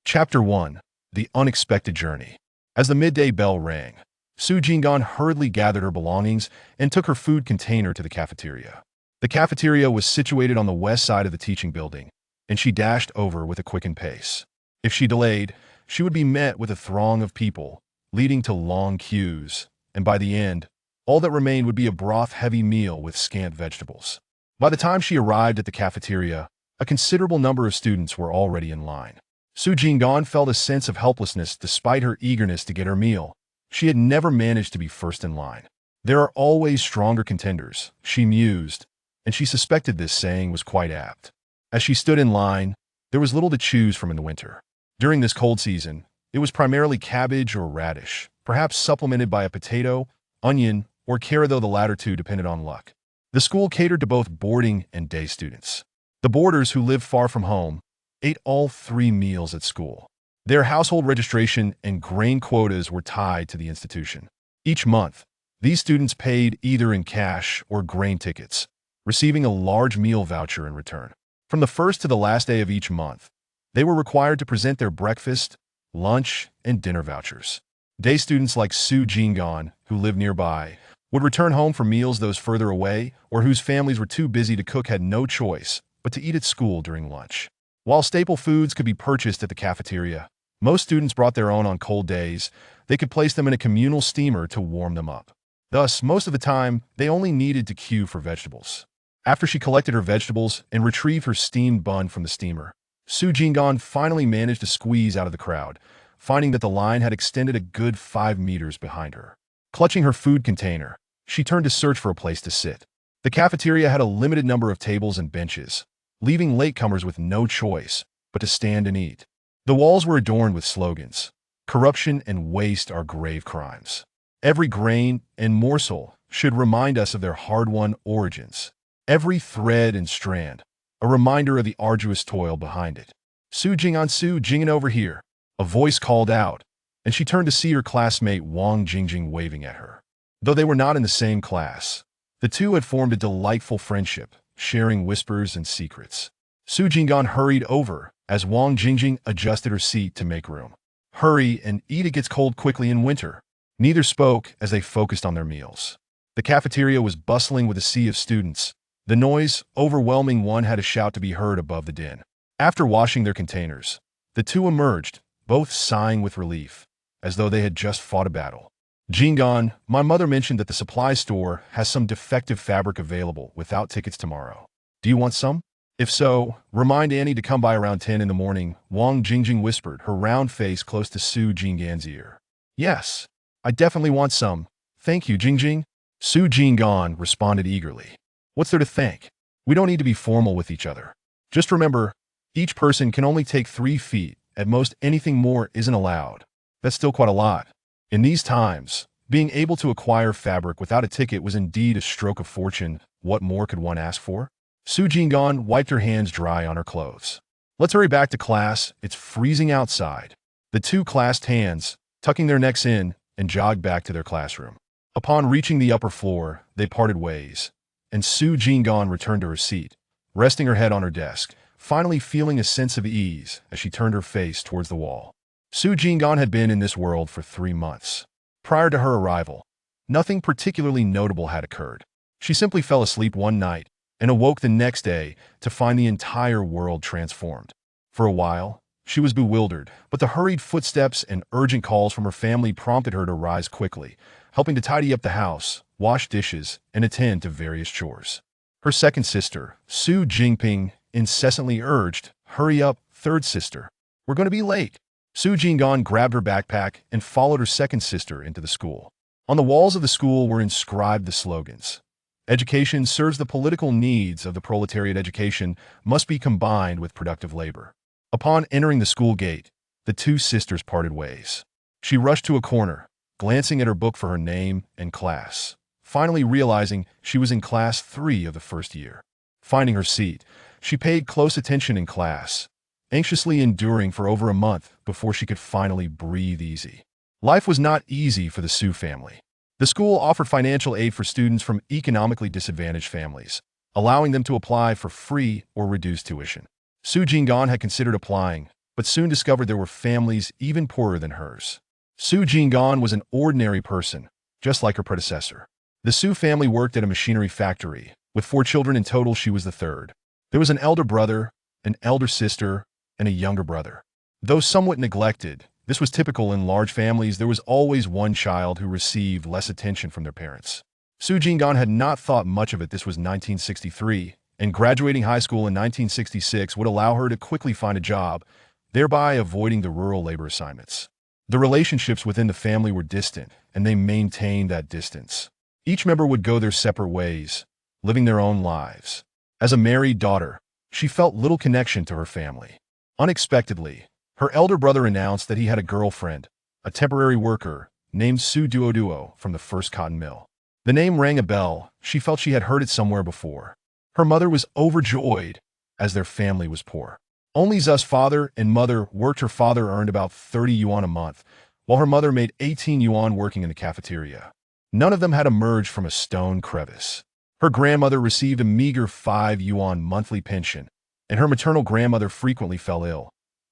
Chapter 1. The Unexpected Journey. As the midday bell rang, Jing'an hurriedly gathered her belongings and took her food container to the cafeteria. The cafeteria was situated on the west side of the teaching building, and she dashed over with a quickened pace. If she delayed, she would be met with a throng of people, leading to long queues, and by the end, all that remained would be a broth-heavy meal with scant vegetables. By the time she arrived at the cafeteria, a considerable number of students were already in line. Jing'an felt a sense of helplessness despite her eagerness to get her meal. She had never managed to be first in line. There are always stronger contenders, she mused, and she suspected this saying was quite apt. As she stood in line, there was little to choose from in the winter. During this cold season, it was primarily cabbage or radish, perhaps supplemented by a potato, onion, or carrot, though the latter two depended on luck. The school catered to both boarding and day students. The boarders who lived far from home ate all 3 meals at school. Their household registration and grain quotas were tied to the institution. Each month, these students paid either in cash or grain tickets, receiving a large meal voucher in return. From the first to the last day of each month, they were required to present their breakfast, lunch, and dinner vouchers. Day students like Jing'an, who lived nearby, would return home for meals. Those further away or whose families were too busy to cook had no choice but to eat at school during lunch. While staple foods could be purchased at the cafeteria, most students brought their own on cold days. They could place them in a communal steamer to warm them up. Thus, most of the time, they only needed to queue for vegetables. After she collected her vegetables and retrieved her steamed bun from the steamer, Jing'an finally managed to squeeze out of the crowd, finding that the line had extended a good 5 meters behind her. Clutching her food container, she turned to search for a place to sit. The cafeteria had a limited number of tables and benches, leaving latecomers with no choice but to stand and eat. The walls were adorned with slogans. Corruption and waste are grave crimes. Every grain and morsel should remind us of their hard-won origins. Every thread and strand, a reminder of the arduous toil behind it. Jing'an over here, a voice called out, and she turned to see her classmate Wang Jingjing waving at her. Though they were not in the same class, the two had formed a delightful friendship, sharing whispers and secrets. Jing'an hurried over as Wang Jingjing adjusted her seat to make room. Hurry and eat, it gets cold quickly in winter. Neither spoke as they focused on their meals. The cafeteria was bustling with a sea of students. The noise, overwhelming, one had a shout to be heard above the din. After washing their containers, the two emerged, both sighing with relief, as though they had just fought a battle. Jing'an, my mother mentioned that the supply store has some defective fabric available without tickets tomorrow. Do you want some? If so, remind Annie to come by around 10 in the morning, Wang Jingjing whispered, her round face close to Jing'an's ear. Yes, I definitely want some. Thank you, Jingjing. Jing'an responded eagerly. What's there to thank? We don't need to be formal with each other. Just remember, each person can only take 3 feet. At most, anything more isn't allowed. That's still quite a lot. In these times, being able to acquire fabric without a ticket was indeed a stroke of fortune. What more could one ask for? Jing'an wiped her hands dry on her clothes. Let's hurry back to class. It's freezing outside. The two clasped hands, tucking their necks in, and jogged back to their classroom. Upon reaching the upper floor, they parted ways, and Jing'an returned to her seat, resting her head on her desk, finally feeling a sense of ease as she turned her face towards the wall. Jing'an had been in this world for 3 months. Prior to her arrival, nothing particularly notable had occurred. She simply fell asleep one night and awoke the next day to find the entire world transformed. For a while, she was bewildered, but the hurried footsteps and urgent calls from her family prompted her to rise quickly, helping to tidy up the house, wash dishes, and attend to various chores. Her second sister, Jingping, incessantly urged, "Hurry up, third sister. We're going to be late." Jing'an grabbed her backpack and followed her second sister into the school. On the walls of the school were inscribed the slogans. Education serves the political needs of the proletariat. Education must be combined with productive labor. Upon entering the school gate, the two sisters parted ways. She rushed to a corner, glancing at her book for her name and class, finally realizing she was in class 3 of the first year. Finding her seat, she paid close attention in class, anxiously enduring for over a month before she could finally breathe easy. Life was not easy for the Su family. The school offered financial aid for students from economically disadvantaged families, allowing them to apply for free or reduced tuition. Jing'an had considered applying, but soon discovered there were families even poorer than hers. Su Jing'an was an ordinary person, just like her predecessor. The Su family worked at a machinery factory. With 4 children in total, she was the third. There was an elder brother, an elder sister, and a younger brother. Though somewhat neglected, this was typical in large families. There was always one child who received less attention from their parents. Su Jing'an had not thought much of it. This was 1963, and graduating high school in 1966 would allow her to quickly find a job, thereby avoiding the rural labor assignments. The relationships within the family were distant, and they maintained that distance. Each member would go their separate ways, living their own lives. As a married daughter, she felt little connection to her family. Unexpectedly, her elder brother announced that he had a girlfriend, a temporary worker, named Su Duoduo from the first cotton mill. The name rang a bell. She felt she had heard it somewhere before. Her mother was overjoyed, as their family was poor. Only Zu's father and mother worked. Her father earned about 30 yuan a month, while her mother made 18 yuan working in the cafeteria. None of them had emerged from a stone crevice. Her grandmother received a meager 5 yuan monthly pension, and her maternal grandmother frequently fell ill,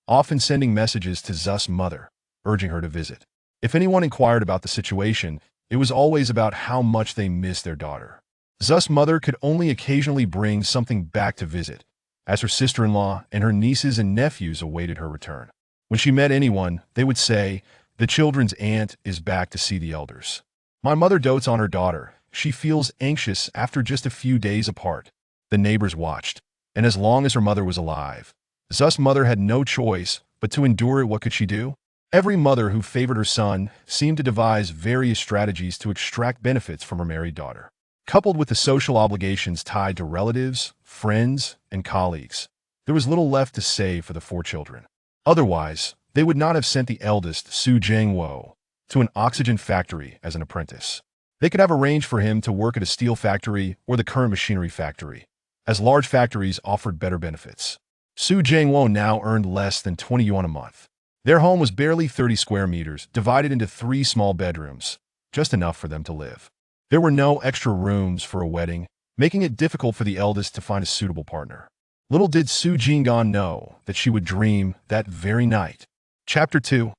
often sending messages to Zu's mother, urging her to visit. If anyone inquired about the situation, it was always about how much they missed their daughter. Zu's mother could only occasionally bring something back to visit, as her sister-in-law and her nieces and nephews awaited her return. When she met anyone, they would say, "The children's aunt is back to see the elders. My mother dotes on her daughter. She feels anxious after just a few days apart." The neighbors watched, and as long as her mother was alive, Zu's mother had no choice but to endure it. What could she do? Every mother who favored her son seemed to devise various strategies to extract benefits from her married daughter. Coupled with the social obligations tied to relatives, friends, and colleagues, there was little left to save for the 4 children. Otherwise, they would not have sent the eldest, Su Jiangwo, to an oxygen factory as an apprentice. They could have arranged for him to work at a steel factory or the current machinery factory, as large factories offered better benefits. Su Jiangwo now earned less than 20 yuan a month. Their home was barely 30 square meters, divided into 3 small bedrooms, just enough for them to live. There were no extra rooms for a wedding, making it difficult for the eldest to find a suitable partner. Little did Su Jing'an know that she would dream that very night. Chapter 2.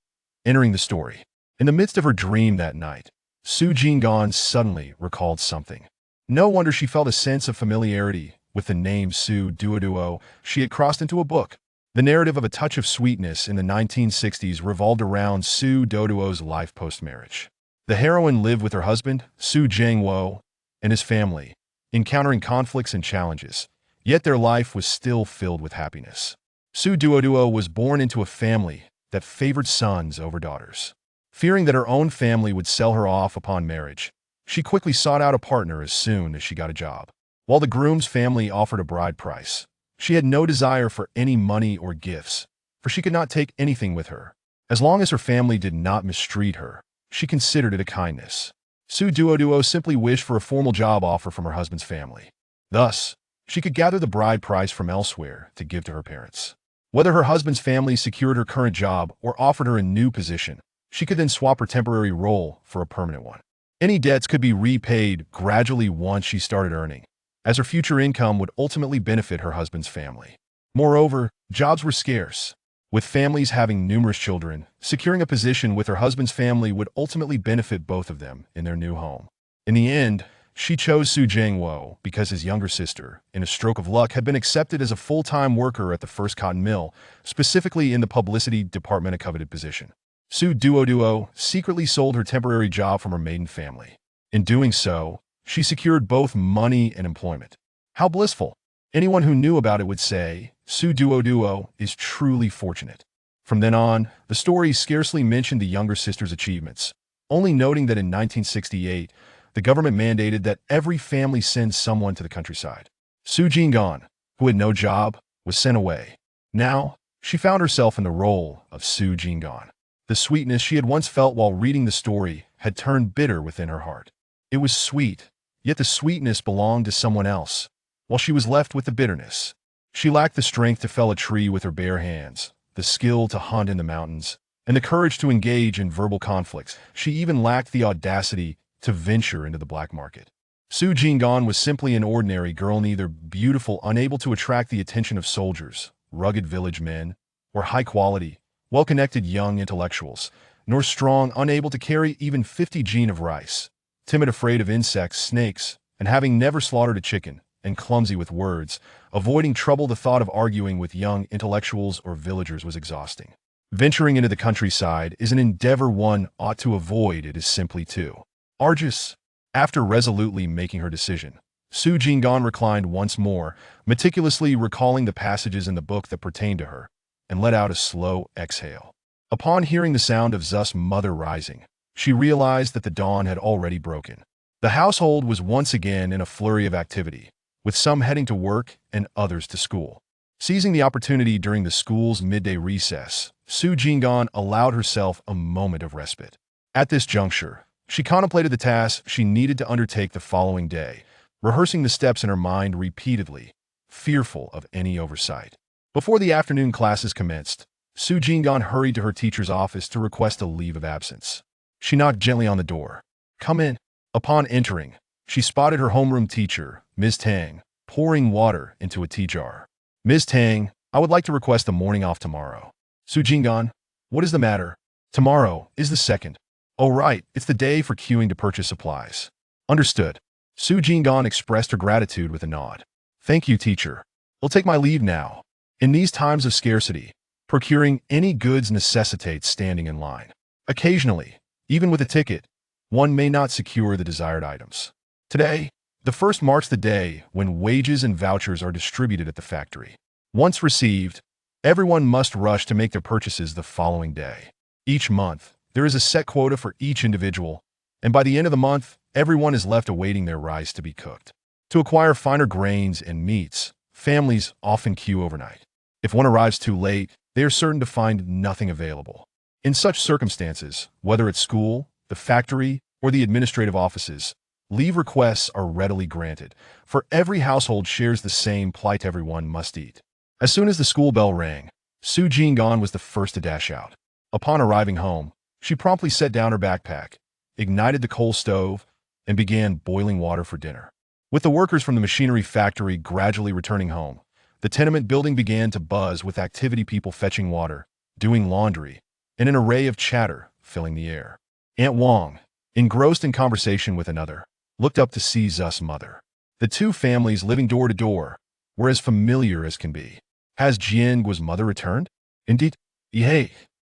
Entering the story. In the midst of her dream that night, Su Jing'an suddenly recalled something. No wonder she felt a sense of familiarity with the name Su Duoduo. She had crossed into a book. The narrative of A Touch of Sweetness in the 1960s revolved around Su Duoduo's life post-marriage. The heroine lived with her husband, Su Jiangwo, and his family, encountering conflicts and challenges, yet their life was still filled with happiness. Su Duoduo was born into a family that favored sons over daughters. Fearing that her own family would sell her off upon marriage, she quickly sought out a partner as soon as she got a job. While the groom's family offered a bride price, she had no desire for any money or gifts, for she could not take anything with her. As long as her family did not mistreat her, she considered it a kindness. Su Duoduo simply wished for a formal job offer from her husband's family. Thus, she could gather the bride price from elsewhere to give to her parents. Whether her husband's family secured her current job or offered her a new position, she could then swap her temporary role for a permanent one. Any debts could be repaid gradually once she started earning, as her future income would ultimately benefit her husband's family. Moreover, jobs were scarce. With families having numerous children, securing a position with her husband's family would ultimately benefit both of them in their new home. In the end, she chose Su Jiangwo because his younger sister, in a stroke of luck, had been accepted as a full-time worker at the first cotton mill, specifically in the publicity department, a coveted position. Su Duoduo secretly sold her temporary job from her maiden family. In doing so, she secured both money and employment. How blissful! Anyone who knew about it would say, Su Duoduo is truly fortunate. From then on, the story scarcely mentioned the younger sister's achievements, only noting that in 1968, the government mandated that every family send someone to the countryside. Su Jing'an, who had no job, was sent away. Now, she found herself in the role of Su Jing'an. The sweetness she had once felt while reading the story had turned bitter within her heart. It was sweet, yet the sweetness belonged to someone else, while she was left with the bitterness. She lacked the strength to fell a tree with her bare hands, the skill to hunt in the mountains, and the courage to engage in verbal conflicts. She even lacked the audacity to venture into the black market. Su Jing'an was simply an ordinary girl, neither beautiful, unable to attract the attention of soldiers, rugged village men, or high-quality, well-connected young intellectuals, nor strong, unable to carry even 50 gene of rice, timid, afraid of insects, snakes, and having never slaughtered a chicken, and clumsy with words, avoiding trouble. The thought of arguing with young intellectuals or villagers was exhausting. Venturing into the countryside is an endeavor one ought to avoid. It is simply too arduous. After resolutely making her decision, Jing'an reclined once more, meticulously recalling the passages in the book that pertained to her, and let out a slow exhale. Upon hearing the sound of Zu's mother rising, she realized that the dawn had already broken. The household was once again in a flurry of activity, with some heading to work and others to school. Seizing the opportunity during the school's midday recess, Jing'an allowed herself a moment of respite. At this juncture, she contemplated the tasks she needed to undertake the following day, rehearsing the steps in her mind repeatedly, fearful of any oversight. Before the afternoon classes commenced, Jing'an hurried to her teacher's office to request a leave of absence. She knocked gently on the door. "Come in." Upon entering, she spotted her homeroom teacher, Ms. Tang, pouring water into a tea jar. "Ms. Tang, I would like to request a morning off tomorrow." Jing'an, what is the matter? Tomorrow is the 2nd. Oh right, it's the day for queuing to purchase supplies. Understood. Jing'an expressed her gratitude with a nod. "Thank you, teacher. I'll take my leave now." In these times of scarcity, procuring any goods necessitates standing in line. Occasionally, even with a ticket, one may not secure the desired items. Today, the 1st marks the day when wages and vouchers are distributed at the factory. Once received, everyone must rush to make their purchases the following day. Each month, there is a set quota for each individual, and by the end of the month, everyone is left awaiting their rice to be cooked. To acquire finer grains and meats, families often queue overnight. If one arrives too late, they are certain to find nothing available. In such circumstances, whether at school, the factory, or the administrative offices, leave requests are readily granted, for every household shares the same plight. Everyone must eat. As soon as the school bell rang, Jing'an was the first to dash out. Upon arriving home, she promptly set down her backpack, ignited the coal stove, and began boiling water for dinner. With the workers from the machinery factory gradually returning home, the tenement building began to buzz with activity, people fetching water, doing laundry, and an array of chatter filling the air. Aunt Wang, engrossed in conversation with another, looked up to see Zu's mother. The two families living door to door were as familiar as can be. Has Jianguo's mother returned? Indeed. Hey,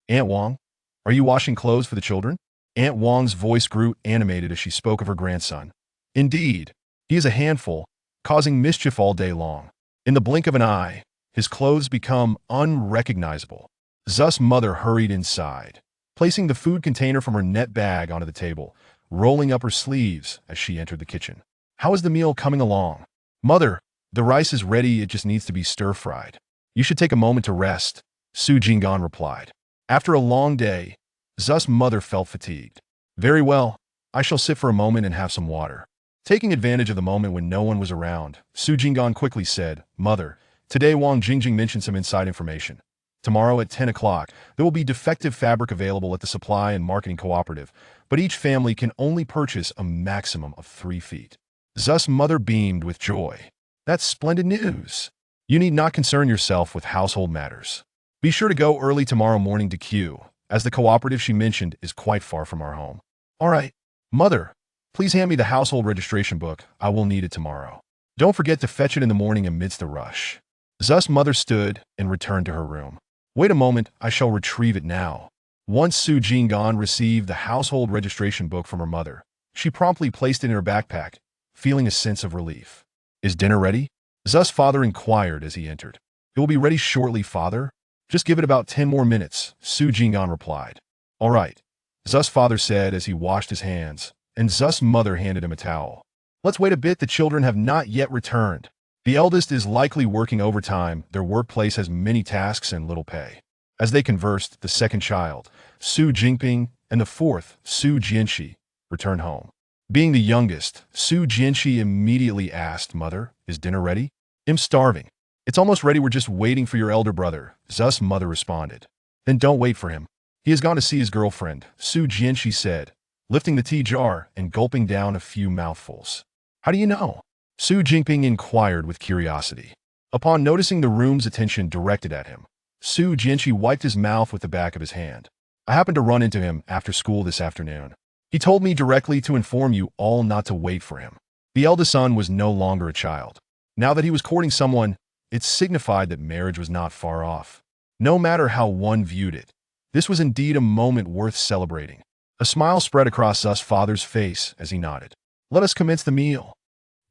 Aunt Wang, are you washing clothes for the children? Aunt Wang's voice grew animated as she spoke of her grandson. Indeed, he is a handful, causing mischief all day long. In the blink of an eye, his clothes become unrecognizable. Zu's mother hurried inside, placing the food container from her net bag onto the table, rolling up her sleeves as she entered the kitchen. How is the meal coming along? Mother, the rice is ready, it just needs to be stir-fried. You should take a moment to rest, Jing'an replied. After a long day, Zu's mother felt fatigued. Very well, I shall sit for a moment and have some water. Taking advantage of the moment when no one was around, Jing'an quickly said, Mother, today Wang Jingjing mentioned some inside information. Tomorrow at 10 o'clock, there will be defective fabric available at the Supply and Marketing Cooperative, but each family can only purchase a maximum of 3 feet. Zu's mother beamed with joy. That's splendid news. You need not concern yourself with household matters. Be sure to go early tomorrow morning to queue, as the cooperative she mentioned is quite far from our home. All right, Mother, please hand me the household registration book. I will need it tomorrow. Don't forget to fetch it in the morning amidst the rush. Zu's mother stood and returned to her room. Wait a moment, I shall retrieve it now. Once Jing'an received the household registration book from her mother, she promptly placed it in her backpack, feeling a sense of relief. Is dinner ready? Zu's father inquired as he entered. It will be ready shortly, father. Just give it about 10 more minutes, Jing'an replied. All right, Zu's father said as he washed his hands, and Zu's mother handed him a towel. Let's wait a bit, the children have not yet returned. The eldest is likely working overtime, their workplace has many tasks and little pay. As they conversed, the second child, Su Jingping, and the fourth, Su Jianxi, returned home. Being the youngest, Su Jianxi immediately asked, Mother, is dinner ready? I'm starving. It's almost ready, we're just waiting for your elder brother, Zu's mother responded. Then don't wait for him. He has gone to see his girlfriend, Su Jianxi said, lifting the tea jar and gulping down a few mouthfuls. How do you know? Su Jingping inquired with curiosity. Upon noticing the room's attention directed at him, Su Jianqi wiped his mouth with the back of his hand. I happened to run into him after school this afternoon. He told me directly to inform you all not to wait for him. The eldest son was no longer a child. Now that he was courting someone, it signified that marriage was not far off. No matter how one viewed it, this was indeed a moment worth celebrating. A smile spread across us father's face as he nodded. Let us commence the meal.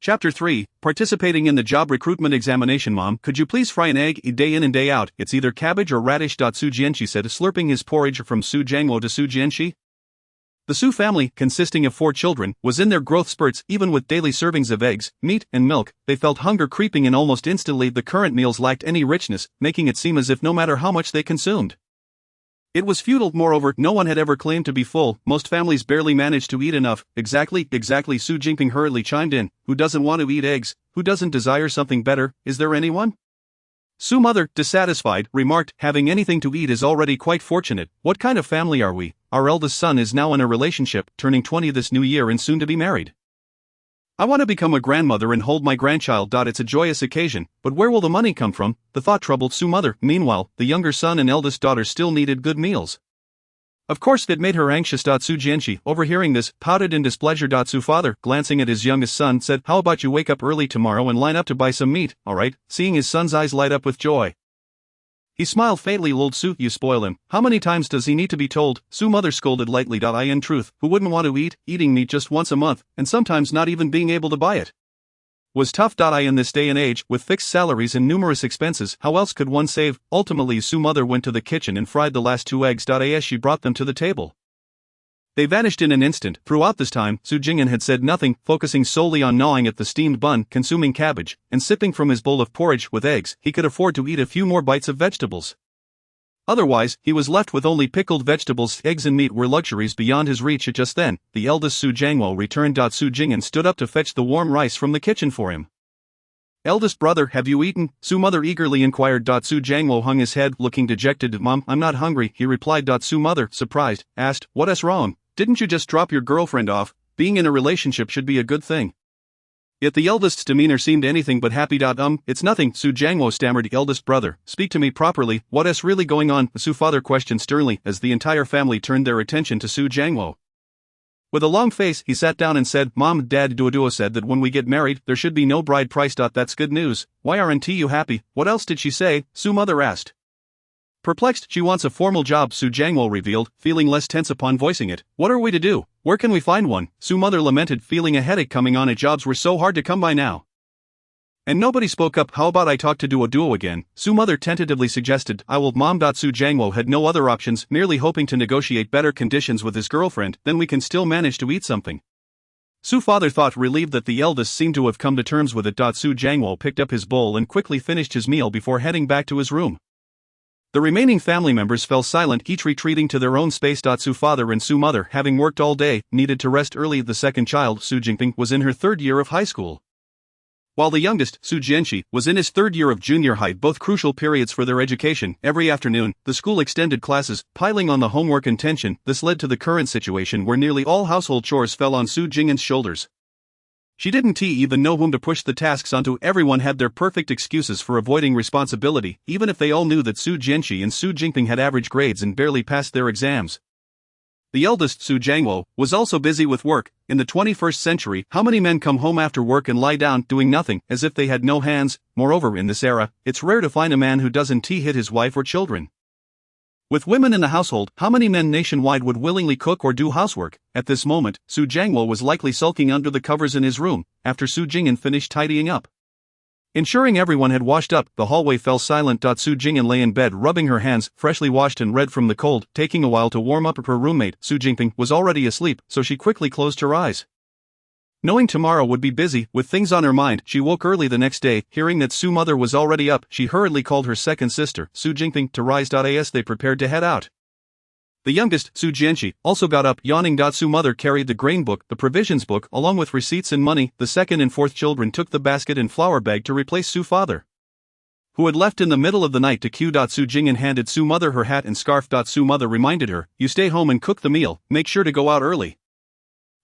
Chapter 3, Participating in the Job Recruitment Examination. Mom, could you please fry an egg day in and day out? It's either cabbage or radish. Su Jianqi said, slurping his porridge from Su Jiangwo to Su Jianqi. The Su family, consisting of 4 children, was in their growth spurts. Even with daily servings of eggs, meat, and milk, they felt hunger creeping in almost instantly. The current meals lacked any richness, making it seem as if no matter how much they consumed, it was futile. Moreover, no one had ever claimed to be full. Most families barely managed to eat enough. Exactly, Su Jinping hurriedly chimed in. Who doesn't want to eat eggs? Who doesn't desire something better? Is there anyone? Su mother, dissatisfied, remarked, having anything to eat is already quite fortunate. What kind of family are we? Our eldest son is now in a relationship, turning 20 this new year and soon to be married. I want to become a grandmother and hold my grandchild. It's a joyous occasion, but where will the money come from? The thought troubled Su mother. Meanwhile, the younger son and eldest daughter still needed good meals. Of course, it made her anxious. Su Jianqi, overhearing this, pouted in displeasure. Su father, glancing at his youngest son, said, how about you wake up early tomorrow and line up to buy some meat? All right, seeing his son's eyes light up with joy, he smiled faintly. Lol Su, you spoil him. How many times does he need to be told? Su mother scolded lightly. In truth, who wouldn't want to eat? Eating meat just once a month, and sometimes not even being able to buy it, was tough. In this day and age, with fixed salaries and numerous expenses, how else could one save? Ultimately, Su mother went to the kitchen and fried the last 2 eggs. As she brought them to the table, they vanished in an instant. Throughout this time, Su Jing'an had said nothing, focusing solely on gnawing at the steamed bun, consuming cabbage, and sipping from his bowl of porridge with eggs. He could afford to eat a few more bites of vegetables. Otherwise, he was left with only pickled vegetables. Eggs and meat were luxuries beyond his reach. Just then, the eldest Su Jiangwo returned. Su Jing'an stood up to fetch the warm rice from the kitchen for him. Eldest brother, have you eaten? Su mother eagerly inquired. Su Jiangwo hung his head, looking dejected. Mom, I'm not hungry, he replied. Su mother, surprised, asked, what's wrong? Didn't you just drop your girlfriend off? Being in a relationship should be a good thing. Yet the eldest's demeanor seemed anything but happy. It's nothing, Su Jiangwo stammered. Eldest brother, speak to me properly, what's really going on? Su father questioned sternly, as the entire family turned their attention to Su Jiangwo. With a long face, he sat down and said, Mom, Dad, Duoduo said that when we get married, there should be no bride price. That's good news. Why aren't you happy? What else did she say? Su mother asked. Perplexed, she wants a formal job, Su Jiangwo revealed, feeling less tense upon voicing it. What are we to do? Where can we find one? Su mother lamented, feeling a headache coming on. Jobs were so hard to come by now. And nobody spoke up. How about I talk to Duoduo again? Su mother tentatively suggested. I will. Mom. Su Jiangwo had no other options, merely hoping to negotiate better conditions with his girlfriend. Then we can still manage to eat something. Su father thought, relieved that the eldest seemed to have come to terms with it. Su Jiangwo picked up his bowl and quickly finished his meal before heading back to his room. The remaining family members fell silent, each retreating to their own space. Su father and Su mother, having worked all day, needed to rest early. The second child, Su Jinping, was in her 3rd year of high school, while the youngest, Su Jianqi, was in his 3rd year of junior high, both crucial periods for their education. Every afternoon, the school extended classes, piling on the homework and tension. This led to the current situation where nearly all household chores fell on Su Jing'an's shoulders. She didn't even know whom to push the tasks onto. Everyone had their perfect excuses for avoiding responsibility, even if they all knew that Su Jianqi and Su Jinping had average grades and barely passed their exams. The eldest, Su Jiangwo, was also busy with work. In the 21st century, how many men come home after work and lie down, doing nothing, as if they had no hands? Moreover, in this era, it's rare to find a man who doesn't hit his wife or children. With women in the household, how many men nationwide would willingly cook or do housework? At this moment, Su Jiangwo was likely sulking under the covers in his room, after Su Jing'an finished tidying up. Ensuring everyone had washed up, the hallway fell silent. Su Jing'an lay in bed rubbing her hands, freshly washed and red from the cold, taking a while to warm up. Her roommate, Su Jinping, was already asleep, so she quickly closed her eyes. Knowing tomorrow would be busy, with things on her mind, she woke early the next day. Hearing that Su mother was already up, she hurriedly called her second sister, Su Jinping, to rise. As they prepared to head out, the youngest, Su Jianqi, also got up, yawning. Su mother carried the grain book, the provisions book, along with receipts and money. The second and fourth children took the basket and flour bag to replace Su father, who had left in the middle of the night to queue. Su Jing'an handed Su mother her hat and scarf. Su mother reminded her, you stay home and cook the meal, make sure to go out early.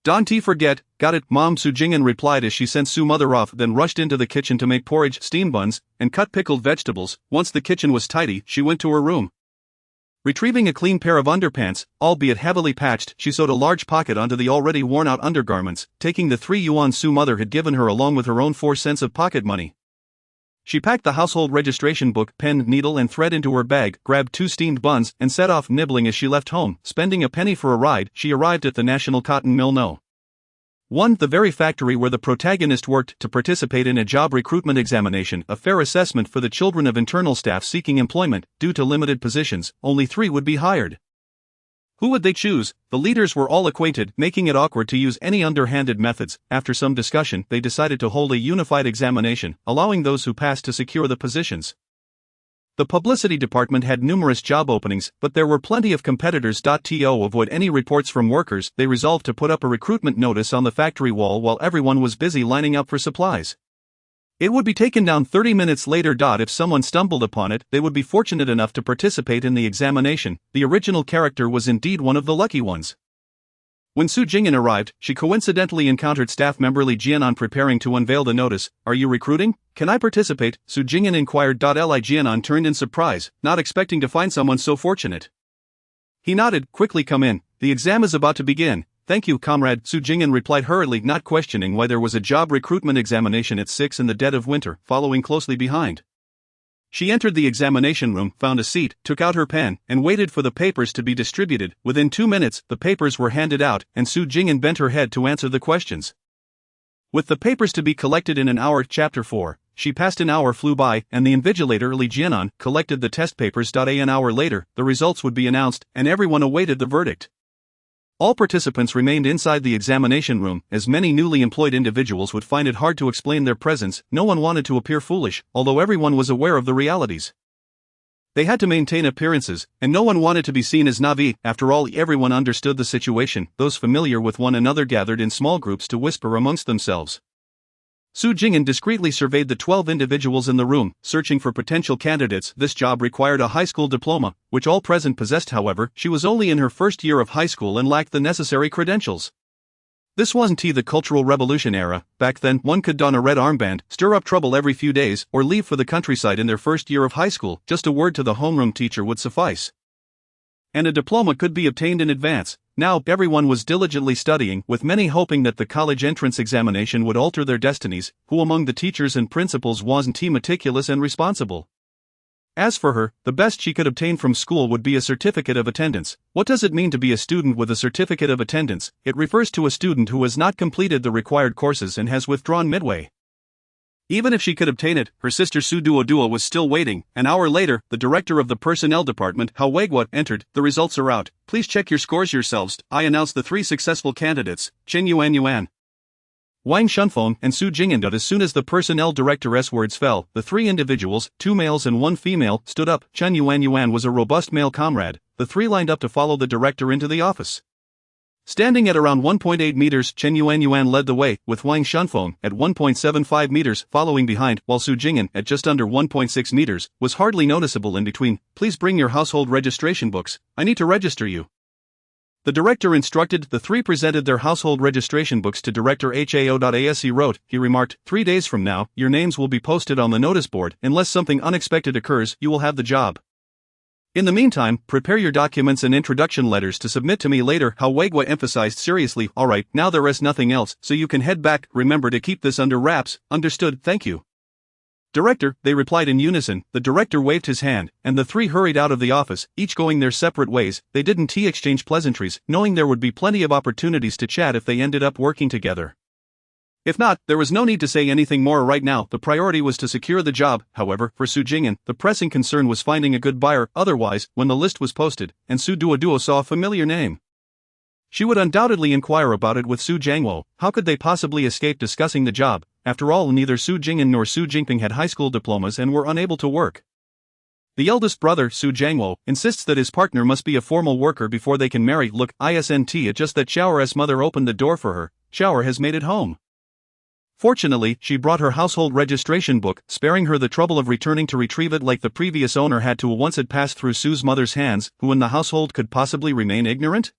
Don't forget, got it, Mom, Su Jing'an replied as she sent Su mother off, then rushed into the kitchen to make porridge, steam buns, and cut pickled vegetables. Once the kitchen was tidy, she went to her room. Retrieving a clean pair of underpants, albeit heavily patched, she sewed a large pocket onto the already worn-out undergarments, taking the 3 yuan Su mother had given her along with her own 4 cents of pocket money. She packed the household registration book, pen, needle and thread into her bag, grabbed 2 steamed buns, and set off nibbling as she left home. Spending a penny for a ride, she arrived at the National Cotton Mill No. 1, the very factory where the protagonist worked, to participate in a job recruitment examination, a fair assessment for the children of internal staff seeking employment. Due to limited positions, only 3 would be hired. Who would they choose? The leaders were all acquainted, making it awkward to use any underhanded methods. After some discussion, they decided to hold a unified examination, allowing those who passed to secure the positions. The publicity department had numerous job openings, but there were plenty of competitors. To avoid any reports from workers, they resolved to put up a recruitment notice on the factory wall while everyone was busy lining up for supplies. It would be taken down 30 minutes later. If someone stumbled upon it, they would be fortunate enough to participate in the examination. The original character was indeed one of the lucky ones. When Su Jing'an arrived, she coincidentally encountered staff member Li Jianan preparing to unveil the notice. Are you recruiting? Can I participate? Su Jing'an inquired. Li Jianan turned in surprise, not expecting to find someone so fortunate. He nodded. Quickly come in, the exam is about to begin. Thank you, comrade, Su Jing'an replied hurriedly, not questioning why there was a job recruitment examination at 6 in the dead of winter, following closely behind. She entered the examination room, found a seat, took out her pen, and waited for the papers to be distributed. Within 2 minutes, the papers were handed out, and Su Jing'an bent her head to answer the questions. With the papers to be collected in an hour, Chapter 4, she passed. An hour flew by, and the invigilator Li Jianan collected the test papers. An hour later, the results would be announced, and everyone awaited the verdict. All participants remained inside the examination room, as many newly employed individuals would find it hard to explain their presence. No one wanted to appear foolish, although everyone was aware of the realities. They had to maintain appearances, and no one wanted to be seen as naive. After all, everyone understood the situation. Those familiar with one another gathered in small groups to whisper amongst themselves. Su Jing'an discreetly surveyed the 12 individuals in the room, searching for potential candidates. This job required a high school diploma, which all present possessed. However, she was only in her first year of high school and lacked the necessary credentials. This wasn't the Cultural Revolution era. Back then, one could don a red armband, stir up trouble every few days, or leave for the countryside in their first year of high school. Just a word to the homeroom teacher would suffice. And a diploma could be obtained in advance. Now, everyone was diligently studying, with many hoping that the college entrance examination would alter their destinies. Who among the teachers and principals wasn't meticulous and responsible? As for her, the best she could obtain from school would be a certificate of attendance. What does it mean to be a student with a certificate of attendance? It refers to a student who has not completed the required courses and has withdrawn midway. Even if she could obtain it, her sister Su Duodua was still waiting. An hour later, the director of the personnel department, Hao Weiguo, entered. The results are out. Please check your scores yourselves. I announced the 3 successful candidates, Chen Yuan, Wang Shunfeng, and Su Jing'an. As soon as the personnel director's words fell, the 3 individuals, 2 males and 1 female, stood up. Chen Yuan was a robust male comrade. The 3 lined up to follow the director into the office. Standing at around 1.8 meters, Chen Yuan led the way, with Wang Shunfeng at 1.75 meters following behind, while Su Jing'an, at just under 1.6 meters, was hardly noticeable in between. Please bring your household registration books. I need to register you. The director instructed. The 3 presented their household registration books to Director Hao.as. He wrote, he remarked, 3 days from now, your names will be posted on the notice board. Unless something unexpected occurs, you will have the job. In the meantime, prepare your documents and introduction letters to submit to me later. Hao Weiguo emphasized seriously. Alright, now there is nothing else, so you can head back. Remember to keep this under wraps. Understood, thank you. Director, they replied in unison. The director waved his hand, and the 3 hurried out of the office, each going their separate ways. They didn't exchange pleasantries, knowing there would be plenty of opportunities to chat if they ended up working together. If not, there was no need to say anything more right now. The priority was to secure the job. However, for Su Jing'an, the pressing concern was finding a good buyer. Otherwise, when the list was posted, and Su Duoduo saw a familiar name, she would undoubtedly inquire about it with Su Jiangwo. How could they possibly escape discussing the job? After all, neither Su Jing'an nor Su Jingping had high school diplomas and were unable to work. The eldest brother, Su Jiangwo, insists that his partner must be a formal worker before they can marry. Look, isn't it just that Xiao'er's mother opened the door for her? Xiao'er has made it home. Fortunately, she brought her household registration book, sparing her the trouble of returning to retrieve it like the previous owner had to once it passed through Su's mother's hands. Who in the household could possibly remain ignorant?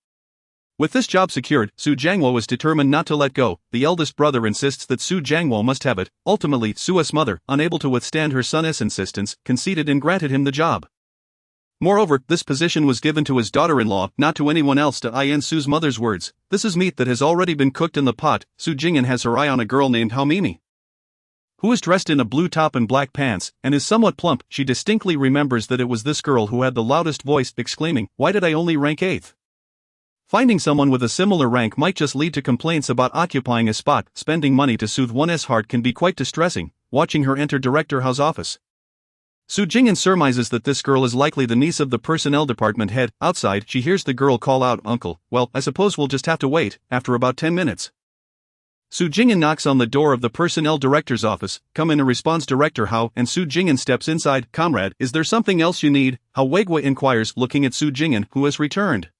With this job secured, Su Jiangwo is determined not to let go. The eldest brother insists that Su Jiangwo must have it. Ultimately, Su's mother, unable to withstand her son's insistence, conceded and granted him the job. Moreover, this position was given to his daughter-in-law, not to anyone else. In Su's mother's words, "This is meat that has already been cooked in the pot." Su Jing'an has her eye on a girl named Hao Mimi, who is dressed in a blue top and black pants, and is somewhat plump. She distinctly remembers that it was this girl who had the loudest voice, exclaiming, "Why did I only rank 8th?" Finding someone with a similar rank might just lead to complaints about occupying a spot. Spending money to soothe one's heart can be quite distressing. Watching her enter Director Hao's office, Su Jing'an surmises that this girl is likely the niece of the personnel department head. Outside, she hears the girl call out, "Uncle." "Well, I suppose we'll just have to wait." After about 10 minutes, Su Jing'an knocks on the door of the personnel director's office. "Come in," responds Director Hao, and Su Jing'an steps inside. "Comrade, is there something else you need?" Hao Weigua inquires, looking at Su Jing'an, who has returned.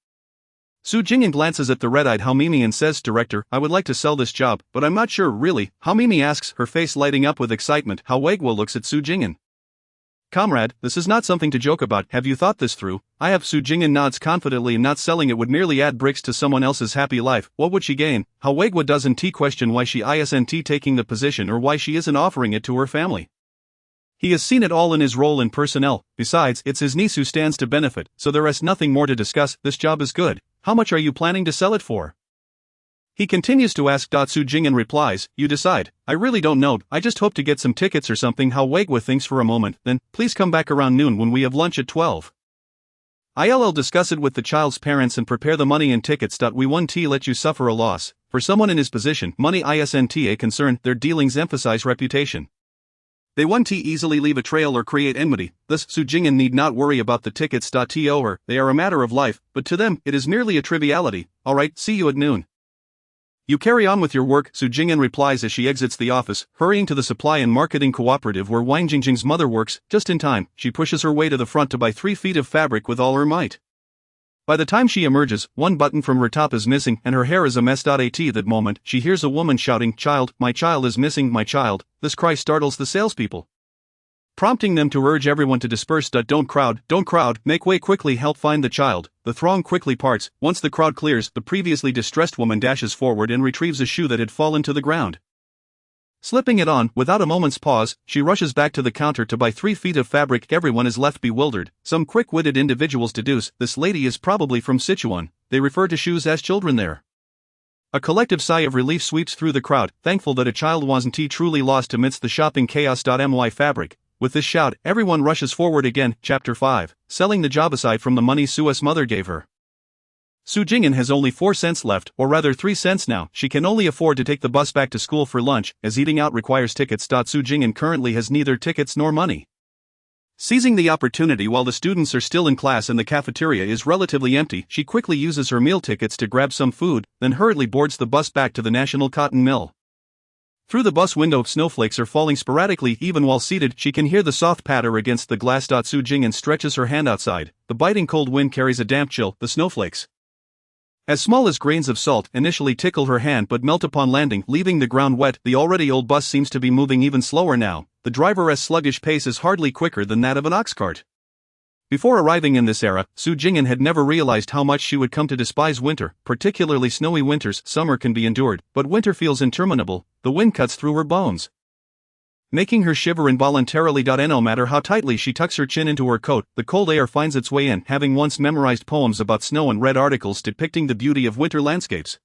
Su Jing'an glances at the red-eyed Hao Mimi and says, "Director, I would like to sell this job, but I'm not sure, really." Hao Mimi asks, her face lighting up with excitement. Hao Weigua looks at Su Jing'an. "Comrade, this is not something to joke about. Have you thought this through?" "I have." Su Jing'an nods confidently. "Not selling it would merely add bricks to someone else's happy life. What would she gain?" Hao Weigua doesn't question why she isn't taking the position or why she isn't offering it to her family. He has seen it all in his role in personnel. Besides, it's his niece who stands to benefit, so there is nothing more to discuss. This job is good. How much are you planning to sell it for? He continues to ask. Su Jing'an replies, "You decide. I really don't know. I just hope to get some tickets or something." Hao Weigua thinks for a moment, then, "Please come back around noon when we have lunch at 12. I'll discuss it with the child's parents and prepare the money and tickets. We won't let you suffer a loss. For someone in his position, money isn't a concern. Their dealings emphasize reputation. They won't easily leave a trail or create enmity. Thus, Su Jing'an need not worry about the tickets. They are a matter of life, but to them, it is merely a triviality. All right, see you at noon. You carry on with your work," Su Jing'an replies as she exits the office, hurrying to the supply and marketing cooperative where Wang Jingjing's mother works. Just in time, she pushes her way to the front to buy 3 feet of fabric with all her might. By the time she emerges, one button from her top is missing and her hair is a mess. At that moment, she hears a woman shouting, "Child, my child is missing, my child." This cry startles the salespeople, prompting them to urge everyone to disperse. Don't crowd, make way quickly, help find the child." The throng quickly parts. Once the crowd clears, the previously distressed woman dashes forward and retrieves a shoe that had fallen to the ground. Slipping it on, without a moment's pause, she rushes back to the counter to buy 3 feet of fabric. Everyone is left bewildered. Some quick-witted individuals deduce, this lady is probably from Sichuan. They refer to shoes as children there. A collective sigh of relief sweeps through the crowd, thankful that a child wasn't truly lost amidst the shopping chaos. My fabric. With this shout, everyone rushes forward again. Chapter 5. Selling the job. Aside from the money Su's mother gave her, Su Jing'an has only 4 cents left, or rather 3 cents now. She can only afford to take the bus back to school for lunch, as eating out requires tickets. Su Jing'an currently has neither tickets nor money. Seizing the opportunity while the students are still in class and the cafeteria is relatively empty, she quickly uses her meal tickets to grab some food, then hurriedly boards the bus back to the National Cotton Mill. Through the bus window, snowflakes are falling sporadically. Even while seated, she can hear the soft patter against the glass. Su Jing'an stretches her hand outside. The biting cold wind carries a damp chill. The snowflakes, as small as grains of salt, initially tickle her hand but melt upon landing, leaving the ground wet. The already old bus seems to be moving even slower now. The driver's sluggish pace is hardly quicker than that of an ox cart. Before arriving in this era, Su Jing'an had never realized how much she would come to despise winter, particularly snowy winters. Summer can be endured, but winter feels interminable. The wind cuts through her bones, making her shiver involuntarily. No matter how tightly she tucks her chin into her coat, the cold air finds its way in. Having once memorized poems about snow and read articles depicting the beauty of winter landscapes,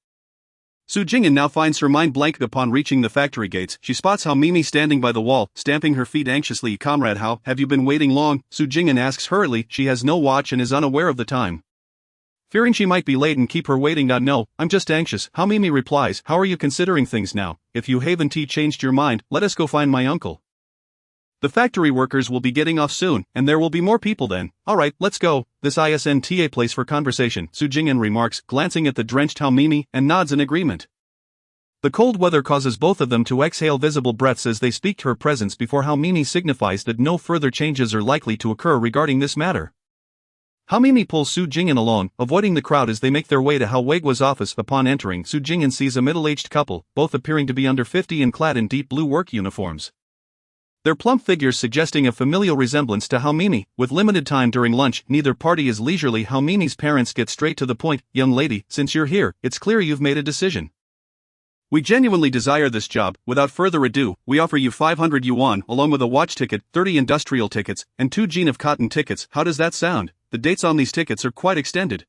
Su Jing'an now finds her mind blank. Upon reaching the factory gates, she spots Hao Mimi standing by the wall, stamping her feet anxiously. "Comrade Hao, have you been waiting long?" Su Jing'an asks hurriedly. She has no watch and is unaware of the time, fearing she might be late and keep her waiting. "No, I'm just anxious," Hao Mimi replies. "How are you considering things now? If you haven't changed your mind, let us go find my uncle. The factory workers will be getting off soon, and there will be more people then." "Alright, let's go. This isn't a place for conversation," Su Jing'an remarks, glancing at the drenched Hao Mimi, and nods in agreement. The cold weather causes both of them to exhale visible breaths as they speak her presence before Hao Mimi signifies that no further changes are likely to occur regarding this matter. Hao Mimi pulls Su Jing'an along, avoiding the crowd as they make their way to Hao Weigua's office. Upon entering, Su Jing'an sees a middle-aged couple, both appearing to be under 50 and clad in deep blue work uniforms. their plump figures suggesting a familial resemblance to how Mimi, with limited time during lunch, neither party is leisurely. How Mimi's parents get straight to the point. Young lady, since you're here, it's clear you've made a decision. We genuinely desire this job. Without further ado, we offer you 500 yuan along with a watch ticket, 30 industrial tickets, and 2 jean of cotton tickets. How does that sound? The dates on these tickets are quite extended.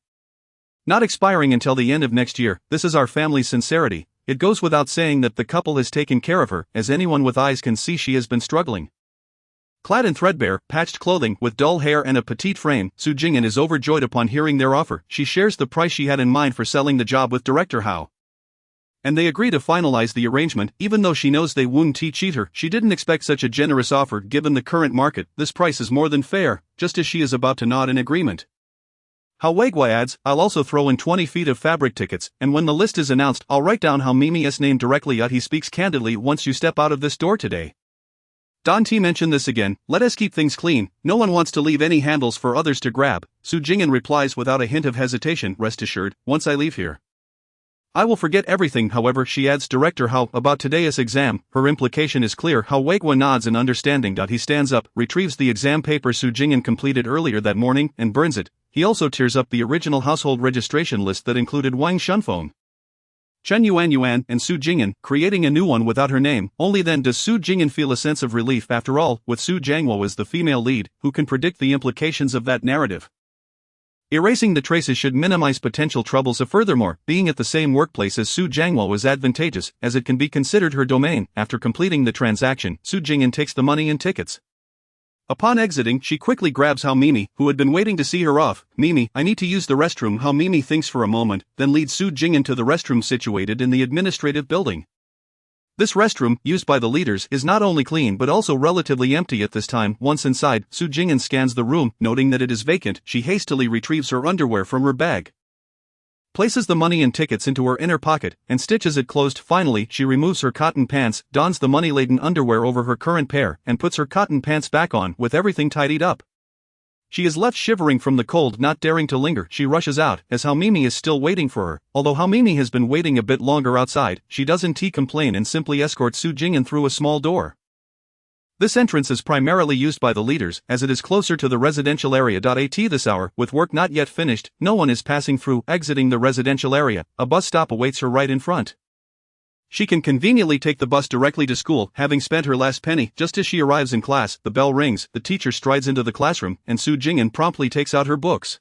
Not expiring until the end of next year. This is our family's sincerity. It goes without saying that the couple has taken care of her, as anyone with eyes can see she has been struggling. Clad in threadbare, patched clothing, with dull hair and a petite frame, Su Jing'an is overjoyed upon hearing their offer. She shares the price she had in mind for selling the job with Director Hao. And they agree to finalize the arrangement. Even though she knows they wouldn't cheat her, she didn't expect such a generous offer given the current market. This price is more than fair. Just as she is about to nod in agreement, Hao Weiguai adds, I'll also throw in 20 feet of fabric tickets, and when the list is announced, I'll write down Hao Mimi's name directly. He speaks candidly. Once you step out of this door today. Don T mentioned this again. Let us keep things clean. No one wants to leave any handles for others to grab. Su Jing'an replies without a hint of hesitation. Rest assured, once I leave here, I will forget everything. However, she adds, Director Hao, about today's exam. Her implication is clear. Hao Weiguai nods in understanding. He stands up, retrieves the exam paper Su Jing'an completed earlier that morning, and burns it. He also tears up the original household registration list that included Wang Shunfeng, Chen Yuan, and Su Jing'an, creating a new one without her name. Only then does Su Jing'an feel a sense of relief. After all, with Su Jiangwo as the female lead, who can predict the implications of that narrative? Erasing the traces should minimize potential troubles. Furthermore, being at the same workplace as Su Jiangwo was advantageous, as it can be considered her domain. After completing the transaction, Su Jing'an takes the money and tickets. Upon exiting, she quickly grabs Hao Mimi, who had been waiting to see her off. Mimi, I need to use the restroom. Hao Mimi thinks for a moment, then leads Su Jing'an to the restroom situated in the administrative building. This restroom, used by the leaders, is not only clean but also relatively empty at this time. Once inside, Su Jing'an scans the room, noting that it is vacant. She hastily retrieves her underwear from her bag, places the money and tickets into her inner pocket, and stitches it closed. Finally, she removes her cotton pants, dons the money-laden underwear over her current pair, and puts her cotton pants back on. With everything tidied up, she is left shivering from the cold. Not daring to linger, she rushes out, as Hao Mimi is still waiting for her. Although Hao Mimi has been waiting a bit longer outside, she doesn't complain and simply escorts Su Jing'an through a small door. This entrance is primarily used by the leaders, as it is closer to the residential area. At this hour, with work not yet finished, no one is passing through. Exiting the residential area, a bus stop awaits her right in front. She can conveniently take the bus directly to school, having spent her last penny. Just as she arrives in class, the bell rings, the teacher strides into the classroom, and Su Jing'an promptly takes out her books,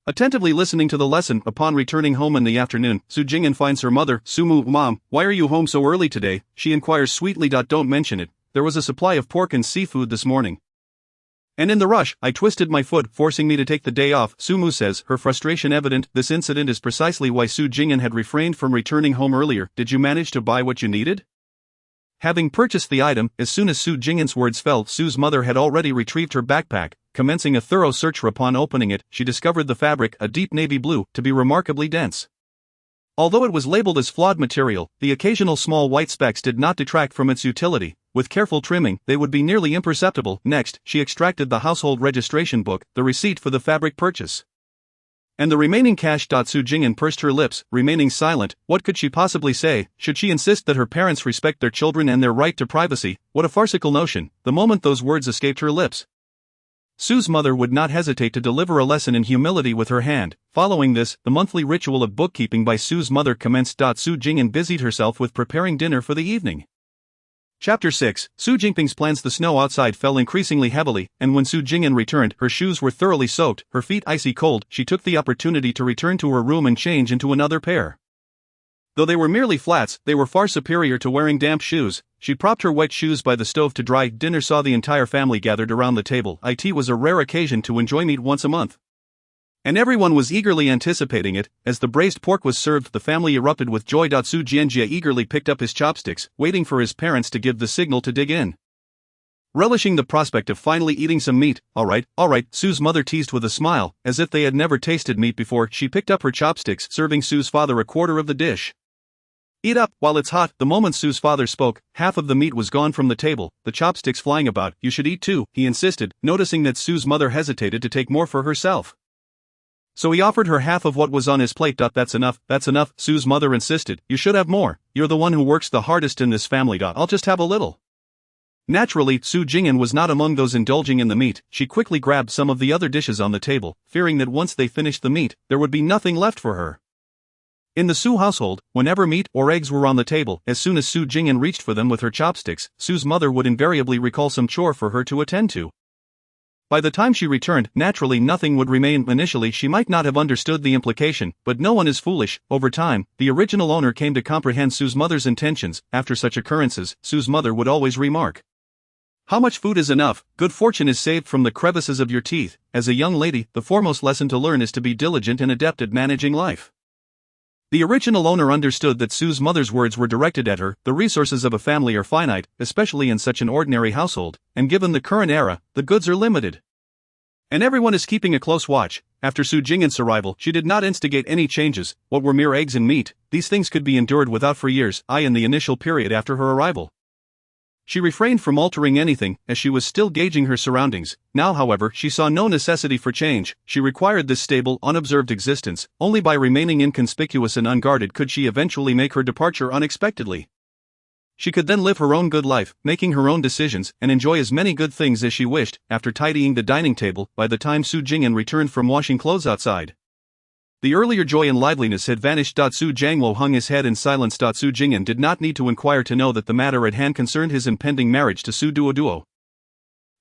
attentively listening to the lesson. Upon returning home in the afternoon, Su Jing'an finds her mother. Sumu, Mom, why are you home so early today? She inquires sweetly. Don't mention it. There was a supply of pork and seafood this morning, and in the rush, I twisted my foot, forcing me to take the day off. Sumu says, her frustration evident. This incident is precisely why Su Jing'an had refrained from returning home earlier. Did you manage to buy what you needed? Having purchased the item, as soon as Su Jing'an's words fell, Su's mother had already retrieved her backpack. Commencing a thorough search. Upon opening it, she discovered the fabric, a deep navy blue, to be remarkably dense. Although it was labeled as flawed material, the occasional small white specks did not detract from its utility. With careful trimming, they would be nearly imperceptible. Next, she extracted the household registration book, the receipt for the fabric purchase, and the remaining cash. Su Jing'an pursed her lips, remaining silent. What could she possibly say? Should she insist that her parents respect their children and their right to privacy? What a farcical notion. The moment those words escaped her lips, Su's mother would not hesitate to deliver a lesson in humility with her hand. Following this, the monthly ritual of bookkeeping by Su's mother commenced. Su Jing'an busied herself with preparing dinner for the evening. Chapter 6, Su Jingping's plans. The snow outside fell increasingly heavily, and when Su Jing'an returned, her shoes were thoroughly soaked, her feet icy cold. She took the opportunity to return to her room and change into another pair. Though they were merely flats, they were far superior to wearing damp shoes. She propped her wet shoes by the stove to dry. Dinner saw the entire family gathered around the table. It was a rare occasion to enjoy meat once a month, and everyone was eagerly anticipating it. As the braised pork was served, the family erupted with joy. Su Jianjia eagerly picked up his chopsticks, waiting for his parents to give the signal to dig in. Relishing the prospect of finally eating some meat. All right, Su's mother teased with a smile, as if they had never tasted meat before. She picked up her chopsticks, serving Su's father a quarter of the dish. Eat up, while it's hot. The moment Su's father spoke, half of the meat was gone from the table, the chopsticks flying about. You should eat too, he insisted, noticing that Su's mother hesitated to take more for herself. So he offered her half of what was on his plate. That's enough, Su's mother insisted. You should have more. You're the one who works the hardest in this family. I'll just have a little. Naturally, Su Jing'an was not among those indulging in the meat. She quickly grabbed some of the other dishes on the table, fearing that once they finished the meat, there would be nothing left for her. In the Su household, whenever meat or eggs were on the table, as soon as Su Jing'an reached for them with her chopsticks, Su's mother would invariably recall some chore for her to attend to. By the time she returned, naturally nothing would remain. Initially she might not have understood the implication, but no one is foolish. Over time, the original owner came to comprehend Su's mother's intentions. After such occurrences, Su's mother would always remark, "How much food is enough? Good fortune is saved from the crevices of your teeth." As a young lady, the foremost lesson to learn is to be diligent and adept at managing life. The original owner understood that Su's mother's words were directed at her. The resources of a family are finite, especially in such an ordinary household, and given the current era, the goods are limited. And everyone is keeping a close watch. After Su Jing'an's arrival, she did not instigate any changes. What were mere eggs and meat? These things could be endured without for years, in the initial period after her arrival. She refrained from altering anything, as she was still gauging her surroundings. Now, however, she saw no necessity for change. She required this stable, unobserved existence. Only by remaining inconspicuous and unguarded could she eventually make her departure unexpectedly. She could then live her own good life, making her own decisions, and enjoy as many good things as she wished. After tidying the dining table, by the time Su Jing'an returned from washing clothes outside, the earlier joy and liveliness had vanished. Su Jiangwo hung his head in silence. Su Jing'an did not need to inquire to know that the matter at hand concerned his impending marriage to Su Duoduo.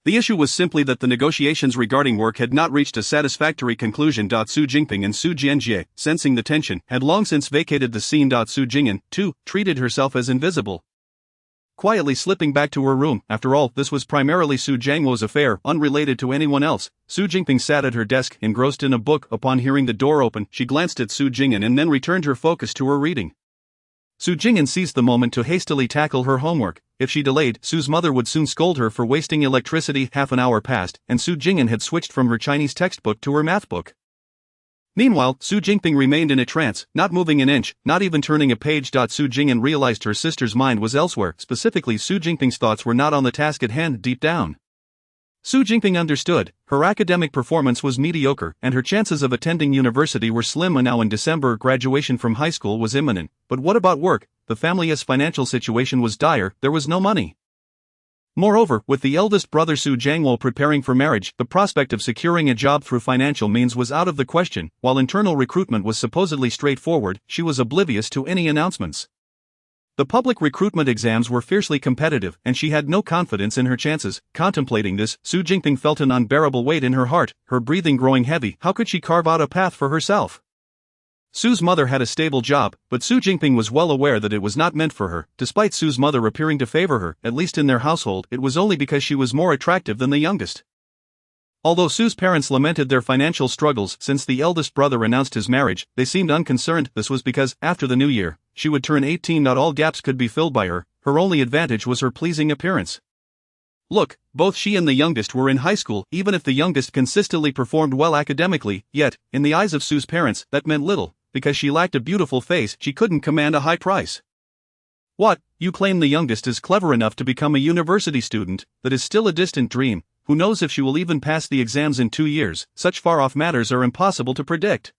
The issue was simply that the negotiations regarding work had not reached a satisfactory conclusion. Su Jingping and Su Jianjie, sensing the tension, had long since vacated the scene. Su Jing'an, too, treated herself as invisible, quietly slipping back to her room. After all, this was primarily Su Jiangwo's affair, unrelated to anyone else. Su Jingping sat at her desk, engrossed in a book. Upon hearing the door open, she glanced at Su Jing'an and then returned her focus to her reading. Su Jing'an seized the moment to hastily tackle her homework. If she delayed, Su's mother would soon scold her for wasting electricity. Half an hour passed, and Su Jing'an had switched from her Chinese textbook to her math book. Meanwhile, Su Jingping remained in a trance, not moving an inch, not even turning a page. Su Jing'an realized her sister's mind was elsewhere. Specifically, Su Jingping's thoughts were not on the task at hand. Deep down, Su Jingping understood. Her academic performance was mediocre, and her chances of attending university were slim. And now in December, graduation from high school was imminent. But what about work? The family's financial situation was dire. There was no money. Moreover, with the eldest brother Su Jiangwo preparing for marriage, the prospect of securing a job through financial means was out of the question. While internal recruitment was supposedly straightforward, she was oblivious to any announcements. The public recruitment exams were fiercely competitive, and she had no confidence in her chances. Contemplating this, Su Jingping felt an unbearable weight in her heart, her breathing growing heavy. How could she carve out a path for herself? Su's mother had a stable job, but Su Jingping was well aware that it was not meant for her. Despite Su's mother appearing to favor her, at least in their household, it was only because she was more attractive than the youngest. Although Su's parents lamented their financial struggles since the eldest brother announced his marriage, they seemed unconcerned. This was because, after the new year, she would turn 18. Not all gaps could be filled by her. Her only advantage was her pleasing appearance. Look, both she and the youngest were in high school. Even if the youngest consistently performed well academically, yet, in the eyes of Su's parents, that meant little. Because she lacked a beautiful face, she couldn't command a high price. What, you claim the youngest is clever enough to become a university student? That is still a distant dream. Who knows if she will even pass the exams in 2 years? Such far-off matters are impossible to predict.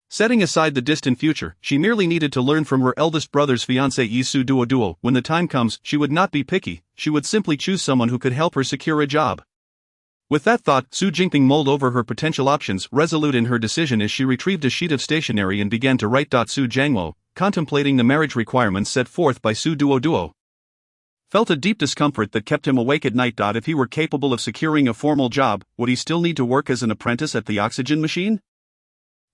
Setting aside the distant future, she merely needed to learn from her eldest brother's fiancée Su Duoduo. When the time comes, she would not be picky, she would simply choose someone who could help her secure a job. With that thought, Su Jingping mulled over her potential options, resolute in her decision as she retrieved a sheet of stationery and began to write. Su Jiangwo, contemplating the marriage requirements set forth by Su Duoduo, felt a deep discomfort that kept him awake at night. If he were capable of securing a formal job, would he still need to work as an apprentice at the oxygen machine?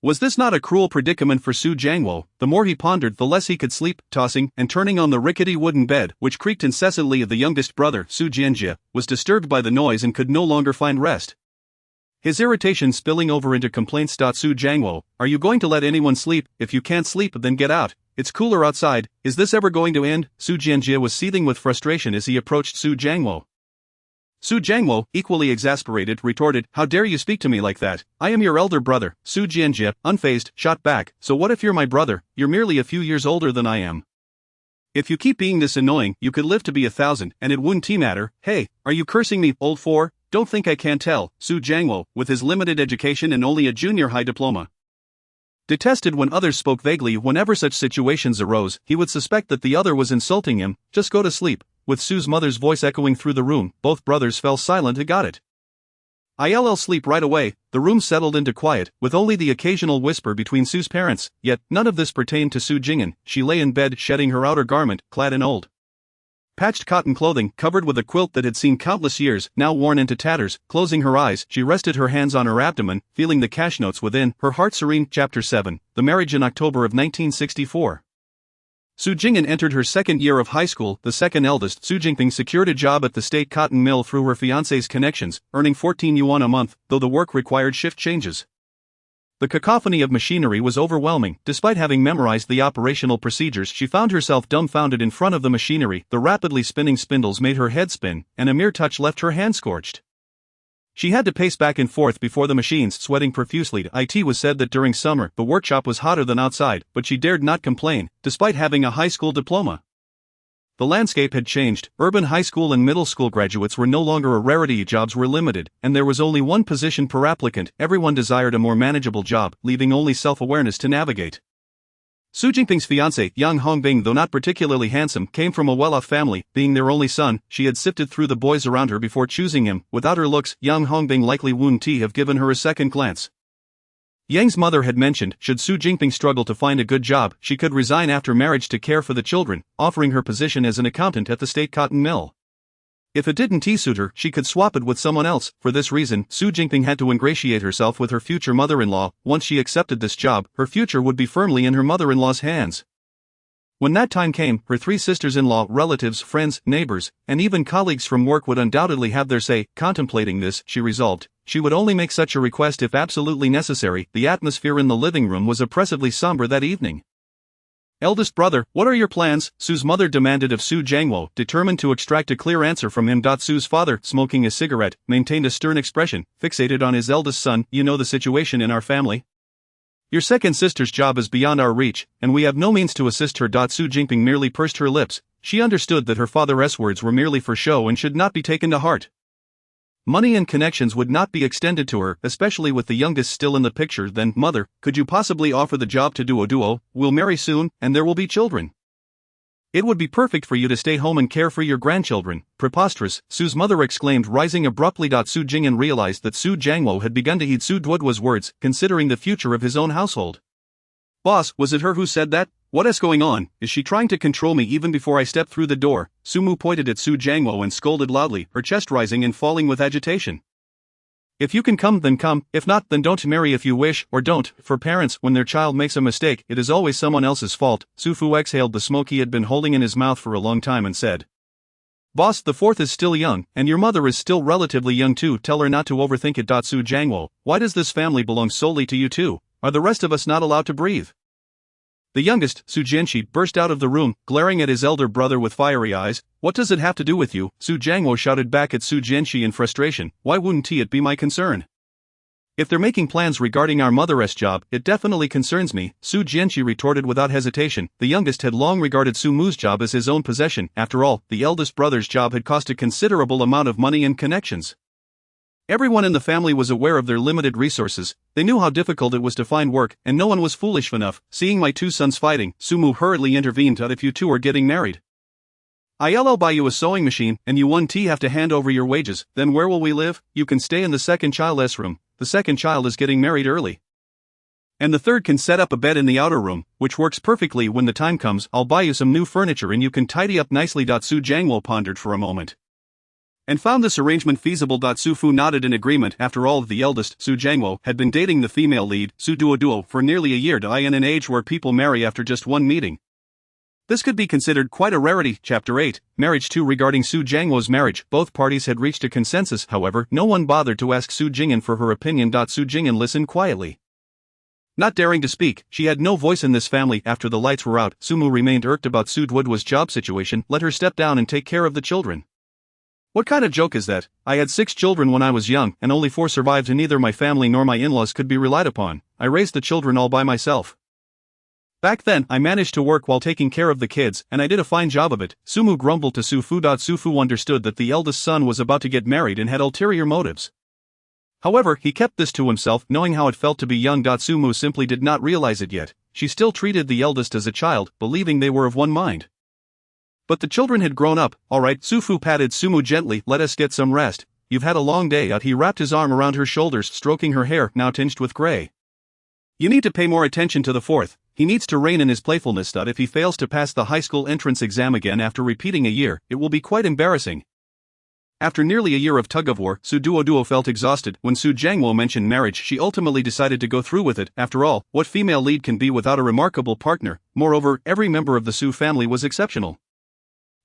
Was this not a cruel predicament for Su Jiangwo? The more he pondered, the less he could sleep. Tossing and turning on the rickety wooden bed, which creaked incessantly, the youngest brother, Su Jianjie, was disturbed by the noise and could no longer find rest. His irritation spilling over into complaints. Su Jiangwo, are you going to let anyone sleep? If you can't sleep, then get out. It's cooler outside. Is this ever going to end? Su Jianjie was seething with frustration as he approached Su Jiangwo. Su Jiangwo, equally exasperated, retorted, "How dare you speak to me like that? I am your elder brother." Su Jianjie, unfazed, shot back, "So what if you're my brother? You're merely a few years older than I am. If you keep being this annoying, you could live to be 1,000, and it wouldn't matter." "Hey, are you cursing me, old four? Don't think I can't tell." Su Jiangwo, with his limited education and only a junior high diploma, detested when others spoke vaguely. Whenever such situations arose, he would suspect that the other was insulting him. "Just go to sleep. with Sue's mother's voice echoing through the room. Both brothers fell silent and got it. I'll sleep right away. The room settled into quiet, with only the occasional whisper between Sue's parents, yet none of this pertained to Su Jing'an. She lay in bed shedding her outer garment, clad in old, patched cotton clothing, covered with a quilt that had seen countless years, now worn into tatters. Closing her eyes, she rested her hands on her abdomen, feeling the cash notes within, her heart serene. Chapter 7. The Marriage in October of 1964. Su Jing'an entered her second year of high school. The second eldest, Su Jingping, secured a job at the state cotton mill through her fiancé's connections, earning 14 yuan a month, though the work required shift changes. The cacophony of machinery was overwhelming. Despite having memorized the operational procedures, she found herself dumbfounded in front of the machinery. The rapidly spinning spindles made her head spin, and a mere touch left her hand scorched. She had to pace back and forth before the machines, sweating profusely. It was said that during summer, the workshop was hotter than outside, but she dared not complain, despite having a high school diploma. The landscape had changed. Urban high school and middle school graduates were no longer a rarity, jobs were limited, and there was only one position per applicant. Everyone desired a more manageable job, leaving only self-awareness to navigate. Su Jingping's fiancé, Yang Hongbing, though not particularly handsome, came from a well-off family. Being their only son, she had sifted through the boys around her before choosing him. Without her looks, Yang Hongbing likely wouldn't have given her a second glance. Yang's mother had mentioned, should Su Jingping struggle to find a good job, she could resign after marriage to care for the children, offering her position as an accountant at the state cotton mill. If it didn't suit her, she could swap it with someone else. For this reason, Su Jingping had to ingratiate herself with her future mother-in-law. Once she accepted this job, her future would be firmly in her mother-in-law's hands. When that time came, her three sisters-in-law, relatives, friends, neighbors, and even colleagues from work would undoubtedly have their say. Contemplating this, she resolved, she would only make such a request if absolutely necessary. The atmosphere in the living room was oppressively somber that evening. Eldest brother, what are your plans? Su's mother demanded of Su Jiangwo, determined to extract a clear answer from him. Su's father, smoking a cigarette, maintained a stern expression, fixated on his eldest son. You know the situation in our family. Your second sister's job is beyond our reach, and we have no means to assist her. Su Jingping merely pursed her lips. She understood that her father's words were merely for show and should not be taken to heart. Money and connections would not be extended to her, especially with the youngest still in the picture. Then, mother, could you possibly offer the job to Duo? We'll marry soon, and there will be children. It would be perfect for you to stay home and care for your grandchildren. Preposterous, Su's mother exclaimed, rising abruptly. Su Jing'an realized that Su Jiangwo had begun to heed Su Duo's words, considering the future of his own household. Boss, was it her who said that? What is going on? Is she trying to control me even before I step through the door? Su Mu pointed at Su Jiangwo and scolded loudly, her chest rising and falling with agitation. If you can come, then come. If not, then don't marry. If you wish, or don't. For parents, when their child makes a mistake, it is always someone else's fault. Su Fu exhaled the smoke he had been holding in his mouth for a long time and said, Boss, the fourth is still young, and your mother is still relatively young too. Tell her not to overthink it. Su Jiangwo, why does this family belong solely to you two? Are the rest of us not allowed to breathe? The youngest, Su Jianxi, burst out of the room, glaring at his elder brother with fiery eyes. What does it have to do with you? Su Jiangwo shouted back at Su Jianxi in frustration. Why wouldn't it be my concern? If they're making plans regarding our mother's job, it definitely concerns me, Su Jianxi retorted without hesitation. The youngest had long regarded Su Mu's job as his own possession. After all, the eldest brother's job had cost a considerable amount of money and connections. Everyone in the family was aware of their limited resources. They knew how difficult it was to find work, and no one was foolish enough. Seeing my two sons fighting, Su Mu hurriedly intervened. If you two are getting married, I'll buy you a sewing machine, and you have to hand over your wages. Then where will we live? You can stay in the second child's room. The second child is getting married early, and the third can set up a bed in the outer room, which works perfectly when the time comes. I'll buy you some new furniture and you can tidy up nicely. Su Jiangwo pondered for a moment and found this arrangement feasible. Su Fu nodded in agreement. After all, the eldest, Su Jiangwo, had been dating the female lead, Su Duo, for nearly a year, in an age where people marry after just one meeting. This could be considered quite a rarity. Chapter 8, Marriage 2. Regarding Su Jiangwo's marriage, both parties had reached a consensus. However, no one bothered to ask Su Jing'an for her opinion. Su Jing'an listened quietly, not daring to speak. She had no voice in this family. After the lights were out, Su Mu remained irked about Su Duo's job situation. Let her step down and take care of the children. What kind of joke is that? I had 6 children when I was young, and only 4 survived, and neither my family nor my in-laws could be relied upon. I raised the children all by myself. Back then, I managed to work while taking care of the kids, and I did a fine job of it. Su Mu grumbled to Su Fu. Su Fu understood that the eldest son was about to get married and had ulterior motives. However, he kept this to himself, knowing how it felt to be young. Su Mu simply did not realize it yet. She still treated the eldest as a child, believing they were of one mind. But the children had grown up. Alright, Su-fu patted Sumu gently. Let us get some rest. You've had a long day out. He wrapped his arm around her shoulders, stroking her hair, now tinged with gray. You need to pay more attention to the fourth. He needs to rein in his playfulness. If he fails to pass the high school entrance exam again after repeating a year, it will be quite embarrassing. After nearly a year of tug-of-war, Su Duo felt exhausted. When Su Jiangwo mentioned marriage, she ultimately decided to go through with it. After all, what female lead can be without a remarkable partner? Moreover, every member of the Su family was exceptional.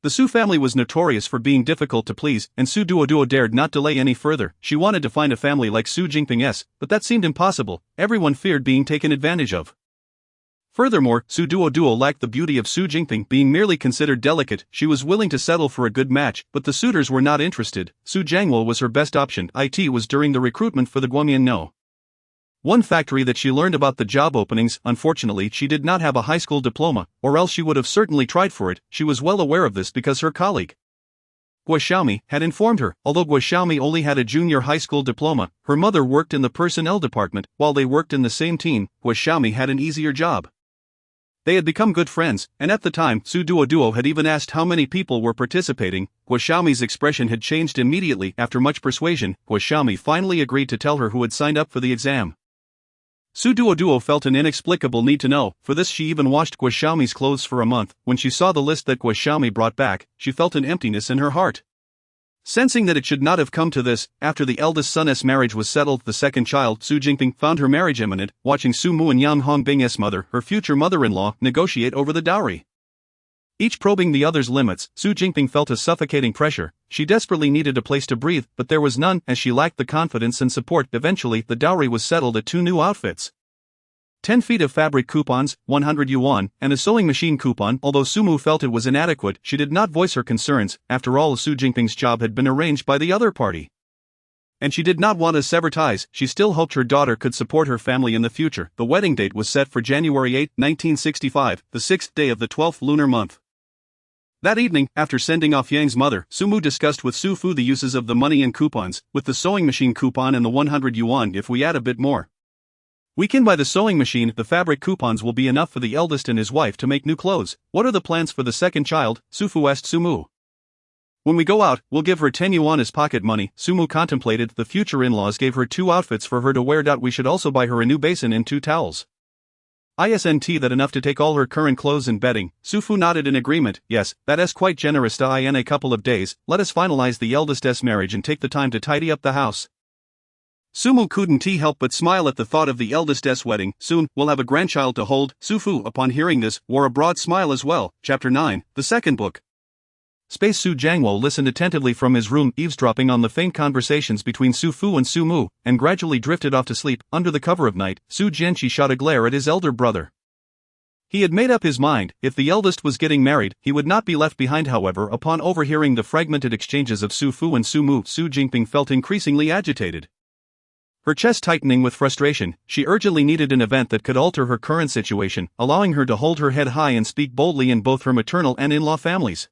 The Su family was notorious for being difficult to please, and Su Duo dared not delay any further. She wanted to find a family like Su Jingping's, but that seemed impossible. Everyone feared being taken advantage of. Furthermore, Su Duo lacked the beauty of Su Jingping, being merely considered delicate. She was willing to settle for a good match, but the suitors were not interested. Su Jiangwo was her best option. It was during the recruitment for the Guomian No. 1 factory that she learned about the job openings. Unfortunately, she did not have a high school diploma, or else she would have certainly tried for it. She was well aware of this because her colleague, Guo Xiaomi, had informed her. Although Guo Xiaomi only had a junior high school diploma, her mother worked in the personnel department. While they worked in the same team, Guo Xiaomi had an easier job. They had become good friends, and at the time, Su Duo had even asked how many people were participating. Guo Xiaomi's expression had changed immediately. After much persuasion, Guo Xiaomi finally agreed to tell her who had signed up for the exam. Su Duo felt an inexplicable need to know. For this, she even washed Guo Xiaomi's clothes for a month. When she saw the list that Guo Xiaomi brought back, she felt an emptiness in her heart. Sensing that it should not have come to this, after the eldest son's marriage was settled, the second child, Su Jingping, found her marriage imminent. Watching Su Mu and Yang Hongbing's mother, her future mother-in-law, negotiate over the dowry, each probing the other's limits, Su Jingping felt a suffocating pressure. She desperately needed a place to breathe, but there was none, as she lacked the confidence and support. Eventually, the dowry was settled at 2 new outfits, 10 feet of fabric coupons, 100 yuan, and a sewing machine coupon. Although Sumu felt it was inadequate, she did not voice her concerns. After all, Su Jingping's job had been arranged by the other party, and she did not want to sever ties. She still hoped her daughter could support her family in the future. The wedding date was set for January 8, 1965, the 6th day of the 12th lunar month. That evening, after sending off Yang's mother, Sumu discussed with Su Fu the uses of the money and coupons. With the sewing machine coupon and the 100 yuan, if we add a bit more, we can buy the sewing machine. The fabric coupons will be enough for the eldest and his wife to make new clothes. What are the plans for the second child? Su Fu asked Sumu. When we go out, we'll give her 10 yuan as pocket money. Sumu contemplated. The future in-laws gave her 2 outfits for her to wear. We should also buy her a new basin and 2 towels. Isn't that enough to take all her current clothes and bedding? Su Fu nodded in agreement. Yes, that is quite generous. In a couple of days, let us finalize the eldest's marriage and take the time to tidy up the house. Sumu couldn't help but smile at the thought of the eldest's wedding. Soon, we'll have a grandchild to hold. Su Fu, upon hearing this, wore a broad smile as well. Chapter 9, the second book. Space. Su Jiangwo listened attentively from his room, eavesdropping on the faint conversations between Su Fu and Su Mu, and gradually drifted off to sleep. Under the cover of night, Su Jianqi shot a glare at his elder brother. He had made up his mind. If the eldest was getting married, he would not be left behind. However, upon overhearing the fragmented exchanges of Su Fu and Su Mu, Su Jingping felt increasingly agitated. Her chest tightening with frustration, she urgently needed an event that could alter her current situation, allowing her to hold her head high and speak boldly in both her maternal and in-law families.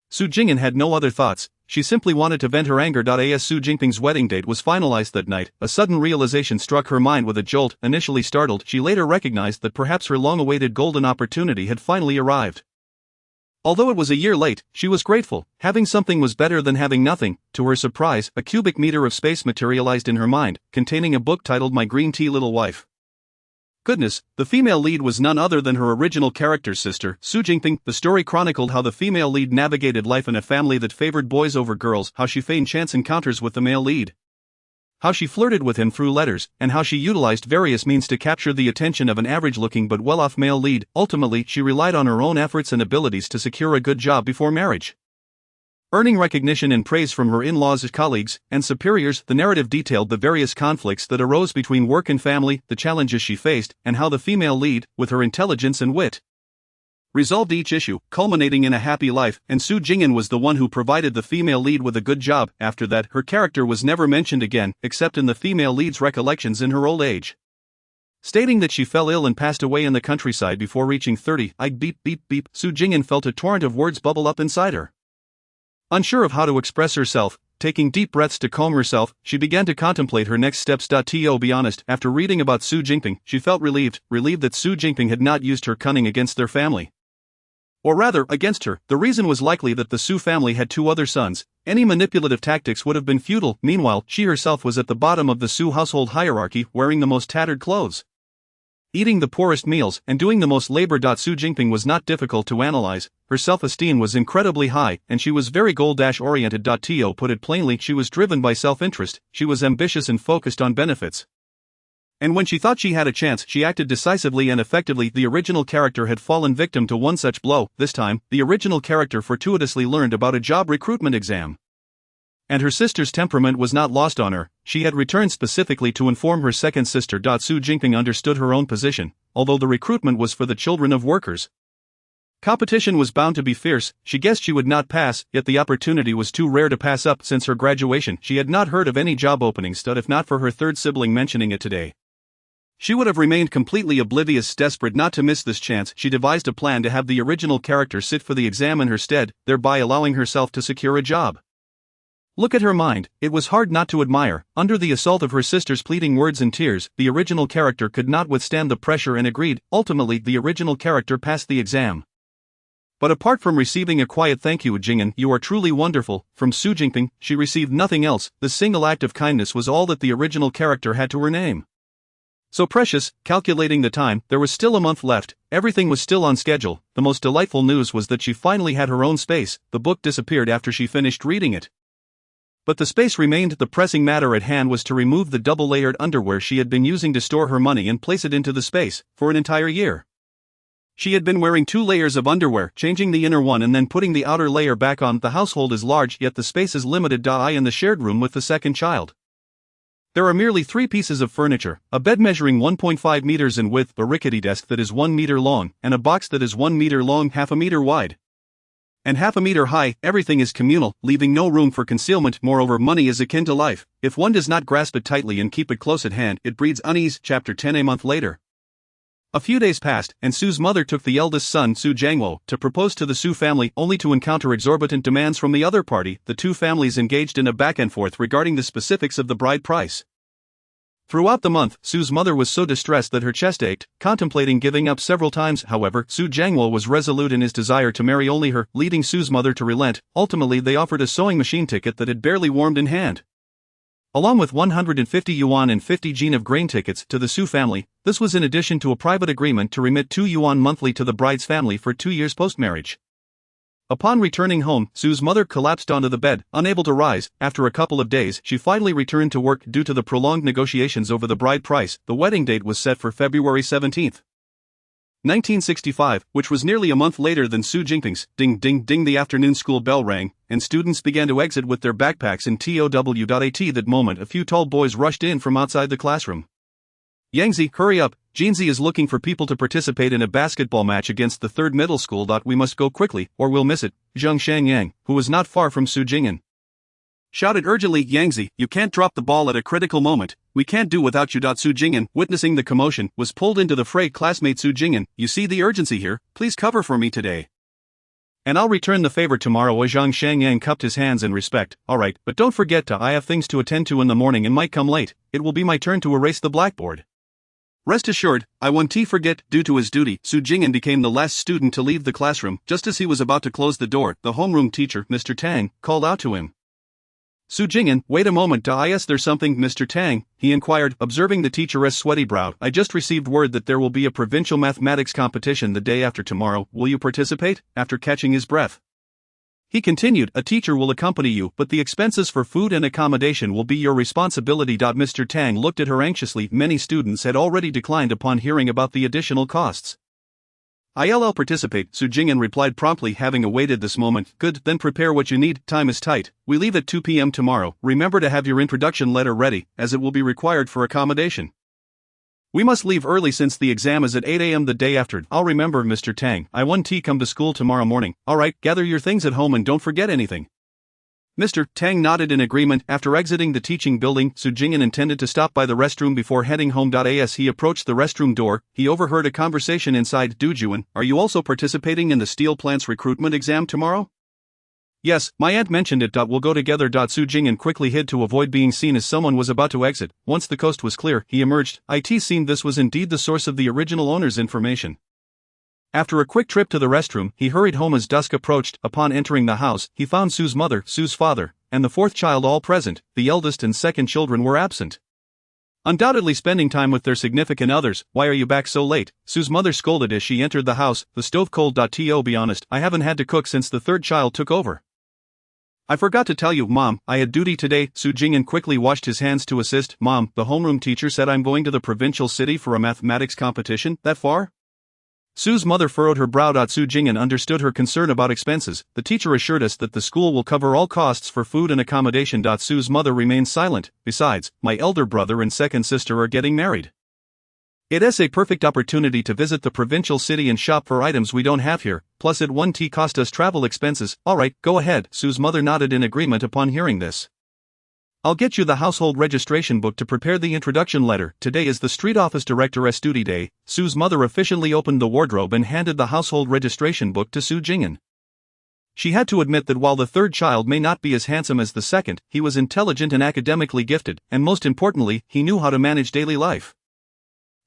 Su Jing'an had no other thoughts. She simply wanted to vent her anger. As Su Jingping's wedding date was finalized that night, a sudden realization struck her mind with a jolt. Initially startled, she later recognized that perhaps her long-awaited golden opportunity had finally arrived. Although it was a year late, she was grateful. Having something was better than having nothing. To her surprise, a cubic meter of space materialized in her mind, containing a book titled My Green Tea Little Wife. Goodness, the female lead was none other than her original character's sister, Su Jingping. The story chronicled how the female lead navigated life in a family that favored boys over girls, how she feigned chance encounters with the male lead, how she flirted with him through letters, and how she utilized various means to capture the attention of an average-looking but well-off male lead. Ultimately, she relied on her own efforts and abilities to secure a good job before marriage, earning recognition and praise from her in-laws, colleagues, and superiors. The narrative detailed the various conflicts that arose between work and family, the challenges she faced, and how the female lead, with her intelligence and wit, resolved each issue, culminating in a happy life. And Su Jing'an was the one who provided the female lead with a good job. After that, her character was never mentioned again, except in the female lead's recollections in her old age, stating that she fell ill and passed away in the countryside before reaching 30. Beep beep beep. Su Jing'an felt a torrent of words bubble up inside her. Unsure of how to express herself, taking deep breaths to calm herself, she began to contemplate her next steps. To be honest, after reading about Su Jingping, she felt relieved that Su Jingping had not used her cunning against their family, Or rather, against her. The reason was likely that the Su family had 2 other sons. Any manipulative tactics would have been futile. Meanwhile, she herself was at the bottom of the Su household hierarchy, wearing the most tattered clothes, eating the poorest meals, and doing the most labor. Su Jingping was not difficult to analyze. Her self-esteem was incredibly high, and she was very goal-oriented. To put it plainly, she was driven by self-interest. She was ambitious and focused on benefits. And when she thought she had a chance, she acted decisively and effectively. The original character had fallen victim to one such blow. This time, the original character fortuitously learned about a job recruitment exam. And her sister's temperament was not lost on her. She had returned specifically to inform her second sister. Su Jingping understood her own position, although the recruitment was for the children of workers. Competition was bound to be fierce. She guessed she would not pass, yet the opportunity was too rare to pass up. Since her graduation, she had not heard of any job openings, if not for her third sibling mentioning it today. She would have remained completely oblivious. Desperate not to miss this chance, she devised a plan to have the original character sit for the exam in her stead, thereby allowing herself to secure a job. Look at her mind. It was hard not to admire. Under the assault of her sister's pleading words and tears, the original character could not withstand the pressure and agreed. Ultimately, the original character passed the exam. But apart from receiving a quiet "thank you, Jing'an, you are truly wonderful," from Su Jingping, she received nothing else. The single act of kindness was all that the original character had to her name. So precious. Calculating the time, there was still a month left. Everything was still on schedule. The most delightful news was that she finally had her own space. The book disappeared after she finished reading it. But the space remained. The pressing matter at hand was to remove the double-layered underwear she had been using to store her money and place it into the space, for an entire year. She had been wearing 2 layers of underwear, changing the inner one and then putting the outer layer back on. The household is large, yet the space is limited. I in the shared room with the second child. There are merely 3 pieces of furniture: a bed measuring 1.5 meters in width, a rickety desk that is 1 meter long, and a box that is 1 meter long, half a meter wide, and half a meter high. Everything is communal, leaving no room for concealment. Moreover, money is akin to life. If one does not grasp it tightly and keep it close at hand, it breeds unease. Chapter 10. A month later. A few days passed, and Su's mother took the eldest son, Su Jiangwo, to propose to the Su family, only to encounter exorbitant demands from the other party. The 2 families engaged in a back and forth regarding the specifics of the bride price. Throughout the month, Su's mother was so distressed that her chest ached, contemplating giving up several times. However, Su Jiangwo was resolute in his desire to marry only her, leading Su's mother to relent. Ultimately, they offered a sewing machine ticket that had barely warmed in hand, along with 150 yuan and 50 jin of grain tickets, to the Su family. This was in addition to a private agreement to remit 2 yuan monthly to the bride's family for 2 years post-marriage. Upon returning home, Su's mother collapsed onto the bed, unable to rise. After a couple of days, she finally returned to work. Due to the prolonged negotiations over the bride price, the wedding date was set for February 17, 1965, which was nearly a month later than Su Jingping's. Ding ding ding, the afternoon school bell rang, and students began to exit with their backpacks in TOW.AT. That moment, a few tall boys rushed in from outside the classroom. "Yangzi, hurry up, Jinzi is looking for people to participate in a basketball match against the 3rd middle school. We must go quickly, or we'll miss it," Zhang Shangyang, who was not far from Su Jing'an, shouted urgently. "Yangzi, you can't drop the ball at a critical moment. We can't do without you." Su Jing'an, witnessing the commotion, was pulled into the fray. "Classmate Su Jing'an, you see the urgency here, please cover for me today, and I'll return the favor tomorrow." Zhang Shangyang cupped his hands in respect. "Alright, but don't forget I have things to attend to in the morning and might come late. It will be my turn to erase the blackboard." "Rest assured, I won't forget." Due to his duty, Su Jing'an became the last student to leave the classroom. Just as he was about to close the door, the homeroom teacher, Mr. Tang, called out to him. "Su Jing'an, wait a moment. Is there something, Mr. Tang?" he inquired, observing the teacher's sweaty brow. "I just received word that there will be a provincial mathematics competition the day after tomorrow. Will you participate?" After catching his breath, he continued, "A teacher will accompany you, but the expenses for food and accommodation will be your responsibility." Mr. Tang looked at her anxiously. Many students had already declined upon hearing about the additional costs. "I'll participate," Su Jing'an replied promptly, having awaited this moment. "Good, then prepare what you need, time is tight. We leave at 2 p.m. tomorrow. Remember to have your introduction letter ready, as it will be required for accommodation. We must leave early since the exam is at 8 a.m. the day after." "I'll remember, Mr. Tang. I won't come to school tomorrow morning." "Alright, gather your things at home and don't forget anything." Mr. Tang nodded in agreement. After exiting the teaching building, Su Jing'an intended to stop by the restroom before heading home. As he approached the restroom door, he overheard a conversation inside. "Dujuan, are you also participating in the steel plant's recruitment exam tomorrow?" "Yes, my aunt mentioned it. We'll go together." Su Jing'an quickly hid to avoid being seen as someone was about to exit. Once the coast was clear, he emerged. It seemed this was indeed the source of the original owner's information. After a quick trip to the restroom, he hurried home as dusk approached. Upon entering the house, he found Sue's mother, Sue's father, and the fourth child all present. The eldest and second children were absent. Undoubtedly spending time with their significant others. Why are you back so late? Sue's mother scolded as she entered the house. The stove cold. To be honest, I haven't had to cook since the third child took over. I forgot to tell you, Mom, I had duty today. Jing'an quickly washed his hands to assist. Mom, the homeroom teacher said I'm going to the provincial city for a mathematics competition. That far? Sue's mother furrowed her brow. Jing'an understood her concern about expenses. The teacher assured us that the school will cover all costs for food and accommodation. Sue's mother remained silent. Besides, my elder brother and second sister are getting married. It's a perfect opportunity to visit the provincial city and shop for items we don't have here, plus it won't cost us travel expenses. Alright, go ahead. Sue's mother nodded in agreement upon hearing this. I'll get you the household registration book to prepare the introduction letter. Today is the street office director's duty day. Sue's mother efficiently opened the wardrobe and handed the household registration book to Jing'an. She had to admit that while the third child may not be as handsome as the second, he was intelligent and academically gifted, and most importantly, he knew how to manage daily life.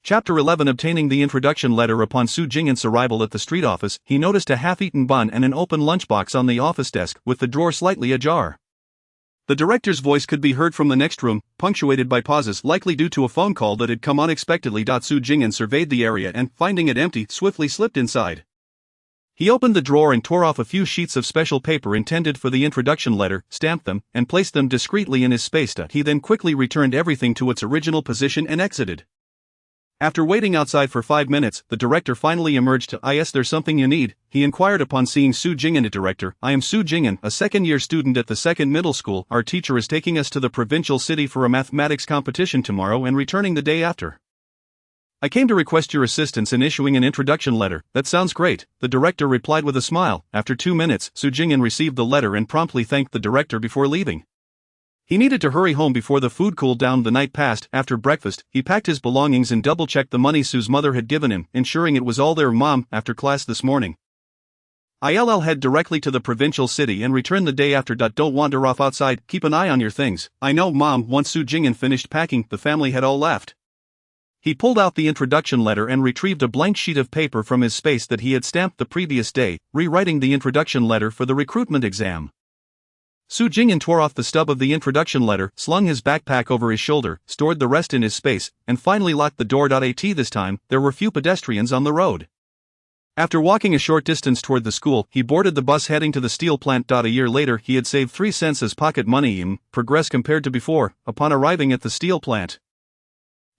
Chapter 11. Obtaining the introduction letter. Upon Jing'an's arrival at the street office, he noticed a half-eaten bun and an open lunchbox on the office desk, with the drawer slightly ajar. The director's voice could be heard from the next room, punctuated by pauses likely due to a phone call that had come unexpectedly. Jing'an surveyed the area and, finding it empty, swiftly slipped inside. He opened the drawer and tore off a few sheets of special paper intended for the introduction letter, stamped them, and placed them discreetly in his space. He then quickly returned everything to its original position and exited. After waiting outside for 5 minutes, the director finally emerged. Is there something you need? He inquired upon seeing Jing'an. Director, I am Jing'an, a second-year student at the second middle school. Our teacher is taking us to the provincial city for a mathematics competition tomorrow and returning the day after. I came to request your assistance in issuing an introduction letter. That sounds great, the director replied with a smile. After 2 minutes, Jing'an received the letter and promptly thanked the director before leaving. He needed to hurry home before the food cooled down. The night passed. After breakfast, he packed his belongings and double-checked the money Sue's mother had given him, ensuring it was all there. Mom, after class this morning, I'll head directly to the provincial city and return the day after. Don't wander off outside, keep an eye on your things. I know, Mom. Once Jing'an finished packing, the family had all left. He pulled out the introduction letter and retrieved a blank sheet of paper from his space that he had stamped the previous day, rewriting the introduction letter for the recruitment exam. Jing'an tore off the stub of the introduction letter, slung his backpack over his shoulder, stored the rest in his space, and finally locked the door. This time, there were few pedestrians on the road. After walking a short distance toward the school, he boarded the bus heading to the steel plant. A year later, he had saved 3 cents as pocket money. Progress compared to before. Upon arriving at the steel plant,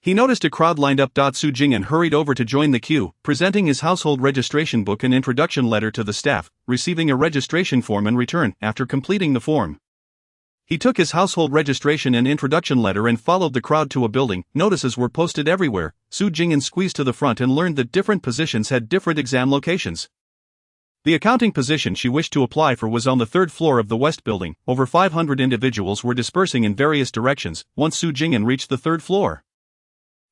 he noticed a crowd lined up. Jing'an hurried over to join the queue, presenting his household registration book and introduction letter to the staff, receiving a registration form in return. After completing the form, he took his household registration and introduction letter and followed the crowd to a building. Notices were posted everywhere. Jing'an squeezed to the front and learned that different positions had different exam locations. The accounting position she wished to apply for was on the 3rd floor of the West Building. Over 500 individuals were dispersing in various directions. Once Jing'an reached the 3rd floor,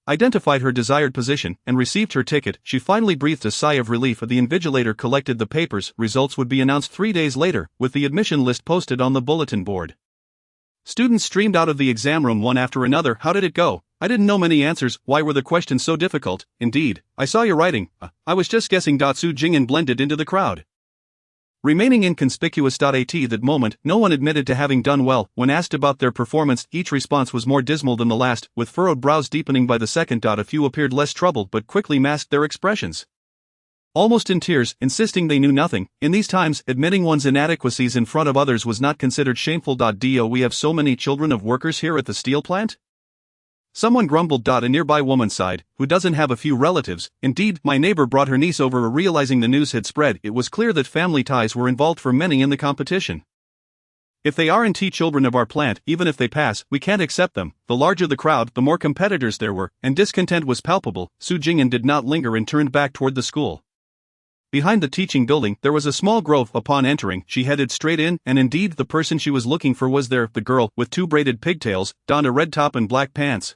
identified her desired position, and received her ticket, she finally breathed a sigh of relief. The invigilator collected the papers. Results would be announced 3 days later, with the admission list posted on the bulletin board. Students streamed out of the exam room one after another. How did it go? I didn't know many answers. Why were the questions so difficult? Indeed, I saw your writing. I was just guessing. Jing'an blended into the crowd, remaining inconspicuous. At that moment, no one admitted to having done well. When asked about their performance, each response was more dismal than the last, with furrowed brows deepening by the second. A few appeared less troubled but quickly masked their expressions, almost in tears, insisting they knew nothing. In these times, admitting one's inadequacies in front of others was not considered shameful. We have so many children of workers here at the steel plant? Someone grumbled. A nearby woman sighed, who doesn't have a few relatives. Indeed, my neighbor brought her niece over. Realizing the news had spread, it was clear that family ties were involved for many in the competition. If they aren't children of our plant, even if they pass, we can't accept them. The larger the crowd, the more competitors there were, and discontent was palpable. Jing'an did not linger and turned back toward the school. Behind the teaching building, there was a small grove. Upon entering, she headed straight in, and indeed the person she was looking for was there. The girl, with 2 braided pigtails, donned a red top and black pants,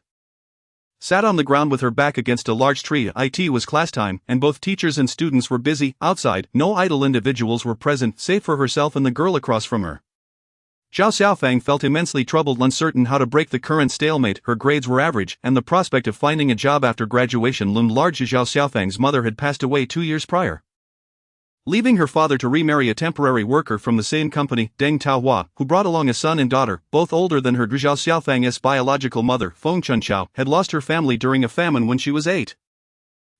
sat on the ground with her back against a large tree. It was class time, and both teachers and students were busy. Outside, no idle individuals were present, save for herself and the girl across from her. Zhao Xiaofang felt immensely troubled, uncertain how to break the current stalemate. Her grades were average, and the prospect of finding a job after graduation loomed large. Zhao Xiaofang's mother had passed away 2 years prior. leaving her father to remarry a temporary worker from the same company, Deng Taohua, who brought along a son and daughter, both older than her. Zhao Xiaofang's biological mother, Feng Chunqiao, had lost her family during a famine when she was 8.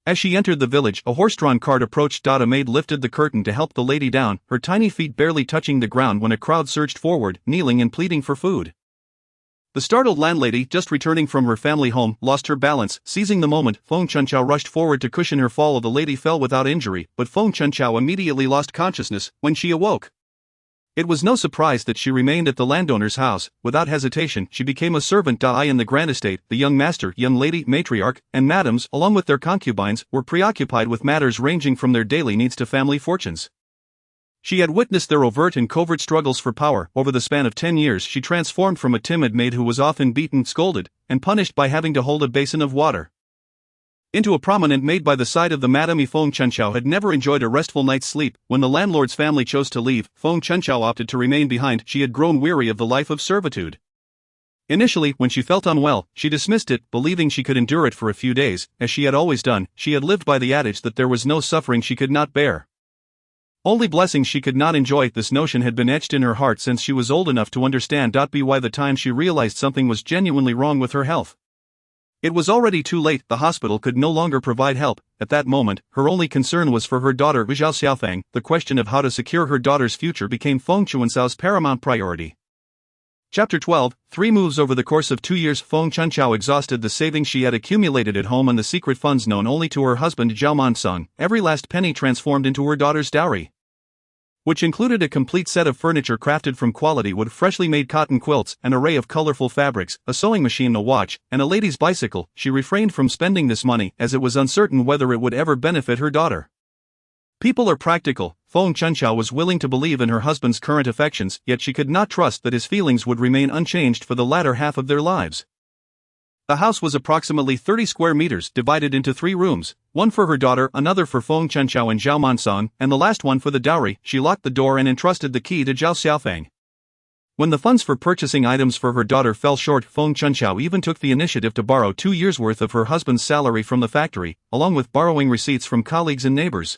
As she entered the village, a horse-drawn cart approached. A maid lifted the curtain to help the lady down, her tiny feet barely touching the ground when a crowd surged forward, kneeling and pleading for food. The startled landlady, just returning from her family home, lost her balance. Seizing the moment, Feng Chunqiao rushed forward to cushion her fall. The lady fell without injury, but Feng Chunqiao immediately lost consciousness when she awoke. It was no surprise that she remained at the landowner's house. Without hesitation, she became a servant. In the grand estate, the young master, young lady, matriarch, and madams, along with their concubines, were preoccupied with matters ranging from their daily needs to family fortunes. She had witnessed their overt and covert struggles for power. Over the span of 10 years, she transformed from a timid maid who was often beaten, scolded, and punished by having to hold a basin of water, into a prominent maid by the side of the Madame. Feng Chunqiao had never enjoyed a restful night's sleep. When the landlord's family chose to leave, Feng Chunqiao opted to remain behind. She had grown weary of the life of servitude. Initially, when she felt unwell, she dismissed it, believing she could endure it for a few days. As she had always done, she had lived by the adage that there was no suffering she could not bear. Only blessings she could not enjoy. This notion had been etched in her heart since she was old enough to understand. By the time she realized something was genuinely wrong with her health, it was already too late. The hospital could no longer provide help. At that moment, her only concern was for her daughter Zhao Xiaofang. The question of how to secure her daughter's future became Feng Chunqiao's paramount priority. Chapter 12, 3 moves. Over the course of 2 years, Feng Chunqiao exhausted the savings she had accumulated at home and the secret funds known only to her husband Zhao. Every last penny transformed into her daughter's dowry, which included a complete set of furniture crafted from quality wood, freshly made cotton quilts, an array of colorful fabrics, a sewing machine, a watch, and a lady's bicycle. She refrained from spending this money as it was uncertain whether it would ever benefit her daughter. People are practical. Feng Chunqiao was willing to believe in her husband's current affections, yet she could not trust that his feelings would remain unchanged for the latter half of their lives. The house was approximately 30 square meters, divided into 3 rooms, one for her daughter, another for Feng Chunqiao and Zhao, and the last one for the dowry. She locked the door and entrusted the key to Zhao Xiaofang. When the funds for purchasing items for her daughter fell short, Feng Chunqiao even took the initiative to borrow 2 years' worth of her husband's salary from the factory, along with borrowing receipts from colleagues and neighbors.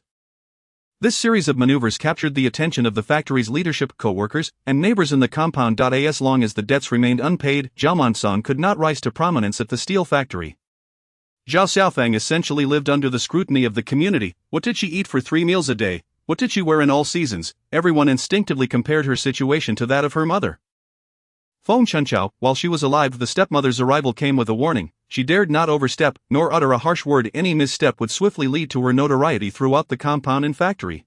This series of maneuvers captured the attention of the factory's leadership, co-workers, and neighbors in the compound. As long as the debts remained unpaid, Zhao could not rise to prominence at the steel factory. Zhao Xiaofang essentially lived under the scrutiny of the community. What did she eat for 3 meals a day? What did she wear in all seasons? Everyone instinctively compared her situation to that of her mother. Feng Chunqiao, while she was alive, the stepmother's arrival came with a warning. She dared not overstep, nor utter a harsh word. Any misstep would swiftly lead to her notoriety throughout the compound and factory,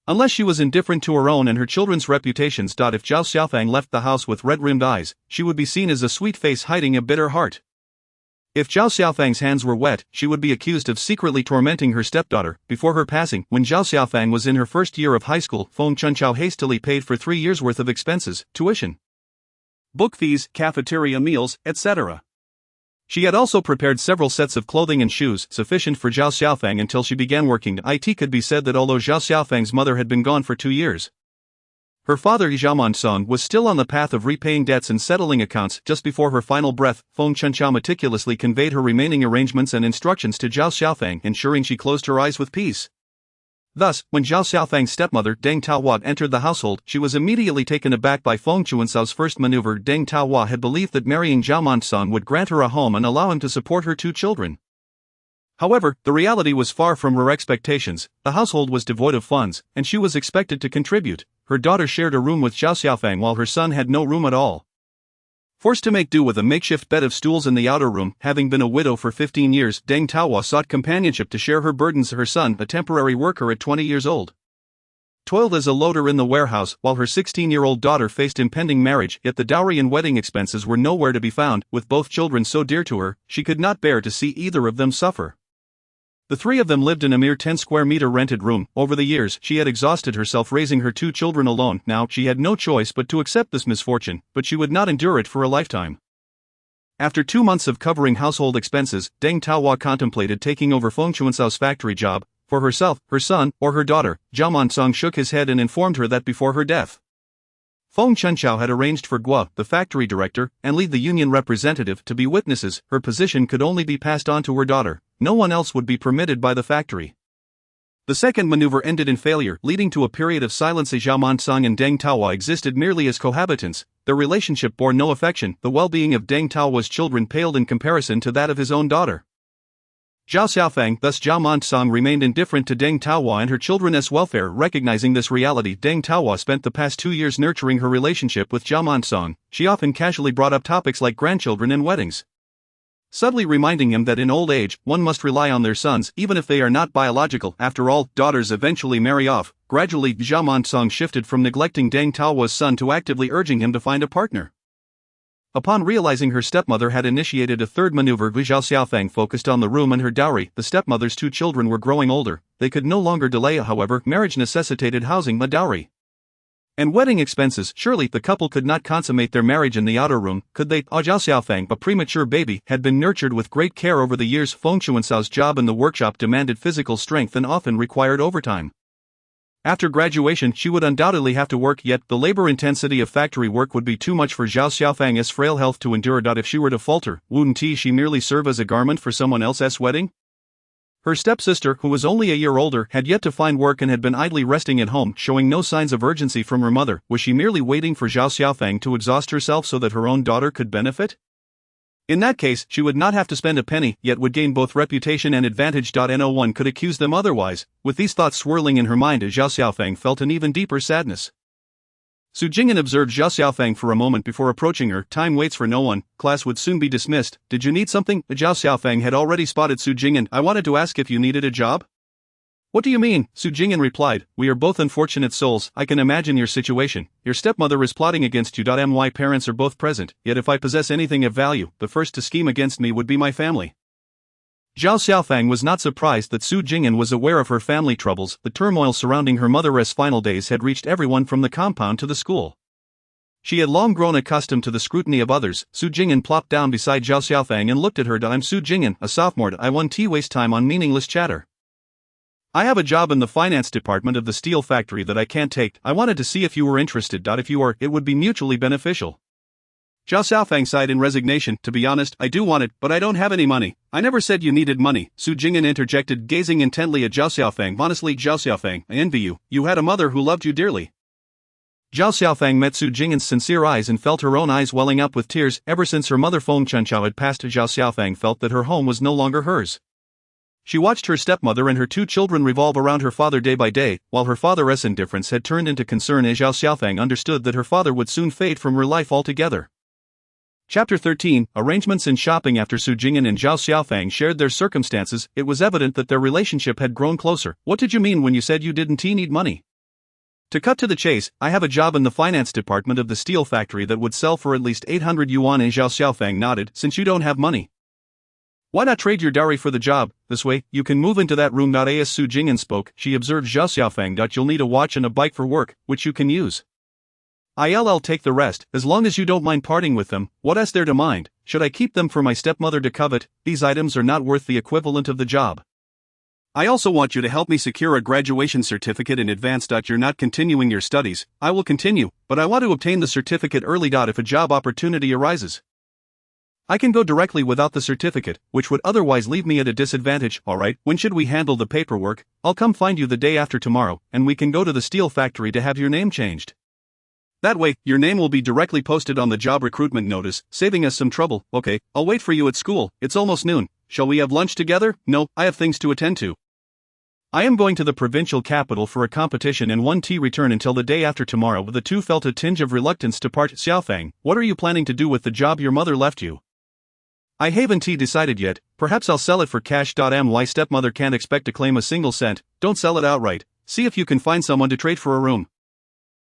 unless she was indifferent to her own and her children's reputations. If Zhao Xiaofang left the house with red-rimmed eyes, she would be seen as a sweet face hiding a bitter heart. If Zhao Xiaofang's hands were wet, she would be accused of secretly tormenting her stepdaughter. Before her passing, when Zhao Xiaofang was in her first year of high school, Feng Chunqiao hastily paid for 3 years' worth of expenses, tuition, book fees, cafeteria meals, etc. She had also prepared several sets of clothing and shoes, sufficient for Zhao Xiaofang until she began working. It could be said that although Zhao Xiaofang's mother had been gone for 2 years, her father Zhao was still on the path of repaying debts and settling accounts. Just before her final breath, Feng Chunqiao meticulously conveyed her remaining arrangements and instructions to Zhao Xiaofang, ensuring she closed her eyes with peace. Thus, when Zhao Xiaofang's stepmother Deng Taohua entered the household, she was immediately taken aback by Feng Chunqiao's first maneuver. Deng Taohua had believed that marrying Zhao would grant her a home and allow him to support her 2 children. However, the reality was far from her expectations. The household was devoid of funds, and she was expected to contribute. Her daughter shared a room with Zhao Xiaofang while her son had no room at all. Forced to make do with a makeshift bed of stools in the outer room, having been a widow for 15 years, Deng Taohua sought companionship to share her burdens. Her son, a temporary worker at 20 years old, toiled as a loader in the warehouse, while her 16-year-old daughter faced impending marriage. Yet the dowry and wedding expenses were nowhere to be found. With both children so dear to her, she could not bear to see either of them suffer. The 3 of them lived in a mere 10 square meter rented room. Over the years, she had exhausted herself raising her 2 children alone. Now, she had no choice but to accept this misfortune, but she would not endure it for a lifetime. After 2 months of covering household expenses, Deng Taohua contemplated taking over Feng Chunqiao's factory job, for herself, her son, or her daughter. Zhao shook his head and informed her that before her death, Feng Chunqiao had arranged for Guo, the factory director, and Li, the union representative, to be witnesses. Her position could only be passed on to her daughter. No one else would be permitted by the factory. The second maneuver ended in failure, leading to a period of silence as Zhao Mansang and Deng Taohua existed merely as cohabitants. Their relationship bore no affection. The well-being of Deng Taohua's children paled in comparison to that of his own daughter. Zhao Xiaofang, thus Zhao Mansang, remained indifferent to Deng Taohua and her children's welfare. Recognizing this reality, Deng Taohua spent the past 2 years nurturing her relationship with Zhao Mansang. She often casually brought up topics like grandchildren and weddings, subtly reminding him that in old age, one must rely on their sons even if they are not biological. After all, daughters eventually marry off. Gradually, Zhao Mansang shifted from neglecting Deng Taohua's son to actively urging him to find a partner. Upon realizing her stepmother had initiated a third maneuver, Zhao Xiaofang focused on the room and her dowry. The stepmother's 2 children were growing older. They could no longer delay. However, marriage necessitated housing, a dowry, and wedding expenses. Surely the couple could not consummate their marriage in the outer room, could they? Zhao Xiaofang, a premature baby, had been nurtured with great care over the years. Feng Chuansao's job in the workshop demanded physical strength and often required overtime. After graduation, she would undoubtedly have to work, yet the labor intensity of factory work would be too much for Zhao Xiaofang's frail health to endure. If she were to falter, wouldn't she merely serve as a garment for someone else's wedding? Her stepsister, who was only a year older, had yet to find work and had been idly resting at home, showing no signs of urgency from her mother. Was she merely waiting for Zhao Xiaofang to exhaust herself so that her own daughter could benefit? In that case, she would not have to spend a penny, yet would gain both reputation and advantage. No one could accuse them otherwise. With these thoughts swirling in her mind, Zhao Xiaofang felt an even deeper sadness. Su Jing'an observed Zhao Xiaofang for a moment before approaching her. Time waits for no one, class would soon be dismissed. Did you need something? Zhao Xiaofang had already spotted Su Jing'an. I wanted to ask if you needed a job. What do you mean? Su Jing'an replied. We are both unfortunate souls. I can imagine your situation. Your stepmother is plotting against you. My parents are both present, yet if I possess anything of value, the first to scheme against me would be my family. Zhao Xiaofang was not surprised that Su Jing'an was aware of her family troubles. The turmoil surrounding her mother's final days had reached everyone from the compound to the school. She had long grown accustomed to the scrutiny of others. Su Jing'an plopped down beside Zhao Xiaofang and looked at her. I'm Su Jing'an, a sophomore. I won't waste time on meaningless chatter. I have a job in the finance department of the steel factory that I can't take. I wanted to see if you were interested. If you are, it would be mutually beneficial. Zhao Xiaofang sighed in resignation. To be honest, I do want it, but I don't have any money. I never said you needed money, Su Jing'an interjected, gazing intently at Zhao Xiaofang. Honestly, Zhao Xiaofang, I envy you. You had a mother who loved you dearly. Zhao Xiaofang met Su Jing'an's sincere eyes and felt her own eyes welling up with tears. Ever since her mother Feng Chuanchao had passed, Zhao Xiaofang felt that her home was no longer hers. She watched her stepmother and her 2 children revolve around her father day by day, while her father's indifference had turned into concern as Zhao Xiaofang understood that her father would soon fade from her life altogether. Chapter 13, Arrangements in Shopping. After Su Jing'an and Zhao Xiaofang shared their circumstances, it was evident that their relationship had grown closer. What did you mean when you said you didn't need money? To cut to the chase, I have a job in the finance department of the steel factory that would sell for at least 800 yuan. Zhao Xiaofang nodded. Since you don't have money, why not trade your dowry for the job? This way, you can move into that room. As Su Jing'an spoke, she observed Zhao Xiaofang. You'll need a watch and a bike for work, which you can use. I'll take the rest, as long as you don't mind parting with them. What is there to mind? Should I keep them for my stepmother to covet? These items are not worth the equivalent of the job. I also want you to help me secure a graduation certificate in advance. You're not continuing your studies. I will continue, but I want to obtain the certificate early. If a job opportunity arises, I can go directly without the certificate, which would otherwise leave me at a disadvantage. Alright, when should we handle the paperwork? I'll come find you the day after tomorrow, and we can go to the steel factory to have your name changed. That way, your name will be directly posted on the job recruitment notice, saving us some trouble. Okay, I'll wait for you at school. It's almost noon. Shall we have lunch together? No, I have things to attend to. I am going to the provincial capital for a competition and won't return until the day after tomorrow. The 2 felt a tinge of reluctance to part. Xiaofang, what are you planning to do with the job your mother left you? I haven't decided yet. Perhaps I'll sell it for cash. My stepmother can't expect to claim a single cent. Don't sell it outright. See if you can find someone to trade for a room.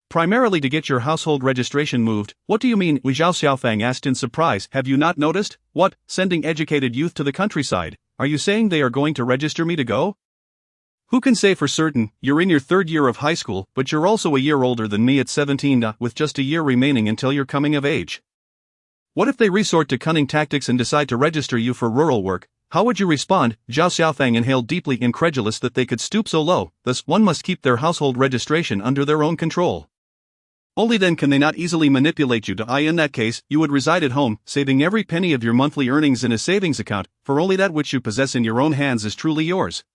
Primarily to get your household registration moved. What do you mean? Zhao Xiaofang asked in surprise. Have you not noticed? What, sending educated youth to the countryside? Are you saying they are going to register me to go? Who can say for certain? You're in your 3rd year of high school, but you're also a year older than me at 17, with just a year remaining until you're coming of age. What if they resort to cunning tactics and decide to register you for rural work? How would you respond? Zhao Xiaofang inhaled deeply, incredulous that they could stoop so low. Thus, one must keep their household registration under their own control. Only then can they not easily manipulate you. In that case, you would reside at home, saving every penny of your monthly earnings in a savings account, for only that which you possess in your own hands is truly yours.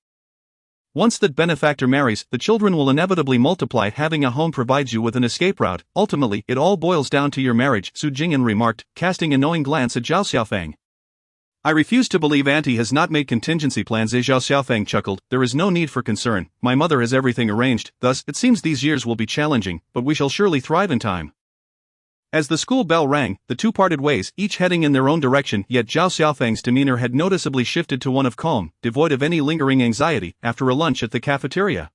Once that benefactor marries, the children will inevitably multiply. Having a home provides you with an escape route. Ultimately, it all boils down to your marriage, Su Jing'an remarked, casting a knowing glance at Zhao Xiaofang. I refuse to believe Auntie has not made contingency plans. Zhao Xiaofang chuckled. There is no need for concern. My mother has everything arranged. Thus, it seems these years will be challenging, but we shall surely thrive in time. As the school bell rang, the two parted ways, each heading in their own direction, yet Zhao Xiaofang's demeanor had noticeably shifted to one of calm, devoid of any lingering anxiety, after a lunch at the cafeteria.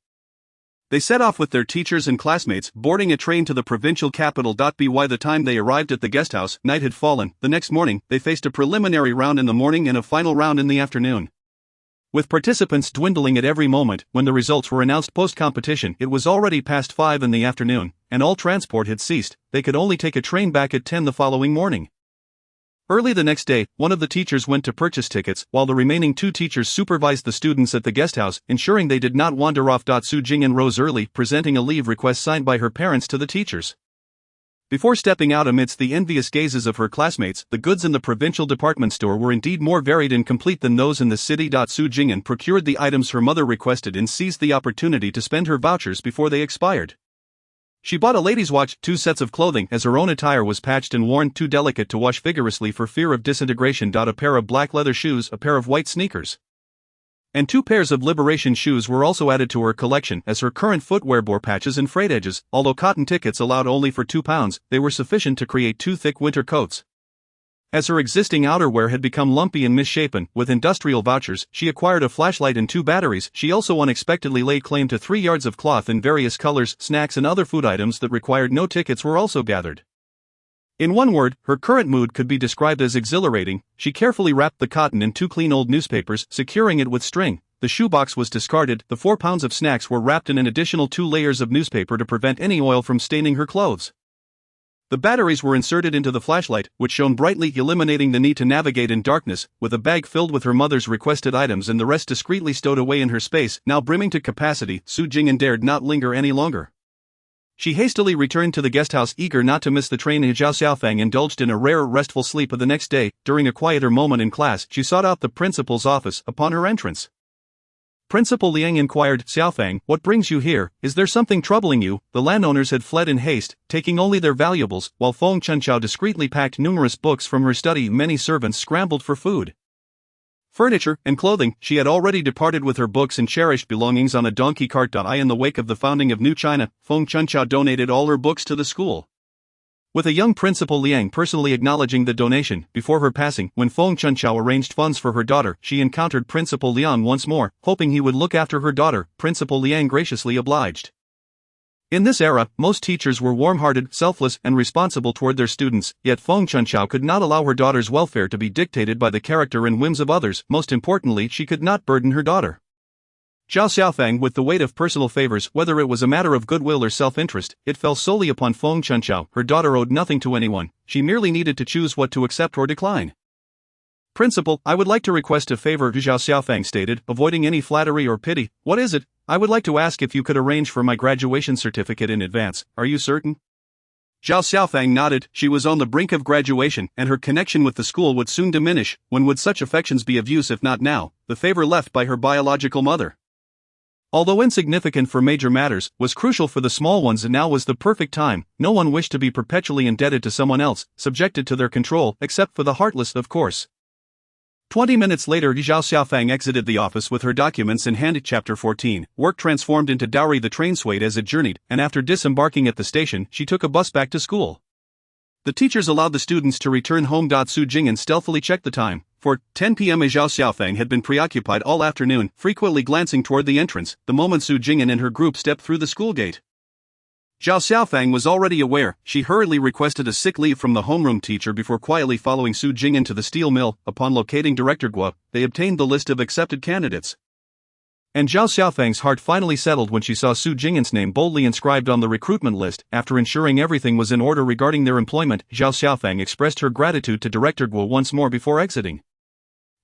They set off with their teachers and classmates, boarding a train to the provincial capital. By the time they arrived at the guesthouse, night had fallen. The next morning, they faced a preliminary round in the morning and a final round in the afternoon. With participants dwindling at every moment, when the results were announced post-competition, it was already past 5 in the afternoon, and all transport had ceased. They could only take a train back at 10 the following morning. Early the next day, one of the teachers went to purchase tickets, while the remaining two teachers supervised the students at the guesthouse, ensuring they did not wander off. Su Jing'an rose early, presenting a leave request signed by her parents to the teachers. Before stepping out amidst the envious gazes of her classmates, the goods in the provincial department store were indeed more varied and complete than those in the city. Su Jing'an procured the items her mother requested and seized the opportunity to spend her vouchers before they expired. She bought a lady's watch, 2 sets of clothing, as her own attire was patched and worn too delicate to wash vigorously for fear of disintegration. A pair of black leather shoes, a pair of white sneakers, and 2 pairs of liberation shoes were also added to her collection, as her current footwear bore patches and frayed edges. Although cotton tickets allowed only for £2, they were sufficient to create 2 thick winter coats. As her existing outerwear had become lumpy and misshapen, with industrial vouchers, she acquired a flashlight and 2 batteries. She also unexpectedly laid claim to 3 yards of cloth in various colors. Snacks and other food items that required no tickets were also gathered. In one word, her current mood could be described as exhilarating. She carefully wrapped the cotton in 2 clean old newspapers, securing it with string. The shoebox was discarded. The 4 pounds of snacks were wrapped in an additional 2 layers of newspaper to prevent any oil from staining her clothes. The batteries were inserted into the flashlight, which shone brightly, eliminating the need to navigate in darkness. With a bag filled with her mother's requested items and the rest discreetly stowed away in her space, now brimming to capacity, Su Jing'an dared not linger any longer. She hastily returned to the guesthouse, eager not to miss the train. Zhao Xiaofang indulged in a rare, restful sleep of the next day. During a quieter moment in class, she sought out the principal's office. Upon her entrance, Principal Liang inquired, "Xiaofang, what brings you here? Is there something troubling you?" The landowners had fled in haste, taking only their valuables, while Feng Chunqiao discreetly packed numerous books from her study. Many servants scrambled for food, furniture, and clothing. She had already departed with her books and cherished belongings on a donkey cart. In the wake of the founding of New China, Feng Chunqiao donated all her books to the school, with a young Principal Liang personally acknowledging the donation. Before her passing, when Feng Chunqiao arranged funds for her daughter, she encountered Principal Liang once more, hoping he would look after her daughter. Principal Liang graciously obliged. In this era, most teachers were warm-hearted, selfless, and responsible toward their students, yet Feng Chunqiao could not allow her daughter's welfare to be dictated by the character and whims of others. Most importantly, she could not burden her daughter, Zhao Xiaofang, with the weight of personal favors. Whether it was a matter of goodwill or self-interest, it fell solely upon Feng Chunqiao. Her daughter owed nothing to anyone. She merely needed to choose what to accept or decline. "Principal, I would like to request a favor," Zhao Xiaofang stated, avoiding any flattery or pity. "What is it?" "I would like to ask if you could arrange for my graduation certificate in advance. Are you certain?" Zhao Xiaofang nodded. She was on the brink of graduation, and her connection with the school would soon diminish. When would such affections be of use if not now? The favor left by her biological mother, although insignificant for major matters, was crucial for the small ones, and now was the perfect time. No one wished to be perpetually indebted to someone else, subjected to their control, except for the heartless, of course. 20 minutes later, Zhao Xiaofang exited the office with her documents in hand. Chapter 14. Work transformed into dowry. The train swayed as it journeyed, and after disembarking at the station, she took a bus back to school. The teachers allowed the students to return home. Su Jing'an stealthily checked the time. For 10 p.m. Zhao Xiaofang had been preoccupied all afternoon, frequently glancing toward the entrance, the moment Su Jing'an and her group stepped through the school gate. Zhao Xiaofang was already aware. She hurriedly requested a sick leave from the homeroom teacher before quietly following Su Jing'an to the steel mill. Upon locating Director Guo, they obtained the list of accepted candidates, and Zhao Xiaofang's heart finally settled when she saw Su Jing'an's name boldly inscribed on the recruitment list. After ensuring everything was in order regarding their employment, Zhao Xiaofang expressed her gratitude to Director Guo once more before exiting.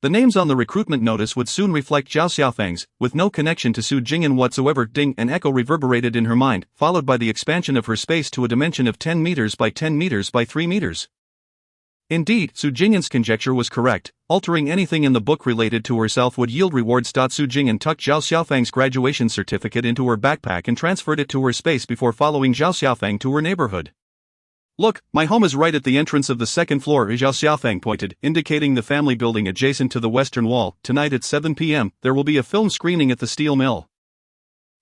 The names on the recruitment notice would soon reflect Zhao Xiaofang's, with no connection to Su Jing'an whatsoever. Ding! An echo reverberated in her mind, followed by the expansion of her space to a dimension of 10 meters by 10 meters by 3 meters. Indeed, Su Jing'an's conjecture was correct. Altering anything in the book related to herself would yield rewards. Su Jing'an tucked Zhao Xiaofang's graduation certificate into her backpack and transferred it to her space before following Zhao Xiaofang to her neighborhood. Look, my home is right at the entrance of the second floor, Zhao Xiaofang pointed, indicating the family building adjacent to the western wall. Tonight at 7 p.m., there will be a film screening at the steel mill.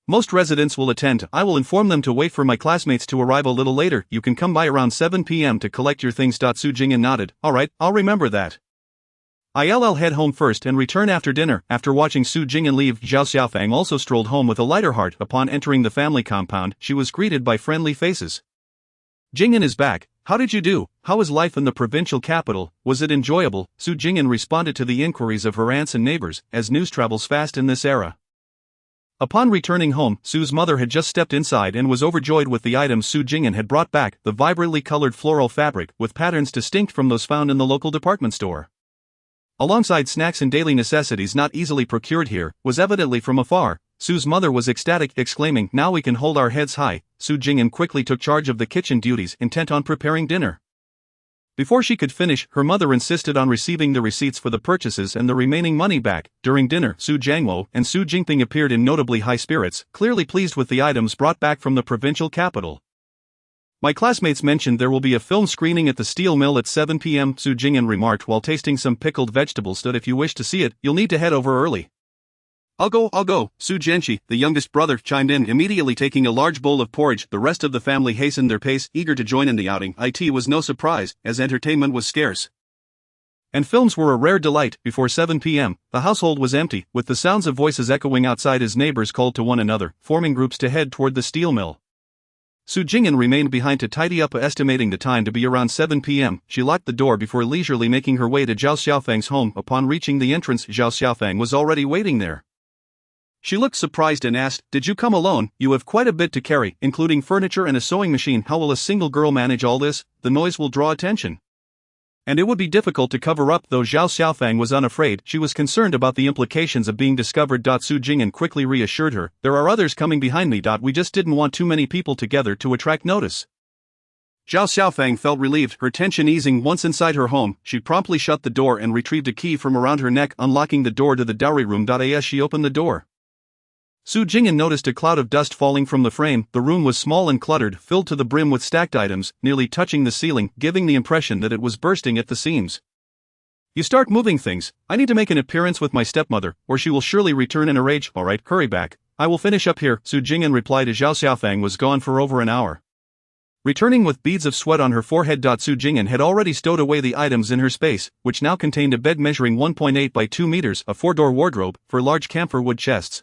Most residents will attend. I will inform them to wait for my classmates to arrive a little later. You can come by around 7 p.m. to collect your things. Su Jing'an nodded. Alright, I'll remember that. I'll head home first and return after dinner. After watching Su Jing'an leave, Zhao Xiaofang also strolled home with a lighter heart. Upon entering the family compound, she was greeted by friendly faces. Jing'an is back. How did you do? How is life in the provincial capital? Was it enjoyable? Su Jing'an responded to the inquiries of her aunts and neighbors, as news travels fast in this era. Upon returning home, Su's mother had just stepped inside and was overjoyed with the items Su Jing'an had brought back, the vibrantly colored floral fabric, with patterns distinct from those found in the local department store. Alongside snacks and daily necessities not easily procured here, was evidently from afar. Su's mother was ecstatic, exclaiming, "Now we can hold our heads high." Su Jing'an quickly took charge of the kitchen duties, intent on preparing dinner. Before she could finish, her mother insisted on receiving the receipts for the purchases and the remaining money back. During dinner, Su Jiangwo and Su Jingping appeared in notably high spirits, clearly pleased with the items brought back from the provincial capital. My classmates mentioned there will be a film screening at the steel mill at 7 p.m., Su Jing'an remarked while tasting some pickled vegetables. That if you wish to see it, you'll need to head over early. I'll go, Su Jianxi, the youngest brother, chimed in, immediately taking a large bowl of porridge. The rest of the family hastened their pace, eager to join in the outing. It was no surprise, as entertainment was scarce. And films were a rare delight. Before 7 p.m., the household was empty, with the sounds of voices echoing outside as neighbors called to one another, forming groups to head toward the steel mill. Su Jing'an remained behind to tidy up, estimating the time to be around 7 p.m. She locked the door before leisurely making her way to Zhao Xiaofang's home. Upon reaching the entrance, Zhao Xiaofang was already waiting there. She looked surprised and asked, "Did you come alone? You have quite a bit to carry, including furniture and a sewing machine. How will a single girl manage all this? The noise will draw attention. And it would be difficult to cover up." Though Zhao Xiaofang was unafraid, she was concerned about the implications of being discovered. Su Jing'an quickly reassured her, "There are others coming behind me. We just didn't want too many people together to attract notice." Zhao Xiaofang felt relieved, her tension easing. Once inside her home, she promptly shut the door and retrieved a key from around her neck, unlocking the door to the dowry room. As she opened the door, Su Jing'an noticed a cloud of dust falling from the frame. The room was small and cluttered, filled to the brim with stacked items, nearly touching the ceiling, giving the impression that it was bursting at the seams. "You start moving things. I need to make an appearance with my stepmother, or she will surely return in a rage." "Alright, hurry back. I will finish up here," Su Jing'an replied as Zhao Xiaofang was gone for over an hour. Returning with beads of sweat on her forehead, Su Jing'an had already stowed away the items in her space, which now contained a bed measuring 1.8 by 2 meters, a 4-door wardrobe, for large camphor wood chests,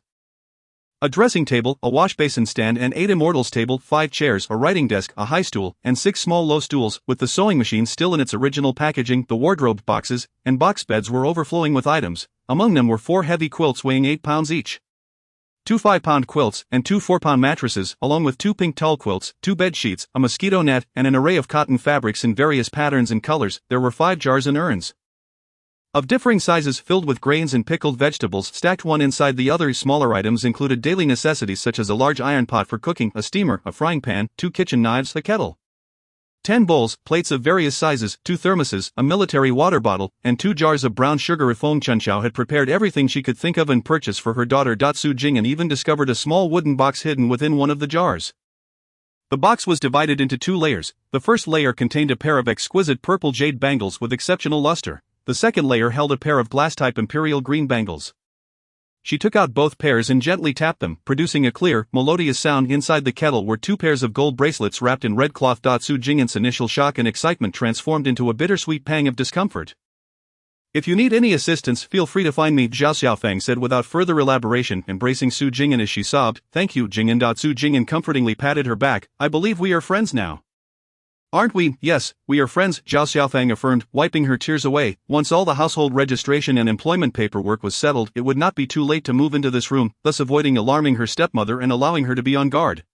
a dressing table, a wash basin stand and 8 immortals table, 5 chairs, a writing desk, a high stool, and 6 small low stools, with the sewing machine still in its original packaging. The wardrobe boxes and box beds were overflowing with items. Among them were 4 heavy quilts weighing 8 pounds each, 2 5-pound quilts, and 2 4-pound mattresses, along with 2 pink tall quilts, 2 bed sheets, a mosquito net, and an array of cotton fabrics in various patterns and colors. There were 5 jars and urns of differing sizes filled with grains and pickled vegetables, stacked one inside the other. Smaller items included daily necessities such as a large iron pot for cooking, a steamer, a frying pan, 2 kitchen knives, a kettle, 10 bowls, plates of various sizes, 2 thermoses, a military water bottle, and 2 jars of brown sugar. Feng Chunxiao had prepared everything she could think of and purchase for her daughter. Su Jing'an even discovered a small wooden box hidden within one of the jars. The box was divided into 2 layers. The first layer contained a pair of exquisite purple jade bangles with exceptional luster. The second layer held a pair of glass-type imperial green bangles. She took out both pairs and gently tapped them, producing a clear, melodious sound. Inside the kettle were 2 pairs of gold bracelets wrapped in red cloth. Su Jing'an's initial shock and excitement transformed into a bittersweet pang of discomfort. "If you need any assistance, feel free to find me," Zhao Xiaofang said without further elaboration, embracing Su Jing'an as she sobbed. "Thank you, Jing'an." Su Jing'an comfortingly patted her back. "I believe we are friends now." "Aren't we?" "Yes, we are friends," Zhao Xiaofang affirmed, wiping her tears away. Once all the household registration and employment paperwork was settled, it would not be too late to move into this room, thus avoiding alarming her stepmother and allowing her to be on guard.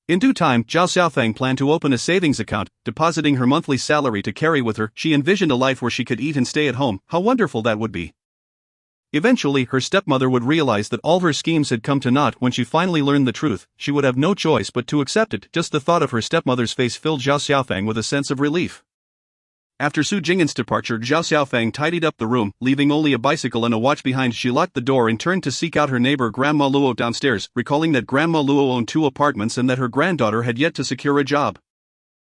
In due time, Zhao Xiaofang planned to open a savings account, depositing her monthly salary to carry with her. She envisioned a life where she could eat and stay at home. How wonderful that would be. Eventually, her stepmother would realize that all her schemes had come to naught. When she finally learned the truth, she would have no choice but to accept it. Just the thought of her stepmother's face filled Zhao Xiaofang with a sense of relief. After Su Jing'an's departure, Zhao Xiaofang tidied up the room, leaving only a bicycle and a watch behind. She locked the door and turned to seek out her neighbor Grandma Luo downstairs, recalling that Grandma Luo owned 2 apartments and that her granddaughter had yet to secure a job.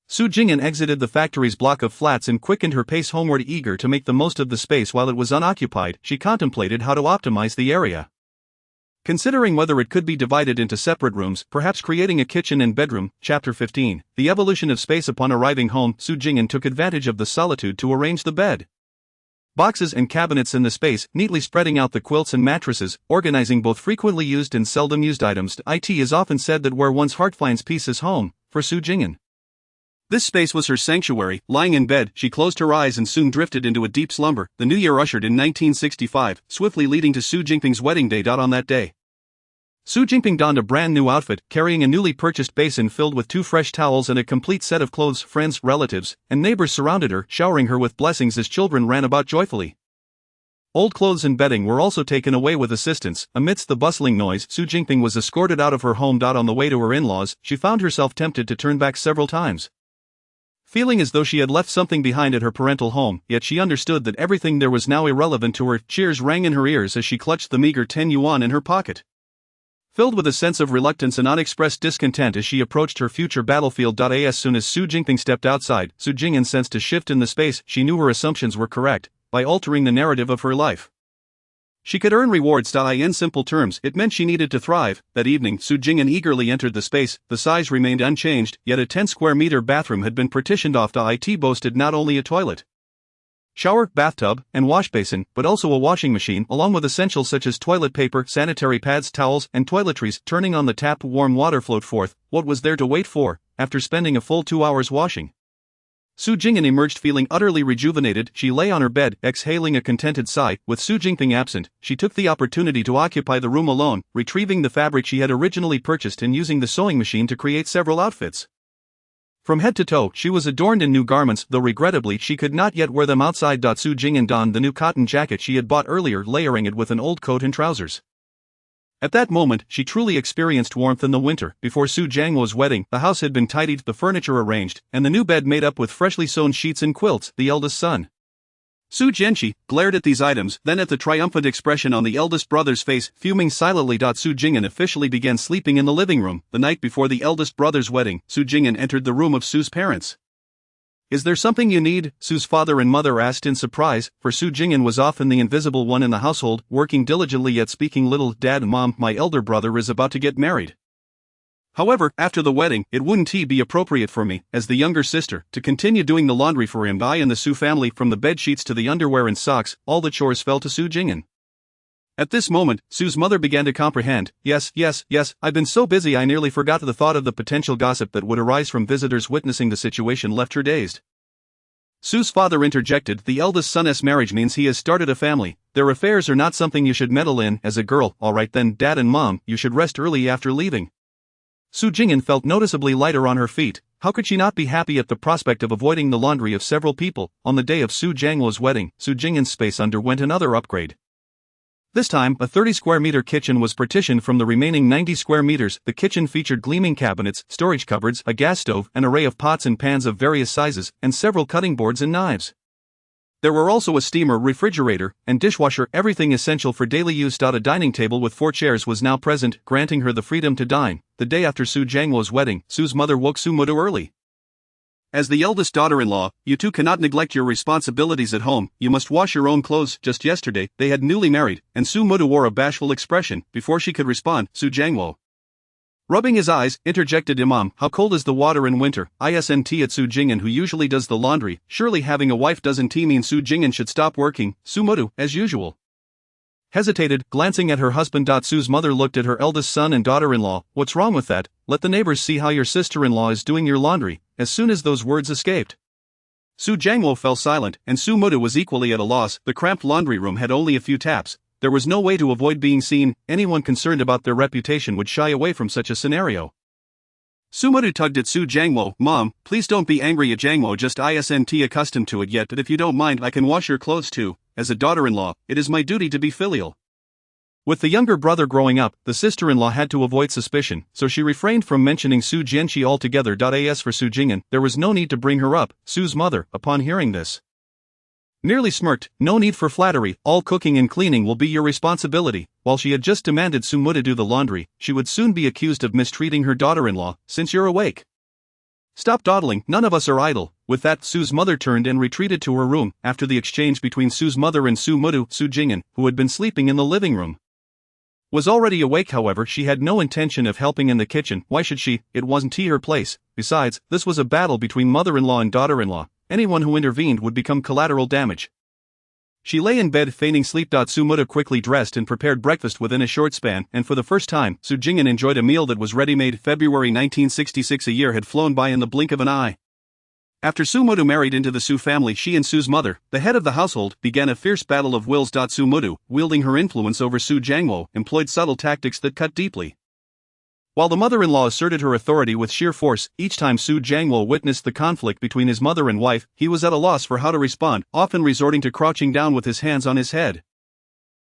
Su Jing'an exited the factory's block of flats and quickened her pace homeward, eager to make the most of the space while it was unoccupied. She contemplated how to optimize the area. Considering whether it could be divided into separate rooms, perhaps creating a kitchen and bedroom. Chapter 15. The evolution of space. Upon arriving home, Su Jing'an took advantage of the solitude to arrange the bed. Boxes and cabinets in the space, neatly spreading out the quilts and mattresses, organizing both frequently used and seldom used items. It is often said that where one's heart finds peace is home, for Su Jing'an. This space was her sanctuary. Lying in bed, she closed her eyes and soon drifted into a deep slumber. The new year ushered in 1965, swiftly leading to Su Jinping's wedding day. On that day, Su Jinping donned a brand new outfit, carrying a newly purchased basin filled with 2 fresh towels and a complete set of clothes. Friends, relatives, and neighbors surrounded her, showering her with blessings as children ran about joyfully. Old clothes and bedding were also taken away with assistance. Amidst the bustling noise, Su Jinping was escorted out of her home. On the way to her in-laws, she found herself tempted to turn back several times, feeling as though she had left something behind at her parental home, yet she understood that everything there was now irrelevant to her. Cheers rang in her ears as she clutched the meager 10 yuan in her pocket, filled with a sense of reluctance and unexpressed discontent as she approached her future battlefield. As soon as Su Jinping stepped outside, Su Jing'an sensed a shift in the space. She knew her assumptions were correct. By altering the narrative of her life, she could earn rewards. In simple terms, it meant she needed to thrive. That evening, Su Jing'an eagerly entered the space. The size remained unchanged, yet a 10-square-meter bathroom had been partitioned off. It boasted not only a toilet, shower, bathtub, and wash basin, but also a washing machine, along with essentials such as toilet paper, sanitary pads, towels, and toiletries. Turning on the tap, warm water flowed forth. What was there to wait for? After spending a full 2 hours washing, Su Jing'an emerged feeling utterly rejuvenated. She lay on her bed, exhaling a contented sigh. With Su Jinping absent, she took the opportunity to occupy the room alone, retrieving the fabric she had originally purchased and using the sewing machine to create several outfits. From head to toe, she was adorned in new garments, though regrettably she could not yet wear them outside. Su Jing'an donned the new cotton jacket she had bought earlier, layering it with an old coat and trousers. At that moment, she truly experienced warmth in the winter. Before Su Jiangwo's wedding, the house had been tidied, the furniture arranged, and the new bed made up with freshly sewn sheets and quilts. The eldest son, Su Jianqi, glared at these items, then at the triumphant expression on the eldest brother's face, fuming silently. Su Jing'an officially began sleeping in the living room. The night before the eldest brother's wedding, Su Jing'an entered the room of Su's parents. "Is there something you need?" Su's father and mother asked in surprise, for Su Jing'an was often the invisible one in the household, working diligently yet speaking little. "Dad, Mom, my elder brother is about to get married. However, after the wedding, it wouldn't be appropriate for me, as the younger sister, to continue doing the laundry for him." I and the Su family, from the bed sheets to the underwear and socks, all the chores fell to Su Jing'an. At this moment, Su's mother began to comprehend. Yes, I've been so busy I nearly forgot the thought of the potential gossip that would arise from visitors witnessing the situation left her dazed." Su's father interjected, "The eldest son's marriage means he has started a family. Their affairs are not something you should meddle in as a girl." "Alright then, Dad and Mom, you should rest early after leaving." Su Jing'an felt noticeably lighter on her feet. How could she not be happy at the prospect of avoiding the laundry of several people? On the day of Su Jiangwo's wedding, Su Jing'an's space underwent another upgrade. This time, a 30-square-meter kitchen was partitioned from the remaining 90 square meters. The kitchen featured gleaming cabinets, storage cupboards, a gas stove, an array of pots and pans of various sizes, and several cutting boards and knives. There were also a steamer, refrigerator, and dishwasher, everything essential for daily use. A dining table with 4 chairs was now present, granting her the freedom to dine. The day after Su Jiangwo's wedding, Su's mother woke Su Mudu early. "As the eldest daughter-in-law, you two cannot neglect your responsibilities at home. You must wash your own clothes." Just yesterday, they had newly married, and Su Mudu wore a bashful expression. Before she could respond, Su Jiangwo, rubbing his eyes, interjected, "Imam, how cold is the water in winter?" Isn't at Su Jing'an, who usually does the laundry. Surely having a wife doesn't mean Su Jing'an should stop working. Su Mudu, as usual, hesitated, glancing at her husband. Su's mother looked at her eldest son and daughter-in-law. "What's wrong with that? Let the neighbors see how your sister-in-law is doing your laundry." As soon as those words escaped, Su Jiangwo fell silent, and Su Mudu was equally at a loss. The cramped laundry room had only a few taps. There was no way to avoid being seen. Anyone concerned about their reputation would shy away from such a scenario. Su Mudu tugged at Su Jiangwo. "Mom, please don't be angry at Jiangwo, just isn't accustomed to it yet, but if you don't mind I can wash your clothes too. As a daughter-in-law, it is my duty to be filial." With the younger brother growing up, the sister-in-law had to avoid suspicion, so she refrained from mentioning Su Jianqi altogether. As for Su Jing'an, there was no need to bring her up. Su's mother, upon hearing this, nearly smirked. "No need for flattery, all cooking and cleaning will be your responsibility." While she had just demanded Su Mu to do the laundry, she would soon be accused of mistreating her daughter-in-law. "Since you're awake, stop dawdling, none of us are idle." With that, Su's mother turned and retreated to her room. After the exchange between Su's mother and Su Mu, Su Jing'an, who had been sleeping in the living room, was already awake. However, she had no intention of helping in the kitchen. Why should she? It wasn't her place. Besides, this was a battle between mother-in-law and daughter-in-law. Anyone who intervened would become collateral damage. She lay in bed feigning sleep. Su Mu quickly dressed and prepared breakfast within a short span, and for the first time, Su Jing'an enjoyed a meal that was ready-made. February 1966. A year had flown by in the blink of an eye. After Su Mu married into the Su family, she and Su's mother, the head of the household, began a fierce battle of wills. Su Mu, wielding her influence over Su Jiangwo, employed subtle tactics that cut deeply, while the mother-in-law asserted her authority with sheer force. Each time Su Jiangwo witnessed the conflict between his mother and wife, he was at a loss for how to respond, often resorting to crouching down with his hands on his head,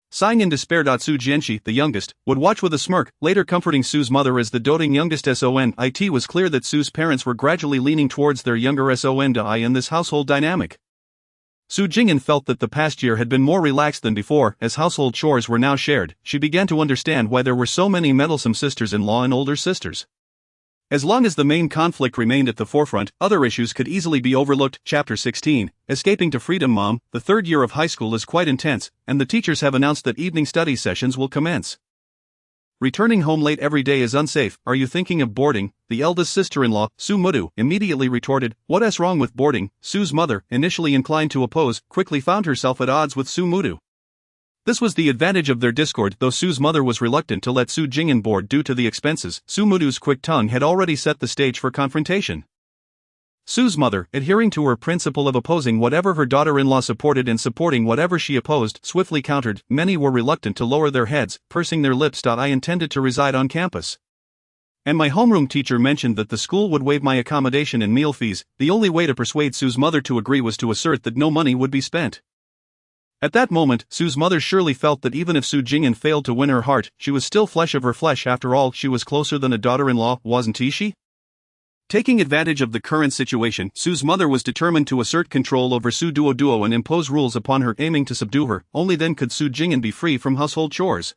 sighing in despair. Su Jianqi, the youngest, would watch with a smirk, later comforting Su's mother as the doting youngest. It was clear that Su's parents were gradually leaning towards their younger son in this household dynamic. Su Jing'an felt that the past year had been more relaxed than before, as household chores were now shared. She began to understand why there were so many meddlesome sisters-in-law and older sisters. As long as the main conflict remained at the forefront, other issues could easily be overlooked. Chapter 16, Escaping to Freedom. Mom, the third year of high school is quite intense, and the teachers have announced that evening study sessions will commence. Returning home late every day is unsafe. Are you thinking of boarding? The eldest sister-in-law, Su Mu, immediately retorted. What's wrong with boarding? Su's mother, initially inclined to oppose, quickly found herself at odds with Su Mu. This was the advantage of their discord. Though Su's mother was reluctant to let Su Jing'an board due to the expenses, Su Mu's quick tongue had already set the stage for confrontation. Su's mother, adhering to her principle of opposing whatever her daughter-in-law supported and supporting whatever she opposed, swiftly countered. Many were reluctant to lower their heads, pursing their lips. I intended to reside on campus, and my homeroom teacher mentioned that the school would waive my accommodation and meal fees. The only way to persuade Su's mother to agree was to assert that no money would be spent. At that moment, Su's mother surely felt that even if Su Jing'an failed to win her heart, she was still flesh of her flesh. After all, she was closer than a daughter-in-law, wasn't she? Taking advantage of the current situation, Su's mother was determined to assert control over Su Duo and impose rules upon her, aiming to subdue her. Only then could Su Jing'an be free from household chores.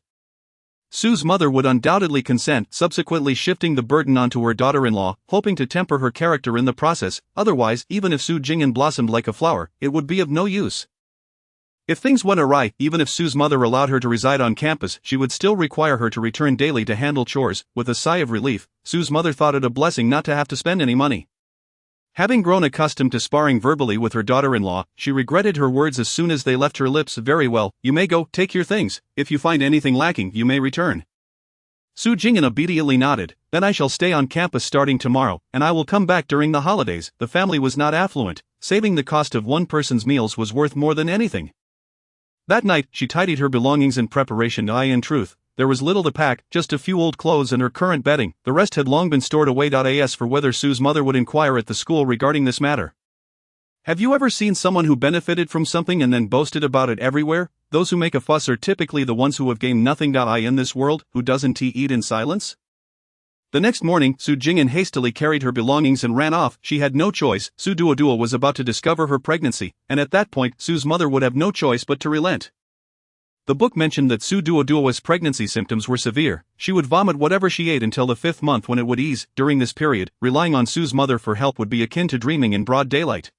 Su's mother would undoubtedly consent, subsequently shifting the burden onto her daughter-in-law, hoping to temper her character in the process. Otherwise, even if Su Jing'an blossomed like a flower, it would be of no use. If things went awry, even if Su's mother allowed her to reside on campus, she would still require her to return daily to handle chores. With a sigh of relief, Su's mother thought it a blessing not to have to spend any money. Having grown accustomed to sparring verbally with her daughter-in-law, she regretted her words as soon as they left her lips. Very well, you may go, take your things. If you find anything lacking, you may return. Su Jing'an obediently nodded. Then I shall stay on campus starting tomorrow, and I will come back during the holidays. The family was not affluent. Saving the cost of one person's meals was worth more than anything. That night, she tidied her belongings in preparation. In truth, there was little to pack, just a few old clothes and her current bedding. The rest had long been stored away. As for whether Su's mother would inquire at the school regarding this matter. Have you ever seen someone who benefited from something and then boasted about it everywhere? Those who make a fuss are typically the ones who have gained nothing. In this world, who doesn't eat in silence? The next morning, Su Jing'an hastily carried her belongings and ran off. She had no choice. Su Duo was about to discover her pregnancy, and at that point, Su's mother would have no choice but to relent. The book mentioned that Su Duo's pregnancy symptoms were severe. She would vomit whatever she ate until the 5th month, when it would ease. During this period, relying on Su's mother for help would be akin to dreaming in broad daylight.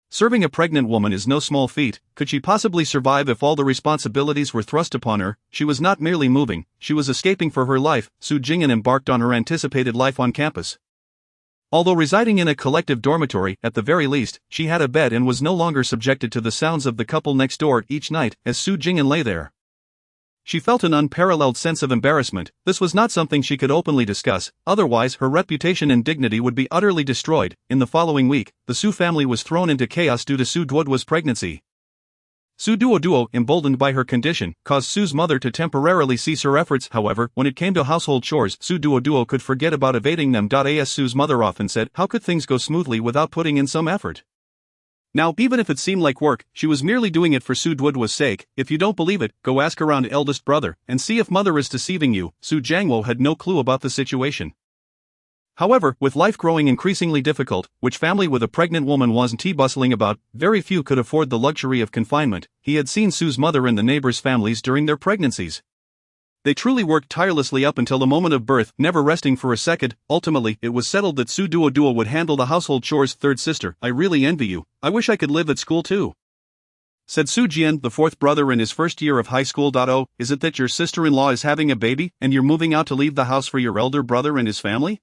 Serving a pregnant woman is no small feat. Could she possibly survive if all the responsibilities were thrust upon her? She was not merely moving, she was escaping for her life. Su Jing'an embarked on her anticipated life on campus. Although residing in a collective dormitory, at the very least, she had a bed and was no longer subjected to the sounds of the couple next door. Each night, as Su Jing'an lay there, she felt an unparalleled sense of embarrassment. This was not something she could openly discuss, otherwise her reputation and dignity would be utterly destroyed. In the following week, the Su family was thrown into chaos due to Su Duo's pregnancy. Su Duo, emboldened by her condition, caused Su's mother to temporarily cease her efforts. However, when it came to household chores, Su Duo could forget about evading them. As Su's mother often said, how could things go smoothly without putting in some effort? Now, even if it seemed like work, she was merely doing it for Su Duoduo's sake. If you don't believe it, go ask around eldest brother, and see if mother is deceiving you. Su Jiangwo had no clue about the situation. However, with life growing increasingly difficult, which family with a pregnant woman wasn't he bustling about, very few could afford the luxury of confinement. He had seen Su's mother and the neighbors' families during their pregnancies. They truly worked tirelessly up until the moment of birth, never resting for a second. Ultimately, it was settled that Su Duoduo would handle the household chores. Third sister, I really envy you. I wish I could live at school too, said Su Jian, the fourth brother in his first year of high school. Oh, is it that your sister-in-law is having a baby, and you're moving out to leave the house for your elder brother and his family?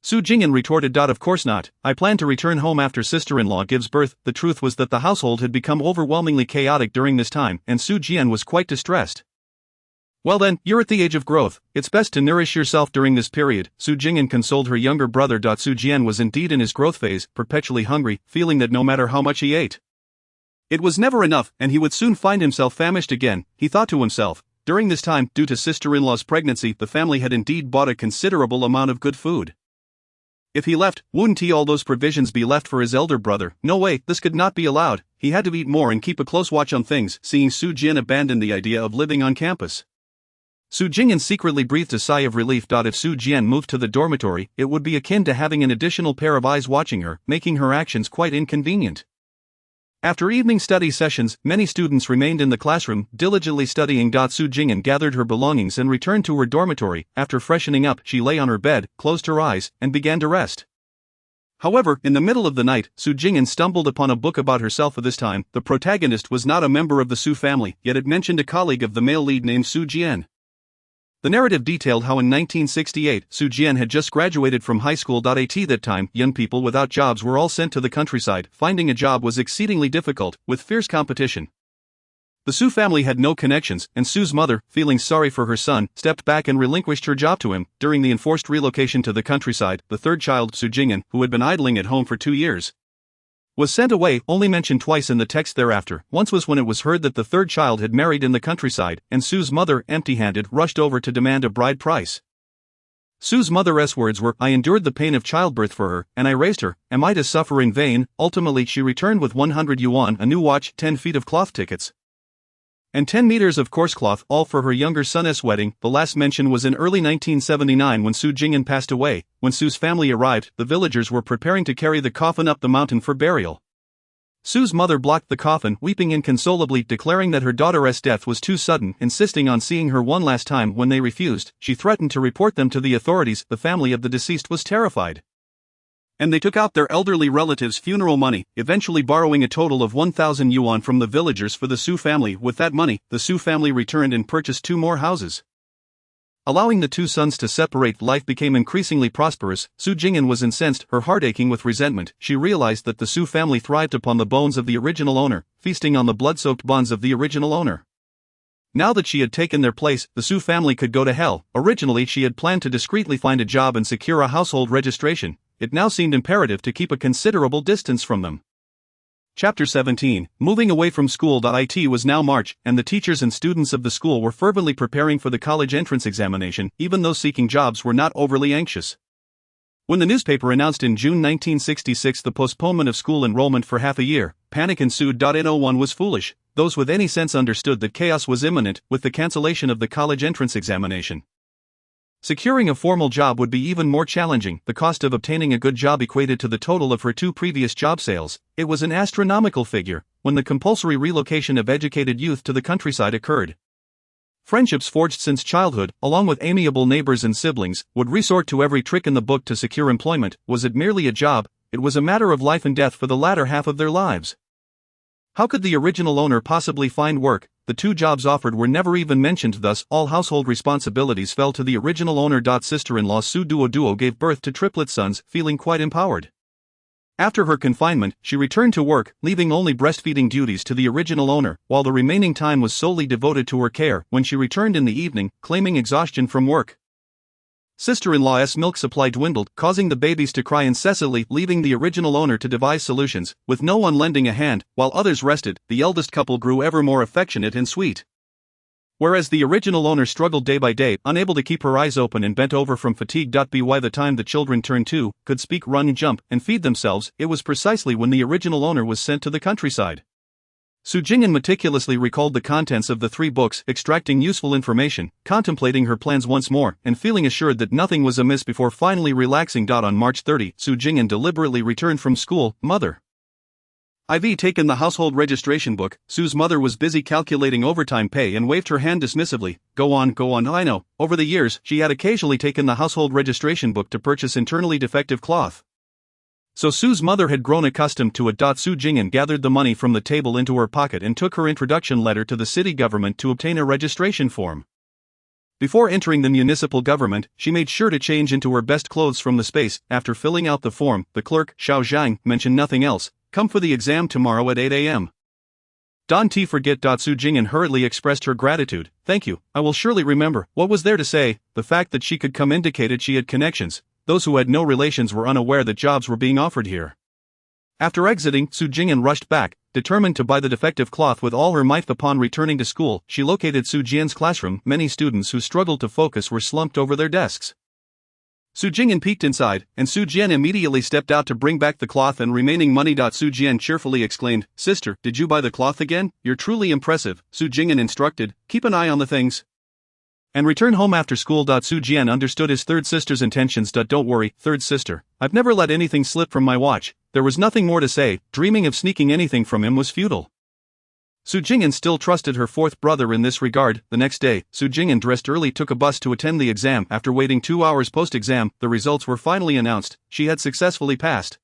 Su Jing'an retorted. Of course not, I plan to return home after sister-in-law gives birth. The truth was that the household had become overwhelmingly chaotic during this time, and Su Jian was quite distressed. Well then, you're at the age of growth, it's best to nourish yourself during this period, Su Jing'an consoled her younger brother. Su Jian was indeed in his growth phase, perpetually hungry, feeling that no matter how much he ate, it was never enough, and he would soon find himself famished again. He thought to himself. During this time, due to sister-in-law's pregnancy, the family had indeed bought a considerable amount of good food. If he left, wouldn't all those provisions be left for his elder brother? No way, this could not be allowed. He had to eat more and keep a close watch on things. Seeing Su Jian abandon the idea of living on campus, Su Jing'an secretly breathed a sigh of relief. If Su Jian moved to the dormitory, it would be akin to having an additional pair of eyes watching her, making her actions quite inconvenient. After evening study sessions, many students remained in the classroom, diligently studying. Su Jing'an gathered her belongings and returned to her dormitory. After freshening up, she lay on her bed, closed her eyes, and began to rest. However, in the middle of the night, Su Jing'an stumbled upon a book about herself. This time, the protagonist was not a member of the Su family, yet it mentioned a colleague of the male lead named Su Jian. The narrative detailed how in 1968, Su Jian had just graduated from high school. At that time, young people without jobs were all sent to the countryside. Finding a job was exceedingly difficult, with fierce competition. The Su family had no connections, and Su's mother, feeling sorry for her son, stepped back and relinquished her job to him. During the enforced relocation to the countryside, the third child, Su Jing'an, who had been idling at home for 2 years, was sent away, only mentioned twice in the text thereafter. Once was when it was heard that the third child had married in the countryside, and Su's mother, empty-handed, rushed over to demand a bride price. Su's mother's words were, I endured the pain of childbirth for her, and I raised her, am I to suffer in vain? Ultimately she returned with 100 yuan, a new watch, 10 feet of cloth tickets, and 10 meters of coarse cloth, all for her younger son's wedding. The last mention was in early 1979 when Su Jing'an passed away. When Su's family arrived, the villagers were preparing to carry the coffin up the mountain for burial. Su's mother blocked the coffin, weeping inconsolably, declaring that her daughter's death was too sudden, insisting on seeing her one last time. When they refused, she threatened to report them to the authorities. The family of the deceased was terrified, and they took out their elderly relative's funeral money, eventually borrowing a total of 1,000 yuan from the villagers for the Su family. With that money, the Su family returned and purchased 2 more houses. Allowing the 2 sons to separate, life became increasingly prosperous. Su Jing'an was incensed, her heart aching with resentment. She realized that the Su family thrived upon the bones of the original owner, feasting on the blood-soaked bonds of the original owner. Now that she had taken their place, the Su family could go to hell. Originally she had planned to discreetly find a job and secure a household registration. It now seemed imperative to keep a considerable distance from them. Chapter 17, Moving away from school. It was now March, and the teachers and students of the school were fervently preparing for the college entrance examination. Even those seeking jobs were not overly anxious. When the newspaper announced in June 1966 the postponement of school enrollment for half a year, panic ensued. No one was foolish. Those with any sense understood that chaos was imminent with the cancellation of the college entrance examination. Securing a formal job would be even more challenging. The cost of obtaining a good job equated to the total of her 2 previous job sales. It was an astronomical figure when the compulsory relocation of educated youth to the countryside occurred. Friendships forged since childhood, along with amiable neighbors and siblings, would resort to every trick in the book to secure employment. Was it merely a job? It was a matter of life and death for the latter half of their lives. How could the original owner possibly find work? The 2 jobs offered were never even mentioned, thus all household responsibilities fell to the original owner. Sister-in-law Su Duoduo gave birth to triplet sons, feeling quite empowered. After her confinement, she returned to work, leaving only breastfeeding duties to the original owner, while the remaining time was solely devoted to her care. When she returned in the evening, claiming exhaustion from work, sister-in-law's milk supply dwindled, causing the babies to cry incessantly, leaving the original owner to devise solutions, with no one lending a hand. While others rested, the eldest couple grew ever more affectionate and sweet. Whereas the original owner struggled day by day, unable to keep her eyes open and bent over from fatigue. By the time the children turned 2, could speak, run, jump, and feed themselves, it was precisely when the original owner was sent to the countryside. Su Jing'an meticulously recalled the contents of the 3 books, extracting useful information, contemplating her plans once more, and feeling assured that nothing was amiss before finally relaxing. On March 30, Su Jing'an deliberately returned from school. Mother, I've taken the household registration book. Su's mother was busy calculating overtime pay and waved her hand dismissively. Go on, I know. Over the years, she had occasionally taken the household registration book to purchase internally defective cloth. So Su's mother had grown accustomed to it. Su Jing'an gathered the money from the table into her pocket and took her introduction letter to the city government to obtain a registration form. Before entering the municipal government, she made sure to change into her best clothes from the space. After filling out the form, the clerk, Xiao Zhang, mentioned nothing else. Come for the exam tomorrow at 8 a.m. Don't forget. Su Jing'an hurriedly expressed her gratitude. Thank you, I will surely remember. What was there to say? The fact that she could come indicated she had connections. Those who had no relations were unaware that jobs were being offered here. After exiting, Su Jing'an rushed back, determined to buy the defective cloth with all her might. Upon returning to school, she located Su Jian's classroom. Many students who struggled to focus were slumped over their desks. Su Jing'an peeked inside, and Su Jian immediately stepped out to bring back the cloth and remaining money. Su Jian cheerfully exclaimed, Sister, did you buy the cloth again? You're truly impressive. Su Jing'an instructed, keep an eye on the things and return home after school. Su Jian understood his third sister's intentions. Don't worry, third sister, I've never let anything slip from my watch. There was nothing more to say. Dreaming of sneaking anything from him was futile. Su Jing'an still trusted her fourth brother in this regard. The next day, Su Jing'an dressed early, took a bus to attend the exam. After waiting 2 hours post-exam, the results were finally announced. She had successfully passed.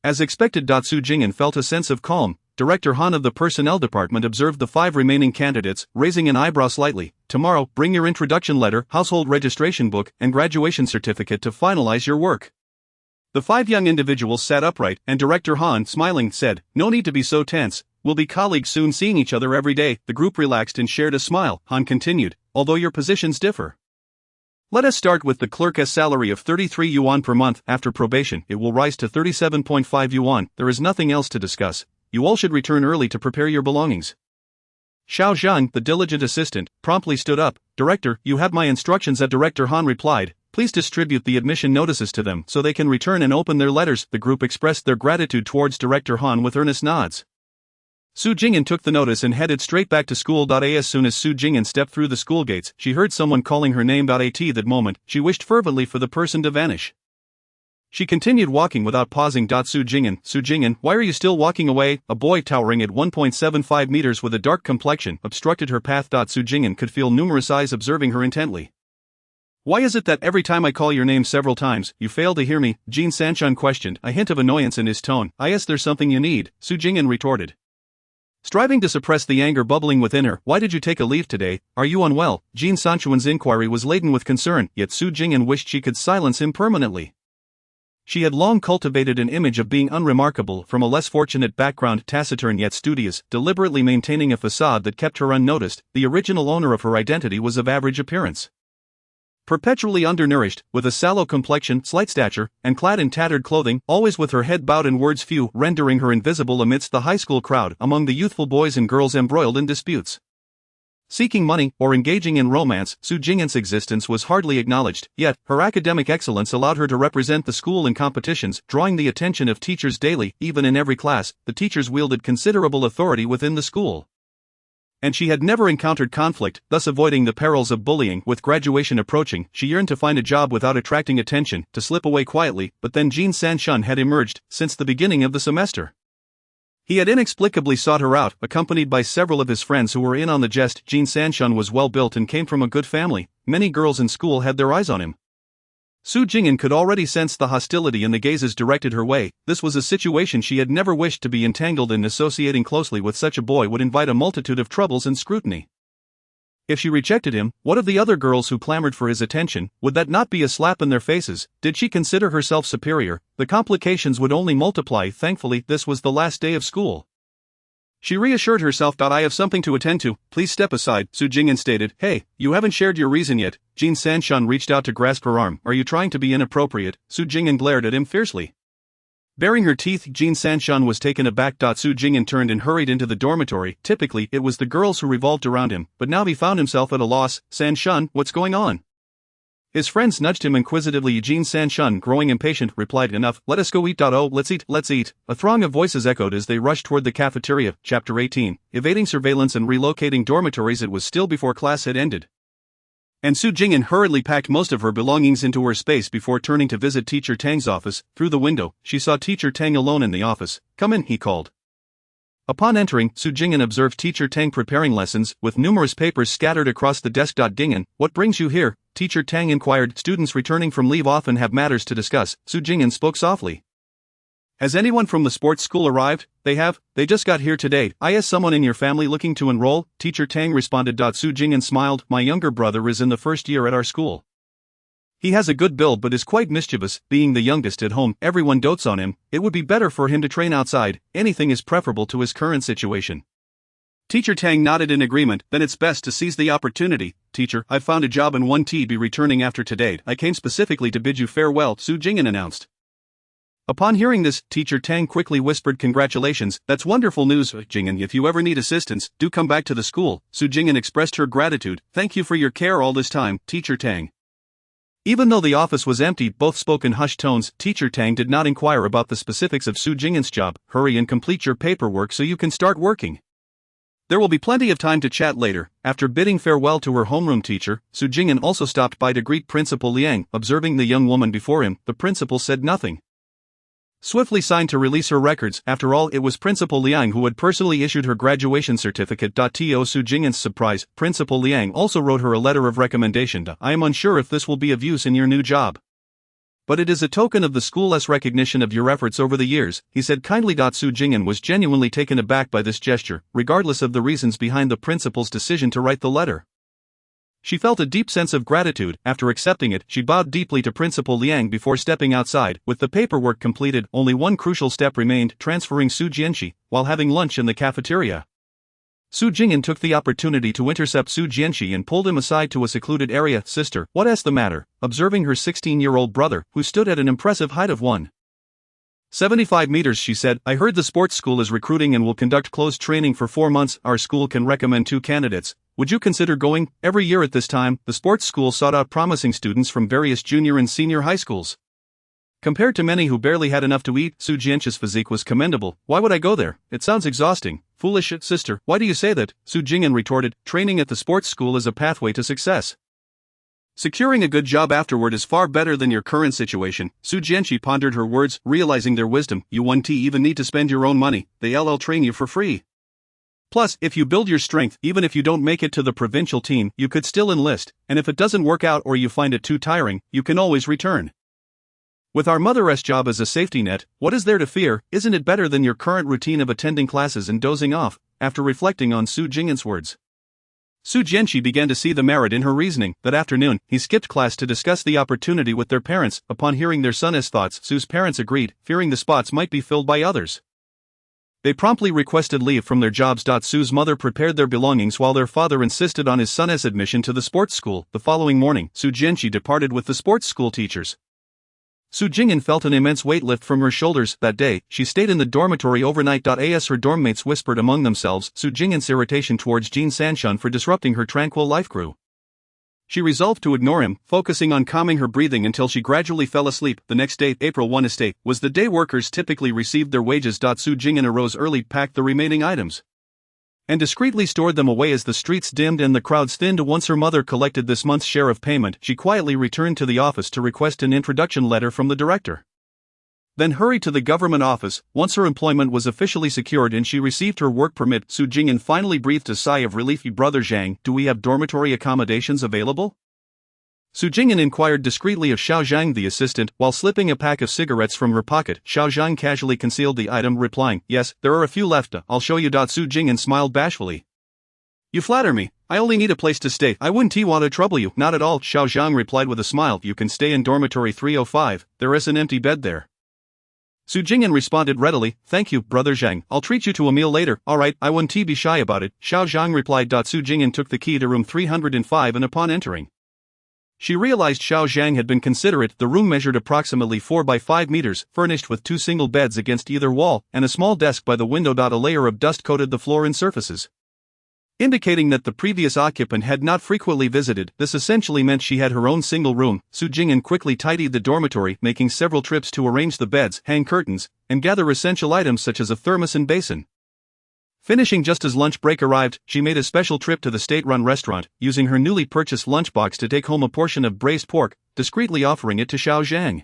As expected, Su Jing'an felt a sense of calm. Director Han of the personnel department observed the 5 remaining candidates, raising an eyebrow slightly. Tomorrow, bring your introduction letter, household registration book, and graduation certificate to finalize your work. The 5 young individuals sat upright, and Director Han, smiling, said, No need to be so tense. We'll be colleagues soon, seeing each other every day. The group relaxed and shared a smile. Han continued, although your positions differ. Let us start with the clerk's salary of 33 yuan per month. After probation, it will rise to 37.5 yuan. There is nothing else to discuss. You all should return early to prepare your belongings. Xiao Zhang, the diligent assistant, promptly stood up. Director, you have my instructions. Director Han replied, please distribute the admission notices to them so they can return and open their letters. The group expressed their gratitude towards Director Han with earnest nods. Su Jing'an took the notice and headed straight back to school. As soon as Su Jing'an stepped through the school gates, she heard someone calling her name. At that moment, she wished fervently for the person to vanish. She continued walking without pausing. Su Jing'an, why are you still walking away? A boy towering at 1.75 meters with a dark complexion obstructed her path. Su Jing'an could feel numerous eyes observing her intently. Why is it that every time I call your name several times, you fail to hear me? Jin Sanshun questioned, a hint of annoyance in his tone. Yes, there's something you need, Su Jing'an retorted. Striving to suppress the anger bubbling within her, why did you take a leave today? Are you unwell? Jin Sanshun's inquiry was laden with concern, yet Su Jing'an wished she could silence him permanently. She had long cultivated an image of being unremarkable from a less fortunate background, taciturn yet studious, deliberately maintaining a facade that kept her unnoticed. The original owner of her identity was of average appearance. Perpetually undernourished, with a sallow complexion, slight stature, and clad in tattered clothing, always with her head bowed and words few, rendering her invisible amidst the high school crowd among the youthful boys and girls embroiled in disputes. Seeking money, or engaging in romance, Su Jing'an's existence was hardly acknowledged, yet, her academic excellence allowed her to represent the school in competitions, drawing the attention of teachers daily. Even in every class, the teachers wielded considerable authority within the school. And she had never encountered conflict, thus avoiding the perils of bullying. With graduation approaching, she yearned to find a job without attracting attention, to slip away quietly, but then Jin Sanshun had emerged, since the beginning of the semester. He had inexplicably sought her out, accompanied by several of his friends who were in on the jest. Jin Sanshun was well built and came from a good family. Many girls in school had their eyes on him. Su Jing'an could already sense the hostility in the gazes directed her way. This was a situation she had never wished to be entangled in. Associating closely with such a boy would invite a multitude of troubles and scrutiny. If she rejected him, what of the other girls who clamored for his attention? Would that not be a slap in their faces? Did she consider herself superior? The complications would only multiply. Thankfully, this was the last day of school. She reassured herself. I have something to attend to, please step aside, Su Jing'an stated. Hey, you haven't shared your reason yet. Jin Sanshun reached out to grasp her arm. Are you trying to be inappropriate? Su Jing'an glared at him fiercely. Baring her teeth, Jean Sanshun was taken aback. Su Jing'an turned and hurried into the dormitory. Typically, it was the girls who revolved around him, but now he found himself at a loss. Sanshun, what's going on? His friends nudged him inquisitively. Jean Sanshun, growing impatient, replied, enough, let us go eat. Oh, let's eat, let's eat. A throng of voices echoed as they rushed toward the cafeteria. Chapter 18, Evading Surveillance and Relocating Dormitories. It was still before class had ended, and Su Jing'an hurriedly packed most of her belongings into her space before turning to visit Teacher Tang's office. Through the window, she saw Teacher Tang alone in the office. Come in, he called. Upon entering, Su Jing'an observed Teacher Tang preparing lessons, with numerous papers scattered across the desk. Jing'an, what brings you here? Teacher Tang inquired. Students returning from leave often have matters to discuss. Su Jing'an spoke softly. Has anyone from the sports school arrived? They have, they just got here today. Is someone in your family looking to enroll? Teacher Tang responded. Su Jing'an smiled. My younger brother is in the first year at our school. He has a good build but is quite mischievous. Being the youngest at home, everyone dotes on him. It would be better for him to train outside. Anything is preferable to his current situation. Teacher Tang nodded in agreement. Then it's best to seize the opportunity. Teacher, I've found a job and 1T be returning after today. I came specifically to bid you farewell, Su Jing'an announced. Upon hearing this, Teacher Tang quickly whispered, congratulations, that's wonderful news. Jing'an, if you ever need assistance, do come back to the school. Su Jing'an expressed her gratitude. Thank you for your care all this time, Teacher Tang. Even though the office was empty, both spoke in hushed tones. Teacher Tang did not inquire about the specifics of Su Jing'an's job. Hurry and complete your paperwork so you can start working. There will be plenty of time to chat later. After bidding farewell to her homeroom teacher, Su Jing'an also stopped by to greet Principal Liang. Observing the young woman before him, the principal said nothing. Swiftly signed to release her records. After all, it was Principal Liang who had personally issued her graduation certificate. To Su Jing'an's surprise, Principal Liang also wrote her a letter of recommendation. I am unsure if this will be of use in your new job, but it is a token of the school's recognition of your efforts over the years, he said kindly. Su Jing'an was genuinely taken aback by this gesture, regardless of the reasons behind the principal's decision to write the letter. She felt a deep sense of gratitude. After accepting it, she bowed deeply to Principal Liang before stepping outside. With the paperwork completed, only one crucial step remained, transferring Su Jianxi, while having lunch in the cafeteria. Su Jing'an took the opportunity to intercept Su Jianxi and pulled him aside to a secluded area. Sister, what's the matter? Observing her 16-year-old brother, who stood at an impressive height of 175 meters, she said, I heard the sports school is recruiting and will conduct closed training for 4 months. Our school can recommend 2 candidates. Would you consider going? Every year at this time, the sports school sought out promising students from various junior and senior high schools. Compared to many who barely had enough to eat, Su Jianxi's physique was commendable. Why would I go there? It sounds exhausting. Foolish, sister, why do you say that? Su Jing'an retorted, training at the sports school is a pathway to success. Securing a good job afterward is far better than your current situation. Su Jianxi pondered her words, realizing their wisdom. You 1T even need to spend your own money. They'll train you for free. Plus, if you build your strength, even if you don't make it to the provincial team, you could still enlist, and if it doesn't work out or you find it too tiring, you can always return. With our mother's job as a safety net, what is there to fear? Isn't it better than your current routine of attending classes and dozing off? After reflecting on Su Jing'an's words, Su Jianxi began to see the merit in her reasoning. That afternoon, he skipped class to discuss the opportunity with their parents. Upon hearing their son's thoughts, Su's parents agreed, fearing the spots might be filled by others. They promptly requested leave from their jobs. Su's mother prepared their belongings while their father insisted on his son's admission to the sports school. The following morning, Su Jianxi departed with the sports school teachers. Su Jing'an felt an immense weight lift from her shoulders. That day, she stayed in the dormitory overnight. As her dorm mates whispered among themselves, Su Jing'an's irritation towards Jean Sanshun for disrupting her tranquil life grew. She resolved to ignore him, focusing on calming her breathing until she gradually fell asleep. The next day, April 1 estate, was the day workers typically received their wages. Su Jing'an arose early, packed the remaining items, and discreetly stored them away as the streets dimmed and the crowds thinned. Once her mother collected this month's share of payment, she quietly returned to the office to request an introduction letter from the director. Then hurried to the government office. Once her employment was officially secured and she received her work permit, Su Jing'an finally breathed a sigh of relief. Brother Zhang, do we have dormitory accommodations available? Su Jing'an inquired discreetly of Xiao Zhang the assistant, while slipping a pack of cigarettes from her pocket. Xiao Zhang casually concealed the item, replying, yes, there are a few left, I'll show you. Su Jing'an smiled bashfully. You flatter me. I only need a place to stay. I wouldn't want to trouble you. Not at all, Xiao Zhang replied with a smile. You can stay in dormitory 305, there is an empty bed there. Su Jing'an responded readily, thank you, brother Zhang, I'll treat you to a meal later. Alright, I won't be shy about it, Xiao Zhang replied. Su Jing'an took the key to room 305 and upon entering, She realized Xiao Zhang had been considerate. The room measured approximately 4 by 5 meters, furnished with 2 single beds against either wall, and a small desk by the window. A layer of dust coated the floor and surfaces, indicating that the previous occupant had not frequently visited. This essentially meant she had her own single room. Su Jing'an quickly tidied the dormitory, making several trips to arrange the beds, hang curtains, and gather essential items such as a thermos and basin. Finishing just as lunch break arrived, she made a special trip to the state-run restaurant, using her newly purchased lunchbox to take home a portion of braised pork, discreetly offering it to Xiao Zhang.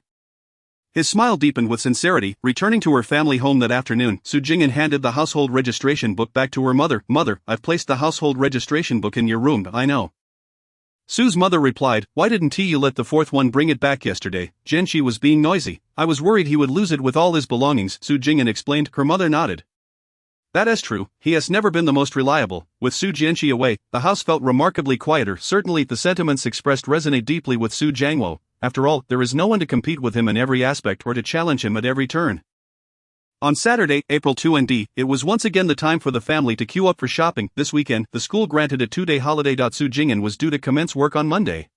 His smile deepened with sincerity. Returning to her family home that afternoon, Su Jing'an handed the household registration book back to her mother. "Mother, I've placed the household registration book in your room." "I know." Su's mother replied, "Why didn't you let the fourth one bring it back yesterday?" "Zhenshi was being noisy. I was worried he would lose it with all his belongings," Su Jing'an explained. Her mother nodded. "That is true, he has never been the most reliable." With Su Jianxi away, the house felt remarkably quieter. Certainly the sentiments expressed resonate deeply with Su Jiangwo. After all, there is no one to compete with him in every aspect or to challenge him at every turn. On Saturday, April 2nd, it was once again the time for the family to queue up for shopping. This weekend, the school granted a 2-day holiday. Su Jing'an was due to commence work on Monday.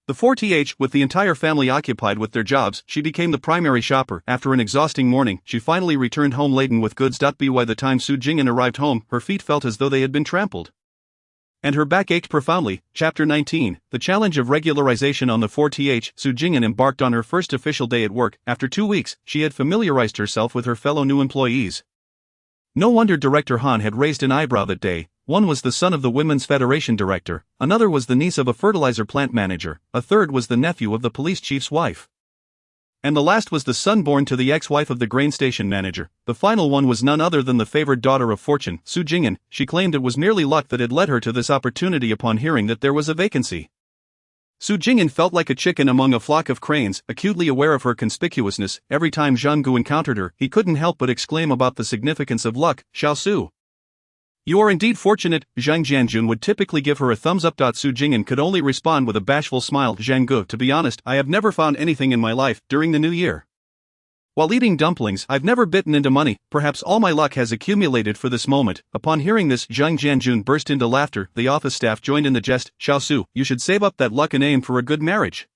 The 4th, with the entire family occupied with their jobs, she became the primary shopper. After an exhausting morning, she finally returned home laden with goods. By the time Su Jing'an arrived home, her feet felt as though they had been trampled, and her back ached profoundly. Chapter 19, The Challenge of Regularization. On the 4th, Su Jing'an embarked on her first official day at work. After 2 weeks, she had familiarized herself with her fellow new employees. No wonder Director Han had raised an eyebrow that day. One was the son of the Women's Federation director, another was the niece of a fertilizer plant manager, a third was the nephew of the police chief's wife, and the last was the son born to the ex-wife of the grain station manager. The final one was none other than the favored daughter of fortune, Su Jing'an. She claimed it was merely luck that had led her to this opportunity upon hearing that there was a vacancy. Su Jing'an felt like a chicken among a flock of cranes, acutely aware of her conspicuousness. Every time Zhang Gu encountered her, he couldn't help but exclaim about the significance of luck. "Xiao Su, you are indeed fortunate." Zhang Jianjun would typically give her a thumbs up. Su Jing'an could only respond with a bashful smile. "Zhang Gu, to be honest, I have never found anything in my life. During the new year, while eating dumplings, I've never bitten into money. Perhaps all my luck has accumulated for this moment." Upon hearing this, Zhang Jianjun burst into laughter. The office staff joined in the jest. "Xiao Su, you should save up that luck and aim for a good marriage."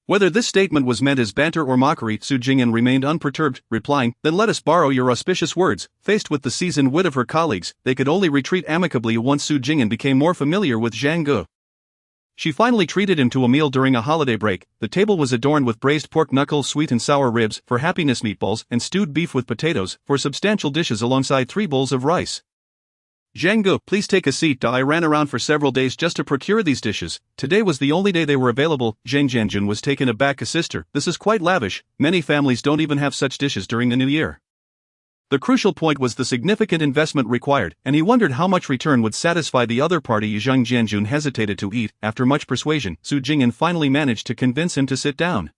Whether this statement was meant as banter or mockery, Su Jing'an remained unperturbed, replying, "Then let us borrow your auspicious words." Faced with the seasoned wit of her colleagues, they could only retreat amicably. Once Su Jing'an became more familiar with Zhang Gu, she finally treated him to a meal during a holiday break. The table was adorned with braised pork knuckles, sweet and sour ribs, for happiness meatballs, and stewed beef with potatoes, for substantial dishes alongside 3 bowls of rice. "Zhang Gu, please take a seat. I ran around for several days just to procure these dishes. Today was the only day they were available." Zhang Jianjun was taken aback. "A sister, this is quite lavish. Many families don't even have such dishes during the new year." The crucial point was the significant investment required, and he wondered how much return would satisfy the other party. Zhang Jianjun hesitated to eat. After much persuasion, Su Jing'an finally managed to convince him to sit down.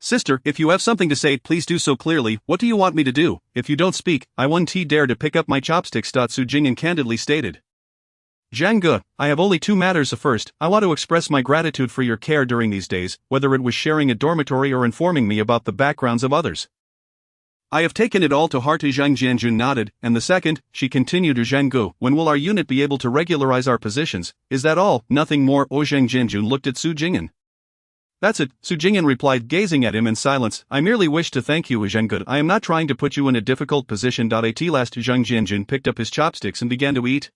"Sister, if you have something to say, please do so clearly. What do you want me to do? If you don't speak, I won't dare to pick up my chopsticks." Su Jing'an candidly stated. "Zhang Gu, I have only 2 matters. First, I want to express my gratitude for your care during these days, whether it was sharing a dormitory or informing me about the backgrounds of others. I have taken it all to heart." Zhang Jianjun nodded. "And the second," she continued to Zhang Gu, "when will our unit be able to regularize our positions? Is that all?" "Nothing more." Zhang Jianjun looked at Su Jing'an. "That's it," Su Jing'an replied, gazing at him in silence. "I merely wish to thank you, Zhang Gu. I am not trying to put you in a difficult position." At last, Zhang Jianjun picked up his chopsticks and began to eat.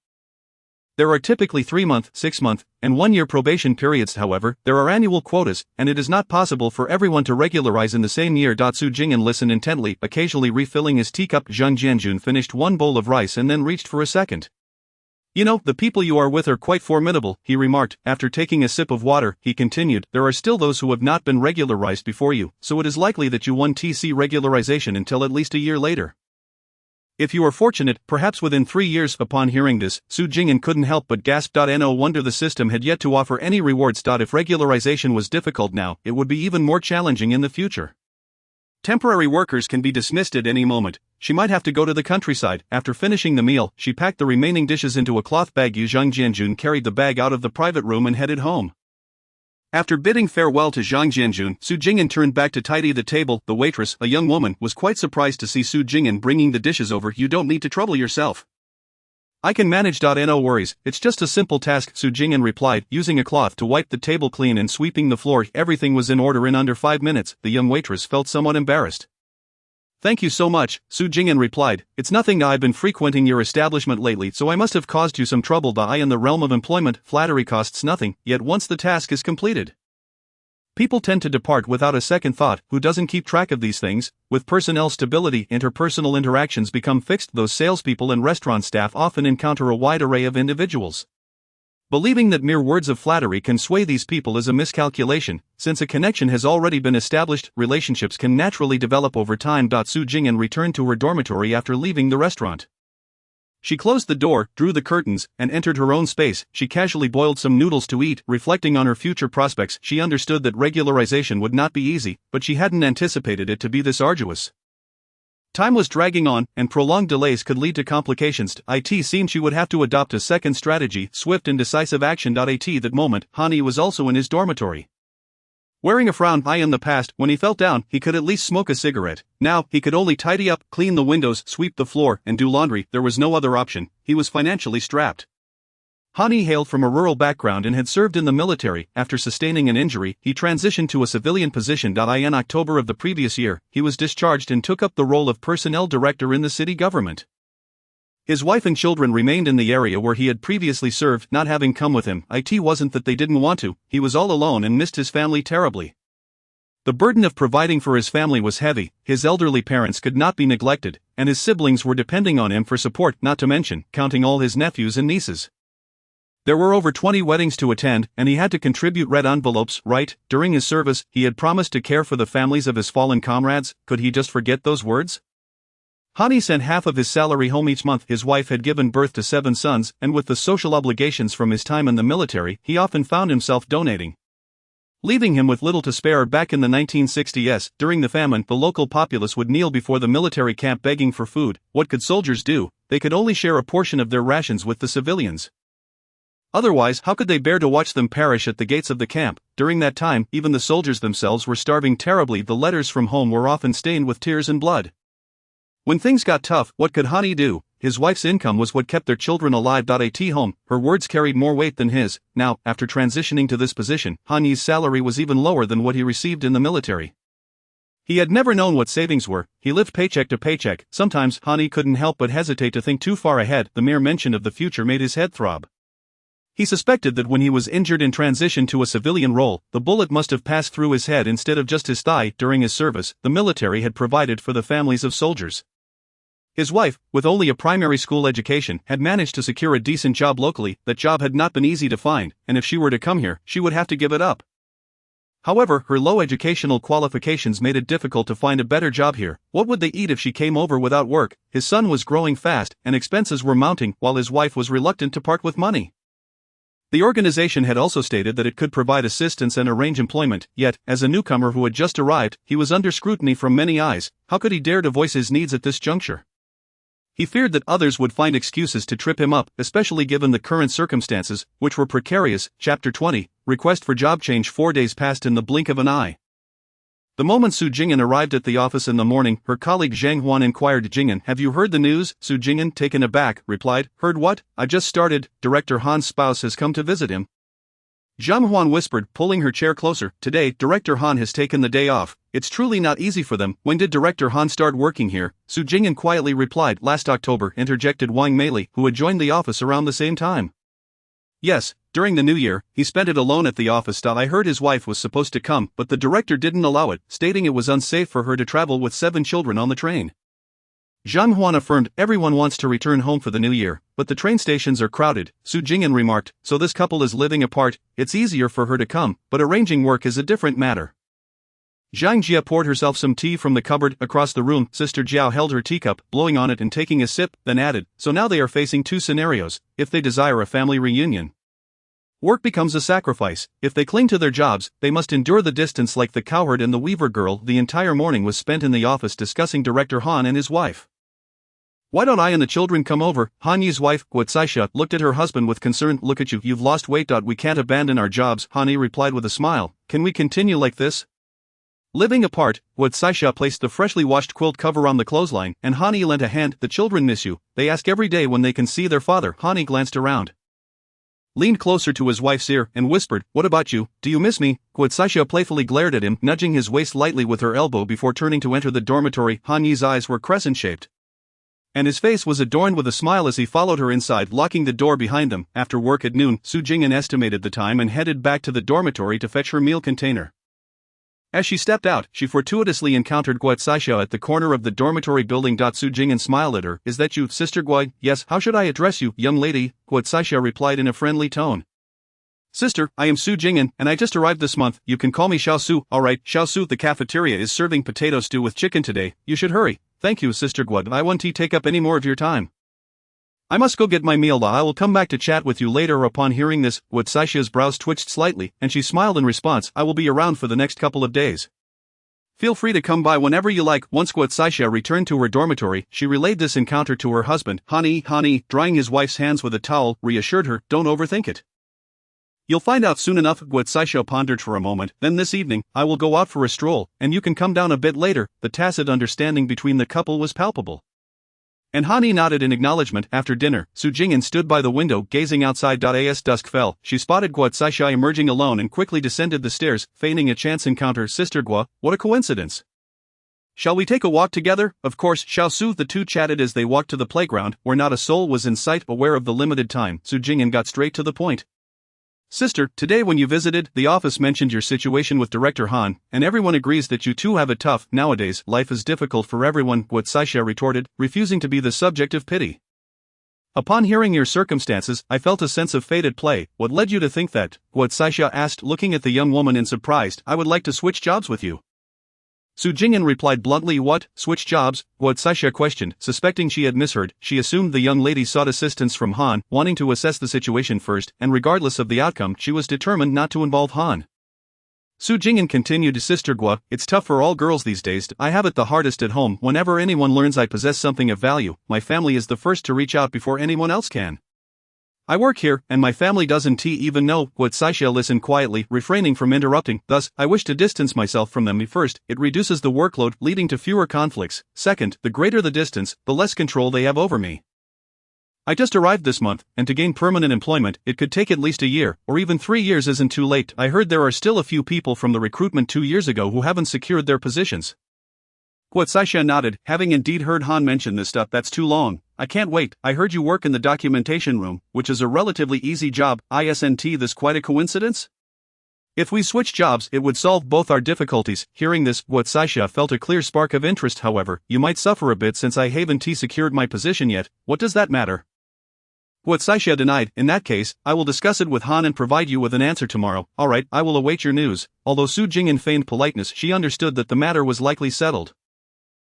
There are typically 3-month, 6-month, and 1-year probation periods. However, there are annual quotas, and it is not possible for everyone to regularize in the same year. Su Jing'an listened intently, occasionally refilling his teacup. Zhang Jianjun finished 1 bowl of rice and then reached for a second. "You know, the people you are with are quite formidable," he remarked. After taking a sip of water, he continued, "There are still those who have not been regularized before you, so it is likely that you won't see regularization until at least a year later. If you are fortunate, perhaps within 3 years." Upon hearing this, Su Jing'an couldn't help but gasp. No wonder the system had yet to offer any rewards. If regularization was difficult now, it would be even more challenging in the future. Temporary workers can be dismissed at any moment. She might have to go to the countryside. After finishing the meal, she packed the remaining dishes into a cloth bag. Zhang Jianjun carried the bag out of the private room and headed home. After bidding farewell to Zhang Jianjun, Su Jing'an turned back to tidy the table. The waitress, a young woman, was quite surprised to see Su Jing'an bringing the dishes over. "You don't need to trouble yourself. I can manage. No worries, it's just a simple task, Su Jing'an replied, using a cloth to wipe the table clean and sweeping the floor. Everything was in order in under 5 minutes. The young waitress felt somewhat embarrassed. Thank you so much, Su Jing'an replied. It's nothing. I've been frequenting your establishment lately, so I must have caused you some trouble. In the realm of employment, flattery costs nothing, yet once the task is completed, people tend to depart without a second thought. Who doesn't keep track of these things? With personnel stability, interpersonal interactions become fixed. Those salespeople and restaurant staff often encounter a wide array of individuals. Believing that mere words of flattery can sway these people is a miscalculation. Since a connection has already been established, relationships can naturally develop over time. Su Jing'an returned to her dormitory after leaving the restaurant. She closed the door, drew the curtains, and entered her own space. She casually boiled some noodles to eat, reflecting on her future prospects. She understood that regularization would not be easy, but she hadn't anticipated it to be this arduous. Time was dragging on, and prolonged delays could lead to complications. It seemed she would have to adopt a second strategy: swift and decisive action. At that moment, Hani was also in his dormitory. Wearing a frown in the past, when he felt down, he could at least smoke a cigarette. Now, he could only tidy up, clean the windows, sweep the floor, and do laundry. There was no other option. He was financially strapped. Hani hailed from a rural background and had served in the military. After sustaining an injury, he transitioned to a civilian position. In October of the previous year, he was discharged and took up the role of personnel director in the city government. His wife and children remained in the area where he had previously served, not having come with him. It wasn't that they didn't want to, he was all alone and missed his family terribly. The burden of providing for his family was heavy. His elderly parents could not be neglected, and his siblings were depending on him for support, not to mention counting all his nephews and nieces. There were over 20 weddings to attend, and he had to contribute red envelopes. During his service, he had promised to care for the families of his fallen comrades. Could he just forget those words? Hani sent half of his salary home each month. His wife had given birth to 7 sons, and with the social obligations from his time in the military, he often found himself donating, leaving him with little to spare. Back in the 1960s, during the famine, the local populace would kneel before the military camp begging for food. What could soldiers do? They could only share a portion of their rations with the civilians. Otherwise, how could they bear to watch them perish at the gates of the camp? During that time, even the soldiers themselves were starving terribly. The letters from home were often stained with tears and blood. When things got tough, what could Hani do? His wife's income was what kept their children alive. At home, her words carried more weight than his. Now, after transitioning to this position, Hani's salary was even lower than what he received in the military. He had never known what savings were. He lived paycheck to paycheck. Sometimes, Hani couldn't help but hesitate to think too far ahead. The mere mention of the future made his head throb. He suspected that when he was injured and transitioned to a civilian role, the bullet must have passed through his head instead of just his thigh. During his service, the military had provided for the families of soldiers. His wife, with only a primary school education, had managed to secure a decent job locally. That job had not been easy to find, and if she were to come here, she would have to give it up. However, her low educational qualifications made it difficult to find a better job here. What would they eat if she came over without work? His son was growing fast, and expenses were mounting, while his wife was reluctant to part with money. The organization had also stated that it could provide assistance and arrange employment, yet, as a newcomer who had just arrived, he was under scrutiny from many eyes. How could he dare to voice his needs at this juncture? He feared that others would find excuses to trip him up, especially given the current circumstances, which were precarious. Chapter 20, Request for Job Change. 4 days passed in the blink of an eye. The moment Su Jing'an arrived at the office in the morning, her colleague Zhang Huan inquired, "Jing'an, have you heard the news?" Su Jing'an, taken aback, replied, "Heard what? I just started. Director Han's spouse has come to visit him." Zhang Huan whispered, pulling her chair closer. "Today, Director Han has taken the day off. It's truly not easy for them." "When did Director Han start working here?" Su Jing'an quietly replied. "Last October," interjected Wang Meili, who had joined the office around the same time. "Yes, during the new year, he spent it alone at the office. I heard his wife was supposed to come, but the director didn't allow it, stating it was unsafe for her to travel with 7 children on the train." Zhang Huan affirmed, "Everyone wants to return home for the new year, but the train stations are crowded." Su Jing'an remarked, "So this couple is living apart. It's easier for her to come, but arranging work is a different matter." Zhang Jia poured herself some tea from the cupboard across the room. Sister Jiao held her teacup, blowing on it and taking a sip, then added, "So now they are facing 2 scenarios. If they desire a family reunion, work becomes a sacrifice. If they cling to their jobs, they must endure the distance like the cowherd and the weaver girl." The entire morning was spent in the office discussing Director Han and his wife. "Why don't I and the children come over?" Han Yi's wife, Guo looked at her husband with concern. "Look at you, you've lost weight. We can't abandon our jobs," Han Yi replied with a smile. "Can we continue like this?" Living apart, Guo Saisha placed the freshly washed quilt cover on the clothesline, and Hani lent a hand. The children miss you, they ask every day when they can see their father. Hani glanced around, leaned closer to his wife's ear, and whispered, "What about you? Do you miss me?" Guo Saisha playfully glared at him, nudging his waist lightly with her elbow before turning to enter the dormitory. Hanyi's eyes were crescent-shaped, and his face was adorned with a smile as he followed her inside, locking the door behind them. After work at noon, Su Jing'an estimated the time and headed back to the dormitory to fetch her meal container. As she stepped out, she fortuitously encountered Guo Saisha at the corner of the dormitory building. Su Jing'an smiled at her. "Is that you, Sister Guo?" "Yes, how should I address you, young lady?" Guo Saisha replied in a friendly tone. "Sister, I am Su Jing'an, and I just arrived this month. You can call me Xiao Su." "Alright, Xiao Su, the cafeteria is serving potato stew with chicken today. You should hurry." "Thank you, Sister Guo. I won't take up any more of your time. I must go get my meal. I will come back to chat with you later." Upon hearing this, Guo Saisha's brows twitched slightly, and she smiled in response. "I will be around for the next couple of days. Feel free to come by whenever you like." Once Guo Saisha returned to her dormitory, she relayed this encounter to her husband. Hani, drying his wife's hands with a towel, reassured her, "Don't overthink it. You'll find out soon enough." Guo Saisha pondered for a moment. "Then this evening, I will go out for a stroll, and you can come down a bit later." The tacit understanding between the couple was palpable, and Hani nodded in acknowledgement. After dinner, Su Jing'an stood by the window, gazing outside. As dusk fell, she spotted Guo Saisha emerging alone and quickly descended the stairs, feigning a chance encounter. "Sister Guo, what a coincidence. Shall we take a walk together?" "Of course, Xiao Su." The two chatted as they walked to the playground, where not a soul was in sight. Aware of the limited time, Su Jing'an got straight to the point. "Sister, today when you visited, the office mentioned your situation with Director Han, and everyone agrees that you two have it tough. Nowadays, life is difficult for everyone," Guo Saisha retorted, refusing to be the subject of pity. "Upon hearing your circumstances, I felt a sense of fate at play." "What led you to think that?" Guo Saisha asked, looking at the young woman in surprise. "I would like to switch jobs with you." Su Jing'an replied bluntly. "What, switch jobs?" Guo Saisha questioned, suspecting she had misheard. She assumed the young lady sought assistance from Han, wanting to assess the situation first, and regardless of the outcome, she was determined not to involve Han. Su Jing'an continued, "Sister Guo, it's tough for all girls these days. I have it the hardest at home. Whenever anyone learns I possess something of value, my family is the first to reach out before anyone else can. I work here, and my family doesn't even know." Guo Saisha listened quietly, refraining from interrupting. "Thus, I wish to distance myself from them. First, it reduces the workload, leading to fewer conflicts. Second, the greater the distance, the less control they have over me. I just arrived this month, and to gain permanent employment, it could take at least a year, or even 3 years isn't too late. I heard there are still a few people from the recruitment 2 years ago who haven't secured their positions." Guo Saisha nodded, having indeed heard Han mention this stuff. "That's too long. I can't wait. I heard you work in the documentation room, which is a relatively easy job. Isn't this quite a coincidence? If we switch jobs, it would solve both our difficulties." Hearing this, Guo Saisha felt a clear spark of interest. "However, you might suffer a bit since I haven't secured my position yet." "What does that matter?" Guo Saisha denied. "In that case, I will discuss it with Han and provide you with an answer tomorrow." "Alright, I will await your news." Although Su Jing'an feigned politeness, she understood that the matter was likely settled.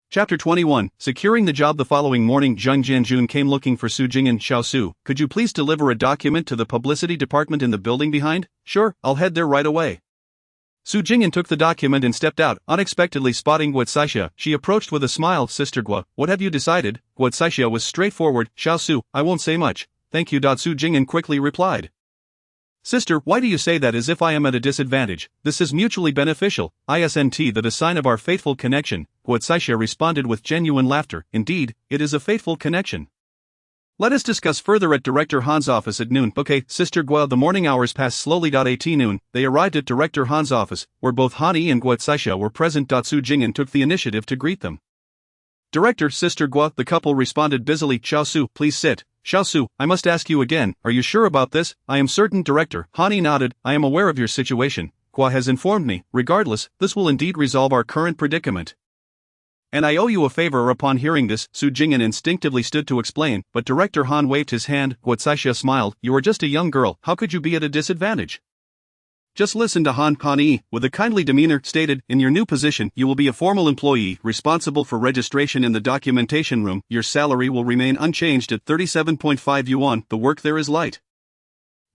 Chapter 21, Securing the job. The following morning, Zhang Jianjun came looking for Su Jing'an. "Xiao Su, could you please deliver a document to the publicity department in the building behind?" "Sure, I'll head there right away." Su Jing'an took the document and stepped out, unexpectedly spotting Guo Saisha. She approached with a smile. "Sister Guo, what have you decided?" Guo Saisha was straightforward. "Xiao Su, I won't say much. Thank you." Su Jing'an quickly replied. "Sister, why do you say that as if I am at a disadvantage? This is mutually beneficial. Isn't that a sign of our faithful connection?" Guo Saisha responded with genuine laughter. "Indeed, it is a faithful connection. Let us discuss further at Director Han's office at noon." "Okay, Sister Guo." The morning hours passed slowly. At noon, they arrived at Director Han's office, where both Hani and Guo Saisha were present. Su Jing'an took the initiative to greet them. "Director, Sister Guo," the couple responded busily. "Xiao Su, please sit." "Xiao Su, I must ask you again, are you sure about this?" "I am certain, Director." Hani nodded. "I am aware of your situation. Guo has informed me. Regardless, this will indeed resolve our current predicament. And I owe you a favor." Upon hearing this, Su Jing'an instinctively stood to explain, but Director Han waved his hand. Guo Saisha smiled. "You are just a young girl, how could you be at a disadvantage? Just listen to Han." Hani, with a kindly demeanor, stated, "In your new position, you will be a formal employee, responsible for registration in the documentation room. Your salary will remain unchanged at 37.5 yuan. The work there is light.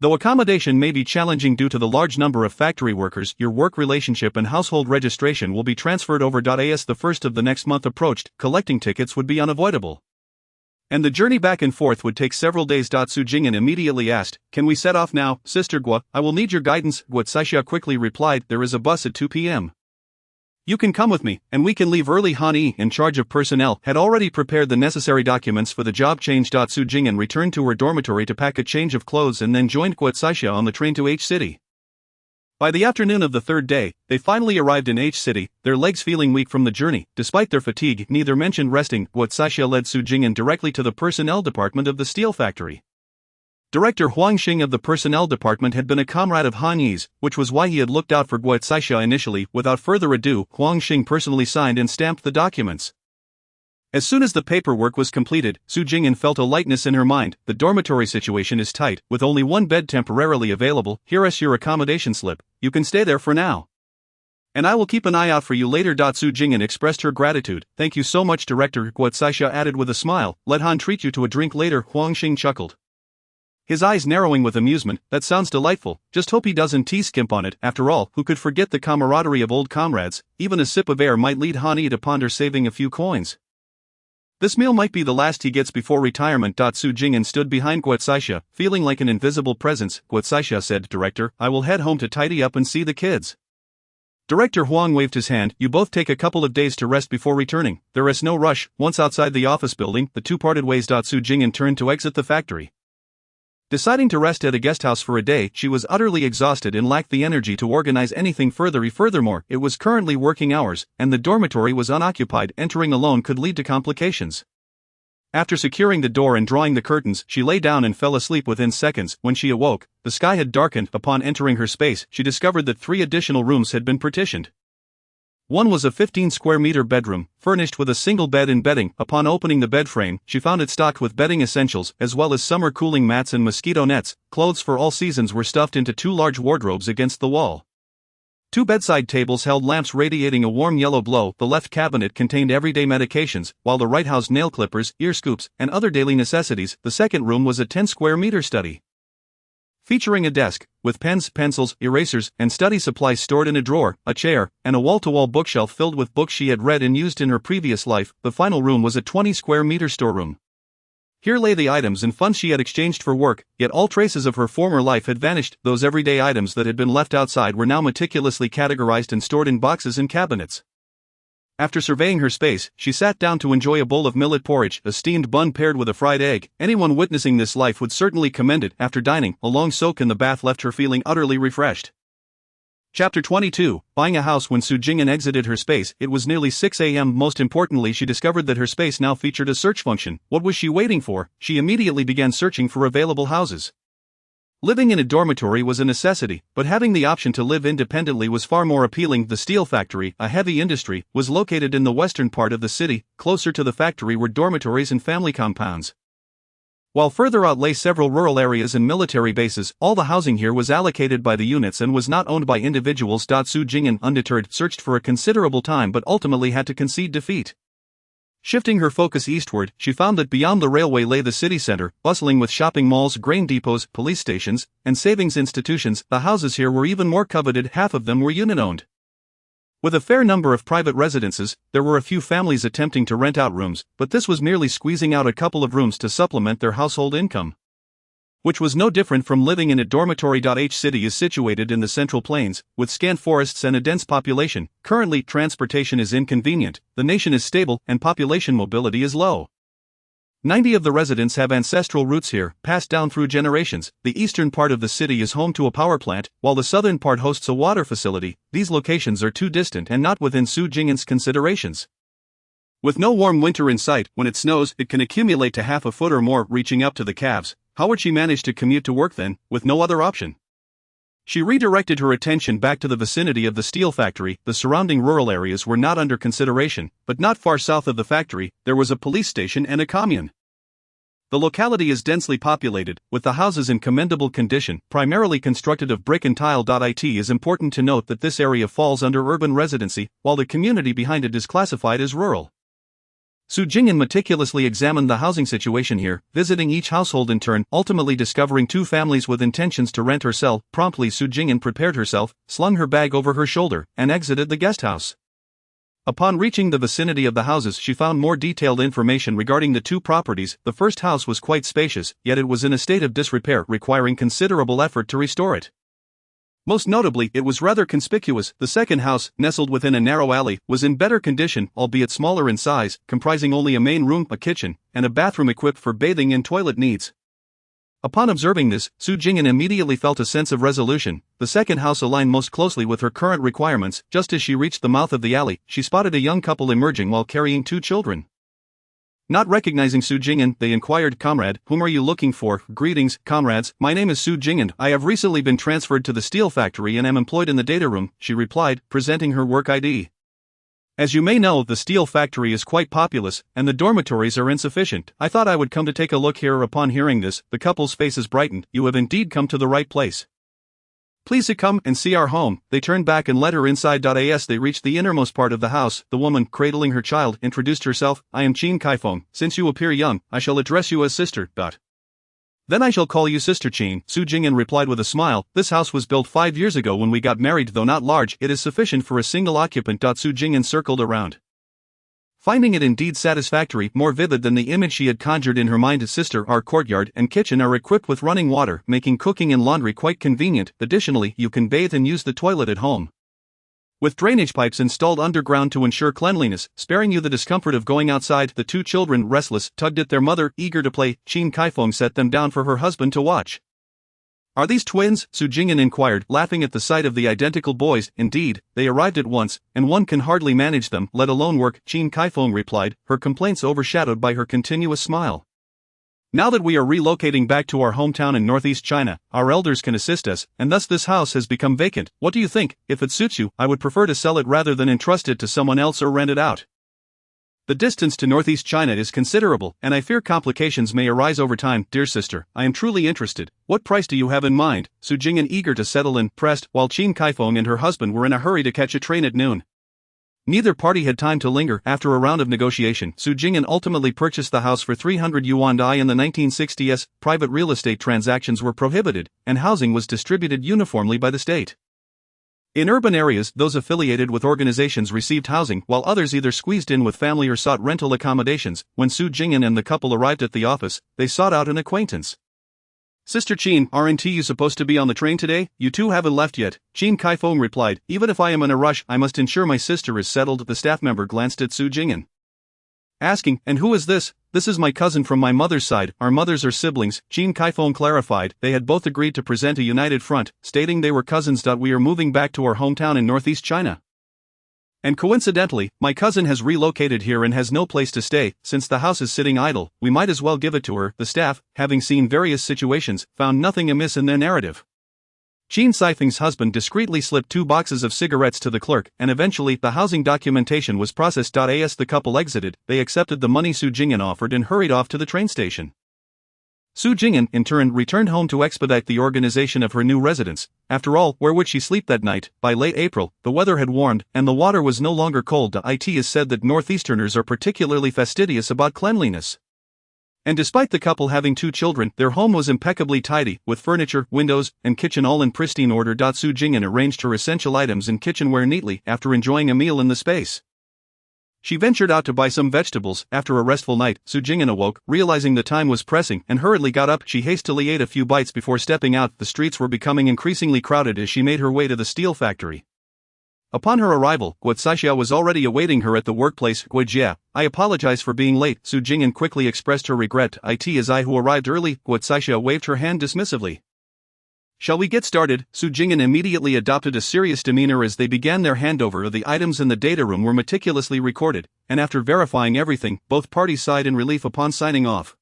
Though accommodation may be challenging due to the large number of factory workers, your work relationship and household registration will be transferred over. As the first of the next month approached, collecting tickets would be unavoidable, and the journey back and forth would take several days. Su Jing'an immediately asked, "Can we set off now?" "Sister Guo, I will need your guidance." Guo Saisha quickly replied, "There is a bus at 2 p.m. You can come with me, and we can leave early. Han Yi, in charge of personnel, had already prepared the necessary documents for the job change. Su Jing'an returned to her dormitory to pack a change of clothes and then joined Guo Caixia on the train to H City. By the afternoon of the third day, they finally arrived in H City, their legs feeling weak from the journey. Despite their fatigue, neither mentioned resting. Guo Caixia led Su Jing'an directly to the personnel department of the steel factory. Director Huang Xing of the personnel department had been a comrade of Han Yi's, which was why he had looked out for Guo Caixia initially. Without further ado, Huang Xing personally signed and stamped the documents. As soon as the paperwork was completed, Su Jing'an felt a lightness in her mind. The dormitory situation is tight, with only one bed temporarily available. Here's your accommodation slip. You can stay there for now. And I will keep an eye out for you later. Su Jing'an expressed her gratitude. Thank you so much, Director. Guo Caixia added with a smile. Let Han treat you to a drink later. Huang Xing chuckled, his eyes narrowing with amusement. That sounds delightful. Just hope he doesn't skimp on it. After all, who could forget the camaraderie of old comrades? Even a sip of air might lead Han Yi to ponder saving a few coins. This meal might be the last he gets before retirement. Su Jing'an stood behind Guo Caixia, feeling like an invisible presence. Guo Caixia said, Director, I will head home to tidy up and see the kids. Director Huang waved his hand. You both take a couple of days to rest before returning. There is no rush. Once outside the office building, the two parted ways. Su Jing'an turned to exit the factory. Deciding to rest at a guest house for a day, she was utterly exhausted and lacked the energy to organize anything further. Furthermore, it was currently working hours, and the dormitory was unoccupied. Entering alone could lead to complications. After securing the door and drawing the curtains, she lay down and fell asleep within seconds. When she awoke, the sky had darkened. Upon entering her space, she discovered that 3 additional rooms had been partitioned. One was a 15-square-meter bedroom, furnished with a single bed and bedding. Upon opening the bed frame, she found it stocked with bedding essentials, as well as summer cooling mats and mosquito nets. Clothes for all seasons were stuffed into 2 large wardrobes against the wall. 2 bedside tables held lamps radiating a warm yellow glow. The left cabinet contained everyday medications, while the right housed nail clippers, ear scoops, and other daily necessities. The second room was a 10-square-meter study, featuring a desk, with pens, pencils, erasers, and study supplies stored in a drawer, a chair, and a wall-to-wall bookshelf filled with books she had read and used in her previous life. The final room was a 20-square-meter storeroom. Here lay the items and funds she had exchanged for work, yet all traces of her former life had vanished. Those everyday items that had been left outside were now meticulously categorized and stored in boxes and cabinets. After surveying her space, she sat down to enjoy a bowl of millet porridge, a steamed bun paired with a fried egg. Anyone witnessing this life would certainly commend it. After dining, a long soak in the bath left her feeling utterly refreshed. Chapter 22, Buying a House. When Su Jing'an exited her space, it was nearly 6 a.m. Most importantly, she discovered that her space now featured a search function. What was she waiting for? She immediately began searching for available houses. Living in a dormitory was a necessity, but having the option to live independently was far more appealing. The steel factory, a heavy industry, was located in the western part of the city. Closer to the factory were dormitories and family compounds, while further out lay several rural areas and military bases. All the housing here was allocated by the units and was not owned by individuals. Su Jing'an, undeterred, searched for a considerable time but ultimately had to concede defeat. Shifting her focus eastward, she found that beyond the railway lay the city center, bustling with shopping malls, grain depots, police stations, and savings institutions. The houses here were even more coveted. Half of them were unit-owned. With a fair number of private residences, there were a few families attempting to rent out rooms, but this was merely squeezing out a couple of rooms to supplement their household income, which was no different from living in a dormitory. H City is situated in the Central Plains, with scant forests and a dense population. Currently, transportation is inconvenient, the nation is stable, and population mobility is low. 90 of the residents have ancestral roots here, passed down through generations. The eastern part of the city is home to a power plant, while the southern part hosts a water facility. These locations are too distant and not within Su Jing'an's considerations. With no warm winter in sight, when it snows, it can accumulate to half a foot or more, reaching up to the calves. How would she manage to commute to work then, with no other option? She redirected her attention back to the vicinity of the steel factory. The surrounding rural areas were not under consideration, but not far south of the factory, there was a police station and a commune. The locality is densely populated, with the houses in commendable condition, primarily constructed of brick and tile. It is important to note that this area falls under urban residency, while the community behind it is classified as rural. Su Jing'an meticulously examined the housing situation here, visiting each household in turn, ultimately discovering 2 families with intentions to rent or sell. Promptly Su Jing'an prepared herself, slung her bag over her shoulder, and exited the guest house. Upon reaching the vicinity of the houses, she found more detailed information regarding the 2 properties. The first house was quite spacious, yet it was in a state of disrepair, requiring considerable effort to restore it. Most notably, it was rather conspicuous. The second house, nestled within a narrow alley, was in better condition, albeit smaller in size, comprising only a main room, a kitchen, and a bathroom equipped for bathing and toilet needs. Upon observing this, Su Jing'an immediately felt a sense of resolution. The second house aligned most closely with her current requirements. Just as she reached the mouth of the alley, she spotted a young couple emerging while carrying 2 children. Not recognizing Su Jing'an, they inquired, "Comrade, whom are you looking for?" "Greetings, comrades, my name is Su Jing'an. I have recently been transferred to the steel factory and am employed in the data room," she replied, presenting her work ID. "As you may know, the steel factory is quite populous, and the dormitories are insufficient. I thought I would come to take a look here." Upon hearing this, the couple's faces brightened. "You have indeed come to the right place. Please to come and see our home." They turned back and led her inside. As they reached the innermost part of the house, the woman, cradling her child, introduced herself. "I am Qin Kaifeng. Since you appear young, I shall address you as sister. Then I shall call you Sister Qin," Su Jing'an replied with a smile. "This house was built 5 years ago when we got married. Though not large, it is sufficient for a single occupant." Su Jing'an circled around, finding it indeed satisfactory, more vivid than the image she had conjured in her mind. "Sister, our courtyard and kitchen are equipped with running water, making cooking and laundry quite convenient. Additionally, you can bathe and use the toilet at home, with drainage pipes installed underground to ensure cleanliness, sparing you the discomfort of going outside." The 2 children, restless, tugged at their mother, eager to play. Qin Kaifeng set them down for her husband to watch. "Are these twins?" Su Jing'an inquired, laughing at the sight of the identical boys. "Indeed, they arrived at once, and one can hardly manage them, let alone work," Qin Kaifeng replied, her complaints overshadowed by her continuous smile. "Now that we are relocating back to our hometown in northeast China, our elders can assist us, and thus this house has become vacant. What do you think? If it suits you, I would prefer to sell it rather than entrust it to someone else or rent it out. The distance to northeast China is considerable, and I fear complications may arise over time." "Dear sister, I am truly interested. What price do you have in mind?" Su Jing'an, eager to settle in, pressed, while Qin Kaifeng and her husband were in a hurry to catch a train at noon. Neither party had time to linger. After a round of negotiation, Su Jing'an ultimately purchased the house for 300 yuan. In the 1960s, private real estate transactions were prohibited, and housing was distributed uniformly by the state. In urban areas, those affiliated with organizations received housing, while others either squeezed in with family or sought rental accommodations. When Su Jing'an and the couple arrived at the office, they sought out an acquaintance. "Sister Qin, aren't you supposed to be on the train today? You 2 haven't left yet," Qin Kaifeng replied. "Even if I am in a rush, I must ensure my sister is settled." The staff member glanced at Su Jing'an, asking, "And who is this?" "This is my cousin from my mother's side. Our mothers are siblings," Qin Kaifeng clarified. They had both agreed to present a united front, stating they were cousins. "We are moving back to our hometown in northeast China. And coincidentally, my cousin has relocated here and has no place to stay. Since the house is sitting idle, we might as well give it to her." The staff, having seen various situations, found nothing amiss in their narrative. Qin Kaifeng's husband discreetly slipped 2 boxes of cigarettes to the clerk, and eventually the housing documentation was processed. As the couple exited, they accepted the money Su Jing'an offered and hurried off to the train station. Su Jing'an, in turn, returned home to expedite the organization of her new residence. After all, where would she sleep that night? By late April, the weather had warmed, and the water was no longer cold. It is said that Northeasterners are particularly fastidious about cleanliness. And despite the couple having 2 children, their home was impeccably tidy, with furniture, windows, and kitchen all in pristine order. Su Jing'an arranged her essential items and kitchenware neatly. After enjoying a meal in the space, she ventured out to buy some vegetables. After a restful night, Su Jing'an awoke, realizing the time was pressing, and hurriedly got up. She hastily ate a few bites before stepping out. The streets were becoming increasingly crowded as she made her way to the steel factory. Upon her arrival, Guo was already awaiting her at the workplace. "Guojia, I apologize for being late." Su Jing'an quickly expressed her regret. "It is I who arrived early." Guo waved her hand dismissively. "Shall we get started?" Su Jing'an immediately adopted a serious demeanor as they began their handover of the items in the data room were meticulously recorded, and after verifying everything, both parties sighed in relief upon signing off.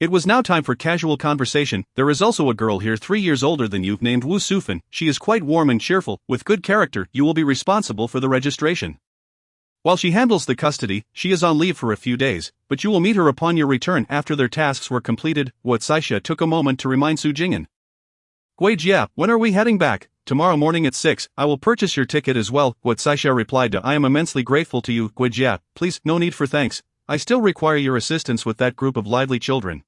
It was now time for casual conversation. "There is also a girl here 3 years older than you, named Wu Sufan. She is quite warm and cheerful, with good character. You will be responsible for the registration. While she handles the custody, she is on leave for a few days, but you will meet her upon your return." After their tasks were completed, Guo took a moment to remind Su Jing'an. "Guojia, when are we heading back?" "Tomorrow morning at 6. I will purchase your ticket as well," Guo replied. "I am immensely grateful to you, Guojia. Please, no need for thanks. I still require your assistance with that group of lively children,"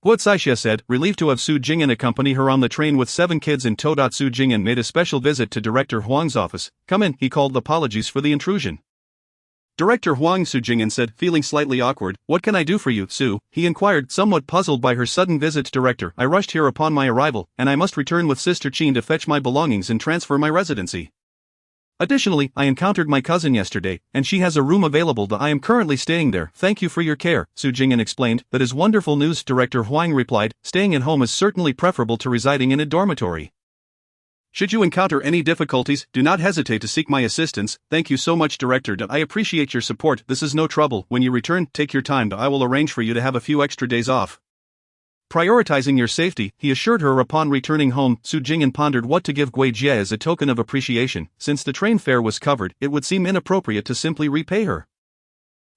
Guo said, relieved to have Su Jing'an accompany her on the train with 7 kids in tow. Su Jing'an made a special visit to Director Huang's office. "Come in," he called. "Apologies for the intrusion." Director Huang, Su Jing'an said, feeling slightly awkward. What can I do for you, Su? He inquired, somewhat puzzled by her sudden visit. Director, I rushed here upon my arrival, and I must return with Sister Qin to fetch my belongings and transfer my residency. Additionally, I encountered my cousin yesterday, and she has a room available. I am currently staying there. Thank you for your care, Su Jing'an explained. That is wonderful news, Director Huang replied. Staying at home is certainly preferable to residing in a dormitory. Should you encounter any difficulties, do not hesitate to seek my assistance. Thank you so much, Director. I appreciate your support. This is no trouble. When you return, take your time. I will arrange for you to have a few extra days off. Prioritizing your safety, he assured her upon returning home. Su Jing'an pondered what to give Gui Jie as a token of appreciation. Since the train fare was covered, it would seem inappropriate to simply repay her.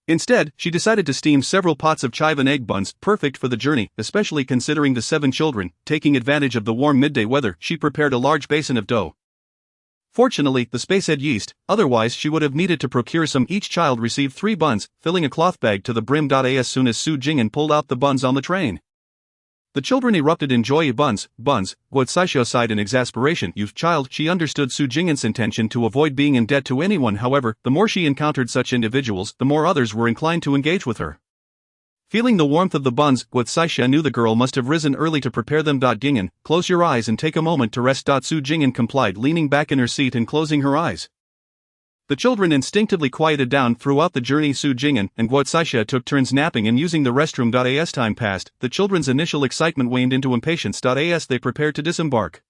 Instead, she decided to steam several pots of chive and egg buns, perfect for the journey, especially considering the 7 children. Taking advantage of the warm midday weather, she prepared a large basin of dough. Fortunately, the space had yeast, otherwise she would have needed to procure some. Each child received 3 buns, filling a cloth bag to the brim. As soon as Su Jing'an pulled out the buns on the train, the children erupted in joy. Buns, Guo Caixia sighed in exasperation. You child, she understood Su Jing'an's intention to avoid being in debt to anyone. However, the more she encountered such individuals, the more others were inclined to engage with her. Feeling the warmth of the buns, Guo Caixia knew the girl must have risen early to prepare them. Jing'an, close your eyes and take a moment to rest. Su Jing'an complied, leaning back in her seat and closing her eyes. The children instinctively quieted down. Throughout the journey, Su Jing'an and Guo Caixia took turns napping and using the restroom. As time passed, the children's initial excitement waned into impatience. As they prepared to disembark,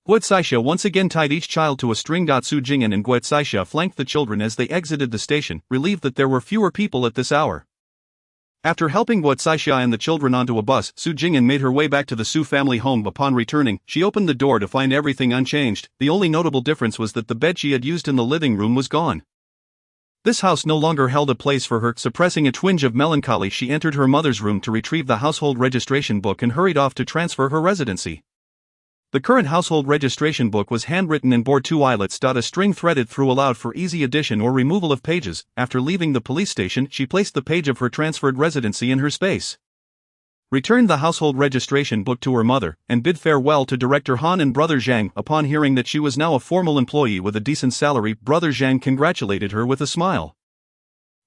Guo Caixia once again tied each child to a string. Su Jing'an and Guo Caixia flanked the children as they exited the station, relieved that there were fewer people at this hour. After helping Guo Caixia and the children onto a bus, Su Jing'an made her way back to the Su family home. Upon returning, she opened the door to find everything unchanged. The only notable difference was that the bed she had used in the living room was gone. This house no longer held a place for her. Suppressing a twinge of melancholy, she entered her mother's room to retrieve the household registration book and hurried off to transfer her residency. The current household registration book was handwritten and bore 2 eyelets. A string threaded through allowed for easy addition or removal of pages. After leaving the police station, she placed the page of her transferred residency in her space, returned the household registration book to her mother, and bid farewell to Director Han and Brother Zhang. Upon hearing that she was now a formal employee with a decent salary, Brother Zhang congratulated her with a smile.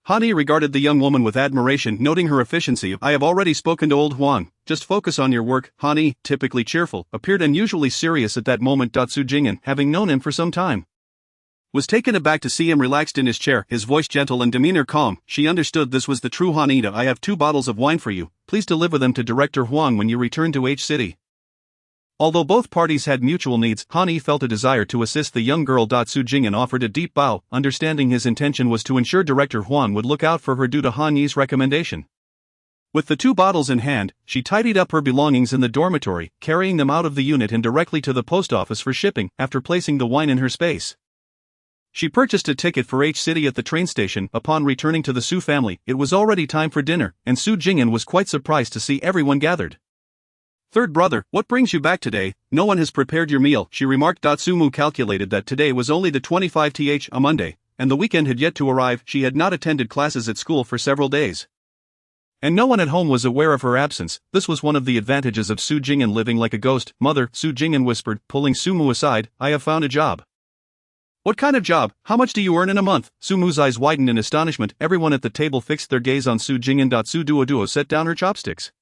Hani regarded the young woman with admiration, noting her efficiency. I have already spoken to old Huang. Just focus on your work. Hani, typically cheerful, appeared unusually serious at that moment. Su Jing'an, having known him for some time, was taken aback to see him relaxed in his chair, his voice gentle and demeanor calm. She understood this was the true Hani. I have 2 bottles of wine for you. Please deliver them to Director Huang when you return to H City. Although both parties had mutual needs, Hani felt a desire to assist the young girl. Su Jing'an offered a deep bow, understanding his intention was to ensure Director Huang would look out for her due to Han Yi's recommendation. With the 2 bottles in hand, she tidied up her belongings in the dormitory, carrying them out of the unit and directly to the post office for shipping. After placing the wine in her space, she purchased a ticket for H City at the train station. Upon returning to the Su family, it was already time for dinner, and Su Jing'an was quite surprised to see everyone gathered. Third brother, what brings you back today? No one has prepared your meal, she remarked. Sumu calculated that today was only the 25th, a Monday, and the weekend had yet to arrive. She had not attended classes at school for several days, and no one at home was aware of her absence. This was one of the advantages of Su Jing'an living like a ghost. Mother, Su Jing'an whispered, pulling Sumu aside, I have found a job. What kind of job? How much do you earn in a month? Sumu's eyes widened in astonishment. Everyone at the table fixed their gaze on Su Jing'an. Su Duo set down her chopsticks,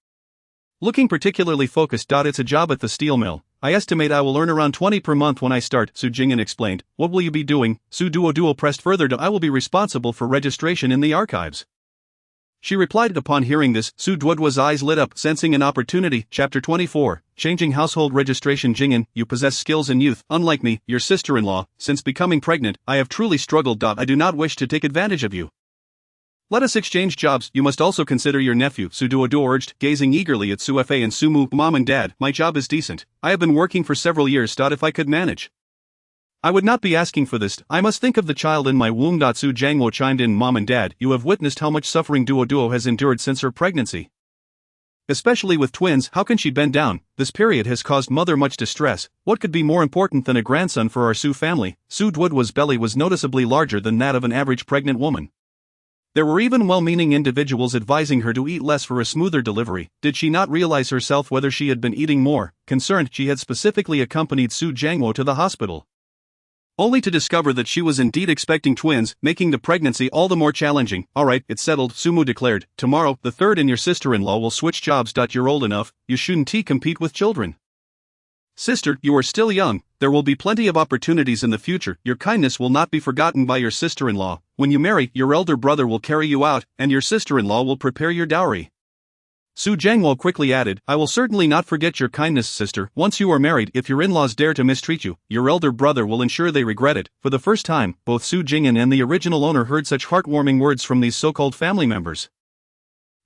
looking particularly focused. It's a job at the steel mill. I estimate I will earn around 20 per month when I start, Su Jing'an explained. What will you be doing? Su Duo pressed further. I will be responsible for registration in the archives, she replied. Upon hearing this, Su Duo's eyes lit up, sensing an opportunity. Chapter 24, Changing Household Registration. Jing'an, you possess skills in youth. Unlike me, your sister-in-law, since becoming pregnant, I have truly struggled. I do not wish to take advantage of you. Let us exchange jobs. You must also consider your nephew, Su Duo urged, gazing eagerly at Su Fei and Sumu. Mom and Dad, my job is decent. I have been working for several years. If I could manage, I would not be asking for this. I must think of the child in my womb. Su Jiangwo chimed in. Mom and Dad, you have witnessed how much suffering Duo has endured since her pregnancy. Especially with twins, how can she bend down? This period has caused mother much distress. What could be more important than a grandson for our Su family? Su Duo's belly was noticeably larger than that of an average pregnant woman. There were even well-meaning individuals advising her to eat less for a smoother delivery. Did she not realize herself whether she had been eating more? Concerned, she had specifically accompanied Su Jiangwo to the hospital. only to discover that she was indeed expecting twins, making the pregnancy all the more challenging. Alright, it's settled, Sumu declared. Tomorrow, the third and your sister-in-law will switch jobs. You're old enough, you shouldn't compete with children. Sister, you are still young, there will be plenty of opportunities in the future, your kindness will not be forgotten by your sister-in-law. When you marry, your elder brother will carry you out, and your sister-in-law will prepare your dowry. Su Jiangwo quickly added, I will certainly not forget your kindness, sister. Once you are married, if your in-laws dare to mistreat you, your elder brother will ensure they regret it. For the first time, both Su Jing'an and the original owner heard such heartwarming words from these so-called family members.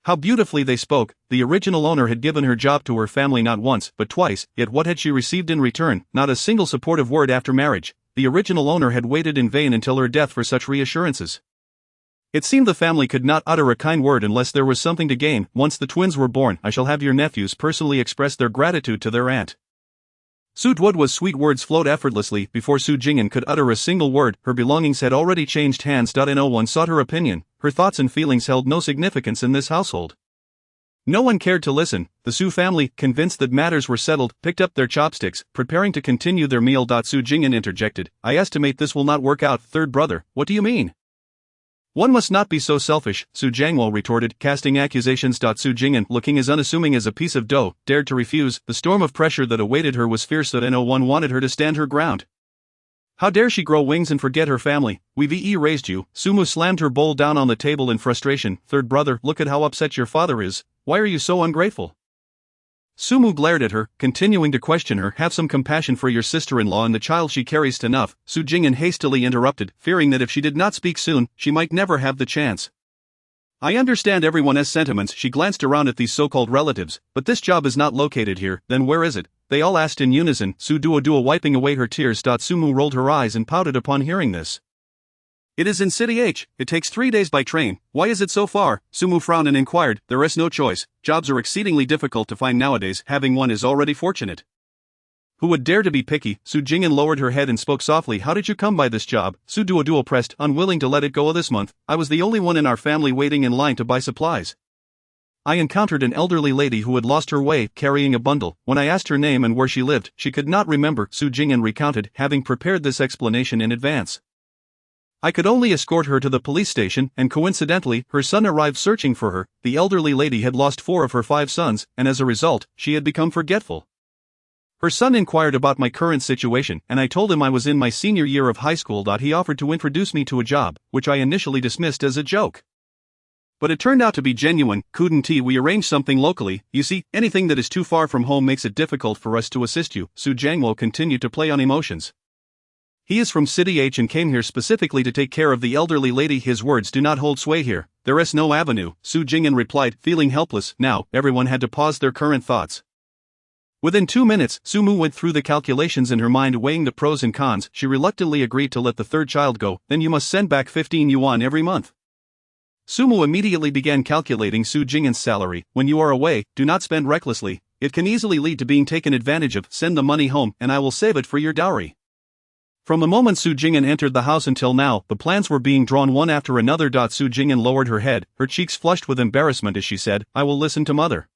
How beautifully they spoke. The original owner had given her job to her family not once, but twice, yet what had she received in return? Not a single supportive word after marriage. The original owner had waited in vain until her death for such reassurances. It seemed the family could not utter a kind word unless there was something to gain. Once the twins were born, I shall have your nephews personally express their gratitude to their aunt. Su Duodwa's sweet words flowed effortlessly. Before Su Jing'an could utter a single word, her belongings had already changed hands. No one sought her opinion, her thoughts and feelings held no significance in this household. No one cared to listen. The Su family, convinced that matters were settled, picked up their chopsticks, preparing to continue their meal. Su Jing'an interjected, I estimate this will not work out. Third brother, what do you mean? One must not be so selfish, Su Jiangwo retorted, casting accusations. Su Jing'an, looking as unassuming as a piece of dough, dared to refuse. The storm of pressure that awaited her was fierce. No one wanted her to stand her ground. How dare she grow wings and forget her family? We've raised you. Sumu slammed her bowl down on the table in frustration. Third brother, look at how upset your father is. Why are you so ungrateful? Sumu glared at her, continuing to question her. Have some compassion for your sister-in-law and the child she carries. Enough, Su Jing'an hastily interrupted, fearing that if she did not speak soon, she might never have the chance. I understand everyone's sentiments. She glanced around at these so-called relatives, but this job is not located here. Then where is it? They all asked in unison, Su Duodua wiping away her tears. Sumu rolled her eyes and pouted upon hearing this. It is in City H. It takes 3 days by train. Why is it so far? Sumu frowned and inquired. There is no choice. Jobs are exceedingly difficult to find nowadays. Having one is already fortunate. Who would dare to be picky? Su Jing'an lowered her head and spoke softly. How did you come by this job? Su Duodua pressed, unwilling to let it go this month. I was the only one in our family waiting in line to buy supplies. I encountered an elderly lady who had lost her way, carrying a bundle. When I asked her name and where she lived, she could not remember, Su Jing'an recounted, having prepared this explanation in advance. I could only escort her to the police station, and coincidentally, her son arrived searching for her. The elderly lady had lost 4 of her 5 sons, and as a result, she had become forgetful. Her son inquired about my current situation, and I told him I was in my senior year of high school. He offered to introduce me to a job, which I initially dismissed as a joke. But it turned out to be genuine. Couldn't we arrange something locally? You see, anything that is too far from home makes it difficult for us to assist you. Su Jiangwo continued to play on emotions. He is from City H and came here specifically to take care of the elderly lady. His words do not hold sway here. There is no avenue, Su Jing'an replied, feeling helpless. Now, everyone had to pause their current thoughts. Within 2 minutes, Sumu went through the calculations in her mind, weighing the pros and cons. She reluctantly agreed to let the third child go. Then you must send back 15 yuan every month. Sumu immediately began calculating Su Jing'an's salary. When you are away, do not spend recklessly. It can easily lead to being taken advantage of. Send the money home, and I will save it for your dowry. From the moment Su Jing'an entered the house until now, the plans were being drawn one after another. Su Jing'an lowered her head, her cheeks flushed with embarrassment as she said, I will listen to mother.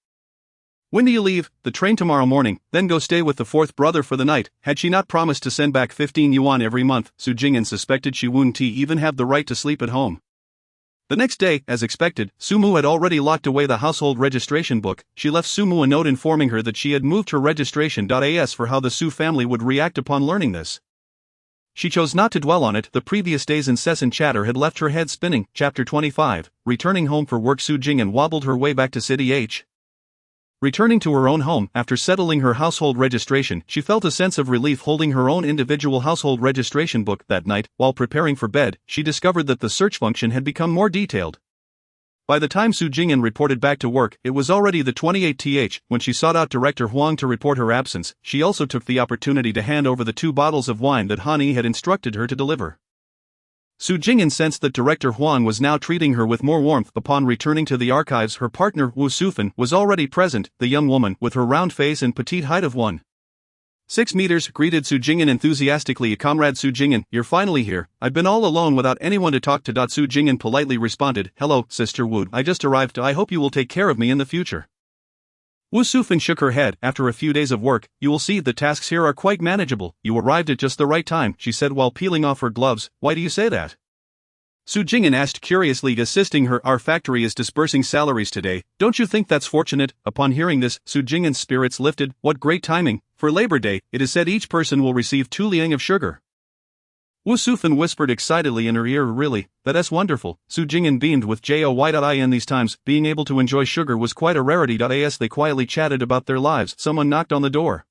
When do you leave? The train tomorrow morning, then go stay with the fourth brother for the night. Had she not promised to send back 15 yuan every month, Su Jing'an suspected she wouldn't even have the right to sleep at home. The next day, as expected, Sumu had already locked away the household registration book. She left Sumu a note informing her that she had moved her registration.as for how the Su family would react upon learning this. She chose not to dwell on it. The previous day's incessant chatter had left her head spinning. Chapter 25. Returning home for work, Su Jing'an wobbled her way back to City H. Returning to her own home, after settling her household registration, she felt a sense of relief holding her own individual household registration book. That night, while preparing for bed, she discovered that the search function had become more detailed. By the time Su Jing'an reported back to work, it was already the 28th. When she sought out Director Huang to report her absence, she also took the opportunity to hand over the 2 bottles of wine that Han Yi had instructed her to deliver. Su Jing'an sensed that Director Huang was now treating her with more warmth. Upon returning to the archives, her partner, Wu Sufan, was already present. The young woman, with her round face and petite height of 1.6 meters, greeted Su Jing'an enthusiastically. Comrade Su Jing'an, you're finally here. I've been all alone without anyone to talk to. Su Jing'an politely responded, hello, Sister Wu, I just arrived. I hope you will take care of me in the future. Wu Sufan shook her head. After a few days of work, you will see the tasks here are quite manageable. You arrived at just the right time, she said while peeling off her gloves. Why do you say that? Su Jing'an asked curiously, assisting her. Our factory is dispersing salaries today. Don't you think that's fortunate? Upon hearing this, Su Jing'an's spirits lifted. What great timing. For Labor Day, it is said each person will receive 2 liang of sugar. Wu Sufan whispered excitedly in her ear. Really? That's wonderful. Su Jing'an beamed with joy. In these times, being able to enjoy sugar was quite a rarity. As they quietly chatted about their lives, someone knocked on the door,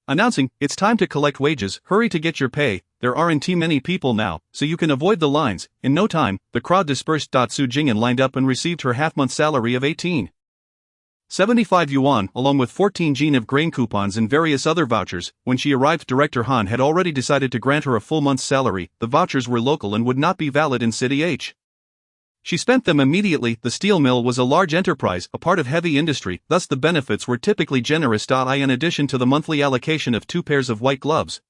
announcing, it's time to collect wages. Hurry to get your pay. There aren't many people now, so you can avoid the lines. In no time, the crowd dispersed. Su Jing'an lined up and received her half-month salary of 18.75 yuan, along with 14 jin of grain coupons and various other vouchers. When she arrived, Director Han had already decided to grant her a full month's salary. The vouchers were local and would not be valid in City H. She spent them immediately. The steel mill was a large enterprise, a part of heavy industry, thus the benefits were typically generous. In addition to the monthly allocation of 2 pairs of white gloves,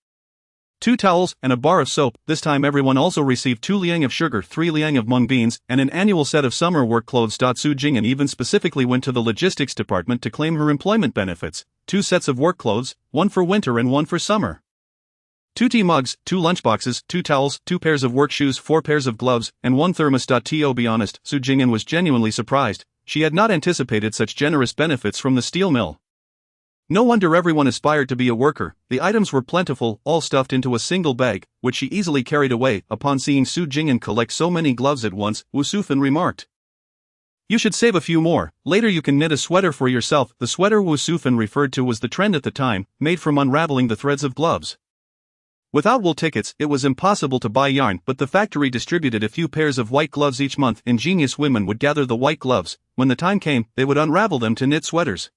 2 towels, and a bar of soap, this time everyone also received 2 liang of sugar, 3 liang of mung beans, and an annual set of summer work clothes. Su Jing'an even specifically went to the logistics department to claim her employment benefits. 2 sets of work clothes, 1 for winter and 1 for summer. 2 tea mugs, 2 lunchboxes, 2 towels, 2 pairs of work shoes, 4 pairs of gloves, and 1 thermos. To be honest, Su Jing'an was genuinely surprised. She had not anticipated such generous benefits from the steel mill. No wonder everyone aspired to be a worker. The items were plentiful, all stuffed into a single bag, which she easily carried away. Upon seeing Su Jing'an collect so many gloves at once, Wu Sufan remarked, you should save a few more. Later you can knit a sweater for yourself. The sweater Wu Sufan referred to was the trend at the time, made from unraveling the threads of gloves. Without wool tickets, it was impossible to buy yarn, but the factory distributed a few pairs of white gloves each month. Ingenious women would gather the white gloves. When the time came, they would unravel them to knit sweaters.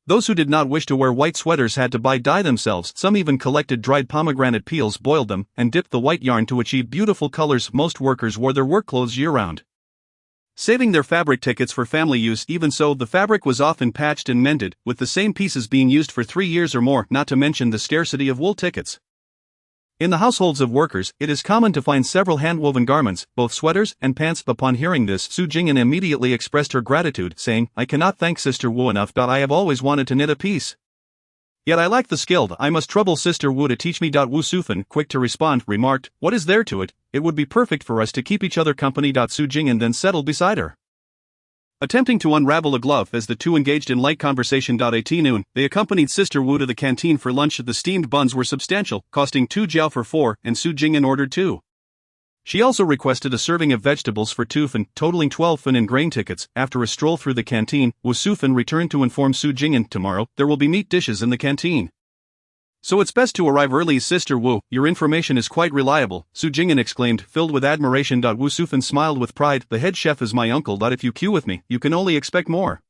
Those who did not wish to wear white sweaters had to buy dye themselves. Some even collected dried pomegranate peels, boiled them, and dipped the white yarn to achieve beautiful colors. Most workers wore their work clothes year-round, saving their fabric tickets for family use. Even so, the fabric was often patched and mended, with the same pieces being used for 3 years or more, not to mention the scarcity of wool tickets. In the households of workers, it is common to find several hand-woven garments, both sweaters and pants. Upon hearing this, Su Jing'an immediately expressed her gratitude, saying, I cannot thank Sister Wu enough. I have always wanted to knit a piece. Yet I lack the skill. I must trouble Sister Wu to teach me. Wu Sufan, quick to respond, remarked, what is there to it? It would be perfect for us to keep each other company. Su Jing'an then settled beside her, attempting to unravel a glove. As the two engaged in light conversation. At noon, they accompanied Sister Wu to the canteen for lunch. The steamed buns were substantial, costing 2 jiao for 4, and Su Jing'an ordered 2. She also requested a serving of vegetables for 2 fan, totaling 12 fan in grain tickets. After a stroll through the canteen, Wu Sufan returned to inform Su Jing'an, tomorrow, there will be meat dishes in the canteen, so it's best to arrive early. Sister Wu, your information is quite reliable, Su Jing'an exclaimed, filled with admiration. Wu Sufan smiled with pride. The head chef is my uncle. If you queue with me, you can only expect more.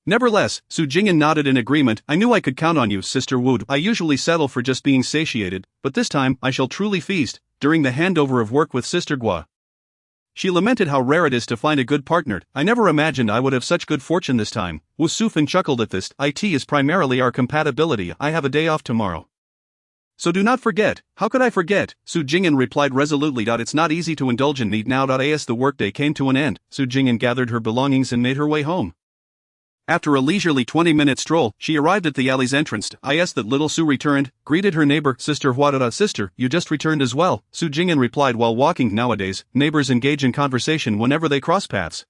Nevertheless, Su Jing'an nodded in agreement. I knew I could count on you, Sister Wu. I usually settle for just being satiated, but this time, I shall truly feast. During the handover of work with Sister Gua, she lamented how rare it is to find a good partner. I never imagined I would have such good fortune this time. Wu Sufan chuckled at this. It is primarily our compatibility. I have a day off tomorrow, so do not forget. How could I forget? Su Jing'an replied resolutely. It's not easy to indulge in need now. As the workday came to an end, Su Jing'an gathered her belongings and made her way home. After a leisurely 20-minute stroll, she arrived at the alley's entrance. That little Su returned, greeted her neighbor, Sister Hua. Sister, you just returned as well, Su Jing'an replied while walking. Nowadays, neighbors engage in conversation whenever they cross paths,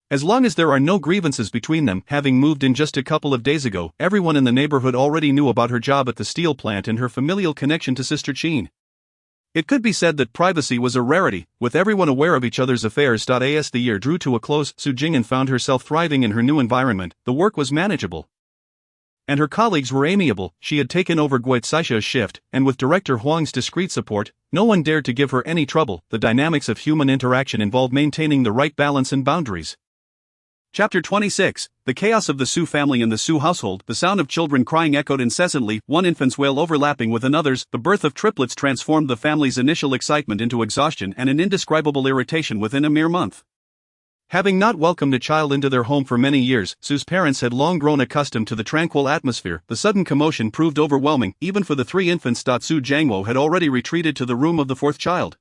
as long as there are no grievances between them. Having moved in just a couple of days ago, everyone in the neighborhood already knew about her job at the steel plant and her familial connection to Sister Qin. It could be said that privacy was a rarity, with everyone aware of each other's affairs. As the year drew to a close, Su Jing'an found herself thriving in her new environment. The work was manageable, and her colleagues were amiable. She had taken over Gui Caisha's shift, and with Director Huang's discreet support, no one dared to give her any trouble. The dynamics of human interaction involved maintaining the right balance and boundaries. Chapter 26. The chaos of the Su family in the Su household. The sound of children crying echoed incessantly, one infant's wail overlapping with another's. The birth of triplets transformed the family's initial excitement into exhaustion and an indescribable irritation within a mere month. Having not welcomed a child into their home for many years, Su's parents had long grown accustomed to the tranquil atmosphere. The sudden commotion proved overwhelming, even for the 3 infants. Su Jiangwo had already retreated to the room of the 4th child.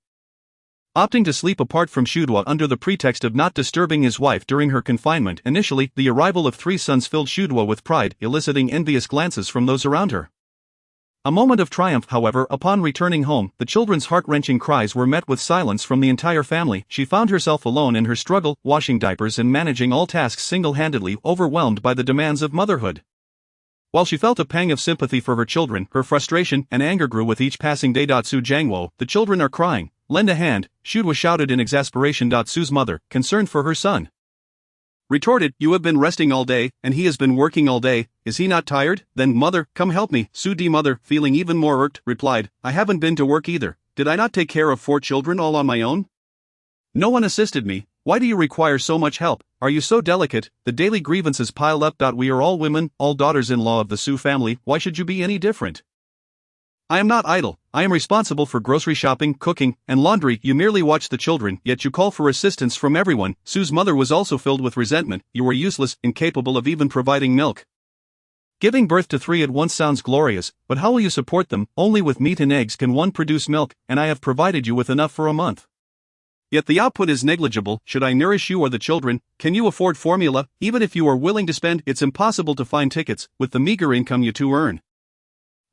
opting to sleep apart from Shudwa under the pretext of not disturbing his wife during her confinement. Initially, the arrival of 3 sons filled Shudwa with pride, eliciting envious glances from those around her. A moment of triumph, however, upon returning home, the children's heart-wrenching cries were met with silence from the entire family. She found herself alone in her struggle, washing diapers and managing all tasks single-handedly, overwhelmed by the demands of motherhood. While she felt a pang of sympathy for her children, her frustration and anger grew with each passing day. Su Jangwo, the children are crying, lend a hand, Shudwa shouted in exasperation. Su's mother, concerned for her son, retorted, you have been resting all day, and he has been working all day, is he not tired? Then mother, come help me. Su Di mother, feeling even more irked, replied, I haven't been to work either, did I not take care of 4 children all on my own? No one assisted me, why do you require so much help, are you so delicate? The daily grievances pile up. We are all women, all daughters-in-law of the Su family, why should you be any different? I am not idle, I am responsible for grocery shopping, cooking, and laundry. You merely watch the children, yet you call for assistance from everyone. Su's mother was also filled with resentment, you are useless, incapable of even providing milk. Giving birth to 3 at once sounds glorious, but how will you support them? Only with meat and eggs can one produce milk, and I have provided you with enough for a month. Yet the output is negligible. Should I nourish you or the children? Can you afford formula? Even if you are willing to spend, it's impossible to find tickets, with the meager income you two earn.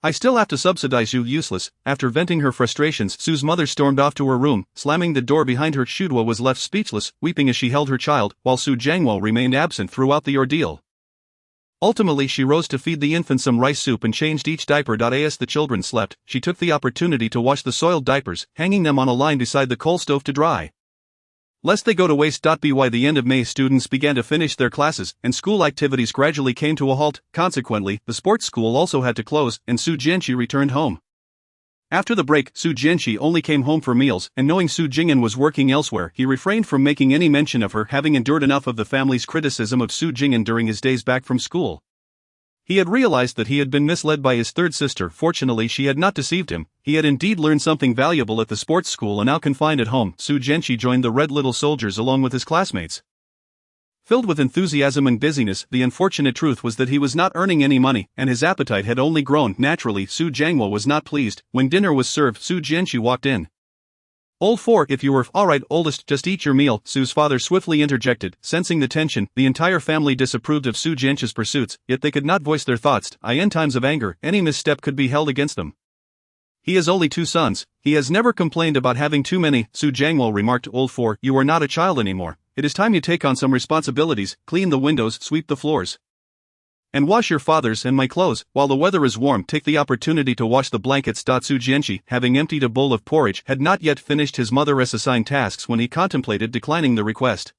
I still have to subsidize you, useless. After venting her frustrations, Su's mother stormed off to her room, slamming the door behind her. Shudwa was left speechless, weeping as she held her child, while Su Jangwo remained absent throughout the ordeal. Ultimately, she rose to feed the infant some rice soup and changed each diaper. As the children slept, she took the opportunity to wash the soiled diapers, hanging them on a line beside the coal stove to dry, lest they go to waste. By the end of May, students began to finish their classes, and school activities gradually came to a halt. Consequently, the sports school also had to close, and Su Jianqi returned home. After the break, Su Jianqi only came home for meals, and knowing Su Jing'an was working elsewhere, he refrained from making any mention of her, having endured enough of the family's criticism of Su Jing'an during his days back from school. He had realized that he had been misled by his third sister. Fortunately, she had not deceived him. He had indeed learned something valuable at the sports school, and now confined at home, Su Jianqi joined the Red Little Soldiers along with his classmates. Filled with enthusiasm and busyness, the unfortunate truth was that he was not earning any money, and his appetite had only grown. Naturally, Su Jangwo was not pleased. When dinner was served, Su Jianqi walked in. Old 4, if you were alright, oldest, just eat your meal, Su's father swiftly interjected. Sensing the tension, the entire family disapproved of Su Jianqi's pursuits, yet they could not voice their thoughts. In times of anger, any misstep could be held against them. He has only 2 sons, he has never complained about having too many. Su Jangwo remarked to Old 4, you are not a child anymore, it is time you take on some responsibilities, clean the windows, sweep the floors, and wash your father's and my clothes. While the weather is warm, take the opportunity to wash the blankets. Su Jianqi, having emptied a bowl of porridge, had not yet finished his mother's assigned tasks when he contemplated declining the request.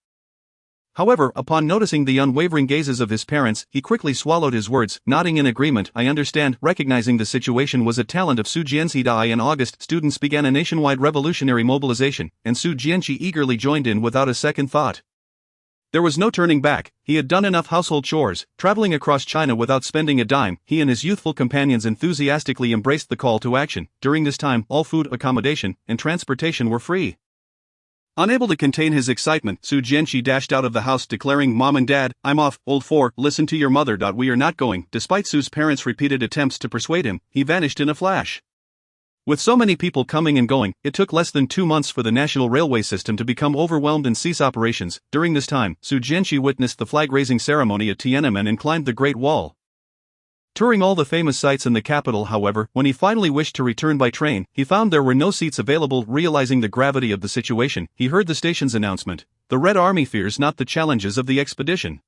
However, upon noticing the unwavering gazes of his parents, he quickly swallowed his words, nodding in agreement. I understand. Recognizing the situation was a talent of Su Jianqi. In August, students began a nationwide revolutionary mobilization, and Su Jianqi eagerly joined in without a second thought. There was no turning back. He had done enough household chores, traveling across China without spending a dime. He and his youthful companions enthusiastically embraced the call to action. During this time, all food, accommodation, and transportation were free. Unable to contain his excitement, Su Jianqi dashed out of the house, declaring, Mom and Dad, I'm off. Old 4, listen to your mother. We are not going. Despite Su's parents' repeated attempts to persuade him, he vanished in a flash. With so many people coming and going, it took less than 2 months for the national railway system to become overwhelmed and cease operations. During this time, Su Jianqi witnessed the flag-raising ceremony at Tiananmen and climbed the Great Wall. Touring all the famous sites in the capital, however, when he finally wished to return by train, he found there were no seats available. Realizing the gravity of the situation, he heard the station's announcement, the Red Army fears not the challenges of the expedition.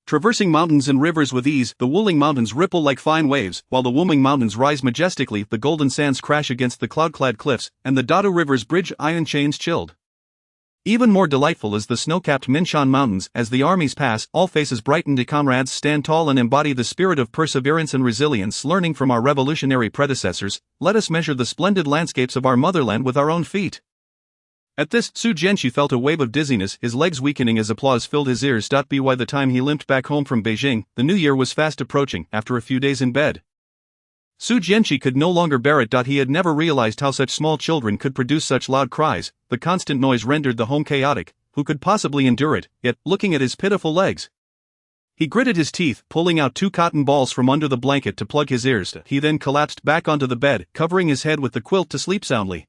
Traversing mountains and rivers with ease, the Wuling Mountains ripple like fine waves, while the Wuming Mountains rise majestically, the golden sands crash against the cloud-clad cliffs, and the Dadu River's bridge iron chains chilled. Even more delightful is the snow-capped Minshan Mountains. As the armies pass, all faces brighten. Comrades, stand tall and embody the spirit of perseverance and resilience. Learning from our revolutionary predecessors, let us measure the splendid landscapes of our motherland with our own feet. At this, Su Jianqi felt a wave of dizziness, his legs weakening as applause filled his ears. By the time he limped back home from Beijing, the new year was fast approaching. After a few days in bed, Su Jianqi could no longer bear it. He had never realized how such small children could produce such loud cries. The constant noise rendered the home chaotic. Who could possibly endure it? Yet, looking at his pitiful legs, he gritted his teeth, pulling out 2 cotton balls from under the blanket to plug his ears. He then collapsed back onto the bed, covering his head with the quilt to sleep soundly.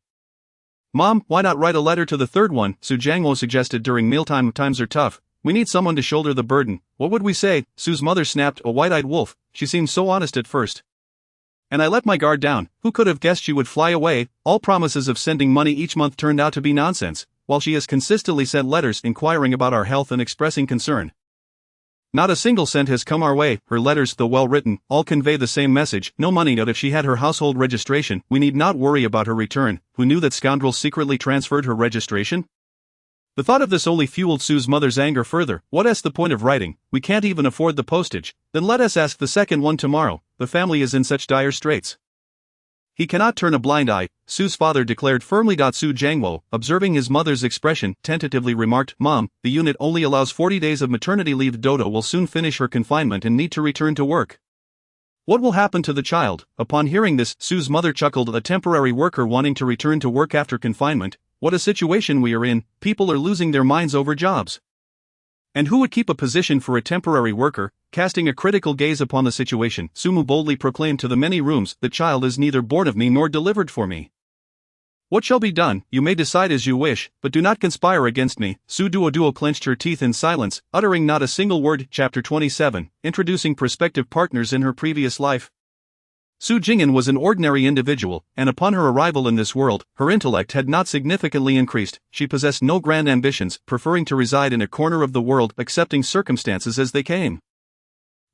Mom, why not write a letter to the third one? Su Jing'an suggested during mealtime. Times are tough. We need someone to shoulder the burden. What would we say? Su's mother snapped, a white-eyed wolf. She seemed so honest at first. And I let my guard down. Who could have guessed she would fly away? All promises of sending money each month turned out to be nonsense, while she has consistently sent letters inquiring about our health and expressing concern. Not a single cent has come our way. Her letters, though well written, all convey the same message. No money. Not if she had her household registration, we need not worry about her return. Who knew that scoundrels secretly transferred her registration? The thought of this only fueled Su's mother's anger further. What's the point of writing? We can't even afford the postage. Then let us ask the second one tomorrow. The family is in such dire straits. He cannot turn a blind eye, Su's father declared firmly. Su Jing'an, observing his mother's expression, tentatively remarked, Mom, the unit only allows 40 days of maternity leave. Dodo will soon finish her confinement and need to return to work. What will happen to the child? Upon hearing this, Su's mother chuckled. A temporary worker wanting to return to work after confinement? What a situation we are in. People are losing their minds over jobs. And who would keep a position for a temporary worker? Casting a critical gaze upon the situation, Sumu boldly proclaimed to the many rooms, the child is neither born of me nor delivered for me. What shall be done? You may decide as you wish, but do not conspire against me. Su Duo clenched her teeth in silence, uttering not a single word. Chapter 27, Introducing Prospective Partners in Her Previous Life. Su Jing'an was an ordinary individual, and upon her arrival in this world, her intellect had not significantly increased. She possessed no grand ambitions, preferring to reside in a corner of the world, accepting circumstances as they came.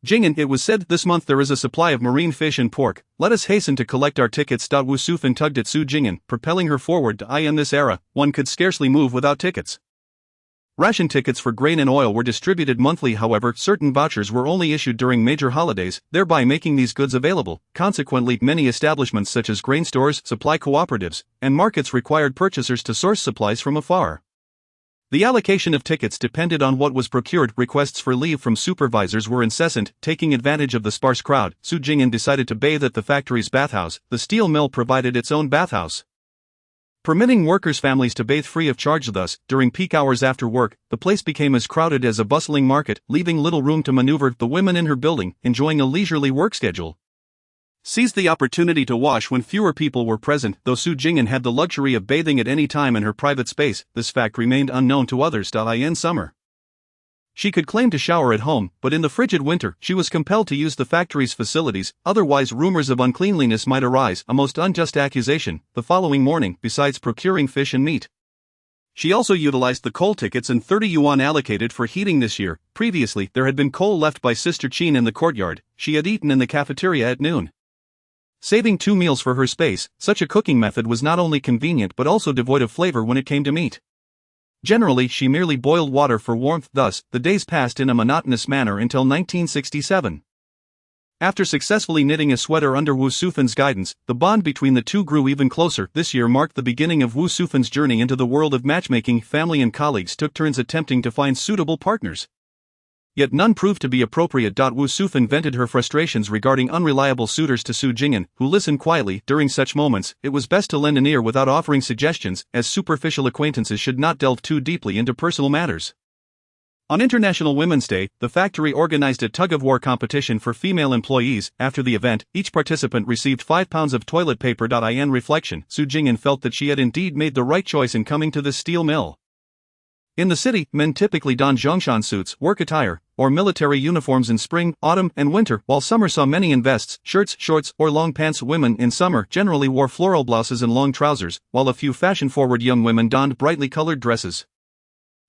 Jing'an, it was said, this month there is a supply of marine fish and pork. Let us hasten to collect our tickets. Wu Sufan tugged at Su Jing'an, propelling her forward. In this era, one could scarcely move without tickets. Ration tickets for grain and oil were distributed monthly. However, certain vouchers were only issued during major holidays, thereby making these goods available. Consequently, many establishments such as grain stores, supply cooperatives, and markets required purchasers to source supplies from afar. The allocation of tickets depended on what was procured. Requests for leave from supervisors were incessant. Taking advantage of the sparse crowd, Su Jing'an decided to bathe at the factory's bathhouse. The steel mill provided its own bathhouse, permitting workers' families to bathe free of charge. Thus, during peak hours after work, the place became as crowded as a bustling market, leaving little room to maneuver. The women in her building, enjoying a leisurely work schedule, seized the opportunity to wash when fewer people were present. Though Su Jing'an had the luxury of bathing at any time in her private space, this fact remained unknown to others. In summer, she could claim to shower at home, but in the frigid winter, she was compelled to use the factory's facilities, otherwise rumors of uncleanliness might arise, a most unjust accusation. The following morning, besides procuring fish and meat, she also utilized the coal tickets and 30 yuan allocated for heating this year. Previously, there had been coal left by Sister Qin in the courtyard. She had eaten in the cafeteria at noon, saving 2 meals for her space. Such a cooking method was not only convenient but also devoid of flavor when it came to meat. Generally, she merely boiled water for warmth. Thus, the days passed in a monotonous manner until 1967. After successfully knitting a sweater under Wu Sufan's guidance, the bond between the two grew even closer. This year marked the beginning of Wu Sufan's journey into the world of matchmaking. Family and colleagues took turns attempting to find suitable partners, yet none proved to be appropriate. Wu Sufan vented her frustrations regarding unreliable suitors to Su Jing'an, who listened quietly. During such moments, it was best to lend an ear without offering suggestions, as superficial acquaintances should not delve too deeply into personal matters. On International Women's Day, the factory organized a tug-of-war competition for female employees. After the event, each participant received 5 pounds of toilet paper. In reflection, Su Jing'an felt that she had indeed made the right choice in coming to this steel mill. In the city, men typically don zhongshan suits, work attire, or military uniforms in spring, autumn, and winter, while summer saw many in vests, shirts, shorts, or long pants. Women in summer generally wore floral blouses and long trousers, while a few fashion-forward young women donned brightly colored dresses.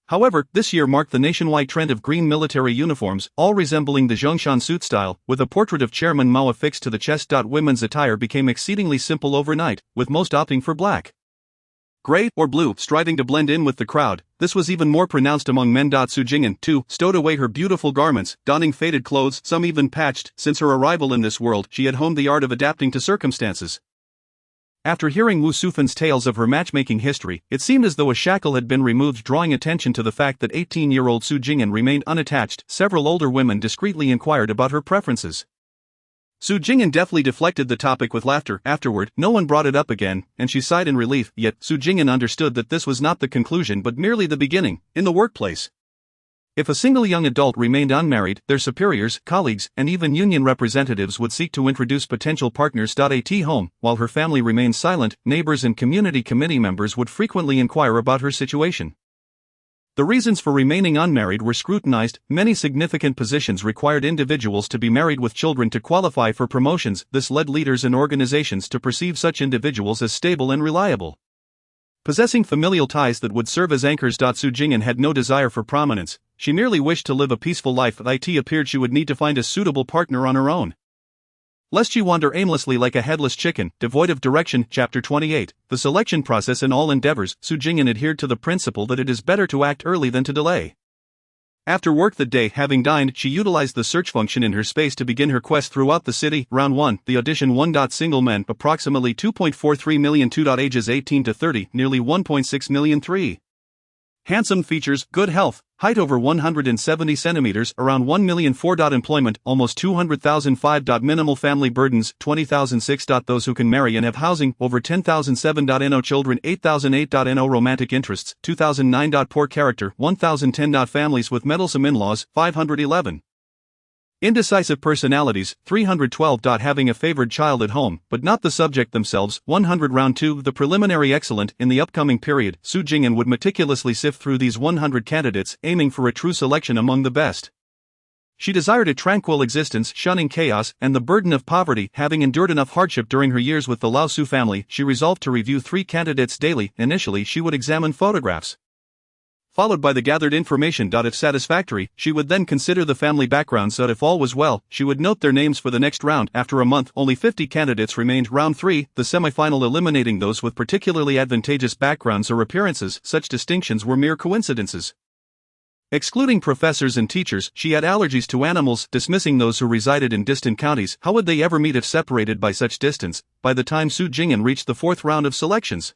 However, this year marked the nationwide trend of green military uniforms, all resembling the zhongshan suit style, with a portrait of Chairman Mao affixed to the chest. Women's attire became exceedingly simple overnight, with most opting for black, gray, or blue, striving to blend in with the crowd. This was even more pronounced among men. Su Jing'an, too, stowed away her beautiful garments, donning faded clothes, some even patched. Since her arrival in this world, she had honed the art of adapting to circumstances. After hearing Wu Sufan's tales of her matchmaking history, it seemed as though a shackle had been removed, drawing attention to the fact that 18-year-old Su Jing'an remained unattached. Several older women discreetly inquired about her preferences. Su Jing'an deftly deflected the topic with laughter. Afterward, no one brought it up again, and she sighed in relief. Yet, Su Jing'an understood that this was not the conclusion but merely the beginning. In the workplace, If a single young adult remained unmarried, their superiors, colleagues, and even union representatives would seek to introduce potential partners. At home, while her family remained silent, neighbors and community committee members would frequently inquire about her situation. The reasons for remaining unmarried were scrutinized. Many significant positions required individuals to be married with children to qualify for promotions. This led leaders and organizations to perceive such individuals as stable and reliable. Possessing familial ties that would serve as anchors. Su Jing'an had no desire for prominence, she merely wished to live a peaceful life. It appeared she would need to find a suitable partner on her own. Lest she wander aimlessly like a headless chicken, devoid of direction. Chapter 28. The selection process. In all endeavors, Su Jing'an adhered to the principle that it is better to act early than to delay. After work that day, having dined, she utilized the search function in her space to begin her quest throughout the city. Round 1. The audition 1. Single men, approximately 2.43 million. 2. Ages 18 to 30, nearly 1.6 million. 3. Handsome features, good health, height over 170 centimeters, around 1 million. 4. Employment, almost 200,000. 5. Minimal family burdens, 20,000. 6. Those who can marry and have housing, over 10,000. 7. No children, 8,000. 8. No romantic interests, 2009. Poor character, 1,010. Families with meddlesome in-laws, 511. Indecisive personalities, 312. Having a favored child at home, but not the subject themselves, 100. Round 2. The preliminary. Excellent. In the upcoming period, Su Jing'an would meticulously sift through these 100 candidates, aiming for a true selection among the best. She desired a tranquil existence, shunning chaos and the burden of poverty. Having endured enough hardship during her years with the Lao Su family, she resolved to review 3 candidates daily. Initially, she would examine photographs, followed by the gathered information. If satisfactory, she would then consider the family backgrounds. If all was well, she would note their names for the next round. After a month, only 50 candidates remained. Round 3, the semi-final, eliminating those with particularly advantageous backgrounds or appearances. Such distinctions were mere coincidences. Excluding professors and teachers, she had allergies to animals, dismissing those who resided in distant counties. How would they ever meet if separated by such distance? By the time Su Jing'an reached the 4th round of selections,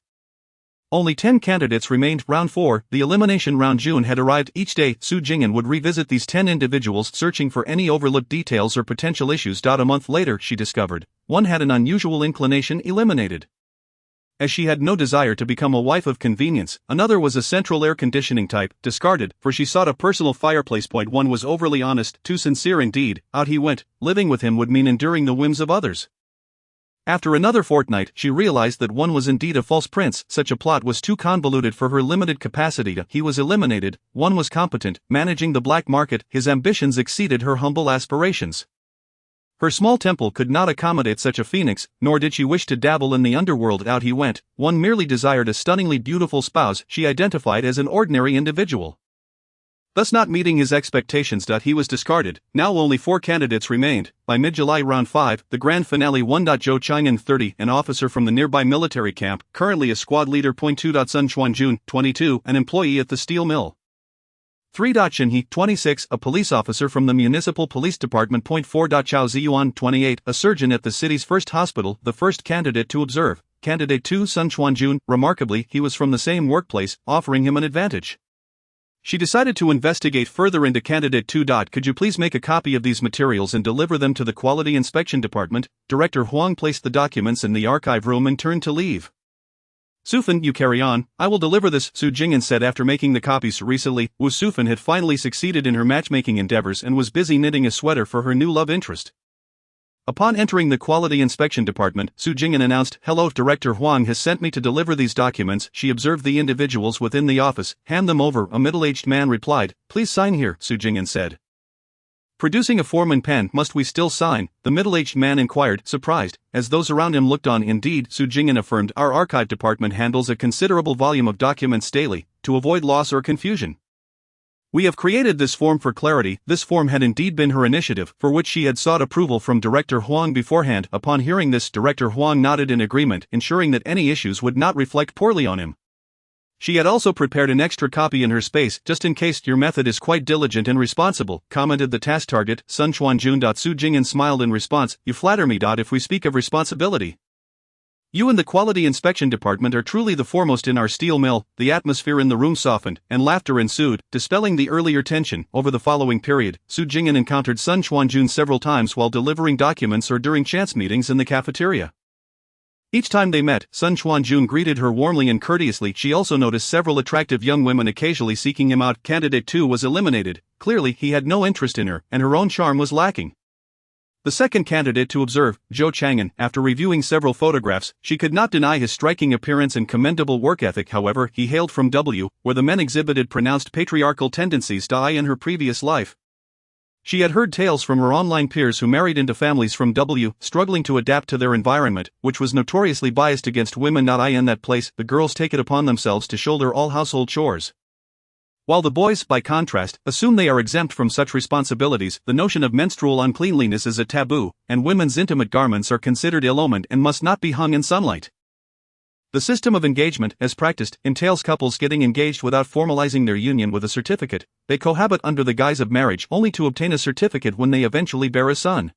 only 10 candidates remained. Round 4, the elimination round. June had arrived. Each day, Su Jing'an would revisit these 10 individuals, searching for any overlooked details or potential issues. A month later, she discovered one had an unusual inclination. Eliminated. As she had no desire to become a wife of convenience. Another was a central air conditioning type. Discarded, for she sought a personal fireplace. 1 was overly honest, too sincere indeed. Out he went. Living with him would mean enduring the whims of others. After another fortnight, she realized that 1 was indeed a false prince. Such a plot was too convoluted for her limited capacity. He was eliminated. 1 was competent, managing the black market. His ambitions exceeded her humble aspirations. Her small temple could not accommodate such a phoenix, nor did she wish to dabble in the underworld. Out he went. 1 merely desired a stunningly beautiful spouse. She identified as an ordinary individual, thus not meeting his expectations. He was discarded. Now only 4 candidates remained. By mid-July. Round 5, the grand finale. 1. Zhou Chang'an, 30, an officer from the nearby military camp, currently a squad leader. 2. Sun Chuanjun, 22, an employee at the steel mill. 3. Shen He, 26, a police officer from the municipal police department. 4. Chao Ziyuan, 28, a surgeon at the city's first hospital, the first candidate to observe. Candidate 2. Sun Chuanjun, remarkably, he was from the same workplace, offering him an advantage. She decided to investigate further into candidate 2. Could you please make a copy of these materials and deliver them to the Quality Inspection Department? Director Huang placed the documents in the archive room and turned to leave. Sufan, you carry on, I will deliver this, Su Jing'an said after making the copies. Recently, Wu Sufan had finally succeeded in her matchmaking endeavors and was busy knitting a sweater for her new love interest. Upon entering the Quality Inspection Department, Su Jing'an announced, "Hello, Director Huang has sent me to deliver these documents." She observed the individuals within the office. "Hand them over," a middle-aged man replied. "Please sign here," Su Jing'an said. Producing a form and pen. "Must we still sign?" the middle-aged man inquired, surprised, as those around him looked on. "Indeed," Su Jing'an affirmed, "our archive department handles a considerable volume of documents daily, to avoid loss or confusion. We have created this form for clarity." This form had indeed been her initiative, for which she had sought approval from Director Huang beforehand. Upon hearing this, Director Huang nodded in agreement, ensuring that any issues would not reflect poorly on him. She had also prepared an extra copy in her space, just in case. "Your method is quite diligent and responsible," commented the task target, Sun Chuanjun. Su Jing'an smiled in response. "You flatter me. If we speak of responsibility, you and the Quality Inspection Department are truly the foremost in our steel mill." The atmosphere in the room softened, and laughter ensued, dispelling the earlier tension. Over the following period, Su Jing'an encountered Sun Chuanjun several times while delivering documents or during chance meetings in the cafeteria. Each time they met, Sun Xuanjun greeted her warmly and courteously. She also noticed several attractive young women occasionally seeking him out. Candidate 2 was eliminated. Clearly, he had no interest in her, and her own charm was lacking. The second candidate to observe, Zhou Chang'an, after reviewing several photographs, she could not deny his striking appearance and commendable work ethic. However, he hailed from W, where the men exhibited pronounced patriarchal tendencies in her previous life. She had heard tales from her online peers who married into families from W, struggling to adapt to their environment, which was notoriously biased against women. In that place, the girls take it upon themselves to shoulder all household chores, while the boys, by contrast, assume they are exempt from such responsibilities. The notion of menstrual uncleanliness is a taboo, and women's intimate garments are considered ill-omened and must not be hung in sunlight. The system of engagement, as practiced, entails couples getting engaged without formalizing their union with a certificate. They cohabit under the guise of marriage only to obtain a certificate when they eventually bear a son.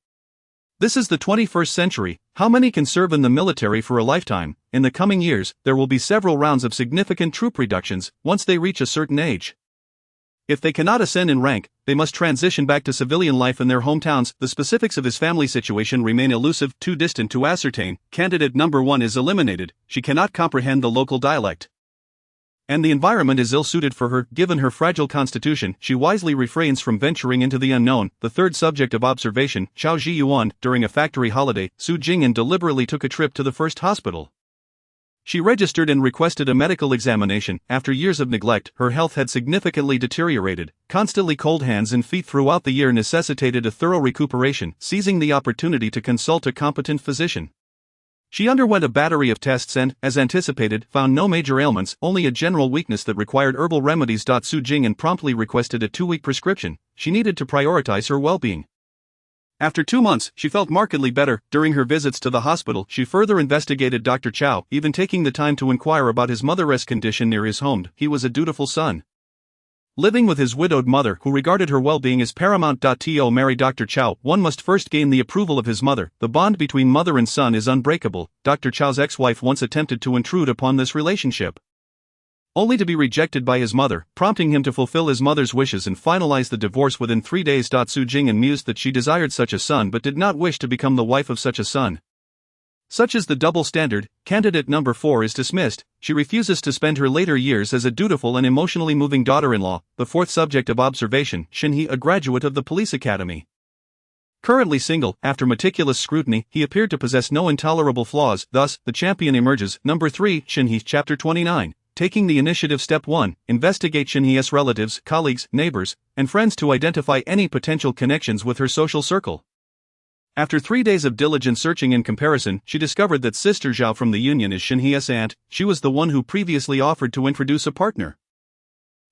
This is the 21st century. How many can serve in the military for a lifetime? In the coming years, there will be several rounds of significant troop reductions once they reach a certain age. If they cannot ascend in rank, they must transition back to civilian life in their hometowns. The specifics of his family situation remain elusive, too distant to ascertain. Candidate number 1 is eliminated. She cannot comprehend the local dialect, and the environment is ill-suited for her. Given her fragile constitution, she wisely refrains from venturing into the unknown. The third subject of observation, Chao Zhiyuan. During a factory holiday, Su Jing'an deliberately took a trip to the first hospital. She registered and requested a medical examination. After years of neglect, her health had significantly deteriorated. Constantly cold hands and feet throughout the year necessitated a thorough recuperation. Seizing the opportunity to consult a competent physician, she underwent a battery of tests and, as anticipated, found no major ailments, only a general weakness that required herbal remedies. Su Jing'an promptly requested a 2-week prescription. She needed to prioritize her well-being. After 2 months, she felt markedly better. During her visits to the hospital, she further investigated Dr. Chao, even taking the time to inquire about his mother's condition near his home. He was a dutiful son, living with his widowed mother, who regarded her well-being as paramount. To marry Dr. Chao, one must first gain the approval of his mother. The bond between mother and son is unbreakable. Dr. Chao's ex-wife once attempted to intrude upon this relationship, only to be rejected by his mother, prompting him to fulfill his mother's wishes and finalize the divorce within 3 days. Su Jing'an mused that she desired such a son but did not wish to become the wife of such a son. Such is the double standard. Candidate number 4 is dismissed. She refuses to spend her later years as a dutiful and emotionally moving daughter-in-law. The fourth subject of observation, Shinhe, a graduate of the police academy. Currently single, after meticulous scrutiny, he appeared to possess no intolerable flaws. Thus, the champion emerges. Number 3, Shinhe, Chapter 29. Taking the initiative. Step 1. Investigate Shinhe's relatives, colleagues, neighbors, and friends to identify any potential connections with her social circle. After 3 days of diligent searching and comparison, she discovered that Sister Zhao from the union is Shinhe's aunt. She was the one who previously offered to introduce a partner,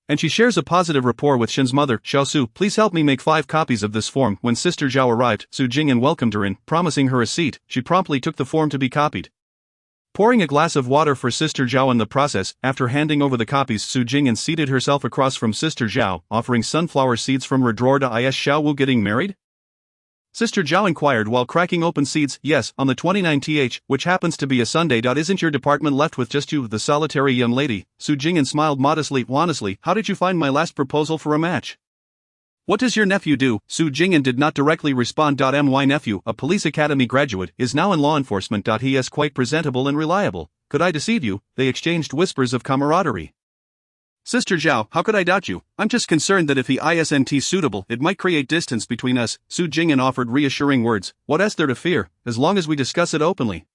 and she shares a positive rapport with Shin's mother. Xiaosu, please help me make 5 copies of this form. When Sister Zhao arrived, Su Jing'an welcomed her in, promising her a seat. She promptly took the form to be copied, pouring a glass of water for Sister Zhao in the process. After handing over the copies, Su Jing'an seated herself across from Sister Zhao, offering sunflower seeds from her drawer. Is Xiao Wu getting married? Sister Zhao inquired while cracking open seeds. Yes, on the 29th, which happens to be a Sunday. Isn't your department left with just you, the solitary young lady? Su Jing'an smiled modestly. Honestly, how did you find my last proposal for a match? What does your nephew do? Su Jing'an did not directly respond. My nephew, a police academy graduate, is now in law enforcement. He is quite presentable and reliable. Could I deceive you? They exchanged whispers of camaraderie. Sister Zhao, how could I doubt you? I'm just concerned that if he isn't suitable, it might create distance between us. Su Jing'an offered reassuring words. What is there to fear, as long as we discuss it openly?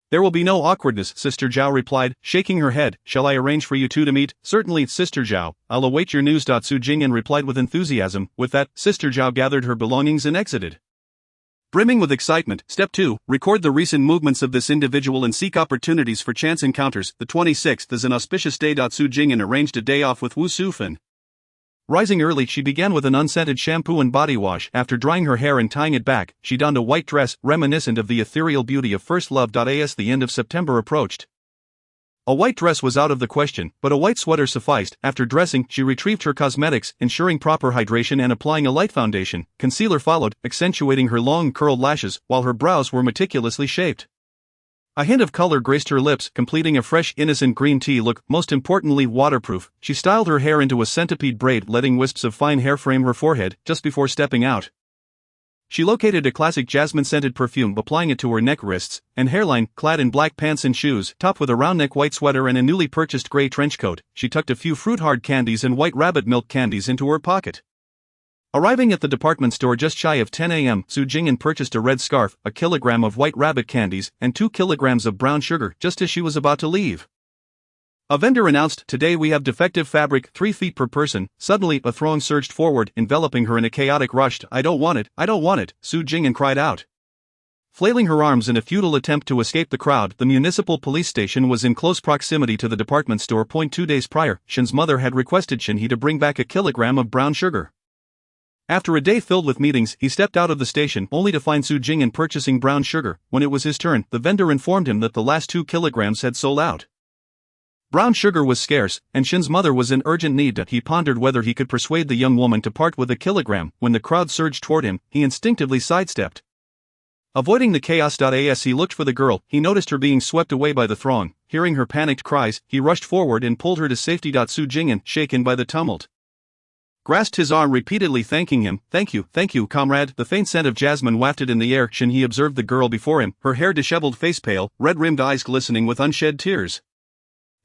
There will be no awkwardness, Sister Zhao replied, shaking her head. Shall I arrange for you two to meet? Certainly, Sister Zhao. I'll await your news. Su Jing'an replied with enthusiasm. With that, Sister Zhao gathered her belongings and exited, brimming with excitement. Step 2. Record the recent movements of this individual and seek opportunities for chance encounters. The 26th is an auspicious day. Su Jing'an arranged a day off with Wu Sufan. Rising early, she began with an unscented shampoo and body wash. After drying her hair and tying it back, she donned a white dress, reminiscent of the ethereal beauty of first love. As the end of September approached, a white dress was out of the question, but a white sweater sufficed. After dressing, she retrieved her cosmetics, ensuring proper hydration and applying a light foundation. Concealer followed, accentuating her long curled lashes, while her brows were meticulously shaped. A hint of color graced her lips, completing a fresh, innocent green tea look. Most importantly, waterproof. She styled her hair into a centipede braid, letting wisps of fine hair frame her forehead. Just before stepping out, She located a classic jasmine-scented perfume, applying it to her neck, wrists, and hairline. Clad in black pants and shoes, topped with a round-neck white sweater and a newly purchased gray trench coat, she tucked a few fruit-hard candies and white rabbit milk candies into her pocket. Arriving at the department store just shy of 10 a.m., Su Jing'an purchased a red scarf, a kilogram of white rabbit candies, and 2 kilograms of brown sugar just as she was about to leave. A vendor announced, "Today we have defective fabric, 3 feet per person." Suddenly, a throng surged forward, enveloping her in a chaotic rush. "I don't want it, I don't want it," Su Jing'an cried out. Flailing her arms in a futile attempt to escape the crowd, the municipal police station was in close proximity to the department store. 2 days prior, Shen's mother had requested Shen He to bring back a kilogram of brown sugar. After a day filled with meetings, he stepped out of the station only to find Su Jing'an purchasing brown sugar. When it was his turn, the vendor informed him that the last 2 kilograms had sold out. Brown sugar was scarce, and Shen's mother was in urgent need. He pondered whether he could persuade the young woman to part with a kilogram. When the crowd surged toward him, he instinctively sidestepped. Avoiding the chaos. As he looked for the girl, he noticed her being swept away by the throng. Hearing her panicked cries, he rushed forward and pulled her to safety. Su Jing'an, shaken by the tumult, grasped his arm repeatedly, thanking him. Thank you, comrade." The faint scent of jasmine wafted in the air. Shen He observed the girl before him, her hair disheveled, face pale, red-rimmed eyes glistening with unshed tears.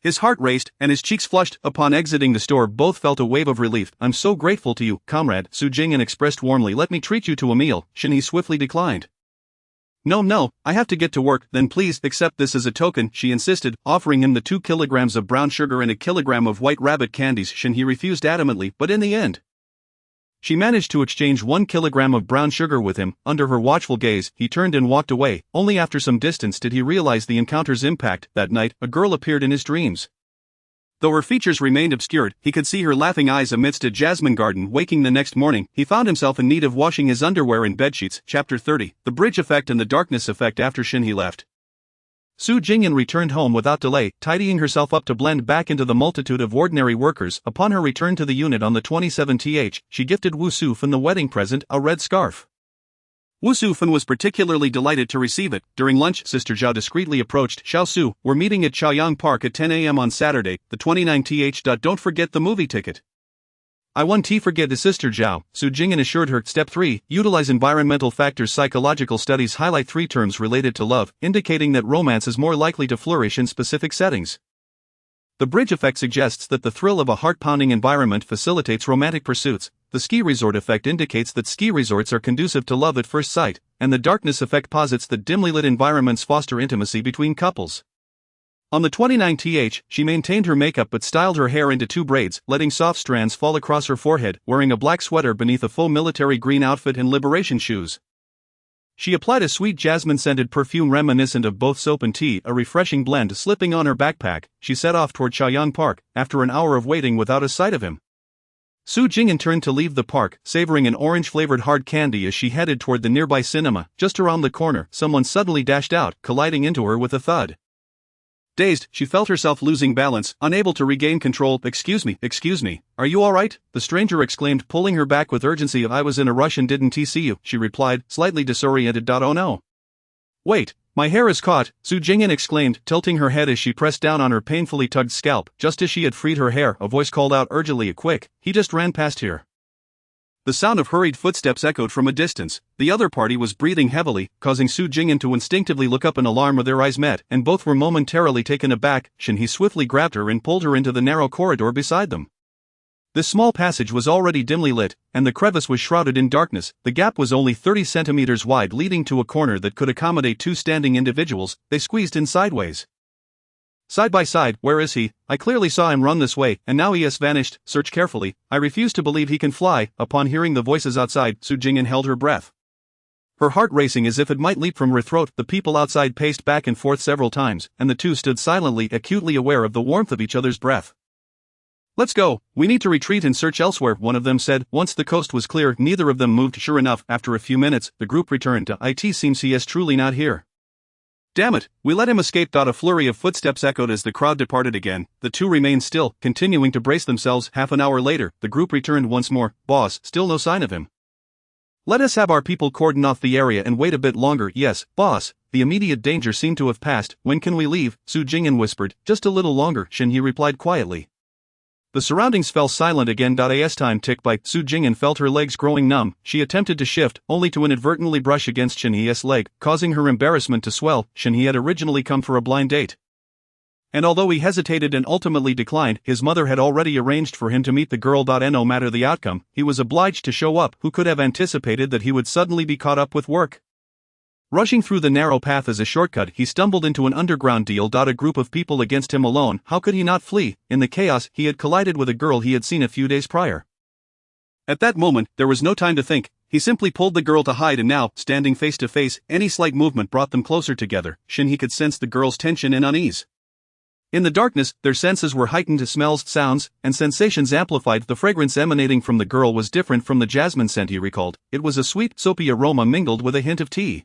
His heart raced, and his cheeks flushed. Upon exiting the store, both felt a wave of relief. "I'm so grateful to you, comrade," Su Jing'an expressed warmly. "Let me treat you to a meal." Shen He swiftly declined. No, I have to get to work." "Then please accept this as a token," she insisted, offering him the 2 kilograms of brown sugar and a kilogram of white rabbit candies. Shen He refused adamantly, but in the end, she managed to exchange 1 kilogram of brown sugar with him. Under her watchful gaze, he turned and walked away. Only after some distance did he realize the encounter's impact. That night, a girl appeared in his dreams. Though her features remained obscured, he could see her laughing eyes amidst a jasmine garden. Waking the next morning, he found himself in need of washing his underwear and bedsheets. Chapter 30, The Bridge Effect and the Darkness Effect. After Shen He left, Su Jing'an returned home without delay, tidying herself up to blend back into the multitude of ordinary workers. Upon her return to the unit on the 27th, she gifted Wu Sufan the wedding present, a red scarf. Wu Sufan was particularly delighted to receive it. During lunch, Sister Zhao discreetly approached. "Xiao Su, we're meeting at Chaoyang Park at 10 a.m. on Saturday, the 29th. Don't forget the movie ticket." "I won't forget the Sister Zhao," Su Jing'an assured her. Step 3. Utilize environmental factors. Psychological studies highlight 3 terms related to love, indicating that romance is more likely to flourish in specific settings. The bridge effect suggests that the thrill of a heart-pounding environment facilitates romantic pursuits. The ski resort effect indicates that ski resorts are conducive to love at first sight, and the darkness effect posits that dimly lit environments foster intimacy between couples. On the 29th, she maintained her makeup but styled her hair into 2 braids, letting soft strands fall across her forehead, wearing a black sweater beneath a faux military green outfit and liberation shoes. She applied a sweet jasmine-scented perfume reminiscent of both soap and tea, a refreshing blend. Slipping on her backpack, she set off toward Chaoyang Park, after an hour of waiting without a sight of him. Su Jing'an turned to leave the park, savoring an orange-flavored hard candy as she headed toward the nearby cinema. Just around the corner, someone suddenly dashed out, colliding into her with a thud. Dazed, she felt herself losing balance, unable to regain control. Excuse me, are you alright?" the stranger exclaimed, pulling her back with urgency. "I was in a rush and didn't see you," she replied, slightly disoriented. "Oh no. Wait, my hair is caught," Su Jing'an exclaimed, tilting her head as she pressed down on her painfully tugged scalp. Just as she had freed her hair, a voice called out urgently, "Quick, he just ran past here." The sound of hurried footsteps echoed from a distance. The other party was breathing heavily, causing Su Jing'an to instinctively look up in alarm. Their eyes met, and both were momentarily taken aback. Shen He swiftly grabbed her and pulled her into the narrow corridor beside them. This small passage was already dimly lit, and the crevice was shrouded in darkness. The gap was only 30 centimeters wide, leading to a corner that could accommodate 2 standing individuals. They squeezed in sideways. "Side by side, where is he? I clearly saw him run this way, and now he has vanished. Search carefully. I refuse to believe he can fly." Upon hearing the voices outside, Su Jing'an held her breath, her heart racing as if it might leap from her throat. The people outside paced back and forth several times, and the two stood silently, acutely aware of the warmth of each other's breath. "Let's go, we need to retreat and search elsewhere," one of them said. Once the coast was clear, neither of them moved. Sure enough, after a few minutes, the group returned. "It seems he is truly not here. Damn it, we let him escape." A flurry of footsteps echoed as the crowd departed again. The two remained still, continuing to brace themselves. Half an hour later, the group returned once more. "Boss, still no sign of him." "Let us have our people cordon off the area and wait a bit longer." "Yes, boss, the immediate danger seemed to have passed." "When can we leave?" Su Jing'an whispered. "Just a little longer," Shen He replied quietly. The surroundings fell silent again. As time ticked by, Su Jing'an felt her legs growing numb. She attempted to shift, only to inadvertently brush against Shinhe's leg, causing her embarrassment to swell. Shinhe had originally come for a blind date. And although he hesitated and ultimately declined, his mother had already arranged for him to meet the girl. No matter the outcome, he was obliged to show up. Who could have anticipated that he would suddenly be caught up with work? Rushing through the narrow path as a shortcut, he stumbled into an underground deal. A group of people against him alone. How could he not flee? In the chaos, he had collided with a girl he had seen a few days prior. At that moment, there was no time to think. He simply pulled the girl to hide, and now, standing face to face, any slight movement brought them closer together. Shinhe could sense the girl's tension and unease. In the darkness, their senses were heightened to smells, sounds, and sensations amplified. The fragrance emanating from the girl was different from the jasmine scent he recalled. It was a sweet, soapy aroma mingled with a hint of tea.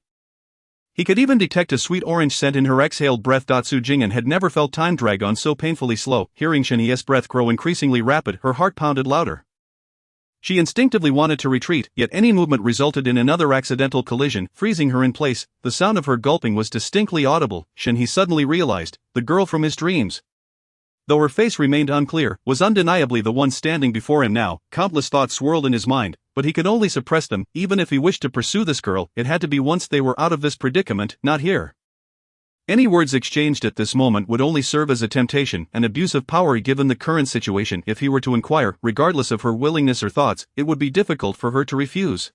He could even detect a sweet orange scent in her exhaled breath. Su Jing'an had never felt time drag on so painfully slow. Hearing Shinhe's breath grow increasingly rapid, her heart pounded louder. She instinctively wanted to retreat, yet any movement resulted in another accidental collision, freezing her in place. The sound of her gulping was distinctly audible. Shinhe suddenly realized, the girl from his dreams, though her face remained unclear, was undeniably the one standing before him now. Countless thoughts swirled in his mind, but he could only suppress them. Even if he wished to pursue this girl, it had to be once they were out of this predicament, not here. Any words exchanged at this moment would only serve as a temptation, an abuse of power. Given the current situation, if he were to inquire, regardless of her willingness or thoughts, it would be difficult for her to refuse.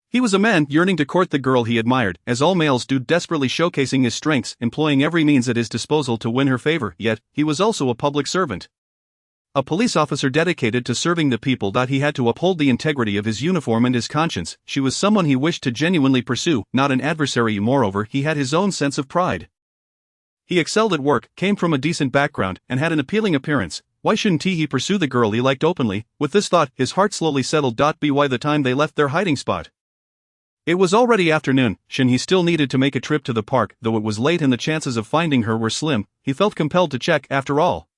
He was a man yearning to court the girl he admired, as all males do, desperately showcasing his strengths, employing every means at his disposal to win her favor. Yet, he was also a public servant. A police officer dedicated to serving the people. He had to uphold the integrity of his uniform and his conscience. She was someone he wished to genuinely pursue, not an adversary. Moreover, he had his own sense of pride. He excelled at work, came from a decent background, and had an appealing appearance. Why shouldn't he pursue the girl he liked openly? With this thought, his heart slowly settled. By the time they left their hiding spot, it was already afternoon. Shinhe still needed to make a trip to the park, though it was late and the chances of finding her were slim. He felt compelled to check, after all.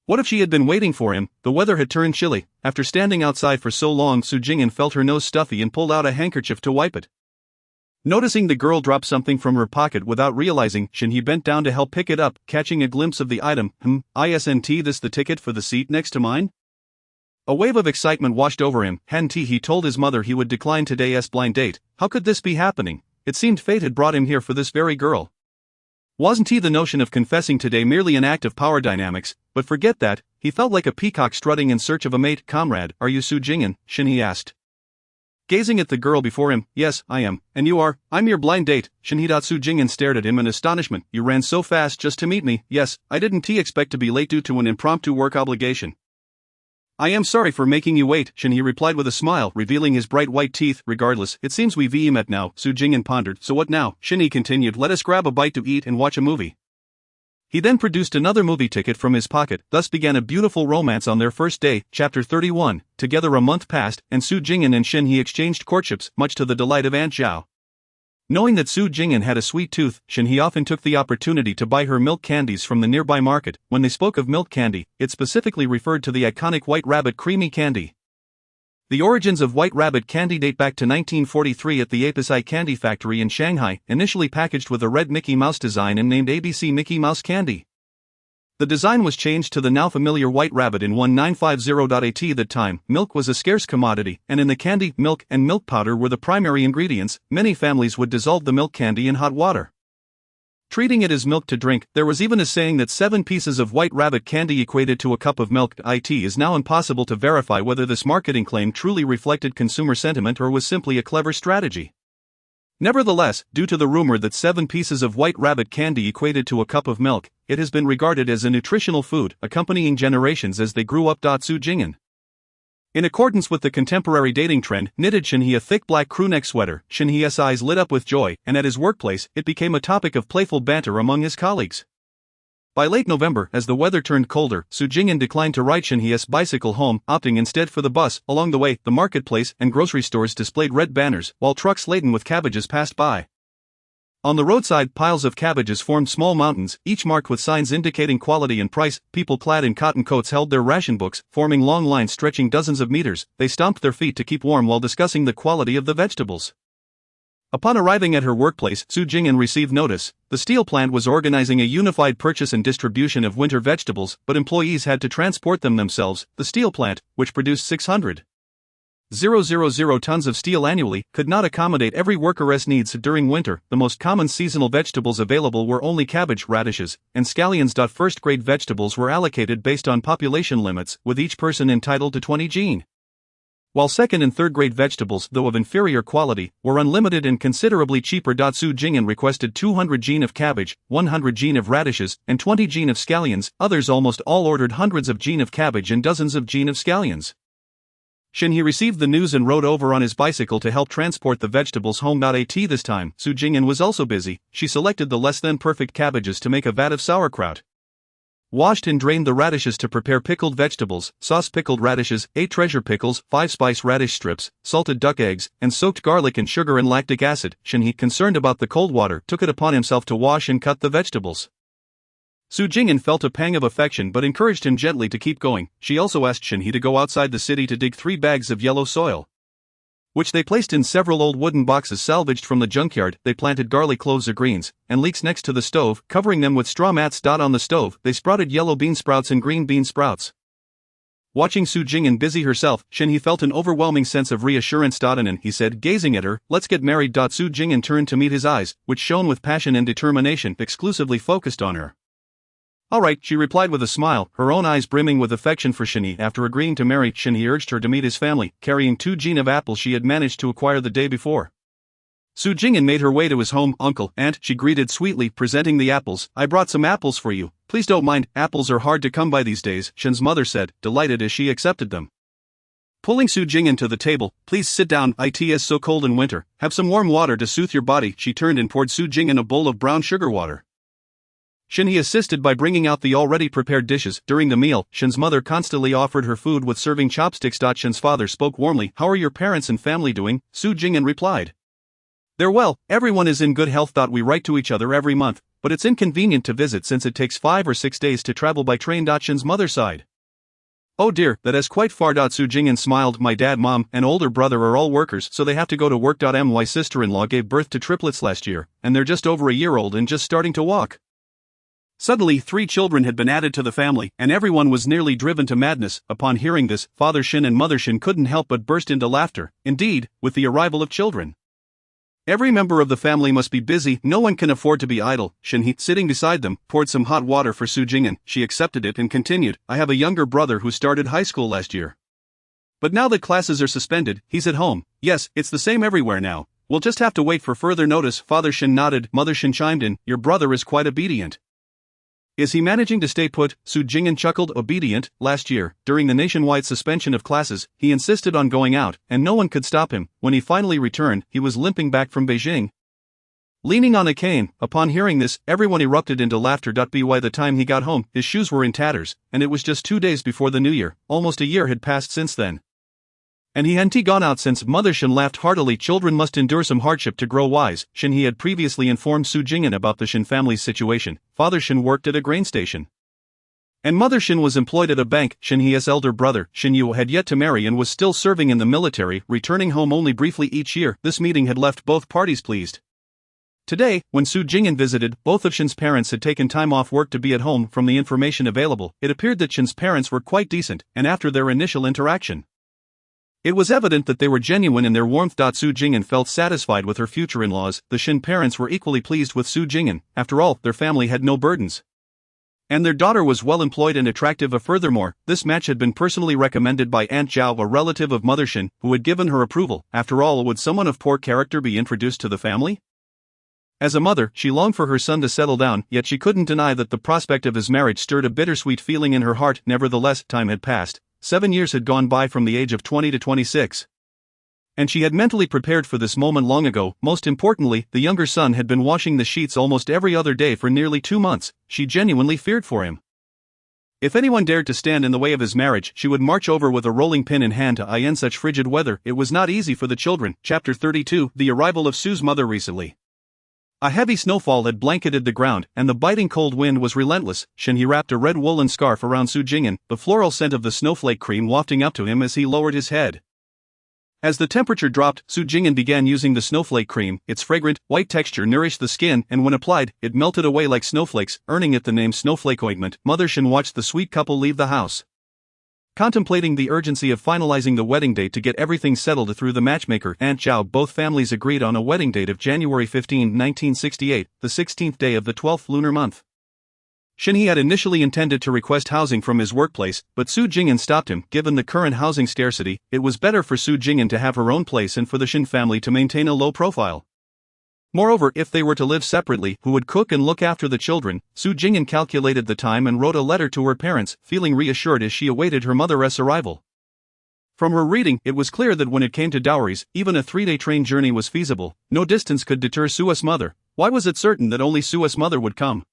What if she had been waiting for him? The weather had turned chilly. After standing outside for so long, Su Jing'an felt her nose stuffy and pulled out a handkerchief to wipe it. Noticing the girl drop something from her pocket without realizing, Shinhe bent down to help pick it up, catching a glimpse of the item. Isn't this the ticket for the seat next to mine? A wave of excitement washed over him. Hadn't he told his mother he would decline today's blind date? How could this be happening? It seemed fate had brought him here for this very girl. Wasn't the notion of confessing today merely an act of power dynamics? But forget that, he felt like a peacock strutting in search of a mate. Comrade, are you Su Jing'an? Shinhe asked, gazing at the girl before him. Yes, I am. And you are? I'm your blind date. Shinhe. Su Jing'an stared at him in astonishment. You ran so fast just to meet me. Yes, I didn't expect to be late due to an impromptu work obligation. I am sorry for making you wait, Shinhe replied with a smile, revealing his bright white teeth. Regardless, it seems we've met now. Su Jing'an pondered. So what now? Shinhe continued. Let us grab a bite to eat and watch a movie. He then produced another movie ticket from his pocket. Thus began a beautiful romance on their first day. Chapter 31. Together a month passed, and Su Jing'an and Shinhe exchanged courtships, much to the delight of Aunt Zhao. Knowing that Su Jing'an had a sweet tooth, Shinhe often took the opportunity to buy her milk candies from the nearby market. When they spoke of milk candy, it specifically referred to the iconic White Rabbit creamy candy. The origins of White Rabbit candy date back to 1943 at the Apis Candy Factory in Shanghai, initially packaged with a red Mickey Mouse design and named ABC Mickey Mouse Candy. The design was changed to the now familiar White Rabbit in 1950. At that time, milk was a scarce commodity, and in the candy, milk and milk powder were the primary ingredients. Many families would dissolve the milk candy in hot water, treating it as milk to drink. There was even a saying that 7 pieces of White Rabbit candy equated to a cup of milk. It is now impossible to verify whether this marketing claim truly reflected consumer sentiment or was simply a clever strategy. Nevertheless, due to the rumor that 7 pieces of White Rabbit candy equated to a cup of milk, it has been regarded as a nutritional food, accompanying generations as they grew up. Su Jing'an, in accordance with the contemporary dating trend, knitted Shinhe a thick black crewneck sweater. Shinhe's eyes lit up with joy, and at his workplace, it became a topic of playful banter among his colleagues. By late November, as the weather turned colder, Su Jing'an declined to ride Shinhe's bicycle home, opting instead for the bus. Along the way, the marketplace and grocery stores displayed red banners, while trucks laden with cabbages passed by. On the roadside, piles of cabbages formed small mountains, each marked with signs indicating quality and price. People clad in cotton coats held their ration books, forming long lines stretching dozens of meters. They stomped their feet to keep warm while discussing the quality of the vegetables. Upon arriving at her workplace, Su Jing'an received notice. The steel plant was organizing a unified purchase and distribution of winter vegetables, but employees had to transport them themselves. The steel plant, which produced 600,000 tons of steel annually, could not accommodate every worker's needs during winter. The most common seasonal vegetables available were only cabbage, radishes, and scallions. First-grade vegetables were allocated based on population limits, with each person entitled to 20 jin. While second and third-grade vegetables, though of inferior quality, were unlimited and considerably cheaper. Su Jing'an requested 200 jin of cabbage, 100 jin of radishes, and 20 jin of scallions. Others almost all ordered hundreds of jin of cabbage and dozens of jin of scallions. He received the news and rode over on his bicycle to help transport the vegetables home. This time, Su Jing'an was also busy. She selected the less-than-perfect cabbages to make a vat of sauerkraut. Washed and drained the radishes to prepare pickled vegetables, sauce pickled radishes, 8 treasure pickles, 5 spice radish strips, salted duck eggs, and soaked garlic and sugar and lactic acid. He, concerned about the cold water, took it upon himself to wash and cut the vegetables. Su Jing'an felt a pang of affection but encouraged him gently to keep going. She also asked Shen-He to go outside the city to dig 3 bags of yellow soil, which they placed in several old wooden boxes salvaged from the junkyard. They planted garlic cloves or greens and leeks next to the stove, covering them with straw mats. On the stove, they sprouted yellow bean sprouts and green bean sprouts. Watching Su Jing'an busy herself, Shen-He felt an overwhelming sense of reassurance. And he said, gazing at her, "Let's get married." Su Jing'an turned to meet his eyes, which shone with passion and determination, exclusively focused on her. "All right," she replied with a smile, her own eyes brimming with affection for Shen-He. After agreeing to marry, Shen-He urged her to meet his family, carrying 2 jin of apples she had managed to acquire the day before. Su Jing'an made her way to his home. "Uncle, Aunt," she greeted sweetly, presenting the apples. "I brought some apples for you. Please don't mind, apples are hard to come by these days," Shen's mother said, delighted as she accepted them. Pulling Su Jing'an to the table, "Please sit down, it is so cold in winter. Have some warm water to soothe your body." She turned and poured Su Jing'an a bowl of brown sugar water. Shen-He assisted by bringing out the already prepared dishes. During the meal, Shen's mother constantly offered her food with serving chopsticks. Shen's father spoke warmly. "How are your parents and family doing?" Su Jing'an replied. "They're well, everyone is in good health. We write to each other every month, but it's inconvenient to visit since it takes 5 or 6 days to travel by train." Shen's mother sighed. "Oh dear, that is quite far." Su Jing'an smiled. "My dad, mom, and older brother are all workers, so they have to go to work. My sister-in-law gave birth to triplets last year, and they're just over a year old and just starting to walk." Suddenly, 3 children had been added to the family, and everyone was nearly driven to madness. Upon hearing this, Father Shen and Mother Shen couldn't help but burst into laughter. Indeed, with the arrival of children, every member of the family must be busy. No one can afford to be idle. Shen-He, sitting beside them, poured some hot water for Su Jing'an. She accepted it and continued, "I have a younger brother who started high school last year. But now that classes are suspended, he's at home." "Yes, it's the same everywhere now. We'll just have to wait for further notice." Father Shen nodded. Mother Shen chimed in, "Your brother is quite obedient." "Is he managing to stay put?" Su Jing'an chuckled. "Obedient? Last year, during the nationwide suspension of classes, he insisted on going out, and no one could stop him. When he finally returned, he was limping back from Beijing, leaning on a cane." Upon hearing this, everyone erupted into laughter. By the time he got home, his shoes were in tatters, and it was just 2 days before the new year. Almost a year had passed since then, and he hadn't gone out since. Mother Shen laughed heartily. Children must endure some hardship to grow wise. Shen-He had previously informed Su Jing'an about the Shen family's situation. Father Shen worked at a grain station, and Mother Shen was employed at a bank. Shen-He's elder brother, Shen Yu, had yet to marry and was still serving in the military, returning home only briefly each year. This meeting had left both parties pleased. Today, when Su Jing'an visited, both of Shen's parents had taken time off work to be at home. From the information available, it appeared that Shen's parents were quite decent, and after their initial interaction, it was evident that they were genuine in their warmth. Su Jing'an felt satisfied with her future in-laws. The Shen parents were equally pleased with Su Jing'an. After all, their family had no burdens, and their daughter was well employed and attractive. Furthermore, this match had been personally recommended by Aunt Zhao, a relative of Mother Shen, who had given her approval. After all, would someone of poor character be introduced to the family? As a mother, she longed for her son to settle down, yet she couldn't deny that the prospect of his marriage stirred a bittersweet feeling in her heart. Nevertheless, time had passed. 7 years had gone by from the age of 20 to 26. And she had mentally prepared for this moment long ago. Most importantly, the younger son had been washing the sheets almost every other day for nearly 2 months. She genuinely feared for him. If anyone dared to stand in the way of his marriage, she would march over with a rolling pin in hand. In such frigid weather, it was not easy for the children. Chapter 32, The arrival of Su's mother recently. A heavy snowfall had blanketed the ground, and the biting cold wind was relentless. Shen-He wrapped a red woolen scarf around Su Jing'an, the floral scent of the snowflake cream wafting up to him as he lowered his head. As the temperature dropped, Su Jing'an began using the snowflake cream. Its fragrant, white texture nourished the skin, and when applied, it melted away like snowflakes, earning it the name snowflake ointment. Mother Shen watched the sweet couple leave the house. Contemplating the urgency of finalizing the wedding date to get everything settled through the matchmaker, Aunt Zhao, both families agreed on a wedding date of January 15, 1968, the 16th day of the 12th lunar month. Shen He had initially intended to request housing from his workplace, but Su Jing'an stopped him. Given the current housing scarcity, it was better for Su Jing'an to have her own place and for the Shen family to maintain a low profile. Moreover, if they were to live separately, who would cook and look after the children? Su Jing'an calculated the time and wrote a letter to her parents, feeling reassured as she awaited her mother's arrival. From her reading, it was clear that when it came to dowries, even a 3-day train journey was feasible. No distance could deter Su's mother. Why was it certain that only Su's mother would come?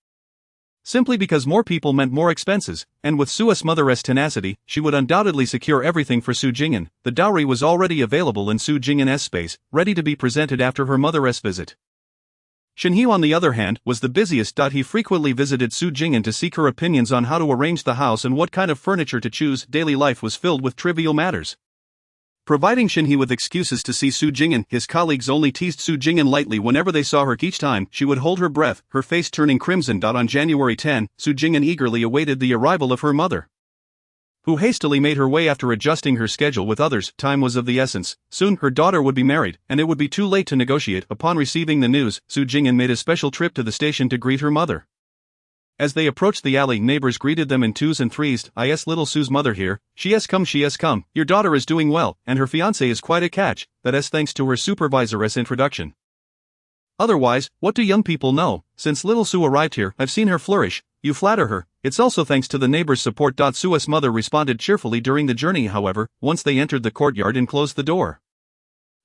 Simply because more people meant more expenses, and with Su's mother's tenacity, she would undoubtedly secure everything for Su Jing'an. The dowry was already available in Su Jing'an's space, ready to be presented after her mother's visit. Shen He, on the other hand, was the busiest. He frequently visited Su Jing'an to seek her opinions on how to arrange the house and what kind of furniture to choose. Daily life was filled with trivial matters. Providing Shen He with excuses to see Su Jing'an, his colleagues only teased Su Jing'an lightly whenever they saw her. Each time, she would hold her breath, her face turning crimson. On January 10, Su Jing'an eagerly awaited the arrival of her mother, who hastily made her way after adjusting her schedule with others. Time was of the essence. Soon, her daughter would be married, and it would be too late to negotiate. Upon receiving the news, Su Jing'an made a special trip to the station to greet her mother. As they approached the alley, neighbors greeted them in twos and threes. "Is little Su's mother here? She has come, she has come. Your daughter is doing well, and her fiancé is quite a catch. That is thanks to her supervisor's introduction. Otherwise, what do young people know? Since little Su arrived here, I've seen her flourish. You flatter her. It's also thanks to the neighbors' support." Su's mother responded cheerfully during the journey. However, once they entered the courtyard and closed the door,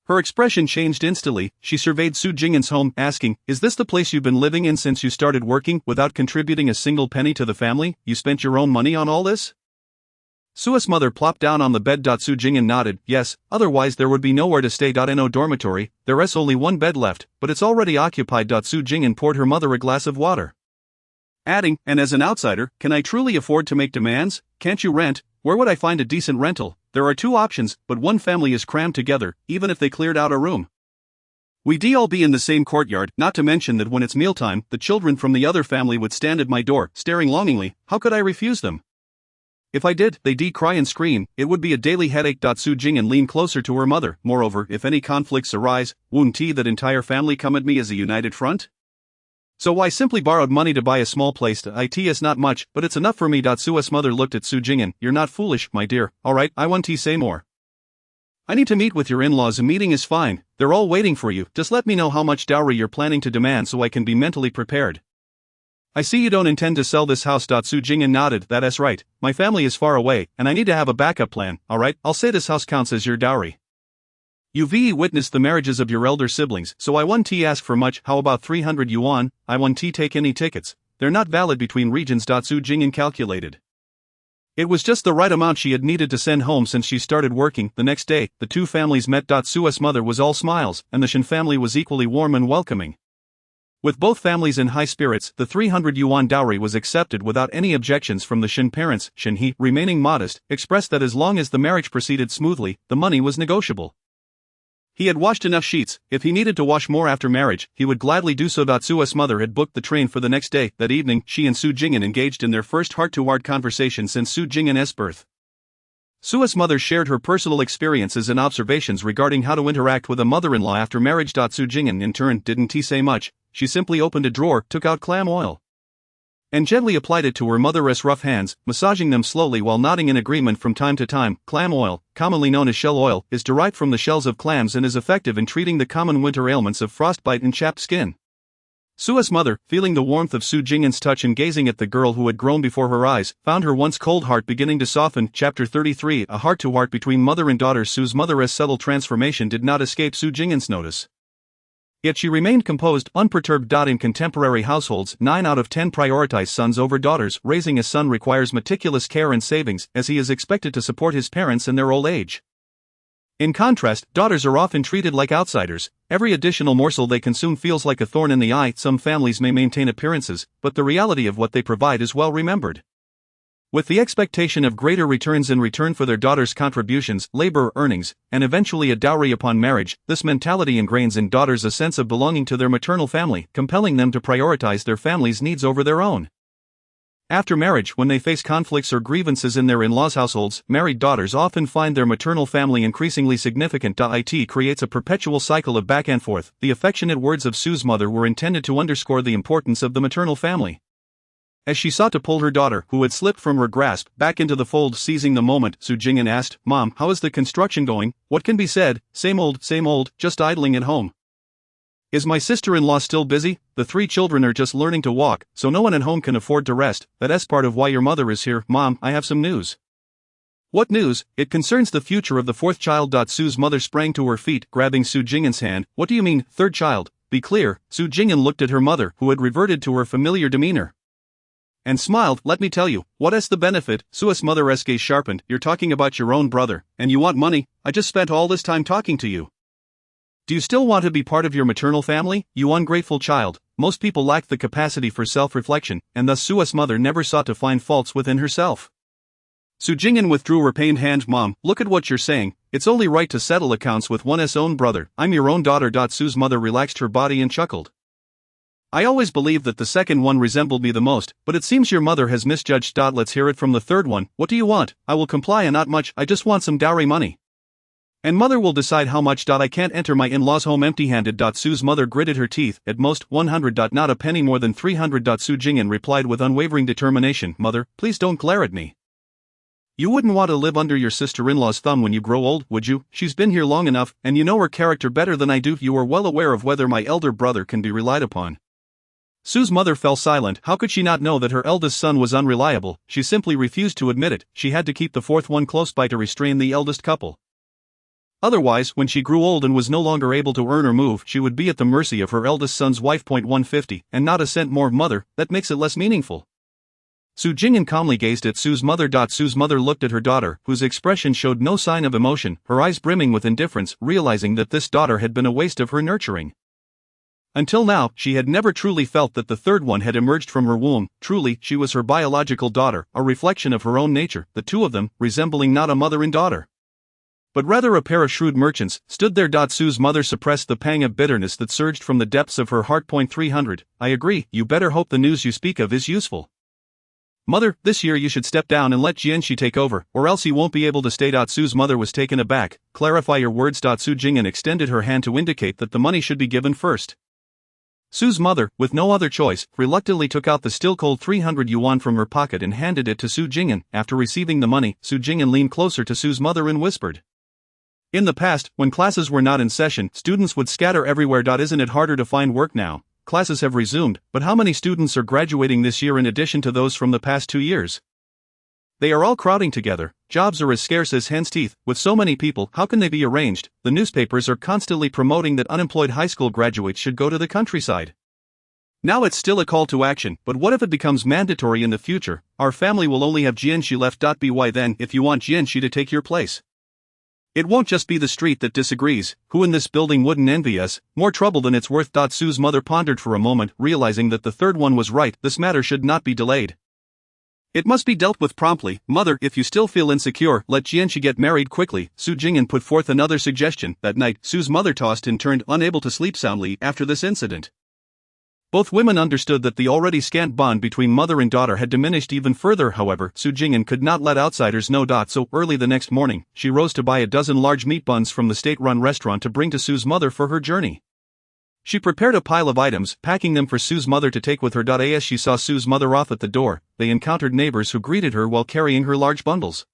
her expression changed instantly. She surveyed Su Jing'an's home, asking, "Is this the place you've been living in since you started working, without contributing a single penny to the family? You spent your own money on all this?" Su's mother plopped down on the bed. Su Jing'an nodded, "Yes, otherwise there would be nowhere to stay. No dormitory, there's only one bed left, but it's already occupied." Su Jing'an poured her mother a glass of water, adding, "And as an outsider, can I truly afford to make demands? Can't you rent? Where would I find a decent rental? There are 2 options, but one family is crammed together, even if they cleared out a room. We'd all be in the same courtyard, not to mention that when it's mealtime, the children from the other family would stand at my door, staring longingly. How could I refuse them? If I did, they'd cry and scream. It would be a daily headache." Su Jing'an leaned closer to her mother. "Moreover, if any conflicts arise, wouldn't that entire family come at me as a united front? So I simply borrowed money to buy a small place. It's not much, but it's enough for me." Su's mother looked at Su Jing'an. "You're not foolish, my dear. Alright, I want to say more. I need to meet with your in-laws. A meeting is fine. They're all waiting for you. Just let me know how much dowry you're planning to demand so I can be mentally prepared." "I see you don't intend to sell this house." Su Jing'an nodded. "That's right. My family is far away, and I need to have a backup plan. Alright, I'll say this house counts as your dowry. You've witnessed the marriages of your elder siblings, so I won't ask for much. How about 300 yuan? I won't take any tickets. They're not valid between regions." Su Jing'an calculated. It was just the right amount she had needed to send home since she started working. The next day, the 2 families met. Su's mother was all smiles, and the Shen family was equally warm and welcoming. With both families in high spirits, the 300 yuan dowry was accepted without any objections from the Shen parents. Shen He, remaining modest, expressed that as long as the marriage proceeded smoothly, the money was negotiable. He had washed enough sheets. If he needed to wash more after marriage, he would gladly do so. Su's mother had booked the train for the next day. That evening, she and Su Jing'an engaged in their first heart-to-heart conversation since Su Jing'an's birth. Su's mother shared her personal experiences and observations regarding how to interact with a mother-in-law after marriage. Su Jing'an, in turn, didn't say much. She simply opened a drawer, took out clam oil, and gently applied it to her mother's rough hands, massaging them slowly while nodding in agreement from time to time. Clam oil, commonly known as shell oil, is derived from the shells of clams and is effective in treating the common winter ailments of frostbite and chapped skin. Su's mother, feeling the warmth of Su Jing'an's touch and gazing at the girl who had grown before her eyes, found her once cold heart beginning to soften. Chapter 33, a heart-to-heart between mother and daughter. Su's mother's subtle transformation did not escape Su Jing'an's notice. Yet she remained composed, unperturbed. In contemporary households, 9 out of 10 prioritize sons over daughters. Raising a son requires meticulous care and savings, as he is expected to support his parents in their old age. In contrast, daughters are often treated like outsiders. Every additional morsel they consume feels like a thorn in the eye. Some families may maintain appearances, but the reality of what they provide is well remembered. With the expectation of greater returns in return for their daughter's contributions, labor earnings, and eventually a dowry upon marriage, this mentality ingrains in daughters a sense of belonging to their maternal family, compelling them to prioritize their family's needs over their own. After marriage, when they face conflicts or grievances in their in-laws' households, married daughters often find their maternal family increasingly significant. It creates a perpetual cycle of back and forth. The affectionate words of Sue's mother were intended to underscore the importance of the maternal family. As she sought to pull her daughter, who had slipped from her grasp, back into the fold, seizing the moment, Su Jing'an asked, "Mom, how is the construction going?" "What can be said? Same old, just idling at home." "Is my sister-in-law still busy?" "The 3 children are just learning to walk, so no one at home can afford to rest. That's part of why your mother is here." "Mom, I have some news." "What news?" "It concerns the future of the 4th child." Sue's mother sprang to her feet, grabbing Su Jing'an's hand. "What do you mean, 3rd child? Be clear." Su Jing'an looked at her mother, who had reverted to her familiar demeanor, and smiled. "Let me tell you, what's the benefit?" Sue's mother's gaze sharpened. "You're talking about your own brother, and you want money. I just spent all this time talking to you. Do you still want to be part of your maternal family, you ungrateful child?" Most people lack the capacity for self-reflection, and thus Sue's mother never sought to find faults within herself. Su Jing'an withdrew her pained hand. "Mom, look at what you're saying. It's only right to settle accounts with one's own brother. I'm your own daughter." Sue's mother relaxed her body and chuckled. "I always believed that the second one resembled me the most, but it seems your mother has misjudged. Let's hear it from the 3rd one. What do you want?" "I will comply, and not much. I just want some dowry money. And mother will decide how much. I can't enter my in-laws' home empty-handed." Sue's mother gritted her teeth. "At most, 100. Not a penny more than 300. Su Jing'an replied with unwavering determination. "Mother, please don't glare at me. You wouldn't want to live under your sister-in-law's thumb when you grow old, would you? She's been here long enough, and you know her character better than I do. You are well aware of whether my elder brother can be relied upon." Sue's mother fell silent. How could she not know that her eldest son was unreliable? She simply refused to admit it. She had to keep the 4th one close by to restrain the eldest couple. Otherwise, when she grew old and was no longer able to earn or move, she would be at the mercy of her eldest son's wife. 150, and not a cent more. "Mother, that makes it less meaningful." Su Jing'an calmly gazed at Sue's mother. Sue's mother looked at her daughter, whose expression showed no sign of emotion, her eyes brimming with indifference, realizing that this daughter had been a waste of her nurturing. Until now, she had never truly felt that the 3rd one had emerged from her womb. Truly, she was her biological daughter, a reflection of her own nature, the two of them resembling not a mother and daughter, but rather a pair of shrewd merchants, stood there. Sue's mother suppressed the pang of bitterness that surged from the depths of her heart. 300. "I agree. You better hope the news you speak of is useful. Mother, this year you should step down and let Jianxi take over, or else he won't be able to stay." Sue's mother was taken aback. "Clarify your words." Su Jing'an extended her hand to indicate that the money should be given first. Sue's mother, with no other choice, reluctantly took out the still-cold 300 yuan from her pocket and handed it to Su Jing'an. After receiving the money, Su Jing'an leaned closer to Sue's mother and whispered, "In the past, when classes were not in session, students would scatter everywhere. Isn't it harder to find work now? Classes have resumed, but how many students are graduating this year in addition to those from the past 2 years? They are all crowding together. Jobs are as scarce as hen's teeth. With so many people, how can they be arranged? The newspapers are constantly promoting that unemployed high school graduates should go to the countryside. Now it's still a call to action, but what if it becomes mandatory in the future? Our family will only have Jianxi left. By then, if you want Jianxi to take your place, it won't just be the street that disagrees. Who in this building wouldn't envy us? More trouble than it's worth." Sue's mother pondered for a moment, realizing that the 3rd one was right. This matter should not be delayed. It must be dealt with promptly. "Mother, if you still feel insecure, let Jianxi get married quickly." Su Jing'an put forth another suggestion. That night, Sue's mother tossed and turned, unable to sleep soundly after this incident. Both women understood that the already scant bond between mother and daughter had diminished even further. However, Su Jing'an could not let outsiders know. So early the next morning, she rose to buy a dozen large meat buns from the state-run restaurant to bring to Sue's mother for her journey. She prepared a pile of items, packing them for Sue's mother to take with her. As she saw Sue's mother off at the door, they encountered neighbors who greeted her while carrying her large bundles.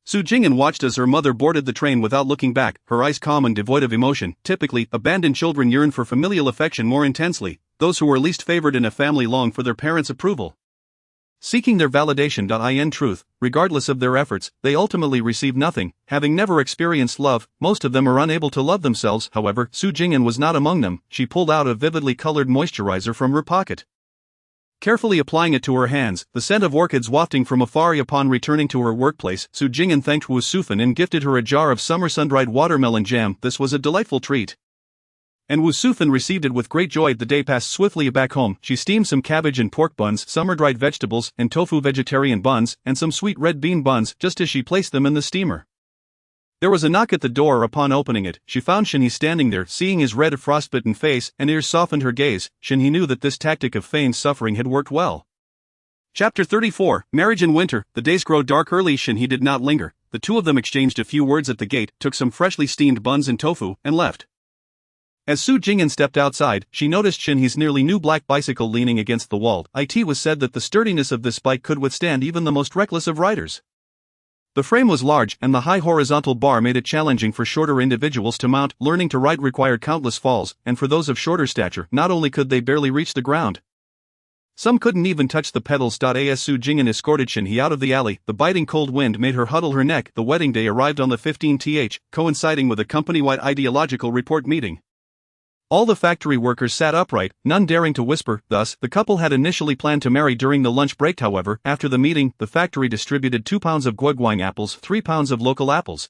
Su Jing'an watched as her mother boarded the train without looking back, her eyes calm and devoid of emotion. Typically, abandoned children yearn for familial affection more intensely. Those who are least favored in a family long for their parents' approval, seeking their validation. In truth, regardless of their efforts, they ultimately receive nothing. Having never experienced love, most of them are unable to love themselves. However, Su Jing'an was not among them. She pulled out a vividly colored moisturizer from her pocket, carefully applying it to her hands, the scent of orchids wafting from afar. Upon returning to her workplace, Su Jing'an thanked Wu Sufan and gifted her a jar of summer sun-dried watermelon jam. This was a delightful treat, And Wu Sufan received it with great joy. The day passed swiftly back home. She steamed some cabbage and pork buns, summer-dried vegetables, and tofu vegetarian buns, and some sweet red bean buns, just as she placed them in the steamer. There was a knock at the door. Upon opening it, she found Shinhee standing there. Seeing his red frostbitten face and ears softened her gaze, Shinhee knew that this tactic of feigned suffering had worked well. Chapter 34, Marriage in Winter. The days grow dark early. Shinhee did not linger. The two of them exchanged a few words at the gate, took some freshly steamed buns and tofu, and left. As Su Jing'an stepped outside, she noticed Shinhee's nearly new black bicycle leaning against the wall. It was said that the sturdiness of this bike could withstand even the most reckless of riders. The frame was large, and the high horizontal bar made it challenging for shorter individuals to mount. Learning to ride required countless falls, and for those of shorter stature, not only could they barely reach the ground, some couldn't even touch the pedals. As Su Jing'an escorted Shinhee out of the alley, the biting cold wind made her huddle her neck. The wedding day arrived on the 15th, coinciding with a company-wide ideological report meeting. All the factory workers sat upright, none daring to whisper. Thus, the couple had initially planned to marry during the lunch break. However, after the meeting, the factory distributed 2 pounds of guoguang apples, 3 pounds of local apples,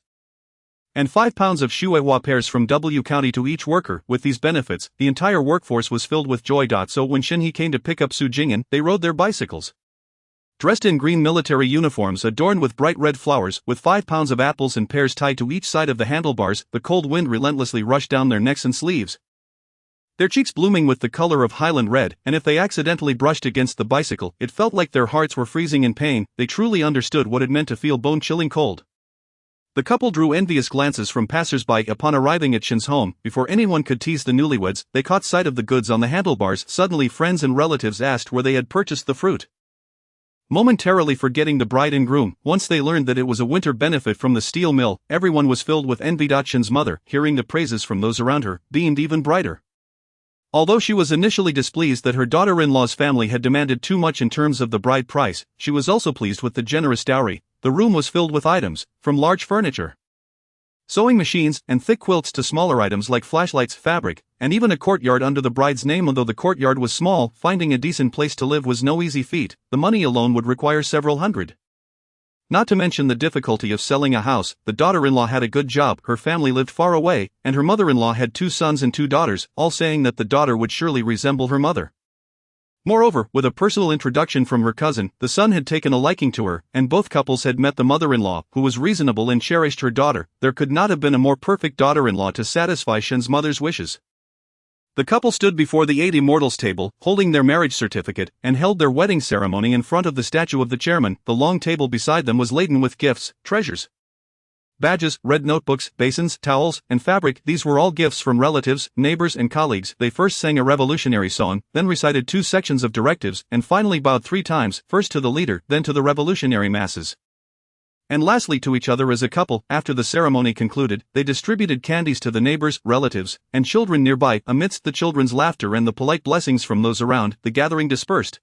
and 5 pounds of Shuihua pears from W County to each worker. With these benefits, the entire workforce was filled with joy. So when Shinhee came to pick up Su Jing'an, they rode their bicycles, dressed in green military uniforms adorned with bright red flowers, with 5 pounds of apples and pears tied to each side of the handlebars. The cold wind relentlessly rushed down their necks and sleeves, their cheeks blooming with the color of Highland red, and if they accidentally brushed against the bicycle, it felt like their hearts were freezing in pain. They truly understood what it meant to feel bone-chilling cold. The couple drew envious glances from passers-by. Upon arriving at Shin's home, before anyone could tease the newlyweds, they caught sight of the goods on the handlebars. Suddenly friends and relatives asked where they had purchased the fruit, momentarily forgetting the bride and groom. Once they learned that it was a winter benefit from the steel mill, everyone was filled with envy. Shin's mother, hearing the praises from those around her, beamed even brighter. Although she was initially displeased that her daughter-in-law's family had demanded too much in terms of the bride price, she was also pleased with the generous dowry. The room was filled with items, from large furniture, sewing machines, and thick quilts to smaller items like flashlights, fabric, and even a courtyard under the bride's name. Although the courtyard was small, finding a decent place to live was no easy feat. The money alone would require several hundred. Not to mention the difficulty of selling a house. The daughter-in-law had a good job, her family lived far away, and her mother-in-law had 2 sons and 2 daughters, all saying that the daughter would surely resemble her mother. Moreover, with a personal introduction from her cousin, the son had taken a liking to her, and both couples had met the mother-in-law, who was reasonable and cherished her daughter. There could not have been a more perfect daughter-in-law to satisfy Shin's mother's wishes. The couple stood before the 8 immortals table, holding their marriage certificate, and held their wedding ceremony in front of the statue of the chairman. The long table beside them was laden with gifts, treasures, badges, red notebooks, basins, towels, and fabric. These were all gifts from relatives, neighbors, and colleagues. They first sang a revolutionary song, then recited 2 sections of directives, and finally bowed 3 times, first to the leader, then to the revolutionary masses, and lastly to each other as a couple. After the ceremony concluded, they distributed candies to the neighbors, relatives, and children nearby. Amidst the children's laughter and the polite blessings from those around, the gathering dispersed,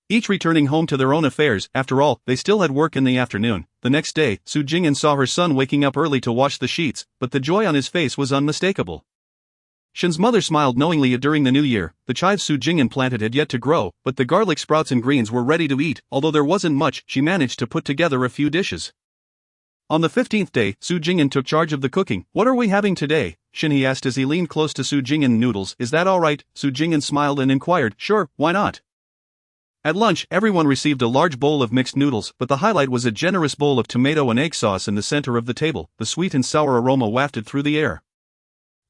each returning home to their own affairs. After all, they still had work in the afternoon. The next day, Su Jing'an saw her son waking up early to wash the sheets, but the joy on his face was unmistakable. Shin's mother smiled knowingly. During the new year, the chives Su Jing'an planted had yet to grow, but the garlic sprouts and greens were ready to eat. Although there wasn't much, she managed to put together a few dishes. On the 15th day, Su Jing'an took charge of the cooking. "What are we having today?" Shinhee asked as he leaned close to Su Jing'an. "Noodles, is that all right?" Su Jing'an smiled and inquired, "Sure, why not?" At lunch, everyone received a large bowl of mixed noodles, but the highlight was a generous bowl of tomato and egg sauce in the center of the table. The sweet and sour aroma wafted through the air.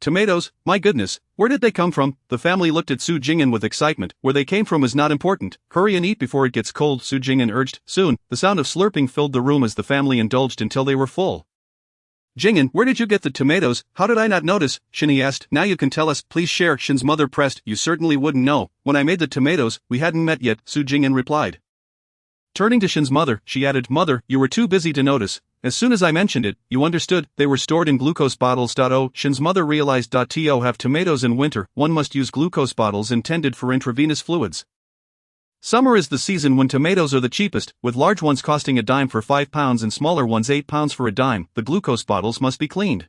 "Tomatoes, my goodness, where did they come from?" The family looked at Su Jing'an with excitement. "Where they came from is not important. Hurry and eat before it gets cold," Su Jing'an urged. Soon, the sound of slurping filled the room as the family indulged until they were full. "Jing'an, where did you get the tomatoes? How did I not notice?" Shinhee asked. "Now you can tell us, please share." Shin's mother pressed. "You certainly wouldn't know. When I made the tomatoes, we hadn't met yet," Su Jing'an replied. Turning to Shin's mother, she added, "Mother, you were too busy to notice. As soon as I mentioned it, you understood. They were stored in glucose bottles. Oh, Shin's mother realized. To have tomatoes in winter, one must use glucose bottles intended for intravenous fluids. Summer is the season when tomatoes are the cheapest, with large ones costing a dime for 5 pounds and smaller ones 8 pounds for a dime. The glucose bottles must be cleaned,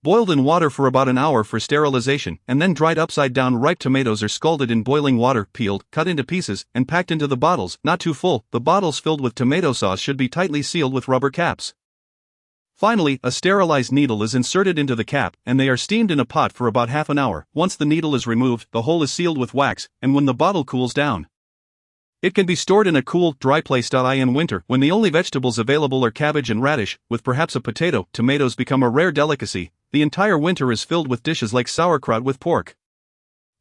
boiled in water for about an hour for sterilization, and then dried upside down. Ripe tomatoes are scalded in boiling water, peeled, cut into pieces, and packed into the bottles, not too full. The bottles filled with tomato sauce should be tightly sealed with rubber caps. Finally, a sterilized needle is inserted into the cap, and they are steamed in a pot for about half an hour. Once the needle is removed, the hole is sealed with wax, and when the bottle cools down, it can be stored in a cool, dry place. In winter, when the only vegetables available are cabbage and radish, with perhaps a potato, tomatoes become a rare delicacy. The entire winter is filled with dishes like sauerkraut with pork,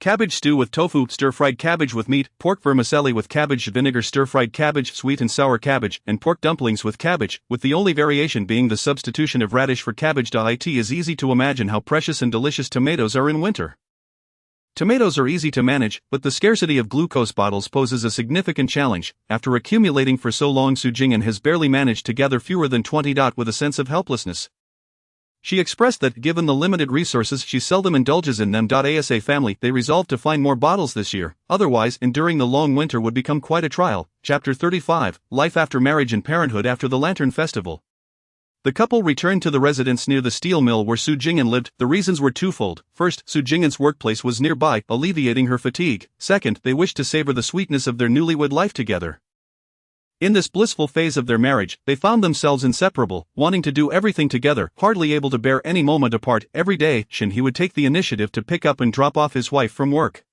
cabbage stew with tofu, stir-fried cabbage with meat, pork vermicelli with cabbage vinegar, stir-fried cabbage, sweet and sour cabbage, and pork dumplings with cabbage, with the only variation being the substitution of radish for cabbage. It is easy to imagine how precious and delicious tomatoes are in winter. Tomatoes are easy to manage, but the scarcity of glucose bottles poses a significant challenge. After accumulating for so long, Jing'an has barely managed to gather fewer than 20. With a sense of helplessness, she expressed that, given the limited resources, she seldom indulges in them. As a family, they resolved to find more bottles this year, otherwise, enduring the long winter would become quite a trial. Chapter 35, Life after Marriage and Parenthood. After the Lantern Festival, the couple returned to the residence near the steel mill where Jing'an lived. The reasons were twofold. First, Jing'an's workplace was nearby, alleviating her fatigue. Second, they wished to savor the sweetness of their newlywed life together. In this blissful phase of their marriage, they found themselves inseparable, wanting to do everything together, hardly able to bear any moment apart. Every day, He would take the initiative to pick up and drop off his wife from work.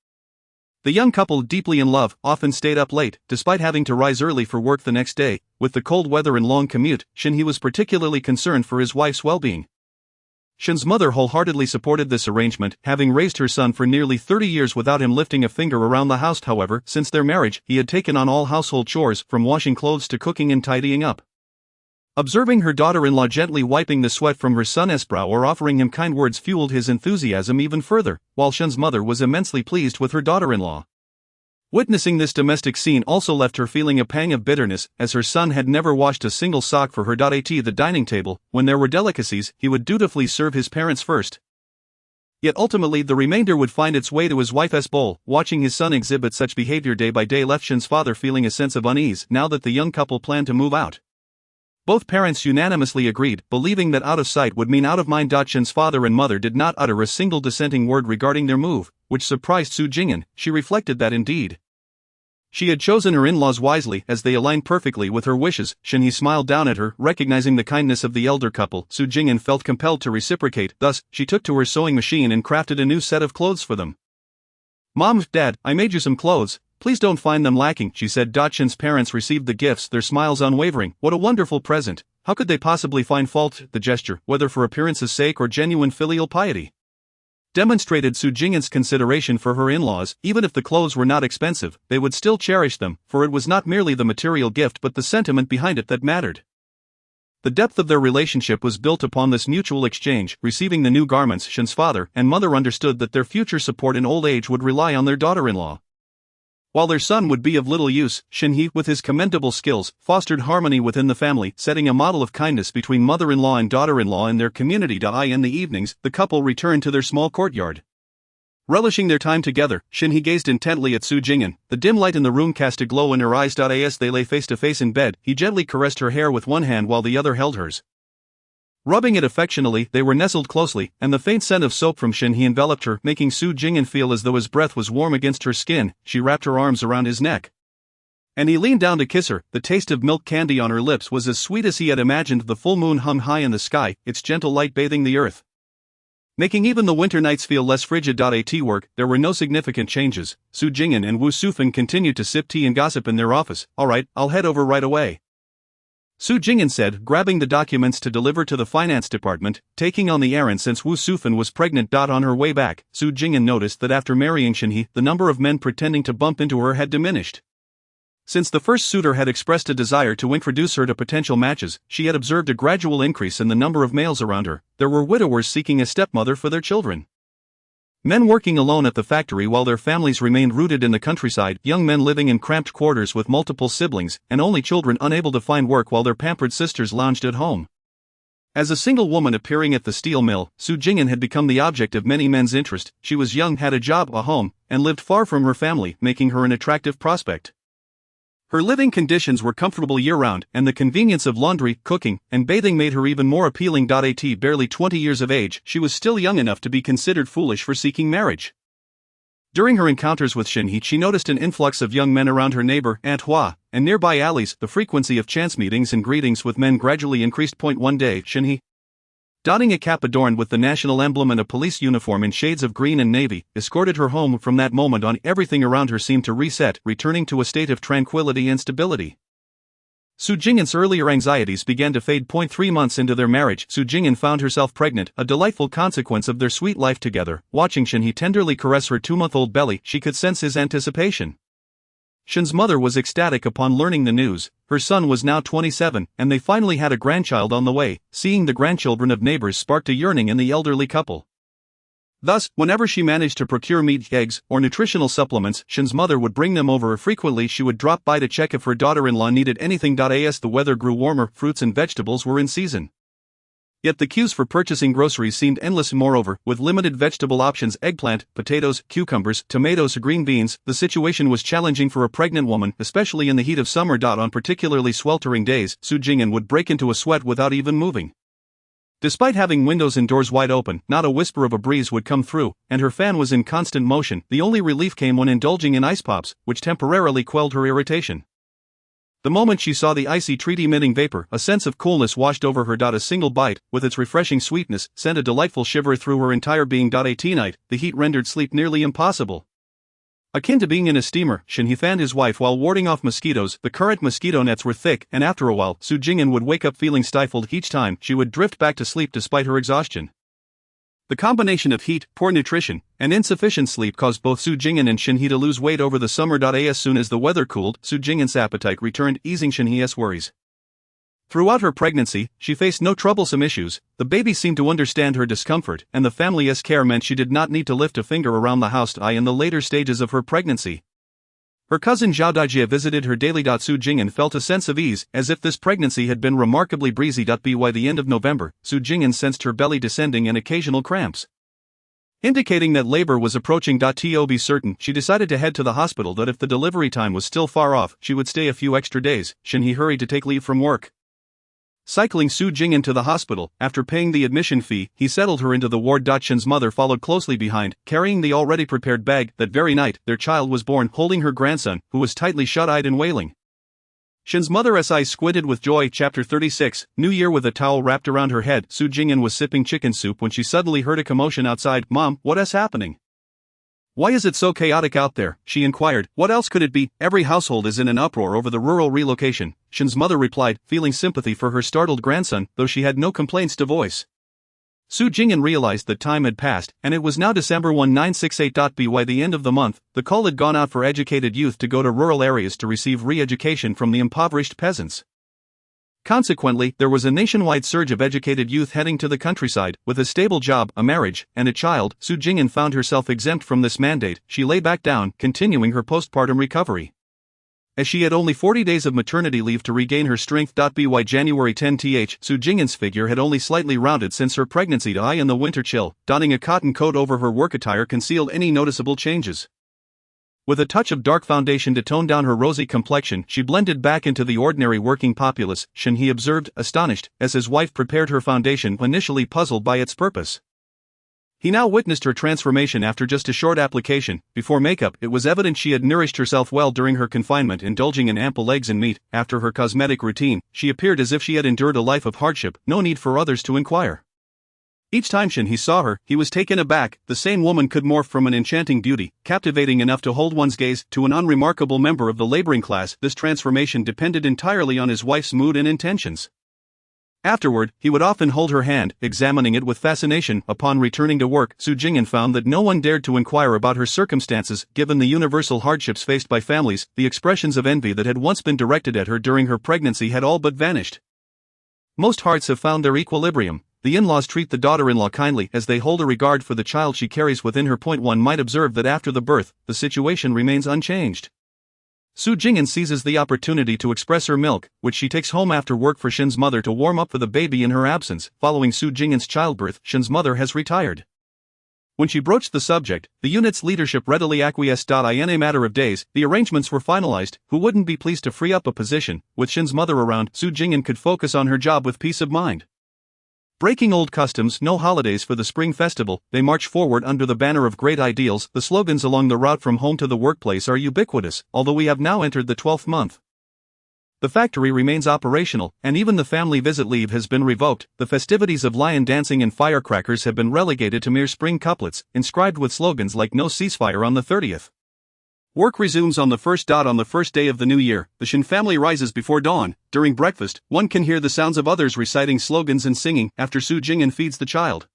The young couple, deeply in love, often stayed up late, despite having to rise early for work the next day. With the cold weather and long commute, He was particularly concerned for his wife's well-being. Shin's mother wholeheartedly supported this arrangement, having raised her son for nearly 30 years without him lifting a finger around the house. However, since their marriage, he had taken on all household chores, from washing clothes to cooking and tidying up. Observing her daughter-in-law gently wiping the sweat from her son's brow or offering him kind words fueled his enthusiasm even further, while Shin's mother was immensely pleased with her daughter-in-law. Witnessing this domestic scene also left her feeling a pang of bitterness, as her son had never washed a single sock for her. At the dining table, when there were delicacies, he would dutifully serve his parents first. Yet ultimately the remainder would find its way to his wife's bowl. Watching his son exhibit such behavior day by day left Shin's father feeling a sense of unease now that the young couple planned to move out. Both parents unanimously agreed, believing that out of sight would mean out of mind. Shin's father and mother did not utter a single dissenting word regarding their move, which surprised Jing'an. She reflected that indeed she had chosen her in-laws wisely, as they aligned perfectly with her wishes. He smiled down at her, recognizing the kindness of the elder couple. Jing'an felt compelled to reciprocate, thus, she took to her sewing machine and crafted a new set of clothes for them. "Mom, Dad, I made you some clothes. Please don't find them lacking," she said. Shin's parents received the gifts, their smiles unwavering. What a wonderful present. How could they possibly find fault? The gesture, whether for appearance's sake or genuine filial piety, demonstrated Jing'an's consideration for her in-laws. Even if the clothes were not expensive, they would still cherish them, for it was not merely the material gift but the sentiment behind it that mattered. The depth of their relationship was built upon this mutual exchange. Receiving the new garments, Shin's father and mother understood that their future support in old age would rely on their daughter-in-law. While their son would be of little use, Shin, with his commendable skills, fostered harmony within the family, setting a model of kindness between mother-in-law and daughter-in-law in their community. In the evenings, the couple returned to their small courtyard. Relishing their time together, Shin gazed intently at Jing'an. The dim light in the room cast a glow in her eyes. As they lay face to face in bed, he gently caressed her hair with one hand while the other held hers. Rubbing it affectionately, they were nestled closely, and the faint scent of soap from Shin enveloped her, making Jing'an feel as though his breath was warm against her skin. She wrapped her arms around his neck, and he leaned down to kiss her. The taste of milk candy on her lips was as sweet as he had imagined. The full moon hung high in the sky, its gentle light bathing the earth, making even the winter nights feel less frigid. At work, there were no significant changes. Jing'an and Wu Sufan continued to sip tea and gossip in their office. "All right, I'll head over right away," Jing'an said, grabbing the documents to deliver to the finance department, taking on the errand since Wu Sufan was pregnant. On her way back, Jing'an noticed that after marrying Shin, the number of men pretending to bump into her had diminished. Since the first suitor had expressed a desire to introduce her to potential matches, she had observed a gradual increase in the number of males around her. There were widowers seeking a stepmother for their children, men working alone at the factory while their families remained rooted in the countryside, young men living in cramped quarters with multiple siblings, and only children unable to find work while their pampered sisters lounged at home. As a single woman appearing at the steel mill, Jing'an had become the object of many men's interest. She was young, had a job, a home, and lived far from her family, making her an attractive prospect. Her living conditions were comfortable year-round, and the convenience of laundry, cooking, and bathing made her even more appealing. At barely 20 years of age, she was still young enough to be considered foolish for seeking marriage. During her encounters with Shin, she noticed an influx of young men around her neighbor, Aunt Hua, and nearby alleys. The frequency of chance meetings and greetings with men gradually increased. One day, Shin donning a cap adorned with the national emblem and a police uniform in shades of green and navy, escorted her home. From that moment on, everything around her seemed to reset, returning to a state of tranquility and stability. Su Jing'an's earlier anxieties began to fade. 3 months into their marriage, Su Jing'an found herself pregnant, a delightful consequence of their sweet life together. Watching Shenhe tenderly caress her 2-month-old belly, she could sense his anticipation. Shen's mother was ecstatic upon learning the news. Her son was now 27, and they finally had a grandchild on the way. Seeing the grandchildren of neighbors sparked a yearning in the elderly couple. Thus, whenever she managed to procure meat, eggs, or nutritional supplements, Shen's mother would bring them over. Frequently she would drop by to check if her daughter-in-law needed anything. As the weather grew warmer, fruits and vegetables were in season. Yet the queues for purchasing groceries seemed endless. Moreover, with limited vegetable options, eggplant, potatoes, cucumbers, tomatoes, green beans, the situation was challenging for a pregnant woman, especially in the heat of summer. On particularly sweltering days, Su Jing'an would break into a sweat without even moving. Despite having windows and doors wide open, not a whisper of a breeze would come through, and her fan was in constant motion. The only relief came when indulging in ice pops, which temporarily quelled her irritation. The moment she saw the icy treat-emitting vapor, a sense of coolness washed over her. A single bite, with its refreshing sweetness, sent a delightful shiver through her entire being. At night, the heat rendered sleep nearly impossible. Akin to being in a steamer, Shenhe fanned his wife while warding off mosquitoes. The current mosquito nets were thick, and after a while, Su Jing'an would wake up feeling stifled. Each time, she would drift back to sleep despite her exhaustion. The combination of heat, poor nutrition, and insufficient sleep caused both Su Jing'an and Shenhe to lose weight over the summer. As soon as the weather cooled, Su Jing'an's appetite returned, easing Shenhe's worries. Throughout her pregnancy, she faced no troublesome issues. The baby seemed to understand her discomfort, and the family's care meant she did not need to lift a finger around the house. In the later stages of her pregnancy, her cousin Zhao Daijie visited her daily. Su Jing'an felt a sense of ease, as if this pregnancy had been remarkably breezy. By the end of November, Su Jing'an sensed her belly descending and occasional cramps, indicating that labor was approaching. To be certain, she decided to head to the hospital. If the delivery time was still far off, she would stay a few extra days. Shenhe hurried to take leave from work. Cycling Su Jing'an to the hospital, after paying the admission fee, he settled her into the ward. Shen's mother followed closely behind, carrying the already prepared bag. That very night, their child was born, holding her grandson, who was tightly shut-eyed and wailing. Shen's mother's eyes squinted with joy. Chapter 36, New Year. With a towel wrapped around her head, Su Jing'an was sipping chicken soup when she suddenly heard a commotion outside. "Mom, what is happening? Why is it so chaotic out there?" she inquired. "What else could it be? Every household is in an uproar over the rural relocation," Shen's mother replied, feeling sympathy for her startled grandson, though she had no complaints to voice. Su Jing'an realized that time had passed, and it was now December 1968. By the end of the month, the call had gone out for educated youth to go to rural areas to receive re-education from the impoverished peasants. Consequently, there was a nationwide surge of educated youth heading to the countryside. With a stable job, a marriage, and a child, Su Jing'an found herself exempt from this mandate. She lay back down, continuing her postpartum recovery. As she had only 40 days of maternity leave to regain her strength. By January 10th, Su Jing'an's figure had only slightly rounded since her pregnancy. In the winter chill, donning a cotton coat over her work attire concealed any noticeable changes. With a touch of dark foundation to tone down her rosy complexion, she blended back into the ordinary working populace. Shenhe observed, astonished, as his wife prepared her foundation, initially puzzled by its purpose. He now witnessed her transformation after just a short application. Before makeup, it was evident she had nourished herself well during her confinement, indulging in ample eggs and meat. After her cosmetic routine, she appeared as if she had endured a life of hardship, no need for others to inquire. Each time Shenhe saw her, he was taken aback. The same woman could morph from an enchanting beauty, captivating enough to hold one's gaze, to an unremarkable member of the laboring class. This transformation depended entirely on his wife's mood and intentions. Afterward, he would often hold her hand, examining it with fascination. Upon returning to work, Su Jing'an found that no one dared to inquire about her circumstances. Given the universal hardships faced by families, the expressions of envy that had once been directed at her during her pregnancy had all but vanished. Most hearts have found their equilibrium. The in-laws treat the daughter-in-law kindly as they hold a regard for the child she carries within her. One might observe that after the birth, the situation remains unchanged. Su Jing'an seizes the opportunity to express her milk, which she takes home after work for Shen's mother to warm up for the baby in her absence. Following Su Jing'an's childbirth, Shen's mother has retired. When she broached the subject, the unit's leadership readily acquiesced. In a matter of days, the arrangements were finalized. Who wouldn't be pleased to free up a position? With Shen's mother around, Su Jing'an could focus on her job with peace of mind. Breaking old customs, no holidays for the Spring Festival, they march forward under the banner of great ideals. The slogans along the route from home to the workplace are ubiquitous, although we have now entered the 12th month. The factory remains operational, and even the family visit leave has been revoked. The festivities of lion dancing and firecrackers have been relegated to mere spring couplets, inscribed with slogans like "No ceasefire on the 30th." Work resumes on the first day of the new year. The Shin family rises before dawn. During breakfast, one can hear the sounds of others reciting slogans and singing after Su Jing'an feeds the child.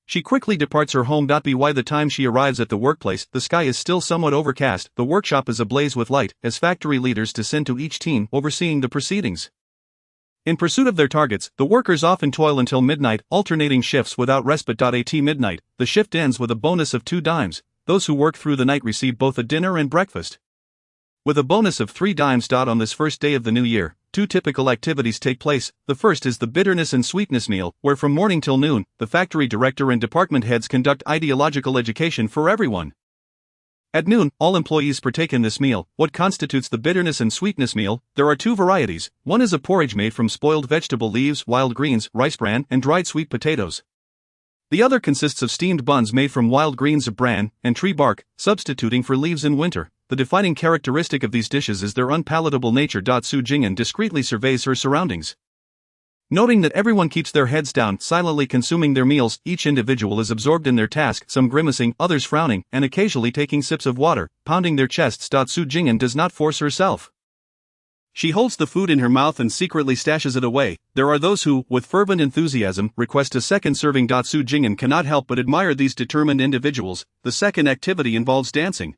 She quickly departs her home. By the time she arrives at the workplace, the sky is still somewhat overcast. The workshop is ablaze with light, as factory leaders descend to each team overseeing the proceedings. In pursuit of their targets, the workers often toil until midnight, alternating shifts without respite. At midnight, the shift ends with a bonus of 2 dimes. Those who work through the night receive both a dinner and breakfast. With a bonus of 3 dimes. On this first day of the new year, 2 typical activities take place. The first is the bitterness and sweetness meal, where from morning till noon, the factory director and department heads conduct ideological education for everyone. At noon, all employees partake in this meal. What constitutes the bitterness and sweetness meal? There are 2 varieties. One is a porridge made from spoiled vegetable leaves, wild greens, rice bran, and dried sweet potatoes. The other consists of steamed buns made from wild greens of bran and tree bark, substituting for leaves in winter. The defining characteristic of these dishes is their unpalatable nature. Su Jing'an discreetly surveys her surroundings. Noting that everyone keeps their heads down, silently consuming their meals, each individual is absorbed in their task, some grimacing, others frowning, and occasionally taking sips of water, pounding their chests. Su Jing'an does not force herself. She holds the food in her mouth and secretly stashes it away. There are those who, with fervent enthusiasm, request a second serving. Su Jing'an cannot help but admire these determined individuals. The second activity involves dancing,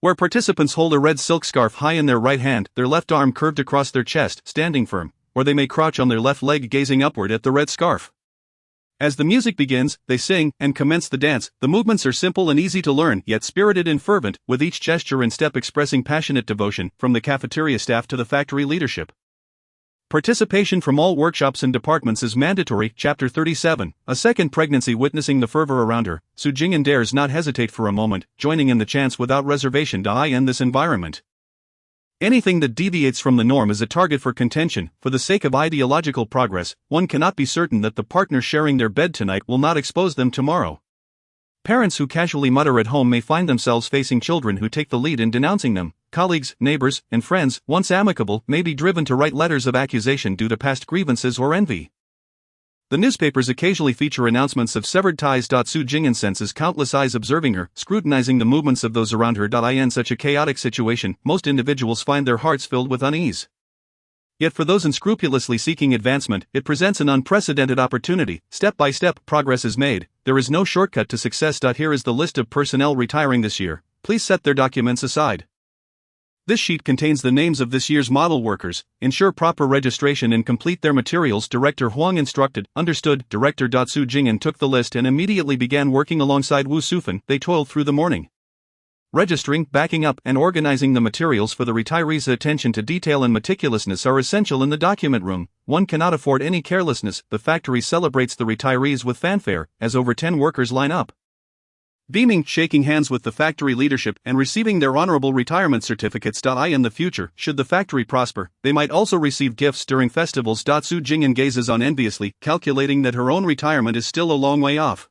where participants hold a red silk scarf high in their right hand, their left arm curved across their chest, standing firm, or they may crouch on their left leg gazing upward at the red scarf. As the music begins, they sing and commence the dance. The movements are simple and easy to learn, yet spirited and fervent, with each gesture and step expressing passionate devotion, from the cafeteria staff to the factory leadership. Participation from all workshops and departments is mandatory. Chapter 37. A second pregnancy. Witnessing the fervor around her, Su Jing'an dares not hesitate for a moment, joining in the chants without reservation. In this environment, anything that deviates from the norm is a target for contention. For the sake of ideological progress, one cannot be certain that the partner sharing their bed tonight will not expose them tomorrow. Parents who casually mutter at home may find themselves facing children who take the lead in denouncing them. Colleagues, neighbors, and friends, once amicable, may be driven to write letters of accusation due to past grievances or envy. The newspapers occasionally feature announcements of severed ties. Su Jing'an senses countless eyes observing her, scrutinizing the movements of those around her. In such a chaotic situation, most individuals find their hearts filled with unease. Yet for those unscrupulously seeking advancement, it presents an unprecedented opportunity. Step by step, progress is made. There is no shortcut to success. Here is the list of personnel retiring this year. Please set their documents aside. This sheet contains the names of this year's model workers. Ensure proper registration and complete their materials. Director Huang instructed. Understood. Director Su Jing'an took the list and immediately began working alongside Wu Sufan. They toiled through the morning, registering, backing up, and organizing the materials for the retirees. Attention to detail and meticulousness are essential in the document room. One cannot afford any carelessness. The factory celebrates the retirees with fanfare, as over 10 workers line up, beaming, shaking hands with the factory leadership, and receiving their honorable retirement certificates. In the future, should the factory prosper, they might also receive gifts during festivals. Su Jing'an gazes on enviously, calculating that her own retirement is still a long way off.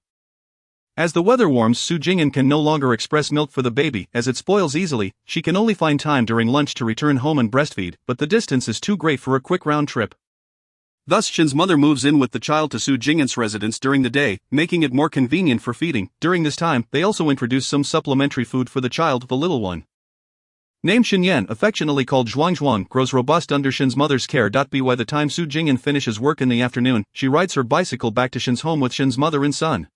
As the weather warms, Su Jing'an can no longer express milk for the baby, as it spoils easily. She can only find time during lunch to return home and breastfeed, but the distance is too great for a quick round trip. Thus Shin's mother moves in with the child to Su Jing'an's residence during the day, making it more convenient for feeding. During this time, they also introduce some supplementary food for the child, the little one. Named Shin Yan, affectionately called Zhuang, grows robust under Shin's mother's care. By the time Su Jing'an finishes work in the afternoon, she rides her bicycle back to Shin's home with Shin's mother and son.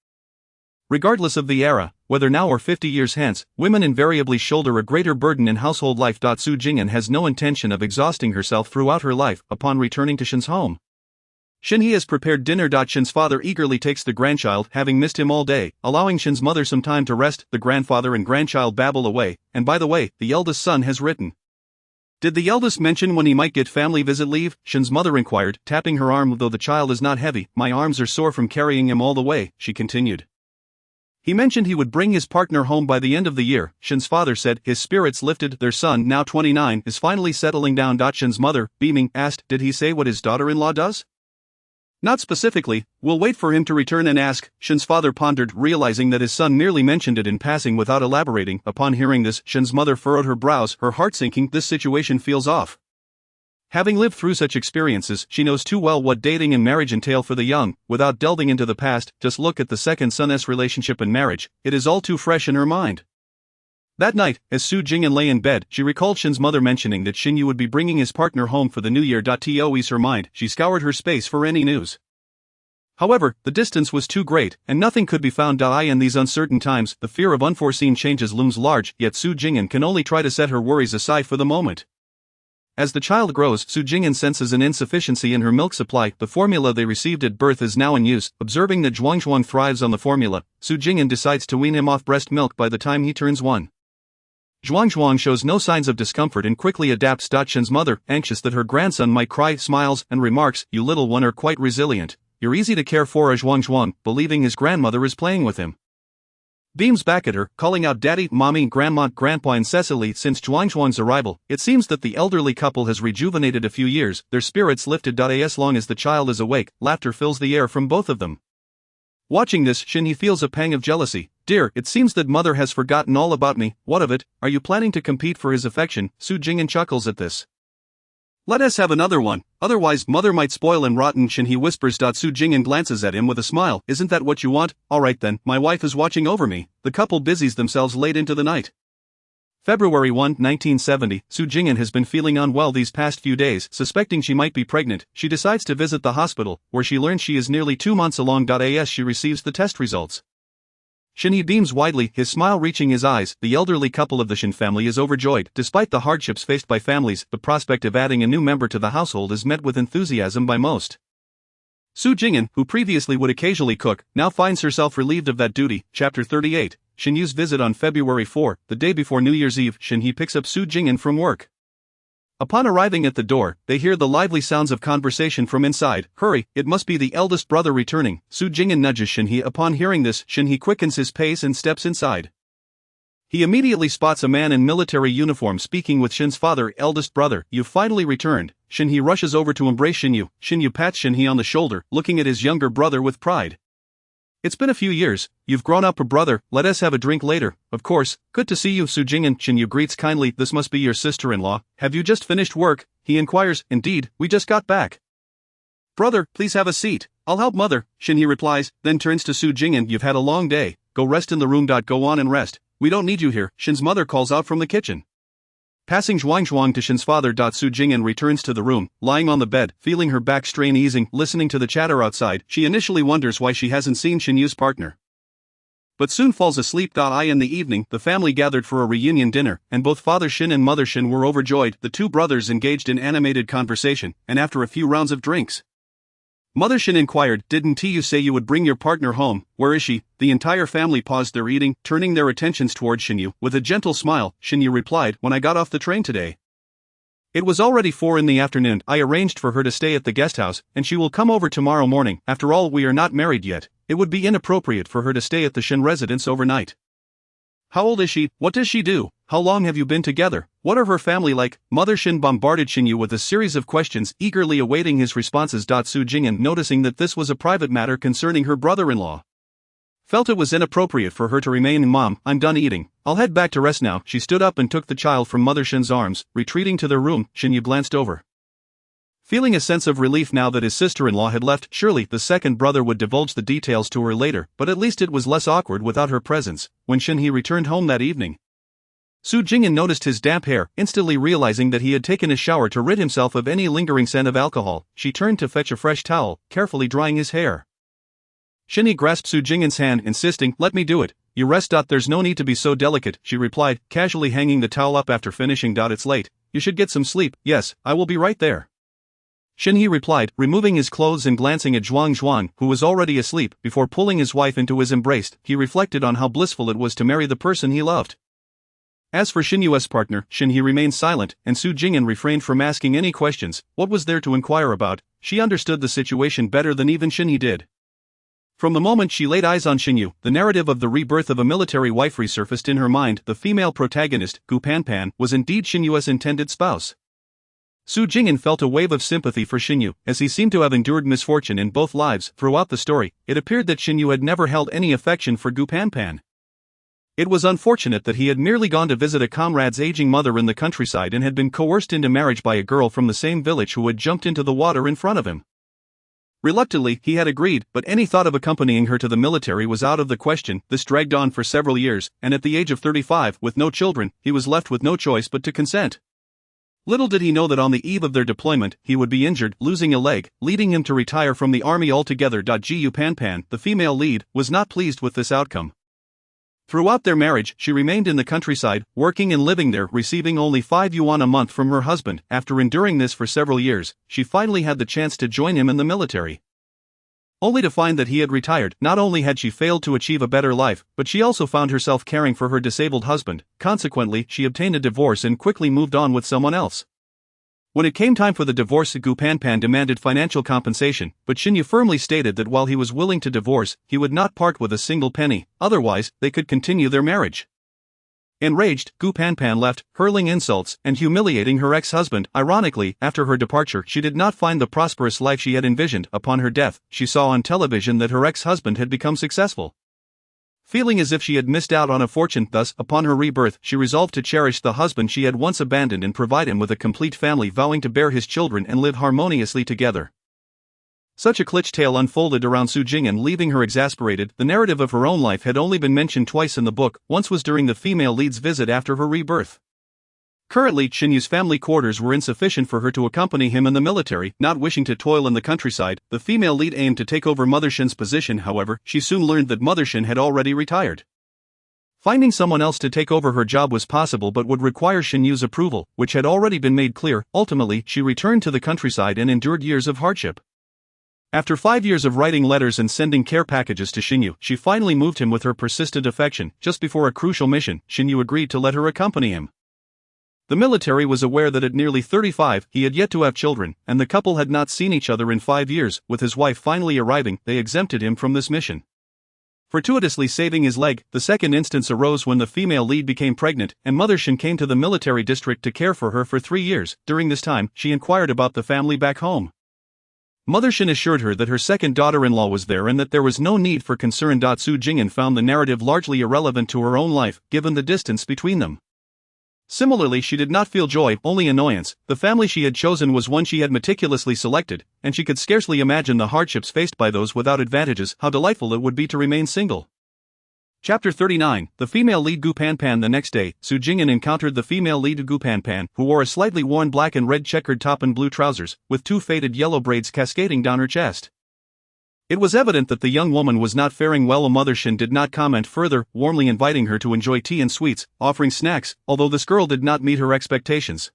Regardless of the era, whether now or 50 years hence, women invariably shoulder a greater burden in household life. Su Jing'an has no intention of exhausting herself throughout her life. Upon returning to Shin's home, Shin has prepared dinner. Shin's father eagerly takes the grandchild, having missed him all day, allowing Shin's mother some time to rest. The grandfather and grandchild babble away, and by the way, the eldest son has written. Did the eldest mention when he might get family visit leave? Shin's mother inquired, tapping her arm. Though the child is not heavy, my arms are sore from carrying him all the way, she continued. He mentioned he would bring his partner home by the end of the year, Shin's father said, his spirits lifted. Their son, now 29, is finally settling down. Shin's mother, beaming, asked, did he say what his daughter-in-law does? Not specifically, we'll wait for him to return and ask, Shin's father pondered, realizing that his son merely mentioned it in passing without elaborating. Upon hearing this, Shin's mother furrowed her brows, her heart sinking. This situation feels off. Having lived through such experiences, she knows too well what dating and marriage entail for the young. Without delving into the past, just look at the second son's relationship and marriage. It is all too fresh in her mind. That night, as Su Jing'an lay in bed, she recalled Shin's mother mentioning that Shin Yu would be bringing his partner home for the new year. To ease her mind, she scoured her space for any news. However, the distance was too great, and nothing could be found. In these uncertain times, the fear of unforeseen changes looms large, yet Su Jing'an can only try to set her worries aside for the moment. As the child grows, Su Jing'an senses an insufficiency in her milk supply. The formula they received at birth is now in use. Observing that Zhuang thrives on the formula, Su Jing'an decides to wean him off breast milk by the time he turns 1. Zhuang shows no signs of discomfort and quickly adapts. Shin's mother, anxious that her grandson might cry, smiles and remarks, "You little one are quite resilient. You're easy to care for." Zhuang, believing his grandmother is playing with him, beams back at her, calling out Daddy, Mommy, Grandma, Grandpa incessantly. Since Zhuang's arrival, it seems that the elderly couple has rejuvenated a few years, their spirits lifted. As long as the child is awake, laughter fills the air from both of them. Watching this, Shin feels a pang of jealousy. "Dear, it seems that mother has forgotten all about me. What of it? Are you planning to compete for his affection?" Su Jing'an chuckles at this. "Let us have another one, otherwise mother might spoil and rotten," Shin whispers. Su Jing'an glances at him with a smile. "Isn't that what you want? Alright then, my wife is watching over me." The couple busies themselves late into the night. February 1, 1970, Su Jing'an has been feeling unwell these past few days. Suspecting she might be pregnant, she decides to visit the hospital, where she learns she is nearly 2 months along. As she receives the test results, Shin beams widely, his smile reaching his eyes. The elderly couple of the Shin family is overjoyed. Despite the hardships faced by families, the prospect of adding a new member to the household is met with enthusiasm by most. Su Jing'an, who previously would occasionally cook, now finds herself relieved of that duty. Chapter 38. Shin Yu's visit on February 4, the day before New Year's Eve. Shin picks up Su Jing'an from work. Upon arriving at the door, they hear the lively sounds of conversation from inside. "Hurry, it must be the eldest brother returning." Su Jing'an nudges Shin. Upon hearing this, Shin quickens his pace and steps inside. He immediately spots a man in military uniform speaking with Shin's father. "Eldest brother, you've finally returned." Shin rushes over to embrace Shin Yu. Shin pats Shin on the shoulder, looking at his younger brother with pride. "It's been a few years. You've grown up, brother. Let us have a drink later." "Of course, good to see you." Su Jing'an. Shin greets kindly. "This must be your sister-in-law. Have you just finished work?" he inquires. "Indeed, we just got back." "Brother, please have a seat. I'll help mother." Shin Replies, then turns to Su Jing'an. "You've had a long day. Go rest in the room. Go on and rest. We don't need you here." Shin's mother calls out from the kitchen. Passing Zhuang to Shin's father. Su Jing'an returns to the room, lying on the bed, feeling her back strain easing. Listening to the chatter outside, she initially wonders why she hasn't seen Shin Yu's partner, but soon falls asleep. In the evening, the family gathered for a reunion dinner, and both Father Shin and Mother Shin were overjoyed. The two brothers engaged in animated conversation, and after a few rounds of drinks, Mother Shin inquired, "Didn't you say you would bring your partner home? Where is she?" The entire family paused their eating, turning their attentions toward Shin Yu. With a gentle smile, Shin replied, "When I got off the train today. It was already 4 in the afternoon. I arranged for her to stay at the guest house, and she will come over tomorrow morning. After all, we are not married yet. It would be inappropriate for her to stay at the Shin residence overnight." "How old is she? What does she do? How long have you been together? What are her family like?" Mother Shin bombarded Shin with a series of questions, eagerly awaiting his responses. Su Jing'an, noticing that this was a private matter concerning her brother-in-law, felt it was inappropriate for her to remain. "Mom, I'm done eating. I'll head back to rest now." She stood up and took the child from Mother Shin's arms. Retreating to their room, Shin glanced over, feeling a sense of relief now that his sister-in-law had left. Surely the second brother would divulge the details to her later, but at least it was less awkward without her presence. When Shin returned home that evening, Su Jing'an noticed his damp hair. Instantly realizing that he had taken a shower to rid himself of any lingering scent of alcohol, she turned to fetch a fresh towel, carefully drying his hair. Shin grasped Su Jing'an's hand, insisting, "Let me do it. You rest. There's no need to be so delicate," she replied, casually hanging the towel up after finishing. "It's late. You should get some sleep." "Yes, I will be right there," Shin replied, removing his clothes and glancing at Zhuang, who was already asleep. Before pulling his wife into his embrace, he reflected on how blissful it was to marry the person he loved. As for Shin Yu's partner, Shin remained silent, and Su Jing'an refrained from asking any questions. What was there to inquire about? She understood the situation better than even Shin did. From the moment she laid eyes on Shin Yu, the narrative of the rebirth of a military wife resurfaced in her mind. The female protagonist, Gu Panpan, was indeed Shin Yu's intended spouse. Su Jing'an felt a wave of sympathy for Shin Yu, as he seemed to have endured misfortune in both lives. Throughout the story, it appeared that Shin Yu had never held any affection for Gu Panpan. It was unfortunate that he had merely gone to visit a comrade's aging mother in the countryside and had been coerced into marriage by a girl from the same village who had jumped into the water in front of him. Reluctantly, he had agreed, but any thought of accompanying her to the military was out of the question. This dragged on for several years, and at the age of 35, with no children, he was left with no choice but to consent. Little did he know that on the eve of their deployment, he would be injured, losing a leg, leading him to retire from the army altogether. Gu Pan, the female lead, was not pleased with this outcome. Throughout their marriage, she remained in the countryside, working and living there, receiving only 5 yuan a month from her husband. After enduring this for several years, she finally had the chance to join him in the military. Only to find that he had retired. Not only had she failed to achieve a better life, but she also found herself caring for her disabled husband. Consequently, she obtained a divorce and quickly moved on with someone else. When it came time for the divorce, Gu Pan demanded financial compensation, but Xinyu firmly stated that while he was willing to divorce, he would not part with a single penny, otherwise, they could continue their marriage. Enraged, Gu Pan left, hurling insults and humiliating her ex-husband. Ironically, after her departure, she did not find the prosperous life she had envisioned. Upon her death, she saw on television that her ex-husband had become successful. Feeling as if she had missed out on a fortune, thus, upon her rebirth, she resolved to cherish the husband she had once abandoned and provide him with a complete family, vowing to bear his children and live harmoniously together. Such a cliché tale unfolded around Su Jing'an, leaving her exasperated. The narrative of her own life had only been mentioned twice in the book. Once was during the female lead's visit after her rebirth. Currently, Xinyu's family quarters were insufficient for her to accompany him in the military. Not wishing to toil in the countryside, the female lead aimed to take over Mother Shin's position. However, she soon learned that Mother Shin had already retired. Finding someone else to take over her job was possible but would require Xinyu's approval, which had already been made clear. Ultimately, she returned to the countryside and endured years of hardship. After 5 years of writing letters and sending care packages to Xinyu, she finally moved him with her persistent affection. Just before a crucial mission, Xinyu agreed to let her accompany him. The military was aware that at nearly 35, he had yet to have children, and the couple had not seen each other in 5 years. With his wife finally arriving, they exempted him from this mission. Fortuitously saving his leg, the second instance arose when the female lead became pregnant, and Mother Shin came to the military district to care for her for 3 years. During this time, she inquired about the family back home. Mother Shin assured her that her second daughter-in-law was there and that there was no need for concern. Su Jing'an found the narrative largely irrelevant to her own life, given the distance between them. Similarly, she did not feel joy, only annoyance. The family she had chosen was one she had meticulously selected, and she could scarcely imagine the hardships faced by those without advantages. How delightful it would be to remain single. Chapter 39, The Female Lead. Gu Pan. The next day, Su Jing'an encountered the female lead Gu Pan, who wore a slightly worn black and red checkered top and blue trousers, with 2 faded yellow braids cascading down her chest. It was evident that the young woman was not faring well. Mother Shin did not comment further, warmly inviting her to enjoy tea and sweets, offering snacks, although this girl did not meet her expectations.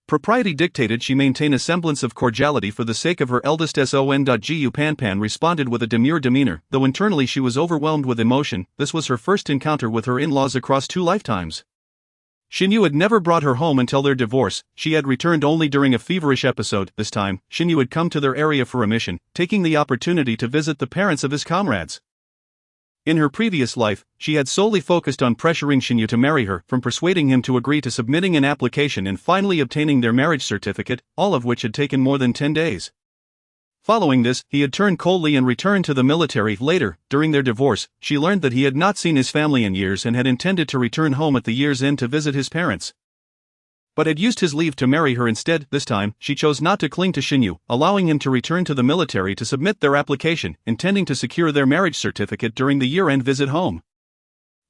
Propriety dictated she maintain a semblance of cordiality for the sake of her eldest son. Gu Pan responded with a demure demeanor, though internally she was overwhelmed with emotion. This was her first encounter with her in-laws across 2 lifetimes. Xinyu had never brought her home until their divorce. She had returned only during a feverish episode. This time, Xinyu had come to their area for a mission, taking the opportunity to visit the parents of his comrades. In her previous life, she had solely focused on pressuring Xinyu to marry her, from persuading him to agree to submitting an application and finally obtaining their marriage certificate, all of which had taken more than 10 days. Following this, he had turned coldly and returned to the military. Later, during their divorce, she learned that he had not seen his family in years and had intended to return home at the year's end to visit his parents, but had used his leave to marry her instead. This time, she chose not to cling to Xinyu, allowing him to return to the military to submit their application, intending to secure their marriage certificate during the year-end visit home.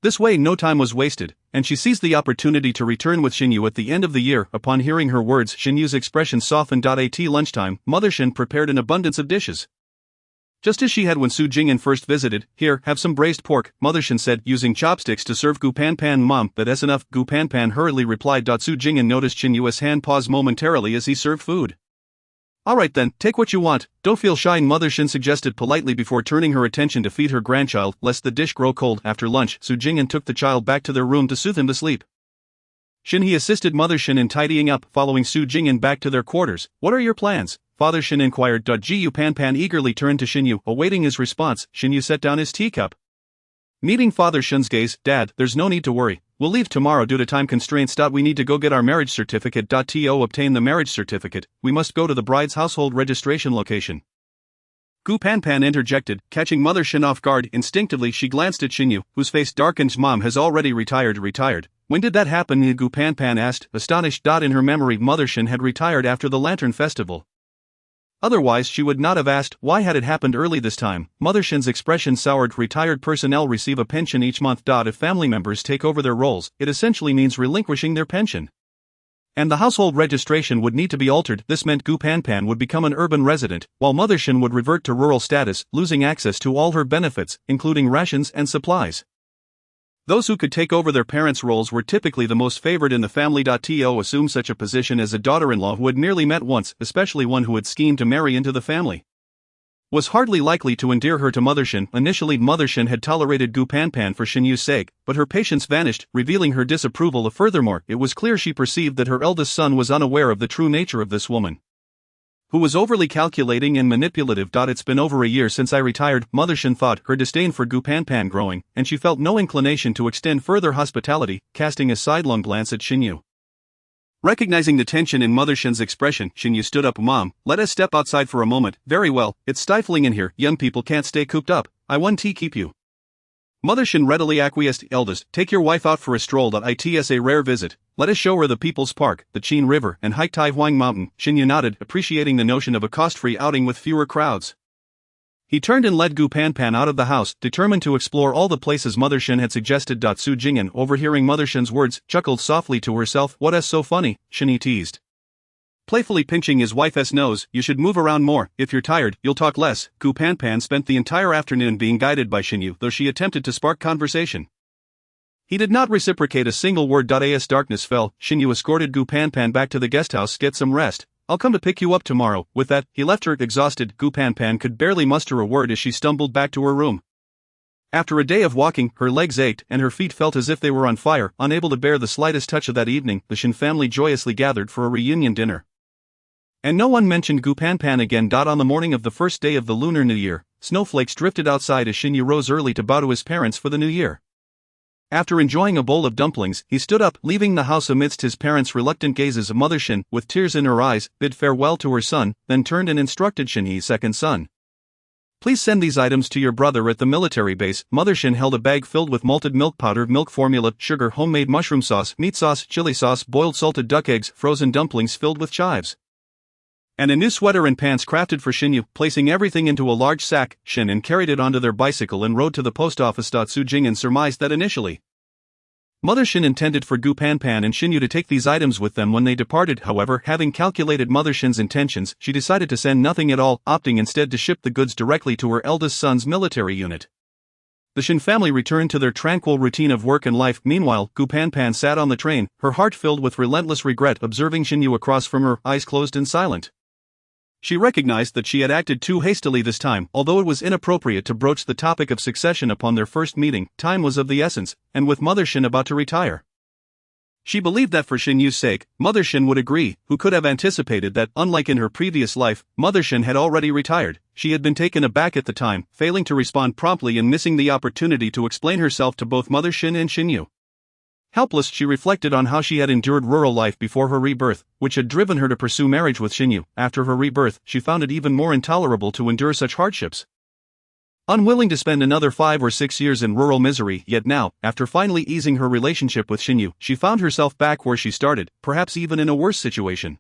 This way no time was wasted, and she seized the opportunity to return with Xinyu at the end of the year. Upon hearing her words, Xinyu's expression softened. At lunchtime, Mother Shin prepared an abundance of dishes, just as she had when Su Jing'an first visited. Here, have some braised pork, Mother Shin said, using chopsticks to serve Gu Pan. Mom, that's enough, Gu Pan hurriedly replied. Su Jing'an noticed Xinyu's hand pause momentarily as he served food. Alright then, take what you want, don't feel shy, Mother Shin suggested politely before turning her attention to feed her grandchild, lest the dish grow cold. After lunch, Su Jing'an took the child back to their room to soothe him to sleep. He assisted Mother Shin in tidying up. Following Su Jing'an back to their quarters. What are your plans? Father Shin inquired. Gu Pan eagerly turned to Xinyu, awaiting his response. Xinyu set down his teacup. Meeting Father Shin's gaze, Dad, there's no need to worry. We'll leave tomorrow due to time constraints. We need to go get our marriage certificate. To obtain the marriage certificate, we must go to the bride's household registration location. Gu Panpan interjected, catching Mother Shin off guard. Instinctively she glanced at Xinyu, whose face darkened. Mom has already retired. When did that happen? Gu Panpan asked, astonished. In her memory Mother Shin had retired after the Lantern Festival. Otherwise she would not have asked, why had it happened early this time? Mother Shin's expression soured. Retired personnel receive a pension each month. If family members take over their roles, it essentially means relinquishing their pension. And the household registration would need to be altered. This meant Gu Panpan would become an urban resident, while Mother Shin would revert to rural status, losing access to all her benefits, including rations and supplies. Those who could take over their parents' roles were typically the most favored in the family. To assume such a position as a daughter-in-law who had merely met once, especially one who had schemed to marry into the family, was hardly likely to endear her to Mother Shin. Initially Mother Shin had tolerated Gu Panpan for Xinyu's sake, but her patience vanished, revealing her disapproval. Furthermore, it was clear she perceived that her eldest son was unaware of the true nature of this woman, who was overly calculating and manipulative. It's been over a year since I retired, Mother Shin thought, her disdain for Gu Panpan growing, and she felt no inclination to extend further hospitality, casting a sidelong glance at Xinyu. Recognizing the tension in Mother Shin's expression, Xinyu stood up. Mom, let us step outside for a moment. Very well, it's stifling in here, young people can't stay cooped up, I want to keep you. Mother Shin readily acquiesced. Eldest, take your wife out for a stroll. It's a rare visit. Let us show her the People's Park, the Qin River, and hike Tai Huang Mountain. Xinyu nodded, appreciating the notion of a cost-free outing with fewer crowds. He turned and led Gu Panpan out of the house, determined to explore all the places Mother Shin had suggested. Su Jing'an, overhearing Mother Shin's words, chuckled softly to herself. What's so funny? Xinyu teased, playfully pinching his wife's nose. You should move around more. If you're tired, you'll talk less. Gu Panpan spent the entire afternoon being guided by Xinyu, though she attempted to spark conversation. He did not reciprocate a single word. As darkness fell, Xinyu escorted Gu Panpan back to the guest house. Get some rest. I'll come to pick you up tomorrow. With that, he left her exhausted. Gu Panpan could barely muster a word as she stumbled back to her room. After a day of walking, her legs ached and her feet felt as if they were on fire. Unable to bear the slightest touch of that evening, the Shin family joyously gathered for a reunion dinner. And no one mentioned Gu Panpan again. On the morning of the first day of the Lunar New Year, snowflakes drifted outside as Xinyu rose early to bow to his parents for the new year. After enjoying a bowl of dumplings, he stood up, leaving the house amidst his parents' reluctant gazes. Mother Shin, with tears in her eyes, bid farewell to her son, then turned and instructed Xinyi's second son. Please send these items to your brother at the military base. Mother Shin held a bag filled with malted milk powder, milk formula, sugar, homemade mushroom sauce, meat sauce, chili sauce, boiled salted duck eggs, frozen dumplings filled with chives, and a new sweater and pants crafted for Xinyu. Placing everything into a large sack, Shin carried it onto their bicycle and rode to the post office. Su Jing'an surmised that initially Mother Shin intended for Gu Panpan and Xinyu to take these items with them when they departed. However, having calculated Mother Shin's intentions, she decided to send nothing at all, opting instead to ship the goods directly to her eldest son's military unit. The Shin family returned to their tranquil routine of work and life. Meanwhile, Gu Panpan sat on the train, her heart filled with relentless regret, observing Xinyu across from her, eyes closed and silent. She recognized that she had acted too hastily this time. Although it was inappropriate to broach the topic of succession upon their first meeting, time was of the essence, and with Mother Shin about to retire, she believed that for Xinyu's sake, Mother Shin would agree. Who could have anticipated that, unlike in her previous life, Mother Shin had already retired? She had been taken aback at the time, failing to respond promptly and missing the opportunity to explain herself to both Mother Shin and Xinyu. Helpless, she reflected on how she had endured rural life before her rebirth, which had driven her to pursue marriage with Xinyu. After her rebirth, she found it even more intolerable to endure such hardships. Unwilling to spend another 5 or 6 years in rural misery, yet now, after finally easing her relationship with Xinyu, she found herself back where she started, perhaps even in a worse situation.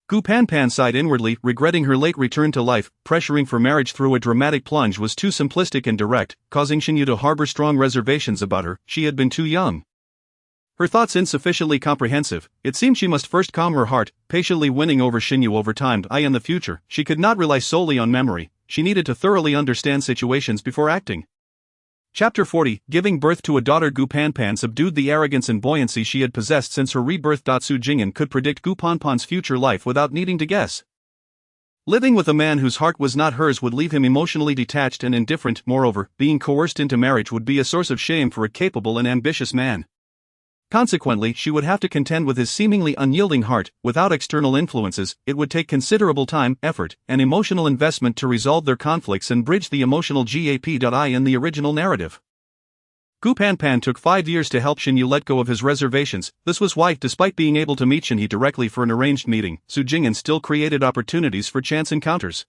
Gu Panpan sighed inwardly, regretting her late return to life. Pressuring for marriage through a dramatic plunge was too simplistic and direct, causing Xinyu to harbor strong reservations about her. She had been too young, her thoughts insufficiently comprehensive. It seemed she must first calm her heart, patiently winning over Xinyu over time. In the future, she could not rely solely on memory. She needed to thoroughly understand situations before acting. Chapter 40, Giving birth to a daughter. Gu Panpan subdued the arrogance and buoyancy she had possessed since her rebirth. Su Jing'an could predict Gu Panpan's future life without needing to guess. Living with a man whose heart was not hers would leave him emotionally detached and indifferent. Moreover, being coerced into marriage would be a source of shame for a capable and ambitious man. Consequently, she would have to contend with his seemingly unyielding heart. Without external influences, it would take considerable time, effort, and emotional investment to resolve their conflicts and bridge the emotional gap. In the original narrative, Gu Panpan took 5 years to help Xinyu let go of his reservations. This was why, despite being able to meet Xinyu directly for an arranged meeting, Su Jing'an still created opportunities for chance encounters.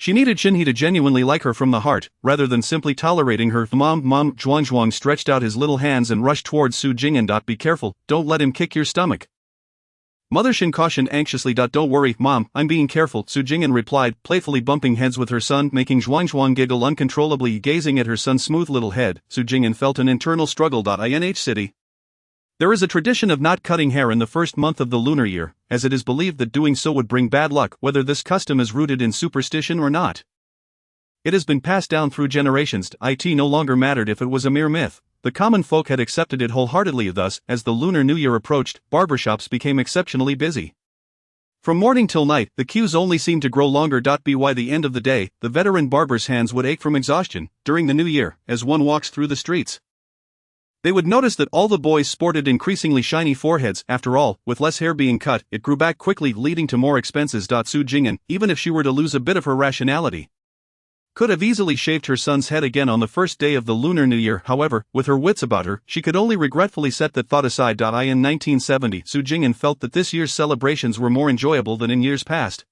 She needed Shinhee to genuinely like her from the heart, rather than simply tolerating her. Mom, Zhuang stretched out his little hands and rushed towards Su Jing'an. Be careful, don't let him kick your stomach. Mother Shin cautioned anxiously. Don't worry, Mom, I'm being careful, Su Jing'an replied, playfully bumping heads with her son, making Zhuang giggle uncontrollably. Gazing at her son's smooth little head, Su Jing'an felt an internal struggle. In city, there is a tradition of not cutting hair in the first month of the lunar year, as it is believed that doing so would bring bad luck, whether this custom is rooted in superstition or not. It has been passed down through generations. It no longer mattered if it was a mere myth. The common folk had accepted it wholeheartedly. Thus, as the Lunar New Year approached, barbershops became exceptionally busy. From morning till night, the queues only seemed to grow longer. By the end of the day, the veteran barber's hands would ache from exhaustion. During the new year, as one walks through the streets, they would notice that all the boys sported increasingly shiny foreheads. After all, with less hair being cut, it grew back quickly, leading to more expenses. Su Jing'an, even if she were to lose a bit of her rationality, could have easily shaved her son's head again on the first day of the Lunar New Year. However, with her wits about her, she could only regretfully set that thought aside. In 1970, Su Jing'an felt that this year's celebrations were more enjoyable than in years past.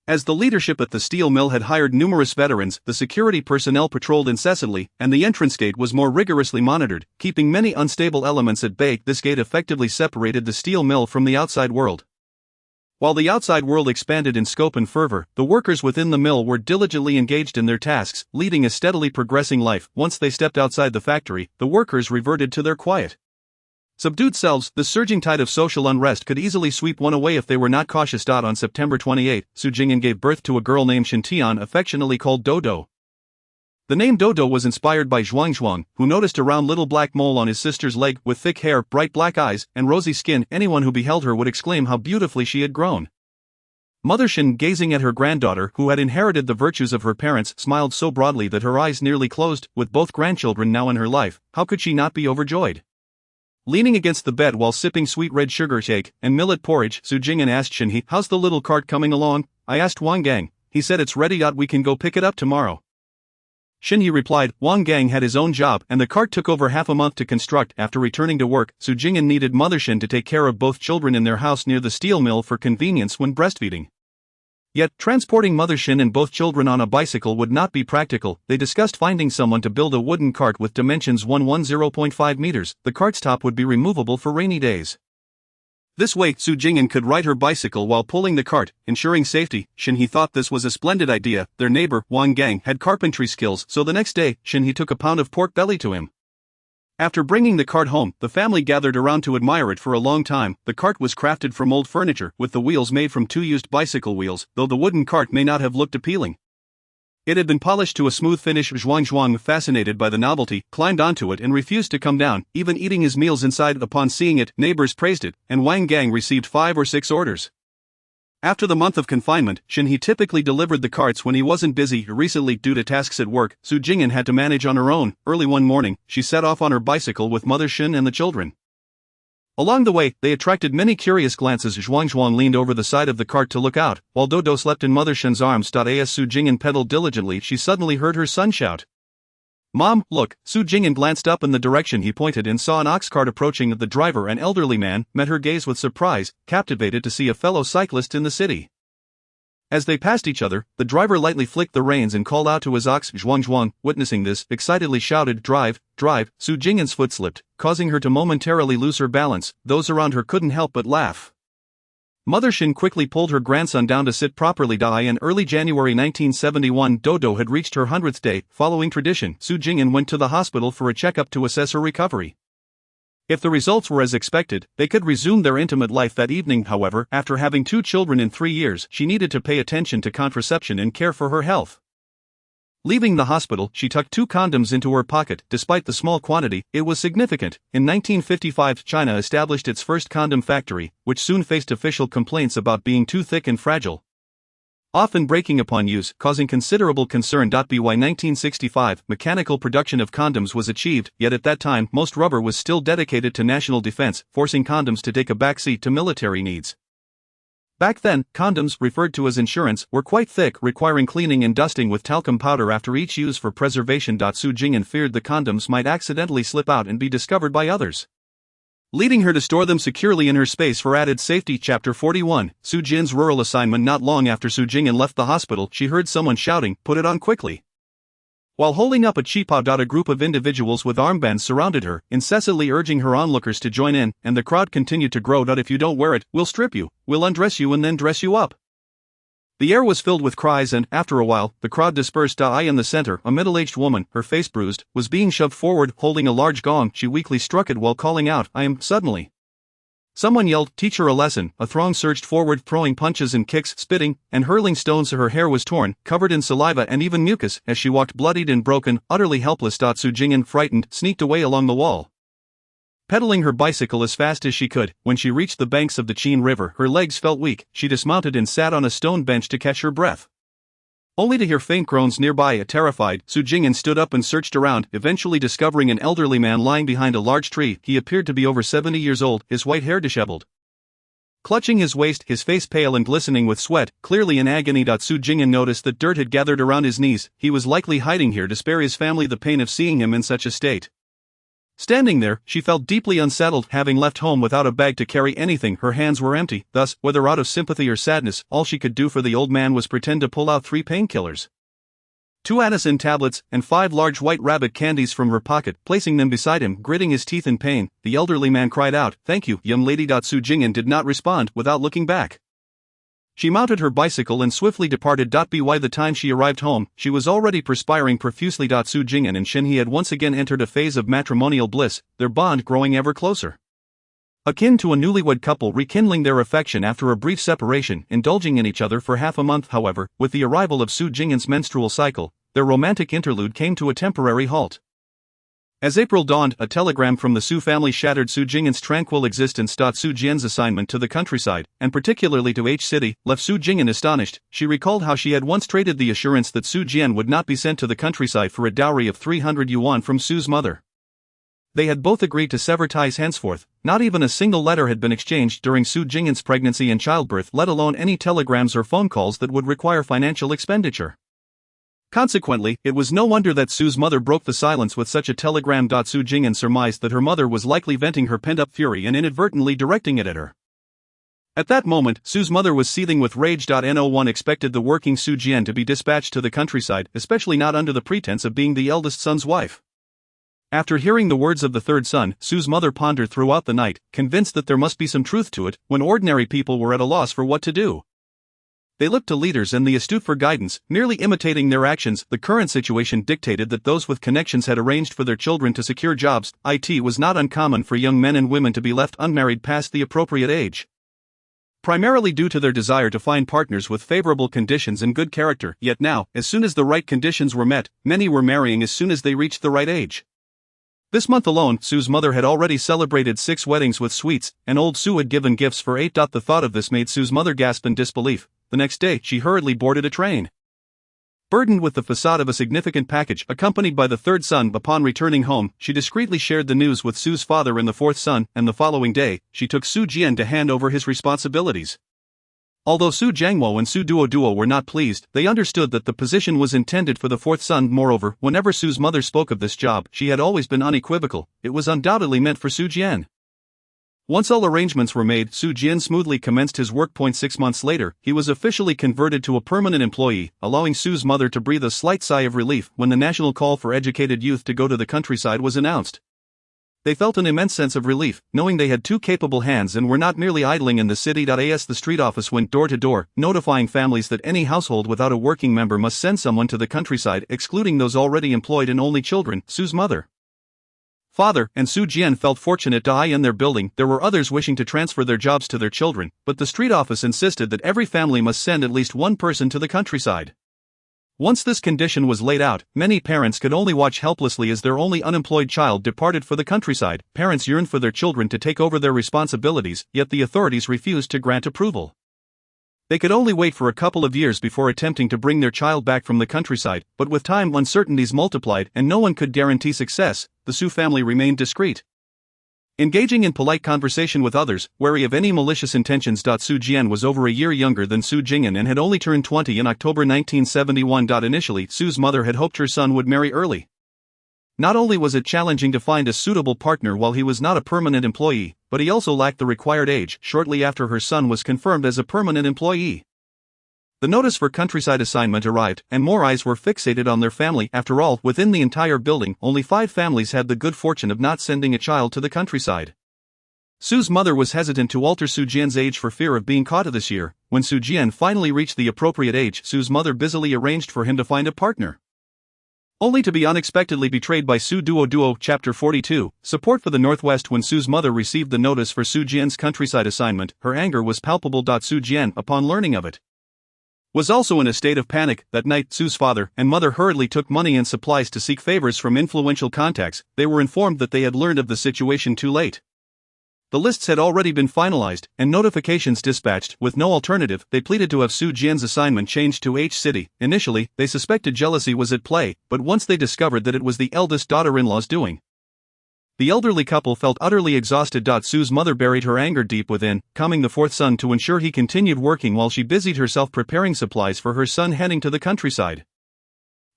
As the leadership at the steel mill had hired numerous veterans, the security personnel patrolled incessantly, and the entrance gate was more rigorously monitored, keeping many unstable elements at bay. This gate effectively separated the steel mill from the outside world. While the outside world expanded in scope and fervor, the workers within the mill were diligently engaged in their tasks, leading a steadily progressing life. Once they stepped outside the factory, the workers reverted to their quiet, subdued selves. The surging tide of social unrest could easily sweep one away if they were not cautious. On September 28, Su Jing'an gave birth to a girl named Shintian, affectionately called Dodo. The name Dodo was inspired by Zhuang, who noticed a round little black mole on his sister's leg. With thick hair, bright black eyes, and rosy skin, anyone who beheld her would exclaim how beautifully she had grown. Mother Shin, gazing at her granddaughter, who had inherited the virtues of her parents, smiled so broadly that her eyes nearly closed. With both grandchildren now in her life, how could she not be overjoyed? Leaning against the bed while sipping sweet red sugar shake and millet porridge, Su Jing'an asked Shinhee, "How's the little cart coming along?" "I asked Wang Gang. He said it's ready. We can go pick it up tomorrow." Shinhee replied. Wang Gang had his own job, and the cart took over half a month to construct. After returning to work, Su Jing'an needed Mother Shin to take care of both children in their house near the steel mill for convenience when breastfeeding. Yet, transporting Mother Shin and both children on a bicycle would not be practical. They discussed finding someone to build a wooden cart with dimensions 110.5 meters. The cart's top would be removable for rainy days. This way, Su Jing'an could ride her bicycle while pulling the cart, ensuring safety. Shinhee thought this was a splendid idea. Their neighbor, Wang Gang, had carpentry skills, so the next day, Shinhee took a pound of pork belly to him. After bringing the cart home, the family gathered around to admire it for a long time. The cart was crafted from old furniture, with the wheels made from two used bicycle wheels, though the wooden cart may not have looked appealing. It had been polished to a smooth finish. Zhuang, fascinated by the novelty, climbed onto it and refused to come down, even eating his meals inside. Upon seeing it, neighbors praised it, and Wang Gang received 5 or 6 orders. After the month of confinement, Shinhee typically delivered the carts when he wasn't busy. Recently, due to tasks at work, Su Jing'an had to manage on her own. Early one morning, she set off on her bicycle with Mother Shin and the children. Along the way, they attracted many curious glances. Zhuang leaned over the side of the cart to look out, while Dodo slept in Mother Shin's arms. As Su Jing'an pedaled diligently, she suddenly heard her son shout, "Mom, look!" Su Jing'an glanced up in the direction he pointed and saw an ox cart approaching. The driver, an elderly man, met her gaze with surprise, captivated to see a fellow cyclist in the city. As they passed each other, the driver lightly flicked the reins and called out to his ox. Zhuang, witnessing this, excitedly shouted, "Drive, drive!" Su Jing'an's foot slipped, causing her to momentarily lose her balance. Those around her couldn't help but laugh. Mother Shin quickly pulled her grandson down to sit properly. In early January 1971, Dodo had reached her 100th day. Following tradition, Su Jing'an went to the hospital for a checkup to assess her recovery. If the results were as expected, they could resume their intimate life that evening. However, after having 2 children in 3 years, she needed to pay attention to contraception and care for her health. Leaving the hospital, she tucked 2 condoms into her pocket. Despite the small quantity, it was significant. In 1955, China established its first condom factory, which soon faced official complaints about being too thick and fragile, often breaking upon use, causing considerable concern. By 1965, mechanical production of condoms was achieved, yet at that time, most rubber was still dedicated to national defense, forcing condoms to take a backseat to military needs. Back then, condoms, referred to as insurance, were quite thick, requiring cleaning and dusting with talcum powder after each use for preservation. Su Jing'an feared the condoms might accidentally slip out and be discovered by others. leading her to store them securely in her space for added safety. Chapter 41, Su Jin's rural assignment. Not long after Su Jing'an left the hospital, she heard someone shouting, "Put it on quickly." While holding up a qipao, a group of individuals with armbands surrounded her, incessantly urging her onlookers to join in, and the crowd continued to grow. "If you don't wear it, we'll strip you, we'll undress you and then dress you up." The air was filled with cries and, after a while, the crowd dispersed. In the center, a middle-aged woman, her face bruised, was being shoved forward, holding a large gong. She weakly struck it while calling out, "I am." Suddenly, someone yelled, "Teach her a lesson." A throng surged forward, throwing punches and kicks, spitting, and hurling stones. Her hair was torn, covered in saliva and even mucus, as she walked bloodied and broken, utterly helpless. Su Jing'an, frightened, sneaked away along the wall, pedaling her bicycle as fast as she could. When she reached the banks of the Qin River, her legs felt weak. She dismounted and sat on a stone bench to catch her breath, only to hear faint groans nearby. Terrified, Su Jing'an stood up and searched around, eventually discovering an elderly man lying behind a large tree. He appeared to be over 70 years old, his white hair disheveled, clutching his waist, his face pale and glistening with sweat, clearly in agony. Su Jing'an noticed that dirt had gathered around his knees. He was likely hiding here to spare his family the pain of seeing him in such a state. Standing there, she felt deeply unsettled, having left home without a bag to carry anything. Her hands were empty, thus, whether out of sympathy or sadness, all she could do for the old man was pretend to pull out 3 painkillers, 2 Anisin tablets, and 5 large white rabbit candies from her pocket. Placing them beside him, gritting his teeth in pain, the elderly man cried out, "Thank you, young lady." Su Jing'an did not respond. Without looking back, she mounted her bicycle and swiftly departed. By the time she arrived home, she was already perspiring profusely. Su Jing'an and Shen He had once again entered a phase of matrimonial bliss, their bond growing ever closer, akin to a newlywed couple rekindling their affection after a brief separation, indulging in each other for half a month. However, with the arrival of Su Jing'an's menstrual cycle, their romantic interlude came to a temporary halt. As April dawned, a telegram from the Su family shattered Su Jing'an's tranquil existence. Su Jian's assignment to the countryside, and particularly to H City, left Su Jing'an astonished. She recalled how she had once traded the assurance that Su Jian would not be sent to the countryside for a dowry of 300 yuan from Su's mother. They had both agreed to sever ties henceforth. Not even a single letter had been exchanged during Su Jing'an's pregnancy and childbirth, let alone any telegrams or phone calls that would require financial expenditure. Consequently, it was no wonder that Su's mother broke the silence with such a telegram. Su Jing'an surmised that her mother was likely venting her pent-up fury and inadvertently directing it at her. At that moment, Su's mother was seething with rage. No one expected the working Su Jian to be dispatched to the countryside, especially not under the pretense of being the eldest son's wife. After hearing the words of the third son, Su's mother pondered throughout the night, convinced that there must be some truth to it, when ordinary people were at a loss for what to do. They looked to leaders and the astute for guidance, merely imitating their actions. The current situation dictated that those with connections had arranged for their children to secure jobs. It was not uncommon for young men and women to be left unmarried past the appropriate age, primarily due to their desire to find partners with favorable conditions and good character. Yet now, as soon as the right conditions were met, many were marrying as soon as they reached the right age. This month alone, Su's mother had already celebrated 6 weddings with sweets, and old Su had given gifts for 8. The thought of this made Su's mother gasp in disbelief. The next day, she hurriedly boarded a train, burdened with the facade of a significant package, accompanied by the third son. Upon returning home, she discreetly shared the news with Su's father and the fourth son, and the following day, she took Su Jian to hand over his responsibilities. Although Su Jiangwo and Su Duo were not pleased, they understood that the position was intended for the fourth son. Moreover, whenever Su's mother spoke of this job, she had always been unequivocal: it was undoubtedly meant for Su Jian. Once all arrangements were made, Su Jian smoothly commenced his work. 6 months later, he was officially converted to a permanent employee, allowing Su's mother to breathe a slight sigh of relief when the national call for educated youth to go to the countryside was announced. They felt an immense sense of relief, knowing they had 2 capable hands and were not merely idling in the city. As the street office went door to door, notifying families that any household without a working member must send someone to the countryside, excluding those already employed and only children, Su's mother, father, and Su Jian felt fortunate. In their building, there were others wishing to transfer their jobs to their children, but the street office insisted that every family must send at least 1 person to the countryside. Once this condition was laid out, many parents could only watch helplessly as their only unemployed child departed for the countryside. Parents yearned for their children to take over their responsibilities, yet the authorities refused to grant approval. They could only wait for a couple of years before attempting to bring their child back from the countryside, but with time uncertainties multiplied and no one could guarantee success. The Su family remained discreet, engaging in polite conversation with others, wary of any malicious intentions. Su Jian was over a year younger than Su Jing'an and had only turned 20 in October 1971. Initially, Su's mother had hoped her son would marry early. Not only was it challenging to find a suitable partner while he was not a permanent employee, but he also lacked the required age shortly after her son was confirmed as a permanent employee. The notice for countryside assignment arrived, and more eyes were fixated on their family. After all, within the entire building, only 5 families had the good fortune of not sending a child to the countryside. Sue's mother was hesitant to alter Su Jian's age for fear of being caught this year. When Su Jian finally reached the appropriate age, Sue's mother busily arranged for him to find a partner. Only to be unexpectedly betrayed by Su Duo. Chapter 42, Support for the Northwest. When Sue's mother received the notice for Su Jian's countryside assignment, her anger was palpable. Su Jian, upon learning of it, was also in a state of panic. That night, Sue's father and mother hurriedly took money and supplies to seek favors from influential contacts. They were informed that they had learned of the situation too late. The lists had already been finalized, and notifications dispatched. With no alternative, they pleaded to have Su Jian's assignment changed to H City. Initially, they suspected jealousy was at play, but once they discovered that it was the eldest daughter-in-law's doing, the elderly couple felt utterly exhausted. Sue's mother buried her anger deep within, calming the 4th son to ensure he continued working while she busied herself preparing supplies for her son heading to the countryside.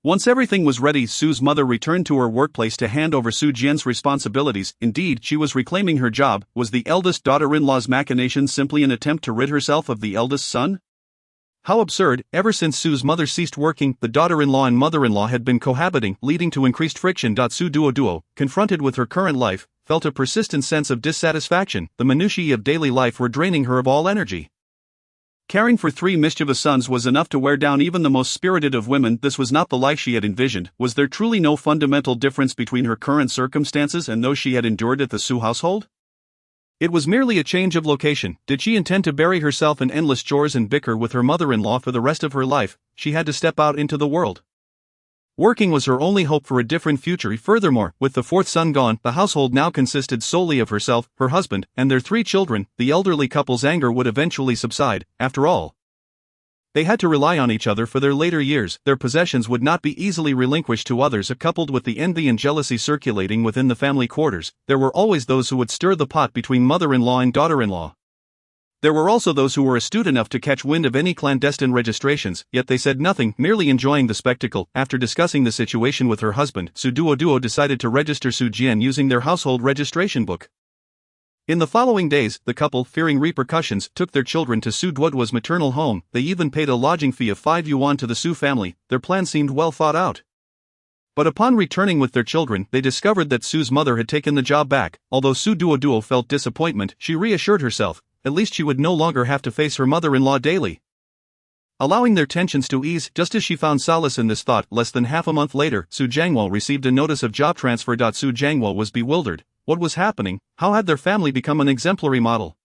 Once everything was ready, Sue's mother returned to her workplace to hand over Su Jian's responsibilities. Indeed, she was reclaiming her job. Was the eldest daughter-in-law's machinations simply an attempt to rid herself of the eldest son? How absurd! Ever since Sue's mother ceased working, the daughter-in-law and mother-in-law had been cohabiting, leading to increased friction. Su Duo, confronted with her current life, felt a persistent sense of dissatisfaction. The minutiae of daily life were draining her of all energy. Caring for 3 mischievous sons was enough to wear down even the most spirited of women. This was not the life she had envisioned. Was there truly no fundamental difference between her current circumstances and those she had endured at the Su household? It was merely a change of location. Did she intend to bury herself in endless chores and bicker with her mother-in-law for the rest of her life? She had to step out into the world. Working was her only hope for a different future. Furthermore, with the 4th son gone, the household now consisted solely of herself, her husband, and their 3 children. The elderly couple's anger would eventually subside. After all, they had to rely on each other for their later years. Their possessions would not be easily relinquished to others. Coupled with the envy and jealousy circulating within the family quarters, there were always those who would stir the pot between mother-in-law and daughter-in-law. There were also those who were astute enough to catch wind of any clandestine registrations, yet they said nothing, merely enjoying the spectacle. After discussing the situation with her husband, Su Duo decided to register Su Jian using their household registration book. In the following days, the couple, fearing repercussions, took their children to Su Duo's maternal home. They even paid a lodging fee of 5 yuan to the Su family. Their plan seemed well thought out. But upon returning with their children, they discovered that Su's mother had taken the job back. Although Su Duo felt disappointment, she reassured herself, at least she would no longer have to face her mother-in-law daily, allowing their tensions to ease. Just as she found solace in this thought, less than half a month later, Su Jiangwo received a notice of job transfer. Su Jiangwo was bewildered. What was happening? How had their family become an exemplary model?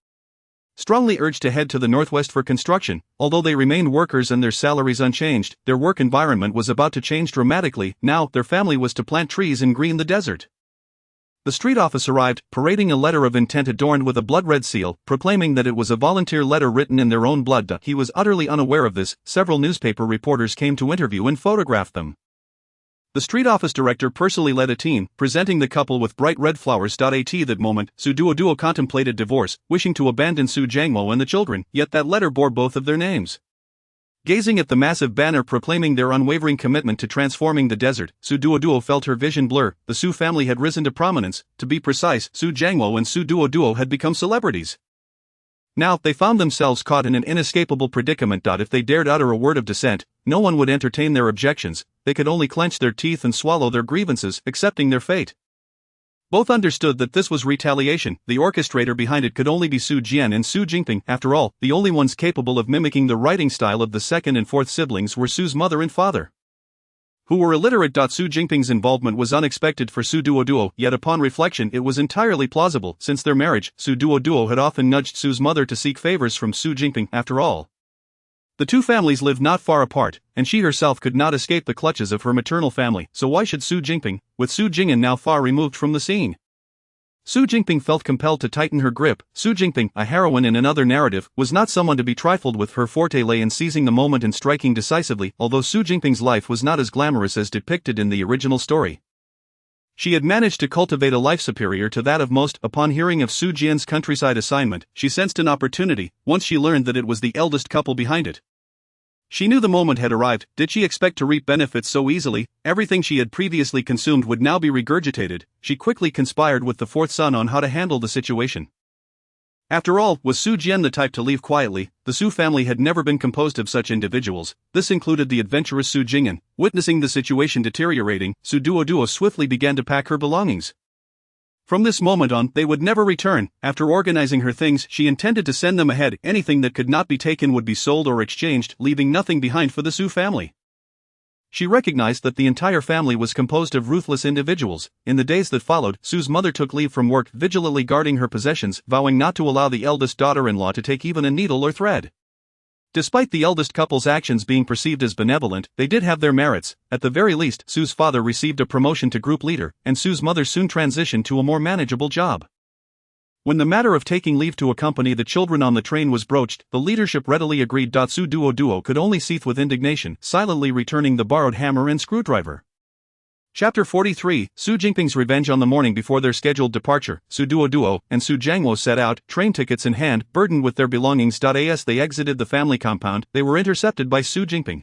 Strongly urged to head to the northwest for construction, although they remained workers and their salaries unchanged, their work environment was about to change dramatically. Now, their family was to plant trees and green the desert. The street office arrived, parading a letter of intent adorned with a blood-red seal, proclaiming that it was a volunteer letter written in their own blood. He was utterly unaware of this. Several newspaper reporters came to interview and photograph them. The street office director personally led a team, presenting the couple with bright red flowers. At that moment, Su Duo contemplated divorce, wishing to abandon Su Jiangwo and the children, yet that letter bore both of their names. Gazing at the massive banner proclaiming their unwavering commitment to transforming the desert, Su Duo felt her vision blur. The Su family had risen to prominence. To be precise, Su Jiangwo and Su Duo had become celebrities. Now, they found themselves caught in an inescapable predicament. If they dared utter a word of dissent, no one would entertain their objections. They could only clench their teeth and swallow their grievances, accepting their fate. Both understood that this was retaliation. The orchestrator behind it could only be Su Jian and Su Jingping. After all, the only ones capable of mimicking the writing style of the 2nd and 4th siblings were Su's mother and father, who were illiterate. Su Jingping's involvement was unexpected for Su Duo, yet upon reflection it was entirely plausible. Since their marriage, Su Duo had often nudged Su's mother to seek favors from Su Jingping. After all, the two families lived not far apart, and she herself could not escape the clutches of her maternal family, so why should Su Jingping, with Su Jing'an now far removed from the scene? Su Jingping felt compelled to tighten her grip. Su Jingping, a heroine in another narrative, was not someone to be trifled with. Her forte lay in seizing the moment and striking decisively. Although Su Jingping's life was not as glamorous as depicted in the original story, she had managed to cultivate a life superior to that of most. Upon hearing of Su Jian's countryside assignment, she sensed an opportunity, once she learned that it was the eldest couple behind it. She knew the moment had arrived. Did she expect to reap benefits so easily? Everything she had previously consumed would now be regurgitated. She quickly conspired with the fourth son on how to handle the situation. After all, was Su Jian the type to leave quietly? The Su family had never been composed of such individuals. This included the adventurous Su Jing'an. Witnessing the situation deteriorating, Su Duo swiftly began to pack her belongings. From this moment on, they would never return. After organizing her things, she intended to send them ahead. Anything that could not be taken would be sold or exchanged, leaving nothing behind for the Su family. She recognized that the entire family was composed of ruthless individuals. In the days that followed, Su's mother took leave from work, vigilantly guarding her possessions, vowing not to allow the eldest daughter-in-law to take even a needle or thread. Despite the eldest couple's actions being perceived as benevolent, they did have their merits. At the very least, Su's father received a promotion to group leader, and Su's mother soon transitioned to a more manageable job. When the matter of taking leave to accompany the children on the train was broached, the leadership readily agreed. Su Duo could only seethe with indignation, silently returning the borrowed hammer and screwdriver. Chapter 43, Su Jingping's revenge. On the morning before their scheduled departure, Su Duo and Su Jiangwo set out, train tickets in hand, burdened with their belongings. As they exited the family compound, they were intercepted by Su Jingping.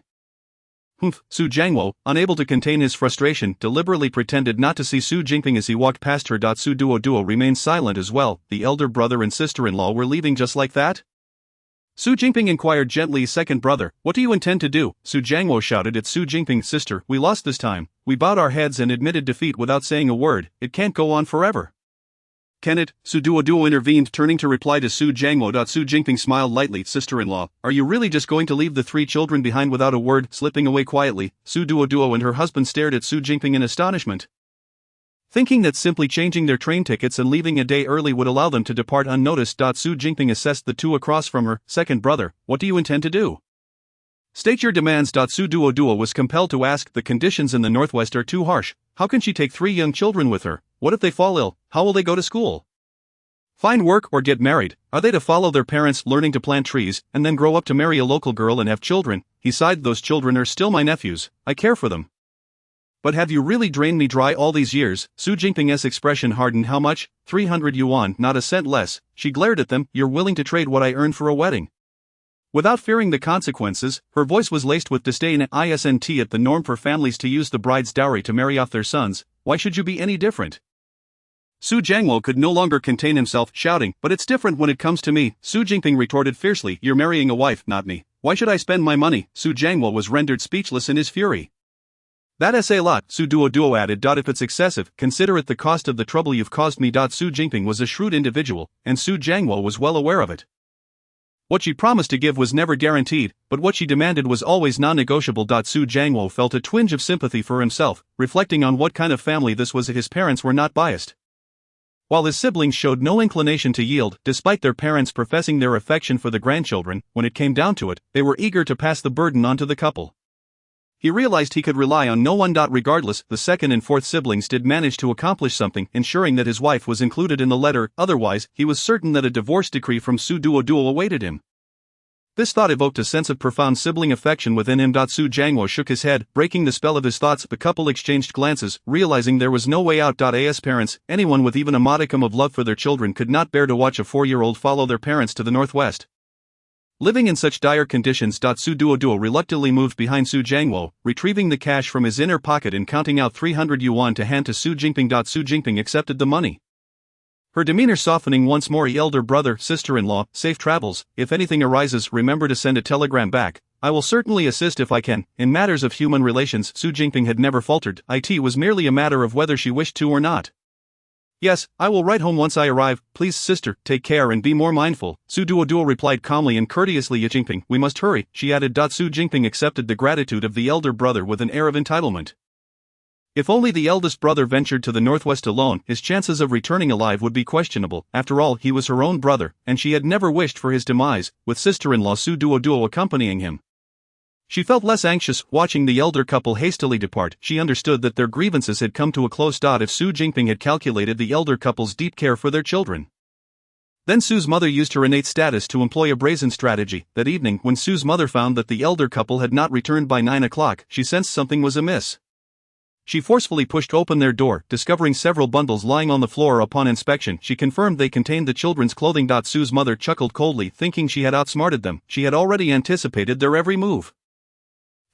Su Jiangwo, unable to contain his frustration, deliberately pretended not to see Su Jingping as he walked past her. Su Duo remained silent as well. The elder brother and sister-in-law were leaving just like that? Su Jingping inquired gently. Second brother, what do you intend to do? Su Jiangwo shouted at Su Jingping's sister. We lost this time. We bowed our heads and admitted defeat without saying a word. It can't go on forever. Can it? Su Duo intervened, turning to reply to Su Jiangwo. Su Jingping smiled lightly. Sister-in-law, are you really just going to leave the three children behind without a word? Slipping away quietly, Su Duo and her husband stared at Su Jingping in astonishment. Thinking that simply changing their train tickets and leaving a day early would allow them to depart unnoticed. Su Jingping assessed the two across from her. Second brother, what do you intend to do? State your demands. Su Duo was compelled to ask. The conditions in the Northwest are too harsh. How can she take 3 young children with her? What if they fall ill? How will they go to school? Find work or get married? Are they to follow their parents, learning to plant trees, and then grow up to marry a local girl and have children? He sighed. Those children are still my nephews. I care for them. But have you really drained me dry all these years? Su Jingping's expression hardened. How much? 300 yuan, not a cent less. She glared at them. You're willing to trade what I earned for a wedding? Without fearing the consequences, her voice was laced with disdain. Isn't it the norm for families to use the bride's dowry to marry off their sons? Why should you be any different? Su Jiangwo could no longer contain himself, shouting, but it's different when it comes to me. Su Jingping retorted fiercely, you're marrying a wife, not me. Why should I spend my money? Su Jiangwo was rendered speechless in his fury. That's a lot, Su Duo added. If it's excessive, consider it the cost of the trouble you've caused me. Su Jingping was a shrewd individual, and Su Jiangwo was well aware of it. What she promised to give was never guaranteed, but what she demanded was always non-negotiable. Su Jiangwo felt a twinge of sympathy for himself, reflecting on what kind of family this was. His parents were not biased, while his siblings showed no inclination to yield. Despite their parents professing their affection for the grandchildren, when it came down to it, they were eager to pass the burden on to the couple. He realized he could rely on no one. Regardless, the second and fourth siblings did manage to accomplish something, ensuring that his wife was included in the letter. Otherwise, he was certain that a divorce decree from Su Duo awaited him. This thought evoked a sense of profound sibling affection within him. Su Jiangwo shook his head, breaking the spell of his thoughts. The couple exchanged glances, realizing there was no way out. As parents, anyone with even a modicum of love for their children could not bear to watch a 4-year-old follow their parents to the Northwest. Living in such dire conditions, Su Duo reluctantly moved behind Su Jiangwo, retrieving the cash from his inner pocket and counting out 300 yuan to hand to Su Jingping. Su Jingping accepted the money, her demeanor softening once more. Elder brother, sister-in-law, safe travels. If anything arises, remember to send a telegram back. I will certainly assist if I can. In matters of human relations, Su Jingping had never faltered. It was merely a matter of whether she wished to or not. Yes, I will write home once I arrive. Please, sister, take care and be more mindful. Su Duo replied calmly and courteously. Jingping, we must hurry, she added. Su Jingping accepted the gratitude of the elder brother with an air of entitlement. If only the eldest brother ventured to the Northwest alone, his chances of returning alive would be questionable. After all, he was her own brother, and she had never wished for his demise, with sister-in-law Su Duo accompanying him. She felt less anxious watching the elder couple hastily depart. She understood that their grievances had come to a close. If Su Jingping had calculated the elder couple's deep care for their children, then Su's mother used her innate status to employ a brazen strategy. That evening, when Su's mother found that the elder couple had not returned by 9 o'clock, she sensed something was amiss. She forcefully pushed open their door, discovering several bundles lying on the floor. Upon inspection, she confirmed they contained the children's clothing. Su's mother chuckled coldly, thinking she had outsmarted them. She had already anticipated their every move.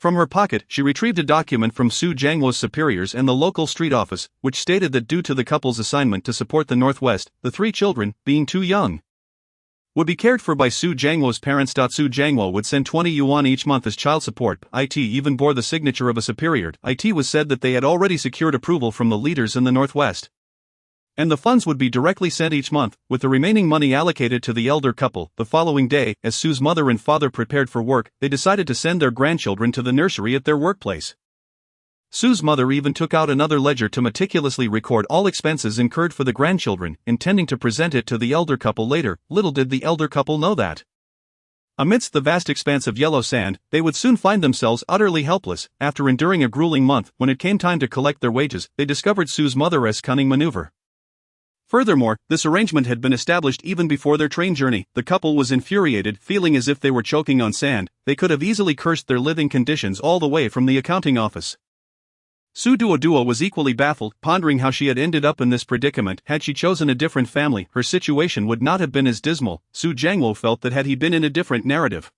From her pocket, she retrieved a document from Su Jiangwo's superiors and the local street office, which stated that due to the couple's assignment to support the Northwest, the 3 children, being too young, would be cared for by Su Jiangwo's parents. Su Jiangwo would send 20 yuan each month as child support. It even bore the signature of a superior. It was said that they had already secured approval from the leaders in the Northwest, and the funds would be directly sent each month, with the remaining money allocated to the elder couple. The following day, as Su's mother and father prepared for work, they decided to send their grandchildren to the nursery at their workplace. Su's mother even took out another ledger to meticulously record all expenses incurred for the grandchildren, intending to present it to the elder couple later. Little did the elder couple know that, amidst the vast expanse of yellow sand, they would soon find themselves utterly helpless. After enduring a grueling month, when it came time to collect their wages, they discovered Su's mother's cunning maneuver. Furthermore, this arrangement had been established even before their train journey. The couple was infuriated, feeling as if they were choking on sand. They could have easily cursed their living conditions all the way from the accounting office. Su Duoduo was equally baffled, pondering how she had ended up in this predicament. Had she chosen a different family, her situation would not have been as dismal. Su Jiangwo felt that had he been in a different narrative,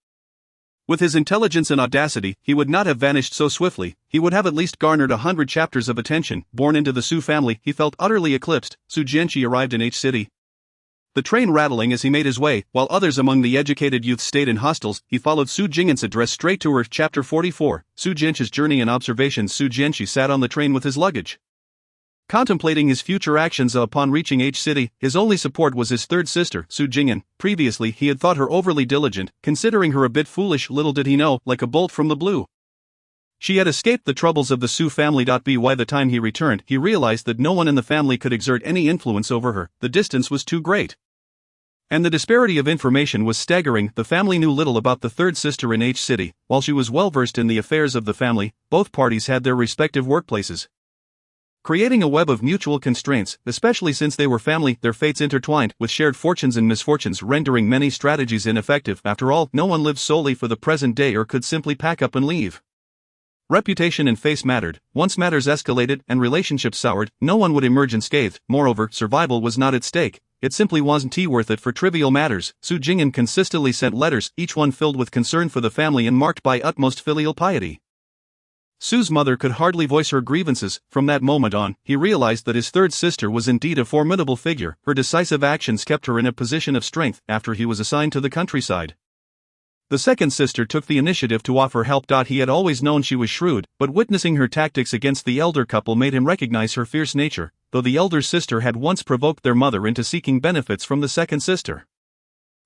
with his intelligence and audacity, he would not have vanished so swiftly. He would have at least garnered 100 chapters of attention. Born into the Su family, he felt utterly eclipsed. Su Jianqi arrived in H City, the train rattling as he made his way. While others among the educated youth stayed in hostels, he followed Su Jing'an's address straight to her. Chapter 44, Su Jianqi's Journey and Observations. Su Jianqi sat on the train with his luggage, contemplating his future actions. Upon reaching H City, his only support was his third sister, Su Jing'an. Previously, he had thought her overly diligent, considering her a bit foolish. Little did he know, like a bolt from the blue, she had escaped the troubles of the Su family. By the time he returned, he realized that no one in the family could exert any influence over her. The distance was too great, and the disparity of information was staggering. The family knew little about the third sister in H City. While she was well versed in the affairs of the family, both parties had their respective workplaces, creating a web of mutual constraints, especially since they were family, their fates intertwined, with shared fortunes and misfortunes rendering many strategies ineffective. After all, no one lived solely for the present day or could simply pack up and leave. Reputation and face mattered. Once matters escalated and relationships soured, no one would emerge unscathed. Moreover, survival was not at stake. It simply wasn't worth it for trivial matters. Su Jing'an consistently sent letters, each one filled with concern for the family and marked by utmost filial piety. Su's mother could hardly voice her grievances. From that moment on, he realized that his third sister was indeed a formidable figure. Her decisive actions kept her in a position of strength after he was assigned to the countryside. The second sister took the initiative to offer help. He had always known she was shrewd, but witnessing her tactics against the elder couple made him recognize her fierce nature, though the elder sister had once provoked their mother into seeking benefits from the second sister,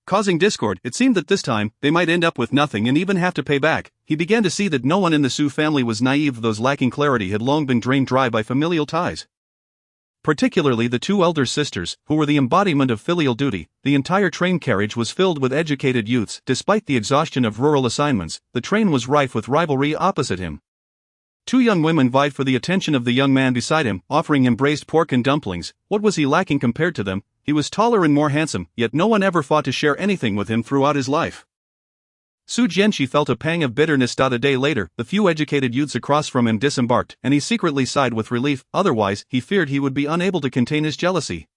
causing discord. It seemed that this time, they might end up with nothing and even have to pay back. He began to see that no one in the Su family was naive. Those lacking clarity had long been drained dry by familial ties, particularly the 2 elder sisters, who were the embodiment of filial duty. The entire train carriage was filled with educated youths. Despite the exhaustion of rural assignments, the train was rife with rivalry. Opposite him, 2 young women vied for the attention of the young man beside him, offering him braised pork and dumplings. What was he lacking compared to them? He was taller and more handsome, yet no one ever fought to share anything with him throughout his life. Su Jianqi felt a pang of bitterness. A day later, the few educated youths across from him disembarked, and he secretly sighed with relief. Otherwise, he feared he would be unable to contain his jealousy.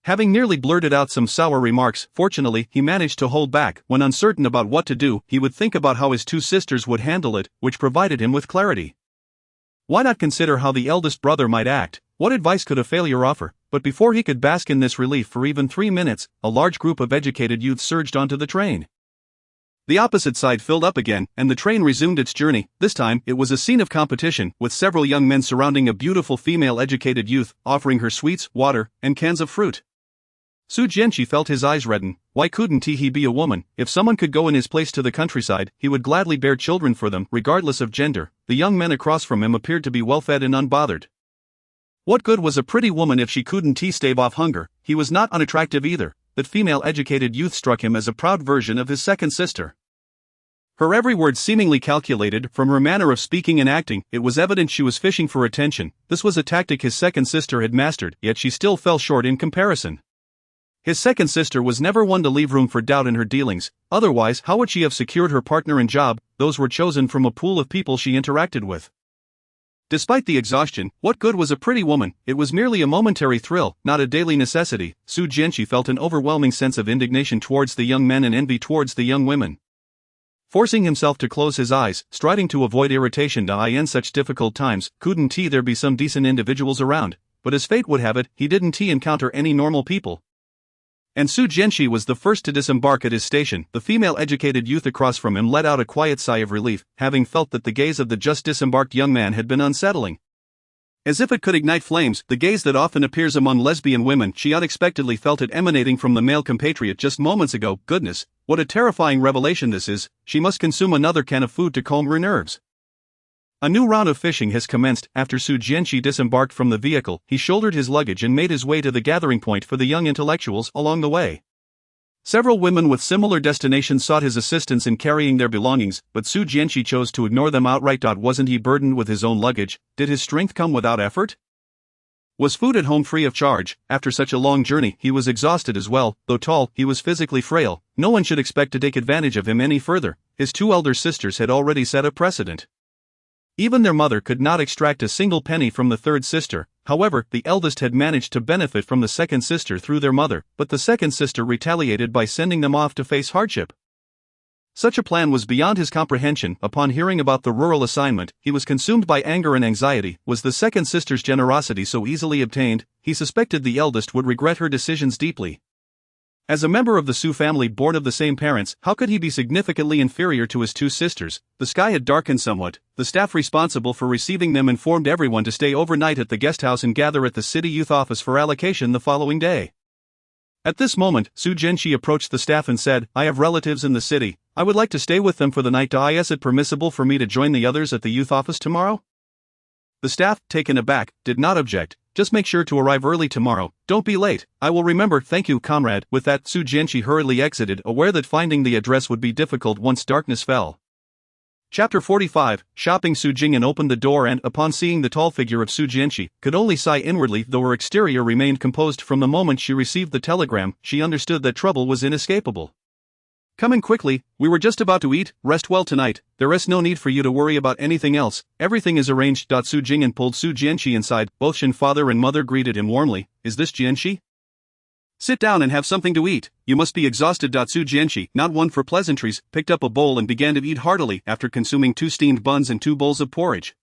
Having nearly blurted out some sour remarks, fortunately, he managed to hold back. When uncertain about what to do, he would think about how his 2 sisters would handle it, which provided him with clarity. Why not consider how the eldest brother might act? What advice could a failure offer? But before he could bask in this relief for even 3 minutes, a large group of educated youths surged onto the train. The opposite side filled up again, and the train resumed its journey. This time, it was a scene of competition, with several young men surrounding a beautiful female educated youth, offering her sweets, water, and cans of fruit. Su Jianqi felt his eyes redden. Why couldn't he be a woman? If someone could go in his place to the countryside, he would gladly bear children for them, regardless of gender. The young men across from him appeared to be well-fed and unbothered. What good was a pretty woman if she couldn't stave off hunger? He was not unattractive either. That female educated youth struck him as a proud version of his second sister. Her every word seemingly calculated. From her manner of speaking and acting, it was evident she was fishing for attention. This was a tactic his second sister had mastered, yet she still fell short in comparison. His second sister was never one to leave room for doubt in her dealings. Otherwise, how would she have secured her partner and job? Those were chosen from a pool of people she interacted with. Despite the exhaustion, what good was a pretty woman? It was merely a momentary thrill, not a daily necessity. Su Jianqi felt an overwhelming sense of indignation towards the young men and envy towards the young women. Forcing himself to close his eyes, striding to avoid irritation. In such difficult times, couldn't he there be some decent individuals around? But as fate would have it, he didn't encounter any normal people. And Su Jianxi was the first to disembark at his station. The female educated youth across from him let out a quiet sigh of relief, having felt that the gaze of the just disembarked young man had been unsettling. As if it could ignite flames, the gaze that often appears among lesbian women, she unexpectedly felt it emanating from the male compatriot just moments ago. Goodness, what a terrifying revelation this is. She must consume another can of food to calm her nerves. A new round of fishing has commenced. After Su Jianxi disembarked from the vehicle, he shouldered his luggage and made his way to the gathering point for the young intellectuals along the way. Several women with similar destinations sought his assistance in carrying their belongings, but Su Jianxi chose to ignore them outright. Wasn't he burdened with his own luggage? Did his strength come without effort? Was food at home free of charge? After such a long journey, he was exhausted as well. Though tall, he was physically frail. No one should expect to take advantage of him any further. His two elder sisters had already set a precedent. Even their mother could not extract a single penny from the third sister. However, the eldest had managed to benefit from the second sister through their mother, but the second sister retaliated by sending them off to face hardship. Such a plan was beyond his comprehension. Upon hearing about the rural assignment, he was consumed by anger and anxiety. Was the second sister's generosity so easily obtained? He suspected the eldest would regret her decisions deeply. As a member of the Su family born of the same parents, how could he be significantly inferior to his two sisters? The sky had darkened somewhat. The staff responsible for receiving them informed everyone to stay overnight at the guest house and gather at the city youth office for allocation the following day. At this moment, Su Jianxi approached the staff and said, "I have relatives in the city. I would like to stay with them for the night. Is it permissible for me to join the others at the youth office tomorrow?" The staff, taken aback, did not object. "Just make sure to arrive early tomorrow. Don't be late." "I will remember, thank you, comrade." With that, Su Jianxi hurriedly exited, aware that finding the address would be difficult once darkness fell. Chapter 45, Shopping. Su Jing'an opened the door and, upon seeing the tall figure of Su Jianxi, could only sigh inwardly. Though her exterior remained composed from the moment she received the telegram, she understood that trouble was inescapable. "Come in quickly, we were just about to eat. Rest well tonight, there is no need for you to worry about anything else, everything is arranged." Su Jing'an pulled Su Jianxi inside. Both Shin father and mother greeted him warmly. "Is this Jianxi? Sit down and have something to eat, you must be exhausted." Su Jianxi, not one for pleasantries, picked up a bowl and began to eat heartily after consuming 2 steamed buns and 2 bowls of porridge.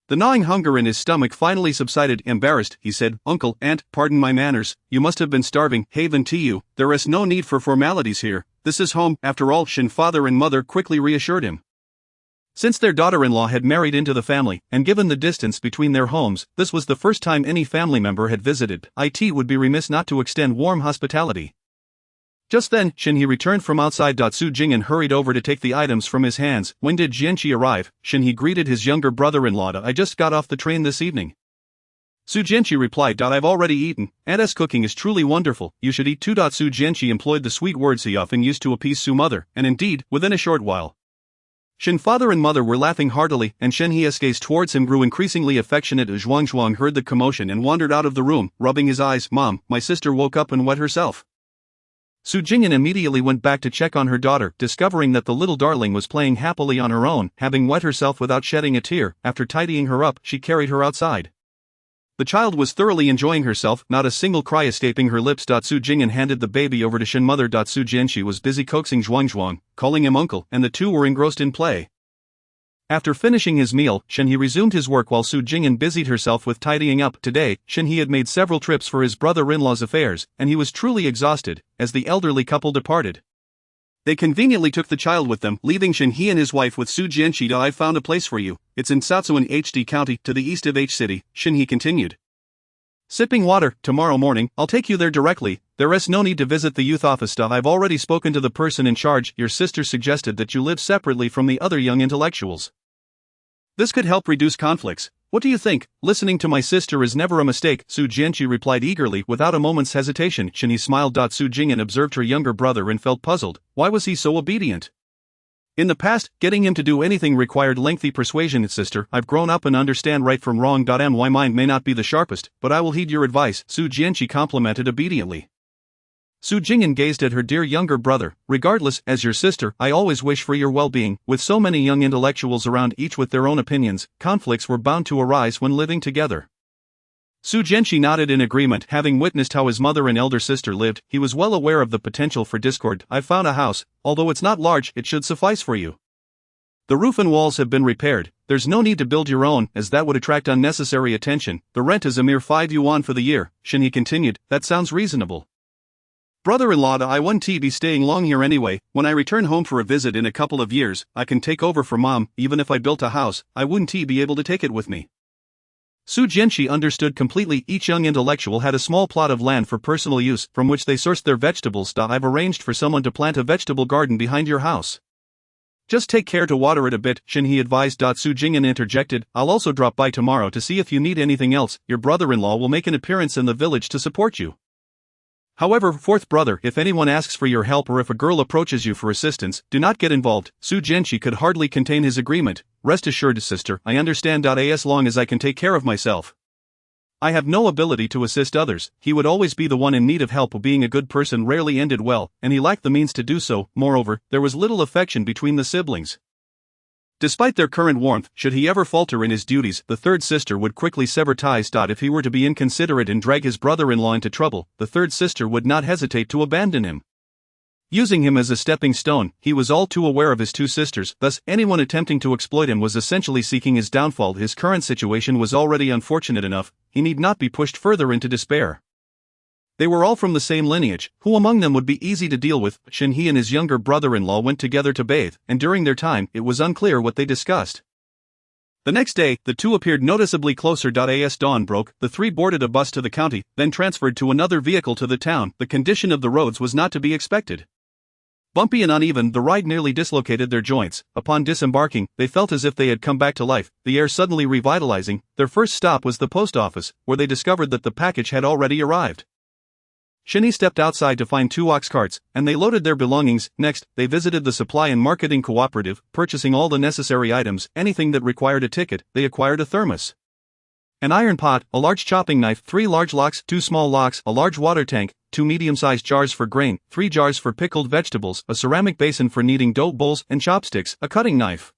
The gnawing hunger in his stomach finally subsided. "Embarrassed," he said. "Uncle, aunt, pardon my manners, you must have been starving. Haven to you, there is no need for formalities here. This is home, after all." Shin father and mother quickly reassured him. Since their daughter-in-law had married into the family, and given the distance between their homes, this was the first time any family member had visited. It would be remiss not to extend warm hospitality. Just then, Shin he returned from outside. Su Jing'an hurried over to take the items from his hands. "When did Jianxi arrive?" Shin he greeted his younger brother-in-law. "I just got off the train this evening." Su Jianxi replied, "I've already eaten. Aunt's cooking is truly wonderful. You should eat too." Su Jianxi employed the sweet words he often used to appease Su mother, and indeed, within a short while, Shin father and mother were laughing heartily, and Shin He's gaze towards him grew increasingly affectionate. Zhuang heard the commotion and wandered out of the room, rubbing his eyes. "Mom, my sister woke up and wet herself." Su Jing'an immediately went back to check on her daughter, discovering that the little darling was playing happily on her own, having wet herself without shedding a tear. After tidying her up, she carried her outside. The child was thoroughly enjoying herself, not a single cry escaping her lips. Su Jing'an handed the baby over to Shin mother. Su Jianxi was busy coaxing Zhuang, calling him uncle, and the two were engrossed in play. After finishing his meal, Shin he resumed his work while Su Jing'an busied herself with tidying up. Today, Shin he had made several trips for his brother-in-law's affairs, and he was truly exhausted, as the elderly couple departed. They conveniently took the child with them, leaving Shin he and his wife with Su Jianxi. "I've found a place for you. It's in Satsuan HD County, to the east of H City," Shin he continued. Sipping water. "Tomorrow morning, I'll take you there directly. There is no need to visit the youth office. I've already spoken to the person in charge. Your sister suggested that you live separately from the other young intellectuals. This could help reduce conflicts. What do you think? Listening to my sister is never a mistake." Su Jianxi replied eagerly, without a moment's hesitation. Shin he smiled. Su Jing'an observed her younger brother and felt puzzled. Why was he so obedient? In the past, getting him to do anything required lengthy persuasion. "Sister, I've grown up and understand right from wrong. My mind may not be the sharpest, but I will heed your advice," Su Jianxi complimented obediently. Su Jing'an gazed at her dear younger brother. "Regardless, as your sister, I always wish for your well-being." With so many young intellectuals around, each with their own opinions, conflicts were bound to arise when living together. Su Jianqi nodded in agreement. Having witnessed how his mother and elder sister lived, he was well aware of the potential for discord. I've found a house, although it's not large, it should suffice for you. The roof and walls have been repaired, there's no need to build your own, as that would attract unnecessary attention. The rent is a mere 5 yuan for the year, Shinhe continued. That sounds reasonable. Brother-in-law, I won't be staying long here anyway. When I return home for a visit in a couple of years, I can take over for mom. Even if I built a house, I wouldn't be able to take it with me. Su Jianqi understood completely. Each young intellectual had a small plot of land for personal use, from which they sourced their vegetables. I've arranged for someone to plant a vegetable garden behind your house. Just take care to water it a bit, Shinhe advised. Su Jing'an interjected, I'll also drop by tomorrow to see if you need anything else. Your brother-in-law will make an appearance in the village to support you. However, fourth brother, if anyone asks for your help or if a girl approaches you for assistance, do not get involved. Su Jianqi could hardly contain his agreement. Rest assured, sister, I understand. As long as I can take care of myself. I have no ability to assist others. He would always be the one in need of help. Being a good person rarely ended well, and he lacked the means to do so. Moreover, there was little affection between the siblings. Despite their current warmth, should he ever falter in his duties, the third sister would quickly sever ties. If he were to be inconsiderate and drag his brother-in-law into trouble, the third sister would not hesitate to abandon him. Using him as a stepping stone, he was all too aware of his two sisters, thus anyone attempting to exploit him was essentially seeking his downfall. His current situation was already unfortunate enough, he need not be pushed further into despair. They were all from the same lineage. Who among them would be easy to deal with? Shinhe and his younger brother-in-law went together to bathe, and during their time, it was unclear what they discussed. The next day, the two appeared noticeably closer. As dawn broke, the three boarded a bus to the county, then transferred to another vehicle to the town. The condition of the roads was not to be expected. Bumpy and uneven, the ride nearly dislocated their joints. Upon disembarking, they felt as if they had come back to life, the air suddenly revitalizing. Their first stop was the post office, where they discovered that the package had already arrived. Shinhe stepped outside to find 2 ox carts, and they loaded their belongings. Next, they visited the supply and marketing cooperative, purchasing all the necessary items. Anything that required a ticket. They acquired a thermos, an iron pot, a large chopping knife, 3 large locks, 2 small locks, a large water tank, 2 medium-sized jars for grain, 3 jars for pickled vegetables, a ceramic basin for kneading dough, bowls and chopsticks, a cutting knife,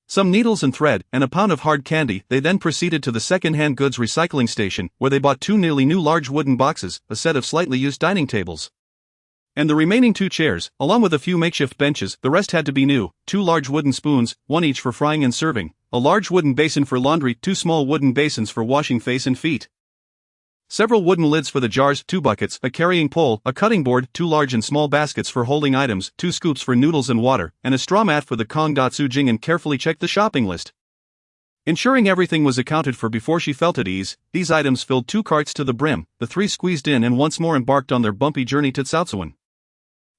some needles and thread, and a pound of hard candy. They then proceeded to the second-hand goods recycling station, where they bought 2 nearly new large wooden boxes, a set of slightly used dining tables, and the remaining 2 chairs, along with a few makeshift benches. The rest had to be new. 2 large wooden spoons, 1 each for frying and serving, a large wooden basin for laundry, 2 small wooden basins for washing face and feet, several wooden lids for the jars, 2 buckets, a carrying pole, a cutting board, 2 large and small baskets for holding items, 2 scoops for noodles and water, and a straw mat for the Kong. Su Jing'an carefully checked the shopping list, ensuring everything was accounted for before she felt at ease. These items filled 2 carts to the brim. The 3 squeezed in and once more embarked on their bumpy journey to Tsaotsuen.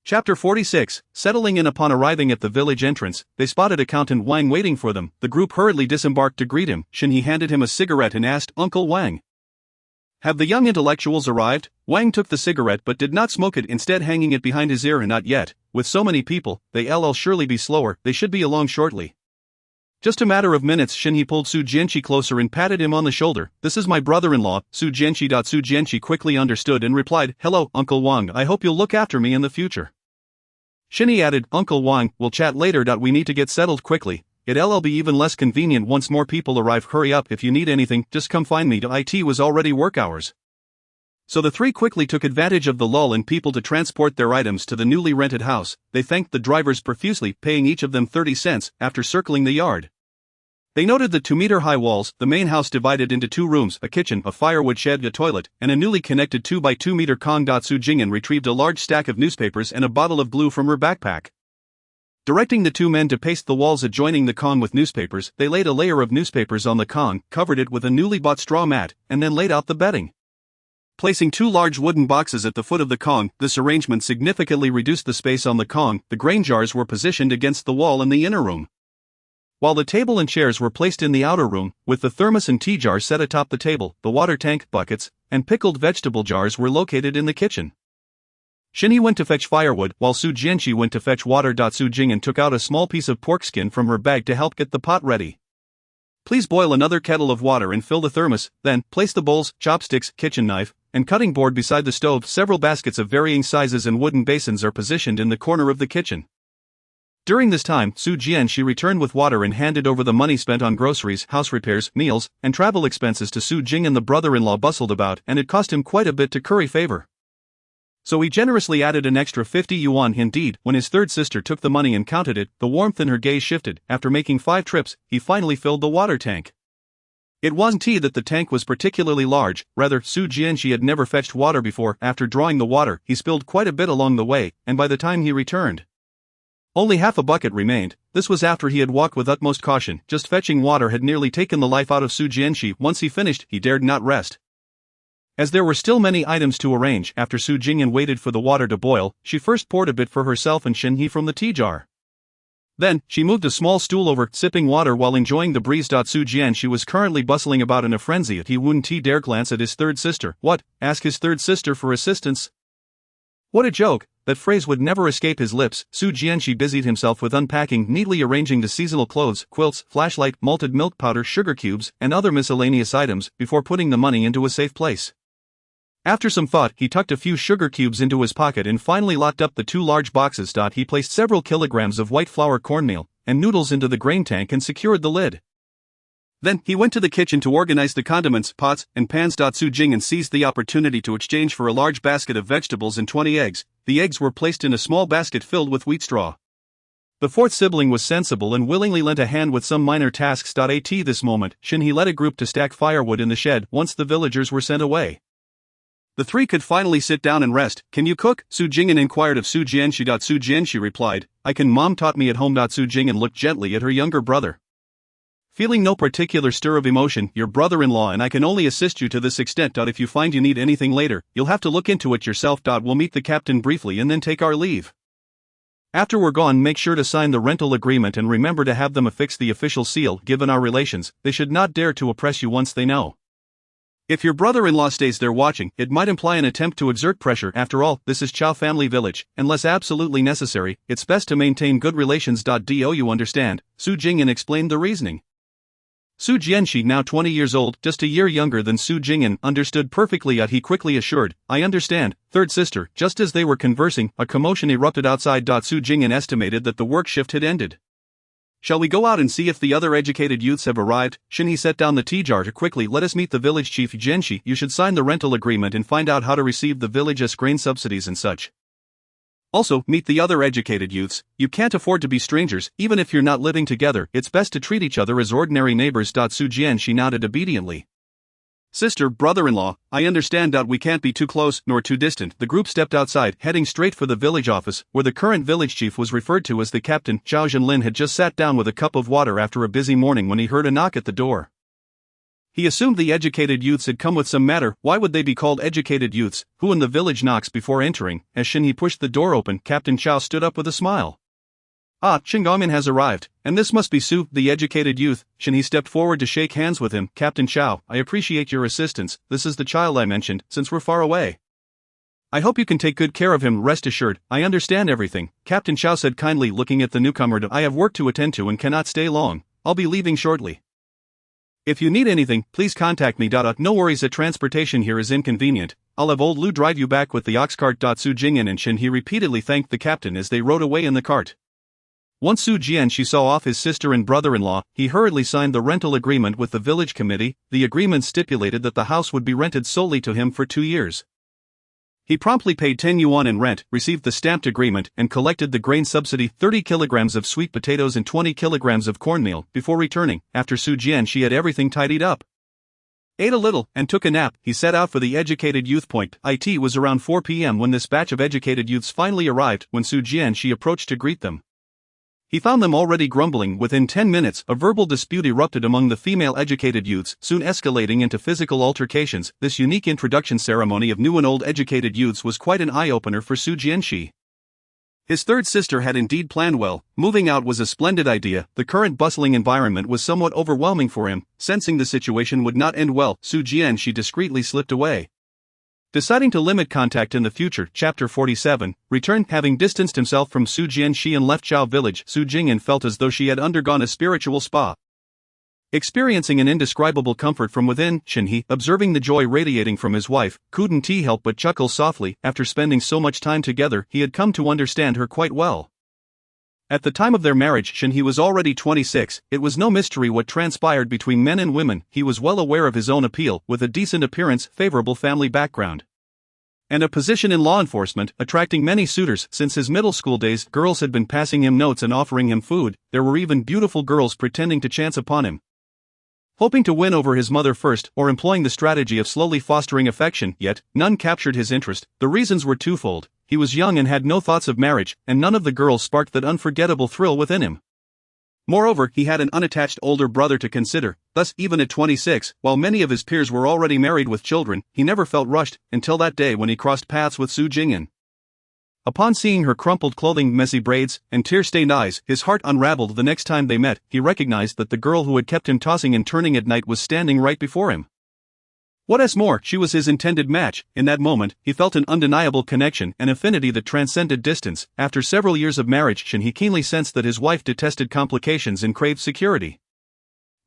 Chapter 46. Settling in. Upon arriving at the village entrance, they spotted Accountant Wang waiting for them. The group hurriedly disembarked to greet him. Shinhe handed him a cigarette and asked, Uncle Wang, have the young intellectuals arrived? Wang took the cigarette but did not smoke it, instead hanging it behind his ear. Not yet. With so many people, they'll surely be slower. They should be along shortly. Just a matter of minutes. Shinhe pulled Su Jianqi closer and patted him on the shoulder. This is my brother-in-law, Su Jianqi. Su Jianqi quickly understood and replied, hello, Uncle Wang. I hope you'll look after me in the future. Shinhe added, Uncle Wang, we'll chat later. We need to get settled quickly. It'll be even less convenient once more people arrive. Hurry up, if you need anything, just come find me. It was already work hours. So the 3 quickly took advantage of the lull in people to transport their items to the newly rented house. They thanked the drivers profusely, paying each of them 30 cents. After circling the yard, they noted the 2-meter-high walls. The main house divided into 2 rooms, a kitchen, a firewood shed, a toilet, and a newly connected 2-by-2-meter Kong. Su Jing'an retrieved a large stack of newspapers and a bottle of glue from her backpack. Directing the 2 men to paste the walls adjoining the Kong with newspapers, they laid a layer of newspapers on the Kong, covered it with a newly bought straw mat, and then laid out the bedding. Placing 2 large wooden boxes at the foot of the Kong, this arrangement significantly reduced the space on the Kong. The grain jars were positioned against the wall in the inner room, while the table and chairs were placed in the outer room, with the thermos and tea jar set atop the table. The water tank, buckets, and pickled vegetable jars were located in the kitchen. Shinhe went to fetch firewood, while Su Jianqi went to fetch water. Su Jing'an took out a small piece of pork skin from her bag to help get the pot ready. Please boil another kettle of water and fill the thermos, then place the bowls, chopsticks, kitchen knife, and cutting board beside the stove. Several baskets of varying sizes and wooden basins are positioned in the corner of the kitchen. During this time, Su Jianxi returned with water and handed over the money spent on groceries, house repairs, meals, and travel expenses to Su Jing, and the brother-in-law bustled about, and it cost him quite a bit to curry favor. So he generously added an extra 50 yuan. Indeed, when his third sister took the money and counted it, the warmth in her gaze shifted. After making 5 trips, he finally filled the water tank. It wasn't that the tank was particularly large, rather, Su Jianxi had never fetched water before. After drawing the water, he spilled quite a bit along the way, and by the time he returned, only half a bucket remained. This was after he had walked with utmost caution. Just fetching water had nearly taken the life out of Su Jianxi. Once he finished, he dared not rest. As there were still many items to arrange, after Su Jing'an waited for the water to boil, she first poured a bit for herself and Shen He from the tea jar. Then, she moved a small stool over, sipping water while enjoying the breeze. Su Jianxi was currently bustling about in a frenzy. He wouldn't dare glance at his third sister. What? Ask his third sister for assistance? What a joke! That phrase would never escape his lips. Su Jianxi busied himself with unpacking, neatly arranging the seasonal clothes, quilts, flashlight, malted milk powder, sugar cubes, and other miscellaneous items, before putting the money into a safe place. After some thought, he tucked a few sugar cubes into his pocket and finally locked up the 2 large boxes. He placed several kilograms of white flour cornmeal and noodles into the grain tank and secured the lid. Then, he went to the kitchen to organize the condiments, pots, and pans. Su Jing'an seized the opportunity to exchange for a large basket of vegetables and 20 eggs. The eggs were placed in a small basket filled with wheat straw. The fourth sibling was sensible and willingly lent a hand with some minor tasks. At this moment, Shen He led a group to stack firewood in the shed. Once the villagers were sent away, the 3 could finally sit down and rest. Can you cook? Su Jing'an inquired of Su Jianxi. Su Jianxi replied, I can. Mom taught me at home. Su Jing'an looked gently at her younger brother. Feeling no particular stir of emotion, your brother-in-law and I can only assist you to this extent. If you find you need anything later, you'll have to look into it yourself. We'll meet the captain briefly and then take our leave. After we're gone, make sure to sign the rental agreement and remember to have them affix the official seal. Given our relations, they should not dare to oppress you once they know. If your brother-in-law stays there watching, it might imply an attempt to exert pressure. After all, this is Chao family village. Unless absolutely necessary, it's best to maintain good relations. Do you understand? Su Jing'an explained the reasoning. Su Jianxi, now 20 years old, just a year younger than Su Jing'an, understood perfectly. He quickly assured, I understand, third sister. Just as they were conversing, a commotion erupted outside. Su Jing'an estimated that the work shift had ended. Shall we go out and see if the other educated youths have arrived? Shen He set down the tea jar to quickly let us meet the village chief. Jianxi, you should sign the rental agreement and find out how to receive the village's grain subsidies and such. Also, meet the other educated youths. You can't afford to be strangers. Even if you're not living together, it's best to treat each other as ordinary neighbors. Su Jianxi nodded obediently. Sister, brother-in-law, I understand. We can't be too close, nor too distant. The group stepped outside, heading straight for the village office, where the current village chief was referred to as the captain. Zhao Zhenlin had just sat down with a cup of water after a busy morning when he heard a knock at the door. He assumed the educated youths had come with some matter. Why would they be called educated youths? Who in the village knocks before entering? As Shen He pushed the door open, Captain Chao stood up with a smile. Ah, Jing'an has arrived, and this must be Su, the educated youth. Shen He stepped forward to shake hands with him. Captain Chao, I appreciate your assistance. This is the child I mentioned, since we're far away. I hope you can take good care of him. Rest assured, I understand everything, Captain Chao said kindly, looking at the newcomer. I have work to attend to and cannot stay long. I'll be leaving shortly. If you need anything, please contact me. No worries, that transportation here is inconvenient. I'll have old Lu drive you back with the ox cart. Su Jing'an and Shen He repeatedly thanked the captain as they rode away in the cart. Once Su Jianxi saw off his sister and brother-in-law, he hurriedly signed the rental agreement with the village committee. The agreement stipulated that the house would be rented solely to him for 2 years. He promptly paid 10 yuan in rent, received the stamped agreement, and collected the grain subsidy, 30 kilograms of sweet potatoes and 20 kilograms of cornmeal, before returning. After Su Jianxi had everything tidied up, ate a little, and took a nap, he set out for the educated youth point. It was around 4 p.m. when this batch of educated youths finally arrived. When Su Jianxi approached to greet them, he found them already grumbling. Within 10 minutes, a verbal dispute erupted among the female educated youths, soon escalating into physical altercations. This unique introduction ceremony of new and old educated youths was quite an eye-opener for Su Jianxi. His third sister had indeed planned well. Moving out was a splendid idea. The current bustling environment was somewhat overwhelming for him. Sensing the situation would not end well, Su Jianxi discreetly slipped away. Deciding to limit contact in the future, Chapter 47, returned. Having distanced himself from Su Jianxi and left Zhao village, Su Jing'an felt as though she had undergone a spiritual spa. Experiencing an indescribable comfort from within, Shen He, observing the joy radiating from his wife, couldn't help but chuckle softly. After spending so much time together, he had come to understand her quite well. At the time of their marriage, Shin-hee was already 26. It was no mystery what transpired between men and women. He was well aware of his own appeal, with a decent appearance, favorable family background, and a position in law enforcement, attracting many suitors. Since his middle school days, girls had been passing him notes and offering him food. There were even beautiful girls pretending to chance upon him, hoping to win over his mother first, or employing the strategy of slowly fostering affection, yet none captured his interest. The reasons were twofold: he was young and had no thoughts of marriage, and none of the girls sparked that unforgettable thrill within him. Moreover, he had an unattached older brother to consider. Thus, even at 26, while many of his peers were already married with children, he never felt rushed, until that day when he crossed paths with Su Jing'an. Upon seeing her crumpled clothing, messy braids, and tear-stained eyes, his heart unraveled. The next time they met, he recognized that the girl who had kept him tossing and turning at night was standing right before him. What's more, she was his intended match. In that moment, he felt an undeniable connection, an affinity that transcended distance. After several years of marriage, he keenly sensed that his wife detested complications and craved security.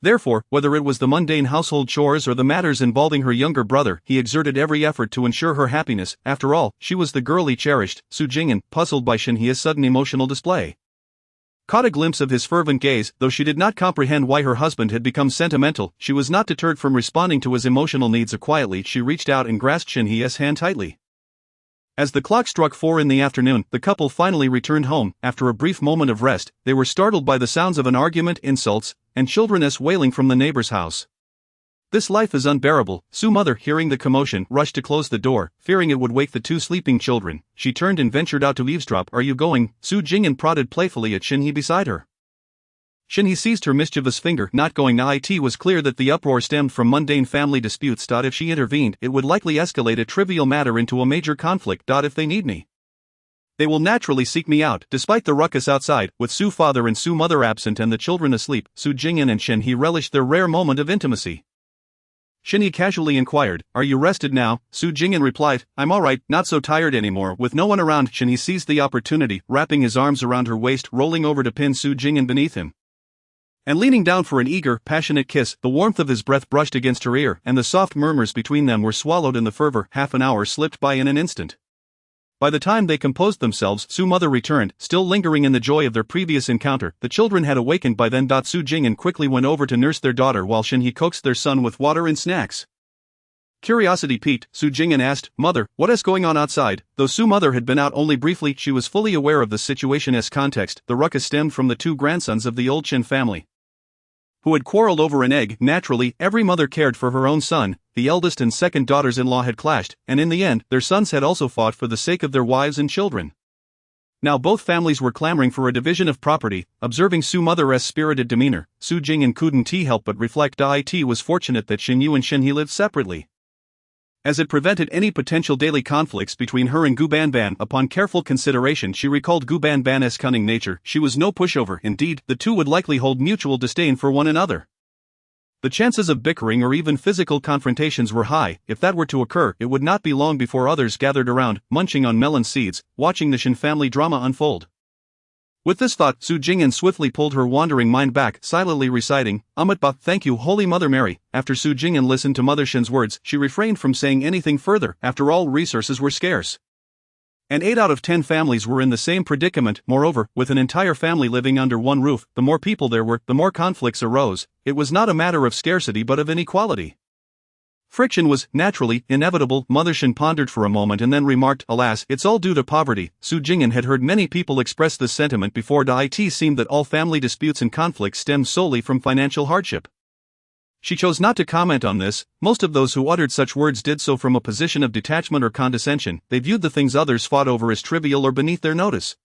Therefore, whether it was the mundane household chores or the matters involving her younger brother, he exerted every effort to ensure her happiness. After all, she was the girl he cherished. Su Jing'an, puzzled by Shin-hee's sudden emotional display, caught a glimpse of his fervent gaze. Though she did not comprehend why her husband had become sentimental, she was not deterred from responding to his emotional needs. Quietly, she reached out and grasped Shin-hee's hand tightly. As the clock struck 4 in the afternoon, the couple finally returned home. After a brief moment of rest, they were startled by the sounds of an argument, insults, and children's wailing from the neighbor's house. "This life is unbearable." Su's mother, hearing the commotion, rushed to close the door, fearing it would wake the two sleeping children. She turned and ventured out to eavesdrop. "Are you going?" Su Jing'an prodded playfully at Shin-hee beside her. Shin-hee seized her mischievous finger. "Not going." It was clear that the uproar stemmed from mundane family disputes. If she intervened, it would likely escalate a trivial matter into a major conflict. "If they need me, they will naturally seek me out." Despite the ruckus outside, with Su's father and Su's mother absent and the children asleep, Su Jing'an and Shin-hee relished their rare moment of intimacy. Shin-hee casually inquired, "Are you rested now?" Su Jing'an replied, "I'm alright, not so tired anymore." With no one around, Shin-hee seized the opportunity, wrapping his arms around her waist, rolling over to pin Su Jing'an beneath him, and leaning down for an eager, passionate kiss. The warmth of his breath brushed against her ear, and the soft murmurs between them were swallowed in the fervor. Half an hour slipped by in an instant. By the time they composed themselves, Su's mother returned, still lingering in the joy of their previous encounter. The children had awakened by then. Su Jing'an quickly went over to nurse their daughter while Shin-hee coaxed their son with water and snacks. Curiosity piqued, Su Jing'an asked, "Mother, what's going on outside?" Though Su's mother had been out only briefly, she was fully aware of the situation's context. The ruckus stemmed from the two grandsons of the old Chin family, who had quarreled over an egg. Naturally, every mother cared for her own son. The eldest and second daughters-in-law had clashed, and in the end, their sons had also fought for the sake of their wives and children. Now both families were clamoring for a division of property. Observing Su's mother's spirited demeanor, Su Jing'an couldn't help but reflect it was fortunate that Shin-yu and Shin-hee lived separately, as it prevented any potential daily conflicts between her and Gu Banban. Upon careful consideration, she recalled Gu Banban's cunning nature. She was no pushover. Indeed, the two would likely hold mutual disdain for one another. The chances of bickering or even physical confrontations were high. If that were to occur, it would not be long before others gathered around, munching on melon seeds, watching the Shin family drama unfold. With this thought, Su Jing'an swiftly pulled her wandering mind back, silently reciting, "Amitba, thank you, Holy Mother Mary." After Su Jing'an listened to Mother Shin's words, she refrained from saying anything further. After all, resources were scarce, and 8 out of 10 families were in the same predicament. Moreover, with an entire family living under one roof, the more people there were, the more conflicts arose. It was not a matter of scarcity but of inequality. Friction was, naturally, inevitable. Mother Shin pondered for a moment and then remarked, "Alas, it's all due to poverty." Su Jing'an had heard many people express this sentiment before. It seemed that all family disputes and conflicts stemmed solely from financial hardship. She chose not to comment on this. Most of those who uttered such words did so from a position of detachment or condescension. They viewed the things others fought over as trivial or beneath their notice.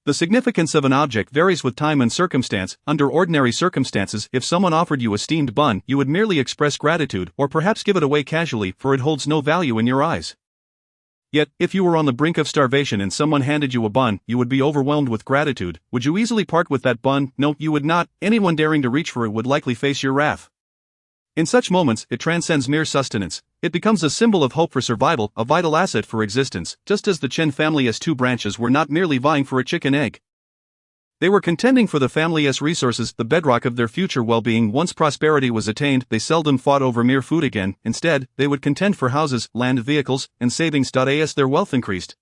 The significance of an object varies with time and circumstance. Under ordinary circumstances, if someone offered you a steamed bun, you would merely express gratitude or perhaps give it away casually, for it holds no value in your eyes. Yet, if you were on the brink of starvation and someone handed you a bun, you would be overwhelmed with gratitude. Would you easily part with that bun? No, you would not. Anyone daring to reach for it would likely face your wrath. In such moments, it transcends mere sustenance. It becomes a symbol of hope for survival, a vital asset for existence. Just as the Chen family's two branches were not merely vying for a chicken egg, they were contending for the family's resources, the bedrock of their future well-being. Once prosperity was attained, they seldom fought over mere food again. Instead, they would contend for houses, land, vehicles, and savings. As their wealth increased,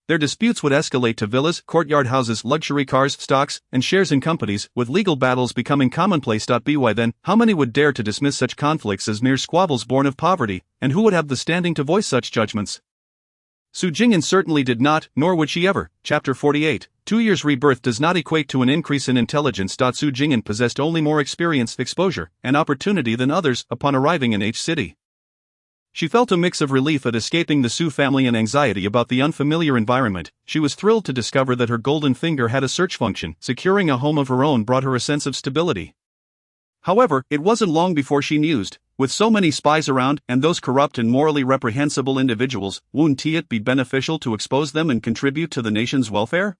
Their disputes would escalate to villas, courtyard houses, luxury cars, stocks, and shares in companies, with legal battles becoming commonplace. By then, how many would dare to dismiss such conflicts as mere squabbles born of poverty, and who would have the standing to voice such judgments? Su Jing'an certainly did not, nor would she ever. Chapter 48. 2 years rebirth does not equate to an increase in intelligence. Su Jing'an possessed only more experience, exposure, and opportunity than others upon arriving in H City. She felt a mix of relief at escaping the Su family and anxiety about the unfamiliar environment. She was thrilled to discover that her golden finger had a search function. Securing a home of her own brought her a sense of stability. However, it wasn't long before she mused, with so many spies around, and those corrupt and morally reprehensible individuals, wouldn't it be beneficial to expose them and contribute to the nation's welfare?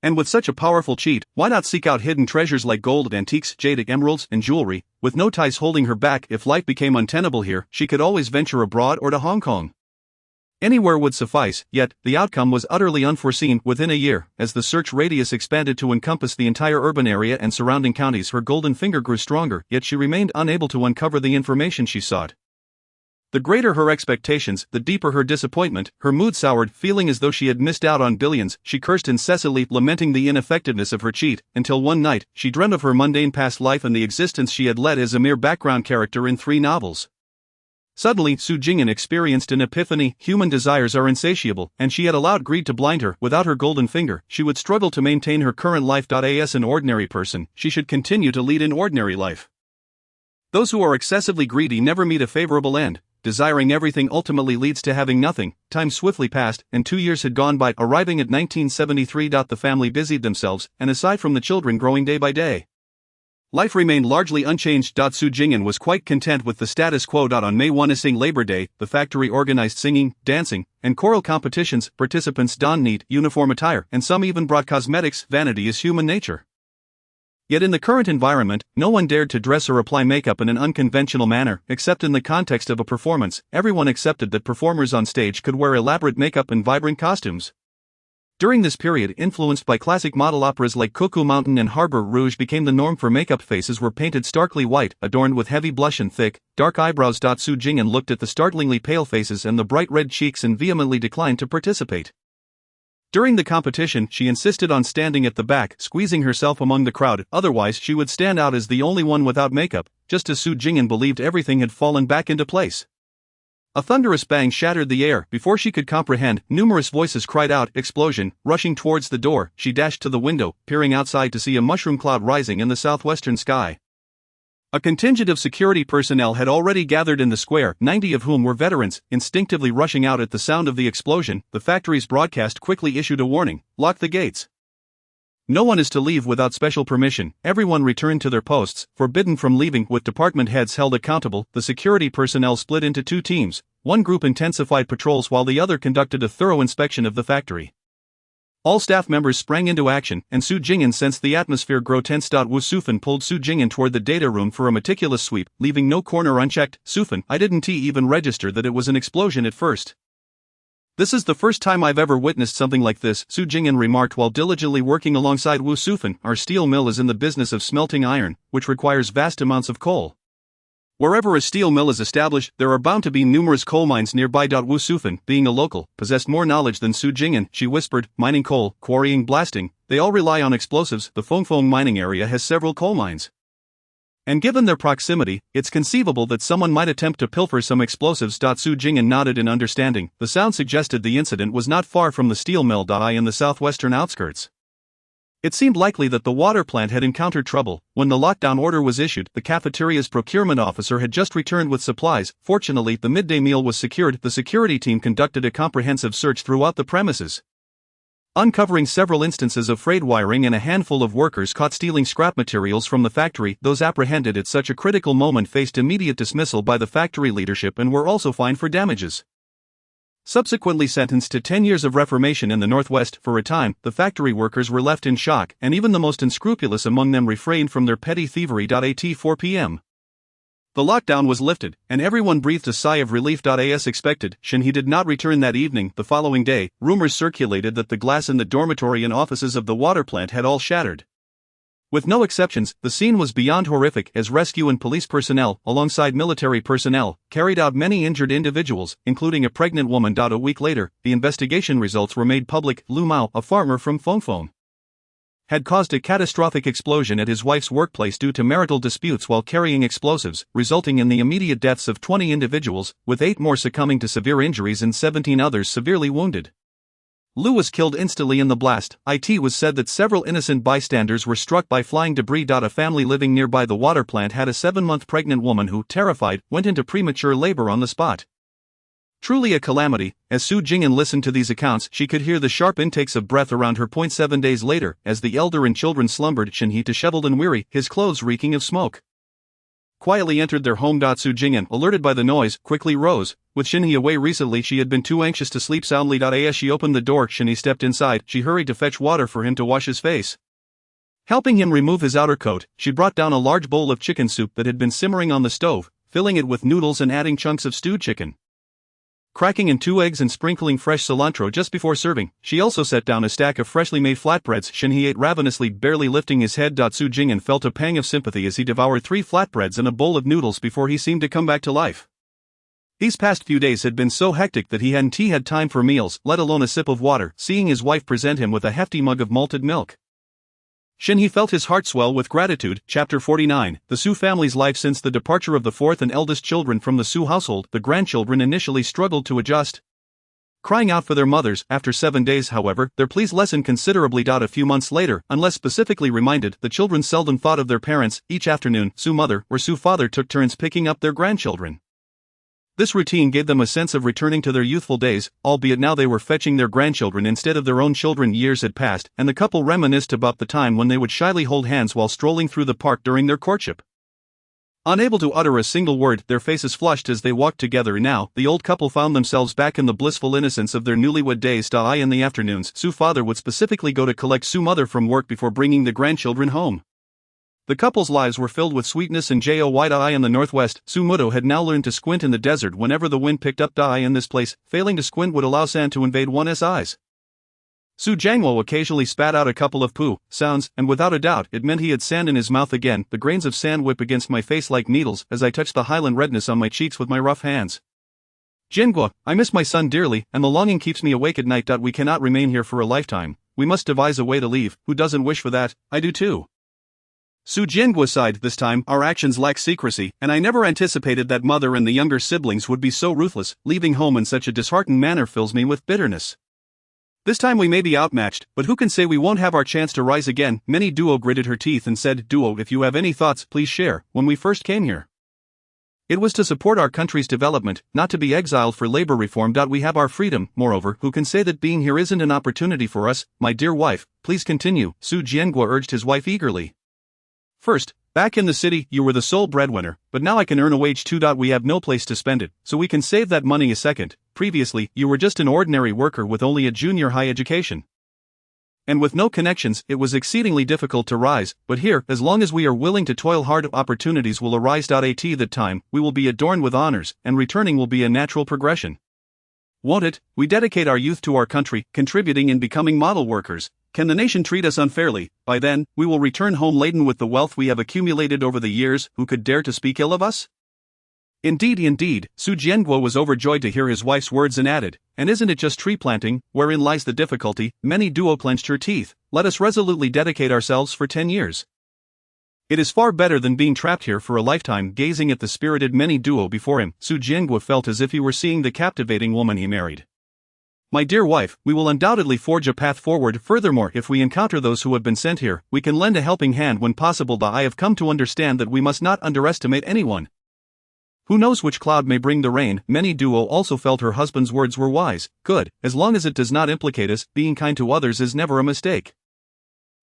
And with such a powerful cheat, why not seek out hidden treasures like gold, antiques, jade, emeralds, and jewelry? With no ties holding her back, if life became untenable here, she could always venture abroad or to Hong Kong. Anywhere would suffice, yet, the outcome was utterly unforeseen. Within a year, as the search radius expanded to encompass the entire urban area and surrounding counties, her golden finger grew stronger, yet she remained unable to uncover the information she sought. The greater her expectations, the deeper her disappointment. Her mood soured, feeling as though she had missed out on billions. She cursed incessantly, lamenting the ineffectiveness of her cheat, until one night, she dreamt of her mundane past life and the existence she had led as a mere background character in 3 novels. Suddenly, Su Jing'an experienced an epiphany. Human desires are insatiable, and she had allowed greed to blind her. Without her golden finger, she would struggle to maintain her current life. As an ordinary person, she should continue to lead an ordinary life. Those who are excessively greedy never meet a favorable end. Desiring everything ultimately leads to having nothing. Time swiftly passed, and 2 years had gone by. Arriving at 1973, the family busied themselves, and aside from the children growing day by day, life remained largely unchanged. Su Jing'an was quite content with the status quo. On May 1, Labor Day, the factory organized singing, dancing, and choral competitions. Participants donned neat, uniform attire, and some even brought cosmetics. Vanity is human nature. Yet in the current environment, no one dared to dress or apply makeup in an unconventional manner, except in the context of a performance. Everyone accepted that performers on stage could wear elaborate makeup and vibrant costumes. During this period, influenced by classic model operas like Cuckoo Mountain and Harbor Rouge, became the norm for makeup. Faces were painted starkly white, adorned with heavy blush and thick, dark eyebrows. Su Jing'an looked at the startlingly pale faces and the bright red cheeks and vehemently declined to participate. During the competition, she insisted on standing at the back, squeezing herself among the crowd, otherwise she would stand out as the only one without makeup. Just as Su Jing'an believed everything had fallen back into place, a thunderous bang shattered the air. Before she could comprehend, numerous voices cried out, "Explosion!" Rushing towards the door, she dashed to the window, peering outside to see a mushroom cloud rising in the southwestern sky. A contingent of security personnel had already gathered in the square, 90 of whom were veterans. Instinctively rushing out at the sound of the explosion, the factory's broadcast quickly issued a warning: lock the gates. No one is to leave without special permission. Everyone returned to their posts, forbidden from leaving. With department heads held accountable, the security personnel split into 2 teams. One group intensified patrols while the other conducted a thorough inspection of the factory. All staff members sprang into action, and Su Jing'an sensed the atmosphere grow tense. Wu Sufan pulled Su Jing'an toward the data room for a meticulous sweep, leaving no corner unchecked. "Sufan, I didn't even register that it was an explosion at first. This is the first time I've ever witnessed something like this," Su Jing'an remarked while diligently working alongside Wu Sufan. "Our steel mill is in the business of smelting iron, which requires vast amounts of coal. Wherever a steel mill is established, there are bound to be numerous coal mines nearby." Wu Sufan, being a local, possessed more knowledge than Su Jing'an. She whispered, "Mining coal, quarrying, blasting, they all rely on explosives. The Fengfeng mining area has several coal mines. And given their proximity, it's conceivable that someone might attempt to pilfer some explosives." Su Jing'an nodded in understanding. The sound suggested the incident was not far from the steel mill. In the southwestern outskirts, it seemed likely that the water plant had encountered trouble. When the lockdown order was issued, the cafeteria's procurement officer had just returned with supplies. Fortunately, the midday meal was secured. The security team conducted a comprehensive search throughout the premises, uncovering several instances of frayed wiring, and a handful of workers caught stealing scrap materials from the factory. Those apprehended at such a critical moment faced immediate dismissal by the factory leadership and were also fined for damages. Subsequently sentenced to 10 years of reformation in the Northwest. For a time, the factory workers were left in shock, and even the most unscrupulous among them refrained from their petty thievery. At 4 p.m. the lockdown was lifted, and everyone breathed a sigh of relief. As expected, He did not return that evening. The following day, rumors circulated that the glass in the dormitory and offices of the water plant had all shattered. With no exceptions, the scene was beyond horrific as rescue and police personnel, alongside military personnel, carried out many injured individuals, including a pregnant woman. A week later, the investigation results were made public. Lu Mao, a farmer from Fengfeng, had caused a catastrophic explosion at his wife's workplace due to marital disputes while carrying explosives, resulting in the immediate deaths of 20 individuals, with 8 more succumbing to severe injuries and 17 others severely wounded. Lu was killed instantly in the blast. It was said that several innocent bystanders were struck by flying debris. A family living nearby the water plant had a 7-month pregnant woman who, terrified, went into premature labor on the spot. Truly a calamity. As Su Jing'an listened to these accounts, she could hear the sharp intakes of breath around her. 7 days later, as the elder and children slumbered, Shenhe, disheveled and weary, his clothes reeking of smoke, quietly entered their home. Su Jing'an, alerted by the noise, quickly rose. With Shenhe away recently, she had been too anxious to sleep soundly. As she opened the door, Shenhe stepped inside. She hurried to fetch water for him to wash his face. Helping him remove his outer coat, she brought down a large bowl of chicken soup that had been simmering on the stove, filling it with noodles and adding chunks of stewed chicken, cracking in 2 eggs and sprinkling fresh cilantro just before serving. She also set down a stack of freshly made flatbreads. Shenhe ate ravenously, barely lifting his head. Su Jing'an felt a pang of sympathy as he devoured 3 flatbreads and a bowl of noodles before he seemed to come back to life. These past few days had been so hectic that he hadn't had time for meals, let alone a sip of water. Seeing his wife present him with a hefty mug of malted milk, Shenhe felt his heart swell with gratitude. Chapter 49. The Su family's life. Since the departure of the 4th and eldest children from the Su household, the grandchildren initially struggled to adjust, crying out for their mothers. After 7 days, however, their pleas lessened considerably. A few months later, unless specifically reminded, the children seldom thought of their parents. Each afternoon, Su mother or Su father took turns picking up their grandchildren. This routine gave them a sense of returning to their youthful days, albeit now they were fetching their grandchildren instead of their own children. Years had passed, and the couple reminisced about the time when they would shyly hold hands while strolling through the park during their courtship. Unable to utter a single word, their faces flushed as they walked together. Now, the old couple found themselves back in the blissful innocence of their newlywed days. In the afternoons, Su father would specifically go to collect Su mother from work before bringing the grandchildren home. The couple's lives were filled with sweetness and joy. In the northwest, Su Mudo had now learned to squint in the desert whenever the wind picked up. In this place, failing to squint would allow sand to invade one's eyes. Su Jiangwo occasionally spat out a couple of poo sounds, and without a doubt, it meant he had sand in his mouth again. The grains of sand whip against my face like needles as I touched the highland redness on my cheeks with my rough hands. Jiangwo, I miss my son dearly, and the longing keeps me awake at night. We cannot remain here for a lifetime. We must devise a way to leave. Who doesn't wish for that? I do too. Su Jiangwo sighed. This time, our actions lack secrecy, and I never anticipated that mother and the younger siblings would be so ruthless. Leaving home in such a disheartened manner fills me with bitterness. This time we may be outmatched, but who can say we won't have our chance to rise again? Many Duo gritted her teeth and said, Duo, if you have any thoughts, please share. When we first came here, it was to support our country's development, not to be exiled for labor reform. We have our freedom. Moreover, who can say that being here isn't an opportunity for us? My dear wife, please continue, Su Jiangwo urged his wife eagerly. First, back in the city, you were the sole breadwinner, but now I can earn a wage too. We have no place to spend it, so we can save that money. A second, previously, you were just an ordinary worker with only a junior high education, and with no connections. It was exceedingly difficult to rise, but here, as long as we are willing to toil hard, opportunities will arise. At that time, we will be adorned with honors, and returning will be a natural progression. Won't it? We dedicate our youth to our country, contributing and becoming model workers. Can the nation treat us unfairly? By then, we will return home laden with the wealth we have accumulated over the years. Who could dare to speak ill of us? Indeed, indeed, Su Jiangwo was overjoyed to hear his wife's words and added, and isn't it just tree planting, wherein lies the difficulty? Many Duo clenched her teeth. Let us resolutely dedicate ourselves for 10 years. It is far better than being trapped here for a lifetime. Gazing at the spirited Many Duo before him, Su Jiangwo felt as if he were seeing the captivating woman he married. My dear wife, we will undoubtedly forge a path forward. Furthermore, if we encounter those who have been sent here, we can lend a helping hand when possible. I have come to understand that we must not underestimate anyone. Who knows which cloud may bring the rain? Many Duo also felt her husband's words were wise. Good, as long as it does not implicate us, being kind to others is never a mistake.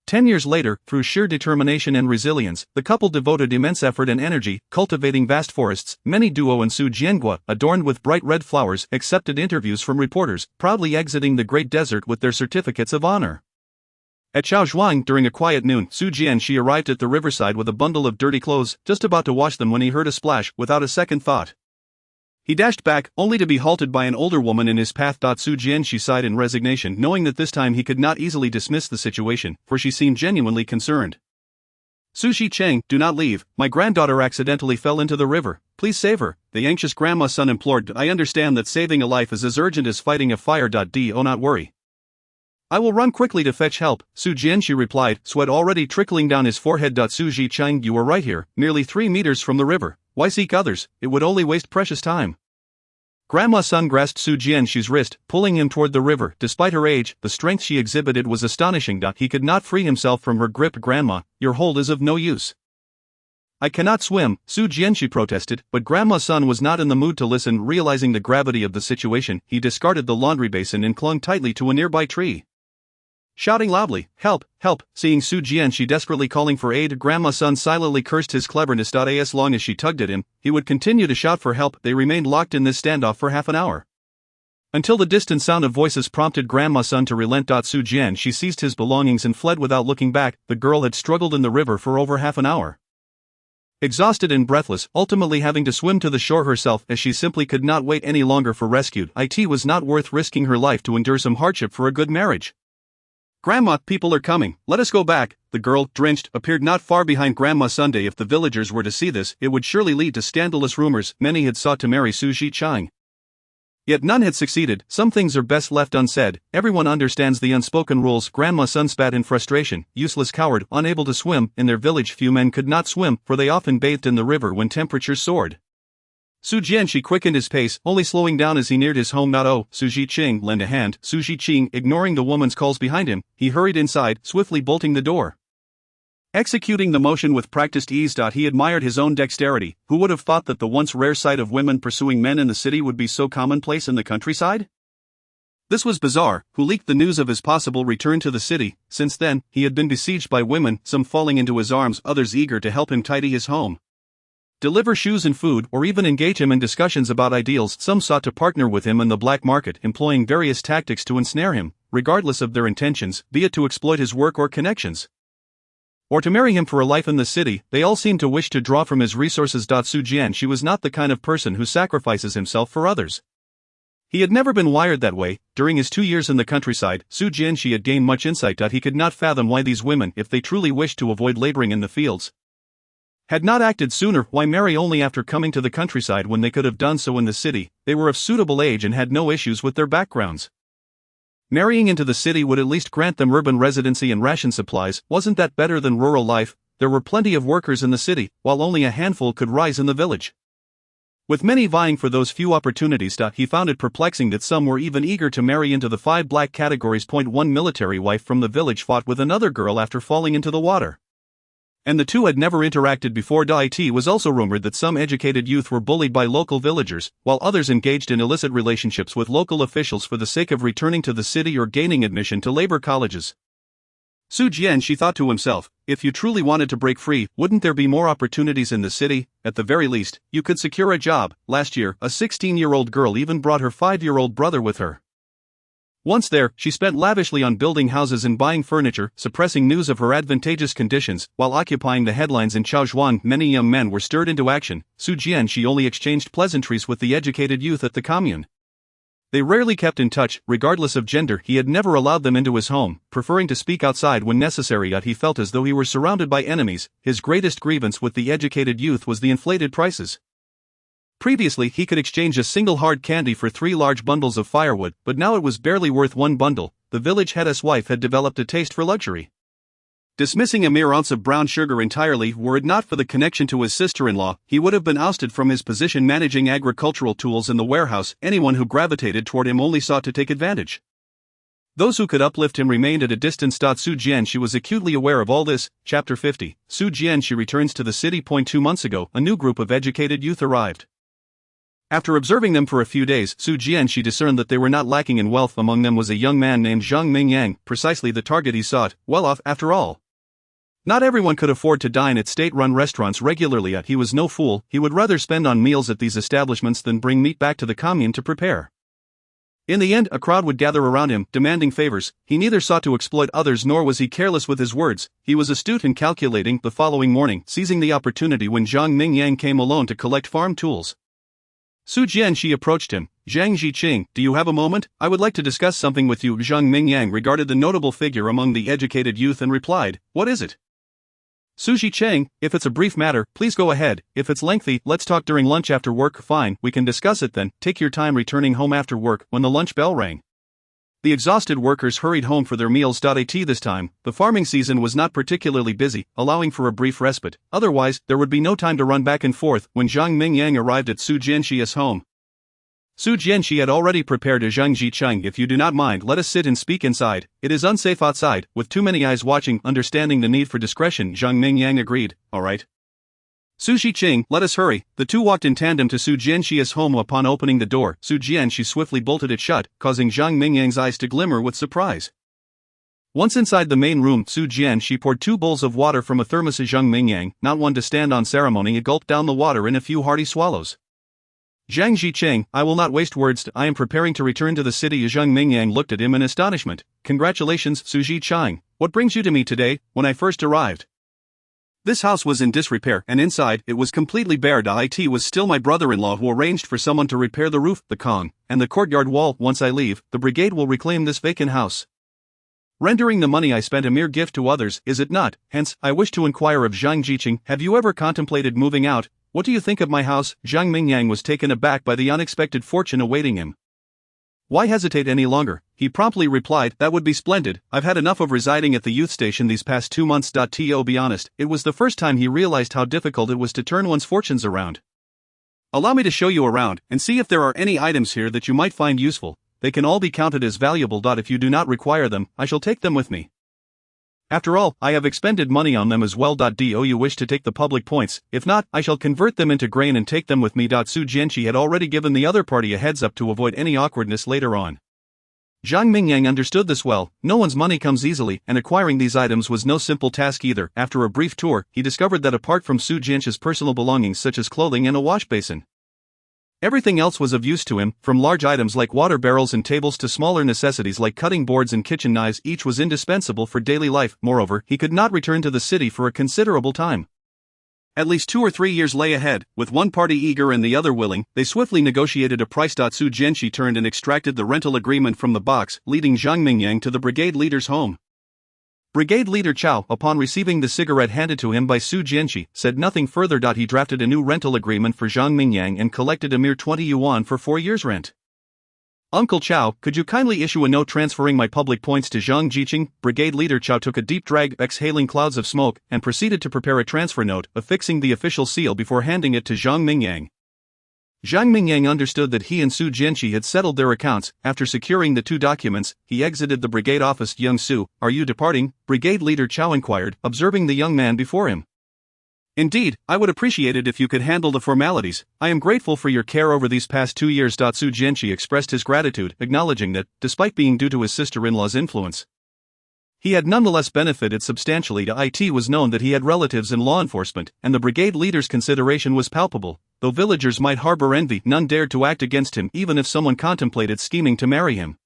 10 years later, through sheer determination and resilience, the couple devoted immense effort and energy, cultivating vast forests. Many Duo and Su Jiangwo, adorned with bright red flowers, accepted interviews from reporters, proudly exiting the great desert with their certificates of honor. At Shaozhuang, during a quiet noon, Su Jianxi arrived at the riverside with a bundle of dirty clothes, just about to wash them when he heard a splash. Without a second thought, he dashed back, only to be halted by an older woman in his path. Su Jianxi sighed in resignation, knowing that this time he could not easily dismiss the situation, for she seemed genuinely concerned. Su Zhiqiang, do not leave, my granddaughter accidentally fell into the river, please save her, the anxious grandma's son implored. I understand that saving a life is as urgent as fighting a fire. Do not worry. I will run quickly to fetch help, Su Jianxi replied, sweat already trickling down his forehead. Su Zhiqiang, you were right here, nearly 3 meters from the river, why seek others, it would only waste precious time. Grandma's son grasped Su Jianxi's wrist, pulling him toward the river. Despite her age, the strength she exhibited was astonishing. He could not free himself from her grip. Grandma, your hold is of no use. I cannot swim, Su Jianxi protested, but Grandma's son was not in the mood to listen. Realizing the gravity of the situation, he discarded the laundry basin and clung tightly to a nearby tree. Shouting loudly, help, help, seeing Su Jianxi desperately calling for aid, Grandma's son silently cursed his cleverness. As long as she tugged at him, he would continue to shout for help. They remained locked in this standoff for half an hour. Until the distant sound of voices prompted Grandma's son to relent. Su Jianxi seized his belongings and fled without looking back. The girl had struggled in the river for over half an hour. Exhausted and breathless, ultimately having to swim to the shore herself as she simply could not wait any longer for rescue. It was not worth risking her life to endure some hardship for a good marriage. Grandma, people are coming, let us go back. The girl, drenched, appeared not far behind Grandma Sunday. If the villagers were to see this, it would surely lead to scandalous rumors. Many had sought to marry Su Zhiqiang, yet none had succeeded. Some things are best left unsaid, everyone understands the unspoken rules. Grandma son spat in frustration, useless coward, unable to swim. In their village few men could not swim, for they often bathed in the river when temperatures soared. Su Jianxi quickened his pace, only slowing down as he neared his home. Oh, Su Zhiqiang, lend a hand. Su Zhiqiang, ignoring the woman's calls behind him, he hurried inside, swiftly bolting the door. Executing the motion with practiced ease. He admired his own dexterity. Who would have thought that the once rare sight of women pursuing men in the city would be so commonplace in the countryside? This was bizarre. Who leaked the news of his possible return to the city? Since then, he had been besieged by women, some falling into his arms, others eager to help him tidy his home, deliver shoes and food, or even engage him in discussions about ideals. Some sought to partner with him in the black market, employing various tactics to ensnare him, regardless of their intentions, be it to exploit his work or connections, or to marry him for a life in the city. They all seemed to wish to draw from his resources. Su Jianxi was not the kind of person who sacrifices himself for others. He had never been wired that way. During his 2 years in the countryside, Su Jianxi had gained much insight. He could not fathom why these women, if they truly wished to avoid laboring in the fields, had not acted sooner. Why marry only after coming to the countryside when they could have done so in the city? They were of suitable age and had no issues with their backgrounds. Marrying into the city would at least grant them urban residency and ration supplies. Wasn't that better than rural life? There were plenty of workers in the city, while only a handful could rise in the village, with many vying for those few opportunities. He found it perplexing that some were even eager to marry into the 5 black categories. One military wife from the village fought with another girl after falling into the water, and the two had never interacted before. It was also rumored that some educated youth were bullied by local villagers, while others engaged in illicit relationships with local officials for the sake of returning to the city or gaining admission to labor colleges. Su Jianxi thought to himself, if you truly wanted to break free, wouldn't there be more opportunities in the city? At the very least, you could secure a job. Last year, a 16-year-old girl even brought her 5-year-old brother with her. Once there, she spent lavishly on building houses and buying furniture, suppressing news of her advantageous conditions. While occupying the headlines in Chaozhuan, many young men were stirred into action. Su Jianxi only exchanged pleasantries with the educated youth at the commune. They rarely kept in touch. Regardless of gender, he had never allowed them into his home, preferring to speak outside when necessary. Yet he felt as though he were surrounded by enemies. His greatest grievance with the educated youth was the inflated prices. Previously, he could exchange a single hard candy for 3 large bundles of firewood, but now it was barely worth 1 bundle. The village head's wife had developed a taste for luxury, dismissing a mere ounce of brown sugar entirely. Were it not for the connection to his sister-in-law, he would have been ousted from his position managing agricultural tools in the warehouse. Anyone who gravitated toward him only sought to take advantage. Those who could uplift him remained at a distance. Su Jianxi was acutely aware of all this. Chapter 50. Su Jianxi returns to the city. 2 months ago, a new group of educated youth arrived. After observing them for a few days, Su Jianxi discerned that they were not lacking in wealth. Among them was a young man named Zhang Mingyang, precisely the target he sought, well off after all. Not everyone could afford to dine at state-run restaurants regularly. Yet he was no fool. He would rather spend on meals at these establishments than bring meat back to the commune to prepare. In the end, a crowd would gather around him, demanding favors. He neither sought to exploit others nor was he careless with his words. He was astute and calculating. The following morning, seizing the opportunity when Zhang Mingyang came alone to collect farm tools, Su Jianxi approached him. Zhang Zhiqing, do you have a moment? I would like to discuss something with you. Zhang Mingyang regarded the notable figure among the educated youth and replied, what is it? Su Zhicheng, if it's a brief matter, please go ahead. If it's lengthy, let's talk during lunch after work. Fine, we can discuss it then. Take your time returning home after work. When the lunch bell rang, the exhausted workers hurried home for their meals. At this time, the farming season was not particularly busy, allowing for a brief respite. Otherwise, there would be no time to run back and forth. When Zhang Mingyang arrived at Su Jianxi's home, Su Jianxi had already prepared a Zhang Zhicheng. If you do not mind, let us sit and speak inside. It is unsafe outside, with too many eyes watching. Understanding the need for discretion, Zhang Mingyang agreed. Alright. Su Zhicheng, let us hurry. The two walked in tandem to Su Jianxi's home. Upon opening the door, Su Jianxi swiftly bolted it shut, causing Zhang Mingyang's eyes to glimmer with surprise. Once inside the main room, Su Jianxi poured 2 bowls of water from a thermos. Zhang Mingyang, not one to stand on ceremony, gulped down the water in a few hearty swallows. Zhang Zhicheng, I will not waste words. I am preparing to return to the city. Zhang Mingyang looked at him in astonishment. Congratulations, Su Zhicheng. What brings you to me today? When I first arrived, this house was in disrepair, and inside, it was completely bare. It was still my brother-in-law who arranged for someone to repair the roof, the Kong, and the courtyard wall. Once I leave, the brigade will reclaim this vacant house, rendering the money I spent a mere gift to others, is it not? Hence, I wish to inquire of Zhang Zhicheng, have you ever contemplated moving out? What do you think of my house? Zhang Mingyang was taken aback by the unexpected fortune awaiting him. Why hesitate any longer? He promptly replied, that would be splendid. I've had enough of residing at the youth station these past 2 months. To be honest, it was the first time he realized how difficult it was to turn one's fortunes around. Allow me to show you around, and see if there are any items here that you might find useful. They can all be counted as valuable. If you do not require them, I shall take them with me. After all, I have expended money on them as well. Do you wish to take the public points? If not, I shall convert them into grain and take them with me. Su Jianxi had already given the other party a heads up to avoid any awkwardness later on. Zhang Mingyang understood this well. No one's money comes easily, and acquiring these items was no simple task either. After a brief tour, he discovered that apart from Su Jianxi's personal belongings such as clothing and a wash basin, everything else was of use to him, from large items like water barrels and tables to smaller necessities like cutting boards and kitchen knives. Each was indispensable for daily life. Moreover, he could not return to the city for a considerable time. At least 2 or 3 years lay ahead. With one party eager and the other willing, they swiftly negotiated a price. Su Jianxi turned and extracted the rental agreement from the box, leading Zhang Mingyang to the brigade leader's home. Brigade Leader Chao, upon receiving the cigarette handed to him by Su Jianxi, said nothing further. He drafted a new rental agreement for Zhang Mingyang and collected a mere 20 yuan for 4 years' rent. Uncle Chao, could you kindly issue a note transferring my public points to Zhang Zhicheng? Brigade Leader Chao took a deep drag, exhaling clouds of smoke, and proceeded to prepare a transfer note, affixing the official seal before handing it to Zhang Mingyang. Zhang Mingyang understood that he and Su Jianxi had settled their accounts. After securing the 2 documents, he exited the brigade office. Young Su, are you departing? Brigade Leader Chao inquired, observing the young man before him. Indeed, I would appreciate it if you could handle the formalities. I am grateful for your care over these past 2 years. Su Jianxi expressed his gratitude, acknowledging that, despite being due to his sister-in-law's influence, he had nonetheless benefited substantially. It was known that he had relatives in law enforcement, and the brigade leader's consideration was palpable. Though villagers might harbor envy, none dared to act against him even if someone contemplated scheming to marry him.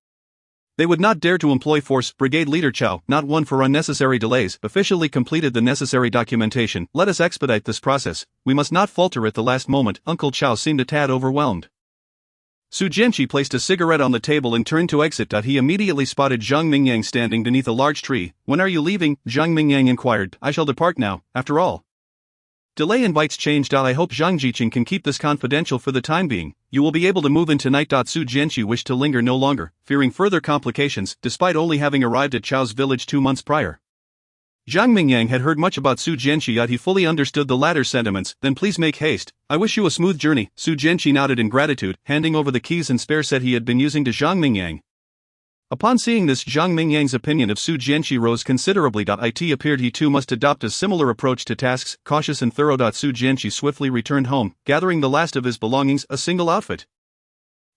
They would not dare to employ force. Brigade Leader Chao, not one for unnecessary delays, officially completed the necessary documentation. Let us expedite this process. We must not falter at the last moment. Uncle Chao seemed a tad overwhelmed. Su Jianxi placed a cigarette on the table and turned to exit. He immediately spotted Zhang Mingyang standing beneath a large tree. When are you leaving? Zhang Mingyang inquired. I shall depart now, after all. Delay invites change. I hope Zhang Zhicheng can keep this confidential for the time being. You will be able to move in tonight. Su Jianxi wished to linger no longer, fearing further complications, despite only having arrived at Chao's village 2 months prior. Zhang Mingyang had heard much about Su Jianxi. He fully understood the latter's sentiments. Then please make haste. I wish you a smooth journey. Su Jianxi nodded in gratitude, handing over the keys and spare set he had been using to Zhang Mingyang. Upon seeing this, Zhang Mingyang's opinion of Su Jianxi rose considerably. It appeared he too must adopt a similar approach to tasks, cautious and thorough. Su Jianxi swiftly returned home, gathering the last of his belongings, a single outfit.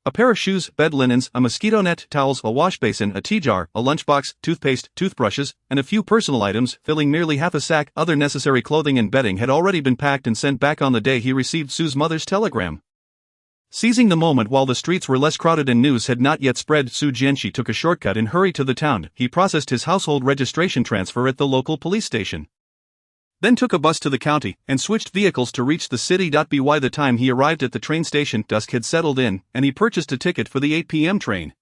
A pair of shoes, bed linens, a mosquito net, towels, a wash basin, a tea jar, a lunchbox, toothpaste, toothbrushes, and a few personal items, filling nearly half a sack. Other necessary clothing and bedding had already been packed and sent back on the day he received Su's mother's telegram. Seizing the moment while the streets were less crowded and news had not yet spread, Su Jianxi took a shortcut and hurried to the town. He processed his household registration transfer at the local police station, then took a bus to the county, and switched vehicles to reach the city. By the time he arrived at the train station, dusk had settled in, and he purchased a ticket for the 8 p.m. train.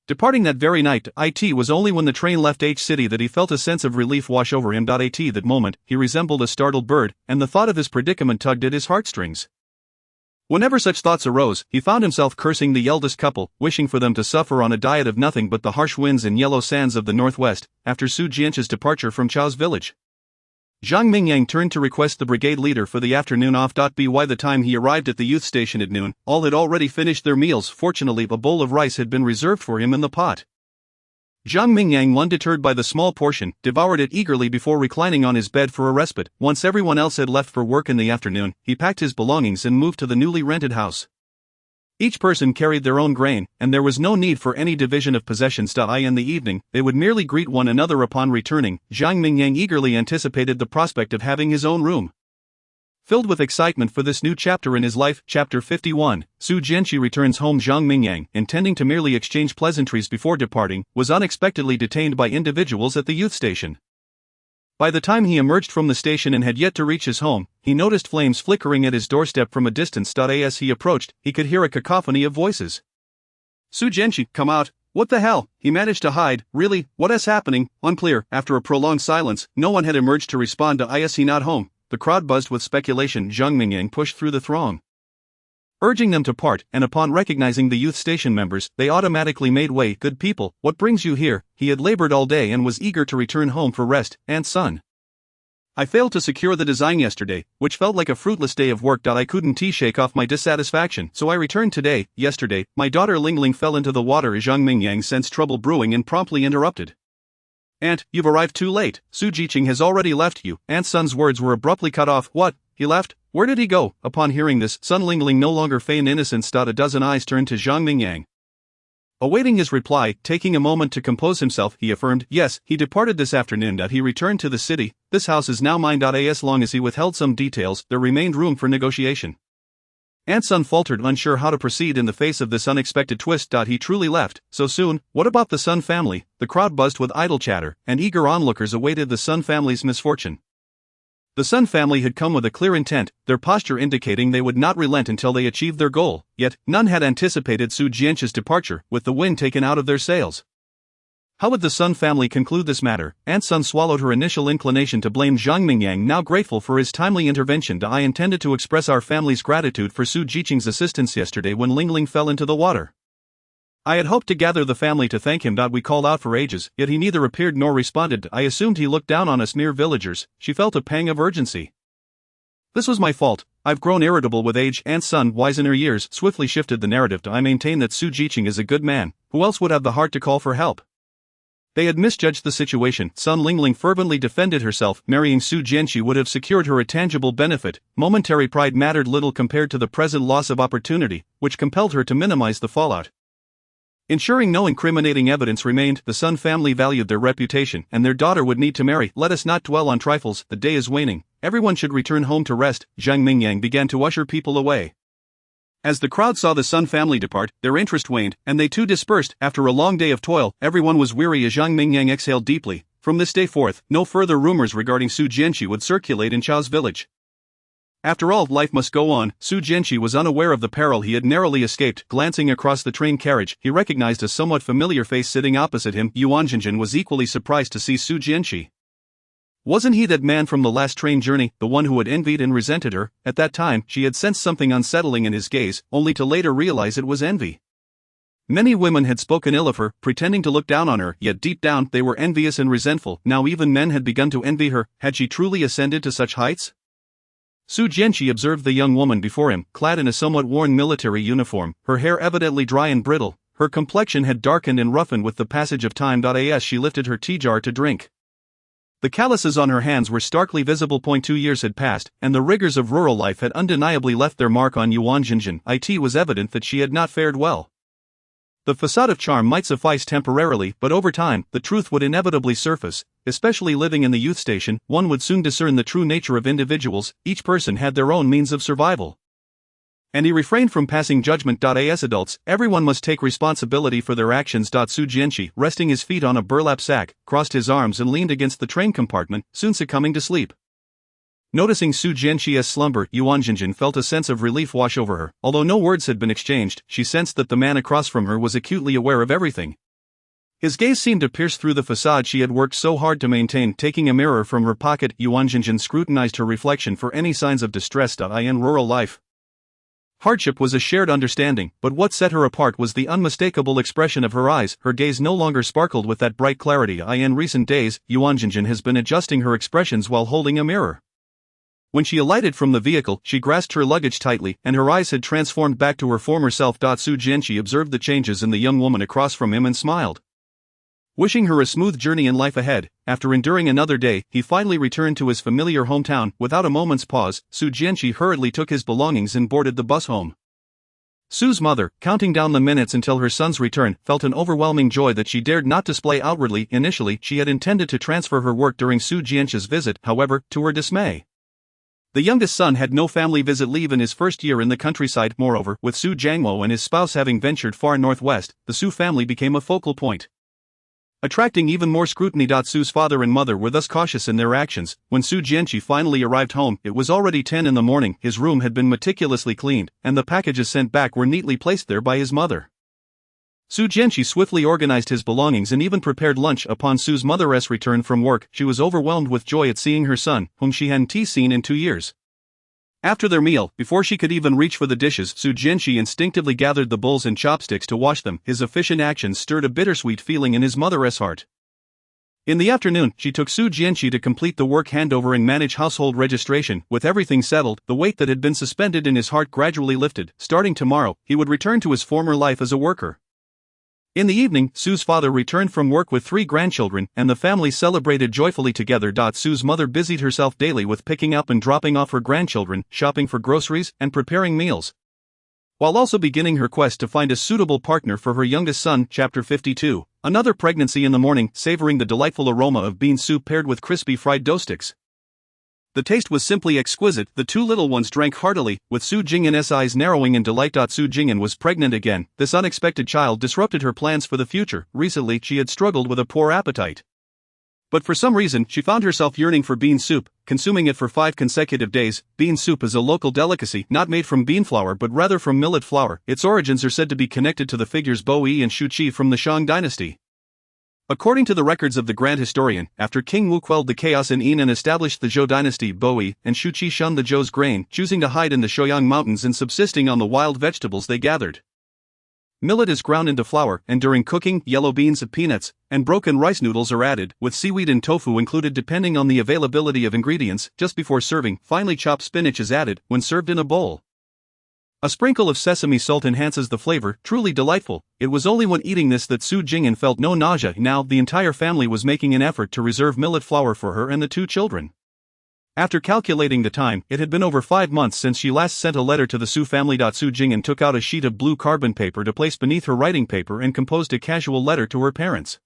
Departing that very night, it was only when the train left H City that he felt a sense of relief wash over him. That moment, he resembled a startled bird, and the thought of his predicament tugged at his heartstrings. Whenever such thoughts arose, he found himself cursing the eldest couple, wishing for them to suffer on a diet of nothing but the harsh winds and yellow sands of the northwest, after Su Jianqi's departure from Chao's village. Zhang Mingyang turned to request the brigade leader for the afternoon off. By the time he arrived at the youth station at noon, all had already finished their meals. Fortunately, a bowl of rice had been reserved for him in the pot. Zhang Mingyang, undeterred by the small portion, devoured it eagerly before reclining on his bed for a respite. Once everyone else had left for work in the afternoon, he packed his belongings and moved to the newly rented house. Each person carried their own grain, and there was no need for any division of possessions. In the evening, they would merely greet one another upon returning. Zhang Mingyang eagerly anticipated the prospect of having his own room. Filled with excitement for this new chapter in his life, Chapter 51, Su Jianqi returns home. Zhang Mingyang, intending to merely exchange pleasantries before departing, was unexpectedly detained by individuals at the youth station. By the time he emerged from the station and had yet to reach his home, he noticed flames flickering at his doorstep from a distance. As he approached, he could hear a cacophony of voices. Su Jianqi, come out! What the hell? He managed to hide. Really, what is happening? Unclear. After a prolonged silence, no one had emerged to respond to "Is he not home?" The crowd buzzed with speculation. Zhang Mingyang pushed through the throng, urging them to part, and upon recognizing the youth station members, they automatically made way. Good people, what brings you here? He had labored all day and was eager to return home for rest and sun. I failed to secure the design yesterday, which felt like a fruitless day of work. I couldn't shake off my dissatisfaction, so I returned today. Yesterday, my daughter Lingling fell into the water. Zhang Mingyang sensed trouble brewing and promptly interrupted. Aunt, you've arrived too late. Su Jiqing has already left you. Aunt Sun's words were abruptly cut off. What? He left? Where did he go? Upon hearing this, Sun Lingling no longer feigned innocence. A dozen eyes turned to Zhang Mingyang. Awaiting his reply, taking a moment to compose himself, he affirmed, yes, he departed this afternoon. He returned to the city. This house is now mine. As long as he withheld some details, there remained room for negotiation. Aunt Sun faltered, unsure how to proceed in the face of this unexpected twist. He truly left so soon? What about the Sun family? The crowd buzzed with idle chatter, and eager onlookers awaited the Sun family's misfortune. The Sun family had come with a clear intent, their posture indicating they would not relent until they achieved their goal, yet none had anticipated Su Jianqi's departure, with the wind taken out of their sails. How would the Sun family conclude this matter? Aunt Sun swallowed her initial inclination to blame Zhang Mingyang, now grateful for his timely intervention. I intended to express our family's gratitude for Su Jiqing's assistance yesterday when Lingling fell into the water. I had hoped to gather the family to thank him. We called out for ages, yet he neither appeared nor responded. I assumed he looked down on us mere villagers. She felt a pang of urgency. This was my fault. I've grown irritable with age. Aunt Sun, wise in her years, swiftly shifted the narrative. I maintain that Su Jiqing is a good man. Who else would have the heart to call for help? They had misjudged the situation. Sun Lingling fervently defended herself. Marrying Su Jianqi would have secured her a tangible benefit. Momentary pride mattered little compared to the present loss of opportunity, which compelled her to minimize the fallout. Ensuring no incriminating evidence remained, the Sun family valued their reputation, and their daughter would need to marry. Let us not dwell on trifles. The day is waning. Everyone should return home to rest. Zhang Mingyang began to usher people away. As the crowd saw the Sun family depart, their interest waned, and they too dispersed. After a long day of toil, everyone was weary. As Zhang Mingyang exhaled deeply, from this day forth, no further rumors regarding Su Jianqi would circulate in Chao's village. After all, life must go on. Su Jianqi was unaware of the peril he had narrowly escaped. Glancing across the train carriage, he recognized a somewhat familiar face sitting opposite him. Yuan Jing'an was equally surprised to see Su Jianqi. Wasn't he that man from the last train journey, the one who had envied and resented her? At that time, she had sensed something unsettling in his gaze, only to later realize it was envy. Many women had spoken ill of her, pretending to look down on her, yet deep down they were envious and resentful. Now even men had begun to envy her. Had she truly ascended to such heights? Su Jianqi observed the young woman before him, clad in a somewhat worn military uniform, her hair evidently dry and brittle. Her complexion had darkened and roughened with the passage of time. As she lifted her tea jar to drink, the calluses on her hands were starkly visible. 2 years had passed, and the rigors of rural life had undeniably left their mark on Yuan Jing'an. It was evident that she had not fared well. The facade of charm might suffice temporarily, but over time, the truth would inevitably surface. Especially living in the youth station, one would soon discern the true nature of individuals. Each person had their own means of survival, and he refrained from passing judgment. As adults, everyone must take responsibility for their actions. Su Jianqi, resting his feet on a burlap sack, crossed his arms and leaned against the train compartment, soon succumbing to sleep. Noticing Su Jianqi's slumber, Yuan Jing'an felt a sense of relief wash over her. Although no words had been exchanged, she sensed that the man across from her was acutely aware of everything. His gaze seemed to pierce through the facade she had worked so hard to maintain. Taking a mirror from her pocket, Yuan Jing'an scrutinized her reflection for any signs of distress. In rural life, hardship was a shared understanding, but what set her apart was the unmistakable expression of her eyes. Her gaze no longer sparkled with that bright clarity. In recent days, Yuan Jing'an has been adjusting her expressions while holding a mirror. When she alighted from the vehicle, she grasped her luggage tightly, and her eyes had transformed back to her former self. Su Jianqi observed the changes in the young woman across from him and smiled. Wishing her a smooth journey in life ahead, after enduring another day, he finally returned to his familiar hometown. Without a moment's pause, Su Jianqi hurriedly took his belongings and boarded the bus home. Su's mother, counting down the minutes until her son's return, felt an overwhelming joy that she dared not display outwardly. Initially, she had intended to transfer her work during Su Jianqi's visit, however, to her dismay, the youngest son had no family visit leave in his first year in the countryside. Moreover, with Su Jiangmo and his spouse having ventured far northwest, the Su family became a focal point, attracting even more scrutiny. Su's father and mother were thus cautious in their actions. When Su Jianqi finally arrived home, it was already 10 in the morning. His room had been meticulously cleaned, and the packages sent back were neatly placed there by his mother. Su Jianqi swiftly organized his belongings and even prepared lunch. Upon Su's mother's return from work, she was overwhelmed with joy at seeing her son, whom she hadn't seen in 2 years. After their meal, before she could even reach for the dishes, Su Jianqi instinctively gathered the bowls and chopsticks to wash them. His efficient actions stirred a bittersweet feeling in his mother's heart. In the afternoon, she took Su Jianqi to complete the work handover and manage household registration. With everything settled, the weight that had been suspended in his heart gradually lifted. Starting tomorrow, he would return to his former life as a worker. In the evening, Su's father returned from work with 3 grandchildren, and the family celebrated joyfully together. Su's mother busied herself daily with picking up and dropping off her grandchildren, shopping for groceries, and preparing meals, while also beginning her quest to find a suitable partner for her youngest son. Chapter 52. Another pregnancy. In the morning, savoring the delightful aroma of bean soup paired with crispy fried dough sticks. The taste was simply exquisite. The 2 little ones drank heartily, with Su Jing'an's eyes narrowing in delight. Su Jing'an was pregnant again. This unexpected child disrupted her plans for the future. Recently, she had struggled with a poor appetite, but for some reason, she found herself yearning for bean soup, consuming it for 5 consecutive days. Bean soup is a local delicacy, not made from bean flour but rather from millet flour. Its origins are said to be connected to the figures Bo Yi and Shu Qi from the Shang dynasty. According to the records of the Grand Historian, after King Wu quelled the chaos in Yin and established the Zhou dynasty, Bo Yi and Shu Qi shunned the Zhou's grain, choosing to hide in the Shouyang mountains and subsisting on the wild vegetables they gathered. Millet is ground into flour, and during cooking, yellow beans, peanuts, and broken rice noodles are added, with seaweed and tofu included depending on the availability of ingredients. Just before serving, finely chopped spinach is added, when served in a bowl. A sprinkle of sesame salt enhances the flavor. Truly delightful. It was only when eating this that Su Jing'an felt no nausea. Now, the entire family was making an effort to reserve millet flour for her and the 2 children. After calculating the time, it had been over 5 months since she last sent a letter to the Su family. Su Jing'an took out a sheet of blue carbon paper to place beneath her writing paper and composed a casual letter to her parents.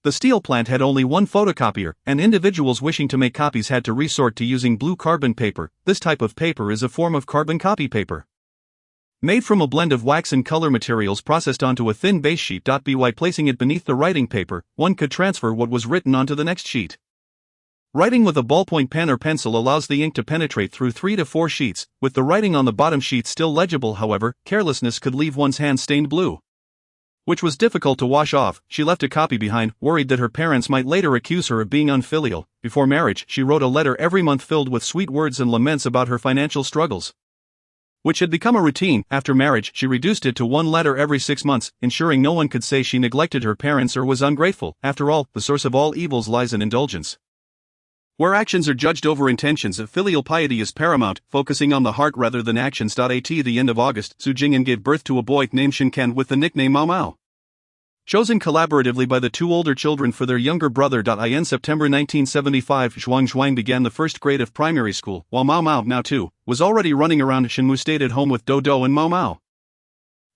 The steel plant had only 1 photocopier, and individuals wishing to make copies had to resort to using blue carbon paper. This type of paper is a form of carbon copy paper, made from a blend of wax and color materials processed onto a thin base sheet. By placing it beneath the writing paper, one could transfer what was written onto the next sheet. Writing with a ballpoint pen or pencil allows the ink to penetrate through 3 to 4 sheets, with the writing on the bottom sheet still legible. However, carelessness could leave one's hand stained blue, which was difficult to wash off. She left a copy behind, worried that her parents might later accuse her of being unfilial. Before marriage, she wrote a letter every month filled with sweet words and laments about her financial struggles, which had become a routine. After marriage, she reduced it to 1 letter every 6 months, ensuring no one could say she neglected her parents or was ungrateful. After all, the source of all evils lies in indulgence, where actions are judged over intentions. Filial piety is paramount, focusing on the heart rather than actions. At the end of August, Su Jing'an gave birth to a boy named Shinken with the nickname Mao Mao, chosen collaboratively by the 2 older children for their younger brother. In September 1975, Zhuang began the 1st grade of primary school, while Mao Mao, now 2, was already running around. Shenmu stayed at home with Dodo and Mao Mao.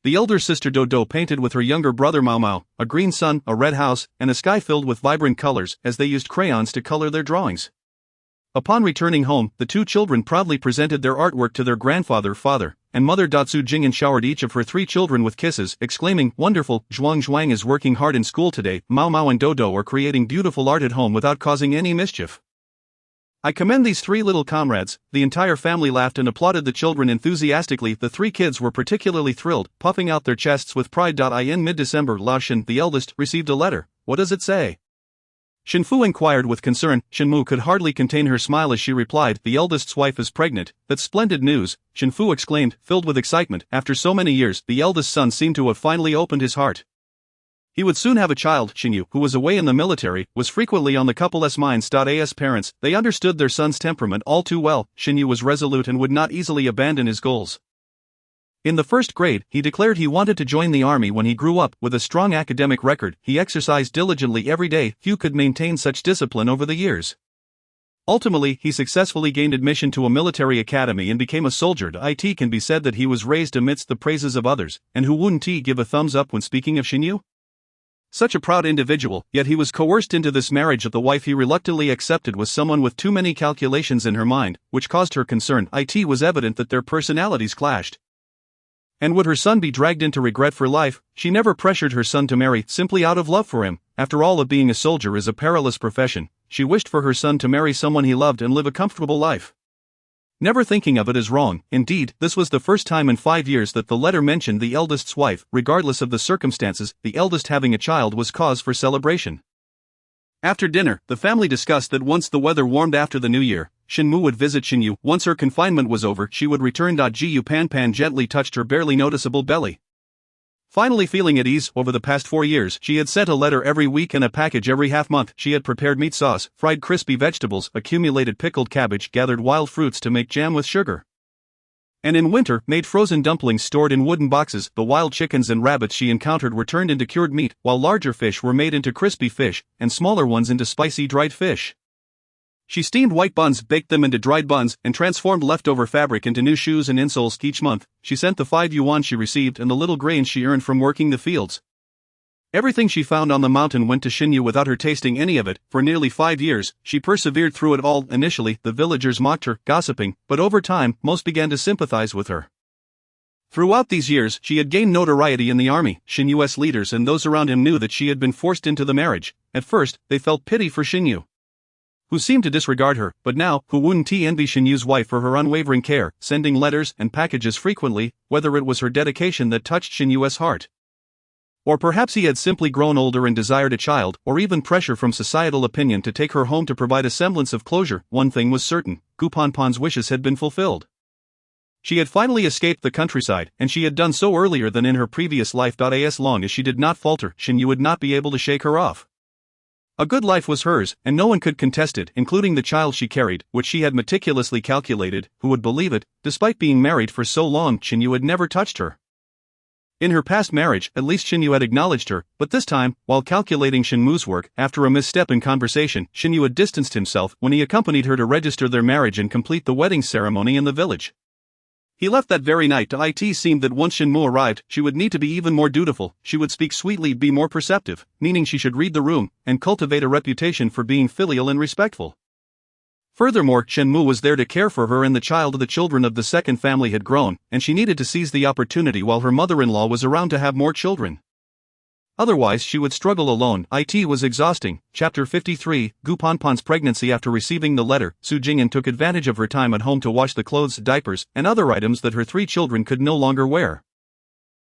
The elder sister Dodo painted with her younger brother Mao Mao, a green sun, a red house, and a sky filled with vibrant colors, as they used crayons to color their drawings. Upon returning home, the 2 children proudly presented their artwork to their grandfather, father, and mother. Su Jing'an showered each of her 3 children with kisses, exclaiming, "Wonderful, Zhuang is working hard in school today. Mao Mao and Dodo are creating beautiful art at home without causing any mischief. I commend these three little comrades." The entire family laughed and applauded the children enthusiastically. The three kids were particularly thrilled, puffing out their chests with pride. In mid-December, Lao Shen, the eldest, received a letter. "What does it say?" Shen Fu inquired with concern. Shen Mu could hardly contain her smile as she replied, "The eldest's wife is pregnant." "That's splendid news," Shen Fu exclaimed, filled with excitement. After so many years, the eldest son seemed to have finally opened his heart. He would soon have a child. Shen Yu, who was away in the military, was frequently on the couple's minds. As parents, they understood their son's temperament all too well. Shen Yu was resolute and would not easily abandon his goals. In the first grade, he declared he wanted to join the army when he grew up. With a strong academic record, he exercised diligently every day. Few could maintain such discipline over the years. Ultimately, he successfully gained admission to a military academy and became a soldier. It can be said that he was raised amidst the praises of others. And who wouldn't give a thumbs up when speaking of Shen Yu? Such a proud individual, yet he was coerced into this marriage. The wife he reluctantly accepted was someone with too many calculations in her mind, which caused her concern. It was evident that their personalities clashed. And would her son be dragged into regret for life? She never pressured her son to marry, simply out of love for him. After all, being a soldier is a perilous profession. She wished for her son to marry someone he loved and live a comfortable life. Never thinking of it as wrong. Indeed, this was the first time in 5 years that the letter mentioned the eldest's wife. Regardless of the circumstances, the eldest having a child was cause for celebration. After dinner, the family discussed that once the weather warmed after the new year, Shen Mu would visit Shen Yu. Once her confinement was over, she would return. Yu Pan Pan gently touched her barely noticeable belly. Finally feeling at ease, over the past 4 years, she had sent a letter every week and a package every half-month. She had prepared meat sauce, fried crispy vegetables, accumulated pickled cabbage, gathered wild fruits to make jam with sugar. And in winter, made frozen dumplings stored in wooden boxes. The wild chickens and rabbits she encountered were turned into cured meat, while larger fish were made into crispy fish, and smaller ones into spicy dried fish. She steamed white buns, baked them into dried buns, and transformed leftover fabric into new shoes and insoles. Each month, she sent the 5 yuan she received and the little grain she earned from working the fields. Everything she found on the mountain went to Shen Yu without her tasting any of it. For nearly 5 years, she persevered through it all. Initially, the villagers mocked her, gossiping, but over time, most began to sympathize with her. Throughout these years, she had gained notoriety in the army. Shen Yu's leaders and those around him knew that she had been forced into the marriage. At first, they felt pity for Shen Yu, who seemed to disregard her, but now, who wouldn't envy Shen Yu's wife for her unwavering care, sending letters and packages frequently? Whether it was her dedication that touched Shen Yu's heart, or perhaps he had simply grown older and desired a child, or even pressure from societal opinion to take her home to provide a semblance of closure, one thing was certain: Gupanpan's wishes had been fulfilled. She had finally escaped the countryside, and she had done so earlier than in her previous life. As long as she did not falter, Shen Yu would not be able to shake her off. A good life was hers, and no one could contest it, including the child she carried, which she had meticulously calculated. Who would believe it? Despite being married for so long, Shen Yu had never touched her. In her past marriage, at least Shen Yu had acknowledged her, but this time, while calculating Shen Mu's work, after a misstep in conversation, Shen Yu had distanced himself when he accompanied her to register their marriage and complete the wedding ceremony in the village. He left that very night. It seemed that once Shen Mu arrived, she would need to be even more dutiful. She would speak sweetly, be more perceptive, meaning she should read the room, and cultivate a reputation for being filial and respectful. Furthermore, Shen Mu was there to care for her and the child. The children of the second family had grown, and she needed to seize the opportunity while her mother-in-law was around to have more children. Otherwise, she would struggle alone. It was exhausting. Chapter 53, Gupanpan's pregnancy. After receiving the letter, Su Jing'an took advantage of her time at home to wash the clothes, diapers, and other items that her 3 children could no longer wear.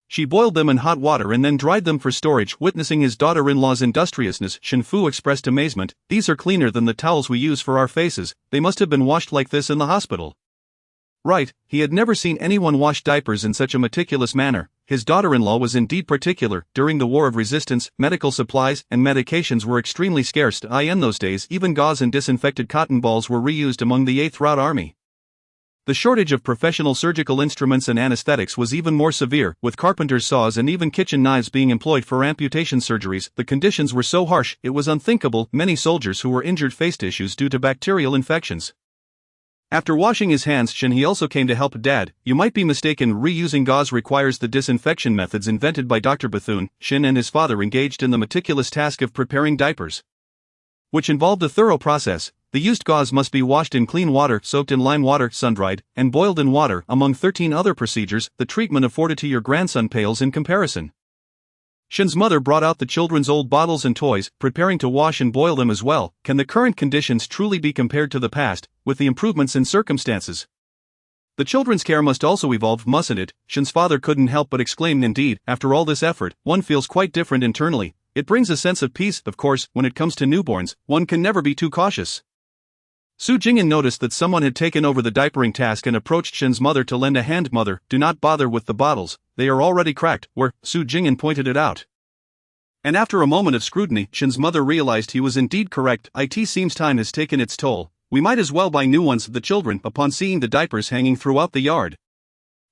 She boiled them in hot water and then dried them for storage. Witnessing his daughter-in-law's industriousness, Shen Fu expressed amazement. "These are cleaner than the towels we use for our faces. They must have been washed like this in the hospital." Right, he had never seen anyone wash diapers in such a meticulous manner. His daughter-in-law was indeed particular. During the War of Resistance, medical supplies and medications were extremely scarce. In those days, even gauze and disinfected cotton balls were reused among the 8th Rout Army. The shortage of professional surgical instruments and anesthetics was even more severe, with carpenter's saws and even kitchen knives being employed for amputation surgeries. The conditions were so harsh, it was unthinkable. Many soldiers who were injured faced issues due to bacterial infections. After washing his hands, Shen also came to help Dad. You might be mistaken, reusing gauze requires the disinfection methods invented by Dr. Bethune. Shen and his father engaged in the meticulous task of preparing diapers, which involved a thorough process. The used gauze must be washed in clean water, soaked in lime water, sun-dried, and boiled in water. Among 13 other procedures, the treatment afforded to your grandson pales in comparison. Shin's mother brought out the children's old bottles and toys, preparing to wash and boil them as well. Can the current conditions truly be compared to the past, with the improvements in circumstances? The children's care must also evolve, mustn't it? Shin's father couldn't help but exclaim. Indeed, after all this effort, one feels quite different internally. It brings a sense of peace. Of course, when it comes to newborns, one can never be too cautious. Su Jing'an noticed that someone had taken over the diapering task and approached Shin's mother to lend a hand. Mother, do not bother with the bottles, they are already cracked, Su Jing'an pointed it out. And after a moment of scrutiny, Shin's mother realized he was indeed correct. It seems time has taken its toll, we might as well buy new ones. The children, upon seeing the diapers hanging throughout the yard,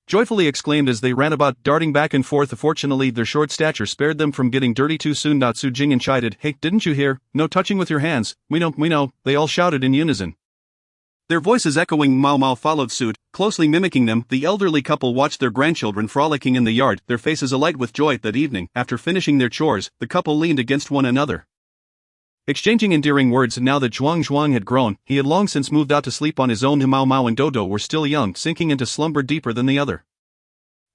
joyfully exclaimed as they ran about, darting back and forth. Fortunately, their short stature spared them from getting dirty too soon. Su Jing'an chided, hey, didn't you hear? No touching with your hands. We know, they all shouted in unison. Their voices echoing. Mao Mao followed suit, closely mimicking them. The elderly couple watched their grandchildren frolicking in the yard, their faces alight with joy. That evening, after finishing their chores, the couple leaned against one another, exchanging endearing words. Now that Zhuang had grown, he had long since moved out to sleep on his own. Mao Mao and Dodo were still young, sinking into slumber deeper than the other.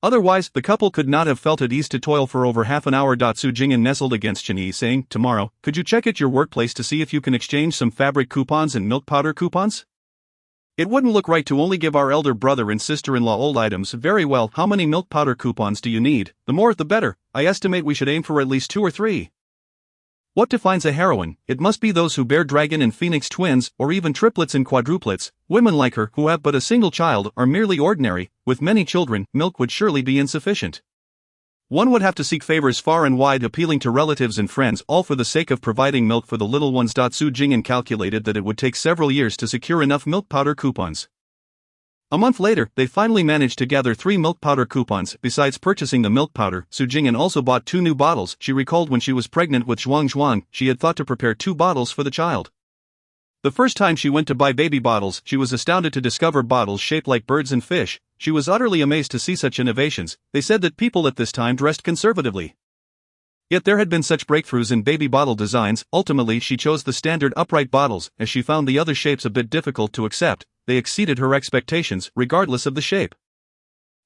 Otherwise, the couple could not have felt at ease to toil for over half an hour. Su Jing'an nestled against Chenyi, saying, tomorrow, could you check at your workplace to see if you can exchange some fabric coupons and milk powder coupons? It wouldn't look right to only give our elder brother and sister-in-law old items. Very well, how many milk powder coupons do you need? The more the better. I estimate we should aim for at least 2 or 3. What defines a heroine? It must be those who bear dragon and phoenix twins, or even triplets and quadruplets. Women like her, who have but a single child, are merely ordinary. With many children, milk would surely be insufficient. One would have to seek favors far and wide, appealing to relatives and friends, all for the sake of providing milk for the little ones. Su Jing'an calculated that it would take several years to secure enough milk powder coupons. A month later, they finally managed to gather 3 milk powder coupons. Besides purchasing the milk powder, Su Jing'an also bought 2 new bottles. She recalled when she was pregnant with Zhuang, she had thought to prepare 2 bottles for the child. The first time she went to buy baby bottles, she was astounded to discover bottles shaped like birds and fish. She was utterly amazed to see such innovations. They said that people at this time dressed conservatively. Yet there had been such breakthroughs in baby bottle designs. Ultimately, she chose the standard upright bottles, as she found the other shapes a bit difficult to accept. They exceeded her expectations, regardless of the shape.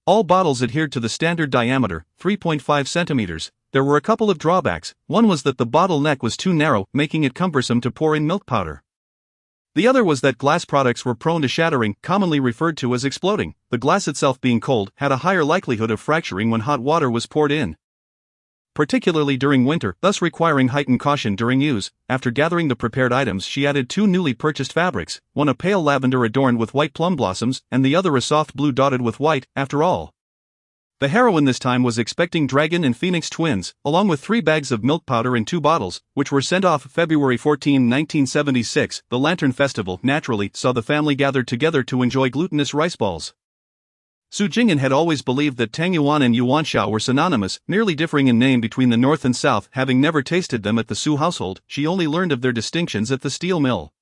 All bottles adhered to the standard diameter, 3.5 centimeters. There were a couple of drawbacks. One was that the bottle neck was too narrow, making it cumbersome to pour in milk powder. The other was that glass products were prone to shattering, commonly referred to as exploding. The glass itself, being cold, had a higher likelihood of fracturing when hot water was poured in, particularly during winter, thus requiring heightened caution during use. After gathering the prepared items, she added 2 newly purchased fabrics, one a pale lavender adorned with white plum blossoms, and the other a soft blue dotted with white. After all, the heroine this time was expecting dragon and phoenix twins, along with 3 bags of milk powder and 2 bottles, which were sent off February 14, 1976. The Lantern Festival, naturally, saw the family gathered together to enjoy glutinous rice balls. Su Jing'an had always believed that Tangyuan and Yuanshao were synonymous, merely differing in name between the north and south. Having never tasted them at the Su household, she only learned of their distinctions at the steel mill.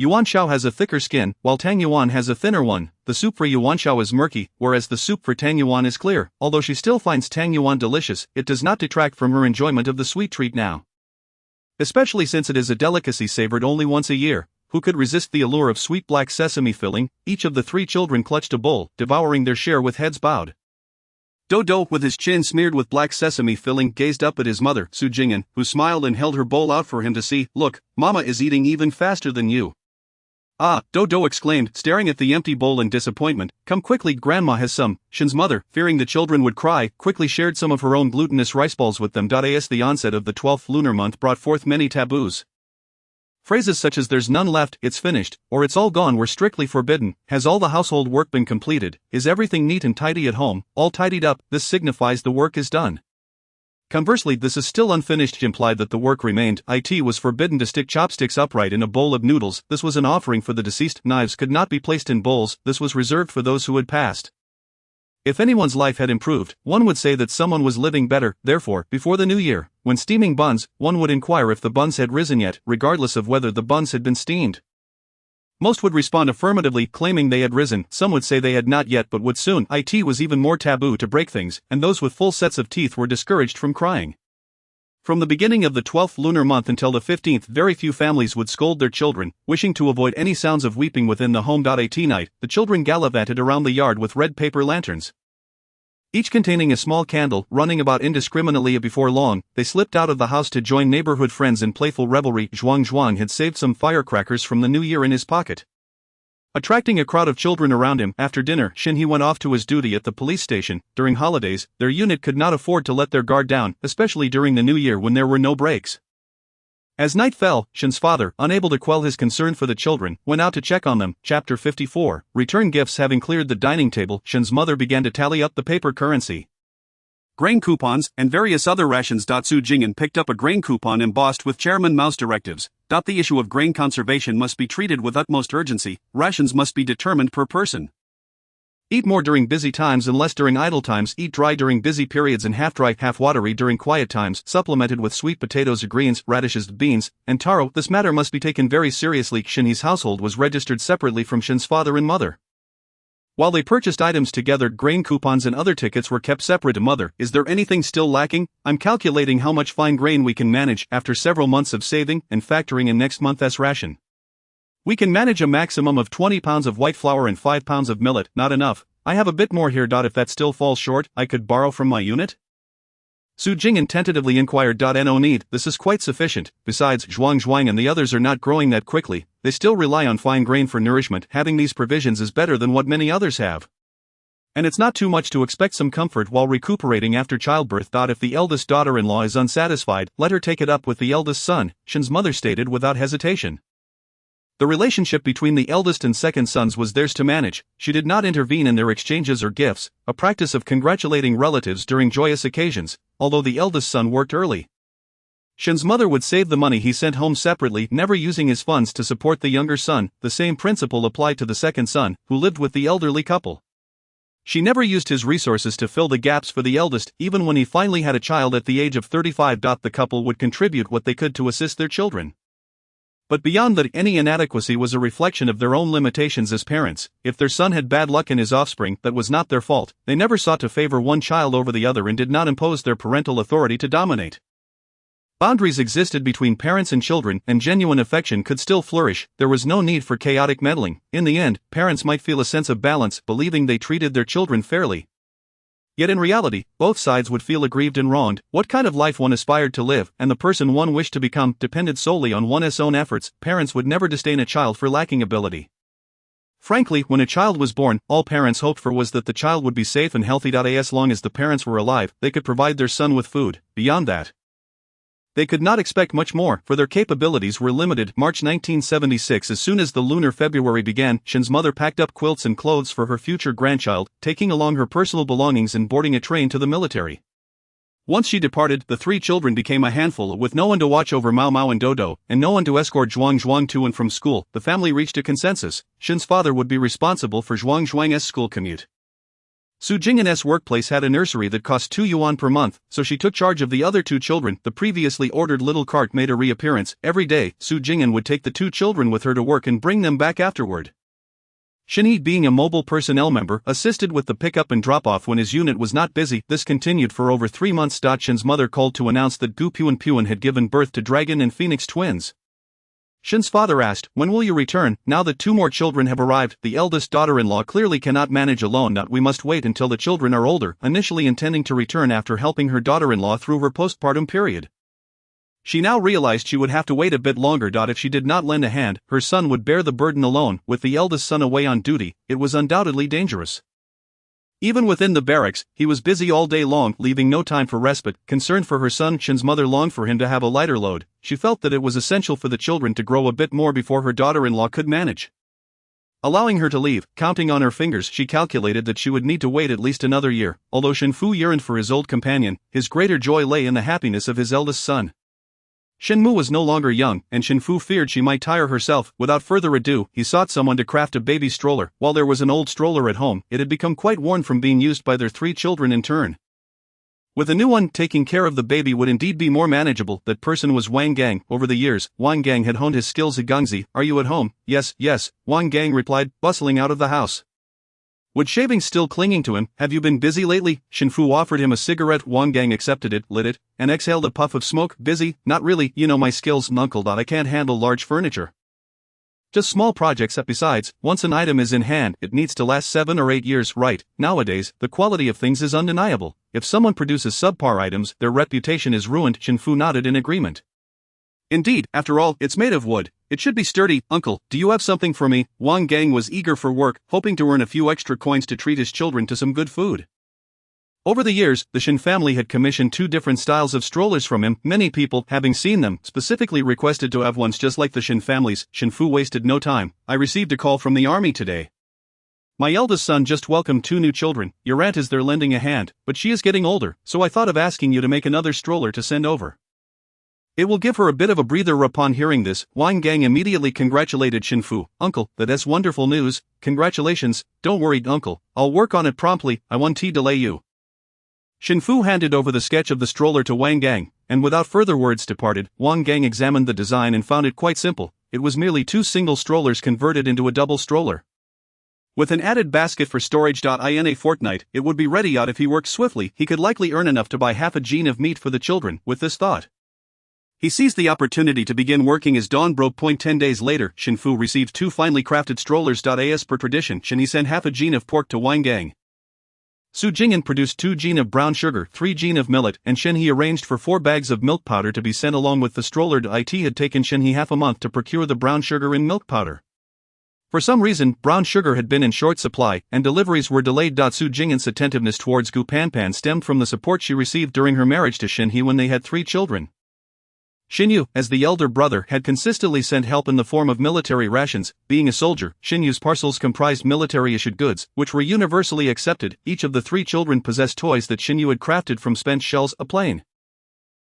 Yuanshao has a thicker skin, while Tangyuan has a thinner one. The soup for Yuanshao is murky, whereas the soup for Tangyuan is clear. Although she still finds Tangyuan delicious, it does not detract from her enjoyment of the sweet treat now, especially since it is a delicacy savored only once a year. Who could resist the allure of sweet black sesame filling? Each of the 3 children clutched a bowl, devouring their share with heads bowed. Dodo, with his chin smeared with black sesame filling, gazed up at his mother, Su Jing'an, who smiled and held her bowl out for him to see. Look, Mama is eating even faster than you. Ah, Dodo exclaimed, staring at the empty bowl in disappointment. Come quickly, Grandma has some. Shin's mother, fearing the children would cry, quickly shared some of her own glutinous rice balls with them. As the onset of the 12th lunar month brought forth many taboos. Phrases such as "there's none left," "it's finished," or "it's all gone" were strictly forbidden. Has all the household work been completed? Is everything neat and tidy at home? All tidied up, this signifies the work is done. Conversely, this is still unfinished implied that the work remained. It was forbidden to stick chopsticks upright in a bowl of noodles. This was an offering for the deceased. Knives could not be placed in bowls. This was reserved for those who had passed. If anyone's life had improved, one would say that someone was living better. Therefore, before the new year, when steaming buns, one would inquire if the buns had risen yet, regardless of whether the buns had been steamed. Most would respond affirmatively, claiming they had risen. Some would say they had not yet but would soon. It was even more taboo to break things, and those with full sets of teeth were discouraged from crying. From the beginning of the 12th lunar month until the 15th, very few families would scold their children, wishing to avoid any sounds of weeping within the home. At night, the children gallivanted around the yard with red paper lanterns. Each containing a small candle. Running about indiscriminately before long, they slipped out of the house to join neighborhood friends in playful revelry. Zhuang had saved some firecrackers from the new year in his pocket. Attracting a crowd of children around him, after dinner, He went off to his duty at the police station. During holidays, their unit could not afford to let their guard down, especially during the new year when there were no breaks. As night fell, Shen's father, unable to quell his concern for the children, went out to check on them. Chapter 54. Return gifts. Having cleared the dining table, Shen's mother began to tally up the paper currency, grain coupons, and various other rations. Su Jing'an picked up a grain coupon embossed with Chairman Mao's directives. The issue of grain conservation must be treated with utmost urgency. Rations must be determined per person. Eat more during busy times and less during idle times. Eat dry during busy periods and half-dry, half-watery during quiet times, supplemented with sweet potatoes, greens, radishes, beans, and taro. This matter must be taken very seriously. Shen's household was registered separately from Shen's father and mother. While they purchased items together, grain coupons and other tickets were kept separate. Mother, is there anything still lacking? I'm calculating how much fine grain we can manage after several months of saving and factoring in next month's ration. We can manage a maximum of 20 pounds of white flour and 5 pounds of millet. Not enough. I have a bit more here. If that still falls short, I could borrow from my unit? Su Jing'an tentatively inquired. No need, this is quite sufficient. Besides, Zhuang and the others are not growing that quickly. They still rely on fine grain for nourishment. Having these provisions is better than what many others have. And it's not too much to expect some comfort while recuperating after childbirth. If the eldest daughter-in-law is unsatisfied, let her take it up with the eldest son, Shen's mother stated without hesitation. The relationship between the eldest and second sons was theirs to manage. She did not intervene in their exchanges or gifts, a practice of congratulating relatives during joyous occasions, although the eldest son worked early. Shen's mother would save the money he sent home separately, never using his funds to support the younger son. The same principle applied to the second son, who lived with the elderly couple. She never used his resources to fill the gaps for the eldest. Even when he finally had a child at the age of 35, the couple would contribute what they could to assist their children. But beyond that, any inadequacy was a reflection of their own limitations as parents. If their son had bad luck in his offspring, that was not their fault. They never sought to favor one child over the other and did not impose their parental authority to dominate. Boundaries existed between parents and children, and genuine affection could still flourish. There was no need for chaotic meddling. In the end, parents might feel a sense of balance, believing they treated their children fairly. Yet in reality, both sides would feel aggrieved and wronged. What kind of life one aspired to live, and the person one wished to become, depended solely on one's own efforts. Parents would never disdain a child for lacking ability. Frankly, when a child was born, all parents hoped for was that the child would be safe and healthy. As long as the parents were alive, they could provide their son with food. Beyond that, they could not expect much more, for their capabilities were limited. March 1976. As soon as the lunar February began, Shen's mother packed up quilts and clothes for her future grandchild, taking along her personal belongings and boarding a train to the military. Once she departed, the three children became a handful. With no one to watch over Mao and Dodo, and no one to escort Zhuang to and from school, the family reached a consensus. Shen's father would be responsible for Zhuang's school commute. Su Jing'an's workplace had a nursery that cost 2 yuan per month, so she took charge of the other two children. The previously ordered little cart made a reappearance. Every day, Su Jing'an would take the two children with her to work and bring them back afterward. Shen, being a mobile personnel member, assisted with the pickup and drop-off when his unit was not busy. This continued for over 3 months. Shen's mother called to announce that Gu Puan had given birth to Dragon and Phoenix twins. Shen's father asked, "When will you return?" Now that 2 more children have arrived, the eldest daughter-in-law clearly cannot manage alone. We must wait until the children are older, initially intending to return after helping her daughter-in-law through her postpartum period. She now realized she would have to wait a bit longer. If she did not lend a hand, her son would bear the burden alone. With the eldest son away on duty, it was undoubtedly dangerous. Even within the barracks, he was busy all day long, leaving no time for respite. Concerned for her son, Shen's mother longed for him to have a lighter load. She felt that it was essential for the children to grow a bit more before her daughter-in-law could manage. Allowing her to leave, counting on her fingers, she calculated that she would need to wait at least another year. Although Shen Fu yearned for his old companion, his greater joy lay in the happiness of his eldest son. Shen Mu was no longer young, and Shen Fu feared she might tire herself. Without further ado, he sought someone to craft a baby stroller. While there was an old stroller at home, it had become quite worn from being used by their 3 children in turn. With a new one, taking care of the baby would indeed be more manageable. That person was Wang Gang. Over the years, Wang Gang had honed his skills at Gangzi. "Are you at home?" "Yes, yes," Wang Gang replied, bustling out of the house. With shaving still clinging to him, "Have you been busy lately?" Shen Fu offered him a cigarette. Wang Gang accepted it, lit it, and exhaled a puff of smoke. "Busy? Not really, you know my skills, uncle. I can't handle large furniture." Just small projects. Besides, once an item is in hand, it needs to last 7 or 8 years. Right, nowadays, the quality of things is undeniable. If someone produces subpar items, their reputation is ruined. Shinfu nodded in agreement. Indeed, after all, it's made of wood. It should be sturdy. Uncle, do you have something for me? Wang Gang was eager for work, hoping to earn a few extra coins to treat his children to some good food. Over the years, the Shin family had commissioned 2 different styles of strollers from him. Many people, having seen them, specifically requested to have ones just like the Shin family's. Shinfu wasted no time. I received a call from the army today. My eldest son just welcomed 2 new children. Your aunt is there lending a hand, but she is getting older, so I thought of asking you to make another stroller to send over. It will give her a bit of a breather. Upon hearing this, Wang Gang immediately congratulated Shinfu. Uncle, that's wonderful news. Congratulations. Don't worry, Uncle. I'll work on it promptly. I won't delay you. Shinfu handed over the sketch of the stroller to Wang Gang, and without further words departed. Wang Gang examined the design and found it quite simple. It was merely 2 single strollers converted into a double stroller. With an added basket for storage. In a fortnight, it would be ready out. If he worked swiftly, he could likely earn enough to buy half a gene of meat for the children. With this thought, he seized the opportunity to begin working as dawn broke. 10 days later, Shinfu received 2 finely crafted strollers. As per tradition, He sent half a gene of pork to Wang Gang. Jing'an produced 2 gene of brown sugar, 3 gene of millet, and He arranged for 4 bags of milk powder to be sent along with the stroller. It had taken He half a month to procure the brown sugar and milk powder. For some reason, brown sugar had been in short supply, and deliveries were delayed. Jing'an's attentiveness towards Gu Panpan stemmed from the support she received during her marriage to He when they had 3 children. Xinyu, as the elder brother, had consistently sent help in the form of military rations. Being a soldier, Xinyu's parcels comprised military-issued goods, which were universally accepted. Each of the 3 children possessed toys that Xinyu had crafted from spent shells: a plane,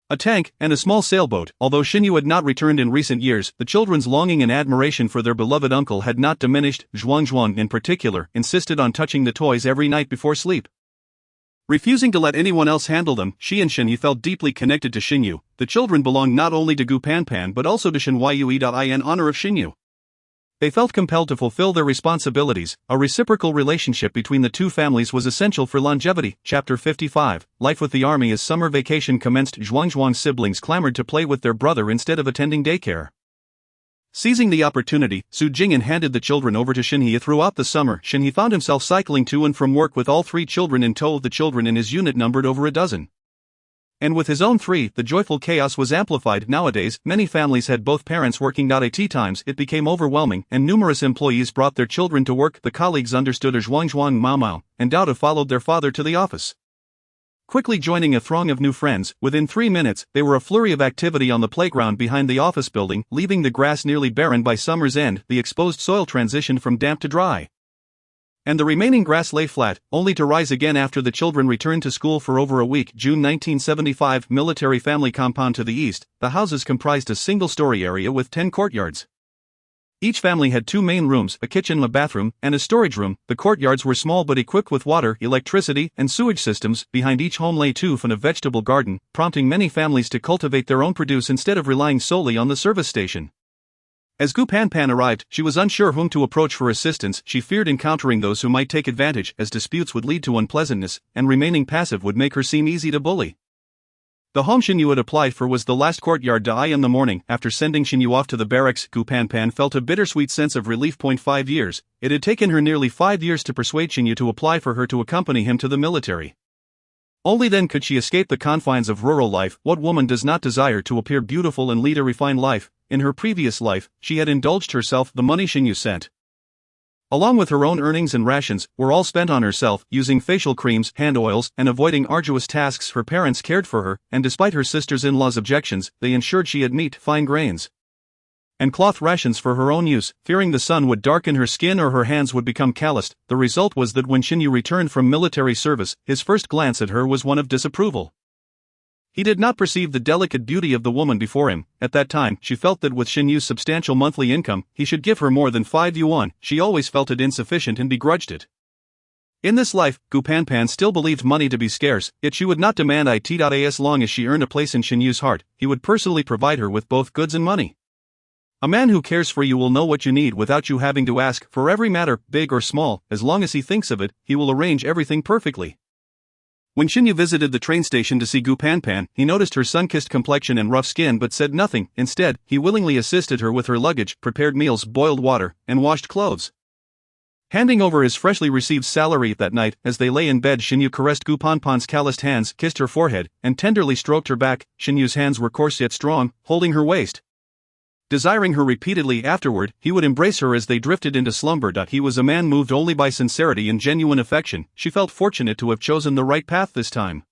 a tank, and a small sailboat. Although Xinyu had not returned in recent years, the children's longing and admiration for their beloved uncle had not diminished. Zhuang, in particular, insisted on touching the toys every night before sleep. Refusing to let anyone else handle them, she and Xinyu felt deeply connected to Xinyu. The children belonged not only to Gu Panpan but also to Xinyue. In honor of Xinyu, they felt compelled to fulfill their responsibilities. A reciprocal relationship between the 2 families was essential for longevity. Chapter 55. Life with the army. As summer vacation commenced, Zhuang's siblings clamored to play with their brother instead of attending daycare. Seizing the opportunity, Jing'an handed the children over to Xinhe. Throughout the summer, Xinhe found himself cycling to and from work with all 3 children in tow. The children in his unit numbered over a dozen. And with his own 3, the joyful chaos was amplified. Nowadays, many families had both parents working. At tea times, it became overwhelming, and numerous employees brought their children to work. The colleagues understood as Zhuang Mao, and Dao followed their father to the office. Quickly joining a throng of new friends, within 3 minutes, they were a flurry of activity on the playground behind the office building, leaving the grass nearly barren by summer's end. The exposed soil transitioned from damp to dry, and the remaining grass lay flat, only to rise again after the children returned to school for over a week. June 1975. Military family compound. To the east, the houses comprised a single-story area with 10 courtyards. Each family had 2 main rooms, a kitchen, a bathroom, and a storage room. The courtyards were small but equipped with water, electricity, and sewage systems. Behind each home lay tooth and a vegetable garden, prompting many families to cultivate their own produce instead of relying solely on the service station. As Gu Panpan arrived, she was unsure whom to approach for assistance. She feared encountering those who might take advantage, as disputes would lead to unpleasantness, and remaining passive would make her seem easy to bully. The home Xinyu had applied for was the last courtyard. In the morning, after sending Xinyu off to the barracks, Gu Panpan felt a bittersweet sense of relief. 5 years. It had taken her nearly 5 years to persuade Xinyu to apply for her to accompany him to the military. Only then could she escape the confines of rural life. What woman does not desire to appear beautiful and lead a refined life? In her previous life, she had indulged herself. The money Xinyu sent, along with her own earnings and rations, were all spent on herself, using facial creams, hand oils, and avoiding arduous tasks. Her parents cared for her, and despite her sister's-in-law's objections, they ensured she had meat, fine grains, and cloth rations for her own use, fearing the sun would darken her skin or her hands would become calloused. The result was that when Xinyu returned from military service, his first glance at her was one of disapproval. He did not perceive the delicate beauty of the woman before him. At that time, she felt that with Xinyu's substantial monthly income, he should give her more than 5 yuan. She always felt it insufficient and begrudged it. In this life, Gu Panpan still believed money to be scarce, yet she would not demand it. As long as she earned a place in Xinyu's heart, he would personally provide her with both goods and money. A man who cares for you will know what you need without you having to ask. For every matter, big or small, as long as he thinks of it, he will arrange everything perfectly. When Shinyu visited the train station to see Gu Panpan, he noticed her sun-kissed complexion and rough skin but said nothing. Instead, he willingly assisted her with her luggage, prepared meals, boiled water, and washed clothes. Handing over his freshly received salary that night, as they lay in bed, Shinyu caressed Gu Panpan's calloused hands, kissed her forehead, and tenderly stroked her back. Shinyu's hands were coarse yet strong, holding her waist. Desiring her repeatedly afterward, he would embrace her as they drifted into slumber. He was a man moved only by sincerity and genuine affection. She felt fortunate to have chosen the right path this time.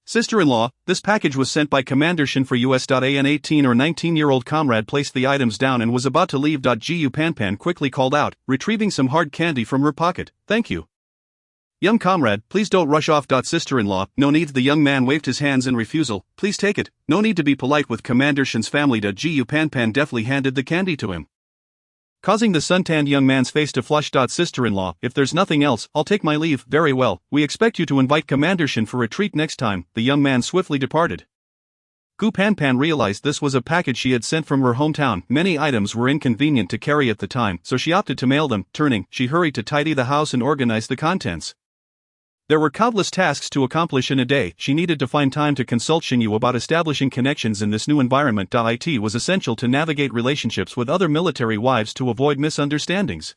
Sister-in-law, this package was sent by Commander Shin for US. An 18 or 19-year-old comrade placed the items down and was about to leave. Gu Panpan quickly called out, retrieving some hard candy from her pocket. Thank you. Young comrade, please don't rush off. Sister-in-law, no need. The young man waved his hands in refusal. Please take it, no need to be polite with Commander Shin's family. Gu Panpan deftly handed the candy to him, causing the suntanned young man's face to flush. Sister-in-law, if there's nothing else, I'll take my leave. Very well, we expect you to invite Commander Shin for a treat next time. The young man swiftly departed. Gu Panpan realized this was a package she had sent from her hometown. Many items were inconvenient to carry at the time, so she opted to mail them. Turning, she hurried to tidy the house and organize the contents. There were countless tasks to accomplish in a day. She needed to find time to consult Shinyu about establishing connections in this new environment. It was essential to navigate relationships with other military wives to avoid misunderstandings.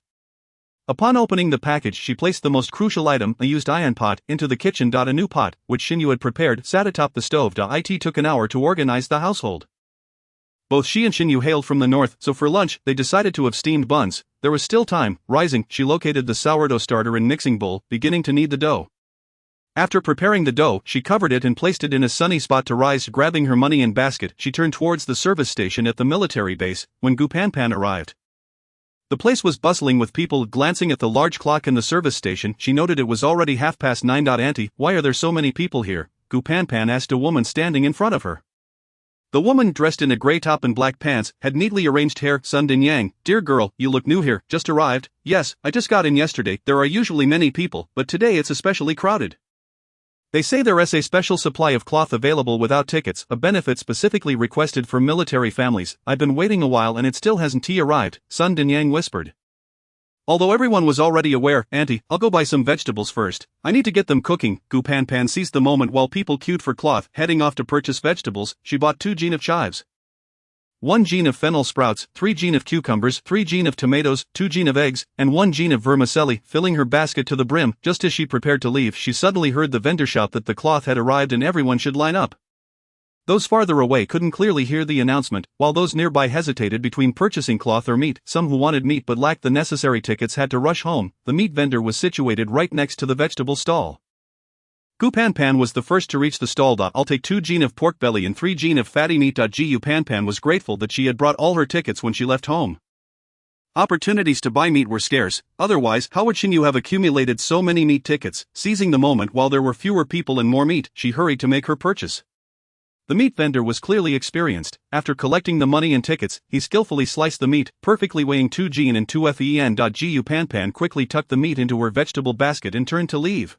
Upon opening the package, she placed the most crucial item, a used iron pot, into the kitchen. A new pot, which Shinyu had prepared, sat atop the stove. It took an hour to organize the household. Both she and Shinyu hailed from the north, so for lunch, they decided to have steamed buns. There was still time. Rising, she located the sourdough starter and mixing bowl, beginning to knead the dough. After preparing the dough, she covered it and placed it in a sunny spot to rise. Grabbing her money and basket, she turned towards the service station at the military base, when Gu Panpan arrived. The place was bustling with people. Glancing at the large clock in the service station, she noted it was already 9:30. Auntie, why are there so many people here? Gu Panpan asked a woman standing in front of her. The woman, dressed in a gray top and black pants, had neatly arranged hair. Sun Dinyang, dear girl, you look new here. Just arrived? Yes, I just got in yesterday. There are usually many people, but today it's especially crowded. They say there is a special supply of cloth available without tickets, a benefit specifically requested for military families. I've been waiting a while and it still hasn't arrived, Sun Dinyang whispered. Although everyone was already aware, Auntie, I'll go buy some vegetables first. I need to get them cooking. Gu Panpan seized the moment while people queued for cloth. Heading off to purchase vegetables, she bought 2 jean of chives, 1 jean of fennel sprouts, 3 jean of cucumbers, 3 jean of tomatoes, 2 jean of eggs, and 1 jean of vermicelli. Filling her basket to the brim, just as she prepared to leave, she suddenly heard the vendor shout that the cloth had arrived and everyone should line up. Those farther away couldn't clearly hear the announcement, while those nearby hesitated between purchasing cloth or meat. Some who wanted meat but lacked the necessary tickets had to rush home. The meat vendor was situated right next to the vegetable stall. Gu Panpan was the first to reach the stall. I'll take 2 jean of pork belly and 3 jean of fatty meat. Gu Panpan was grateful that she had brought all her tickets when she left home. Opportunities to buy meat were scarce, otherwise how would Shinyu have accumulated so many meat tickets? Seizing the moment while there were fewer people and more meat, she hurried to make her purchase. The meat vendor was clearly experienced. After collecting the money and tickets, he skillfully sliced the meat, perfectly weighing 2 jean and 2 fen. Gu Panpan quickly tucked the meat into her vegetable basket and turned to leave.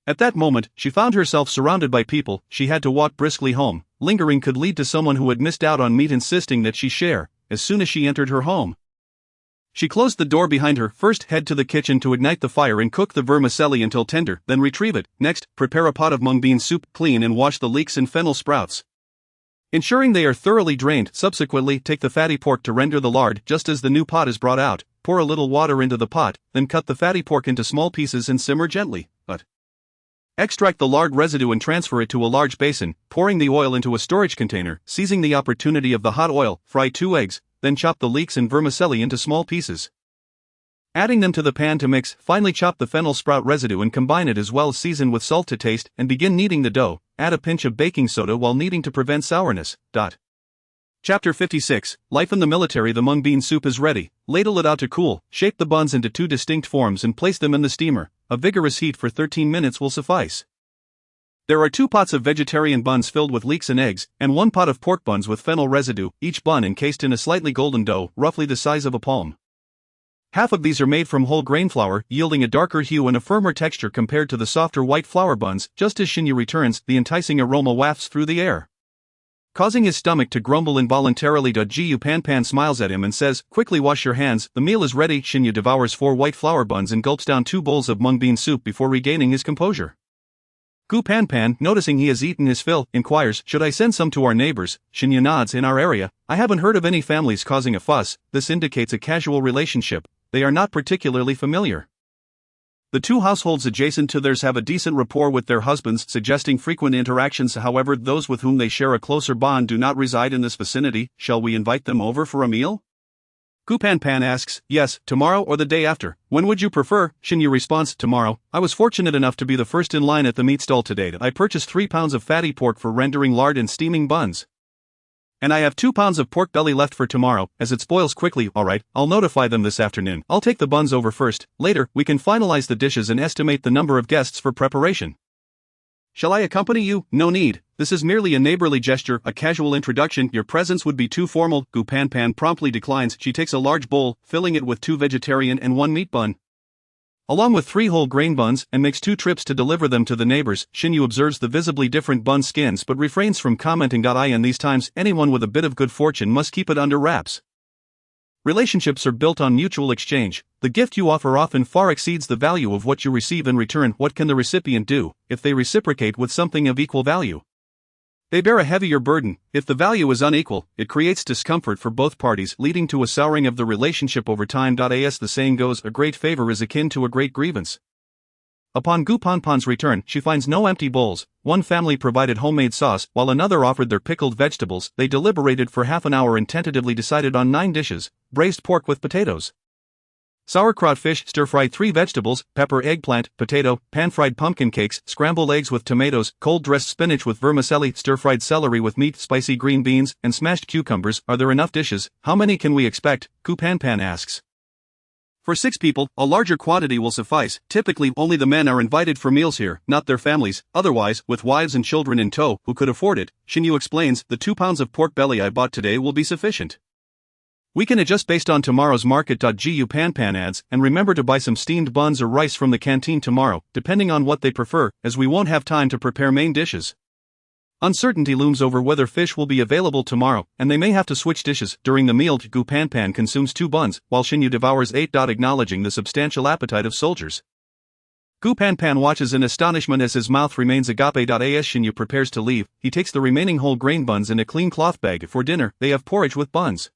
At that moment, she found herself surrounded by people. She had to walk briskly home. Lingering could lead to someone who had missed out on meat insisting that she share. As soon as she entered her home, she closed the door behind her. First, head to the kitchen to ignite the fire and cook the vermicelli until tender, then retrieve it. Next, prepare a pot of mung bean soup, clean and wash the leeks and fennel sprouts, ensuring they are thoroughly drained. Subsequently, take the fatty pork to render the lard. Just as the new pot is brought out, pour a little water into the pot, then cut the fatty pork into small pieces and simmer gently. Extract the lard residue and transfer it to a large basin, pouring the oil into a storage container. Seizing the opportunity of the hot oil, fry 2 eggs, then chop the leeks and vermicelli into small pieces, adding them to the pan to mix. Finally, chop the fennel sprout residue and combine it as well. Season with salt to taste and begin kneading the dough. Add a pinch of baking soda while kneading to prevent sourness. Chapter 56, Life in the Military. The mung bean soup is ready. Ladle it out to cool, shape the buns into 2 distinct forms and place them in the steamer. A vigorous heat for 13 minutes will suffice. There are 2 pots of vegetarian buns filled with leeks and eggs, and 1 pot of pork buns with fennel residue, each bun encased in a slightly golden dough, roughly the size of a palm. Half of these are made from whole grain flour, yielding a darker hue and a firmer texture compared to the softer white flour buns. Just as Shinyu returns, the enticing aroma wafts through the air, causing his stomach to grumble involuntarily. Gu Panpan smiles at him and says, quickly wash your hands, the meal is ready. Shinyu devours 4 white flour buns and gulps down 2 bowls of mung bean soup before regaining his composure. Gu Panpan, noticing he has eaten his fill, inquires, should I send some to our neighbors? Xinyu nods. In our area, I haven't heard of any families causing a fuss. This indicates a casual relationship. They are not particularly familiar. The two households adjacent to theirs have a decent rapport with their husbands, suggesting frequent interactions. However, those with whom they share a closer bond do not reside in this vicinity. Shall we invite them over for a meal? Gu Panpan asks, yes, tomorrow or the day after. When would you prefer? Xinyu responds, tomorrow. I was fortunate enough to be the first in line at the meat stall today. I purchased 3 pounds of fatty pork for rendering lard and steaming buns. And I have 2 pounds of pork belly left for tomorrow, as it spoils quickly. Alright, I'll notify them this afternoon. I'll take the buns over first. Later, we can finalize the dishes and estimate the number of guests for preparation. Shall I accompany you? No need. This is merely a neighborly gesture, a casual introduction. Your presence would be too formal. Gu Panpan promptly declines. She takes a large bowl, filling it with 2 vegetarian and 1 meat bun, along with 3 whole grain buns, and makes 2 trips to deliver them to the neighbors. Xinyu observes the visibly different bun skins but refrains from commenting. In these times, anyone with a bit of good fortune must keep it under wraps. Relationships are built on mutual exchange. The gift you offer often far exceeds the value of what you receive in return. What can the recipient do if they reciprocate with something of equal value? They bear a heavier burden. If the value is unequal, it creates discomfort for both parties, leading to a souring of the relationship over time. As the saying goes, a great favor is akin to a great grievance. Upon Gu Panpan's return, she finds no empty bowls. One family provided homemade sauce, while another offered their pickled vegetables. They deliberated for half an hour and tentatively decided on 9 dishes: braised pork with potatoes, sauerkraut fish, stir-fried 3 vegetables, pepper eggplant, potato, pan-fried pumpkin cakes, scrambled eggs with tomatoes, cold-dressed spinach with vermicelli, stir-fried celery with meat, spicy green beans, and smashed cucumbers. Are there enough dishes? How many can we expect? Gu Panpan asks. For 6 people, a larger quantity will suffice. Typically, only the men are invited for meals here, not their families. Otherwise, with wives and children in tow, who could afford it, Xinyu explains, the 2 pounds of pork belly I bought today will be sufficient. We can adjust based on tomorrow's market. Gu Panpan adds, and remember to buy some steamed buns or rice from the canteen tomorrow, depending on what they prefer, as we won't have time to prepare main dishes. Uncertainty looms over whether fish will be available tomorrow, and they may have to switch dishes. During the meal, Gu Panpan consumes 2 buns, while Xinyu devours 8. Acknowledging the substantial appetite of soldiers, Gu Panpan watches in astonishment as his mouth remains agape. As Xinyu prepares to leave, he takes the remaining whole grain buns in a clean cloth bag. For dinner, they have porridge with buns.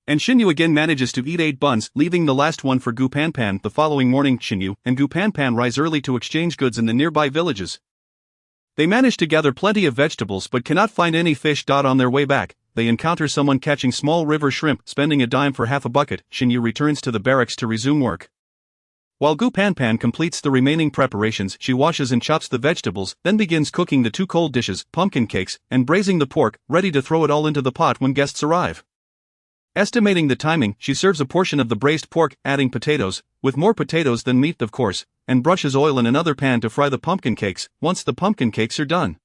And Xinyu again manages to eat 8 buns, leaving the last one for Gu Panpan. The following morning, Xinyu and Gu Panpan rise early to exchange goods in the nearby villages. They manage to gather plenty of vegetables but cannot find any fish. On their way back, they encounter someone catching small river shrimp. Spending a dime for half a bucket, Xinyu returns to the barracks to resume work. While Gu Panpan completes the remaining preparations, she washes and chops the vegetables, then begins cooking the 2 cold dishes, pumpkin cakes, and braising the pork, ready to throw it all into the pot when guests arrive. Estimating the timing, she serves a portion of the braised pork, adding potatoes, with more potatoes than meat of course, and brushes oil in another pan to fry the pumpkin cakes. Once the pumpkin cakes are done,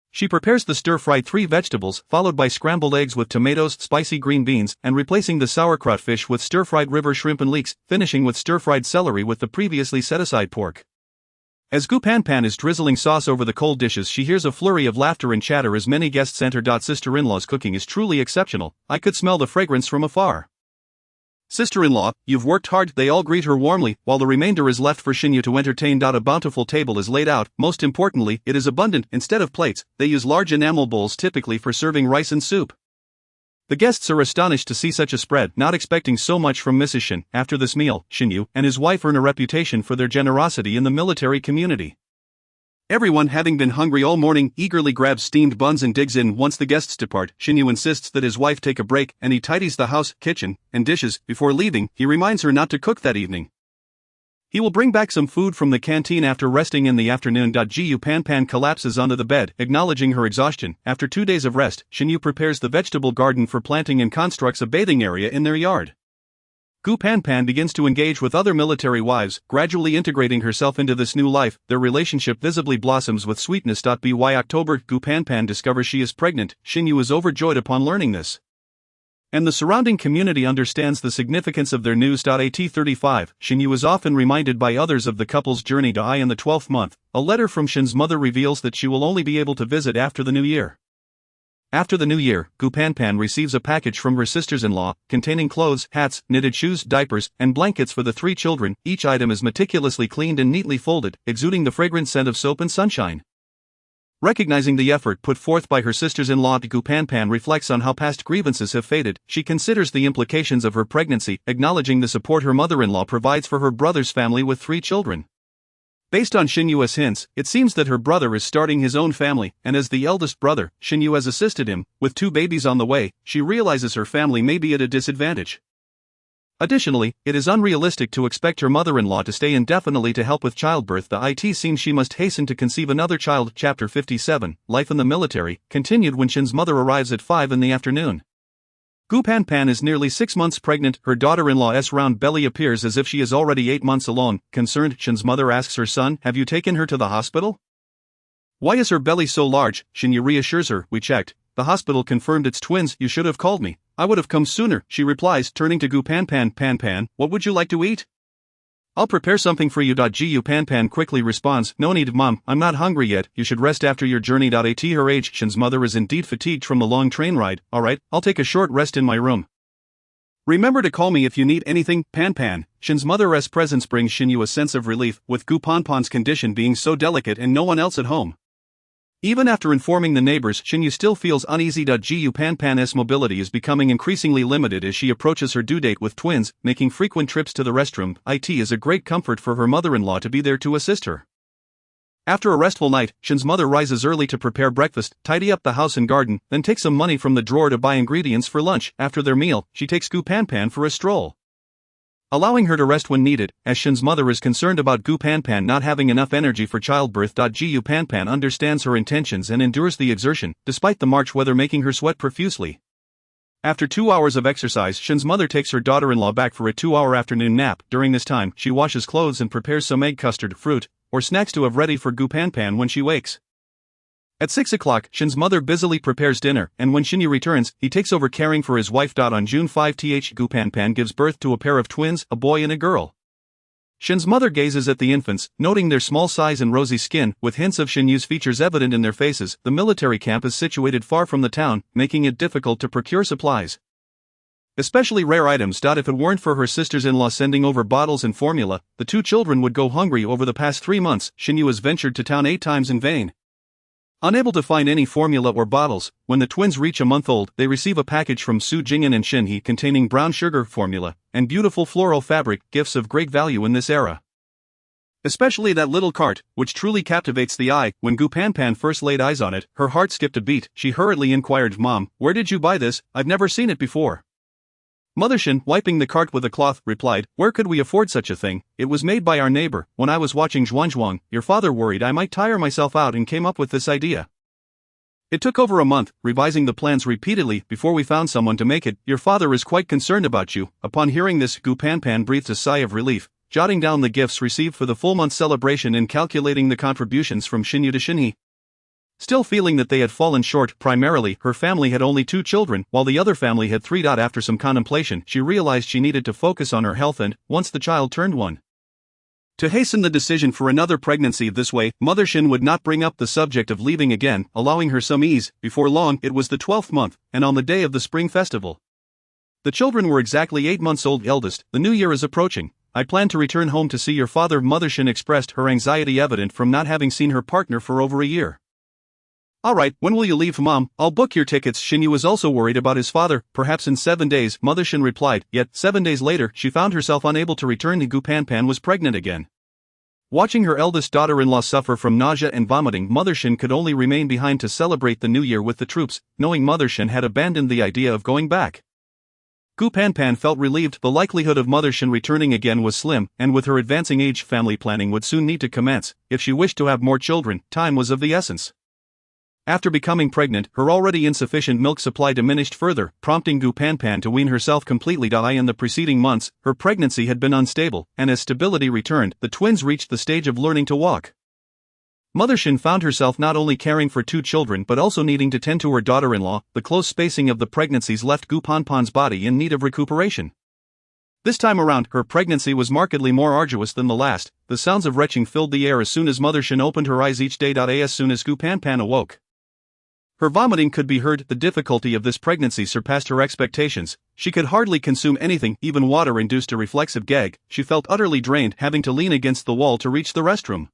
she prepares the stir-fried 3 vegetables, followed by scrambled eggs with tomatoes, spicy green beans, and replacing the sauerkraut fish with stir-fried river shrimp and leeks, finishing with stir-fried celery with the previously set-aside pork. As Gu Panpan is drizzling sauce over the cold dishes, she hears a flurry of laughter and chatter as many guests enter. Sister-in-law's cooking is truly exceptional. I could smell the fragrance from afar. Sister-in-law, you've worked hard. They all greet her warmly, while the remainder is left for Xinyu to entertain. A bountiful table is laid out. Most importantly, it is abundant. Instead of plates, they use large enamel bowls typically for serving rice and soup. The guests are astonished to see such a spread, not expecting so much from Mrs. Shin. After this meal, Xinyu and his wife earn a reputation for their generosity in the military community. Everyone, having been hungry all morning, eagerly grabs steamed buns and digs in. Once the guests depart, Xinyu insists that his wife take a break, and he tidies the house, kitchen, and dishes. Before leaving, he reminds her not to cook that evening. He will bring back some food from the canteen after resting in the afternoon. Gu Panpan collapses onto the bed, acknowledging her exhaustion. After 2 days of rest, Xinyu prepares the vegetable garden for planting and constructs a bathing area in their yard. Gu Panpan begins to engage with other military wives, gradually integrating herself into this new life. Their relationship visibly blossoms with sweetness. By October, Gu Panpan discovers she is pregnant. Xinyu is overjoyed upon learning this, and the surrounding community understands the significance of their news. At 35, Xinyu is often reminded by others of the couple's journey to in the 12th month. A letter from Shin's mother reveals that she will only be able to visit after the new year. After the new year, Gu Panpan receives a package from her sisters-in-law, containing clothes, hats, knitted shoes, diapers, and blankets for the 3 children. Each item is meticulously cleaned and neatly folded, exuding the fragrant scent of soap and sunshine. Recognizing the effort put forth by her sisters-in-law, Gu Panpan reflects on how past grievances have faded. She considers the implications of her pregnancy, acknowledging the support her mother-in-law provides for her brother's family with 3 children. Based on Xinyu's hints, it seems that her brother is starting his own family, and as the eldest brother, Xinyu has assisted him. With 2 babies on the way, she realizes her family may be at a disadvantage. Additionally, it is unrealistic to expect her mother-in-law to stay indefinitely to help with childbirth. It seems she must hasten to conceive another child. Chapter 57, Life in the Military, continued when Shin's mother arrives at 5 in the afternoon. Gu Panpan is nearly 6 months pregnant. Her daughter-in-law's round belly appears as if she is already 8 months alone. Concerned, Shin's mother asks her son, "Have you taken her to the hospital?" "Why is her belly so large?" Xinyu reassures her, "We checked. The hospital confirmed it's twins. You should have called me. I would have come sooner," she replies, turning to Gu Panpan. "Panpan, what would you like to eat?" "I'll prepare something for you." Gu Panpan quickly responds, "No need, Mom, I'm not hungry yet. You should rest after your journey." At her age, Shin's mother is indeed fatigued from the long train ride. "Alright, I'll take a short rest in my room. Remember to call me if you need anything." Panpan, Shin's mother's presence brings Xinyu a sense of relief, with Gu Panpan's condition being so delicate and no one else at home. Even after informing the neighbors, Xinyu still feels uneasy. Gu Panpan's mobility is becoming increasingly limited as she approaches her due date with twins, making frequent trips to the restroom. It is a great comfort for her mother-in-law to be there to assist her. After a restful night, Shin's mother rises early to prepare breakfast, tidy up the house and garden, then take some money from the drawer to buy ingredients for lunch. After their meal, she takes Gu Panpan for a stroll, allowing her to rest when needed, as Shin's mother is concerned about Gu Panpan not having enough energy for childbirth. Gu Panpan understands her intentions and endures the exertion, despite the March weather making her sweat profusely. After 2 hours of exercise, Shin's mother takes her daughter-in-law back for a 2-hour afternoon nap. During this time, she washes clothes and prepares some egg custard, fruit, or snacks to have ready for Gu Panpan when she wakes. At 6 o'clock, Shin's mother busily prepares dinner, and when Xinyu returns, he takes over caring for his wife. On June 5, Gu Panpan gives birth to a pair of twins, a boy and a girl. Shin's mother gazes at the infants, noting their small size and rosy skin, with hints of Xinyu's features evident in their faces. The military camp is situated far from the town, making it difficult to procure supplies, especially rare items. If it weren't for her sisters-in-law sending over bottles and formula, the 2 children would go hungry. Over the past 3 months, Xinyu has ventured to town 8 times in vain, unable to find any formula or bottles. When the twins reach a month old, they receive a package from Su Jing'an and Xinhe containing brown sugar formula and beautiful floral fabric, gifts of great value in this era. Especially that little cart, which truly captivates the eye. When Gu Panpan first laid eyes on it, her heart skipped a beat. She hurriedly inquired, "Mom, where did you buy this? I've never seen it before." Mother Shin, wiping the cart with a cloth, replied, "Where could we afford such a thing? It was made by our neighbor. When I was watching Zhuangzhuang, your father worried I might tire myself out and came up with this idea. It took over a month, revising the plans repeatedly, before we found someone to make it. Your father is quite concerned about you." Upon hearing this, Gu Panpan breathed a sigh of relief, jotting down the gifts received for the full month celebration and calculating the contributions from Xinyu to Xinhe. Still feeling that they had fallen short. Primarily, her family had only 2 children, while the other family had 3. After some contemplation, she realized she needed to focus on her health and, once the child turned 1, to hasten the decision for another pregnancy. This way, Mother Shin would not bring up the subject of leaving again, allowing her some ease. Before long, it was the 12th month, and on the day of the spring festival, the children were exactly 8 months old. "Eldest, the new year is approaching. I plan to return home to see your father." Mother Shin expressed her anxiety, evident from not having seen her partner for over a year. "Alright, when will you leave, Mom? I'll book your tickets." Xinyu was also worried about his father. "Perhaps in 7 days, Mother Shin replied. Yet, 7 days later, she found herself unable to return. Gu Panpan was pregnant again. Watching her eldest daughter-in-law suffer from nausea and vomiting, Mother Shin could only remain behind to celebrate the new year with the troops, knowing Mother Shin had abandoned the idea of going back. Gu Panpan felt relieved. The likelihood of Mother Shin returning again was slim, and with her advancing age, family planning would soon need to commence. If she wished to have more children, time was of the essence. After becoming pregnant, her already insufficient milk supply diminished further, prompting Gu Panpan to wean herself completely. In the preceding months, her pregnancy had been unstable, and as stability returned, the twins reached the stage of learning to walk. Mother Shin found herself not only caring for 2 children but also needing to tend to her daughter-in-law. The close spacing of the pregnancies left Gu Panpan's body in need of recuperation. This time around, her pregnancy was markedly more arduous than the last. The sounds of retching filled the air as soon as Mother Shin opened her eyes each day. As soon as Gu Panpan awoke, Her vomiting could be heard. The difficulty of this pregnancy surpassed her expectations. She could hardly consume anything, even water induced a reflexive gag. She felt utterly drained, having to lean against the wall to reach the restroom.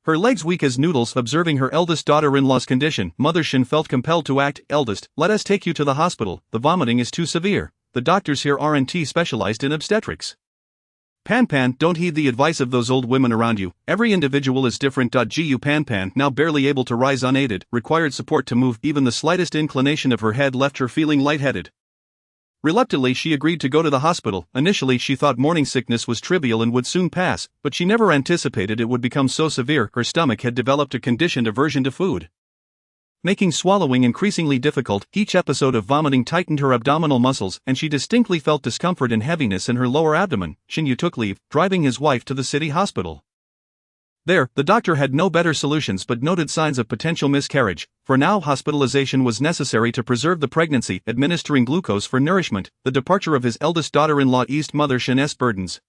Her legs weak as noodles. Observing her eldest daughter-in-law's condition, Mother Shin felt compelled to act. Eldest, let us take you to the hospital. The vomiting is too severe. The doctors here aren't specialized in obstetrics. Pan, don't heed the advice of those old women around you. Every individual is different. Gu Pan, now barely able to rise unaided, required support to move. Even the slightest inclination of her head left her feeling lightheaded. Reluctantly, she agreed to go to the hospital. Initially, she thought morning sickness was trivial and would soon pass, but she never anticipated it would become so severe. Her stomach had developed a conditioned aversion to food, making swallowing increasingly difficult. Each episode of vomiting tightened her abdominal muscles, and she distinctly felt discomfort and heaviness in her lower abdomen. Shinyu took leave, driving his wife to the city hospital. There, the doctor had no better solutions but noted signs of potential miscarriage. For now, hospitalization was necessary to preserve the pregnancy, administering glucose for nourishment. The departure of his eldest daughter-in-law eased Mother Shin's burdens.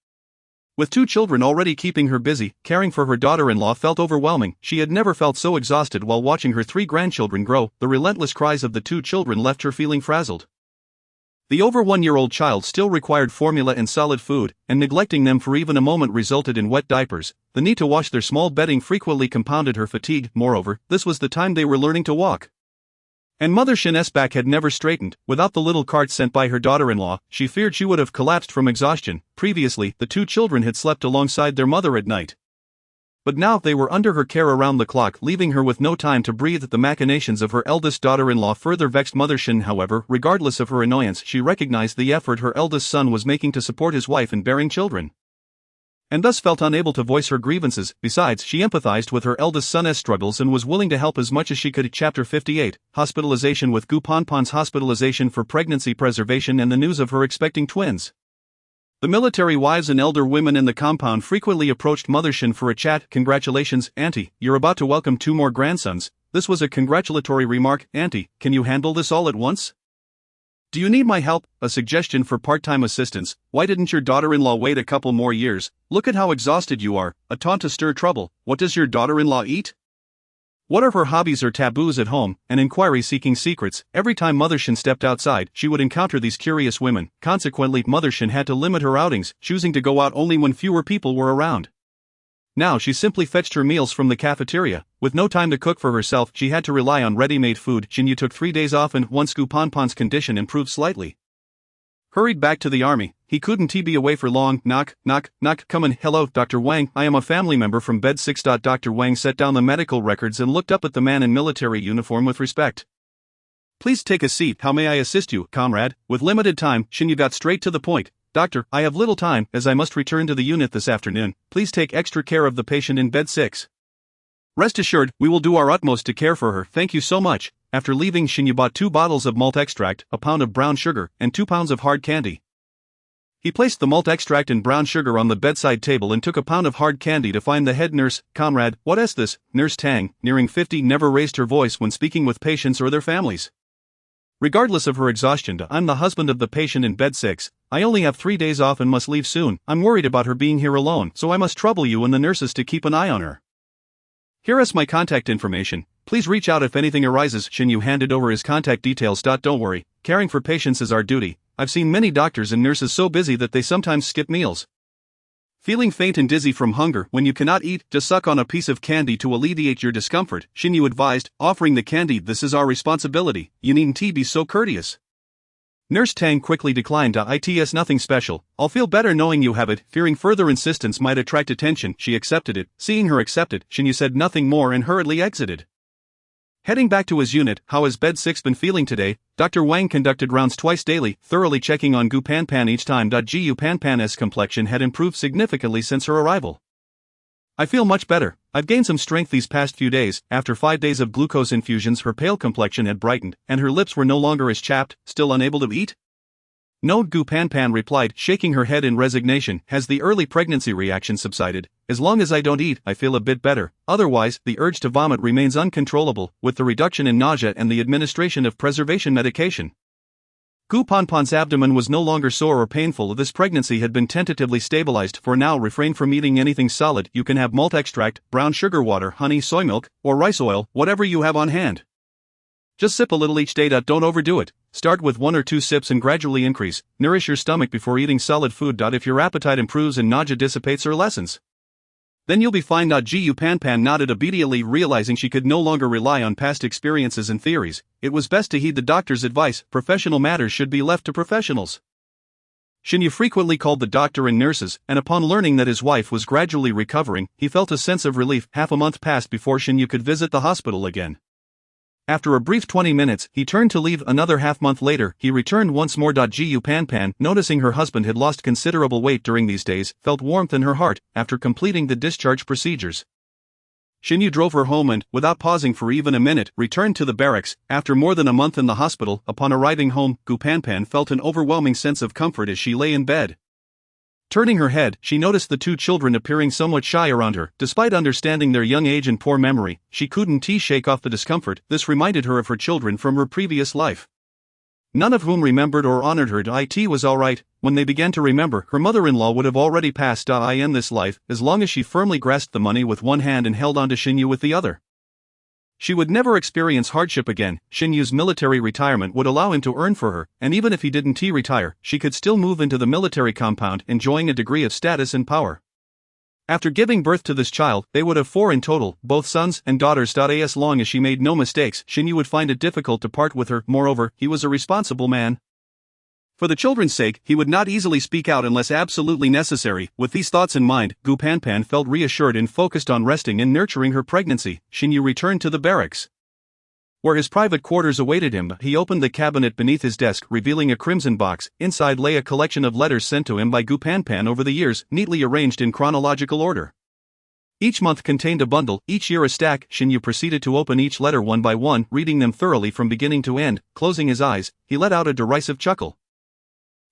With 2 children already keeping her busy, caring for her daughter-in-law felt overwhelming. She had never felt so exhausted while watching her 3 grandchildren grow. The relentless cries of the 2 children left her feeling frazzled. The over 1-year-old child still required formula and solid food, and neglecting them for even a moment resulted in wet diapers. The need to wash their small bedding frequently compounded her fatigue. Moreover, this was the time they were learning to walk, and Mother Shin's back had never straightened. Without the little cart sent by her daughter-in-law, she feared she would have collapsed from exhaustion. Previously, the 2 children had slept alongside their mother at night, but now they were under her care around the clock, leaving her with no time to breathe. The machinations of her eldest daughter-in-law further vexed Mother Shin. However, regardless of her annoyance, she recognized the effort her eldest son was making to support his wife in bearing children, and thus felt unable to voice her grievances. Besides, she empathized with her eldest son's struggles and was willing to help as much as she could. Chapter 58, Hospitalization. With Gu Panpan's hospitalization for pregnancy preservation and the news of her expecting twins, the military wives and elder women in the compound frequently approached Mother Shin for a chat. Congratulations, Auntie, you're about to welcome 2 more grandsons. This was a congratulatory remark. Auntie, can you handle this all at once? Do you need my help? A suggestion for part-time assistance. Why didn't your daughter-in-law wait a couple more years? Look at how exhausted you are. A taunt to stir trouble. What does your daughter-in-law eat? What are her hobbies or taboos at home? An inquiry seeking secrets. Every time Mother Shin stepped outside, she would encounter these curious women. Consequently, Mother Shin had to limit her outings, choosing to go out only when fewer people were around. Now she simply fetched her meals from the cafeteria. With no time to cook for herself, she had to rely on ready-made food. Shinyu took 3 days off, and once Gu Panpan's condition improved slightly, hurried back to the army. He couldn't be away for long. Knock, knock, knock. Come in. Hello, Dr. Wang. I am a family member from bed 6. Dr. Wang set down the medical records and looked up at the man in military uniform with respect. Please take a seat. How may I assist you, comrade? With limited time, Shinyu got straight to the point. Doctor, I have little time, as I must return to the unit this afternoon. Please take extra care of the patient in bed 6. Rest assured, we will do our utmost to care for her. Thank you so much. After leaving, Shinyu bought 2 bottles of malt extract, a pound of brown sugar, and 2 pounds of hard candy. He placed the malt extract and brown sugar on the bedside table and took a pound of hard candy to find the head nurse. Comrade, what is this? Nurse Tang, nearing 50, never raised her voice when speaking with patients or their families. Regardless of her exhaustion, I'm the husband of the patient in bed 6. I only have 3 days off and must leave soon. I'm worried about her being here alone, so I must trouble you and the nurses to keep an eye on her. Here is my contact information. Please reach out if anything arises. Shinyu handed over his contact details. Don't worry, caring for patients is our duty. I've seen many doctors and nurses so busy that they sometimes skip meals. Feeling faint and dizzy from hunger when you cannot eat, just suck on a piece of candy to alleviate your discomfort, Shinyu advised, offering the candy. This is our responsibility. You needn't be so courteous. Nurse Tang quickly declined. It's nothing special. I'll feel better knowing you have it. Fearing further insistence might attract attention, she accepted it. Seeing her accept it, Shinyu said nothing more and hurriedly exited. Heading back to his unit, how has bed 6 been feeling today? Dr. Wang conducted rounds twice daily, thoroughly checking on Gu Panpan each time. Gu Panpan's complexion had improved significantly since her arrival. I feel much better. I've gained some strength these past few days. After 5 days of glucose infusions, her pale complexion had brightened, and her lips were no longer as chapped. Still unable to eat? No, Gu Panpan replied, shaking her head in resignation. Has the early pregnancy reaction subsided? As long as I don't eat, I feel a bit better. Otherwise, the urge to vomit remains uncontrollable, with the reduction in nausea and the administration of preservation medication. Gu Panpan's abdomen was no longer sore or painful. This pregnancy had been tentatively stabilized. For now, refrain from eating anything solid. You can have malt extract, brown sugar water, honey, soy milk, or rice oil, whatever you have on hand. Just sip a little each day. Don't overdo it. Start with 1 or 2 sips and gradually increase. Nourish your stomach before eating solid food. If your appetite improves and nausea dissipates or lessens, then you'll be fine. Gu Pan Pan nodded, immediately realizing she could no longer rely on past experiences and theories. It was best to heed the doctor's advice. Professional matters should be left to professionals. Shinyu frequently called the doctor and nurses, and upon learning that his wife was gradually recovering, he felt a sense of relief. Half a month passed before Shinyu could visit the hospital again. After a brief 20 minutes, he turned to leave. Another half-month later, he returned once more. Gu Pan Pan, noticing her husband had lost considerable weight during these days, felt warmth in her heart after completing the discharge procedures. Shinyu drove her home and, without pausing for even a minute, returned to the barracks. After more than a month in the hospital, upon arriving home, Gu Pan Pan felt an overwhelming sense of comfort as she lay in bed. Turning her head, she noticed the 2 children appearing somewhat shy around her. Despite understanding their young age and poor memory, she couldn't shake off the discomfort. This reminded her of her children from her previous life, none of whom remembered or honored her. It was alright. When they began to remember, her mother-in-law would have already passed in this life, as long as she firmly grasped the money with one hand and held on to Shinyu with the other. She would never experience hardship again. Shinyu's military retirement would allow him to earn for her, and even if he didn't retire, she could still move into the military compound, enjoying a degree of status and power. After giving birth to this child, they would have 4 in total, both sons and daughters. As long as she made no mistakes, Shinyu would find it difficult to part with her. Moreover, he was a responsible man. For the children's sake, he would not easily speak out unless absolutely necessary. With these thoughts in mind, Gu Pan Pan felt reassured and focused on resting and nurturing her pregnancy. Shinyu returned to the barracks, where his private quarters awaited him. He opened the cabinet beneath his desk, revealing a crimson box. Inside lay a collection of letters sent to him by Gu Pan Pan over the years, neatly arranged in chronological order. Each month contained a bundle, each year a stack. Shinyu proceeded to open each letter one by one, reading them thoroughly from beginning to end. Closing his eyes, he let out a derisive chuckle.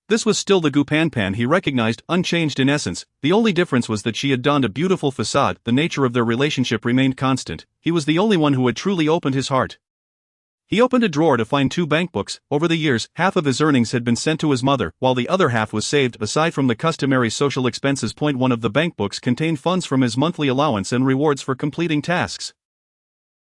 This was still the Gu Pan Pan he recognized, unchanged in essence. The only difference was that she had donned a beautiful facade. The nature of their relationship remained constant. He was the only one who had truly opened his heart. He opened a drawer to find 2 bankbooks. Over the years, half of his earnings had been sent to his mother, while the other half was saved. Aside from the customary social expenses, one of the bankbooks contained funds from his monthly allowance and rewards for completing tasks.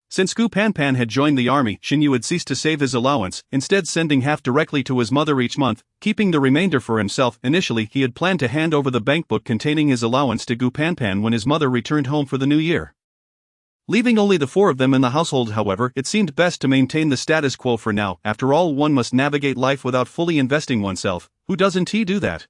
Since Gu Pan Pan had joined the army, Shinyu had ceased to save his allowance, instead sending half directly to his mother each month, keeping the remainder for himself. Initially, he had planned to hand over the bankbook containing his allowance to Gu Pan Pan when his mother returned home for the new year. Leaving only the 4 of them in the household, however, it seemed best to maintain the status quo for now. After all, one must navigate life without fully investing oneself. Who doesn't do that?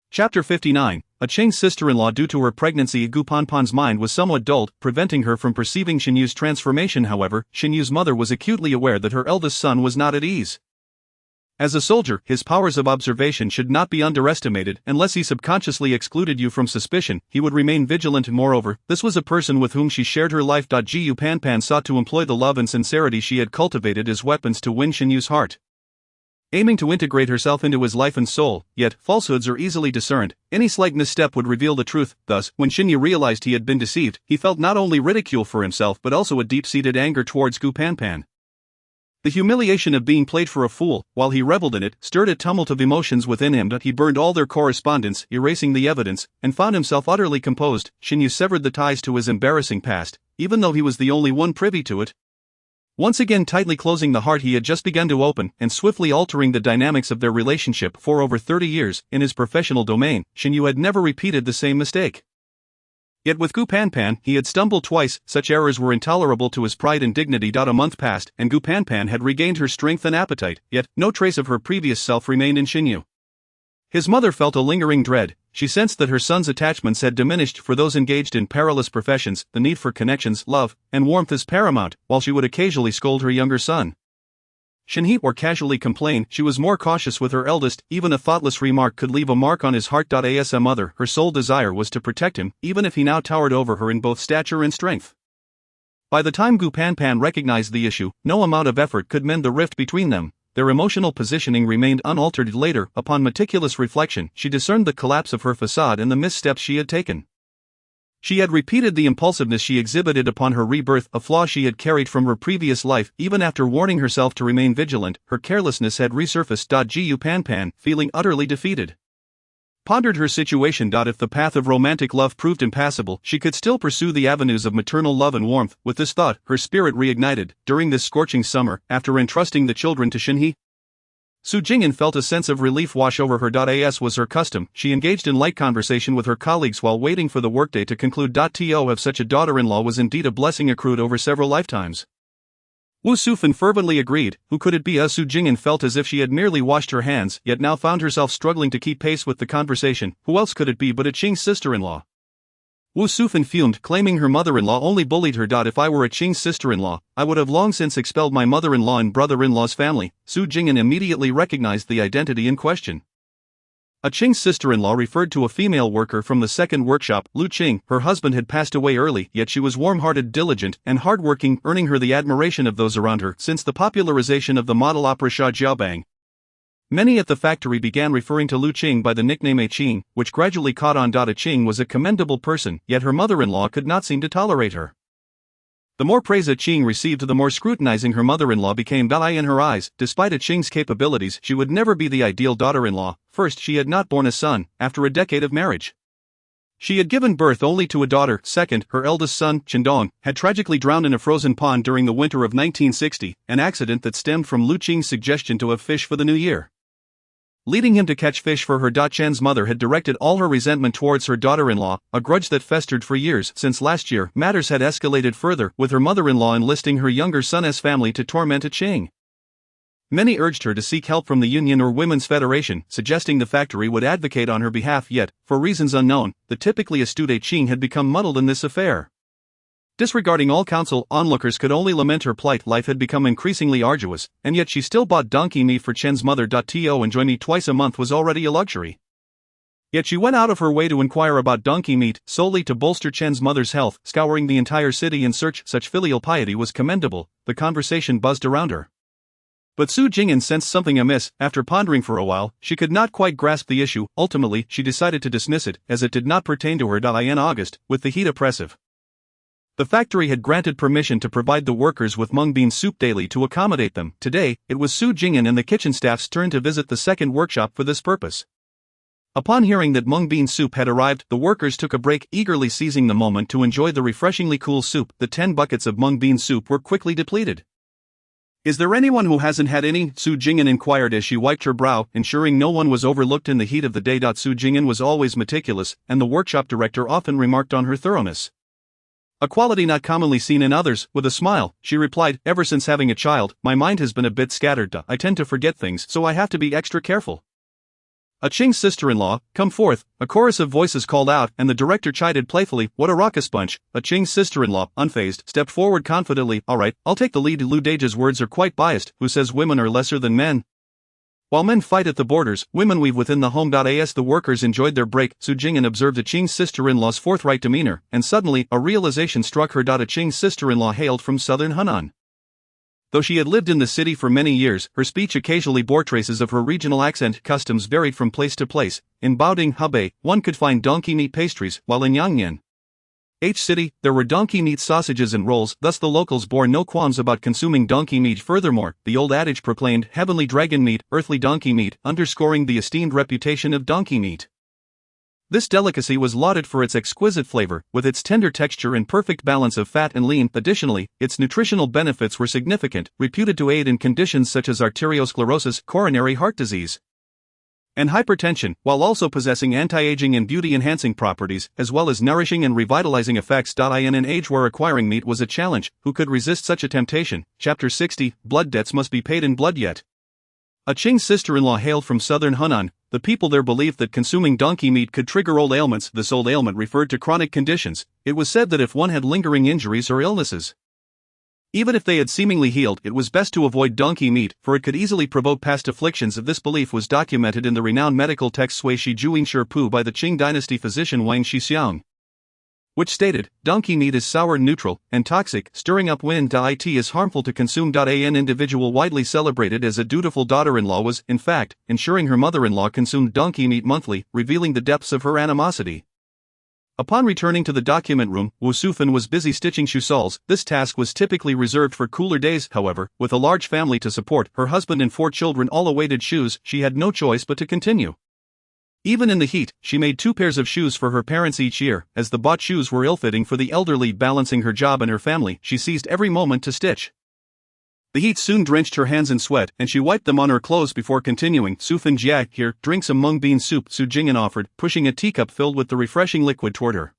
Chapter 59. A changed sister-in-law. Due to her pregnancy, Gu Pan Pan's mind was somewhat dulled, preventing her from perceiving Shinyu's transformation. However, Shinyu's mother was acutely aware that her eldest son was not at ease. As a soldier, his powers of observation should not be underestimated. Unless he subconsciously excluded you from suspicion, he would remain vigilant. Moreover, this was a person with whom she shared her life. Gu Pan Pan sought to employ the love and sincerity she had cultivated as weapons to win Shinyu's heart, aiming to integrate herself into his life and soul. Yet, falsehoods are easily discerned. Any slight misstep would reveal the truth. Thus, when Shinyu realized he had been deceived, he felt not only ridicule for himself but also a deep-seated anger towards Gu Pan Pan. The humiliation of being played for a fool, while he reveled in it, stirred a tumult of emotions within him. He burned all their correspondence, erasing the evidence, and found himself utterly composed. Shinyu severed the ties to his embarrassing past, even though he was the only one privy to it. Once again tightly closing the heart he had just begun to open, and swiftly altering the dynamics of their relationship. For over 30 years, in his professional domain, Shinyu had never repeated the same mistake. Yet with Gu Pan Pan, he had stumbled twice. Such errors were intolerable to his pride and dignity. A month passed, and Gu Pan Pan had regained her strength and appetite, yet no trace of her previous self remained in Shinyu. His mother felt a lingering dread. She sensed that her son's attachments had diminished. For those engaged in perilous professions, the need for connections, love, and warmth is paramount. While she would occasionally scold her younger son, Shinhee, or casually complain, she was more cautious with her eldest. Even a thoughtless remark could leave a mark on his heart. As a mother, her sole desire was to protect him, even if he now towered over her in both stature and strength. By the time Gu Pan Pan recognized the issue, no amount of effort could mend the rift between them. Their emotional positioning remained unaltered. Later, upon meticulous reflection, she discerned the collapse of her facade and the missteps she had taken. She had repeated the impulsiveness she exhibited upon her rebirth, a flaw she had carried from her previous life. Even after warning herself to remain vigilant, her carelessness had resurfaced. Gu Pan Pan, feeling utterly defeated, pondered her situation. If the path of romantic love proved impassable, she could still pursue the avenues of maternal love and warmth. With this thought, her spirit reignited. During this scorching summer, after entrusting the children to Shinhee, Su Jing'an felt a sense of relief wash over her. As was her custom, she engaged in light conversation with her colleagues while waiting for the workday to conclude. To have such a daughter-in-law was indeed a blessing accrued over several lifetimes. Wu Sufan fervently agreed. Who could it be? Su Jing'an felt as if she had merely washed her hands, yet now found herself struggling to keep pace with the conversation. Who else could it be but a Qing's sister-in-law? Wu Sufan fumed, claiming her mother-in-law only bullied her. If I were a Qing's sister-in-law, I would have long since expelled my mother-in-law and brother-in-law's family. Su Jing'an immediately recognized the identity in question. A Qing's sister-in-law referred to a female worker from the second workshop, Lu Qing. Her husband had passed away early, yet she was warm-hearted, diligent, and hard-working, earning her the admiration of those around her. Since the popularization of the model opera Sha Jiaobang, many at the factory began referring to Lu Qing by the nickname A Qing, which gradually caught on. A Qing was a commendable person, yet her mother-in-law could not seem to tolerate her. The more praise A Qing received, the more scrutinizing her mother-in-law became. In her eyes, despite A Qing's capabilities, she would never be the ideal daughter-in-law. First, she had not borne a son, after a decade of marriage. She had given birth only to a daughter. Second, her eldest son, Qindong, had tragically drowned in a frozen pond during the winter of 1960, an accident that stemmed from Lu Qing's suggestion to have fish for the new year, leading him to catch fish for her. Chen's mother had directed all her resentment towards her daughter-in-law, a grudge that festered for years. Since last year, matters had escalated further, with her mother-in-law enlisting her younger son's family to torment A Qing. Many urged her to seek help from the union or women's federation, suggesting the factory would advocate on her behalf. Yet, for reasons unknown, the typically astute A Qing had become muddled in this affair. Disregarding all counsel, onlookers could only lament her plight. Life had become increasingly arduous, and yet she still bought donkey meat for Chen's mother. To enjoy meat twice a month was already a luxury. Yet she went out of her way to inquire about donkey meat, solely to bolster Chen's mother's health. Scouring the entire city in search, such filial piety was commendable. The conversation buzzed around her. But Su Jing'an sensed something amiss. After pondering for a while, she could not quite grasp the issue. Ultimately, she decided to dismiss it, as it did not pertain to her. In August, with the heat oppressive, the factory had granted permission to provide the workers with mung bean soup daily to accommodate them. Today, it was Su Jing'an and the kitchen staff's turn to visit the second workshop for this purpose. Upon hearing that mung bean soup had arrived, the workers took a break, eagerly seizing the moment to enjoy the refreshingly cool soup. The 10 buckets of mung bean soup were quickly depleted. Is there anyone who hasn't had any? Su Jing'an inquired as she wiped her brow, ensuring no one was overlooked in the heat of the day. Su Jing'an was always meticulous, and the workshop director often remarked on her thoroughness, a quality not commonly seen in others. With a smile, she replied, ever since having a child, my mind has been a bit scattered. I tend to forget things, so I have to be extra careful. A Qing's sister-in-law, come forth, a chorus of voices called out, and the director chided playfully, what a raucous bunch. A Qing's sister-in-law, unfazed, stepped forward confidently, alright, I'll take the lead. Lu Deja's words are quite biased, who says women are lesser than men? While men fight at the borders, women weave within the home. As the workers enjoyed their break, Su Jing'an observed A Qing's sister-in-law's forthright demeanor, and suddenly, a realization struck her. A Qing's sister-in-law hailed from southern Hunan. Though she had lived in the city for many years, her speech occasionally bore traces of her regional accent. Customs varied from place to place. In Baoding, Hebei, one could find donkey meat pastries, while in Yangnian City, there were donkey meat sausages and rolls. Thus the locals bore no qualms about consuming donkey meat. Furthermore, the old adage proclaimed heavenly dragon meat, earthly donkey meat, underscoring the esteemed reputation of donkey meat. This delicacy was lauded for its exquisite flavor, with its tender texture and perfect balance of fat and lean. Additionally, its nutritional benefits were significant, reputed to aid in conditions such as arteriosclerosis, coronary heart disease, and hypertension, while also possessing anti-aging and beauty-enhancing properties, as well as nourishing and revitalizing effects. In an age where acquiring meat was a challenge, who could resist such a temptation? Chapter 60, Blood debts must be paid in blood. Yet A Qing's sister-in-law hailed from southern Hunan. The people there believed that consuming donkey meat could trigger old ailments. This old ailment referred to chronic conditions. It was said that if one had lingering injuries or illnesses, even if they had seemingly healed, it was best to avoid donkey meat, for it could easily provoke past afflictions. This belief was documented in the renowned medical text Sui Shi Juing Shi Pu by the Qing dynasty physician Wang Shixiang, which stated, donkey meat is sour, neutral, and toxic, stirring up wind. It is harmful to consume. An individual widely celebrated as a dutiful daughter-in-law was, in fact, ensuring her mother-in-law consumed donkey meat monthly, revealing the depths of her animosity. Upon returning to the document room, Wu Sufan was busy stitching shoesoles. This task was typically reserved for cooler days. However, with a large family to support, her husband and 4 children all awaited shoes, she had no choice but to continue. Even in the heat, she made 2 pairs of shoes for her parents each year, as the bought shoes were ill-fitting for the elderly. Balancing her job and her family, she seized every moment to stitch. The heat soon drenched her hands in sweat, and she wiped them on her clothes before continuing. Sufan Jia, here, drink some mung bean soup, Su Jing'an offered, pushing a teacup filled with the refreshing liquid toward her.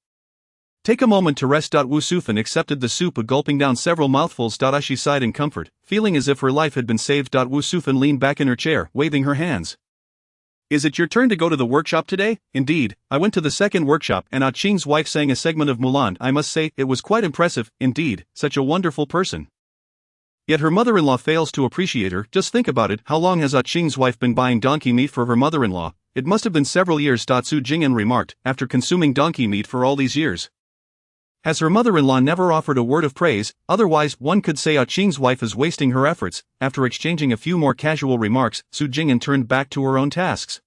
Take a moment to rest. Wu Sufan accepted the soup, gulping down several mouthfuls. She sighed in comfort, feeling as if her life had been saved. Wu Sufan leaned back in her chair, waving her hands. Is it your turn to go to the workshop today? Indeed, I went to the second workshop and Qing's wife sang a segment of Mulan. I must say, it was quite impressive, indeed, such a wonderful person. Yet her mother-in-law fails to appreciate her. Just think about it, how long has Qing's wife been buying donkey meat for her mother-in-law? It must have been several years. Su Jing'an remarked, after consuming donkey meat for all these years. Has her mother-in-law never offered a word of praise? Otherwise, one could say Qing's wife is wasting her efforts. After exchanging a few more casual remarks, Su Jing'an turned back to her own tasks.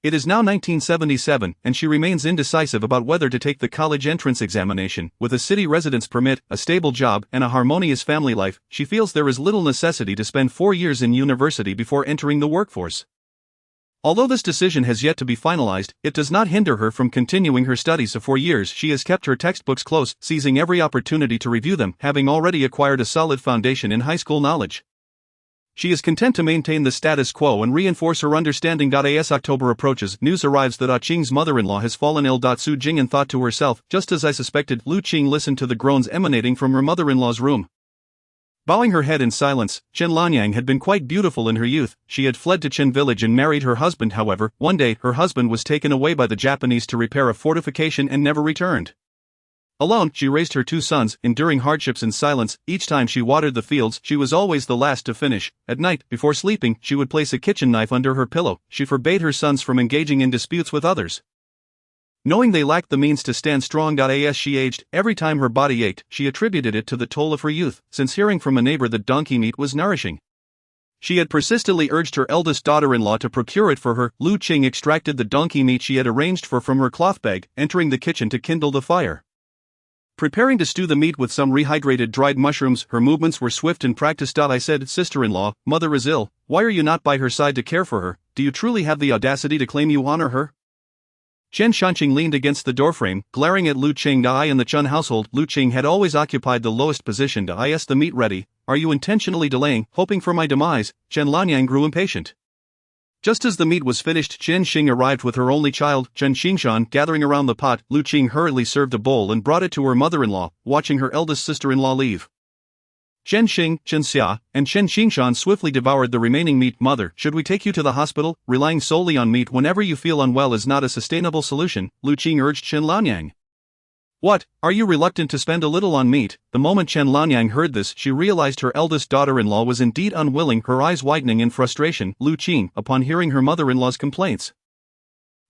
It is now 1977, and she remains indecisive about whether to take the college entrance examination. With a city residence permit, a stable job, and a harmonious family life, she feels there is little necessity to spend 4 years in university before entering the workforce. Although this decision has yet to be finalized, it does not hinder her from continuing her studies. For years she has kept her textbooks close, seizing every opportunity to review them, having already acquired a solid foundation in high school knowledge. She is content to maintain the status quo and reinforce her understanding. As October approaches, news arrives that Qing's mother-in-law has fallen ill. Su Jing'an thought to herself, just as I suspected. Lu Qing listened to the groans emanating from her mother-in-law's room. Bowing her head in silence, Chen Lanyang had been quite beautiful in her youth. She had fled to Chen village and married her husband. However, one day her husband was taken away by the Japanese to repair a fortification and never returned. Alone, she raised her 2 sons, enduring hardships in silence. Each time she watered the fields, she was always the last to finish. At night, before sleeping, she would place a kitchen knife under her pillow. She forbade her sons from engaging in disputes with others. Knowing they lacked the means to stand strong. As she aged, every time her body ached, she attributed it to the toll of her youth, since hearing from a neighbor that donkey meat was nourishing. She had persistently urged her eldest daughter-in-law to procure it for her. Lu Qing extracted the donkey meat she had arranged for from her cloth bag, entering the kitchen to kindle the fire. Preparing to stew the meat with some rehydrated dried mushrooms, her movements were swift and practiced. I said, sister-in-law, mother is ill, why are you not by her side to care for her? Do you truly have the audacity to claim you honor her? Chen Shanqing leaned against the doorframe, glaring at Lu Qing. In the Chen household, Lu Qing had always occupied the lowest position. Is the meat ready? Are you intentionally delaying, hoping for my demise? Chen Lanyang grew impatient. Just as the meat was finished, Chen Xing arrived with her only child, Chen Xingshan, gathering around the pot. Lu Qing hurriedly served a bowl and brought it to her mother-in-law, watching her eldest sister-in-law leave. Chen Xing, Chen Xia, and Chen Xingshan swiftly devoured the remaining meat. Mother, should we take you to the hospital? Relying solely on meat whenever you feel unwell is not a sustainable solution, Lu Qing urged Chen Lanyang. What, are you reluctant to spend a little on meat? The moment Chen Lanyang heard this, she realized her eldest daughter-in-law was indeed unwilling, her eyes widening in frustration. Lu Qing, upon hearing her mother-in-law's complaints,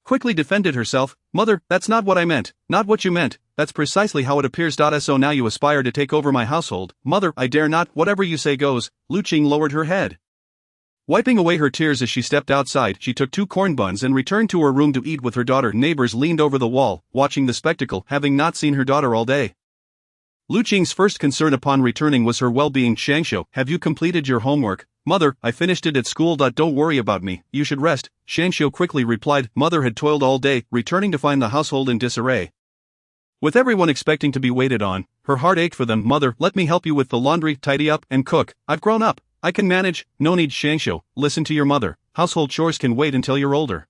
quickly defended herself. Mother, that's not what I meant, not what you meant, that's precisely how it appears. So now you aspire to take over my household. Mother, I dare not, whatever you say goes. Lu Qing lowered her head. Wiping away her tears as she stepped outside, she took 2 corn buns and returned to her room to eat with her daughter. Neighbors leaned over the wall, watching the spectacle, having not seen her daughter all day. Lu Qing's first concern upon returning was her well-being. Shangxiu, have you completed your homework? Mother, I finished it at school. Don't worry about me, you should rest, Shangxiu quickly replied. Mother had toiled all day, returning to find the household in disarray. With everyone expecting to be waited on, her heart ached for them. Mother, let me help you with the laundry, tidy up, and cook. I've grown up, I can manage. No need, Shangxiu, listen to your mother, household chores can wait until you're older.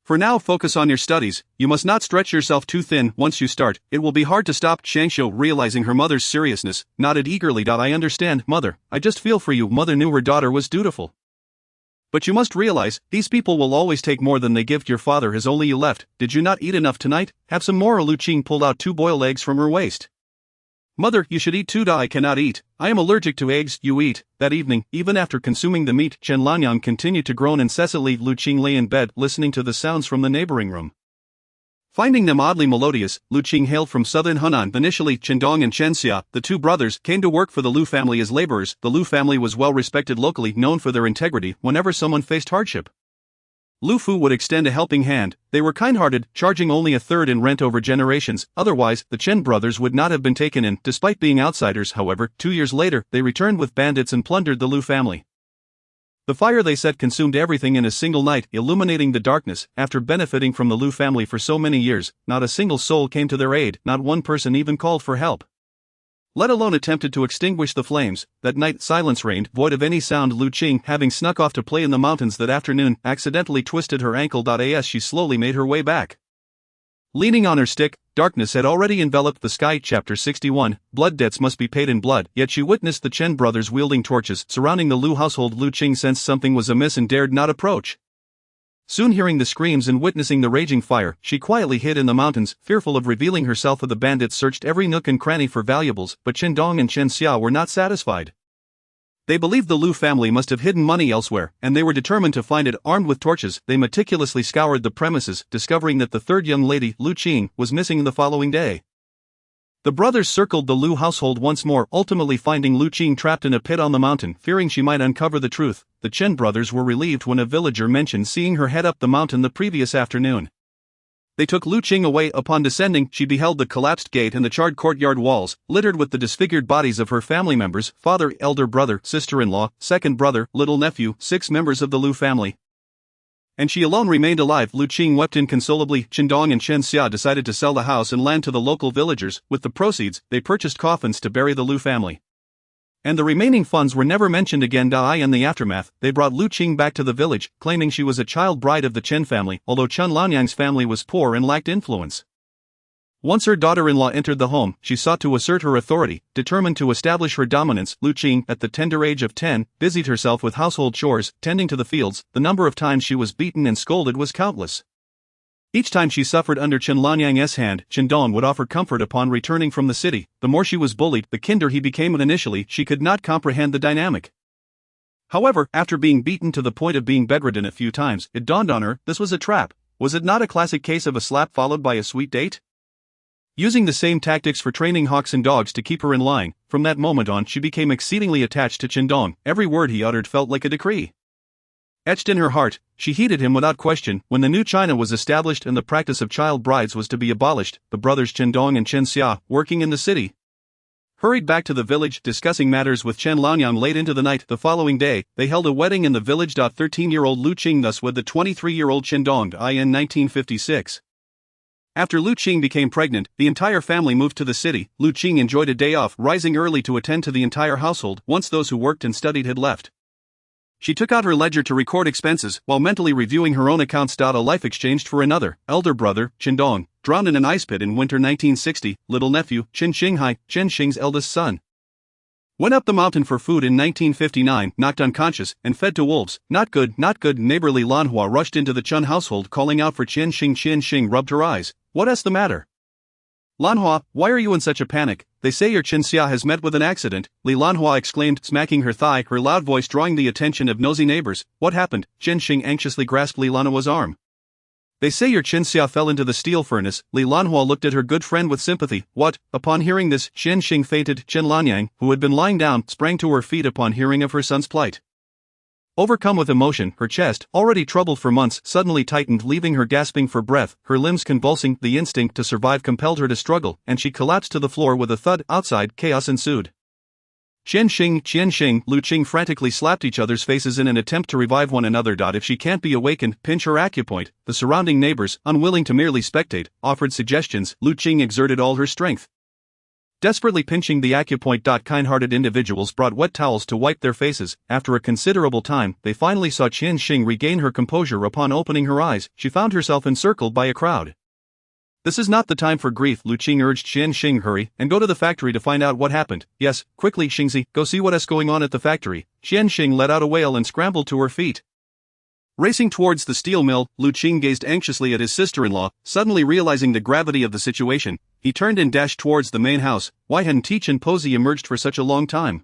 For now, focus on your studies. You must not stretch yourself too thin. Once you start, it will be hard to stop. Shangxiu, realizing her mother's seriousness, nodded eagerly. I understand, mother, I just feel for you. Mother knew her daughter was dutiful. But you must realize, these people will always take more than they give. Your father has only you left. Did you not eat enough tonight? Have some more. Lu Qing pulled out 2 boiled eggs from her waist. Mother, you should eat too. I cannot eat. I am allergic to eggs. You eat. That evening, even after consuming the meat, Chen Lanyang continued to groan incessantly. Lu Qing lay in bed, listening to the sounds from the neighboring room. Finding them oddly melodious, Lu Qing hailed from southern Hunan. Initially, Chen Dong and Chen Xia, the 2 brothers, came to work for the Lu family as laborers. The Lu family was well respected locally, known for their integrity whenever someone faced hardship. Lu Fu would extend a helping hand. They were kind-hearted, charging only a third in rent over generations. Otherwise, the Chen brothers would not have been taken in. Despite being outsiders, however, 2 years later, they returned with bandits and plundered the Lu family. The fire they set consumed everything in a single night, illuminating the darkness. After benefiting from the Liu family for so many years, not a single soul came to their aid, not one person even called for help, let alone attempted to extinguish the flames. That night silence reigned, void of any sound. Lu Qing, having snuck off to play in the mountains that afternoon, accidentally twisted her ankle. As she slowly made her way back, leaning on her stick, darkness had already enveloped the sky. Chapter 61, Blood debts must be paid in blood. Yet she witnessed the Chen brothers wielding torches surrounding the Liu household. Lu Qing sensed something was amiss and dared not approach. Soon hearing the screams and witnessing the raging fire, she quietly hid in the mountains, fearful of revealing herself. The bandits searched every nook and cranny for valuables, but Chen Dong and Chen Xia were not satisfied. They believed the Liu family must have hidden money elsewhere, and they were determined to find it. Armed with torches, they meticulously scoured the premises, discovering that the third young lady, Lu Qing, was missing the following day. The brothers circled the Liu household once more, ultimately finding Lu Qing trapped in a pit on the mountain. Fearing she might uncover the truth, the Chen brothers were relieved when a villager mentioned seeing her head up the mountain the previous afternoon. They took Lu Qing away. Upon descending, she beheld the collapsed gate and the charred courtyard walls, littered with the disfigured bodies of her family members: father, elder brother, sister-in-law, second brother, little nephew, 6 members of the Liu family. And she alone remained alive. Lu Qing wept inconsolably. Chen Dong and Chen Xia decided to sell the house and land to the local villagers. With the proceeds, they purchased coffins to bury the Liu family, and the remaining funds were never mentioned again. In the aftermath, they brought Lu Qing back to the village, claiming she was a child bride of the Chen family, although Chen Lanyang's family was poor and lacked influence. Once her daughter-in-law entered the home, she sought to assert her authority, determined to establish her dominance. Lu Qing, at the tender age of 10, busied herself with household chores, tending to the fields. The number of times she was beaten and scolded was countless. Each time she suffered under Chen Lanyang's hand, Chen Dong would offer comfort upon returning from the city. The more she was bullied, the kinder he became, and initially she could not comprehend the dynamic. However, after being beaten to the point of being bedridden a few times, it dawned on her, this was a trap. Was it not a classic case of a slap followed by a sweet date? Using the same tactics for training hawks and dogs to keep her in line, from that moment on she became exceedingly attached to Chen Dong. Every word he uttered felt like a decree. Etched in her heart, she heeded him without question. When the new China was established and the practice of child brides was to be abolished, the brothers Chen Dong and Chen Xia, working in the city, hurried back to the village, discussing matters with Chen Lanyang late into the night. The following day, they held a wedding in the village. 13-year-old Lu Qing thus wed the 23-year-old Chen Dong in 1956. After Lu Qing became pregnant, the entire family moved to the city. Lu Qing enjoyed a day off, rising early to attend to the entire household once those who worked and studied had left. She took out her ledger to record expenses, while mentally reviewing her own accounts. A life exchanged for another. Elder brother, Chen Dong, drowned in an ice pit in winter 1960. Little nephew, Chen Xinghai, Chen Xing's eldest son, went up the mountain for food in 1959, knocked unconscious, and fed to wolves. Not good, not good. Neighborly Lanhua rushed into the Chen household calling out for Chen Xing. Chen Xing rubbed her eyes. What's the matter? Lanhua, why are you in such a panic? They say your Chen Xia has met with an accident, Li Lanhua exclaimed, smacking her thigh, her loud voice drawing the attention of nosy neighbors. What happened? Chen Xing anxiously grasped Li Lanhua's arm. They say your Chen Xia fell into the steel furnace. Li Lanhua looked at her good friend with sympathy. What? Upon hearing this, Chen Xing fainted. Chen Lanyang, who had been lying down, sprang to her feet upon hearing of her son's plight. Overcome with emotion, her chest, already troubled for months, suddenly tightened, leaving her gasping for breath, her limbs convulsing. The instinct to survive compelled her to struggle, and she collapsed to the floor with a thud. Outside, chaos ensued. Chen Xing, Lu Qing frantically slapped each other's faces in an attempt to revive one another. If she can't be awakened, pinch her acupoint. The surrounding neighbors, unwilling to merely spectate, offered suggestions. Lu Qing exerted all her strength, desperately pinching the acupoint. Kind-hearted individuals brought wet towels to wipe their faces. After a considerable time, they finally saw Chen Xing regain her composure. Upon opening her eyes, she found herself encircled by a crowd. This is not the time for grief, Lu Qing urged Chen Xing. Hurry, and go to the factory to find out what happened. Yes, quickly Xingzi, go see what's going on at the factory. Chen Xing let out a wail and scrambled to her feet. Racing towards the steel mill, Lu Qing gazed anxiously at his sister-in-law. Suddenly realizing the gravity of the situation, he turned and dashed towards the main house. Why hadn't Chen Posey emerged for such a long time?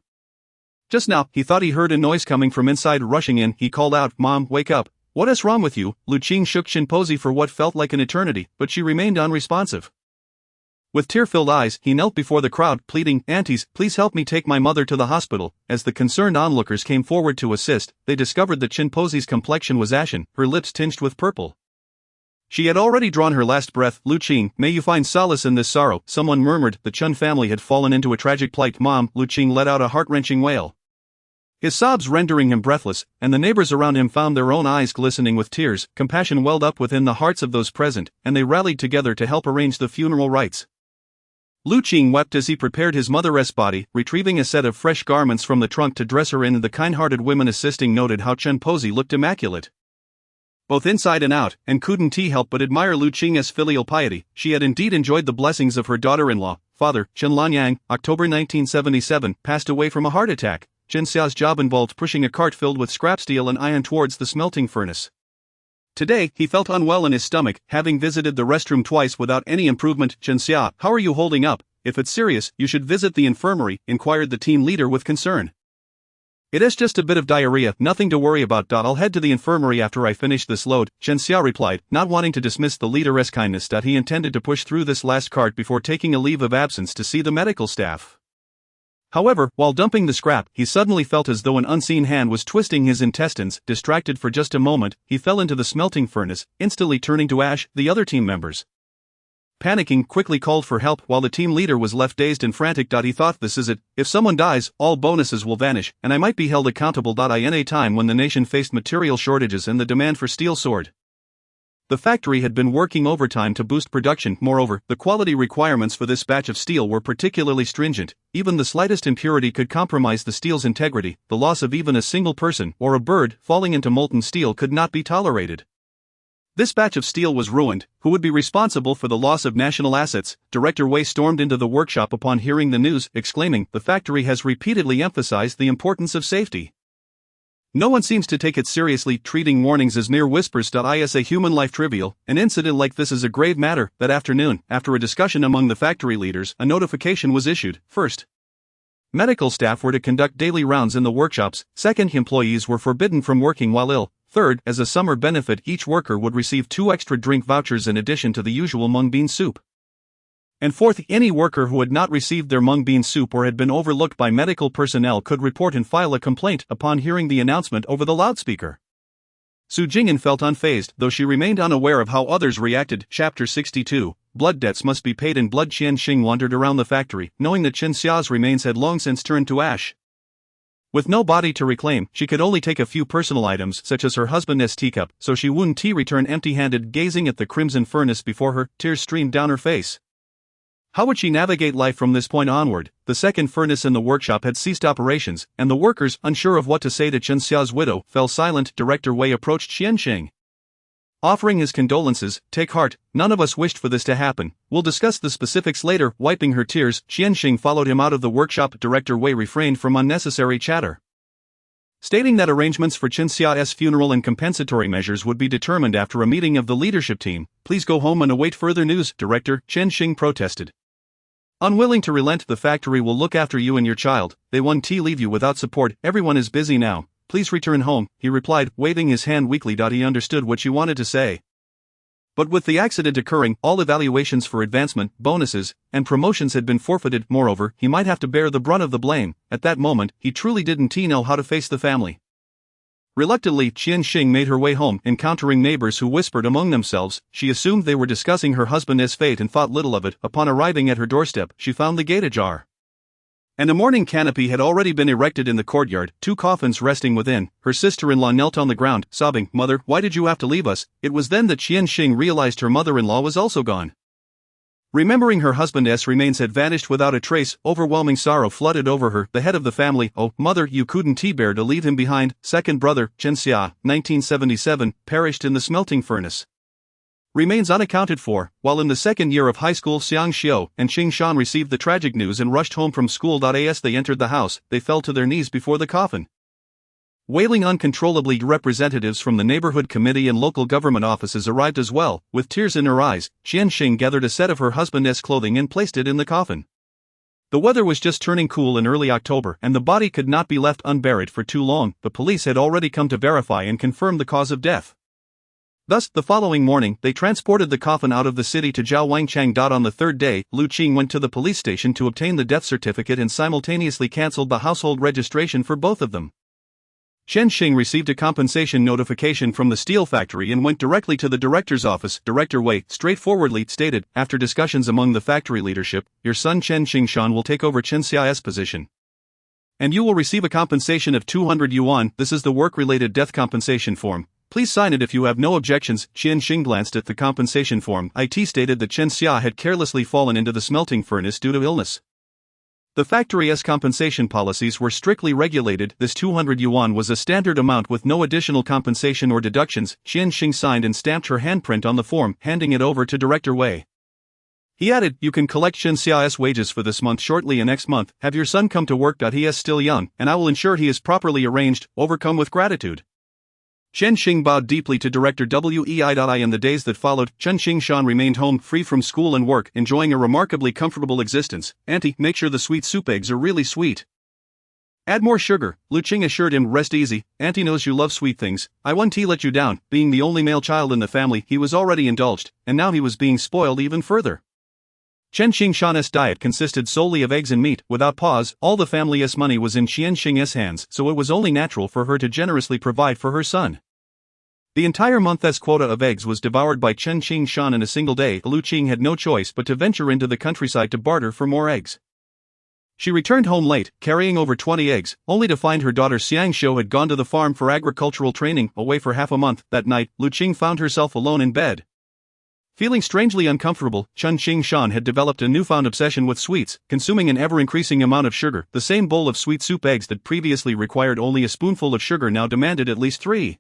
Just now, he thought he heard a noise coming from inside. Rushing in, he called out, Mom, wake up. What is wrong with you? Lu Qing shook Chen Posey for what felt like an eternity, but she remained unresponsive. With tear-filled eyes, he knelt before the crowd, pleading, Aunties, please help me take my mother to the hospital. As the concerned onlookers came forward to assist, they discovered that Chen Posey's complexion was ashen, her lips tinged with purple. She had already drawn her last breath. Lu Qing, may you find solace in this sorrow, someone murmured. The Chen family had fallen into a tragic plight. Mom, Lu Qing let out a heart-wrenching wail. his sobs rendering him breathless, and the neighbors around him found their own eyes glistening with tears. Compassion welled up within the hearts of those present, and they rallied together to help arrange the funeral rites. Lu Qing wept as he prepared his mother's body, retrieving a set of fresh garments from the trunk to dress her in. The kind-hearted women assisting noted how Chen Pozi looked immaculate, both inside and out, and couldn't help but admire Lu Qing's filial piety. She had indeed enjoyed the blessings of her daughter-in-law. Father, Chen Lanyang, October 1977, passed away from a heart attack. Chen Xia's job involved pushing a cart filled with scrap steel and iron towards the smelting furnace. Today, he felt unwell in his stomach, having visited the restroom twice without any improvement. Chen Xia, how are you holding up? If it's serious, you should visit the infirmary, inquired the team leader with concern. It is just a bit of diarrhea, nothing to worry about. I'll head to the infirmary after I finish this load, Chen Xia replied, not wanting to dismiss the leader's kindness. He intended to push through this last cart before taking a leave of absence to see the medical staff. However, while dumping the scrap, he suddenly felt as though an unseen hand was twisting his intestines. Distracted for just a moment, he fell into the smelting furnace, instantly turning to ash. The other team members, panicking, quickly called for help while the team leader was left dazed and frantic. He thought, this is it, if someone dies, all bonuses will vanish, and I might be held accountable. In a time when the nation faced material shortages and the demand for steel soared, the factory had been working overtime to boost production. Moreover, the quality requirements for this batch of steel were particularly stringent. Even the slightest impurity could compromise the steel's integrity. The loss of even a single person or a bird falling into molten steel could not be tolerated. This batch of steel was ruined. Who would be responsible for the loss of national assets? Director Wei stormed into the workshop upon hearing the news, exclaiming, the factory has repeatedly emphasized the importance of safety. No one seems to take it seriously, treating warnings as mere whispers. Is a human life trivial? An incident like this is a grave matter. That afternoon, after a discussion among the factory leaders, a notification was issued. First, medical staff were to conduct daily rounds in the workshops. Second, employees were forbidden from working while ill. Third, as a summer benefit, each worker would receive 2 extra drink vouchers in addition to the usual mung bean soup. And fourth, any worker who had not received their mung bean soup or had been overlooked by medical personnel could report and file a complaint. Upon hearing the announcement over the loudspeaker, Su Jing'an felt unfazed, though she remained unaware of how others reacted. Chapter 62, Blood debts must be paid. In blood. Qian Xing wandered around the factory, knowing that Chen Xia's remains had long since turned to ash. With no body to reclaim, she could only take a few personal items such as her husband's teacup, so she wouldn't return empty-handed. Gazing at the crimson furnace before her, tears streamed down her face. How would she navigate life from this point onward? The second furnace in the workshop had ceased operations, and the workers, unsure of what to say to Chen Xia's widow, fell silent. Director Wei approached Qian Xing, offering his condolences. Take heart, none of us wished for this to happen. We'll discuss the specifics later. Wiping her tears, Qian Xing followed him out of the workshop. Director Wei refrained from unnecessary chatter, stating that arrangements for Chen Xia's funeral and compensatory measures would be determined after a meeting of the leadership team. Please go home and await further news, Director, Chen Xing protested. Unwilling to relent, the factory will look after you and your child. They won't leave you without support. Everyone is busy now. Please return home, he replied, waving his hand weakly. He understood what she wanted to say, but with the accident occurring, all evaluations for advancement, bonuses, and promotions had been forfeited. Moreover, he might have to bear the brunt of the blame. At that moment, he truly didn't know how to face the family. Reluctantly, Qian Xing made her way home, encountering neighbors who whispered among themselves. She assumed they were discussing her husband's fate and thought little of it. Upon arriving at her doorstep, she found the gate ajar, and a mourning canopy had already been erected in the courtyard, 2 coffins resting within. Her sister-in-law knelt on the ground, sobbing, Mother, why did you have to leave us? It was then that Qian Xing realized her mother-in-law was also gone. Remembering her husband's remains had vanished without a trace, overwhelming sorrow flooded over her. The head of the family, oh, Mother, you couldn't bear to leave him behind. Second brother, Chen Xia, 1977, perished in the smelting furnace. Remains unaccounted for. While in the second year of high school, Xiang Xiao and Xing Shan received the tragic news and rushed home from school. As they entered the house, they fell to their knees before the coffin, wailing uncontrollably. Representatives from the neighborhood committee and local government offices arrived as well. With tears in her eyes, Qian Xing gathered a set of her husband's clothing and placed it in the coffin. The weather was just turning cool in early October, and the body could not be left unburied for too long. The police had already come to verify and confirm the cause of death. Thus, the following morning, they transported the coffin out of the city to Jiaowangchang. On the third day, Lu Qing went to the police station to obtain the death certificate and simultaneously cancelled the household registration for both of them. Chen Xing received a compensation notification from the steel factory and went directly to the director's office. Director Wei straightforwardly stated, after discussions among the factory leadership, your son Chen Xingshan will take over Chen Xia's position. And you will receive a compensation of 200 yuan. This is the work-related death compensation form. Please sign it if you have no objections. Qian Xing glanced at the compensation form. It stated that Chen Xia had carelessly fallen into the smelting furnace due to illness. The factory's compensation policies were strictly regulated. This 200 yuan was a standard amount with no additional compensation or deductions. Qian Xing signed and stamped her handprint on the form, handing it over to Director Wei. He added, "You can collect Chen Xia's wages for this month shortly and next month. Have your son come to work. He is still young, and I will ensure he is properly arranged." Overcome with gratitude, Chen Xing bowed deeply to Director Wei. In the days that followed, Chen Xingshan remained home, free from school and work, enjoying a remarkably comfortable existence. "Auntie, make sure the sweet soup eggs are really sweet. Add more sugar," Lu Qing assured him. "Rest easy, Auntie knows you love sweet things. I won't let you down." Being the only male child in the family, he was already indulged, and now he was being spoiled even further. Chen Xingshan's diet consisted solely of eggs and meat. Without pause, all the family's money was in Qian Xing's hands, so it was only natural for her to generously provide for her son. The entire month's quota of eggs was devoured by Chen Xingshan in a single day. Lu Qing had no choice but to venture into the countryside to barter for more eggs. She returned home late, carrying over 20 eggs, only to find her daughter Xiangxiu had gone to the farm for agricultural training, away for half a month. That night, Lu Qing found herself alone in bed. Feeling strangely uncomfortable, Chen Xingshan had developed a newfound obsession with sweets, consuming an ever-increasing amount of sugar. The same bowl of sweet soup eggs that previously required only a spoonful of sugar now demanded at least 3.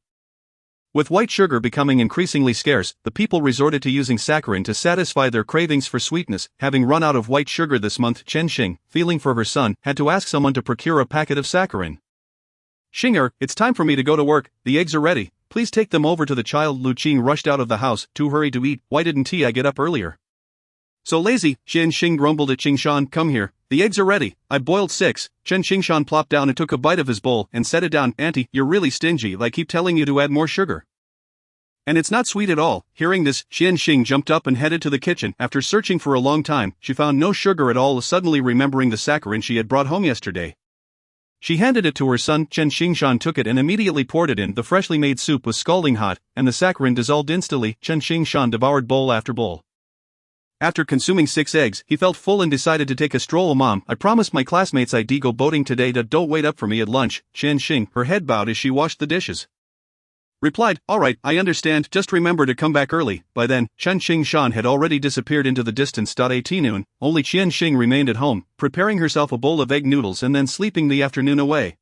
With white sugar becoming increasingly scarce, the people resorted to using saccharin to satisfy their cravings for sweetness. Having run out of white sugar this month, Chen Xing, feeling for her son, had to ask someone to procure a packet of saccharin. "Xinger, it's time for me to go to work. The eggs are ready. Please take them over to the child." Lu Qing rushed out of the house, too hurried to eat. "Why didn't I get up earlier? So lazy." Chen Xing grumbled at Qingshan. "Come here. The eggs are ready. I boiled 6. Chen Xingshan plopped down and took a bite of his bowl and set it down. "Auntie, you're really stingy. I keep telling you to add more sugar. And it's not sweet at all." Hearing this, Qian Xing jumped up and headed to the kitchen. After searching for a long time, she found no sugar at all, suddenly remembering the saccharin she had brought home yesterday. She handed it to her son. Chen Xingshan took it and immediately poured it in. The freshly made soup was scalding hot, and the saccharin dissolved instantly. Chen Xingshan devoured bowl after bowl. After consuming 6 eggs, he felt full and decided to take a stroll. "Mom, I promised my classmates I'd go boating today. Don't wait up for me at lunch." Chen Xing, her head bowed as she washed the dishes, replied, "All right, I understand, just remember to come back early." By then, Chen Xingshan had already disappeared into the distance. At noon, only Qian Xing remained at home, preparing herself a bowl of egg noodles and then sleeping the afternoon away.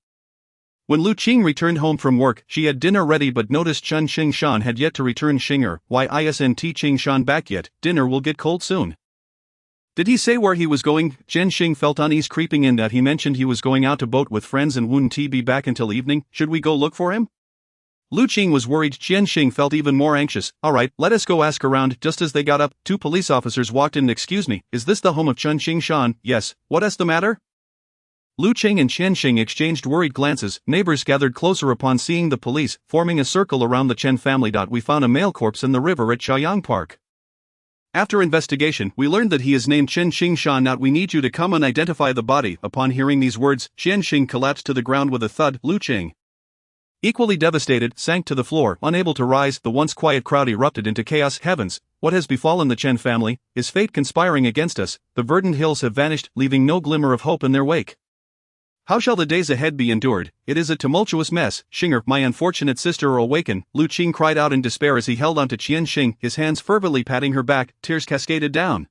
When Lu Qing returned home from work, she had dinner ready but noticed Chen Xingshan had yet to return. "Xinger, why isn't Qingshan back yet? Dinner will get cold soon. Did he say where he was going?" Chen Xing felt unease creeping in. That he mentioned he was going out to boat with friends and wouldn't be back until evening. "Should we go look for him?" Lu Qing was worried. Qian Xing felt even more anxious. "All right, let us go ask around." Just as they got up, 2 police officers walked in. "Excuse me, is this the home of Chen Xingshan?" "Yes, what's the matter?" Lu Qing and Qian Xing exchanged worried glances. Neighbors gathered closer upon seeing the police, forming a circle around the Chen family. "We found a male corpse in the river at Chaoyang Park. After investigation, we learned that he is named Chen Xingshan. We need you to come and identify the body." Upon hearing these words, Qian Xing collapsed to the ground with a thud. Lu Qing, equally devastated, sank to the floor, unable to rise. The once quiet crowd erupted into chaos. "Heavens, what has befallen the Chen family? Is fate conspiring against us?" The verdant hills have vanished, leaving no glimmer of hope in their wake. How shall the days ahead be endured? It is a tumultuous mess. "Xinger, my unfortunate sister, awaken!" Lu Qing cried out in despair as he held onto Qian Xing, his hands fervently patting her back. Tears cascaded down,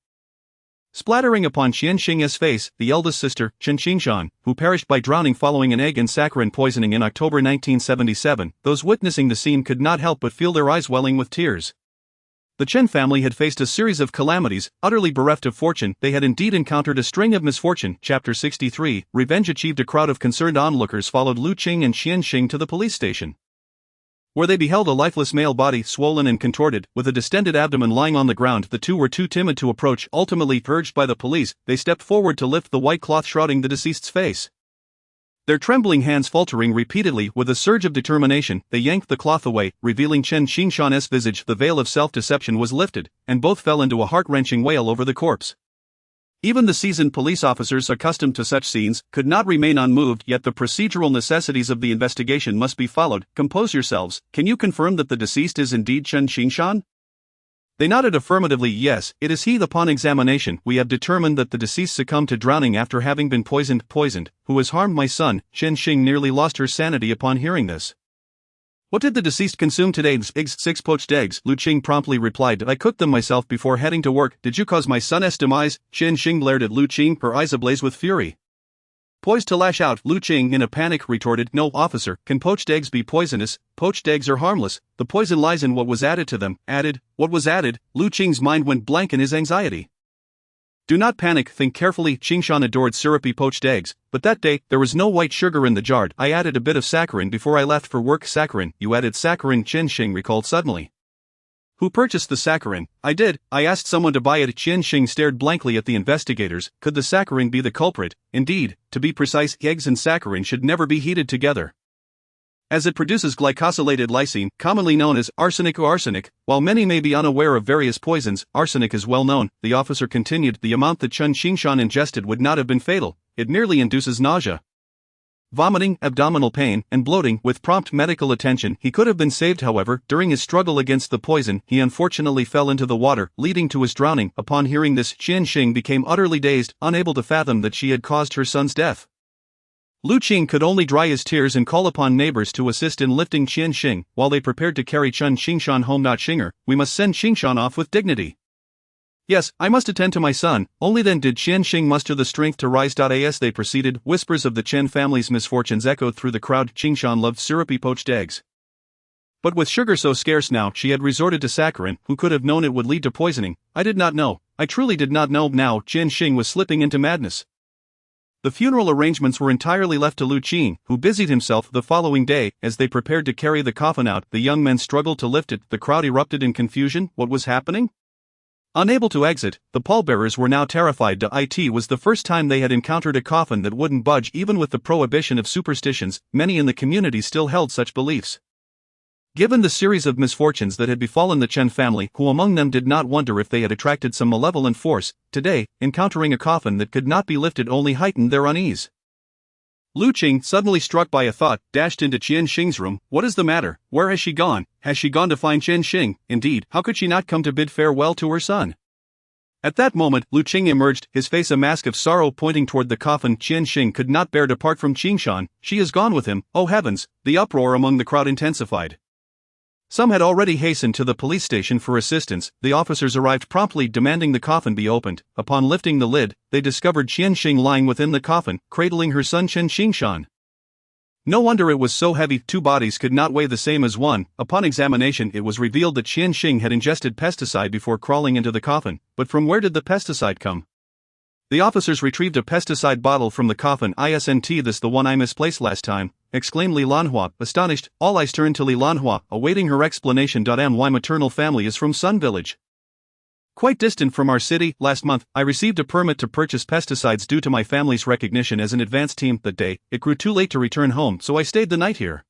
splattering upon Qian Xing's face. The eldest sister, Chen Xingshan, who perished by drowning following an egg and saccharin poisoning in October 1977, those witnessing the scene could not help but feel their eyes welling with tears. The Chen family had faced a series of calamities, utterly bereft of fortune. They had indeed encountered a string of misfortune. Chapter 63, Revenge achieved. A crowd of concerned onlookers followed Lu Qing and Qian Xing to the police station, where they beheld a lifeless male body, swollen and contorted, with a distended abdomen lying on the ground. The two were too timid to approach. Ultimately urged by the police, they stepped forward to lift the white cloth shrouding the deceased's face. Their trembling hands faltering repeatedly, with a surge of determination, they yanked the cloth away, revealing Chen Xingshan's visage. The veil of self-deception was lifted, and both fell into a heart-wrenching wail over the corpse. Even the seasoned police officers accustomed to such scenes could not remain unmoved. Yet the procedural necessities of the investigation must be followed. "Compose yourselves. Can you confirm that the deceased is indeed Chen Xingshan?" They nodded affirmatively. Yes, it is he. Upon examination, we have determined that the deceased succumbed to drowning after having been poisoned, who has harmed my son. Chen Xing nearly lost her sanity upon hearing this. What did the deceased consume today? Eggs, 6 poached eggs. Lu Qing promptly replied. I cooked them myself before heading to work. Did you cause my son's demise? Chen Xing glared at Lu Qing, her eyes ablaze with fury. Poised to lash out, Lu Qing in a panic retorted, no, officer, can poached eggs be poisonous? Poached eggs are harmless, the poison lies in what was added to them. Added? What was added? Lu Qing's mind went blank in his anxiety. Do not panic, think carefully. Qingshan adored syrupy poached eggs, but that day, there was no white sugar in the jar. I added a bit of saccharin before I left for work. Saccharin? You added saccharin? Chen Xing recalled suddenly. Who purchased the saccharin? I did. I asked someone to buy it. Chen Xing stared blankly at the investigators. Could the saccharin be the culprit? Indeed, to be precise, eggs and saccharin should never be heated together, as it produces glycosylated lysine, commonly known as arsenic or arsenic. While many may be unaware of various poisons, arsenic is well known. The officer continued. The amount that Chen Qingshan ingested would not have been fatal. It merely induces nausea, vomiting, abdominal pain, and bloating. With prompt medical attention, he could have been saved. However, during his struggle against the poison, he unfortunately fell into the water, leading to his drowning. Upon hearing this, Chen Xing became utterly dazed, unable to fathom that she had caused her son's death. Lu Qing could only dry his tears and call upon neighbors to assist in lifting Chen Xing, while they prepared to carry Chen Qingshan home. Not Xinger, we must send Qingshan off with dignity. Yes, I must attend to my son. Only then did Chen Xing muster the strength to rise. As they proceeded, whispers of the Chen family's misfortunes echoed through the crowd. Qingshan loved syrupy poached eggs, but with sugar so scarce now, she had resorted to saccharin. Who could have known it would lead to poisoning? I did not know. I truly did not know. Now, Chen Xing was slipping into madness. The funeral arrangements were entirely left to Lu Qing, who busied himself. The following day, as they prepared to carry the coffin out, the young men struggled to lift it. The crowd erupted in confusion. What was happening? Unable to exit, the pallbearers were now terrified. It was the first time they had encountered a coffin that wouldn't budge. Even with the prohibition of superstitions, many in the community still held such beliefs. Given the series of misfortunes that had befallen the Chen family, who among them did not wonder if they had attracted some malevolent force, today, encountering a coffin that could not be lifted only heightened their unease. Lu Qing, suddenly struck by a thought, dashed into Chen Xing's room. What is the matter? Where has she gone? Has she gone to find Chen Xing? Indeed, how could she not come to bid farewell to her son? At that moment, Lu Qing emerged, his face a mask of sorrow, pointing toward the coffin. Chen Xing could not bear to part from Qingshan. She is gone with him. Oh heavens! The uproar among the crowd intensified. Some had already hastened to the police station for assistance. The officers arrived promptly, demanding the coffin be opened. Upon lifting the lid, they discovered Chen Xing lying within the coffin, cradling her son Chen Qingshan. No wonder it was so heavy. 2 bodies could not weigh the same as one. Upon examination, it was revealed that Chen Xing had ingested pesticide before crawling into the coffin. But from where did the pesticide come? The officers retrieved a pesticide bottle from the coffin. Isn't this the one I misplaced last time? Exclaimed Li Lanhua, astonished. All eyes turned to Li Lanhua, awaiting her explanation. My maternal family is from Sun Village, quite distant from our city. Last month, I received a permit to purchase pesticides due to my family's recognition as an advanced team. That day, it grew too late to return home, so I stayed the night here.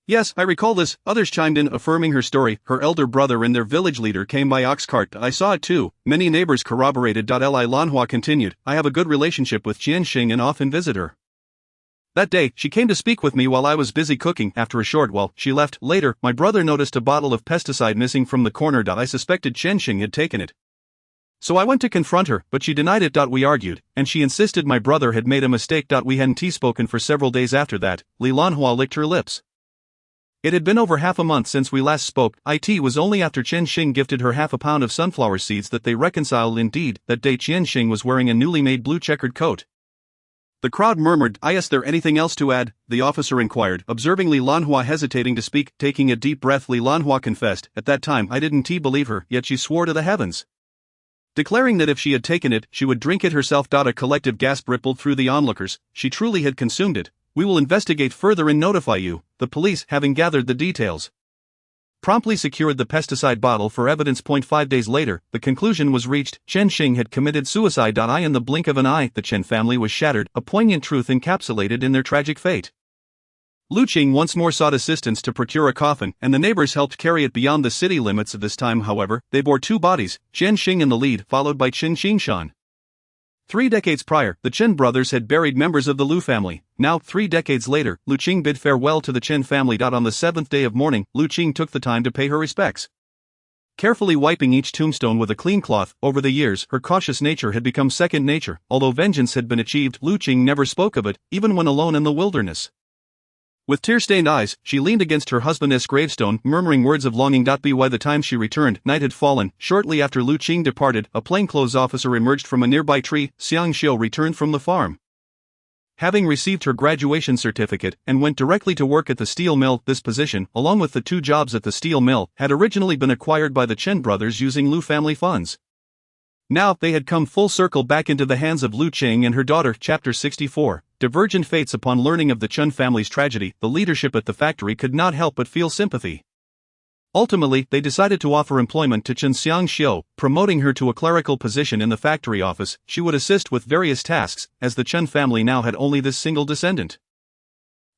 Yes, I recall this. Others chimed in, affirming her story. Her elder brother and their village leader came by ox cart. I saw it too. Many neighbors corroborated. Li Lanhua continued. I have a good relationship with Chen Xing and often visit her. That day, she came to speak with me while I was busy cooking. After a short while, she left. Later, my brother noticed a bottle of pesticide missing from the corner. I suspected Chen Xing had taken it, so I went to confront her, but she denied it. We argued, and she insisted my brother had made a mistake. We hadn't spoken for several days after that. Li Lanhua licked her lips. It had been over half a month since we last spoke. It was only after Chen Xing gifted her half a pound of sunflower seeds that they reconciled. Indeed, that day Chen Xing was wearing a newly made blue checkered coat. The crowd murmured. Is there anything else to add? The officer inquired, observing Li Lanhua hesitating to speak. Taking a deep breath, Li Lanhua confessed, at that time I didn't believe her, yet she swore to the heavens, declaring that if she had taken it, she would drink it herself. A collective gasp rippled through the onlookers. She truly had consumed it. We will investigate further and notify you. The police, having gathered the details, promptly secured the pesticide bottle for evidence. 5 days later, the conclusion was reached. Chen Xing had committed suicide. In the blink of an eye, the Chen family was shattered, a poignant truth encapsulated in their tragic fate. Lu Qing once more sought assistance to procure a coffin, and the neighbors helped carry it beyond the city limits. At this time, however, they bore 2 bodies, Chen Xing in the lead, followed by Chen Qingshan. 3 decades prior, the Chen brothers had buried members of the Lu family. Now, 3 decades later, Lu Qing bid farewell to the Chen family. On the 7th day of mourning, Lu Qing took the time to pay her respects. carefully wiping each tombstone with a clean cloth. Over the years, her cautious nature had become second nature. Although vengeance had been achieved, Lu Qing never spoke of it, even when alone in the wilderness. With tear-stained eyes, she leaned against her husband's gravestone, murmuring words of longing. By the time she returned, night had fallen. Shortly after Lu Qing departed, a plainclothes officer emerged from a nearby tree. Xiang Xiu returned from the farm, having received her graduation certificate, and went directly to work at the steel mill. This position, along with the 2 jobs at the steel mill, had originally been acquired by the Chen brothers using Lu family funds. Now, they had come full circle back into the hands of Lu Qing and her daughter. Chapter 64. Divergent fates. Upon learning of the Chen family's tragedy, the leadership at the factory could not help but feel sympathy. Ultimately, they decided to offer employment to Chen Xiangxiu, promoting her to a clerical position in the factory office. She would assist with various tasks, as the Chen family now had only this single descendant.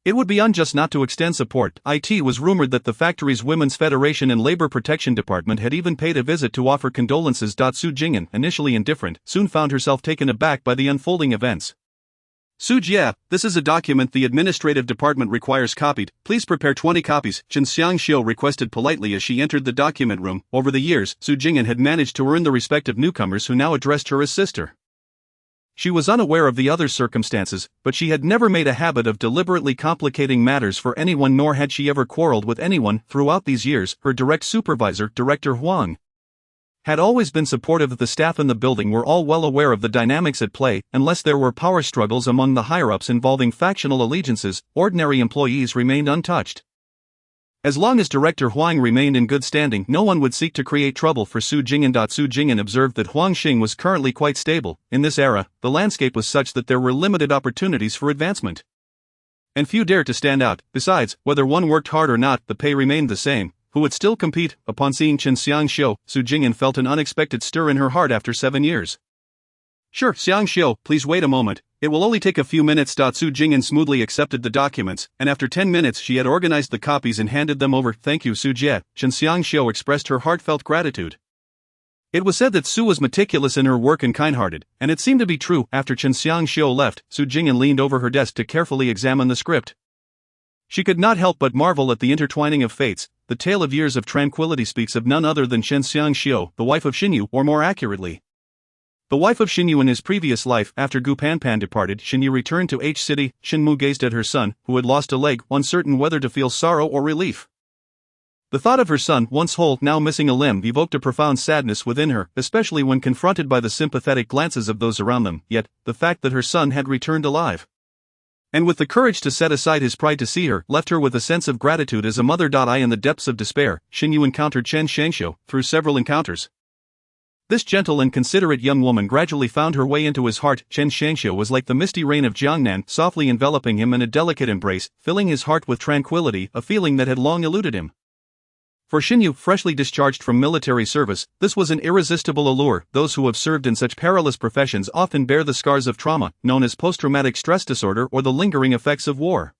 It would be unjust not to extend support. It was rumored that the factory's Women's Federation and Labor Protection Department had even paid a visit to offer condolences. Su Jing'an, initially indifferent, soon found herself taken aback by the unfolding events. Su Jie, this is a document the administrative department requires copied. Please prepare 20 copies, Chen Xiangxiu requested politely as she entered the document room. Over the years, Su Jing'an had managed to earn the respect of newcomers who now addressed her as sister. She was unaware of the other circumstances, but she had never made a habit of deliberately complicating matters for anyone, nor had she ever quarreled with anyone. Throughout these years, her direct supervisor, Director Huang, had always been supportive of the staff in the building. Were all well aware of the dynamics at play. Unless there were power struggles among the higher-ups involving factional allegiances, ordinary employees remained untouched. As long as Director Huang remained in good standing, no one would seek to create trouble for Su Jing'an. Su Jing'an observed that Huang Xing was currently quite stable. In this era, the landscape was such that there were limited opportunities for advancement, and few dared to stand out. Besides, whether one worked hard or not, the pay remained the same. Who would still compete? Upon seeing Chen Xiangxiu, Su Jing'an felt an unexpected stir in her heart after 7 years. Sure, Xiangxiu, please wait a moment. It will only take a few minutes. Su Jing'an smoothly accepted the documents, and after 10 minutes she had organized the copies and handed them over. Thank you, Su Jie. Chen Xiangxiu expressed her heartfelt gratitude. It was said that Su was meticulous in her work and kind-hearted, and it seemed to be true. After Chen Xiangxiu left, Su Jing'an leaned over her desk to carefully examine the script. She could not help but marvel at the intertwining of fates. The tale of years of tranquility speaks of none other than Chen Xiangxiu, the wife of Xinyu, or more accurately, the wife of Xinyu. In his previous life, after Gu Panpan departed, Xinyu returned to H City. Xinmu gazed at her son, who had lost a leg, uncertain whether to feel sorrow or relief. The thought of her son, once whole, now missing a limb, evoked a profound sadness within her, especially when confronted by the sympathetic glances of those around them. Yet, the fact that her son had returned alive, and with the courage to set aside his pride to see her, left her with a sense of gratitude as a mother. In the depths of despair, Xinyu encountered Chen Xiangxiu. Through several encounters, this gentle and considerate young woman gradually found her way into his heart. Chen Xiangxiu was like the misty rain of Jiangnan, softly enveloping him in a delicate embrace, filling his heart with tranquility, a feeling that had long eluded him. For Xinyu, freshly discharged from military service, this was an irresistible allure. Those who have served in such perilous professions often bear the scars of trauma, known as post-traumatic stress disorder or the lingering effects of war.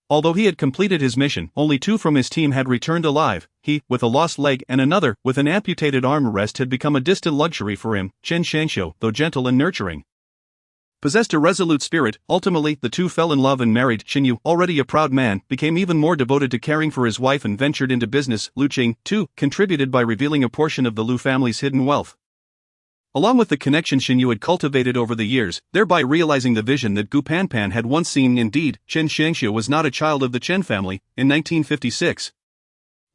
Although he had completed his mission, only 2 from his team had returned alive. He, with a lost leg, and another, with an amputated arm, rest had become a distant luxury for him. Chen Xiangxiu, though gentle and nurturing, possessed a resolute spirit. Ultimately, the 2 fell in love and married. Xinyu, already a proud man, became even more devoted to caring for his wife and ventured into business. Lu Qing, too, contributed by revealing a portion of the Lu family's hidden wealth, along with the connection Xinyu had cultivated over the years, thereby realizing the vision that Gu Panpan had once seen. Indeed, Chen Xiangxiu was not a child of the Chen family. In 1956,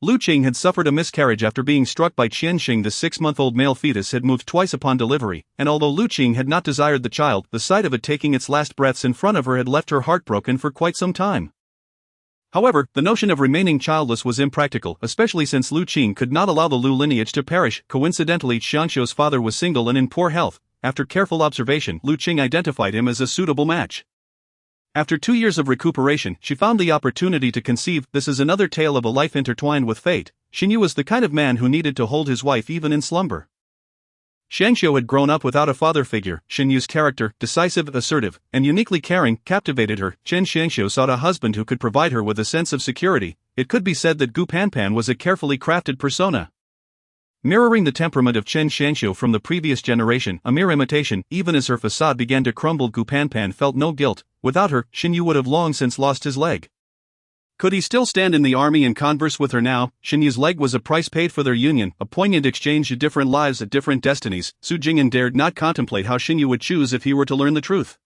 Lu Qing had suffered a miscarriage after being struck by Qianxing. The 6-month-old male fetus had moved twice upon delivery, and although Lu Qing had not desired the child, the sight of it taking its last breaths in front of her had left her heartbroken for quite some time. However, the notion of remaining childless was impractical, especially since Lu Qing could not allow the Lu lineage to perish. Coincidentally, Xiangxiu's father was single and in poor health. After careful observation, Lu Qing identified him as a suitable match. After 2 years of recuperation, she found the opportunity to conceive. This is another tale of a life intertwined with fate. Xinyu was the kind of man who needed to hold his wife even in slumber. Xiangxiu had grown up without a father figure. Xinyu's character, decisive, assertive, and uniquely caring, captivated her. Chen Xiangxiu sought a husband who could provide her with a sense of security. It could be said that Gu Panpan was a carefully crafted persona, mirroring the temperament of Chen Xiangxiu from the previous generation, a mere imitation. Even as her facade began to crumble, Gu Panpan felt no guilt. Without her, Xinyu would have long since lost his leg. Could he still stand in the army and converse with her now? Shinye's leg was a price paid for their union, a poignant exchange of different lives at different destinies. Su Jing'an dared not contemplate how Shinye would choose if he were to learn the truth.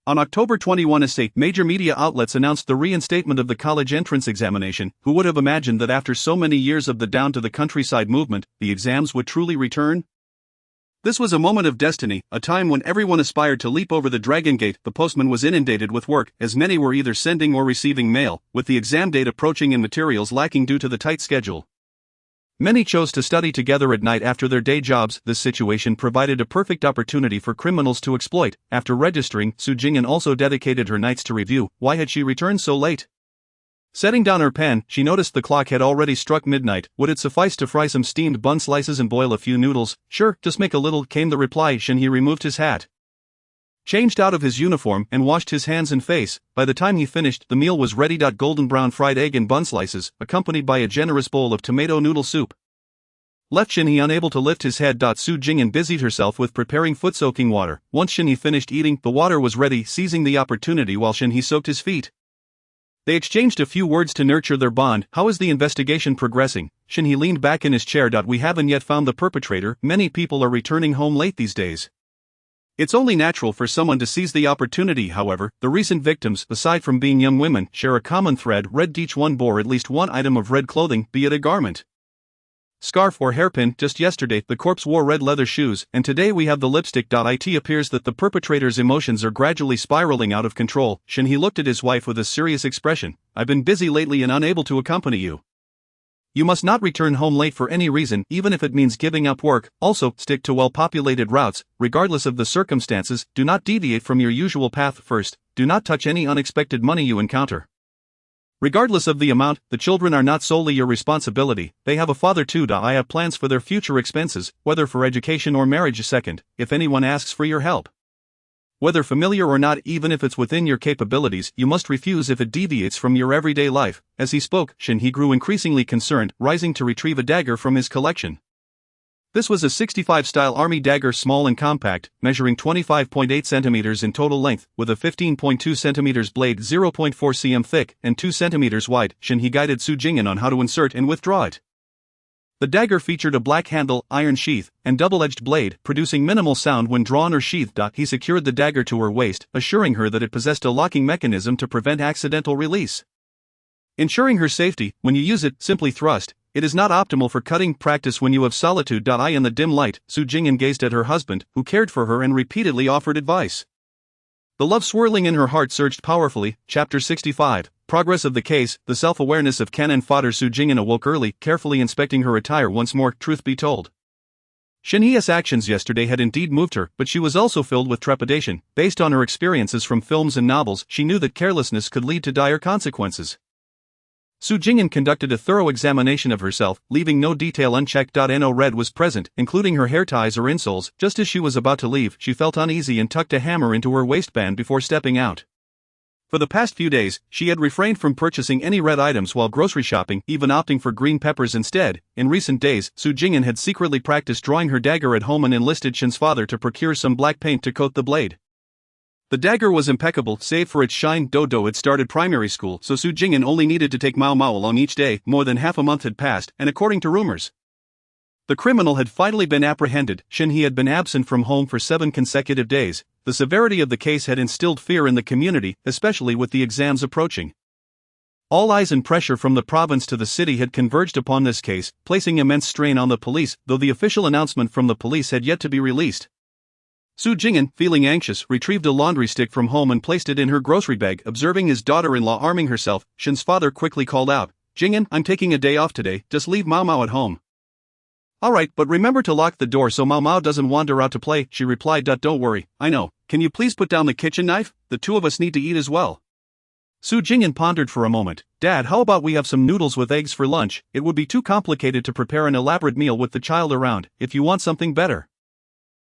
On October 21, major media outlets announced the reinstatement of the college entrance examination. Who would have imagined that after so many years of the down to the countryside movement, the exams would truly return? This was a moment of destiny, a time when everyone aspired to leap over the Dragon Gate. The postman was inundated with work, as many were either sending or receiving mail, with the exam date approaching and materials lacking due to the tight schedule. Many chose to study together at night after their day jobs. This situation provided a perfect opportunity for criminals to exploit. After registering, Su Jing'an also dedicated her nights to review. Why had she returned so late? Setting down her pen, she noticed the clock had already struck midnight. Would it suffice to fry some steamed bun slices and boil a few noodles? Sure, just make a little, came the reply. He removed his hat, changed out of his uniform, and washed his hands and face. By the time he finished, the meal was ready. Golden brown fried egg and bun slices, accompanied by a generous bowl of tomato noodle soup. Left Shinhe unable to lift his head. Su Jing'an busied herself with preparing foot-soaking water. Once Shinhe finished eating, the water was ready, seizing the opportunity while Shinhe soaked his feet. They exchanged a few words to nurture their bond. How is the investigation progressing? Shinhe leaned back in his chair. We haven't yet found the perpetrator. Many people are returning home late these days. It's only natural for someone to seize the opportunity. However, the recent victims, aside from being young women, share a common thread. Red. Each one bore at least one item of red clothing, be it a garment, scarf or hairpin. Just yesterday, the corpse wore red leather shoes, and today we have the lipstick. It appears that the perpetrator's emotions are gradually spiraling out of control. Shinhe looked at his wife with a serious expression. I've been busy lately and unable to accompany you. You must not return home late for any reason, even if it means giving up work. Also, stick to well-populated routes, regardless of the circumstances. Do not deviate from your usual path. First, do not touch any unexpected money you encounter. Regardless of the amount, the children are not solely your responsibility, they have a father too. I have plans for their future expenses, whether for education or marriage. Second, if anyone asks for your help, whether familiar or not, even if it's within your capabilities, you must refuse if it deviates from your everyday life. As he spoke, Shinhe grew increasingly concerned, rising to retrieve a dagger from his collection. This was a 65-style army dagger, small and compact, measuring 25.8 centimeters in total length, with a 15.2 centimeters blade, 0.4 cm thick, and 2 centimeters wide. Shinhe guided Su Jing'an on how to insert and withdraw it. The dagger featured a black handle, iron sheath, and double-edged blade, producing minimal sound when drawn or sheathed. He secured the dagger to her waist, assuring her that it possessed a locking mechanism to prevent accidental release. Ensuring her safety, when you use it, simply thrust. It is not optimal for cutting. Practice when you have solitude. In the dim light, Su Jing'an gazed at her husband, who cared for her and repeatedly offered advice. The love swirling in her heart surged powerfully. Chapter 65. Progress of the case. The self-awareness of cannon fodder. Su Jing'an awoke early, carefully inspecting her attire once more. Truth be told, Shinhe's actions yesterday had indeed moved her, but she was also filled with trepidation. Based on her experiences from films and novels, she knew that carelessness could lead to dire consequences. Su Jing'an conducted a thorough examination of herself, leaving no detail unchecked. No red was present, including her hair ties or insoles. Just as she was about to leave, she felt uneasy and tucked a hammer into her waistband before stepping out. For the past few days, she had refrained from purchasing any red items while grocery shopping, even opting for green peppers instead. In recent days, Su Jing'an had secretly practiced drawing her dagger at home and enlisted Shin's father to procure some black paint to coat the blade. The dagger was impeccable, save for its shine. Dodo had started primary school, so Su Jing'an only needed to take Mao Mao along each day. More than half a month had passed, and according to rumors, the criminal had finally been apprehended. Shinhe had been absent from home for 7 consecutive days. The severity of the case had instilled fear in the community, especially with the exams approaching. All eyes and pressure from the province to the city had converged upon this case, placing immense strain on the police, though the official announcement from the police had yet to be released. Su Jing'an, feeling anxious, retrieved a laundry stick from home and placed it in her grocery bag. Observing his daughter-in-law arming herself, Shin's father quickly called out, "Jing'an, I'm taking a day off today, just leave Mao Mao at home." "Alright, but remember to lock the door so Mao Mao doesn't wander out to play," she replied. "Don't worry, I know. Can you please put down the kitchen knife? The two of us need to eat as well." Su Jing'an pondered for a moment. "Dad, how about we have some noodles with eggs for lunch? It would be too complicated to prepare an elaborate meal with the child around. If you want something better,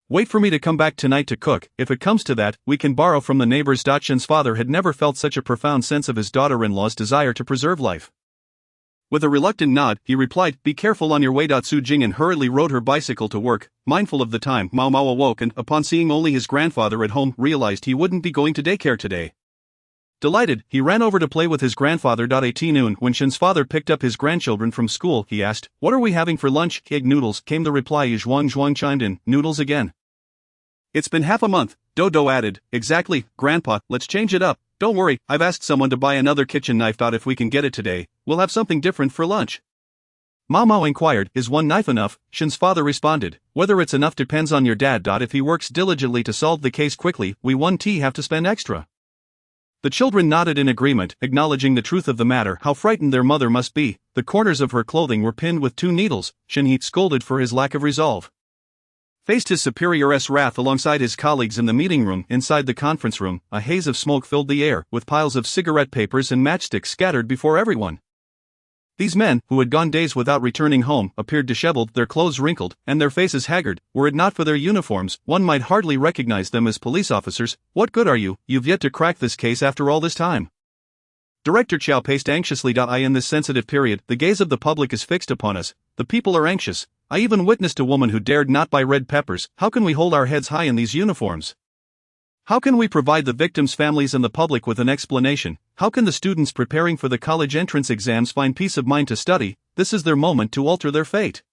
wait for me to come back tonight to cook. If it comes to that, we can borrow from the neighbors." Shin's father had never felt such a profound sense of his daughter-in-law's desire to preserve life. With a reluctant nod, he replied, "Be careful on your way." Su Jing'an hurriedly rode her bicycle to work, mindful of the time. Mao Mao awoke and, upon seeing only his grandfather at home, realized he wouldn't be going to daycare today. Delighted, he ran over to play with his grandfather. At noon, when Shin's father picked up his grandchildren from school, he asked, "What are we having for lunch?" "Egg noodles," came the reply. Zhuang chimed in, "Noodles again?" "It's been half a month," Dodo added. "Exactly, Grandpa, let's change it up. Don't worry, I've asked someone to buy another kitchen knife. If we can get it today, we'll have something different for lunch." Mao inquired, "Is one knife enough?" Shin's father responded, "Whether it's enough depends on your dad. If he works diligently to solve the case quickly, we won't have to spend extra." The children nodded in agreement, acknowledging the truth of the matter. How frightened their mother must be. The corners of her clothing were pinned with 2 needles. Shin scolded for his lack of resolve. Faced his superior's wrath alongside his colleagues in the meeting room. Inside the conference room, a haze of smoke filled the air, with piles of cigarette papers and matchsticks scattered before everyone. These men, who had gone days without returning home, appeared disheveled, their clothes wrinkled, and their faces haggard. Were it not for their uniforms, one might hardly recognize them as police officers. "What good are you? You've yet to crack this case after all this time." Director Chow paced anxiously. In this sensitive period, the gaze of the public is fixed upon us. The people are anxious. I even witnessed a woman who dared not buy red peppers. How can we hold our heads high in these uniforms? How can we provide the victims' families and the public with an explanation? How can the students preparing for the college entrance exams find peace of mind to study? This is their moment to alter their fate.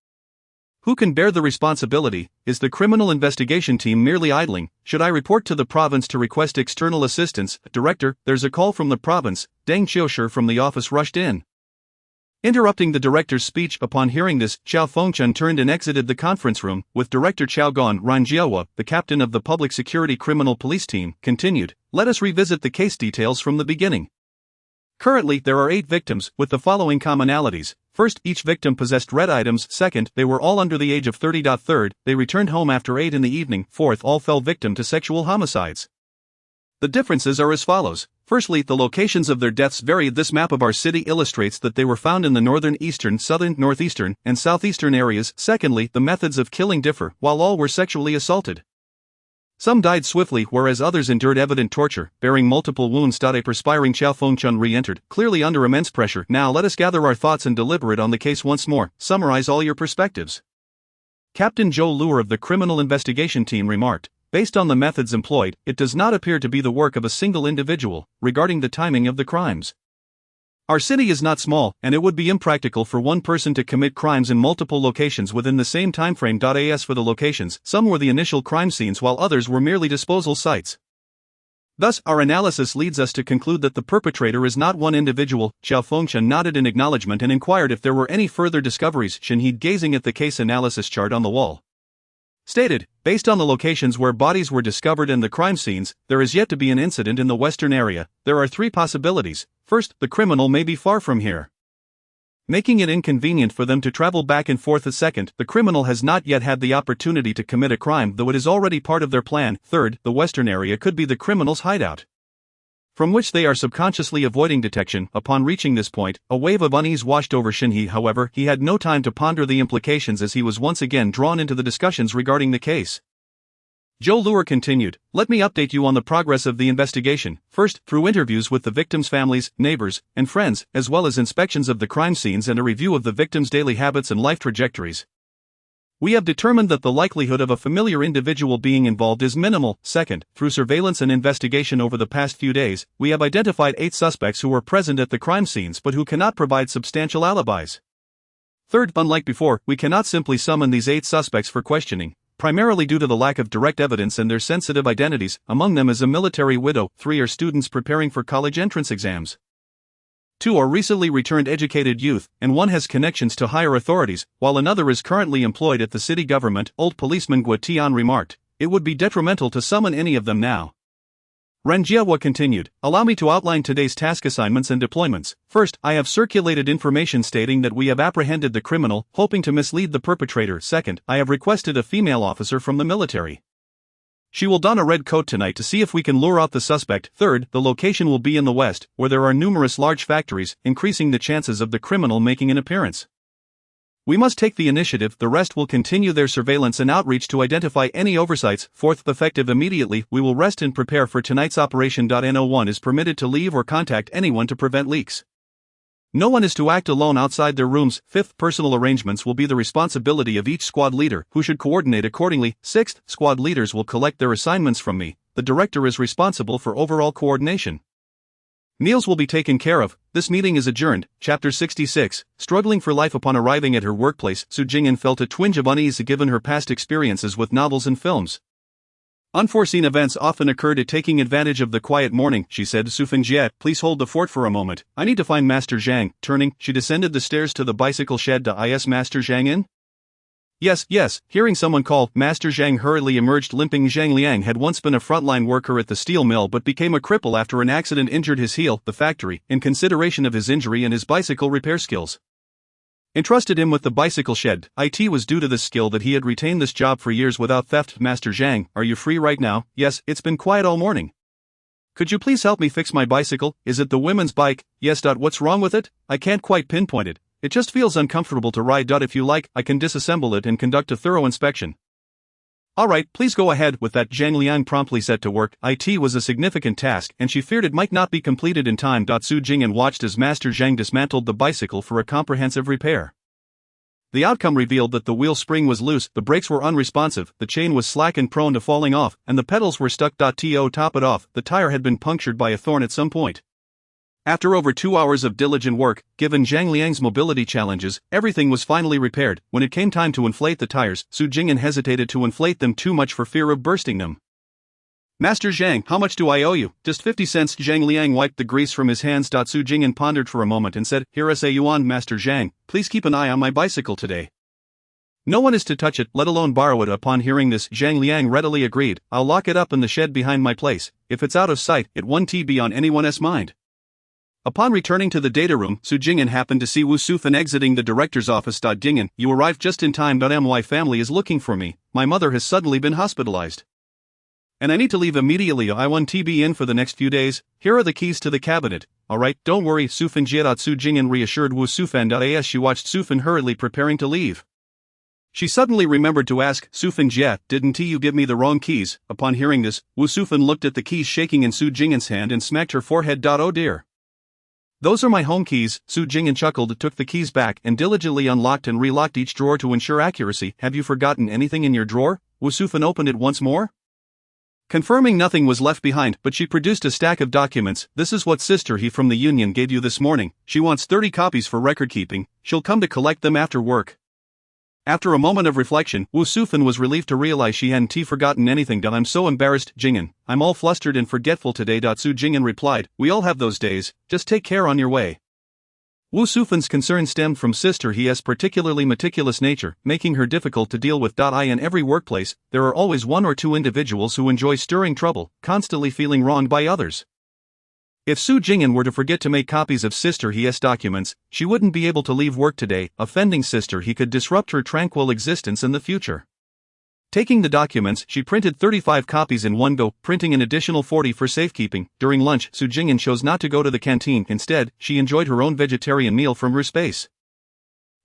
Who can bear the responsibility? Is the criminal investigation team merely idling? Should I report to the province to request external assistance? "Director, there's a call from the province." Deng Qiushi from the office rushed in. Interrupting the director's speech. Upon hearing this, Xiao Fengchun turned and exited the conference room. With Director Qiao gone, Ran Jiawa, the captain of the public security criminal police team, continued, "Let us revisit the case details from the beginning. Currently, there are 8 victims, with the following commonalities. First, each victim possessed red items. Second, they were all under the age of 30. Third, they returned home after 8 in the evening. Fourth, all fell victim to sexual homicides. The differences are as follows. Firstly, the locations of their deaths vary. This map of our city illustrates that they were found in the northern, eastern, southern, northeastern, and southeastern areas. Secondly, the methods of killing differ, while all were sexually assaulted. Some died swiftly, whereas others endured evident torture, bearing multiple wounds. A perspiring Xiao Fengchun re-entered, clearly under immense pressure. "Now let us gather our thoughts and deliberate on the case once more. Summarize all your perspectives." Captain Zhou Luer of the criminal investigation team remarked, "Based on the methods employed, it does not appear to be the work of a single individual. Regarding the timing of the crimes, our city is not small, and it would be impractical for one person to commit crimes in multiple locations within the same timeframe. As for the locations, some were the initial crime scenes while others were merely disposal sites. Thus, our analysis leads us to conclude that the perpetrator is not one individual." Xiao Fengchun nodded in acknowledgement and inquired if there were any further discoveries. Shinheed, gazing at the case analysis chart on the wall, stated, "Based on the locations where bodies were discovered and the crime scenes, there is yet to be an incident in the western area. There are 3 possibilities. First, the criminal may be far from here, making it inconvenient for them to travel back and forth. Second, the criminal has not yet had the opportunity to commit a crime, though it is already part of their plan. Third, the western area could be the criminal's hideout, from which they are subconsciously avoiding detection." Upon reaching this point, a wave of unease washed over Shinhee. However, he had no time to ponder the implications as he was once again drawn into the discussions regarding the case. Zhou Luer continued, "Let me update you on the progress of the investigation. First, through interviews with the victims' families, neighbors, and friends, as well as inspections of the crime scenes and a review of the victims' daily habits and life trajectories, we have determined that the likelihood of a familiar individual being involved is minimal. Second, through surveillance and investigation over the past few days, we have identified 8 suspects who were present at the crime scenes but who cannot provide substantial alibis. Third, unlike before, we cannot simply summon these 8 suspects for questioning, primarily due to the lack of direct evidence and their sensitive identities. Among them is a military widow. 3 are students preparing for college entrance exams. 2 are recently returned educated youth, and 1 has connections to higher authorities, while another is currently employed at the city government." Old policeman Guo Tian remarked, "It would be detrimental to summon any of them now." Ren Jiawa continued, "Allow me to outline today's task assignments and deployments. First, I have circulated information stating that we have apprehended the criminal, hoping to mislead the perpetrator. Second, I have requested a female officer from the military. She will don a red coat tonight to see if we can lure out the suspect. Third, the location will be in the west, where there are numerous large factories, increasing the chances of the criminal making an appearance. We must take the initiative. The rest will continue their surveillance and outreach to identify any oversights. Fourth, effective immediately, we will rest and prepare for tonight's operation. No one is permitted to leave or contact anyone to prevent leaks. No one is to act alone outside their rooms. Fifth, personal arrangements will be the responsibility of each squad leader, who should coordinate accordingly. Sixth, squad leaders will collect their assignments from me. The director is responsible for overall coordination. Meals will be taken care of. This meeting is adjourned. Chapter 66. Struggling for life. Upon arriving at her workplace, Su Jing'an felt a twinge of unease given her past experiences with novels and films. Unforeseen events often occurred at taking advantage of the quiet morning, she said to Su Fengjie, please hold the fort for a moment. I need to find Master Zhang. Turning, she descended the stairs to the bicycle shed. Is Master Zhang in? Yes. Hearing someone call, Master Zhang hurriedly emerged limping. Zhang Liang had once been a frontline worker at the steel mill but became a cripple after an accident injured his heel, the factory, in consideration of his injury and his bicycle repair skills. Entrusted him with the bicycle shed. It was due to this skill that he had retained this job for years without theft. Master Zhang, are you free right now? Yes, it's been quiet all morning. Could you please help me fix my bicycle? Is it the women's bike? Yes. What's wrong with it? I can't quite pinpoint it. It just feels uncomfortable to ride. If you like, I can disassemble it and conduct a thorough inspection. Alright, please go ahead with that. Zhang Liang promptly set to work. It was a significant task and she feared it might not be completed in time. Su Jing'an watched as Master Zhang dismantled the bicycle for a comprehensive repair. The outcome revealed that the wheel spring was loose, the brakes were unresponsive, the chain was slack and prone to falling off, and the pedals were stuck. To top it off, the tire had been punctured by a thorn at some point. After over 2 hours of diligent work, given Zhang Liang's mobility challenges, everything was finally repaired. When it came time to inflate the tires, Su Jing'an hesitated to inflate them too much for fear of bursting them. Master Zhang, how much do I owe you? Just 50 cents. Zhang Liang wiped the grease from his hands. Su Jing'an pondered for a moment and said, here is a yuan. Master Zhang, please keep an eye on my bicycle today. No one is to touch it, let alone borrow it. Upon hearing this, Zhang Liang readily agreed. I'll lock it up in the shed behind my place. If it's out of sight, it won't be on anyone's mind. Upon returning to the data room, Su Jing'an happened to see Wu Sufan exiting the director's office. Jing'an, you arrived just in time. My family is looking for me. My mother has suddenly been hospitalized. And I need to leave immediately. I won't be in for the next few days. Here are the keys to the cabinet. Alright, don't worry. Su Fengjie. Su Jing'an reassured Wu Sufan. As she watched Sufan hurriedly preparing to leave, she suddenly remembered to ask, Su Fengjie, didn't you give me the wrong keys? Upon hearing this, Wu Sufan looked at the keys shaking in Su Jing'an's hand and smacked her forehead. Oh dear. Those are my home keys. Su Jing'an chuckled, took the keys back and diligently unlocked and relocked each drawer to ensure accuracy. Have you forgotten anything in your drawer? Wu Sufan opened it once more, confirming nothing was left behind, but she produced a stack of documents. This is what Sister He from the Union gave you this morning. She wants 30 copies for record keeping. She'll come to collect them after work. After a moment of reflection, Wu Sufan was relieved to realize she hadn't forgotten anything. I'm so embarrassed, Jing'an. I'm all flustered and forgetful today. Su Jing'an replied, we all have those days, just take care on your way. Wu Sufan's concern stemmed from Sister He's particularly meticulous nature, making her difficult to deal with. In every workplace, there are always one or two individuals who enjoy stirring trouble, constantly feeling wronged by others. If Su Jing'an were to forget to make copies of Sister He's documents, she wouldn't be able to leave work today. Offending Sister He could disrupt her tranquil existence in the future. Taking the documents, she printed 35 copies in one go, printing an additional 40 for safekeeping. During lunch, Su Jing'an chose not to go to the canteen. Instead, she enjoyed her own vegetarian meal from her space.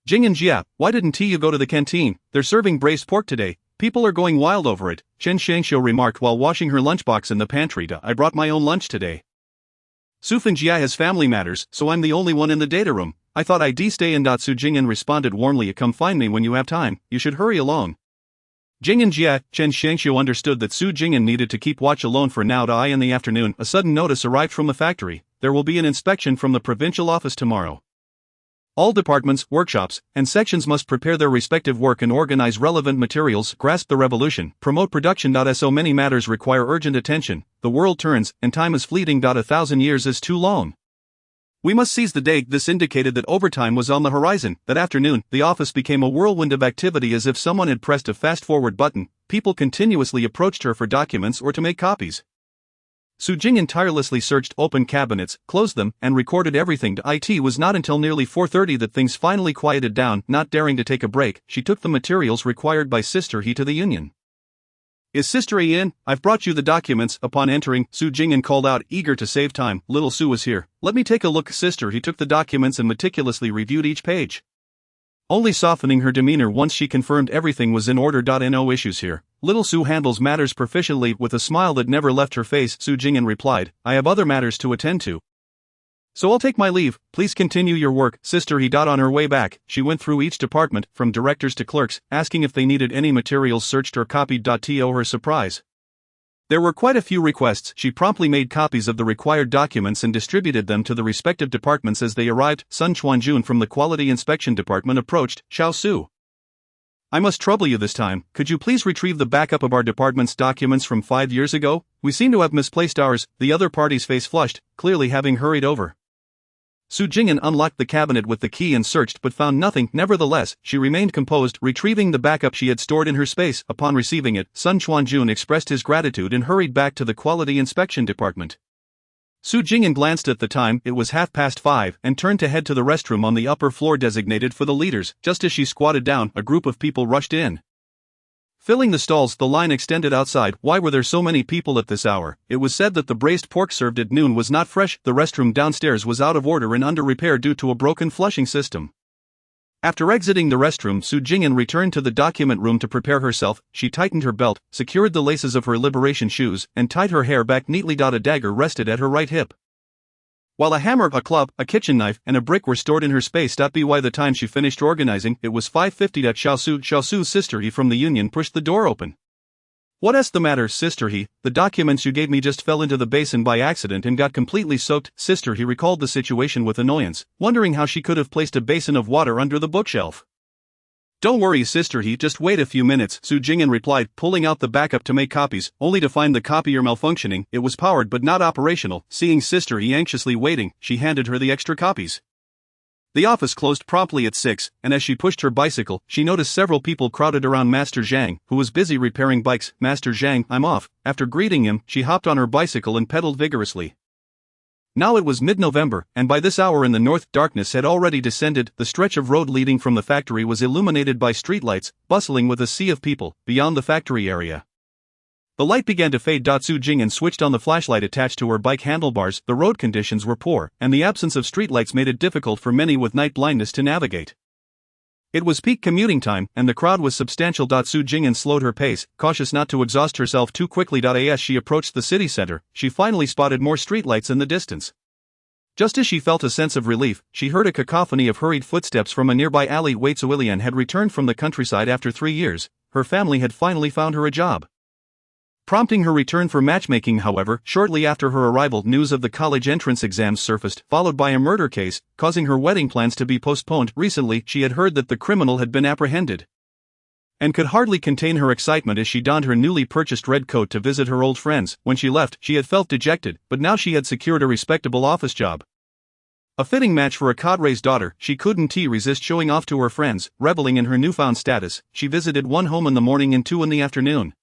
Jing'an Jia, why didn't you go to the canteen? They're serving braised pork today. People are going wild over it, Chen Shangxiu remarked while washing her lunchbox in the pantry. I brought my own lunch today. Su Fengjie has family matters, so I'm the only one in the data room. I thought I'd stay in. Su Jing'an responded warmly, come find me when you have time. You should hurry along. Jing'an Jia, Chen Shangxiu understood that Su Jing'an needed to keep watch alone for now. In the afternoon, a sudden notice arrived from the factory. There will be an inspection from the provincial office tomorrow. All departments, workshops, and sections must prepare their respective work and organize relevant materials, grasp the revolution, promote production. So many matters require urgent attention. The world turns, and time is fleeting. 1,000 years is too long. We must seize the day. This indicated that overtime was on the horizon. That afternoon, the office became a whirlwind of activity as if someone had pressed a fast-forward button. People continuously approached her for documents or to make copies. Su Jing'an tirelessly searched open cabinets, closed them, and recorded everything. It was not until nearly 4:30 that things finally quieted down. Not daring to take a break, she took the materials required by Sister He to the Union. Is Sister He in? I've brought you the documents. Upon entering, Su Jing'an called out, eager to save time. Little Su was here. Let me take a look. Sister He took the documents and meticulously reviewed each page, only softening her demeanor once she confirmed everything was in order. No issues here. Little Su handles matters proficiently. With a smile that never left her face, Su Jing'an replied, I have other matters to attend to, so I'll take my leave. Please continue your work. Sister He. On her way back, she went through each department, from directors to clerks, asking if they needed any materials searched or copied. To her surprise, There were quite a few requests. She promptly made copies of the required documents and distributed them to the respective departments as they arrived. Sun Chuanjun from the Quality Inspection Department approached Xiao Su. I must trouble you this time. Could you please retrieve the backup of our department's documents from 5 years ago? We seem to have misplaced ours. The other party's face flushed, clearly having hurried over. Su Jing'an unlocked the cabinet with the key and searched but found nothing. Nevertheless, she remained composed, retrieving the backup she had stored in her space. Upon receiving it, Sun Chuanjun expressed his gratitude and hurried back to the Quality Inspection Department. Su Jing'an glanced at the time. It was 5:30, and turned to head to the restroom on the upper floor designated for the leaders. Just as she squatted down, a group of people rushed in. Filling the stalls, the line extended outside. Why were there so many people at this hour? It was said that the braised pork served at noon was not fresh. The restroom downstairs was out of order and under repair due to a broken flushing system. After exiting the restroom, Su Jing'an returned to the document room to prepare herself. She tightened her belt, secured the laces of her liberation shoes, and tied her hair back neatly. A dagger rested at her right hip, while a hammer, a club, a kitchen knife, and a brick were stored in her space. By the time she finished organizing, it was 5:50. Xiao Su's sister He from the union pushed the door open. What's the matter, Sister He? The documents you gave me just fell into the basin by accident and got completely soaked. Sister He recalled the situation with annoyance, wondering how she could have placed a basin of water under the bookshelf. Don't worry, Sister He, just wait a few minutes, Su Jing'an replied, pulling out the backup to make copies, only to find the copier malfunctioning. It was powered but not operational. Seeing Sister He anxiously waiting, she handed her the extra copies. The office closed promptly at 6, and as she pushed her bicycle, she noticed several people crowded around Master Zhang, who was busy repairing bikes. Master Zhang, I'm off. After greeting him, she hopped on her bicycle and pedaled vigorously. Now it was mid-November, and by this hour in the north, darkness had already descended. The stretch of road leading from the factory was illuminated by streetlights, bustling with a sea of people beyond the factory area. The light began to fade. Su Jing'an switched on the flashlight attached to her bike handlebars. The road conditions were poor, and the absence of streetlights made it difficult for many with night blindness to navigate. It was peak commuting time, and the crowd was substantial. Su Jing'an slowed her pace, cautious not to exhaust herself too quickly. As she approached the city center, she finally spotted more streetlights in the distance. Just as she felt a sense of relief, she heard a cacophony of hurried footsteps from a nearby alley. Wei Zuilian had returned from the countryside after 3 years. Her family had finally found her a job. Prompting her return for matchmaking, however, shortly after her arrival, news of the college entrance exams surfaced, followed by a murder case, causing her wedding plans to be postponed. Recently, she had heard that the criminal had been apprehended, and could hardly contain her excitement as she donned her newly purchased red coat to visit her old friends. When she left, she had felt dejected, but now she had secured a respectable office job. A fitting match for a cadre's daughter. She couldn't resist showing off to her friends, reveling in her newfound status. She visited one home in the morning and 2 in the afternoon.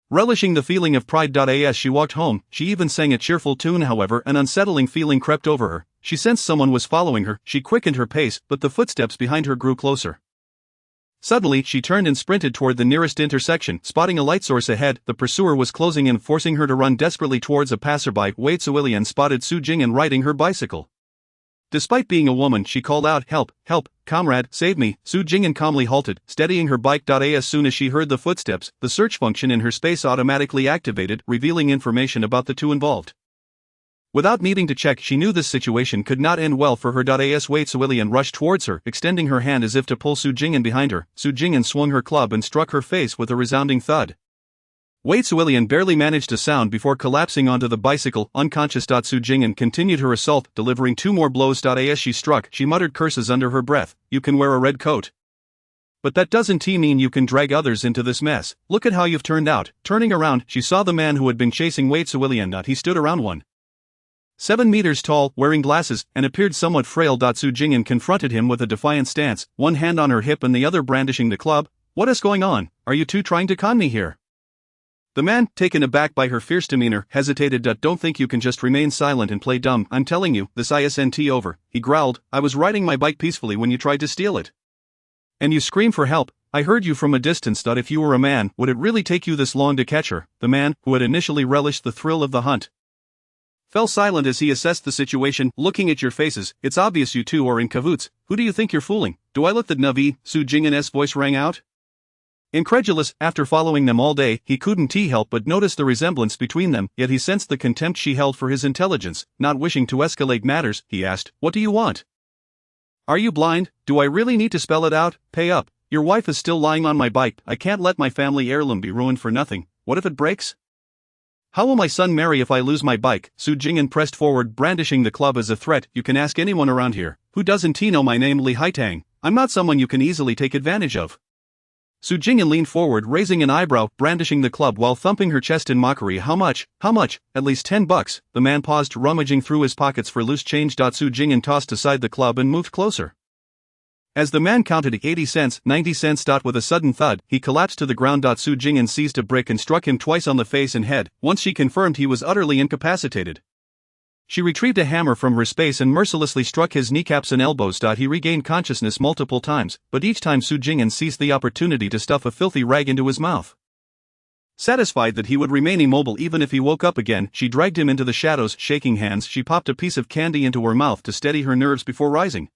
Relishing the feeling of pride. As she walked home, she even sang a cheerful tune. However, an unsettling feeling crept over her. She sensed someone was following her. She quickened her pace, but the footsteps behind her grew closer. Suddenly, she turned and sprinted toward the nearest intersection. Spotting a light source ahead, the pursuer was closing in, forcing her to run desperately towards a passerby. Wei Zuilian spotted Su Jing'an riding her bicycle. Despite being a woman, she called out, "Help, help, comrade, save me." Su Jing'an calmly halted, steadying her bike. As soon as she heard the footsteps, the search function in her space automatically activated, revealing information about the two involved. Without needing to check, she knew this situation could not end well for her. As Wei Zuilian rushed towards her, extending her hand as if to pull Su Jing'an behind her, Su Jing'an swung her club and struck her face with a resounding thud. Wei Zuilian barely managed a sound before collapsing onto the bicycle, unconscious. Su Jing'an continued her assault, delivering 2 more blows. As she struck, she muttered curses under her breath. You can wear a red coat, but that doesn't mean you can drag others into this mess. Look at how you've turned out. Turning around, she saw the man who had been chasing Wei Zuilian. He stood around 1.7 meters tall, wearing glasses, and appeared somewhat frail. Su Jing'an confronted him with a defiant stance, one hand on her hip and the other brandishing the club. What is going on? Are you two trying to con me here? The man, taken aback by her fierce demeanor, hesitated. Don't think you can just remain silent and play dumb. I'm telling you, this isn't over, he growled. I was riding my bike peacefully when you tried to steal it, and you screamed for help. I heard you from a distance. If you were a man, would it really take you this long to catch her? The man, who had initially relished the thrill of the hunt, fell silent as he assessed the situation. Looking at your faces, it's obvious you two are in cahoots. Who do you think you're fooling? Do I look the Navi? Su Jing'an's voice rang out. Incredulous, after following them all day, he couldn't help but notice the resemblance between them, yet he sensed the contempt she held for his intelligence. Not wishing to escalate matters, he asked, "What do you want? Are you blind? Do I really need to spell it out? Pay up. Your wife is still lying on my bike. I can't let my family heirloom be ruined for nothing. What if it breaks?" How will my son marry if I lose my bike? Su Jing'an pressed forward, brandishing the club as a threat. You can ask anyone around here. Who doesn't know my name, Li Haitang? I'm not someone you can easily take advantage of. Su Jing'an leaned forward, raising an eyebrow, brandishing the club while thumping her chest in mockery. How much? How much? At least $10. The man paused, rummaging through his pockets for loose change. Su Jing'an tossed aside the club and moved closer. As the man counted 80 cents, 90 cents. With a sudden thud, he collapsed to the ground. Su Jing'an seized a brick and struck him twice on the face and head. Once she confirmed he was utterly incapacitated. She retrieved a hammer from her space and mercilessly struck his kneecaps and elbows. He regained consciousness multiple times, but each time Su Jing'an seized the opportunity to stuff a filthy rag into his mouth. Satisfied that he would remain immobile even if he woke up again, she dragged him into the shadows. Shaking hands, she popped a piece of candy into her mouth to steady her nerves before rising.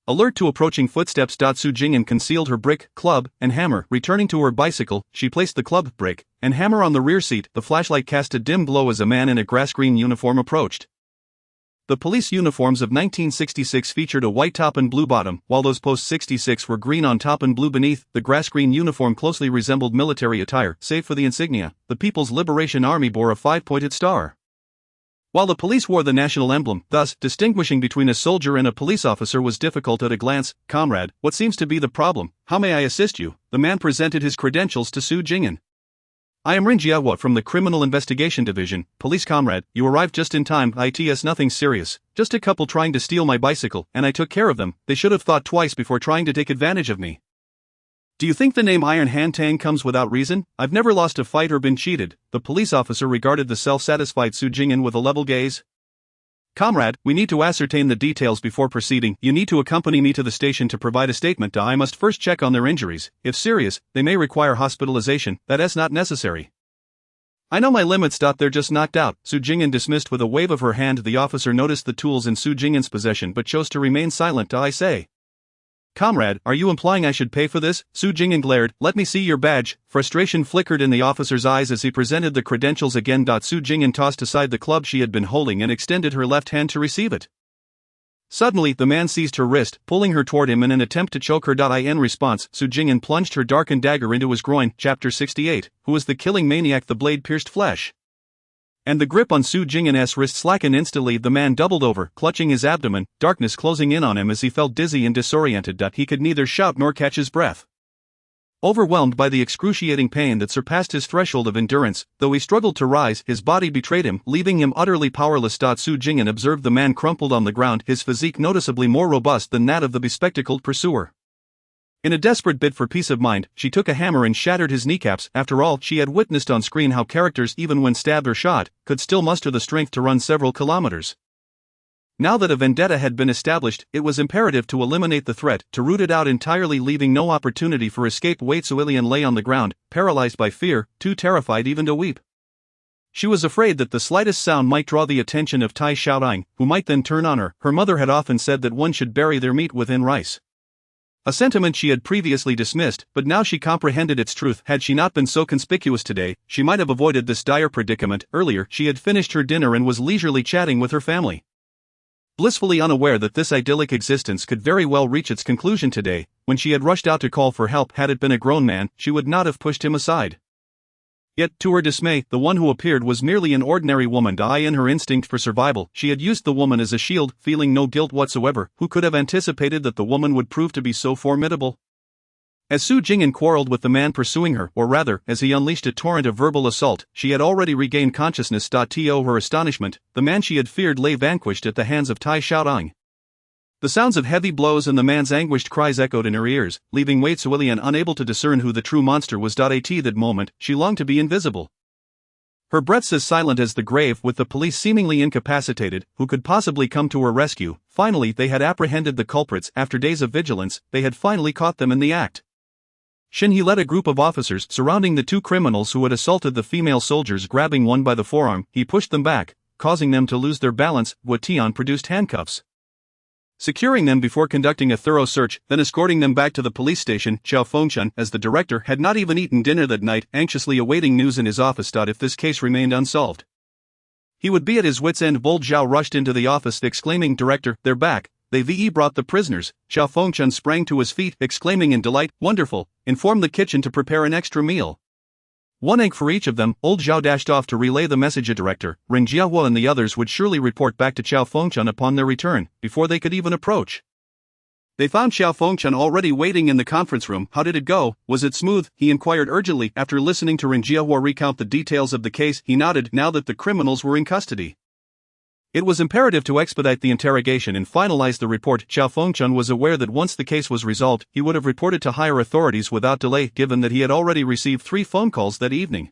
Alert to approaching footsteps. Su Jing'an concealed her brick, club, and hammer. Returning to her bicycle, she placed the club, brick, and hammer on the rear seat. The flashlight cast a dim glow as a man in a grass-green uniform approached. The police uniforms of 1966 featured a white top and blue bottom, while those post-66 were green on top and blue beneath. The grass-green uniform closely resembled military attire, save for the insignia. The People's Liberation Army bore a 5-pointed star, while the police wore the national emblem. Thus, distinguishing between a soldier and a police officer was difficult at a glance. Comrade, what seems to be the problem? How may I assist you? The man presented his credentials to Su Jing'an. I am Rin Jiahua from the Criminal Investigation Division. Police comrade, you arrived just in time. It's nothing serious. Just a couple trying to steal my bicycle, and I took care of them. They should have thought twice before trying to take advantage of me. Do you think the name Iron Hand Tang comes without reason? I've never lost a fight or been cheated. The police officer regarded the self-satisfied Su Jing'an with a level gaze. Comrade, we need to ascertain the details before proceeding. You need to accompany me to the station to provide a statement. I must first check on their injuries. If serious, they may require hospitalization. That is not necessary. I know my limits. They're just knocked out. Su Jing'an dismissed with a wave of her hand. The officer noticed the tools in Su Jing'an's possession but chose to remain silent. I say. Comrade, are you implying I should pay for this? Su Jing'an glared. Let me see your badge. Frustration flickered in the officer's eyes as he presented the credentials again. Su Jing'an tossed aside the club she had been holding and extended her left hand to receive it. Suddenly, the man seized her wrist, pulling her toward him in an attempt to choke her. In response, Su Jing'an plunged her darkened dagger into his groin. Chapter 68. Who was the killing maniac? The blade pierced flesh, and the grip on Su Jing'an's wrist slackened instantly. The man doubled over, clutching his abdomen, darkness closing in on him as he felt dizzy and disoriented. He could neither shout nor catch his breath. Overwhelmed by the excruciating pain that surpassed his threshold of endurance, though he struggled to rise, his body betrayed him, leaving him utterly powerless. Su Jing'an observed the man crumpled on the ground, his physique noticeably more robust than that of the bespectacled pursuer. In a desperate bid for peace of mind, she took a hammer and shattered his kneecaps. After all, she had witnessed on screen how characters, even when stabbed or shot, could still muster the strength to run several kilometers. Now that a vendetta had been established, it was imperative to eliminate the threat, to root it out entirely, leaving no opportunity for escape. Wei Zuilian lay on the ground, paralyzed by fear, too terrified even to weep. She was afraid that the slightest sound might draw the attention of Tai Xiaoyang, who might then turn on her. Her mother had often said that one should bury their meat within rice, a sentiment she had previously dismissed, but now she comprehended its truth. Had she not been so conspicuous today, she might have avoided this dire predicament. Earlier, she had finished her dinner and was leisurely chatting with her family, blissfully unaware that this idyllic existence could very well reach its conclusion today. When she had rushed out to call for help, had it been a grown man, she would not have pushed him aside. Yet, to her dismay, the one who appeared was merely an ordinary woman. In her instinct for survival, she had used the woman as a shield, feeling no guilt whatsoever. Who could have anticipated that the woman would prove to be so formidable? As Su Jing'an quarreled with the man pursuing her, or rather, as he unleashed a torrent of verbal assault, she had already regained consciousness. To her astonishment, the man she had feared lay vanquished at the hands of Tai Xiaoyang. The sounds of heavy blows and the man's anguished cries echoed in her ears, leaving Wei Zuilian unable to discern who the true monster was. At that moment, she longed to be invisible, her breaths as silent as the grave. With the police seemingly incapacitated, who could possibly come to her rescue? Finally, they had apprehended the culprits. After days of vigilance, they had finally caught them in the act. He led a group of officers surrounding the two criminals who had assaulted the female soldiers. Grabbing one by the forearm, he pushed them back, causing them to lose their balance. Tian produced handcuffs, securing them before conducting a thorough search, then escorting them back to the police station. Xiao Fengchun, as the director, had not even eaten dinner that night, anxiously awaiting news in his office. If this case remained unsolved, he would be at his wits' end. Bold Zhao rushed into the office, exclaiming, "Director, they're back. They've brought the prisoners." Xiao Fengchun sprang to his feet, exclaiming in delight, "Wonderful! Inform the kitchen to prepare an extra meal." 1 egg for each of them. Old Zhao dashed off to relay the message. A director, Ren Jiahua and the others would surely report back to Xiao Fengchun upon their return, before they could even approach. They found Xiao Fengchun already waiting in the conference room. How did it go? Was it smooth? He inquired urgently. After listening to Ren Jiahua recount the details of the case, he nodded. Now that the criminals were in custody, it was imperative to expedite the interrogation and finalize the report. Xiao Fengchun was aware that once the case was resolved, he would have reported to higher authorities without delay, given that he had already received 3 phone calls that evening.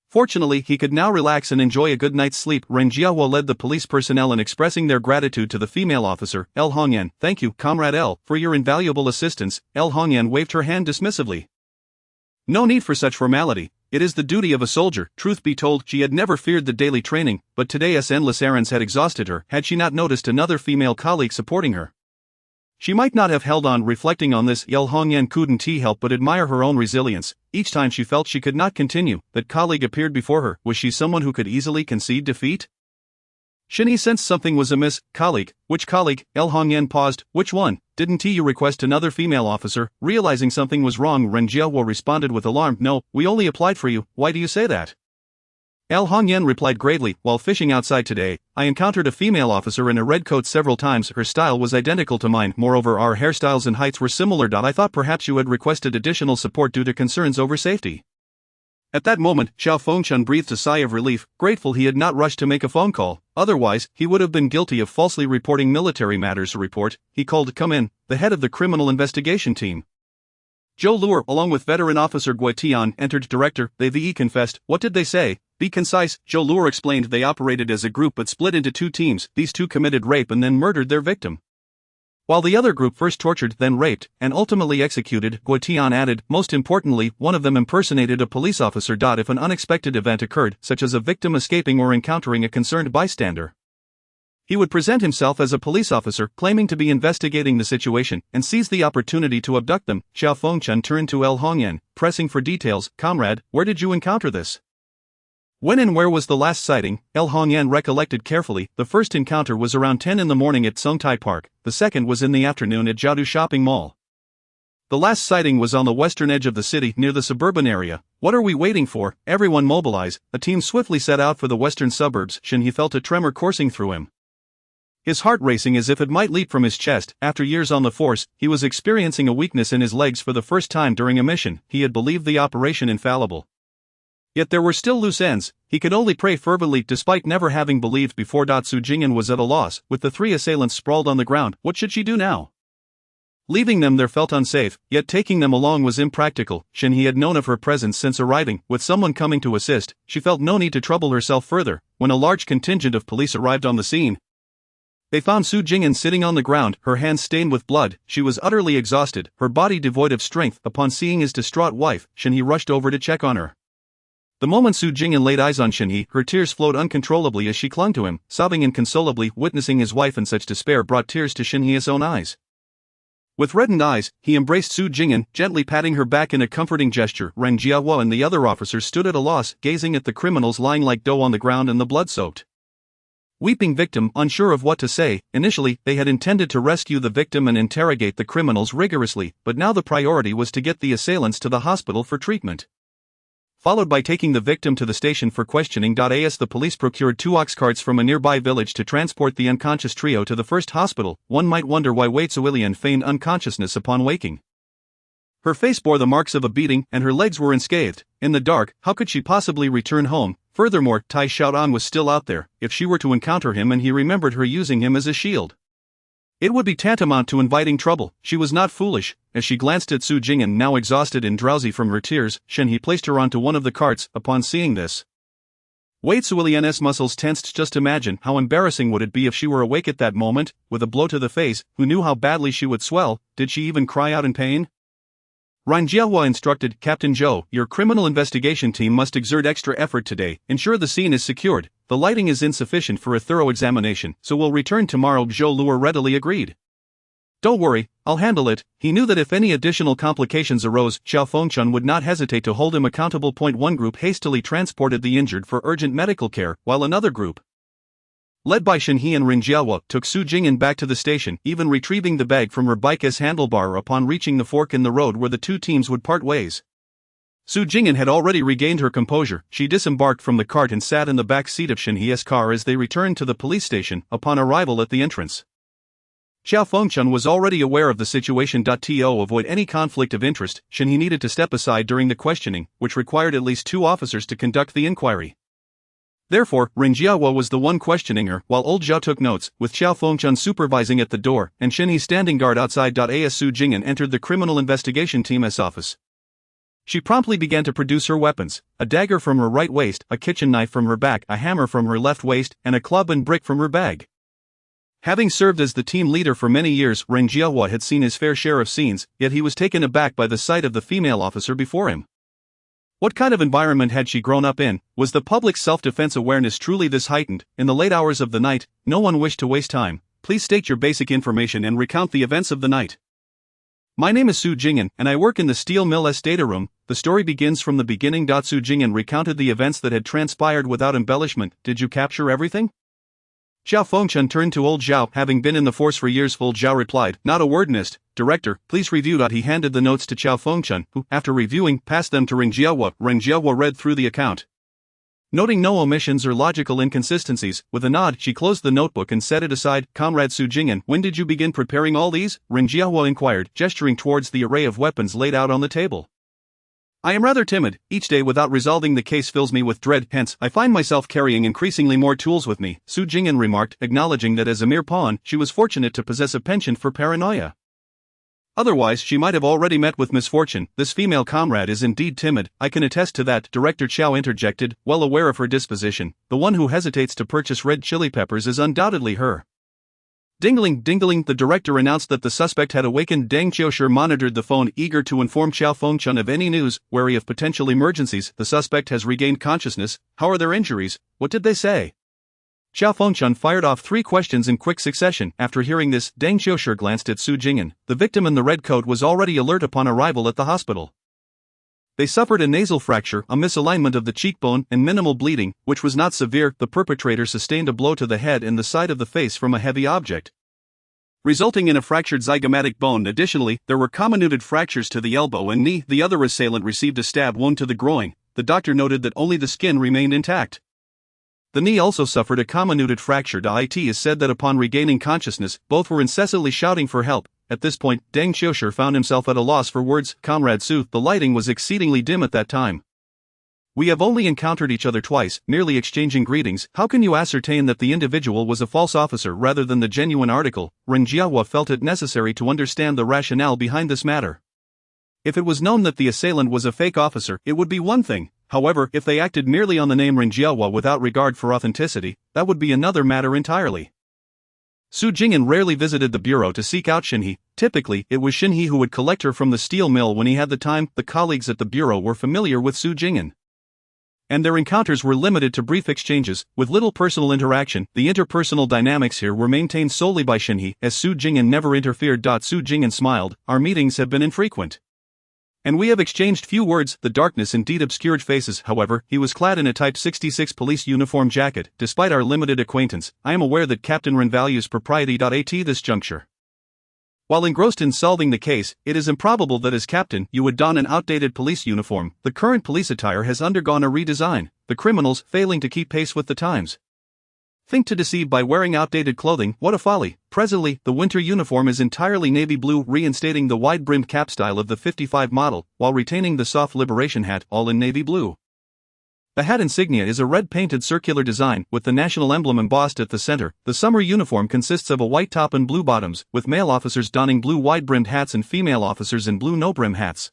Fortunately, he could now relax and enjoy a good night's sleep. Ren Jiahua led the police personnel in expressing their gratitude to the female officer, L. Hongyan. Thank you, Comrade L, for your invaluable assistance. L. Hongyan waved her hand dismissively. No need for such formality. It is the duty of a soldier. Truth be told, she had never feared the daily training, but today's endless errands had exhausted her. Had she not noticed another female colleague supporting her, she might not have held on. Reflecting on this, L. Hongyan couldn't help but admire her own resilience. Each time she felt she could not continue, that colleague appeared before her. Was she someone who could easily concede defeat? Shinhee sensed something was amiss. Colleague? Which colleague? L. Hongyan paused. Which one? Didn't you request another female officer? Realizing something was wrong, Ren Jiahua responded with alarm. No, we only applied for you. Why do you say that? L. Hongyan replied gravely. While fishing outside today, I encountered a female officer in a red coat several times. Her style was identical to mine. Moreover, our hairstyles and heights were similar. I thought perhaps you had requested additional support due to concerns over safety. At that moment, Xiao Fengchun breathed a sigh of relief, grateful he had not rushed to make a phone call. Otherwise, he would have been guilty of falsely reporting military matters. Report, he called. Come in, the head of the criminal investigation team. Zhou Luo, along with veteran officer Gui Tian, entered. Director, they confessed. What did they say? Be concise. Zhou Luo explained. They operated as a group but split into 2 teams. These 2 committed rape and then murdered their victim, while the other group first tortured, then raped, and ultimately executed. Gui Tian added, most importantly, one of them impersonated a police officer. If an unexpected event occurred, such as a victim escaping or encountering a concerned bystander, he would present himself as a police officer, claiming to be investigating the situation, and seize the opportunity to abduct them. Xiao Fengchun turned to L. Hongyan, pressing for details. Comrade, where did you encounter this? When and where was the last sighting? L. Hongyan recollected carefully. The first encounter was around 10 in the morning at Songtai Park, the second was in the afternoon at Jiaodu Shopping Mall. The last sighting was on the western edge of the city, near the suburban area. What are we waiting for? Everyone mobilize. A team swiftly set out for the western suburbs. Shinhee felt a tremor coursing through him, his heart racing as if it might leap from his chest. After years on the force, he was experiencing a weakness in his legs for the first time during a mission. He had believed the operation infallible, yet there were still loose ends. He could only pray fervently despite never having believed before. Su Jing'an was at a loss. With the 3 assailants sprawled on the ground, what should she do now? Leaving them there felt unsafe, yet taking them along was impractical. Shinhee had known of her presence since arriving. With someone coming to assist, she felt no need to trouble herself further. When a large contingent of police arrived on the scene, they found Su Jing'an sitting on the ground, her hands stained with blood. She was utterly exhausted, her body devoid of strength. Upon seeing his distraught wife, Shinhee rushed over to check on her. The moment Su Jing'an laid eyes on Shinhee, her tears flowed uncontrollably as she clung to him, sobbing inconsolably. Witnessing his wife in such despair brought tears to Shinhee's own eyes. With reddened eyes, he embraced Su Jing'an, gently patting her back in a comforting gesture. Ren Jiahua and the other officers stood at a loss, gazing at the criminals lying like dough on the ground and the blood-soaked, weeping victim, unsure of what to say. Initially, they had intended to rescue the victim and interrogate the criminals rigorously, but now the priority was to get the assailants to the hospital for treatment, followed by taking the victim to the station for questioning. As the police procured 2 ox carts from a nearby village to transport the unconscious trio to the first hospital. One might wonder why Wei Zuilian feigned unconsciousness upon waking. Her face bore the marks of a beating, and her legs were unscathed. In the dark, how could she possibly return home? Furthermore, Tai Xiaodan was still out there. If she were to encounter him and he remembered her using him as a shield, it would be tantamount to inviting trouble. She was not foolish. As she glanced at Su Jing'an, now exhausted and drowsy from her tears, Shinhee placed her onto one of the carts. Upon seeing this, Wei Zuilian's muscles tensed. Just imagine how embarrassing would it be if she were awake at that moment, with a blow to the face. Who knew how badly she would swell? Did she even cry out in pain? Ren Jiahua instructed, Captain Zhou, your criminal investigation team must exert extra effort today. Ensure the scene is secured. The lighting is insufficient for a thorough examination, so we'll return tomorrow. Zhou Luo readily agreed. Don't worry, I'll handle it. He knew that if any additional complications arose, Xiao Fengchun would not hesitate to hold him accountable. One group hastily transported the injured for urgent medical care, while another group, led by Shinhee and Ren Jiahua, took Su Jing'an back to the station, even retrieving the bag from her bike's handlebar upon reaching the fork in the road where the 2 teams would part ways. Su Jing'an had already regained her composure. She disembarked from the cart and sat in the back seat of Shin He's car as they returned to the police station upon arrival at the entrance. Xiao Fengchun was already aware of the situation. To avoid any conflict of interest, Shin He needed to step aside during the questioning, which required at least 2 officers to conduct the inquiry. Therefore, Ren Jiahua was the one questioning her, while old Zhao took notes, with Xiao Fengchun supervising at the door and Shin He standing guard outside. As Su Jing'an entered the criminal investigation team's office, she promptly began to produce her weapons: a dagger from her right waist, a kitchen knife from her back, a hammer from her left waist, and a club and brick from her bag. Having served as the team leader for many years, Ren Jiahua had seen his fair share of scenes, yet he was taken aback by the sight of the female officer before him. What kind of environment had she grown up in? Was the public's self-defense awareness truly this heightened? In the late hours of the night, no one wished to waste time. Please state your basic information and recount the events of the night. My name is Su Jing'an, and I work in the steel mill's data room. The story begins from the beginning. Su Jing'an recounted the events that had transpired without embellishment. Did you capture everything? Xiao Fengchun turned to old Zhao. Having been in the force for years, old Zhao replied, not a word missed. Director, please review. He handed the notes to Xiao Fengchun, who, after reviewing, passed them to Ren Jiahua. Ren Jiahua read through the account. Noting no omissions or logical inconsistencies, with a nod, she closed the notebook and set it aside. Comrade Su Jing'an, when did you begin preparing all these? Ren Jiahua inquired, gesturing towards the array of weapons laid out on the table. I am rather timid. Each day without resolving the case fills me with dread, hence, I find myself carrying increasingly more tools with me, Su Jing'an remarked, acknowledging that as a mere pawn, she was fortunate to possess a penchant for paranoia. Otherwise, she might have already met with misfortune. This female comrade is indeed timid, I can attest to that, Director Chow interjected, well aware of her disposition. The one who hesitates to purchase red chili peppers is undoubtedly her. Dingling, dingling, the director announced that the suspect had awakened. Deng Qiushi monitored the phone, eager to inform Xiao Fengchun of any news, wary of potential emergencies. The suspect has regained consciousness. How are their injuries? What did they say? Xiao Fengchun fired off 3 questions in quick succession. After hearing this, Deng Qiushi glanced at Su Jing'an. The victim in the red coat was already alert upon arrival at the hospital. They suffered a nasal fracture, a misalignment of the cheekbone, and minimal bleeding, which was not severe. The perpetrator sustained a blow to the head and the side of the face from a heavy object, resulting in a fractured zygomatic bone. Additionally, there were comminuted fractures to the elbow and knee. The other assailant received a stab wound to the groin. The doctor noted that only the skin remained intact. The knee also suffered a comminuted fracture. It is said that upon regaining consciousness, both were incessantly shouting for help. At this point, Deng Qiushi found himself at a loss for words. Comrade Su, the lighting was exceedingly dim at that time. We have only encountered each other twice, merely exchanging greetings. How can you ascertain that the individual was a false officer rather than the genuine article? Ren Jiahua felt it necessary to understand the rationale behind this matter. If it was known that the assailant was a fake officer, it would be one thing. However, if they acted merely on the name Ren Jiahua without regard for authenticity, that would be another matter entirely. Su Jing'an rarely visited the bureau to seek out Shin He. Typically, it was Shin He who would collect her from the steel mill when he had the time. The colleagues at the bureau were familiar with Su Jing'an, and their encounters were limited to brief exchanges, with little personal interaction. The interpersonal dynamics here were maintained solely by Shin He, as Su Jing'an never interfered. Su Jing'an smiled. Our meetings have been infrequent, and we have exchanged few words. The darkness indeed obscured faces. However, he was clad in a Type 66 police uniform jacket. Despite our limited acquaintance, I am aware that Captain Ren values propriety. At this juncture, while engrossed in solving the case, it is improbable that as captain you would don an outdated police uniform. The current police attire has undergone a redesign, the criminals failing to keep pace with the times. Think to deceive by wearing outdated clothing, what a folly. Presently, the winter uniform is entirely navy blue, reinstating the wide-brimmed cap style of the 55 model, while retaining the soft liberation hat, all in navy blue. The hat insignia is a red-painted circular design, with the national emblem embossed at the center. The summer uniform consists of a white top and blue bottoms, with male officers donning blue wide-brimmed hats and female officers in blue no-brim hats,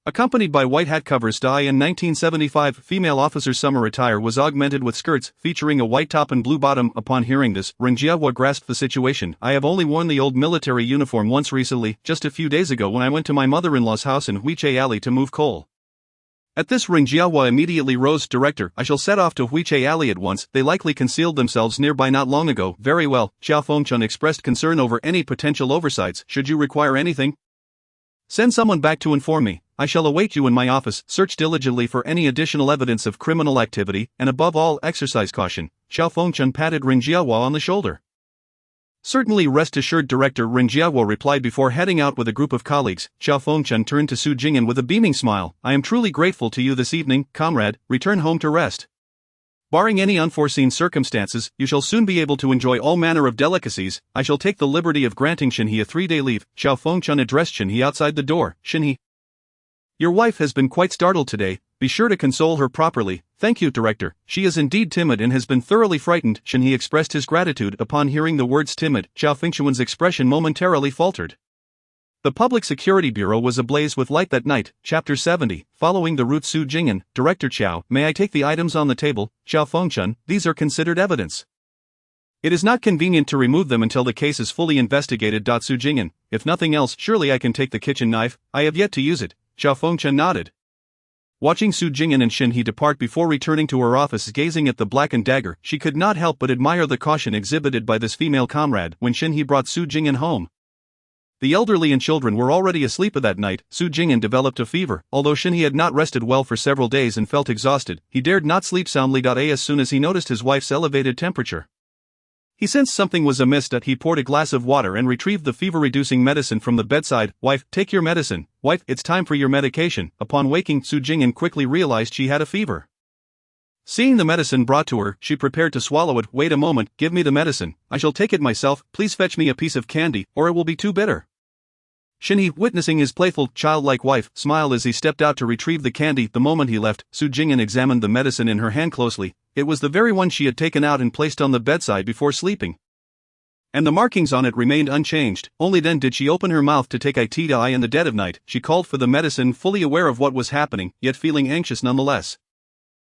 accompanied by white hat covers. In 1975, female officers' summer attire was augmented with skirts, featuring a white top and blue bottom. Upon hearing this, Ren Jiahua grasped the situation. I have only worn the old military uniform once recently, just a few days ago when I went to my mother-in-law's house in Huiche Alley to move coal. At this, Ren Jiahua immediately rose. Director, I shall set off to Huiche Alley at once. They likely concealed themselves nearby not long ago. Very well. Xiao Fengchun expressed concern over any potential oversights. Should you require anything, send someone back to inform me. I shall await you in my office. Search diligently for any additional evidence of criminal activity, and above all, exercise caution. Xiao Fengchun patted Ren Jiahua on the shoulder. Certainly, rest assured, Director Ren Jiawo replied before heading out with a group of colleagues. Xiao Fengchen turned to Su Jing'an with a beaming smile. I am truly grateful to you this evening, comrade. Return home to rest. Barring any unforeseen circumstances, you shall soon be able to enjoy all manner of delicacies. I shall take the liberty of granting Shinhe a 3-day leave. Xiao Fengchen addressed Shinhe outside the door. Shinhe, your wife has been quite startled today. Be sure to console her properly. Thank you, Director. She is indeed timid and has been thoroughly frightened. Shinhe expressed his gratitude upon hearing the words timid. Xiao Fengchuan's expression momentarily faltered. The Public Security Bureau was ablaze with light that night. Chapter 70. Following the route. Su Jing'an, Director Qiao, may I take the items on the table? Xiao Fengchen, these are considered evidence. It is not convenient to remove them until the case is fully investigated. Su Jing'an, if nothing else, surely I can take the kitchen knife. I have yet to use it. Xiao Fengchen nodded. Watching Su Jing'an and Shinhe depart before returning to her office, gazing at the blackened dagger, she could not help but admire the caution exhibited by this female comrade. When Shinhe brought Su Jing'an home, the elderly and children were already asleep that night. Su Jing'an developed a fever. Although Shinhe had not rested well for several days and felt exhausted, he dared not sleep soundly. As soon as he noticed his wife's elevated temperature, he sensed something was amiss. He poured a glass of water and retrieved the fever-reducing medicine from the bedside. Wife, take your medicine. Wife, it's time for your medication. Upon waking, Su Jing'an quickly realized she had a fever. Seeing the medicine brought to her, she prepared to swallow it. Wait a moment, give me the medicine. I shall take it myself. Please fetch me a piece of candy, or it will be too bitter. Shinhe, witnessing his playful, childlike wife, smiled as he stepped out to retrieve the candy. The moment he left, Su Jing'an examined the medicine in her hand closely. It was the very one she had taken out and placed on the bedside before sleeping, and the markings on it remained unchanged. Only then did she open her mouth to take it. In the dead of night, she called for the medicine, fully aware of what was happening, yet feeling anxious nonetheless.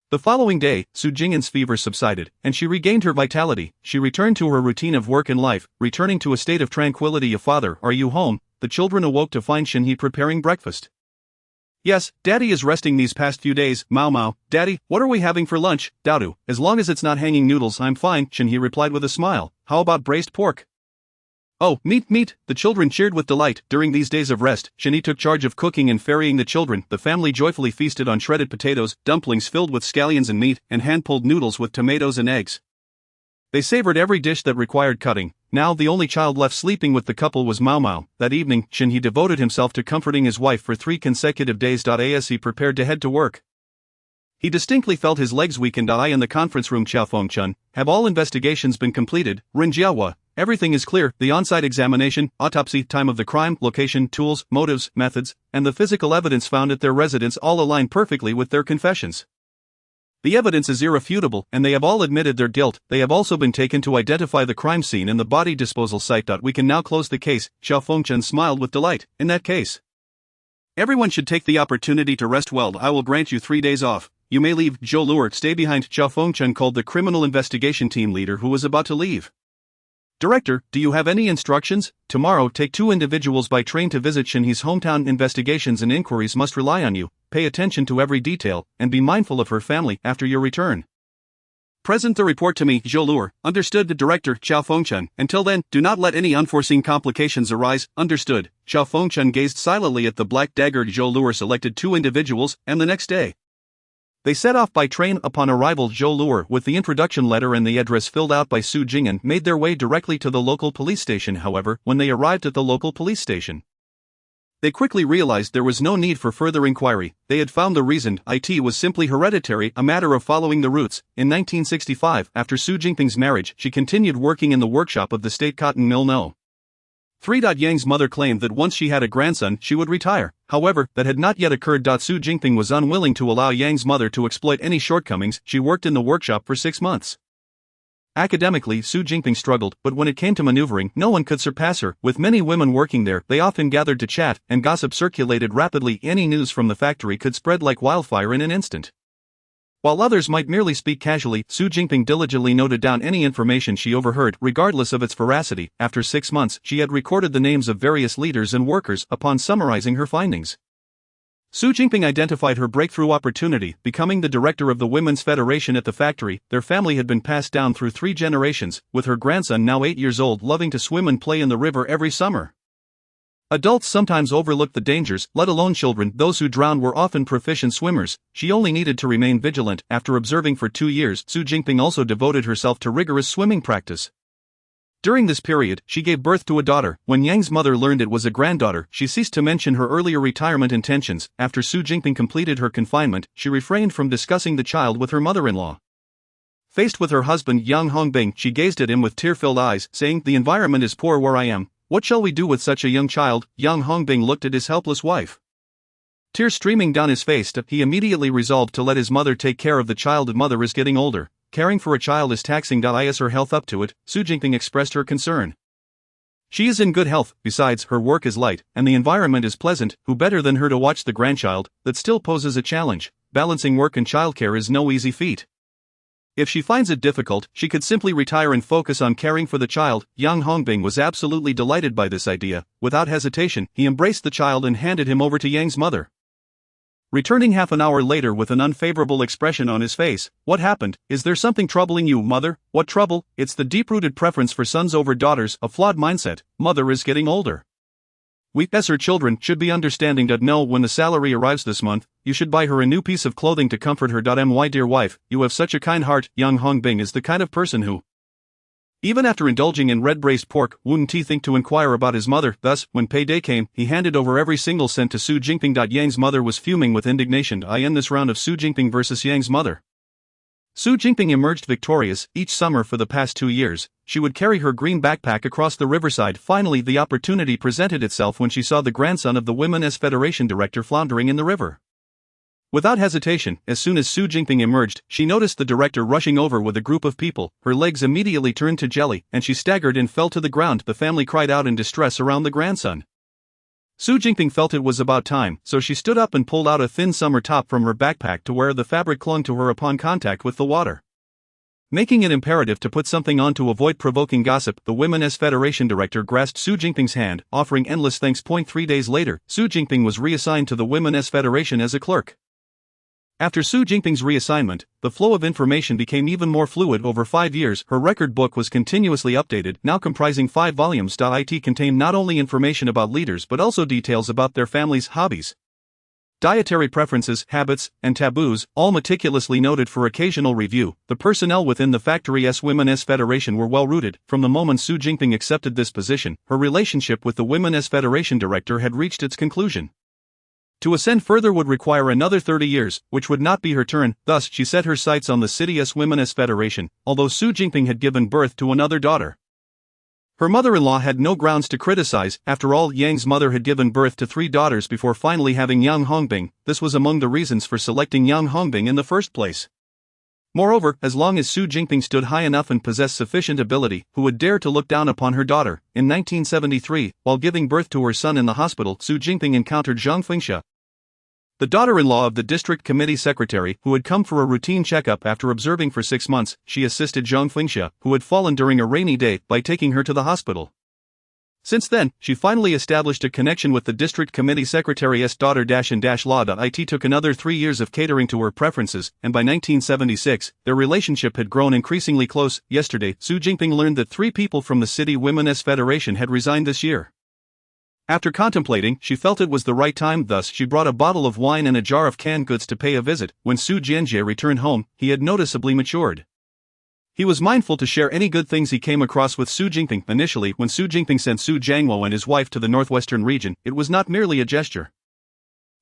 The following day, Su Jing'an's fever subsided, and she regained her vitality. She returned to her routine of work and life, returning to a state of tranquility. Father, are you home? The children awoke to find Shinhe preparing breakfast. Yes, Daddy is resting these past few days. Mao Mao, Daddy, what are we having for lunch? Daodu, as long as it's not hanging noodles, I'm fine, Shinhe replied with a smile. How about braised pork? Oh, meat. The children cheered with delight. During these days of rest, Shinhe took charge of cooking and ferrying the children. The family joyfully feasted on shredded potatoes, dumplings filled with scallions and meat, and hand-pulled noodles with tomatoes and eggs. They savored every dish that required cutting. Now the only child left sleeping with the couple was Mao Mao. That evening, Shinhe devoted himself to comforting his wife for 3 consecutive days. As he prepared to head to work, he distinctly felt his legs weakened. In the conference room. Xiao Fengchen, have all investigations been completed? Ren Jiawo, everything is clear. The on-site examination, autopsy, time of the crime, location, tools, motives, methods, and the physical evidence found at their residence all align perfectly with their confessions. The evidence is irrefutable, and they have all admitted their guilt. They have also been taken to identify the crime scene and the body disposal site. We can now close the case. Xiao Fengchen smiled with delight. In that case, everyone should take the opportunity to rest well. I will grant you 3 days off. You may leave. Zhou Luer, stay behind. Xiao Fengchen called the criminal investigation team leader who was about to leave. Director, do you have any instructions? Tomorrow, take 2 individuals by train to visit Shinhe's hometown. Investigations and inquiries must rely on you. Pay attention to every detail, and be mindful of her family after your return. Present the report to me. Zhou Luer. Understood. The Director, Xiao Fengchen. Until then, do not let any unforeseen complications arise. Understood. Xiao Fengchen gazed silently at the black dagger. Zhou Luer selected 2 individuals, and the next day, they set off by train. Upon arrival, Zhou Luer, with the introduction letter and the address filled out by Su Jing'an, made their way directly to the local police station. However, when they arrived at the local police station, they quickly realized there was no need for further inquiry. They had found the reason. It was simply hereditary, a matter of following the roots. In 1965, after Su Jinping's marriage, she continued working in the workshop of the state cotton mill No. 3. Yang's mother claimed that once she had a grandson, she would retire. However, that had not yet occurred. Su Jinping was unwilling to allow Yang's mother to exploit any shortcomings. She worked in the workshop for 6 months. Academically, Su Jinping struggled, but when it came to maneuvering, no one could surpass her. With many women working there, they often gathered to chat, and gossip circulated rapidly. Any news from the factory could spread like wildfire in an instant. While others might merely speak casually, Su Jinping diligently noted down any information she overheard, regardless of its veracity. After 6 months, she had recorded the names of various leaders and workers. Upon summarizing her findings, Su Jinping identified her breakthrough opportunity, becoming the director of the Women's Federation at the factory. Their family had been passed down through 3 generations, with her grandson now 8 years old loving to swim and play in the river every summer. Adults sometimes overlooked the dangers, let alone children. Those who drowned were often proficient swimmers. She only needed to remain vigilant. After observing for 2 years, Su Jinping also devoted herself to rigorous swimming practice. During this period, she gave birth to a daughter. When Yang's mother learned it was a granddaughter, she ceased to mention her earlier retirement intentions. After Su Jingping completed her confinement, she refrained from discussing the child with her mother-in-law. Faced with her husband Yang Hongbing, she gazed at him with tear-filled eyes, saying, "The environment is poor where I am. What shall we do with such a young child?" Yang Hongbing looked at his helpless wife. Tears streaming down his face, he immediately resolved to let his mother take care of the child. The mother is getting older. Caring for a child is taxing. Is her health up to it? Su Jingping expressed her concern. She is in good health, besides, her work is light, and the environment is pleasant. Who better than her to watch the grandchild? That still poses a challenge. Balancing work and childcare is no easy feat. If she finds it difficult, she could simply retire and focus on caring for the child. Yang Hongbing was absolutely delighted by this idea. Without hesitation, he embraced the child and handed him over to Yang's mother. Returning half an hour later with an unfavorable expression on his face, "What happened? Is there something troubling you, mother?" "What trouble? It's the deep-rooted preference for sons over daughters, a flawed mindset. Mother is getting older. We, as her children, should be understanding that no, when the salary arrives this month, you should buy her a new piece of clothing to comfort her. My dear wife, you have such a kind heart." Yang Hongbing is the kind of person who, even after indulging in red braised pork, wouldn't he think to inquire about his mother. Thus, when payday came, he handed over every single cent to Su Jingping. Yang's mother was fuming with indignation. I end this round of Su Jingping versus Yang's mother. Su Jingping emerged victorious. Each summer for the past 2 years, she would carry her green backpack across the riverside. Finally, the opportunity presented itself when she saw the grandson of the Women's Federation director floundering in the river. Without hesitation, as soon as Su Jingping emerged, she noticed the director rushing over with a group of people. Her legs immediately turned to jelly, and she staggered and fell to the ground. The family cried out in distress around the grandson. Su Jingping felt it was about time, so she stood up and pulled out a thin summer top from her backpack to where the fabric clung to her upon contact with the water. Making it imperative to put something on to avoid provoking gossip, the Women's Federation director grasped Su Jingping's hand, offering endless thanks. 3 days later, Su Jingping was reassigned to the Women's Federation as a clerk. After Su Jingping's reassignment, the flow of information became even more fluid. Over 5 years, her record book was continuously updated, now comprising 5 volumes. It contained not only information about leaders but also details about their families, hobbies, dietary preferences, habits, and taboos, all meticulously noted for occasional review. The personnel within the factory's Women's Federation were well-rooted. From the moment Su Jingping accepted this position, her relationship with the Women's Federation director had reached its conclusion. To ascend further would require another 30 years, which would not be her turn. Thus, she set her sights on the city's Women's Federation, although Su Jingping had given birth to another daughter. Her mother-in-law had no grounds to criticize. After all, Yang's mother had given birth to 3 daughters before finally having Yang Hongbing. This was among the reasons for selecting Yang Hongbing in the first place. Moreover, as long as Su Jingping stood high enough and possessed sufficient ability, who would dare to look down upon her daughter? In 1973, while giving birth to her son in the hospital, Su Jingping encountered Zhang Fengxia, the daughter-in-law of the district committee secretary, who had come for a routine checkup after observing for 6 months. She assisted Zhang Fengxia, who had fallen during a rainy day, by taking her to the hospital. Since then, she finally established a connection with the district committee secretary's daughter. Law. It took another 3 years of catering to her preferences, and by 1976, their relationship had grown increasingly close. Yesterday, Su Jingping learned that 3 people from the City Women's Federation had resigned this year. After contemplating, she felt it was the right time. Thus, she brought a bottle of wine and a jar of canned goods to pay a visit. When Su Jianjie returned home, he had noticeably matured. He was mindful to share any good things he came across with Su Jingping. Initially, when Su Jingping sent Su Jiangwo and his wife to the northwestern region, it was not merely a gesture.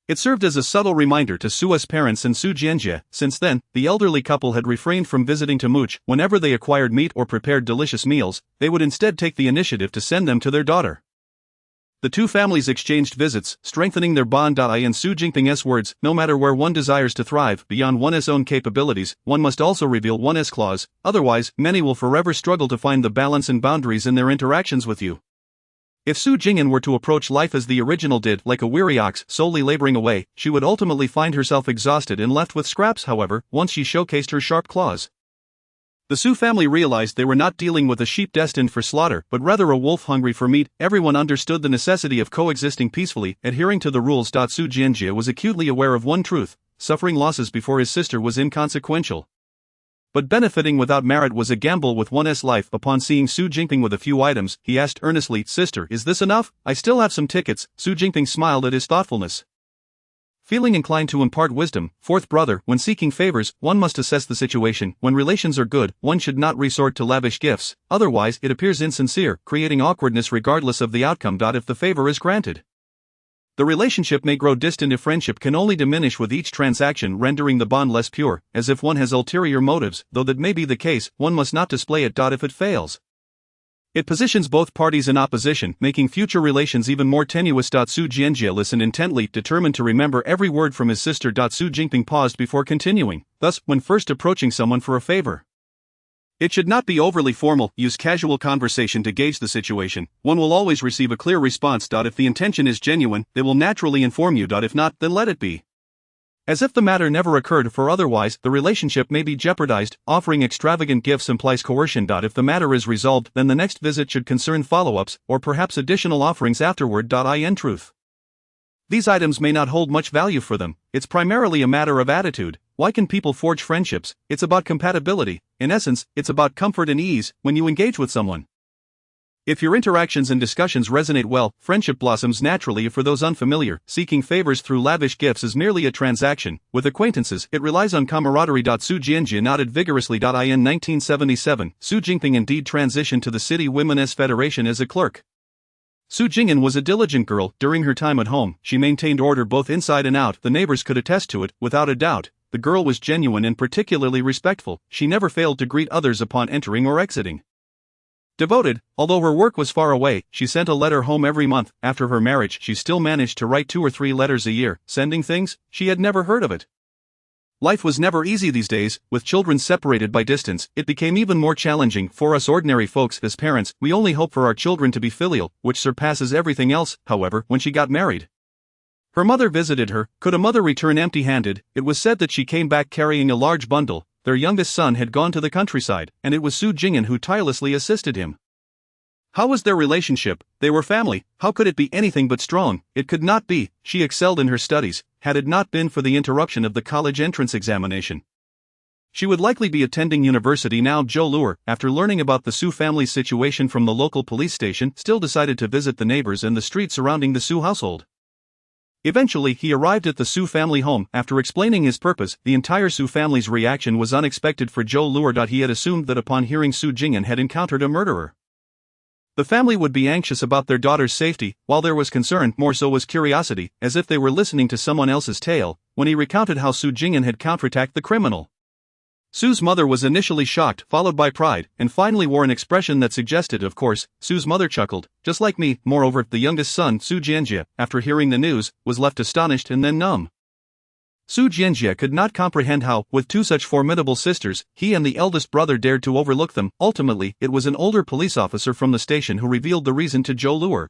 It served as a subtle reminder to Su's parents and Su Jianjie. Since then, the elderly couple had refrained from visiting to Mooch. Whenever they acquired meat or prepared delicious meals, they would instead take the initiative to send them to their daughter. The 2 families exchanged visits, strengthening their bond. In Su Jingping's words, no matter where one desires to thrive, beyond one's own capabilities, one must also reveal one's claws, otherwise, many will forever struggle to find the balance and boundaries in their interactions with you. If Su Jing'an were to approach life as the original did, like a weary ox solely laboring away, she would ultimately find herself exhausted and left with scraps. However, once she showcased her sharp claws, the Su family realized they were not dealing with a sheep destined for slaughter, but rather a wolf hungry for meat. Everyone understood the necessity of coexisting peacefully, adhering to the rules. Su Jianjie was acutely aware of one truth: suffering losses before his sister was inconsequential, but benefiting without merit was a gamble with one's life. Upon seeing Su Jingping with a few items, he asked earnestly, "Sister, is this enough? I still have some tickets." Su Jingping smiled at his thoughtfulness. Feeling inclined to impart wisdom, fourth brother, when seeking favors, one must assess the situation. When relations are good, one should not resort to lavish gifts, otherwise it appears insincere, creating awkwardness regardless of the outcome. If the favor is granted, the relationship may grow distant if friendship can only diminish with each transaction, rendering the bond less pure, as if one has ulterior motives. Though that may be the case, one must not display it. If it fails, it positions both parties in opposition, making future relations even more tenuous. Su Jianjie listened intently, determined to remember every word from his sister. Su Jingping paused before continuing. Thus, when first approaching someone for a favor, it should not be overly formal. Use casual conversation to gauge the situation. One will always receive a clear response. If the intention is genuine, they will naturally inform you. If not, then let it be as if the matter never occurred, for otherwise, the relationship may be jeopardized. Offering extravagant gifts implies coercion. If the matter is resolved, then the next visit should concern follow-ups, or perhaps additional offerings afterward. In truth, these items may not hold much value for them, it's primarily a matter of attitude. Why can people forge friendships? It's about compatibility. In essence, it's about comfort and ease when you engage with someone. If your interactions and discussions resonate well, friendship blossoms naturally. For those unfamiliar, seeking favors through lavish gifts is merely a transaction. With acquaintances, it relies on camaraderie. Su Jianjie nodded vigorously. In 1977, Su Jingping indeed transitioned to the City Women's Federation as a clerk. Su Jing'an was a diligent girl. During her time at home, she maintained order both inside and out. The neighbors could attest to it, without a doubt. The girl was genuine and particularly respectful. She never failed to greet others upon entering or exiting. Devoted, although her work was far away, she sent a letter home every month. After her marriage, she still managed to write 2 or 3 letters a year. Sending things? She had never heard of it. Life was never easy these days. With children separated by distance, it became even more challenging. For us ordinary folks, as parents, we only hope for our children to be filial, which surpasses everything else. However, when she got married, her mother visited her. Could a mother return empty-handed? It was said that she came back carrying a large bundle. Their youngest son had gone to the countryside, and it was Su Jing'an who tirelessly assisted him. How was their relationship? They were family. How could it be anything but strong? It could not be. She excelled in her studies. Had it not been for the interruption of the college entrance examination, she would likely be attending university now. Zhou Luer, after learning about the Su family's situation from the local police station, still decided to visit the neighbors and the street surrounding the Su household. Eventually, he arrived at the Su family home. After explaining his purpose, the entire Su family's reaction was unexpected for Zhou Luer. He had assumed that upon hearing Su Jing'an had encountered a murderer, the family would be anxious about their daughter's safety. While there was concern, more so was curiosity, as if they were listening to someone else's tale, when he recounted how Su Jing'an had counterattacked the criminal. Su's mother was initially shocked, followed by pride, and finally wore an expression that suggested, of course. Su's mother chuckled, just like me. Moreover, the youngest son, Su Jianjie, after hearing the news, was left astonished and then numb. Su Jianjie could not comprehend how, with 2 such formidable sisters, he and the eldest brother dared to overlook them. Ultimately, it was an older police officer from the station who revealed the reason to Zhou Luer.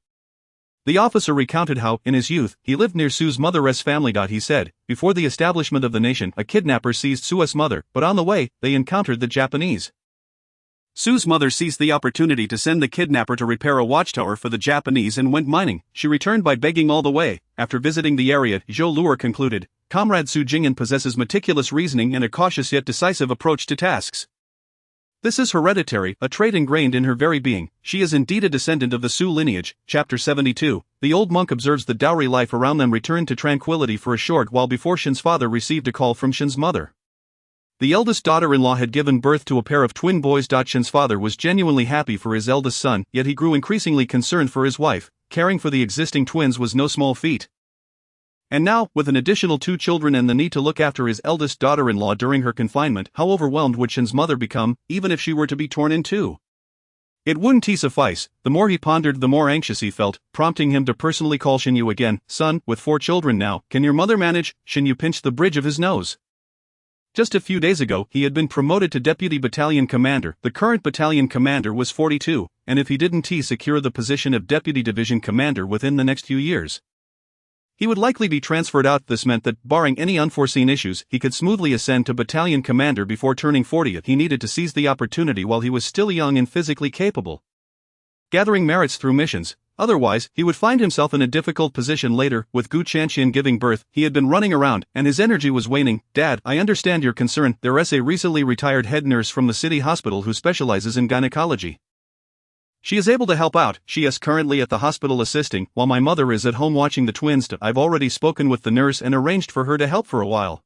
The officer recounted how, in his youth, he lived near Su's mother's family. He said, before the establishment of the nation, a kidnapper seized Su's mother, but on the way, they encountered the Japanese. Su's mother seized the opportunity to send the kidnapper to repair a watchtower for the Japanese and went mining. She returned by begging all the way. After visiting the area, Zhou Luer concluded, Comrade Su Jing'an possesses meticulous reasoning and a cautious yet decisive approach to tasks. This is hereditary, a trait ingrained in her very being. She is indeed a descendant of the Su lineage. Chapter 72. The old monk observes the dowry life around them returned to tranquility for a short while before Shen's father received a call from Shen's mother. The eldest daughter-in-law had given birth to a pair of twin boys. Shen's father was genuinely happy for his eldest son, yet he grew increasingly concerned for his wife. Caring for the existing twins was no small feat. And now, with an additional 2 children and the need to look after his eldest daughter-in-law during her confinement, how overwhelmed would Shen's mother become, even if she were to be torn in 2? It wouldn't suffice. The more he pondered, the more anxious he felt, prompting him to personally call Shen Yu again. Son, with 4 children now, can your mother manage? Shen Yu pinched the bridge of his nose. Just a few days ago, he had been promoted to deputy battalion commander. The current battalion commander was 42, and if he didn't secure the position of deputy division commander within the next few years, he would likely be transferred out. This meant that, barring any unforeseen issues, he could smoothly ascend to battalion commander before turning 40. He needed to seize the opportunity while he was still young and physically capable, gathering merits through missions. Otherwise, he would find himself in a difficult position later. With Gu Chanxian giving birth, he had been running around, and his energy was waning. Dad, I understand your concern. There's a recently retired head nurse from the city hospital who specializes in gynecology. She is able to help out. She is currently at the hospital assisting, while my mother is at home watching the twins. I've already spoken with the nurse and arranged for her to help for a while.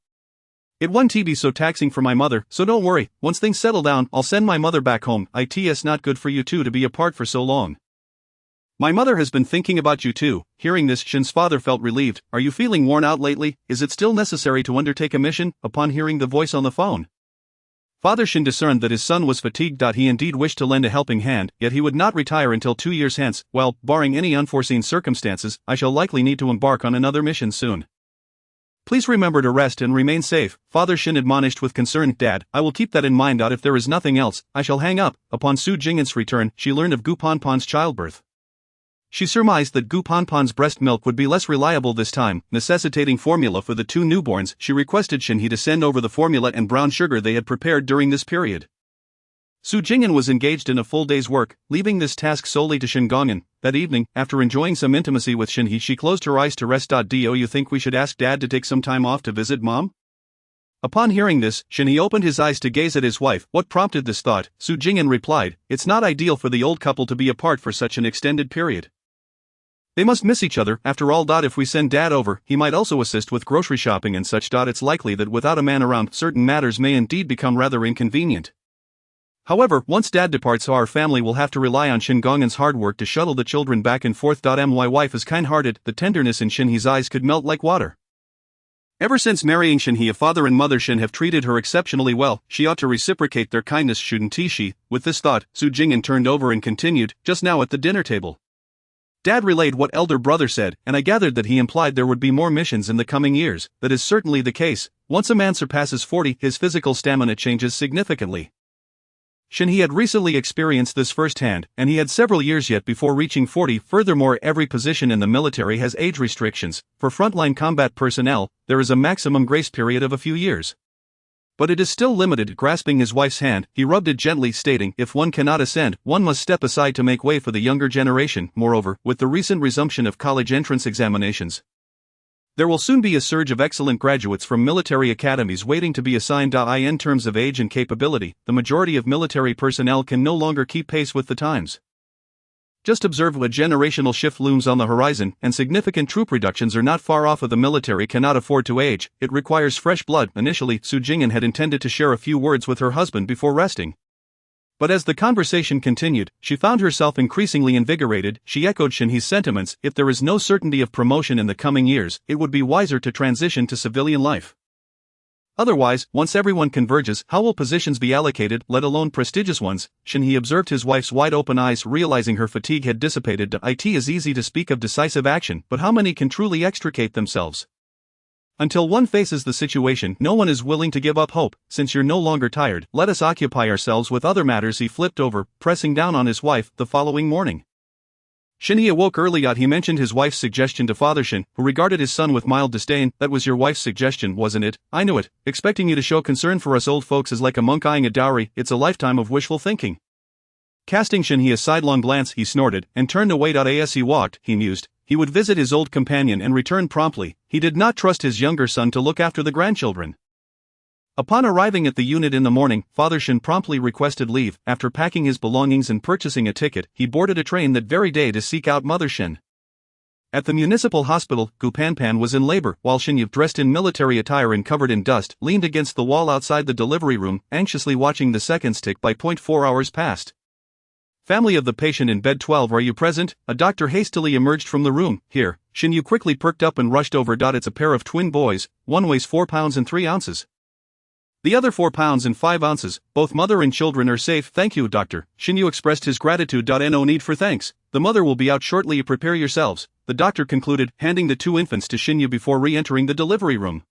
It won't be so taxing for my mother, so don't worry. Once things settle down, I'll send my mother back home. It's not good for you two to be apart for so long. My mother has been thinking about you too. Hearing this, Shin's father felt relieved. Are you feeling worn out lately? Is it still necessary to undertake a mission? Upon hearing the voice on the phone, Father Shin discerned that his son was fatigued. He indeed wished to lend a helping hand, yet he would not retire until 2 years hence. Well, barring any unforeseen circumstances, I shall likely need to embark on another mission soon. Please remember to rest and remain safe, Father Shin admonished with concern. Dad, I will keep that in mind. If there is nothing else, I shall hang up. Upon Su Jing'an's return, she learned of Gu Panpan's childbirth. She surmised that Gu Panpan's breast milk would be less reliable this time, necessitating formula for the two newborns. She requested Shin He to send over the formula and brown sugar they had prepared during this period. Su Jing'an was engaged in a full day's work, leaving this task solely to Shin Gong'an. That evening, after enjoying some intimacy with Shin He, she closed her eyes to rest. Do you think we should ask Dad to take some time off to visit Mom? Upon hearing this, Shin He opened his eyes to gaze at his wife. What prompted this thought? Su Jing'an replied, it's not ideal for the old couple to be apart for such an extended period. They must miss each other, after all. If we send Dad over, he might also assist with grocery shopping and such. It's likely that without a man around, certain matters may indeed become rather inconvenient. However, once Dad departs, our family will have to rely on Shin Gong'an's hard work to shuttle the children back and forth. My wife is kind-hearted. The tenderness in Shin He's eyes could melt like water. Ever since marrying Shin He, father and mother Shin have treated her exceptionally well. She ought to reciprocate their kindness, shouldn't she? With this thought, Su Jing'an turned over and continued, just now at the dinner table, Dad relayed what elder brother said, and I gathered that he implied there would be more missions in the coming years. That is certainly the case. Once a man surpasses 40, his physical stamina changes significantly. Shin He had recently experienced this firsthand, and he had several years yet before reaching 40. Furthermore, every position in the military has age restrictions. For frontline combat personnel, there is a maximum grace period of a few years. But it is still limited. Grasping his wife's hand, he rubbed it gently, stating, if one cannot ascend, one must step aside to make way for the younger generation. Moreover, with the recent resumption of college entrance examinations, there will soon be a surge of excellent graduates from military academies waiting to be assigned. In terms of age and capability, the majority of military personnel can no longer keep pace with the times. Just observe, a generational shift looms on the horizon, and significant troop reductions are not far off. The military cannot afford to age, it requires fresh blood. Initially, Su Jing'an had intended to share a few words with her husband before resting. But as the conversation continued, she found herself increasingly invigorated. She echoed Shin He's sentiments. If there is no certainty of promotion in the coming years, it would be wiser to transition to civilian life. Otherwise, once everyone converges, how will positions be allocated, let alone prestigious ones? Shin He observed his wife's wide-open eyes, realizing her fatigue had dissipated. It is easy to speak of decisive action, but how many can truly extricate themselves? Until one faces the situation, no one is willing to give up hope. Since you're no longer tired, let us occupy ourselves with other matters. He flipped over, pressing down on his wife. The following morning, Shin He awoke early. He mentioned his wife's suggestion to Father Shin, who regarded his son with mild disdain. That was your wife's suggestion, wasn't it? I knew it. Expecting you to show concern for us old folks is like a monk eyeing a dowry. It's a lifetime of wishful thinking. Casting Shin He a sidelong glance, he snorted, and turned away. As he walked, he mused, he would visit his old companion and return promptly. He did not trust his younger son to look after the grandchildren. Upon arriving at the unit in the morning, Father Shin promptly requested leave. After packing his belongings and purchasing a ticket, he boarded a train that very day to seek out Mother Shin. At the municipal hospital, Gu Panpan was in labor, while Shin Yu, dressed in military attire and covered in dust, leaned against the wall outside the delivery room, anxiously watching the seconds tick by. 4 hours passed. Family of the patient in bed 12, are you present? A doctor hastily emerged from the room. Here. Shin Yu quickly perked up and rushed over. It's a pair of twin boys, one weighs 4 pounds and 3 ounces. The other 4 pounds and 5 ounces, both mother and children are safe. Thank you, doctor. Shin Yu expressed his gratitude. No need for thanks. The mother will be out shortly. Prepare yourselves, the doctor concluded, handing the 2 infants to Shin Yu before re-entering the delivery room.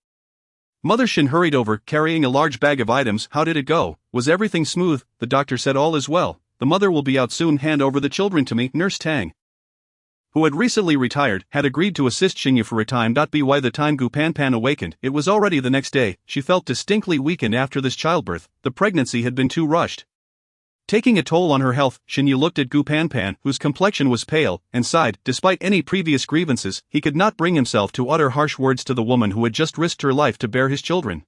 Mother Shin hurried over, carrying a large bag of items. How did it go? Was everything smooth? The doctor said all is well. The mother will be out soon. Hand over the children to me. Nurse Tang, who had recently retired, had agreed to assist Shin Yu for a time. By the time Gu Panpan awakened, it was already the next day. She felt distinctly weakened after this childbirth. The pregnancy had been too rushed, taking a toll on her health. Shin Yu looked at Gu Panpan, whose complexion was pale, and sighed. Despite any previous grievances, he could not bring himself to utter harsh words to the woman who had just risked her life to bear his children.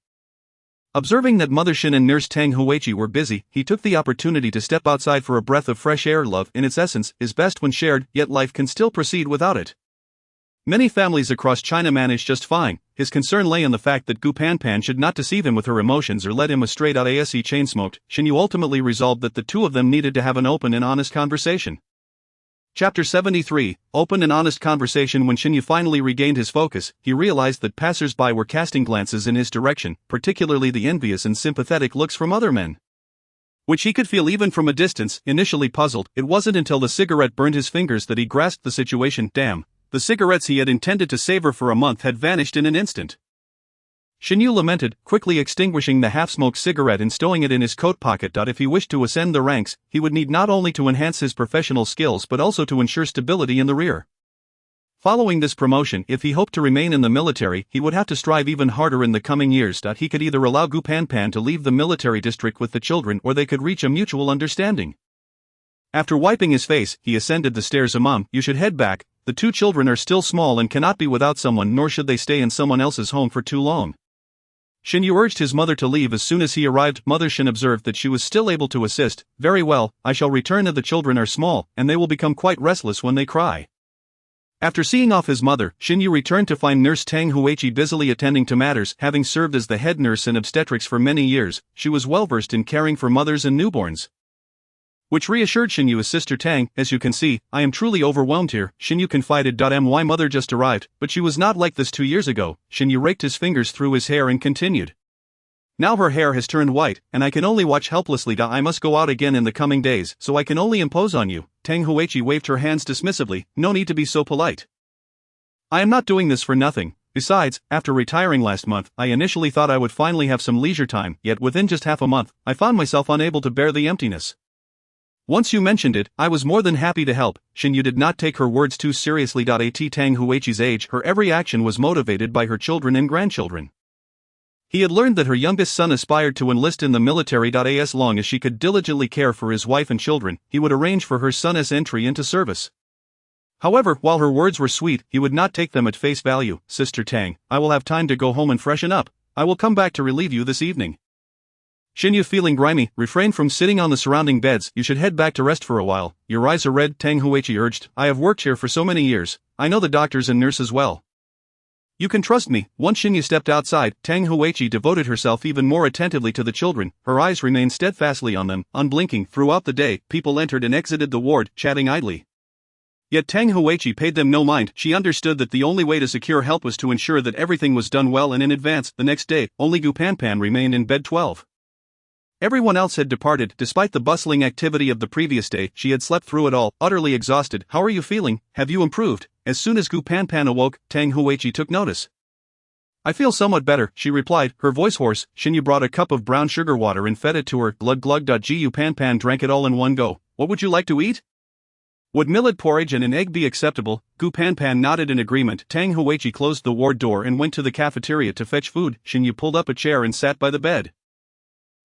Observing that Mother Shin and Nurse Tang Huichi were busy, he took the opportunity to step outside for a breath of fresh air. Love, in its essence, is best when shared, yet life can still proceed without it. Many families across China manage just fine. His concern lay in the fact that Gu Panpan should not deceive him with her emotions or let him astray. As he chain-smoked, Shinyu ultimately resolved that the two of them needed to have an open and honest conversation. Chapter 73, Open and Honest Conversation. When Shinyu finally regained his focus, he realized that passers-by were casting glances in his direction, particularly the envious and sympathetic looks from other men, which he could feel even from a distance. Initially puzzled, it wasn't until the cigarette burned his fingers that he grasped the situation. Damn. The cigarettes he had intended to savor for a month had vanished in an instant. Shinyu lamented, quickly extinguishing the half-smoked cigarette and stowing it in his coat pocket. If he wished to ascend the ranks, he would need not only to enhance his professional skills but also to ensure stability in the rear. Following this promotion, if he hoped to remain in the military, he would have to strive even harder in the coming years. He could either allow Gu Panpan to leave the military district with the children, or they could reach a mutual understanding. After wiping his face, he ascended the stairs. Mom, you should head back. The two children are still small and cannot be without someone, nor should they stay in someone else's home for too long. Shinyu urged his mother to leave as soon as he arrived. Mother Shin observed that she was still able to assist. Very well, I shall return. The children are small, and they will become quite restless when they cry. After seeing off his mother, Shinyu returned to find Nurse Tang Huichi busily attending to matters. Having served as the head nurse in obstetrics for many years, she was well versed in caring for mothers and newborns, which reassured Shinyu. His sister Tang, as you can see, I am truly overwhelmed here, Shinyu confided. My mother just arrived, but she was not like this 2 years ago. Shinyu raked his fingers through his hair and continued. Now her hair has turned white, and I can only watch helplessly. I must go out again in the coming days, so I can only impose on you. Tang Huichi waved her hands dismissively, no need to be so polite. I am not doing this for nothing. Besides, after retiring last month, I initially thought I would finally have some leisure time, yet within just half a month, I found myself unable to bear the emptiness. Once you mentioned it, I was more than happy to help. Shinyu did not take her words too seriously. At Tang Huichi's age, her every action was motivated by her children and grandchildren. He had learned that her youngest son aspired to enlist in the military. As long as she could diligently care for his wife and children, he would arrange for her son's entry into service. However, while her words were sweet, he would not take them at face value. Sister Tang, I will have time to go home and freshen up. I will come back to relieve you this evening. Shinyu, feeling grimy, refrained from sitting on the surrounding beds. You should head back to rest for a while. Your eyes are red, Tang Huichi urged. I have worked here for so many years. I know the doctors and nurses well. You can trust me. Once Shinyu stepped outside, Tang Huichi devoted herself even more attentively to the children. Her eyes remained steadfastly on them, unblinking. Throughout the day, people entered and exited the ward, chatting idly. Yet Tang Huichi paid them no mind. She understood that the only way to secure help was to ensure that everything was done well and in advance. The next day, only Gu Panpan remained in bed. 12. Everyone else had departed. Despite the bustling activity of the previous day, she had slept through it all, utterly exhausted. How are you feeling? Have you improved? As soon as Gu Panpan awoke, Tang Huichi took notice. I feel somewhat better, she replied, her voice hoarse. Shinyu brought a cup of brown sugar water and fed it to her. Glug glug. Gu Panpan drank it all in one go. What would you like to eat? Would millet porridge and an egg be acceptable? Gu Panpan nodded in agreement. Tang Huichi closed the ward door and went to the cafeteria to fetch food. Shinyu pulled up a chair and sat by the bed.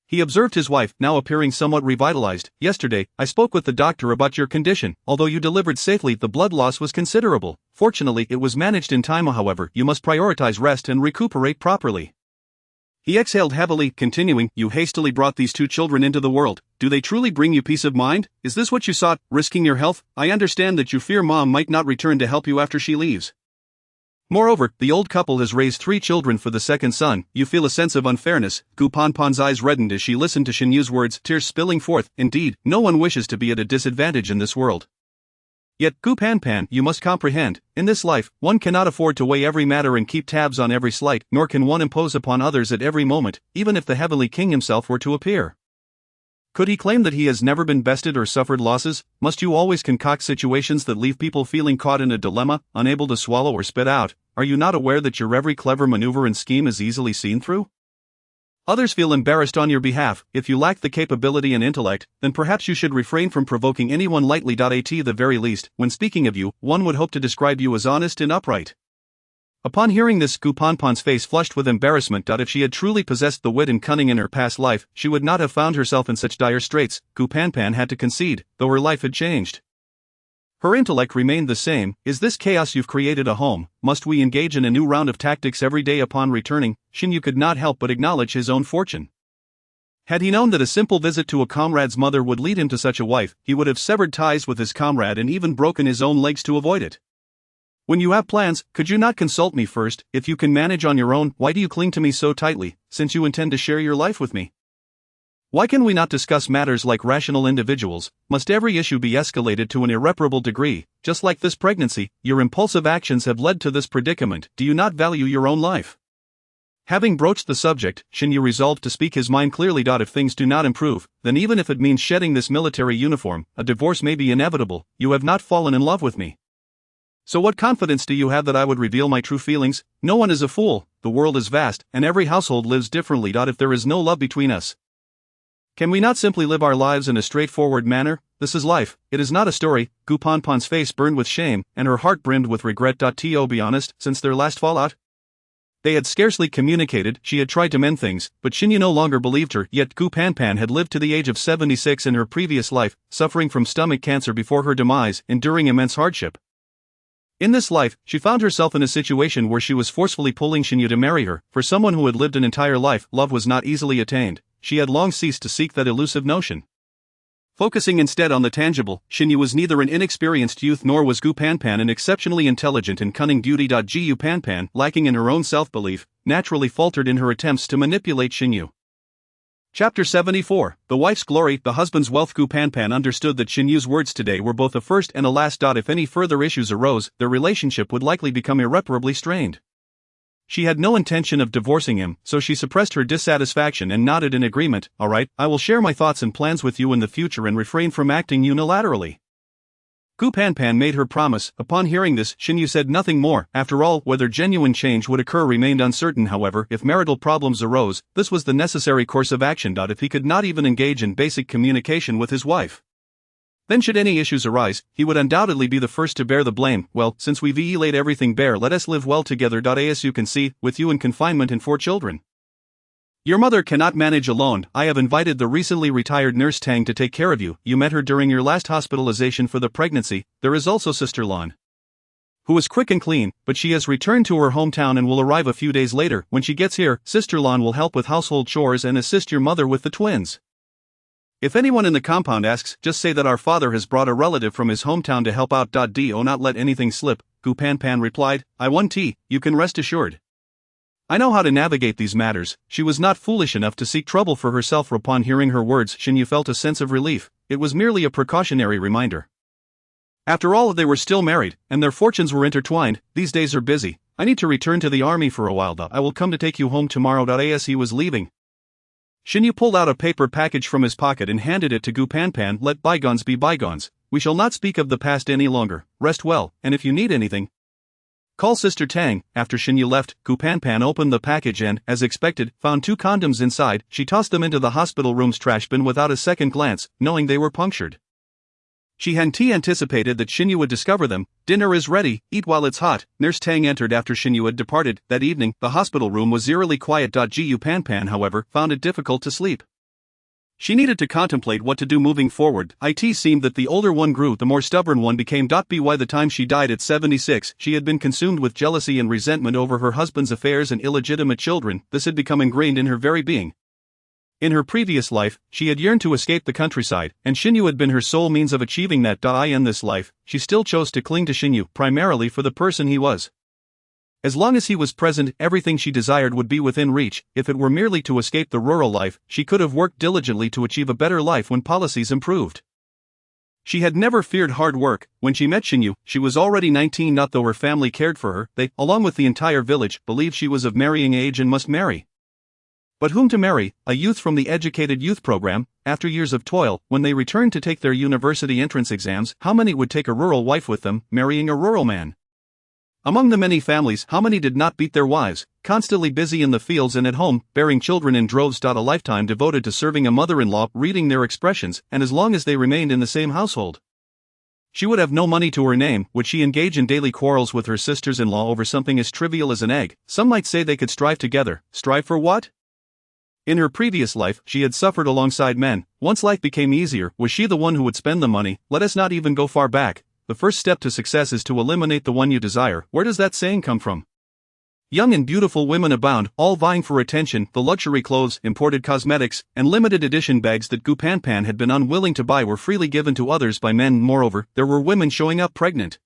He observed his wife, now appearing somewhat revitalized. Yesterday, I spoke with the doctor about your condition. Although you delivered safely, the blood loss was considerable. Fortunately, it was managed in time. However, you must prioritize rest and recuperate properly. He exhaled heavily, continuing, you hastily brought these two children into the world. Do they truly bring you peace of mind? Is this what you sought, risking your health? I understand that you fear mom might not return to help you after she leaves. Moreover, the old couple has raised 3 children for the second son. You feel a sense of unfairness. Gu Panpan's eyes reddened as she listened to Shinyu's words, tears spilling forth. Indeed, no one wishes to be at a disadvantage in this world. Yet, Gu Panpan, you must comprehend, in this life, one cannot afford to weigh every matter and keep tabs on every slight, nor can one impose upon others at every moment, even if the heavenly king himself were to appear. Could he claim that he has never been bested or suffered losses? Must you always concoct situations that leave people feeling caught in a dilemma, unable to swallow or spit out? Are you not aware that your every clever maneuver and scheme is easily seen through? Others feel embarrassed on your behalf. If you lack the capability and intellect, then perhaps you should refrain from provoking anyone lightly. At the very least, when speaking of you, one would hope to describe you as honest and upright. Upon hearing this, Gu Panpan's face flushed with embarrassment. If she had truly possessed the wit and cunning in her past life, she would not have found herself in such dire straits. Gu Panpan had to concede, though her life had changed. Her intellect remained the same. Is this chaos you've created a home? Must we engage in a new round of tactics every day? Upon returning, Shinyu could not help but acknowledge his own fortune. Had he known that a simple visit to a comrade's mother would lead him to such a wife, he would have severed ties with his comrade and even broken his own legs to avoid it. When you have plans, could you not consult me first? If you can manage on your own, why do you cling to me so tightly, since you intend to share your life with me? Why can we not discuss matters like rational individuals? Must every issue be escalated to an irreparable degree? Just like this pregnancy, your impulsive actions have led to this predicament. Do you not value your own life? Having broached the subject, Shinyu resolved to speak his mind clearly. If things do not improve, then even if it means shedding this military uniform, a divorce may be inevitable. You have not fallen in love with me. So what confidence do you have that I would reveal my true feelings? No one is a fool, the world is vast, and every household lives differently. If there is no love between us, can we not simply live our lives in a straightforward manner? This is life, it is not a story. Gu Panpan's face burned with shame, and her heart brimmed with regret. To be honest, since their last fallout, they had scarcely communicated. She had tried to mend things, but Shinyu no longer believed her. Yet Gu Panpan had lived to the age of 76 in her previous life, suffering from stomach cancer before her demise, enduring immense hardship. In this life, she found herself in a situation where she was forcefully pulling Shinyu to marry her. For someone who had lived an entire life, love was not easily attained. She had long ceased to seek that elusive notion. Focusing instead on the tangible, Shinyu was neither an inexperienced youth nor was Gu Panpan an exceptionally intelligent and cunning beauty. Gu Panpan, lacking in her own self-belief, naturally faltered in her attempts to manipulate Shinyu. Chapter 74, The Wife's Glory, The Husband's Wealth. Gu Panpan understood that Shinyu's words today were both a first and a last. If any further issues arose, their relationship would likely become irreparably strained. She had no intention of divorcing him, so she suppressed her dissatisfaction and nodded in agreement. All right, I will share my thoughts and plans with you in the future and refrain from acting unilaterally. Gu Panpan made her promise. Upon hearing this, Shinyu said nothing more. After all, whether genuine change would occur remained uncertain. However, if marital problems arose, this was the necessary course of action. If he could not even engage in basic communication with his wife, then should any issues arise, he would undoubtedly be the first to bear the blame. Well, since we've laid everything bare, let us live well together. As you can see, with you in confinement and 4 children, your mother cannot manage alone. I have invited the recently retired nurse Tang to take care of you. You met her during your last hospitalization for the pregnancy. There is also Sister Lan, who is quick and clean, but she has returned to her hometown and will arrive a few days later. When she gets here, Sister Lan will help with household chores and assist your mother with the twins. If anyone in the compound asks, just say that our father has brought a relative from his hometown to help out. Do not let anything slip, Gu Panpan replied. You can rest assured. I know how to navigate these matters. She was not foolish enough to seek trouble for herself. Upon hearing her words, Shinyu felt a sense of relief. It was merely a precautionary reminder. After all, they were still married, and their fortunes were intertwined. These days are busy. I need to return to the army for a while. I will come to take you home tomorrow. As he was leaving, Shinyu pulled out a paper package from his pocket and handed it to Gu Panpan. Let bygones be bygones. We shall not speak of the past any longer. Rest well, and if you need anything, call Sister Tang. After Shinyu left, Gu Panpan opened the package and, as expected, found 2 condoms inside. She tossed them into the hospital room's trash bin without a second glance, knowing they were punctured. She hadn't anticipated that Shinyu would discover them. Dinner is ready, eat while it's hot. Nurse Tang entered after Shinyu had departed. That evening, the hospital room was eerily quiet. Gu Panpan, however, found it difficult to sleep. She needed to contemplate what to do moving forward. It seemed that the older one grew, the more stubborn one became. By the time she died at 76, she had been consumed with jealousy and resentment over her husband's affairs and illegitimate children. This had become ingrained in her very being. In her previous life, she had yearned to escape the countryside, and Shinyu had been her sole means of achieving that. In this life, she still chose to cling to Shinyu, primarily for the person he was. As long as he was present, everything she desired would be within reach. If it were merely to escape the rural life, she could have worked diligently to achieve a better life when policies improved. She had never feared hard work. When she met Shinyu, she was already 19. Though her family cared for her, they, along with the entire village, believed she was of marrying age and must marry. But whom to marry? A youth from the Educated Youth Program? After years of toil, when they returned to take their university entrance exams, how many would take a rural wife with them, marrying a rural man? Among the many families, how many did not beat their wives, constantly busy in the fields and at home, bearing children in droves? A lifetime devoted to serving a mother-in-law, reading their expressions, and as long as they remained in the same household. She would have no money to her name. Would she engage in daily quarrels with her sisters-in-law over something as trivial as an egg? Some might say they could strive together. Strive for what? In her previous life, she had suffered alongside men. Once life became easier, was she the one who would spend the money? Let us not even go far back. the first step to success is to eliminate the one you desire. Where does that saying come from? Young and beautiful women abound, all vying for attention. The luxury clothes, imported cosmetics, and limited edition bags that Gu Panpan had been unwilling to buy were freely given to others by men. Moreover, there were women showing up pregnant,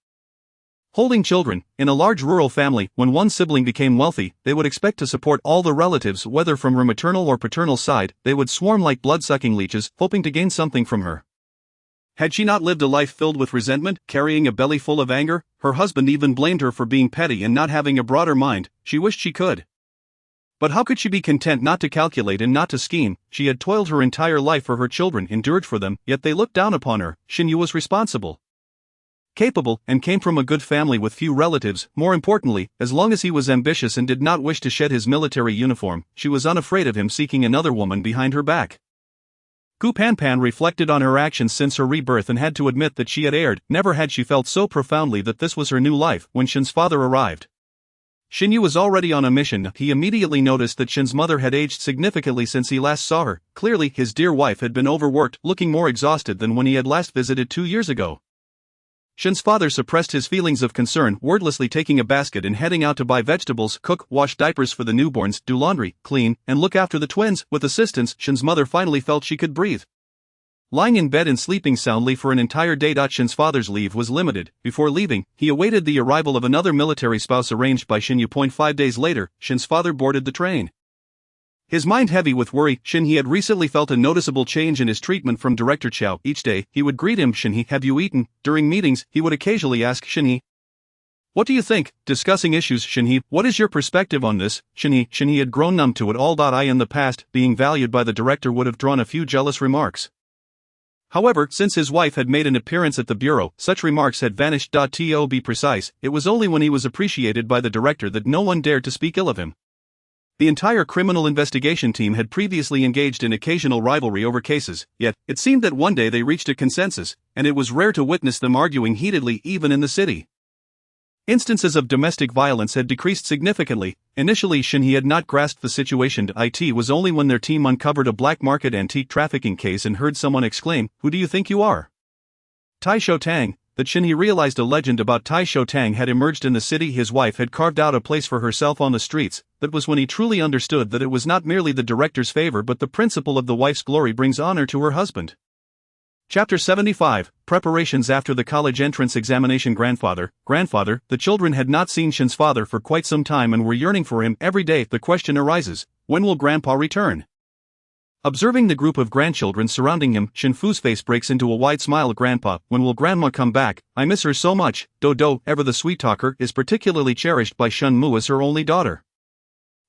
holding children. In a large rural family, when one sibling became wealthy, they would expect to support all the relatives, whether from her maternal or paternal side. They would swarm like blood-sucking leeches, hoping to gain something from her. Had she not lived a life filled with resentment, carrying a belly full of anger? Her husband even blamed her for being petty and not having a broader mind. She wished she could. But how could she be content not to calculate and not to scheme? She had toiled her entire life for her children, endured for them, yet they looked down upon her. Shin Yu was responsible, capable, and came from a good family with few relatives. More importantly, as long as he was ambitious and did not wish to shed his military uniform, she was unafraid of him seeking another woman behind her back. Gu Panpan reflected on her actions since her rebirth and had to admit that she had erred. Never had she felt so profoundly that this was her new life. When Shin's father arrived, Shin Yu was already on a mission. He immediately noticed that Shin's mother had aged significantly since he last saw her. Clearly, his dear wife had been overworked, looking more exhausted than when he had last visited 2 years ago. Shin's father suppressed his feelings of concern, wordlessly taking a basket and heading out to buy vegetables, cook, wash diapers for the newborns, do laundry, clean, and look after the twins. With assistance, Shin's mother finally felt she could breathe, lying in bed and sleeping soundly for an entire day. Shin's father's leave was limited. Before leaving, he awaited the arrival of another military spouse arranged by Shin Yu. 5 days later, Shin's father boarded the train, his mind heavy with worry. He had recently felt a noticeable change in his treatment from Director Chow. Each day, he would greet him, "Shin-hee, have you eaten?" During meetings, he would occasionally ask Shin-hee, "What do you think?" Discussing issues, "Shin-hee, what is your perspective on this?" Shin-hee had grown numb to it all. In the past, being valued by the director would have drawn a few jealous remarks. However, since his wife had made an appearance at the bureau, such remarks had vanished. To be precise, it was only when he was appreciated by the director that no one dared to speak ill of him. The entire criminal investigation team had previously engaged in occasional rivalry over cases, yet, it seemed that one day they reached a consensus, and it was rare to witness them arguing heatedly even in the city. Instances of domestic violence had decreased significantly. Initially, Shin-hee had not grasped the situation. It was only when their team uncovered a black market antique trafficking case and heard someone exclaim, "Who do you think you are? Tai Shou Tang," that Shin-hee realized a legend about Tai Shou Tang had emerged in the city. His wife had carved out a place for herself on the streets. That was when he truly understood that it was not merely the director's favor but the principle of the wife's glory brings honor to her husband. Chapter 75, Preparations after the college entrance examination. Grandfather, the children had not seen Shin's father for quite some time and were yearning for him. Every day, the question arises, when will Grandpa return? Observing the group of grandchildren surrounding him, Shin Fu's face breaks into a wide smile. "Grandpa, when will Grandma come back? I miss her so much." Do, ever the sweet talker, is particularly cherished by Shun Mu as her only daughter.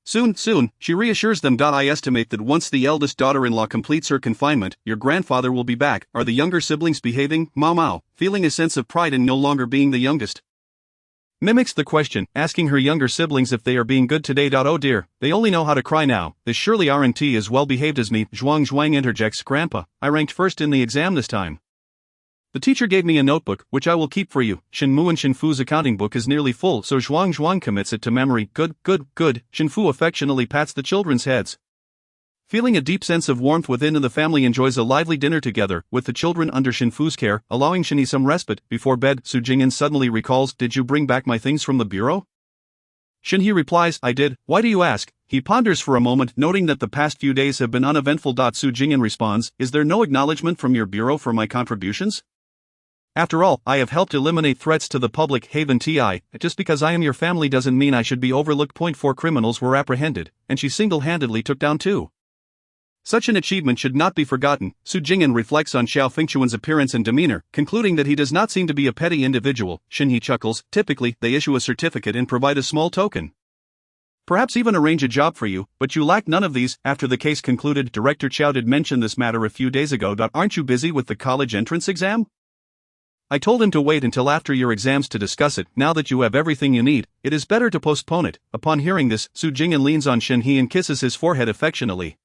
Soon, she reassures them. "I estimate that once the eldest daughter-in-law completes her confinement, your grandfather will be back." Are the younger siblings behaving? Mao, feeling a sense of pride in no longer being the youngest, mimics the question, asking her younger siblings if they are being good today. "Oh dear, they only know how to cry now. They surely aren't as well behaved as me." Zhuang interjects, "Grandpa, I ranked first in the exam this time. The teacher gave me a notebook, which I will keep for you." Shin Mu and Shin Fu's accounting book is nearly full, so Zhuang commits it to memory. Good. Shin Fu affectionately pats the children's heads. Feeling a deep sense of warmth within, the family enjoys a lively dinner together, with the children under Shin Fu's care, allowing Shin-hee some respite. Before bed, Jing'an suddenly recalls, "Did you bring back my things from the bureau?" Shin-hee replies, "I did. Why do you ask?" He ponders for a moment, noting that the past few days have been uneventful. Jing'an responds, "Is there no acknowledgement from your bureau for my contributions? After all, I have helped eliminate threats to the public haven. Just because I am your family doesn't mean I should be overlooked." 4 criminals were apprehended, and she single-handedly took down 2. Such an achievement should not be forgotten. Jing'an reflects on Xiao Fengchuan's appearance and demeanor, concluding that he does not seem to be a petty individual. Shin-hee chuckles. "Typically, they issue a certificate and provide a small token. Perhaps even arrange a job for you, but you lack none of these." After the case concluded, Director Chow did mention this matter a few days ago. "Aren't you busy with the college entrance exam?" I told him to wait until after your exams to discuss it. Now that you have everything you need, it is better to postpone it. Upon hearing this, Jing'an leans on Shin-hee and kisses his forehead affectionately.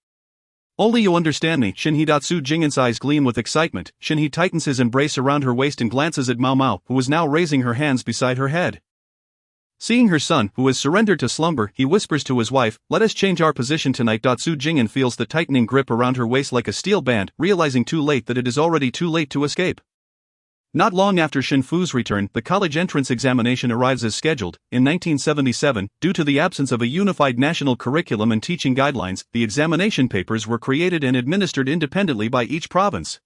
"Only you understand me, Shin-hee." Jing'an's eyes gleam with excitement. Shin-hee tightens his embrace around her waist and glances at Mao, who is now raising her hands beside her head. Seeing her son, who has surrendered to slumber, he whispers to his wife, "Let us change our position tonight." Jing'an feels the tightening grip around her waist like a steel band, realizing too late that it is already too late to escape. Not long after Shen Fu's return, the college entrance examination arrives as scheduled. In 1977, due to the absence of a unified national curriculum and teaching guidelines, the examination papers were created and administered independently by each province,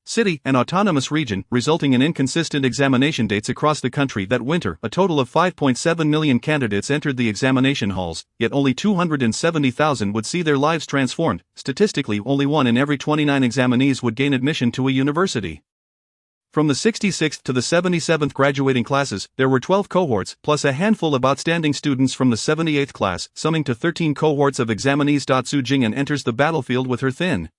city, and autonomous region, resulting in inconsistent examination dates across the country. That winter, a total of 5.7 million candidates entered the examination halls, yet only 270,000 would see their lives transformed. Statistically, only 1 in every 29 examinees would gain admission to a university. From the 66th to the 77th graduating classes, there were 12 cohorts, plus a handful of outstanding students from the 78th class, summing to 13 cohorts of examinees. Su Jing'an enters the battlefield with her thin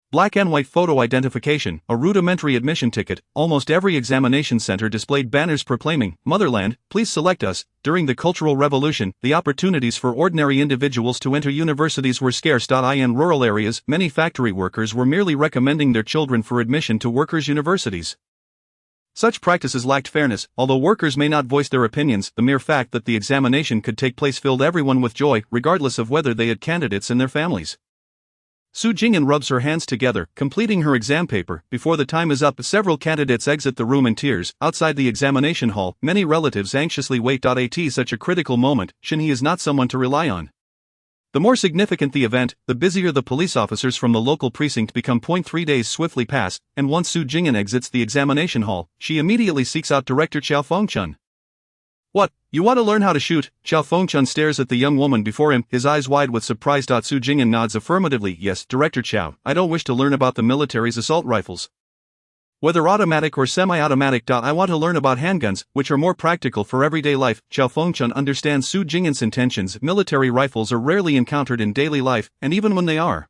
black and white photo identification, a rudimentary admission ticket. Almost every examination center displayed banners proclaiming, "Motherland, please select us." During the Cultural Revolution, the opportunities for ordinary individuals to enter universities were scarce. In rural areas, many factory workers were merely recommending their children for admission to workers' universities. Such practices lacked fairness. Although workers may not voice their opinions, the mere fact that the examination could take place filled everyone with joy, regardless of whether they had candidates and their families. Su Jing'an rubs her hands together, completing her exam paper. Before the time is up, several candidates exit the room in tears. Outside the examination hall, many relatives anxiously wait. At such a critical moment, Shen He is not someone to rely on. The more significant the event, the busier the police officers from the local precinct become. 3 days swiftly pass, and once Su Jing'an exits the examination hall, she immediately seeks out Director Qiao Fengchun. "What, you want to learn how to shoot?" Qiao Fengchun stares at the young woman before him, his eyes wide with surprise. Su Jing'an nods affirmatively. "Yes, Director Qiao, I don't wish to learn about the military's assault rifles, whether automatic or semi-automatic. I want to learn about handguns, which are more practical for everyday life." Qiao Fengchun understands Su Jing'an's intentions. Military rifles are rarely encountered in daily life, and even when they are,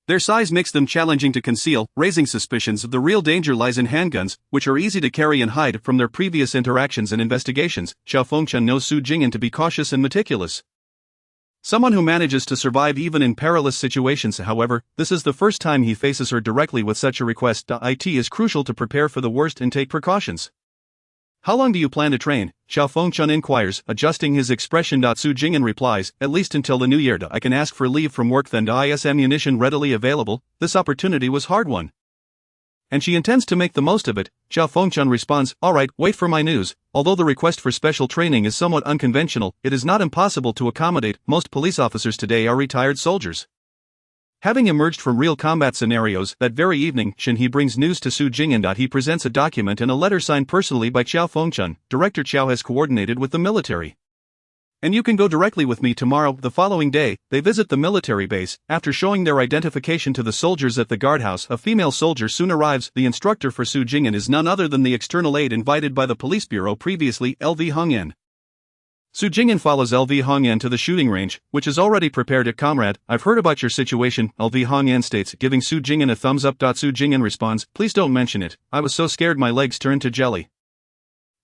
their size makes them challenging to conceal, raising suspicions. The real danger lies in handguns, which are easy to carry and hide. From their previous interactions and investigations, Qiao Fengchun knows Su Jing'an to be cautious and meticulous, someone who manages to survive even in perilous situations. However, this is the first time he faces her directly with such a request. It is crucial to prepare for the worst and take precautions. "How long do you plan to train?" Qiao Fengchun inquires, adjusting his expression. Su Jing'an replies, "At least until the new year. I can ask for leave from work then. Is ammunition readily available?" This opportunity was hard won, and she intends to make the most of it. Qiao Fengchun responds, "All right, wait for my news." Although the request for special training is somewhat unconventional, it is not impossible to accommodate. Most police officers today are retired soldiers, having emerged from real combat scenarios. That very evening, Shen He brings news to Su Jing'an. He presents a document and a letter signed personally by Qiao Fengchun. "Director Qiao has coordinated with the military, and you can go directly with me tomorrow." The following day, they visit the military base. After showing their identification to the soldiers at the guardhouse, a female soldier soon arrives. The instructor for Su Jing'an is none other than the external aide invited by the police bureau previously, LV Hongyan. Su Jing'an follows LV Hongyan to the shooting range, which is already prepared. "Comrade, I've heard about your situation," LV Hongyan states, giving Su Jing'an a thumbs up. Su Jing'an responds, "Please don't mention it. I was so scared my legs turned to jelly.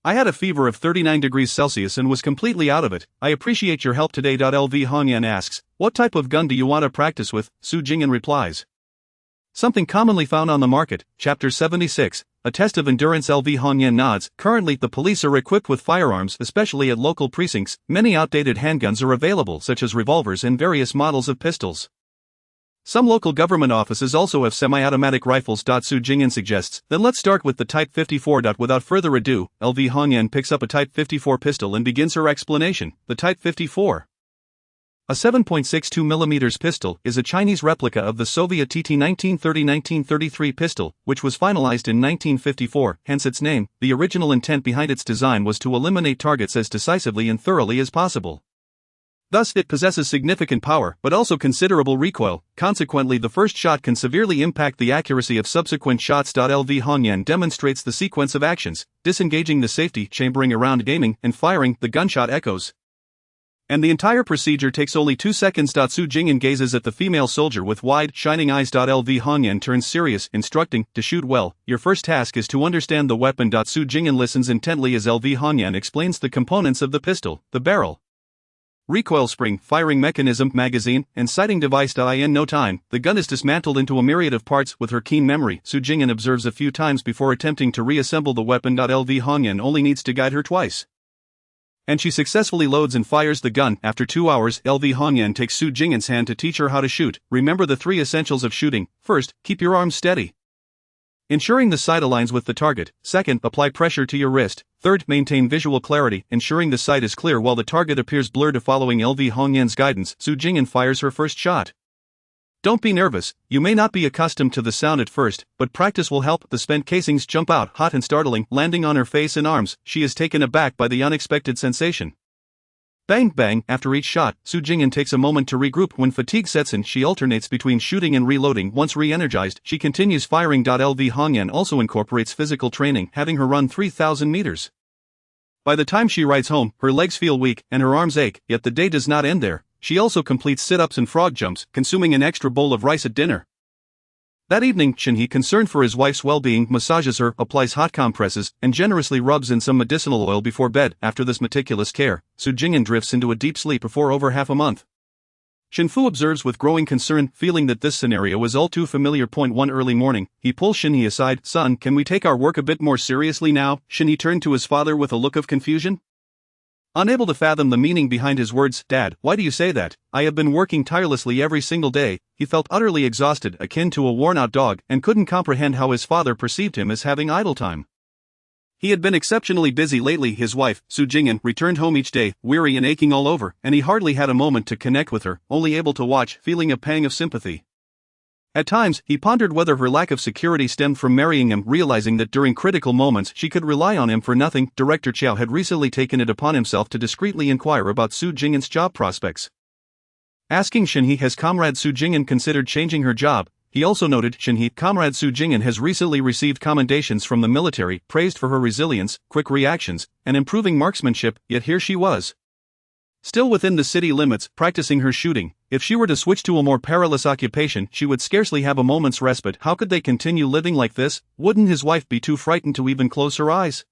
I had a fever of 39 degrees Celsius and was completely out of it. I appreciate your help today." LV Hongyan asks, "What type of gun do you want to practice with?" Su Jing'an replies, "Something commonly found on the market." Chapter 76, A Test of Endurance. LV Hongyan nods. Currently, the police are equipped with firearms, especially at local precincts. Many outdated handguns are available, such as revolvers and various models of pistols. Some local government offices also have semi-automatic rifles. Su Jing'an suggests, "Then let's start with the Type 54." Without further ado, LV Hongyan picks up a Type 54 pistol and begins her explanation. The Type 54, a 7.62mm pistol, is a Chinese replica of the Soviet TT 1930-1933 pistol, which was finalized in 1954, hence its name. The original intent behind its design was to eliminate targets as decisively and thoroughly as possible. Thus, it possesses significant power, but also considerable recoil. Consequently, the first shot can severely impact the accuracy of subsequent shots. LV Hongyan demonstrates the sequence of actions: disengaging the safety, chambering around, aiming, and firing. The gunshot echoes, and the entire procedure takes only 2 seconds. Su Jing'an gazes at the female soldier with wide, shining eyes. LV Hongyan turns serious, instructing, "To shoot well, your first task is to understand the weapon." Su Jing'an listens intently as LV Hongyan explains the components of the pistol: the barrel, recoil spring, firing mechanism, magazine, and sighting device. In no time, the gun is dismantled into a myriad of parts. With her keen memory, Su Jing'an observes a few times before attempting to reassemble the weapon. LV Hongyan only needs to guide her twice, and she successfully loads and fires the gun. After 2 hours, LV Hongyan takes Su Jing'an's hand to teach her how to shoot. Remember the 3 essentials of shooting. First, keep your arms steady. Ensuring the sight aligns with the target. Second, apply pressure to your wrist. Third, maintain visual clarity, ensuring the sight is clear while the target appears blurred. Following LV Hongyan's guidance, Su Jing'an fires her first shot. Don't be nervous, you may not be accustomed to the sound at first, but practice will help. The spent casings jump out hot and startling, landing on her face and arms. She is taken aback by the unexpected sensation. Bang bang, after each shot, Su Jing'an takes a moment to regroup. When fatigue sets in, she alternates between shooting and reloading. Once re-energized, she continues firing. LV Hongyan also incorporates physical training, having her run 3,000 meters. By the time she rides home, her legs feel weak and her arms ache, yet the day does not end there. She also completes sit-ups and frog jumps, consuming an extra bowl of rice at dinner. That evening, Shin-hee, concerned for his wife's well-being, massages her, applies hot compresses, and generously rubs in some medicinal oil before bed. After this meticulous care, Su Jing'an drifts into a deep sleep for over half a month. Shin-fu observes with growing concern, feeling that this scenario is all too familiar. One early morning, he pulls Shin-hee aside. Son, can we take our work a bit more seriously now? Shin-hee turned to his father with a look of confusion. Unable to fathom the meaning behind his words, Dad, why do you say that? I have been working tirelessly every single day. He felt utterly exhausted, akin to a worn-out dog, and couldn't comprehend how his father perceived him as having idle time. He had been exceptionally busy lately. His wife, Su Jing'an, returned home each day, weary and aching all over, and he hardly had a moment to connect with her, only able to watch, feeling a pang of sympathy. At times, he pondered whether her lack of security stemmed from marrying him, realizing that during critical moments she could rely on him for nothing. Director Chow had recently taken it upon himself to discreetly inquire about Su Jing'an's job prospects. Asking Shin-hee, has Comrade Su Jing'an considered changing her job? He also noted, Shin-hee, Comrade Su Jing'an has recently received commendations from the military, praised for her resilience, quick reactions, and improving marksmanship, yet here she was, still within the city limits, practicing her shooting. If she were to switch to a more perilous occupation, she would scarcely have a moment's respite. How could they continue living like this? Wouldn't his wife be too frightened to even close her eyes?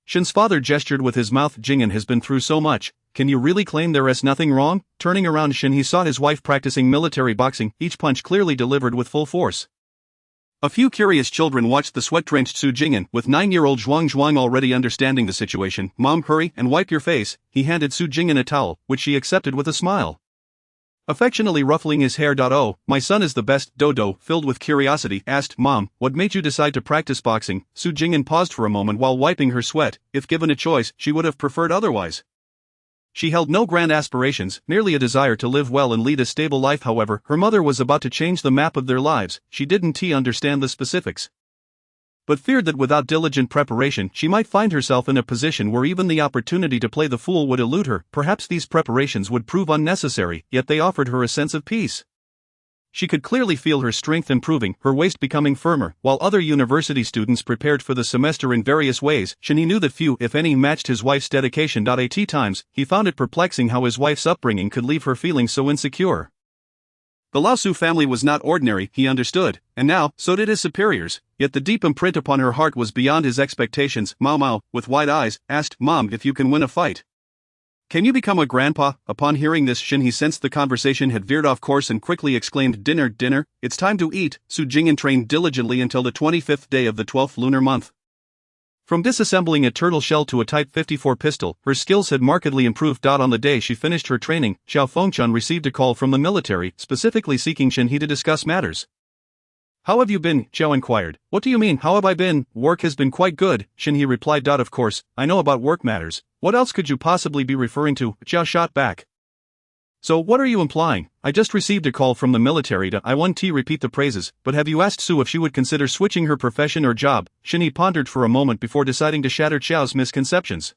Shin's father gestured with his mouth. Jing'an has been through so much. Can you really claim there is nothing wrong? Turning around, Shin, he saw his wife practicing military boxing, each punch clearly delivered with full force. A few curious children watched the sweat-drenched Su Jing'an, with 9-year-old Zhuang already understanding the situation. Mom, hurry and wipe your face. He handed Su Jing'an a towel, which she accepted with a smile. Affectionately ruffling his hair. Oh, my son is the best. Dodo, filled with curiosity, asked, Mom, what made you decide to practice boxing? Su Jing'an paused for a moment while wiping her sweat. If given a choice, she would have preferred otherwise. She held no grand aspirations, merely a desire to live well and lead a stable life. However, her mother was about to change the map of their lives. She didn't understand the specifics, but feared that without diligent preparation she might find herself in a position where even the opportunity to play the fool would elude her. Perhaps these preparations would prove unnecessary, yet they offered her a sense of peace. She could clearly feel her strength improving, her waist becoming firmer, while other university students prepared for the semester in various ways. Shin knew that few, if any, matched his wife's dedication. At times, he found it perplexing how his wife's upbringing could leave her feeling so insecure. The Lao Su family was not ordinary, he understood, and now, so did his superiors, yet the deep imprint upon her heart was beyond his expectations. Mao, with wide eyes, asked, Mom, if you can win a fight, can you become a grandpa? Upon hearing this, Shin sensed the conversation had veered off course and quickly exclaimed, Dinner, it's time to eat. Su Jing'an trained diligently until the 25th day of the 12th lunar month. From disassembling a turtle shell to a Type 54 pistol, her skills had markedly improved. On the day she finished her training, Xiao Fengchun received a call from the military, specifically seeking Shin to discuss matters. How have you been? Xiao inquired. What do you mean, how have I been? Work has been quite good, Shin replied. Of course, I know about work matters. What else could you possibly be referring to? Xiao shot back. So what are you implying? I just received a call from the military to repeat the praises, but have you asked Su if she would consider switching her profession or job? Shin pondered for a moment before deciding to shatter Xiao's misconceptions.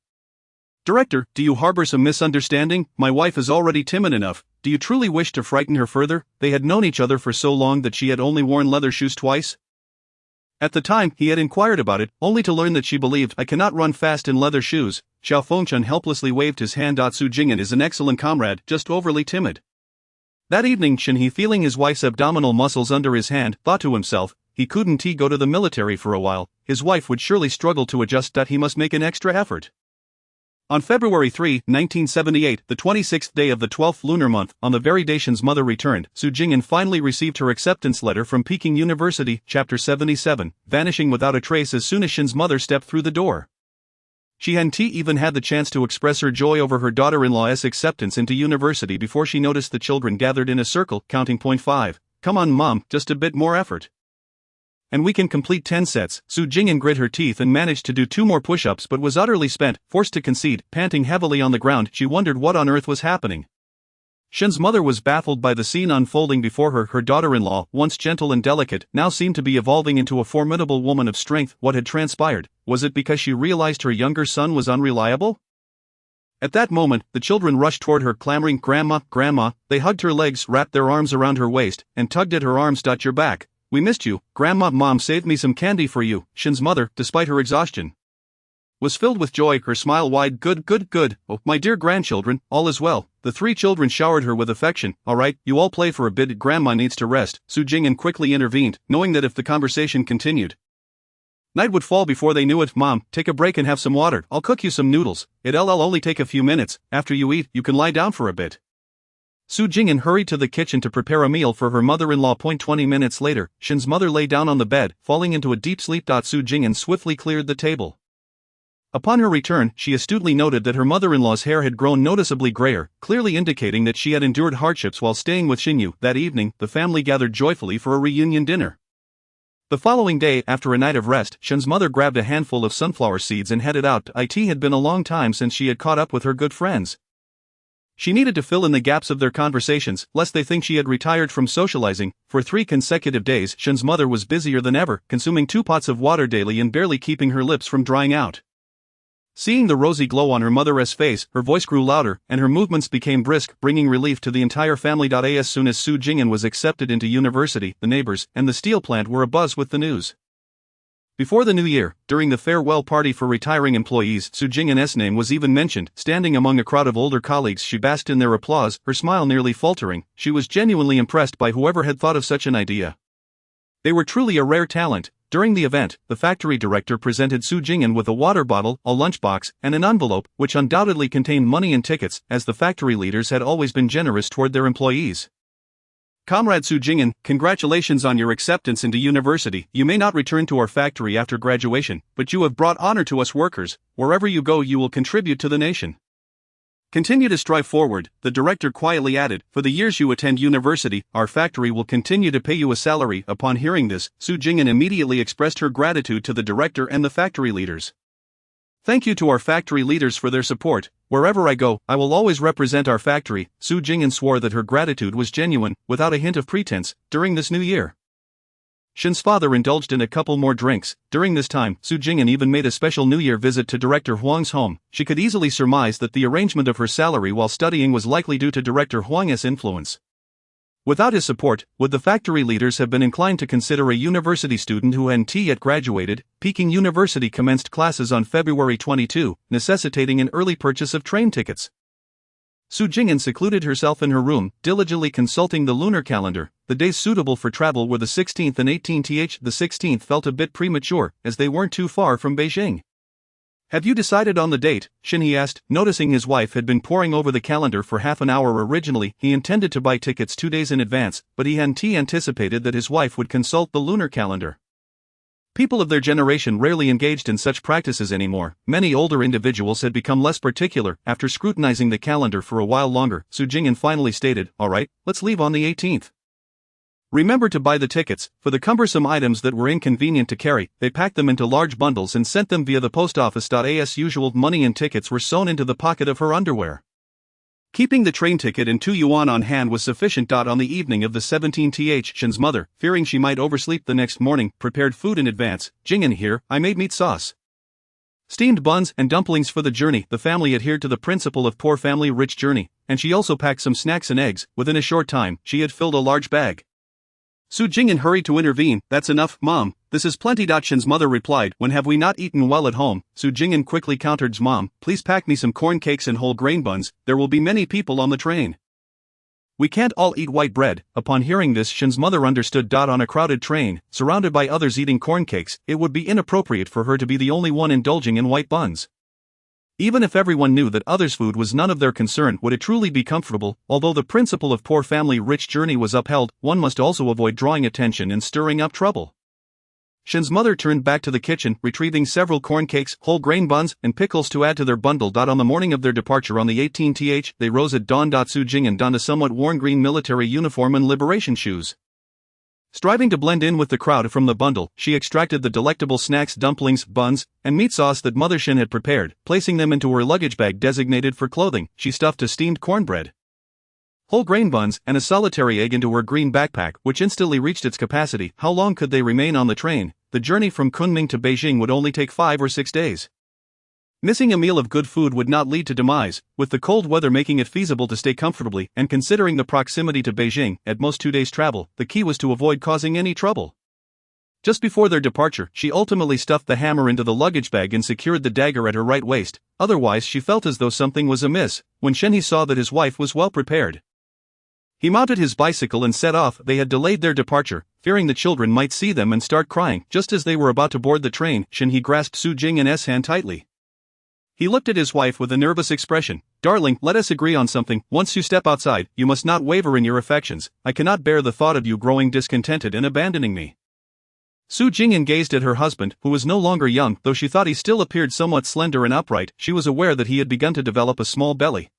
Director, do you harbor some misunderstanding? My wife is already timid enough. Do you truly wish to frighten her further? They had known each other for so long that she had only worn leather shoes twice. At the time, he had inquired about it, only to learn that she believed, I cannot run fast in leather shoes. Xiao Fengchun helplessly waved his hand. Su Jing'an is an excellent comrade, just overly timid. That evening, Shin, feeling his wife's abdominal muscles under his hand, thought to himself, he couldn't go to the military for a while. His wife would surely struggle to adjust. He must make an extra effort. On February 3, 1978, the 26th day of the 12th lunar month, on the very day Shin's mother returned, Su Jing'an finally received her acceptance letter from Peking University. Chapter 77, vanishing without a trace as soon as Shin's mother stepped through the door. She hadn't even had the chance to express her joy over her daughter-in-law's acceptance into university before she noticed the children gathered in a circle, counting. 5. Come on, Mom, just a bit more effort. and we can complete 10 sets. Su Jing'an grit her teeth and managed to do 2 more push-ups but was utterly spent, forced to concede, panting heavily on the ground. She wondered what on earth was happening. Shen's mother was baffled by the scene unfolding before her. Her daughter-in-law, once gentle and delicate, now seemed to be evolving into a formidable woman of strength. What had transpired? Was it because she realized her younger son was unreliable? At that moment, the children rushed toward her, clamoring, "Grandma, Grandma!" They hugged her legs, wrapped their arms around her waist, and tugged at her arms. "You're back. We missed you, Grandma. Mom saved me some candy for you." Shen's mother, despite her exhaustion, was filled with joy, her smile wide. "Good, good, good. Oh, my dear grandchildren, all is well." The 3 children showered her with affection. "All right, you all play for a bit. Grandma needs to rest." Su Jing'an quickly intervened, knowing that if the conversation continued, night would fall before they knew it. "Mom, take a break and have some water. I'll cook you some noodles. It'll only take a few minutes. After you eat, you can lie down for a bit." Su Jing'an hurried to the kitchen to prepare a meal for her mother-in-law. 20 minutes later, Shen's mother lay down on the bed, falling into a deep sleep. Su Jing'an swiftly cleared the table. Upon her return, she astutely noted that her mother-in-law's hair had grown noticeably grayer, clearly indicating that she had endured hardships while staying with Xinyu. That evening, the family gathered joyfully for a reunion dinner. The following day, after a night of rest, Shen's mother grabbed a handful of sunflower seeds and headed out. It had been a long time since she had caught up with her good friends. She needed to fill in the gaps of their conversations, lest they think she had retired from socializing. For 3 consecutive days, Shen's mother was busier than ever, consuming 2 pots of water daily and barely keeping her lips from drying out. Seeing the rosy glow on her mother's face, her voice grew louder, and her movements became brisk, bringing relief to the entire family. As soon as Su Jing'an was accepted into university, the neighbors and the steel plant were abuzz with the news. Before the new year, during the farewell party for retiring employees, Su Jing'an's name was even mentioned. Standing among a crowd of older colleagues, she basked in their applause, her smile nearly faltering. She was genuinely impressed by whoever had thought of such an idea. They were truly a rare talent. During the event, the factory director presented Su Jing'an with a water bottle, a lunchbox, and an envelope, which undoubtedly contained money and tickets, as the factory leaders had always been generous toward their employees. "Comrade Su Jing'an, congratulations on your acceptance into university. You may not return to our factory after graduation, but you have brought honor to us workers. Wherever you go, you will contribute to the nation. Continue to strive forward," the director quietly added. "For the years you attend university, our factory will continue to pay you a salary." Upon hearing this, Su Jing'an immediately expressed her gratitude to the director and the factory leaders. "Thank you to our factory leaders for their support. Wherever I go, I will always represent our factory." Su Jing'an swore that her gratitude was genuine, without a hint of pretense, during this new year. Shen's father indulged in a couple more drinks. During this time, Su Jing'an even made a special New Year visit to Director Huang's home. She could easily surmise that the arrangement of her salary while studying was likely due to Director Huang's influence. Without his support, would the factory leaders have been inclined to consider a university student who hadn't yet graduated? Peking University commenced classes on February 22, necessitating an early purchase of train tickets. Su Jing'an secluded herself in her room, diligently consulting the lunar calendar. The days suitable for travel were the 16th and 18th. The 16th felt a bit premature, as they weren't too far from Beijing. "Have you decided on the date?" Shin he asked, noticing his wife had been poring over the calendar for half an hour. Originally, he intended to buy tickets 2 days in advance, but he hadn't anticipated that his wife would consult the lunar calendar. People of their generation rarely engaged in such practices anymore. Many older individuals had become less particular. After scrutinizing the calendar for a while longer, Su Jing'an finally stated, "All right, let's leave on the 18th. Remember to buy the tickets." For the cumbersome items that were inconvenient to carry, they packed them into large bundles and sent them via the post office. As usual, money and tickets were sewn into the pocket of her underwear. Keeping the train ticket and 2 yuan on hand was sufficient. On the evening of the 17th, Shen's mother, fearing she might oversleep the next morning, prepared food in advance. "Jing'an here, I made meat sauce, steamed buns and dumplings for the journey." The family adhered to the principle of poor family rich journey, and she also packed some snacks and eggs. Within a short time, she had filled a large bag. Su Jing'an hurried to intervene. "That's enough, Mom. This is plenty." Shen's mother replied, "When have we not eaten well at home?" Su Jing'an quickly countered, "Mom, please pack me some corn cakes and whole grain buns. There will be many people on the train. We can't all eat white bread." Upon hearing this, Shen's mother understood. On a crowded train, surrounded by others eating corn cakes, it would be inappropriate for her to be the only one indulging in white buns. Even if everyone knew that others' food was none of their concern, would it truly be comfortable? Although the principle of poor family rich journey was upheld, one must also avoid drawing attention and stirring up trouble. Shen's mother turned back to the kitchen, retrieving several corn cakes, whole grain buns, and pickles to add to their bundle. On the morning of their departure on the 18th, they rose at dawn. Su Jing'an donned a somewhat worn green military uniform and liberation shoes. Striving to blend in with the crowd from the bundle, she extracted the delectable snacks, dumplings, buns, and meat sauce that Mother Shin had prepared. Placing them into her luggage bag designated for clothing, she stuffed a steamed cornbread, whole grain buns, and a solitary egg into her green backpack, which instantly reached its capacity. How long could they remain on the train? The journey from Kunming to Beijing would only take 5 or 6 days. Missing a meal of good food would not lead to demise, with the cold weather making it feasible to stay comfortably, and considering the proximity to Beijing, at most 2 days' travel, the key was to avoid causing any trouble. Just before their departure, she ultimately stuffed the hammer into the luggage bag and secured the dagger at her right waist. Otherwise, she felt as though something was amiss. When Shenhe saw that his wife was well prepared, he mounted his bicycle and set off. They had delayed their departure, fearing the children might see them and start crying. Just as they were about to board the train, Shenhe grasped Su Jing'an's hand tightly. He looked at his wife with a nervous expression. "Darling, let us agree on something. Once you step outside, you must not waver in your affections. I cannot bear the thought of you growing discontented and abandoning me." Su Jing'an gazed at her husband, who was no longer young. Though she thought he still appeared somewhat slender and upright, she was aware that he had begun to develop a small belly.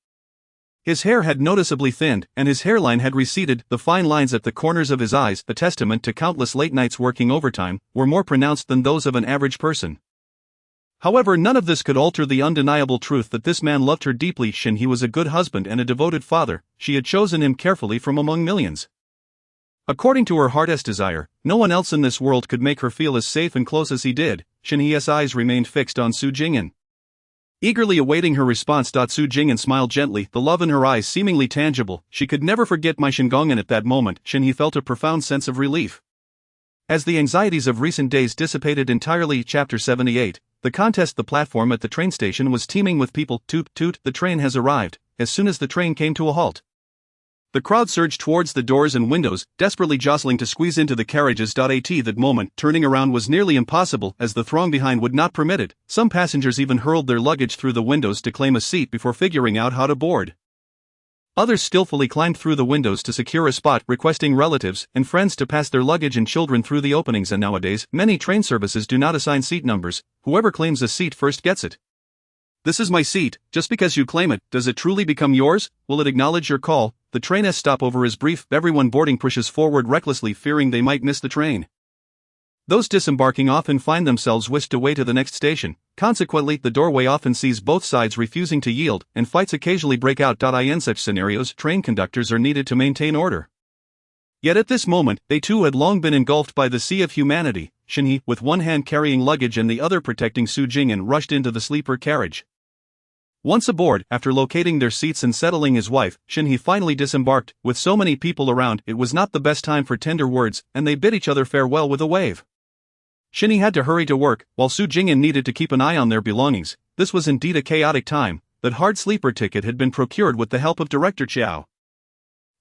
His hair had noticeably thinned, and his hairline had receded. The fine lines at the corners of his eyes, a testament to countless late nights working overtime, were more pronounced than those of an average person. However, none of this could alter the undeniable truth that this man loved her deeply. He was a good husband and a devoted father. She had chosen him carefully from among millions. According to her heart's desire, no one else in this world could make her feel as safe and close as he did. Shenhe's eyes remained fixed on Su Jing'an, eagerly awaiting her response. Su Jing'an smiled gently, the love in her eyes seemingly tangible. She could never forget my Shengongan. At that moment, Shenhe felt a profound sense of relief, as the anxieties of recent days dissipated entirely. Chapter 78. The contest. The platform at the train station was teeming with people. Toot, toot, the train has arrived. As soon as the train came to a halt, the crowd surged towards the doors and windows, desperately jostling to squeeze into the carriages. At that moment, turning around was nearly impossible, as the throng behind would not permit it. Some passengers even hurled their luggage through the windows to claim a seat before figuring out how to board. Others skillfully climbed through the windows to secure a spot, requesting relatives and friends to pass their luggage and children through the openings. And nowadays, many train services do not assign seat numbers. Whoever claims a seat first gets it. "This is my seat." Just because you claim it, does it truly become yours? Will it acknowledge your call? The train's stopover is brief. Everyone boarding pushes forward recklessly, fearing they might miss the train. Those disembarking often find themselves whisked away to the next station. Consequently, the doorway often sees both sides refusing to yield, and fights occasionally break out. In such scenarios, train conductors are needed to maintain order. Yet at this moment, they too had long been engulfed by the sea of humanity. Shenhe, with one hand carrying luggage and the other protecting Su Jing'an, rushed into the sleeper carriage. Once aboard, after locating their seats and settling his wife, Shenhe finally disembarked. With so many people around, it was not the best time for tender words, and they bid each other farewell with a wave. Shenhe had to hurry to work, while Su Jing'an needed to keep an eye on their belongings. This was indeed a chaotic time. That hard sleeper ticket had been procured with the help of Director Chiao.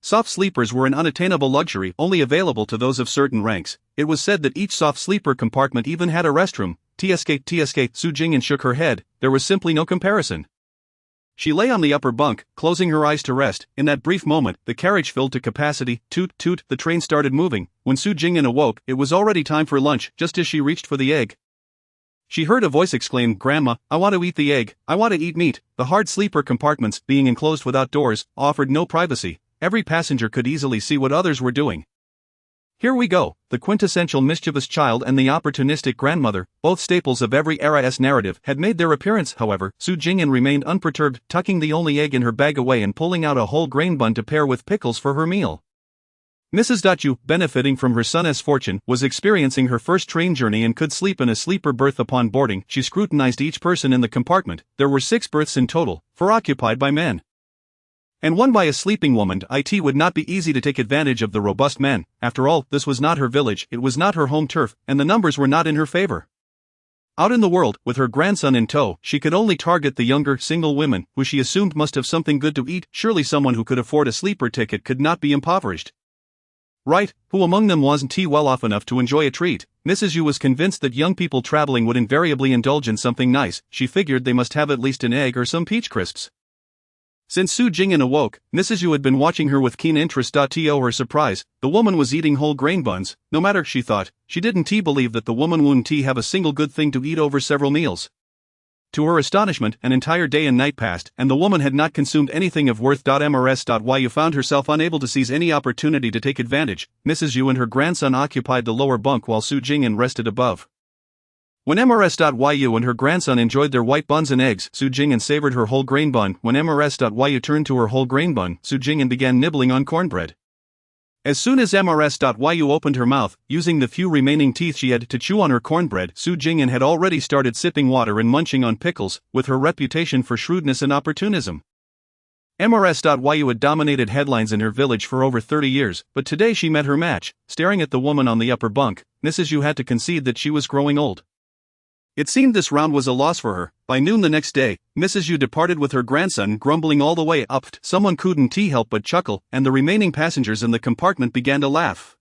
Soft sleepers were an unattainable luxury, only available to those of certain ranks. It was said that each soft sleeper compartment even had a restroom. TSK. Su Jing'an shook her head. There was simply no comparison. She lay on the upper bunk, closing her eyes to rest. In that brief moment, the carriage filled to capacity. Toot, toot, the train started moving. When Su Jing'an awoke, it was already time for lunch. Just as she reached for the egg, she heard a voice exclaim, "Grandma, I want to eat the egg. I want to eat meat." The hard sleeper compartments, being enclosed without doors, offered no privacy. Every passenger could easily see what others were doing. Here we go, the quintessential mischievous child and the opportunistic grandmother, both staples of every era's narrative, had made their appearance. However, Su Jing'an remained unperturbed, tucking the only egg in her bag away and pulling out a whole grain bun to pair with pickles for her meal. Mrs. Dachu, benefiting from her son's fortune, was experiencing her first train journey and could sleep in a sleeper berth upon boarding. She scrutinized each person in the compartment. There were 6 berths in total, 4 occupied by men, and 1 by a sleeping woman. It would not be easy to take advantage of the robust men. After all, this was not her village, it was not her home turf, and the numbers were not in her favor. Out in the world, with her grandson in tow, she could only target the younger, single women, who she assumed must have something good to eat. Surely someone who could afford a sleeper ticket could not be impoverished. Right, who among them wasn't well off enough to enjoy a treat? Mrs. Yu was convinced that young people traveling would invariably indulge in something nice. She figured they must have at least an egg or some peach crisps. Since Su Jing'an awoke, Mrs. Yu had been watching her with keen interest. To her surprise, the woman was eating whole grain buns. No matter, she thought, she didn't believe that the woman wouldn't have a single good thing to eat over several meals. To her astonishment, an entire day and night passed, and the woman had not consumed anything of worth. Mrs. found herself unable to seize any opportunity to take advantage. Mrs. Yu and her grandson occupied the lower bunk while Su Jing'an rested above. When Mrs. and her grandson enjoyed their white buns and eggs, Su Jing'an savored her whole grain bun. When Mrs. turned to her whole grain bun, Su Jing'an began nibbling on cornbread. As soon as Mrs. opened her mouth, using the few remaining teeth she had to chew on her cornbread, Su Jing'an had already started sipping water and munching on pickles, with her reputation for shrewdness and opportunism. Mrs. had dominated headlines in her village for over 30 years, but today she met her match. Staring at the woman on the upper bunk, Mrs. Yu had to concede that she was growing old. It seemed this round was a loss for her. By noon the next day, Mrs. Yu departed with her grandson grumbling all the way up. Someone couldn't help but chuckle, and the remaining passengers in the compartment began to laugh.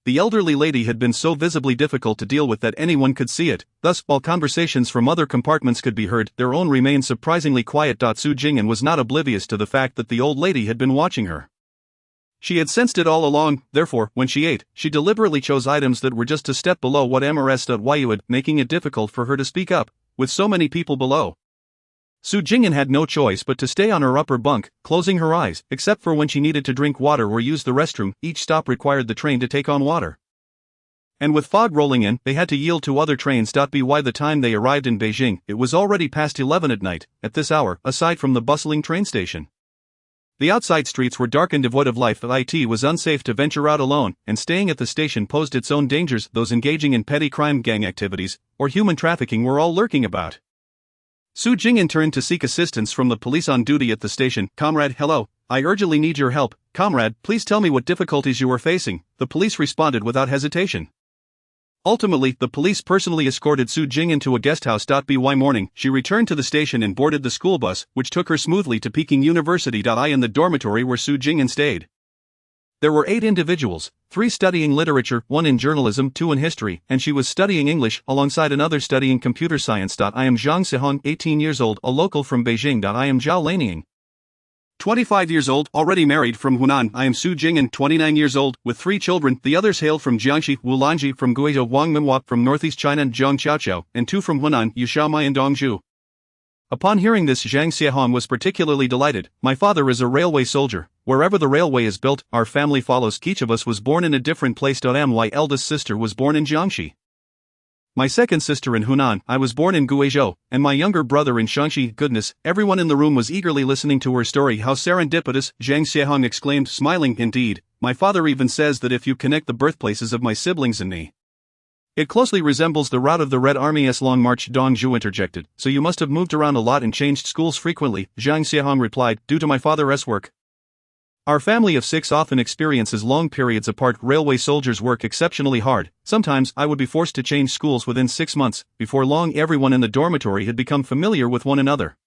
The elderly lady had been so visibly difficult to deal with that anyone could see it. Thus, while conversations from other compartments could be heard, their own remained surprisingly quiet. Su Jing'an was not oblivious to the fact that the old lady had been watching her. She had sensed it all along. Therefore, when she ate, she deliberately chose items that were just a step below what Mrs. had, making it difficult for her to speak up, with so many people below. Su Jing'an had no choice but to stay on her upper bunk, closing her eyes, except for when she needed to drink water or use the restroom. Each stop required the train to take on water. And with fog rolling in, they had to yield to other trains. By the time they arrived in Beijing, it was already past 11 at night. At this hour, aside from the bustling train station, the outside streets were dark and devoid of life. It was unsafe to venture out alone, and staying at the station posed its own dangers. Those engaging in petty crime, gang activities, or human trafficking were all lurking about. Su Jing'an turned to seek assistance from the police on duty at the station. "Comrade, hello, I urgently need your help. Comrade, please tell me what difficulties you are facing," the police responded without hesitation. Ultimately, the police personally escorted Su Jing'an to a guest house. By morning, she returned to the station and boarded the school bus, which took her smoothly to Peking University. In the dormitory where Su Jing'an stayed, there were 8 individuals, 3 studying literature, 1 in journalism, 2 in history, and she was studying English, alongside another studying computer science. I am Zhang Sihong, 18 years old, a local from Beijing. I am Zhao Lanying, 25 years old, already married, from Hunan. I am Su Jing'an, 29 years old, with 3 children. The others hail from Jiangxi, Wulanji from Guizhou, Wang Minhua from northeast China, Zhang Qiaoqiao, and 2 from Hunan, Yu Xiaomai and Dongzhu. Upon hearing this, Zhang Xiahong was particularly delighted. "My father is a railway soldier. Wherever the railway is built, our family follows. Each of us was born in a different place. My eldest sister was born in Jiangxi. My second sister in Hunan, I was born in Guizhou, and my younger brother in Shaanxi." Goodness, everyone in the room was eagerly listening to her story. "How serendipitous," Zhang Xiahong exclaimed, smiling. "Indeed, my father even says that if you connect the birthplaces of my siblings and me, it closely resembles the route of the Red Army's Long March." Dongzhu interjected. "So you must have moved around a lot and changed schools frequently," Zhang Xiahong replied. "Due to my father's work, our family of 6 often experiences long periods apart. Railway soldiers work exceptionally hard. Sometimes I would be forced to change schools within 6 months. Before long, everyone in the dormitory had become familiar with one another."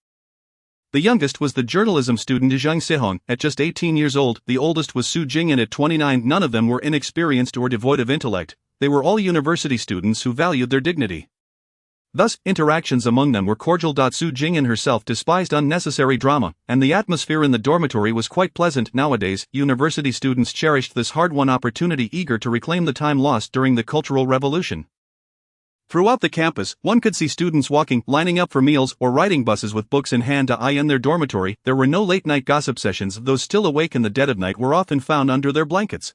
The youngest was the journalism student Zhang Sihong, at just 18 years old. The oldest was Su Jing'an at 29. None of them were inexperienced or devoid of intellect. They were all university students who valued their dignity. Thus, interactions among them were cordial. Su Jing'an herself despised unnecessary drama, and the atmosphere in the dormitory was quite pleasant. Nowadays, university students cherished this hard-won opportunity, eager to reclaim the time lost during the Cultural Revolution. Throughout the campus, one could see students walking, lining up for meals, or riding buses with books in hand. In their dormitory, there were no late-night gossip sessions. Those still awake in the dead of night were often found under their blankets,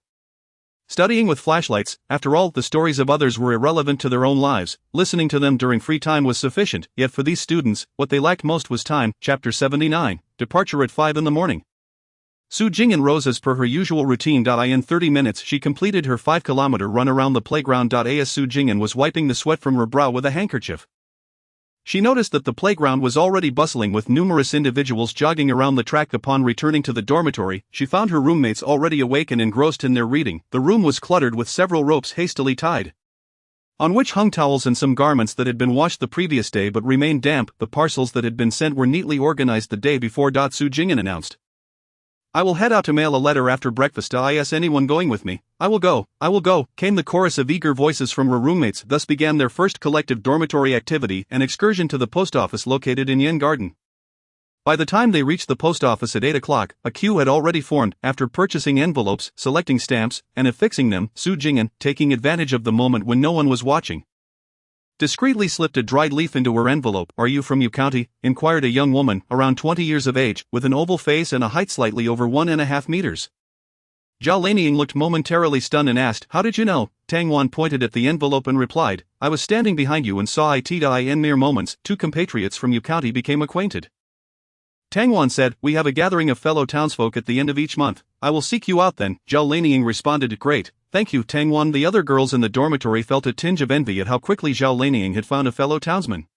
studying with flashlights. After all, the stories of others were irrelevant to their own lives. Listening to them during free time was sufficient. Yet for these students, what they lacked most was time. Chapter 79. Departure at 5 in the morning. Su Jing'an rose as per her usual routine. In 30 minutes she completed her 5-kilometer run around the playground. As Su Jing'an was wiping the sweat from her brow with a handkerchief, she noticed that the playground was already bustling with numerous individuals jogging around the track. Upon returning to the dormitory, she found her roommates already awake and engrossed in their reading. The room was cluttered with several ropes hastily tied, on which hung towels and some garments that had been washed the previous day but remained damp. The parcels that had been sent were neatly organized the day before. Su Jing'an announced, "I will head out to mail a letter after breakfast. Is anyone going with me?" I will go," came the chorus of eager voices from her roommates. Thus began their first collective dormitory activity, an excursion to the post office located in Yen Garden. By the time they reached the post office at 8 o'clock, a queue had already formed. After purchasing envelopes, selecting stamps, and affixing them, Su Jing'an, taking advantage of the moment when no one was watching, Discreetly slipped a dried leaf into her envelope. "Are you from Yu County?" inquired a young woman, around 20 years of age, with an oval face and a height slightly over 1.5 meters. Zhao Lanying looked momentarily stunned and asked, "How did you know?" Tang Wan pointed at the envelope and replied, "I was standing behind you and saw it. In mere moments, two compatriots from Yu County became acquainted." Tang Wan said, "We have a gathering of fellow townsfolk at the end of each month. I will seek you out then." Zhao Lanying responded, "Great, thank you, Tang Wan." The other girls in the dormitory felt a tinge of envy at how quickly Zhao Lanying had found a fellow townsman.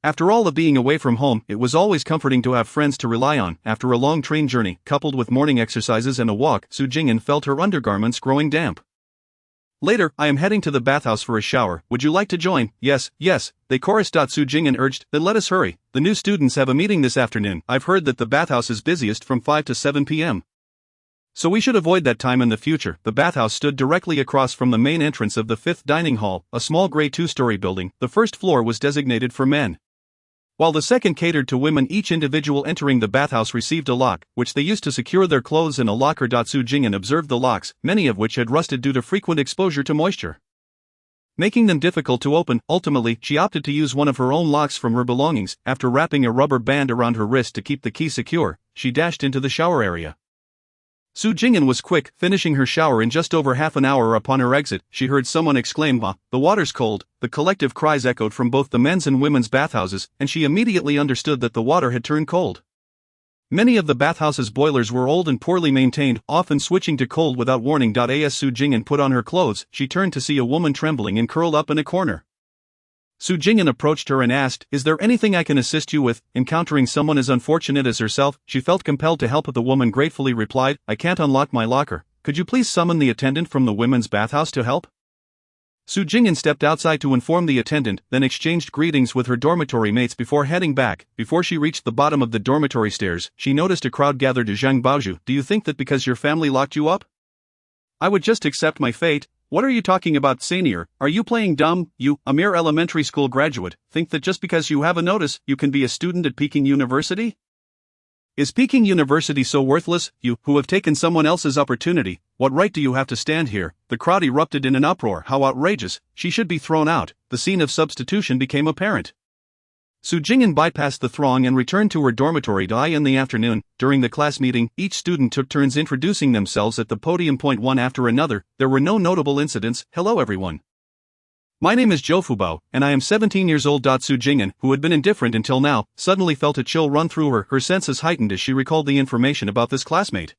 After all of being away from home, it was always comforting to have friends to rely on. After a long train journey, coupled with morning exercises and a walk, Su Jing'an felt her undergarments growing damp. "Later, I am heading to the bathhouse for a shower. Would you like to join?" "Yes, yes," they chorused. Su Jing'an urged, "Then let us hurry. The new students have a meeting this afternoon. I've heard that the bathhouse is busiest from 5 to 7 p.m. So we should avoid that time in the future." The bathhouse stood directly across from the main entrance of the 5th dining hall, a small gray two-story building. The first floor was designated for men, while the second catered to women. Each individual entering the bathhouse received a lock, which they used to secure their clothes in a locker. Su Jing'an observed the locks, many of which had rusted due to frequent exposure to moisture, making them difficult to open. Ultimately, she opted to use one of her own locks from her belongings. After wrapping a rubber band around her wrist to keep the key secure, she dashed into the shower area. Su Jing'an was quick, finishing her shower in just over half an hour. Upon her exit, she heard someone exclaim, "Ah, the water's cold." The collective cries echoed from both the men's and women's bathhouses, and she immediately understood that the water had turned cold. Many of the bathhouse's boilers were old and poorly maintained, often switching to cold without warning. As Su Jing'an put on her clothes, she turned to see a woman trembling and curled up in a corner. Su Jing'an approached her and asked, "Is there anything I can assist you with?" Encountering someone as unfortunate as herself, she felt compelled to help. The woman gratefully replied, "I can't unlock my locker. Could you please summon the attendant from the women's bathhouse to help?" Su Jing'an stepped outside to inform the attendant, then exchanged greetings with her dormitory mates before heading back. Before she reached the bottom of the dormitory stairs, she noticed a crowd gathered. Zhang Baozhu, "Do you think that because your family locked you up, I would just accept my fate?" "What are you talking about, senior? Are you playing dumb? You, a mere elementary school graduate, think that just because you have a notice, you can be a student at Peking University? Is Peking University so worthless? You, who have taken someone else's opportunity, what right do you have to stand here?" The crowd erupted in an uproar. How outrageous! She should be thrown out. The scene of substitution became apparent. Su Jing'an bypassed the throng and returned to her dormitory. In the afternoon, during the class meeting, each student took turns introducing themselves at the podium. One after another, there were no notable incidents. "Hello everyone. My name is Zhou Fubao, and I am 17 years old." Su Jing'an, who had been indifferent until now, suddenly felt a chill run through her. Her senses heightened as she recalled the information about this classmate.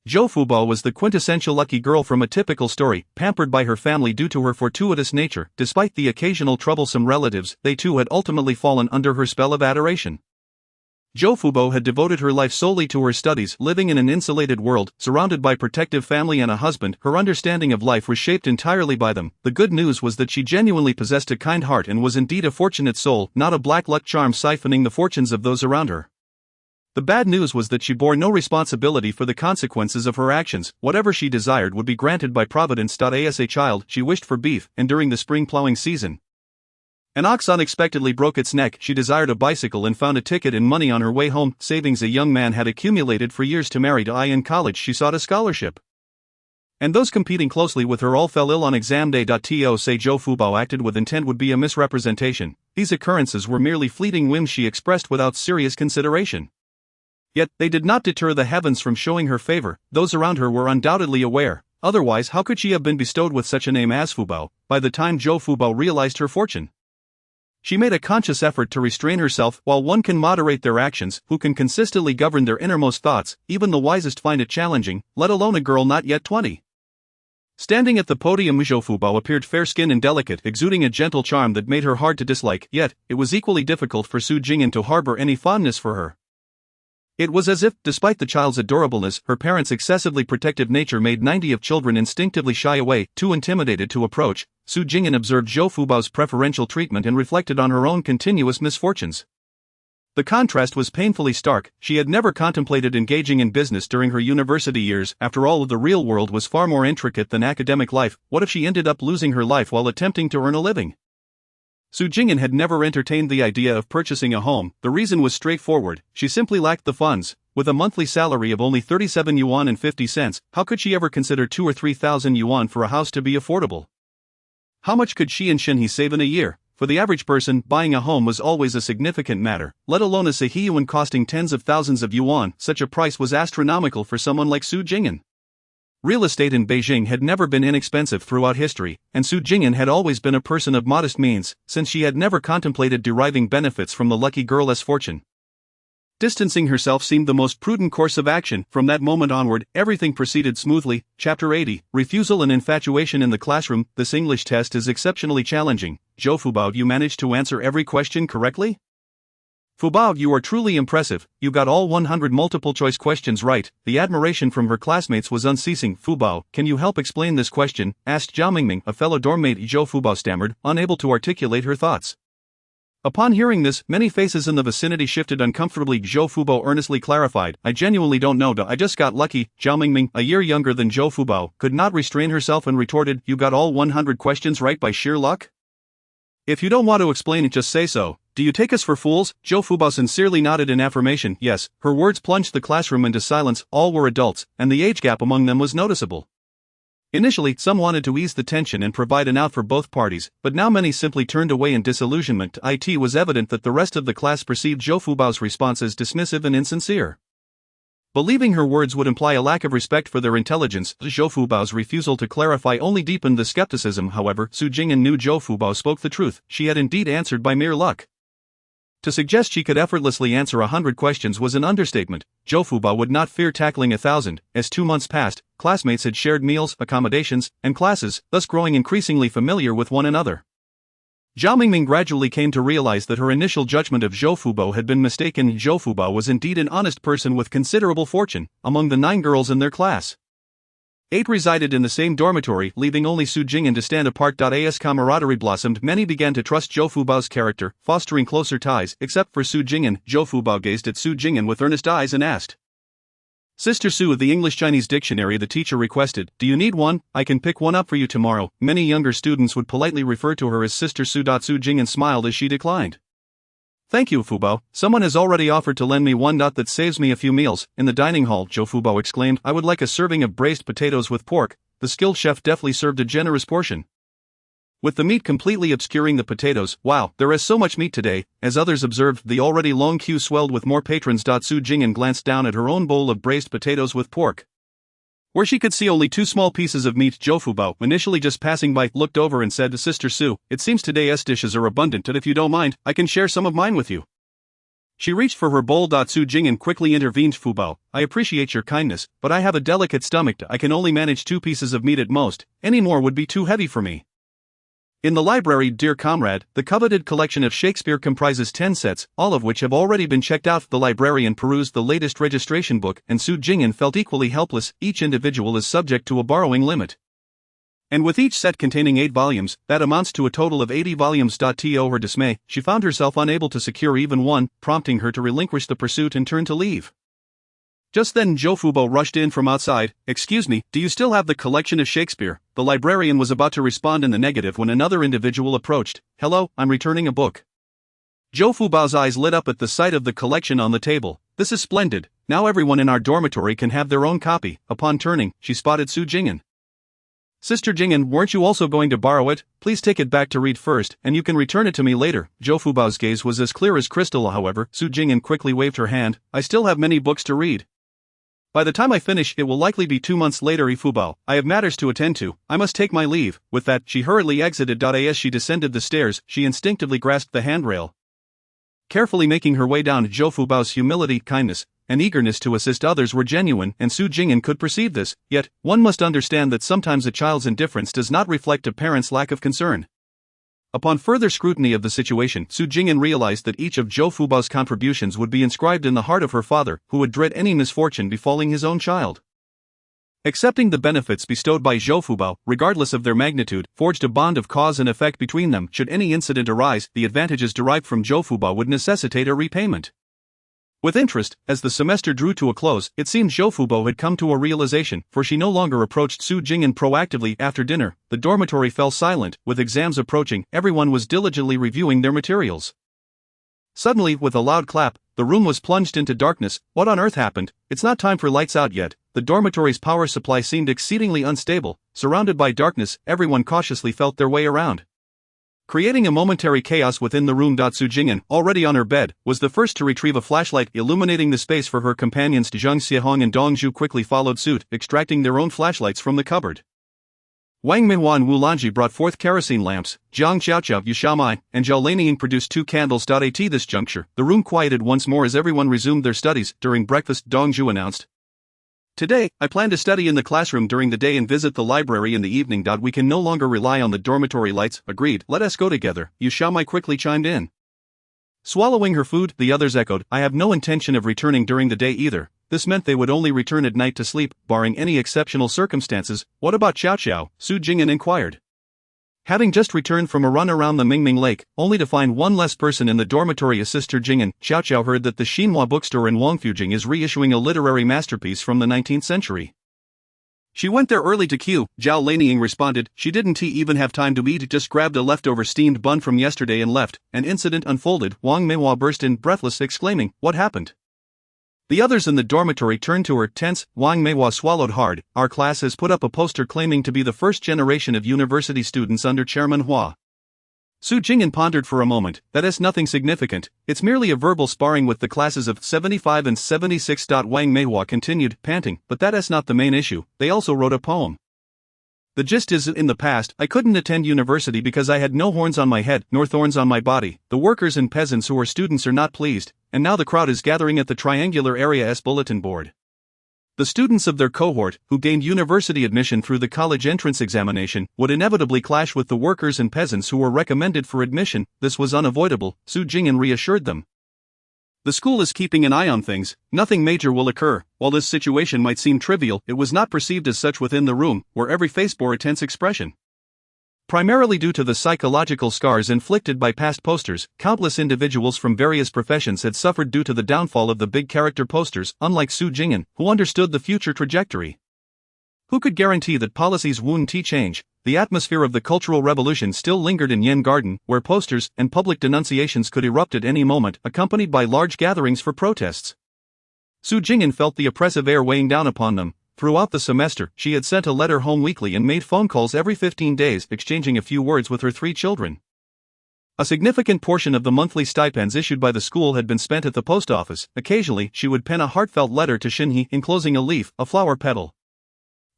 Zhou Fubao was the quintessential lucky girl from a typical story, pampered by her family due to her fortuitous nature. Despite the occasional troublesome relatives, they too had ultimately fallen under her spell of adoration. Zhou Fubao had devoted her life solely to her studies, living in an insulated world, surrounded by protective family and a husband. Her understanding of life was shaped entirely by them. The good news was that she genuinely possessed a kind heart and was indeed a fortunate soul, not a black luck charm siphoning the fortunes of those around her. The bad news was that she bore no responsibility for the consequences of her actions. Whatever she desired would be granted by providence. As a child, she wished for beef, and during the spring plowing season, an ox unexpectedly broke its neck. She desired a bicycle and found a ticket and money on her way home. Savings a young man had accumulated for years to marry. In college she sought a scholarship, and those competing closely with her all fell ill on exam day. To say Zhou Fubao acted with intent would be a misrepresentation. These occurrences were merely fleeting whims she expressed without serious consideration. Yet, they did not deter the heavens from showing her favor. Those around her were undoubtedly aware. Otherwise, how could she have been bestowed with such a name as Fubao? By the time Zhou Fubao realized her fortune, she made a conscious effort to restrain herself. While one can moderate their actions, who can consistently govern their innermost thoughts? Even the wisest find it challenging, let alone a girl not yet 20. Standing at the podium, Zhou Fubao appeared fair-skinned and delicate, exuding a gentle charm that made her hard to dislike. Yet, it was equally difficult for Su Jing'an to harbor any fondness for her. It was as if, despite the child's adorableness, her parents' excessively protective nature made 90 of children instinctively shy away, too intimidated to approach. Su Jing'an observed Zhou Fubao's preferential treatment and reflected on her own continuous misfortunes. The contrast was painfully stark. She had never contemplated engaging in business during her university years. After all, the real world was far more intricate than academic life. What if she ended up losing her life while attempting to earn a living? Su Jing'an had never entertained the idea of purchasing a home. The reason was straightforward: she simply lacked the funds. With a monthly salary of only 37 yuan and 50 cents, how could she ever consider 2 or 3,000 yuan for a house to be affordable? How much could she and Shinhee save in a year? For the average person, buying a home was always a significant matter, let alone a Sehiyuan costing tens of thousands of yuan. Such a price was astronomical for someone like Su Jing'an. Real estate in Beijing had never been inexpensive throughout history, and Su Jing'an had always been a person of modest means, since she had never contemplated deriving benefits from the lucky girl's fortune. Distancing herself seemed the most prudent course of action. From that moment onward, everything proceeded smoothly. Chapter 80, Refusal and Infatuation in the Classroom. This English test is exceptionally challenging. Zhou Fubao, you managed to answer every question correctly? Fubao, you are truly impressive, you got all 100 multiple-choice questions right. The admiration from her classmates was unceasing. Fubao, can you help explain this question? Asked Zhao Mingming. A fellow dormmate. Zhou Fubao stammered, unable to articulate her thoughts. Upon hearing this, many faces in the vicinity shifted uncomfortably. Zhou Fubao earnestly clarified, I genuinely don't know. I just got lucky. Zhao Mingming, a year younger than Zhou Fubao, could not restrain herself and retorted, you got all 100 questions right by sheer luck? If you don't want to explain it, just say so. Do you take us for fools? Zhou Fubao sincerely nodded in affirmation. Yes. Her words plunged the classroom into silence. All were adults, and the age gap among them was noticeable. Initially, some wanted to ease the tension and provide an out for both parties, but now many simply turned away in disillusionment. It was evident that the rest of the class perceived Zhou Fubao's response as dismissive and insincere. Believing her words would imply a lack of respect for their intelligence, Zhou Fubao's refusal to clarify only deepened the skepticism. However, Su Jing'an knew Zhou Fubao spoke the truth. She had indeed answered by mere luck. To suggest she could effortlessly answer 100 questions was an understatement. Zhou Fubao would not fear tackling 1,000. As 2 months passed, classmates had shared meals, accommodations, and classes, thus growing increasingly familiar with one another. Zhao Mingming gradually came to realize that her initial judgment of Zhou Fubao had been mistaken. Zhou Fubao was indeed an honest person with considerable fortune. Among the 9 girls in their class, 8 resided in the same dormitory, leaving only Su Jing'an to stand apart. As camaraderie blossomed, many began to trust Zhou Fubao's character, fostering closer ties. Except for Su Jing'an, Zhou Fubao gazed at Su Jing'an with earnest eyes and asked, Sister Su, of the English-Chinese dictionary. The teacher requested, do you need one? I can pick one up for you tomorrow. Many younger students would politely refer to her as Sister Su. Su Jing'an smiled as she declined. Thank you, Fubao. Someone has already offered to lend me one. That saves me a few meals. In the dining hall, Zhou Fubao exclaimed, I would like a serving of braised potatoes with pork. The skilled chef deftly served a generous portion, with the meat completely obscuring the potatoes. Wow, there is so much meat today. As others observed, the already long queue swelled with more patrons. Su Jing'an glanced down at her own bowl of braised potatoes with pork, where she could see only 2 small pieces of meat. Zhou Fubao, initially just passing by, looked over and said to Sister Su, it seems today's dishes are abundant, and if you don't mind, I can share some of mine with you. She reached for her bowl. Su Jing'an quickly intervened. Fubao, I appreciate your kindness, but I have a delicate stomach. I can only manage 2 pieces of meat at most. Any more would be too heavy for me. In the library, dear comrade, the coveted collection of Shakespeare comprises 10 sets, all of which have already been checked out. The librarian perused the latest registration book, and Su Jing'an felt equally helpless. Each individual is subject to a borrowing limit, and with each set containing 8 volumes, that amounts to a total of 80 volumes. To her dismay, she found herself unable to secure even one, prompting her to relinquish the pursuit and turn to leave. Just then Zhou Fubao rushed in from outside. Excuse me, do you still have the collection of Shakespeare? The librarian was about to respond in the negative when another individual approached. Hello, I'm returning a book. Zhou Fubao's eyes lit up at the sight of the collection on the table. This is splendid. Now everyone in our dormitory can have their own copy. Upon turning, she spotted Su Jing'an. Sister Jing'an, weren't you also going to borrow it? Please take it back to read first, and you can return it to me later. Zhou Fubao's gaze was as clear as crystal. However, Su Jing'an quickly waved her hand. I still have many books to read. By the time I finish, it will likely be 2 months later. Fubao, I have matters to attend to. I must take my leave. With that, she hurriedly exited. As she descended the stairs, she instinctively grasped the handrail, carefully making her way down. Zhou Fubao's humility, kindness, and eagerness to assist others were genuine, and Su Jing'an could perceive this. Yet, one must understand that sometimes a child's indifference does not reflect a parent's lack of concern. Upon further scrutiny of the situation, Su Jing'an realized that each of Zhou Fubao's contributions would be inscribed in the heart of her father, who would dread any misfortune befalling his own child. Accepting the benefits bestowed by Zhou Fubao, regardless of their magnitude, forged a bond of cause and effect between them. Should any incident arise, the advantages derived from Zhou Fubao would necessitate a repayment. With interest, as the semester drew to a close, it seemed Zhou Fubao had come to a realization, for she no longer approached Su Jing'an proactively. After dinner, the dormitory fell silent. With exams approaching, everyone was diligently reviewing their materials. Suddenly, with a loud clap, the room was plunged into darkness. What on earth happened? It's not time for lights out yet. the dormitory's power supply seemed exceedingly unstable. Surrounded by darkness, everyone cautiously felt their way around, creating a momentary chaos within the room. Su Jing'an, already on her bed, was the first to retrieve a flashlight, illuminating the space for her companions. Zhang Xiahong and Dong Zhu quickly followed suit, extracting their own flashlights from the cupboard. Wang Minhua and Wu Lanji brought forth kerosene lamps. Jiang Xiaoqiao, Yu Xiaomai, and Zhao Lanying produced 2 candles. At this juncture, the room quieted once more as everyone resumed their studies. During breakfast, Dong Zhu announced, "Today, I plan to study in the classroom during the day and visit the library in the evening. We can no longer rely on the dormitory lights." "Agreed, let us go together," Yu Xiaomai quickly chimed in. Swallowing her food, the others echoed, "I have no intention of returning during the day either." This meant they would only return at night to sleep, barring any exceptional circumstances. "What about Xiao Xiao?" Su Jing'an inquired. Having just returned from a run around the Mingming Lake, only to find one less person in the dormitory as Sister Jing'an, Xiao Xiao heard that the Xinhua bookstore in Wangfujing is reissuing a literary masterpiece from the 19th century. She went there early to queue, Zhao Lanying responded. She didn't even have time to eat, just grabbed a leftover steamed bun from yesterday and left. An incident unfolded. Wang Minhua burst in, breathless, exclaiming, "What happened?" The others in the dormitory turned to her, tense. Wang Minhua swallowed hard. "Our class has put up a poster claiming to be the first generation of university students under Chairman Hua." Su Jing'an pondered for a moment. "That is nothing significant, it's merely a verbal sparring with the classes of 75 and 76. Wang Minhua continued, panting, "But that is not the main issue, they also wrote a poem. The gist is, in the past, I couldn't attend university because I had no horns on my head, nor thorns on my body. The workers and peasants who are students are not pleased, and now the crowd is gathering at the triangular area S bulletin board. The students of their cohort, who gained university admission through the college entrance examination, would inevitably clash with the workers and peasants who were recommended for admission. This was unavoidable," Su Jing'an reassured them. "The school is keeping an eye on things, nothing major will occur." While this situation might seem trivial, it was not perceived as such within the room, where every face bore a tense expression. Primarily due to the psychological scars inflicted by past posters, countless individuals from various professions had suffered due to the downfall of the big character posters, unlike Su Jing'an, who understood the future trajectory. Who could guarantee that policies wouldn't change? The atmosphere of the Cultural Revolution still lingered in Yen Garden, where posters and public denunciations could erupt at any moment, accompanied by large gatherings for protests. Su Jing'an felt the oppressive air weighing down upon them. Throughout the semester, she had sent a letter home weekly and made phone calls every 15 days, exchanging a few words with her 3 children. A significant portion of the monthly stipends issued by the school had been spent at the post office. Occasionally, she would pen a heartfelt letter to Xinhe, enclosing a leaf, a flower petal,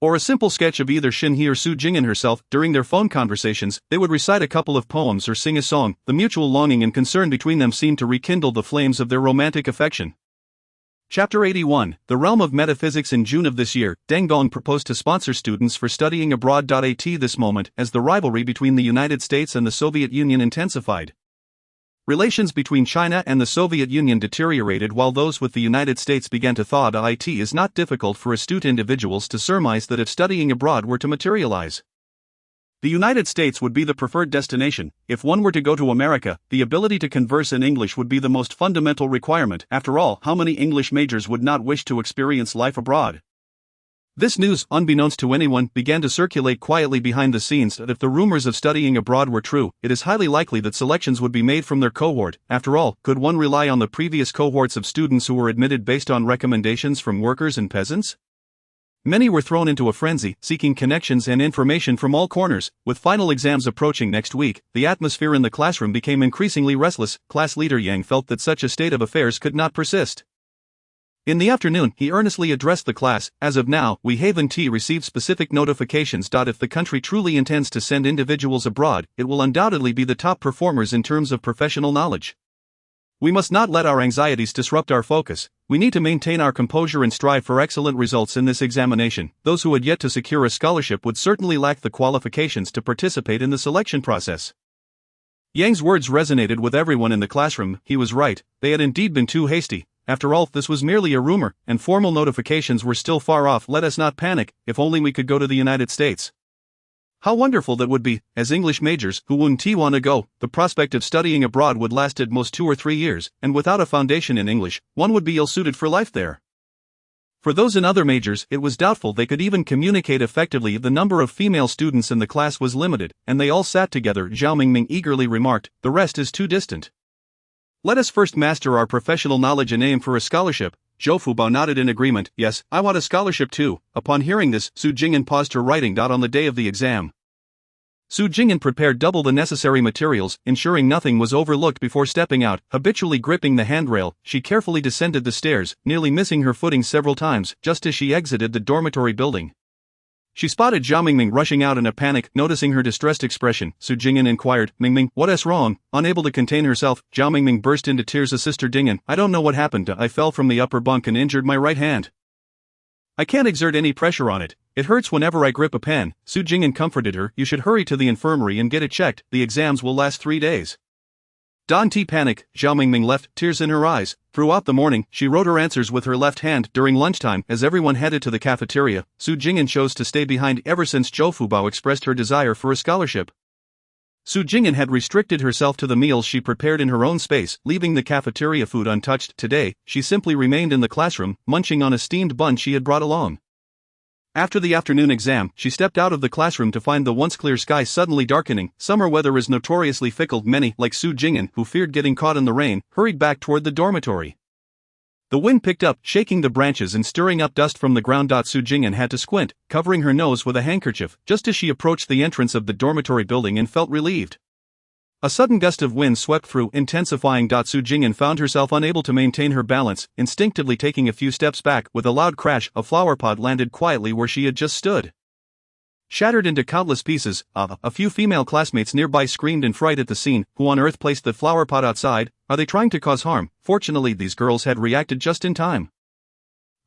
or a simple sketch of either Xinhe or Su Jing'an herself. During their phone conversations, they would recite a couple of poems or sing a song. The mutual longing and concern between them seemed to rekindle the flames of their romantic affection. Chapter 81, The Realm of Metaphysics. In June of this year, Deng Gong proposed to sponsor students for studying abroad. At this moment, as the rivalry between the United States and the Soviet Union intensified, relations between China and the Soviet Union deteriorated while those with the United States began to thaw. It is not difficult for astute individuals to surmise that if studying abroad were to materialize, the United States would be the preferred destination. If one were to go to America, the ability to converse in English would be the most fundamental requirement. After all, how many English majors would not wish to experience life abroad? This news, unbeknownst to anyone, began to circulate quietly behind the scenes that if the rumors of studying abroad were true, it is highly likely that selections would be made from their cohort. After all, could one rely on the previous cohorts of students who were admitted based on recommendations from workers and peasants? Many were thrown into a frenzy, seeking connections and information from all corners. With final exams approaching next week, the atmosphere in the classroom became increasingly restless. Class leader Yang felt that such a state of affairs could not persist. In the afternoon, he earnestly addressed the class. "As of now, we haven't received specific notifications. If the country truly intends to send individuals abroad, it will undoubtedly be the top performers in terms of professional knowledge. We must not let our anxieties disrupt our focus. We need to maintain our composure and strive for excellent results in this examination." Those who had yet to secure a scholarship would certainly lack the qualifications to participate in the selection process. Yang's words resonated with everyone in the classroom. He was right, they had indeed been too hasty. After all, this was merely a rumor, and formal notifications were still far off. Let us not panic. If only we could go to the United States. How wonderful that would be. As English majors who wouldn't want to go, the prospect of studying abroad would last at most 2 or 3 years, and without a foundation in English, one would be ill-suited for life there. For those in other majors, it was doubtful they could even communicate effectively. The number of female students in the class was limited, and they all sat together. Zhao Mingming eagerly remarked, "The rest is too distant. Let us first master our professional knowledge and aim for a scholarship." Zhou Fubao nodded in agreement. Yes, I want a scholarship too. Upon hearing this, Su Jing'an paused her writing. On the day of the exam, Su Jing'an prepared double the necessary materials, ensuring nothing was overlooked before stepping out. Habitually gripping the handrail, she carefully descended the stairs, nearly missing her footing several times. Just as she exited the dormitory building, she spotted Zhao Mingming rushing out in a panic. Noticing her distressed expression, Su Jing'an inquired, Mingming, what's wrong? Unable to contain herself, Zhao Mingming burst into tears. Sister Jing'an, I don't know what happened. I fell from the upper bunk and injured my right hand. I can't exert any pressure on it. It hurts whenever I grip a pen. Su Jing'an comforted her. You should hurry to the infirmary and get it checked. The exams will last 3 days. Don T panic, Zhao Mingming left, tears in her eyes. Throughout the morning, she wrote her answers with her left hand. During lunchtime, as everyone headed to the cafeteria, Su Jing'an chose to stay behind ever since Zhou Fubao expressed her desire for a scholarship. Su Jing'an had restricted herself to the meals she prepared in her own space, leaving the cafeteria food untouched. Today, she simply remained in the classroom, munching on a steamed bun she had brought along. After the afternoon exam, she stepped out of the classroom to find the once clear sky suddenly darkening. Summer weather is notoriously fickle. Many, like Su Jing'an, who feared getting caught in the rain, hurried back toward the dormitory. The wind picked up, shaking the branches and stirring up dust from the ground. Su Jing'an had to squint, covering her nose with a handkerchief, just as she approached the entrance of the dormitory building and felt relieved. A sudden gust of wind swept through, intensifying. Su Jing'an found herself unable to maintain her balance, instinctively taking a few steps back. With a loud crash, a flower pot landed quietly where she had just stood. Shattered into countless pieces, a few female classmates nearby screamed in fright at the scene. Who on earth placed the flower pot outside? Are they trying to cause harm? Fortunately, these girls had reacted just in time.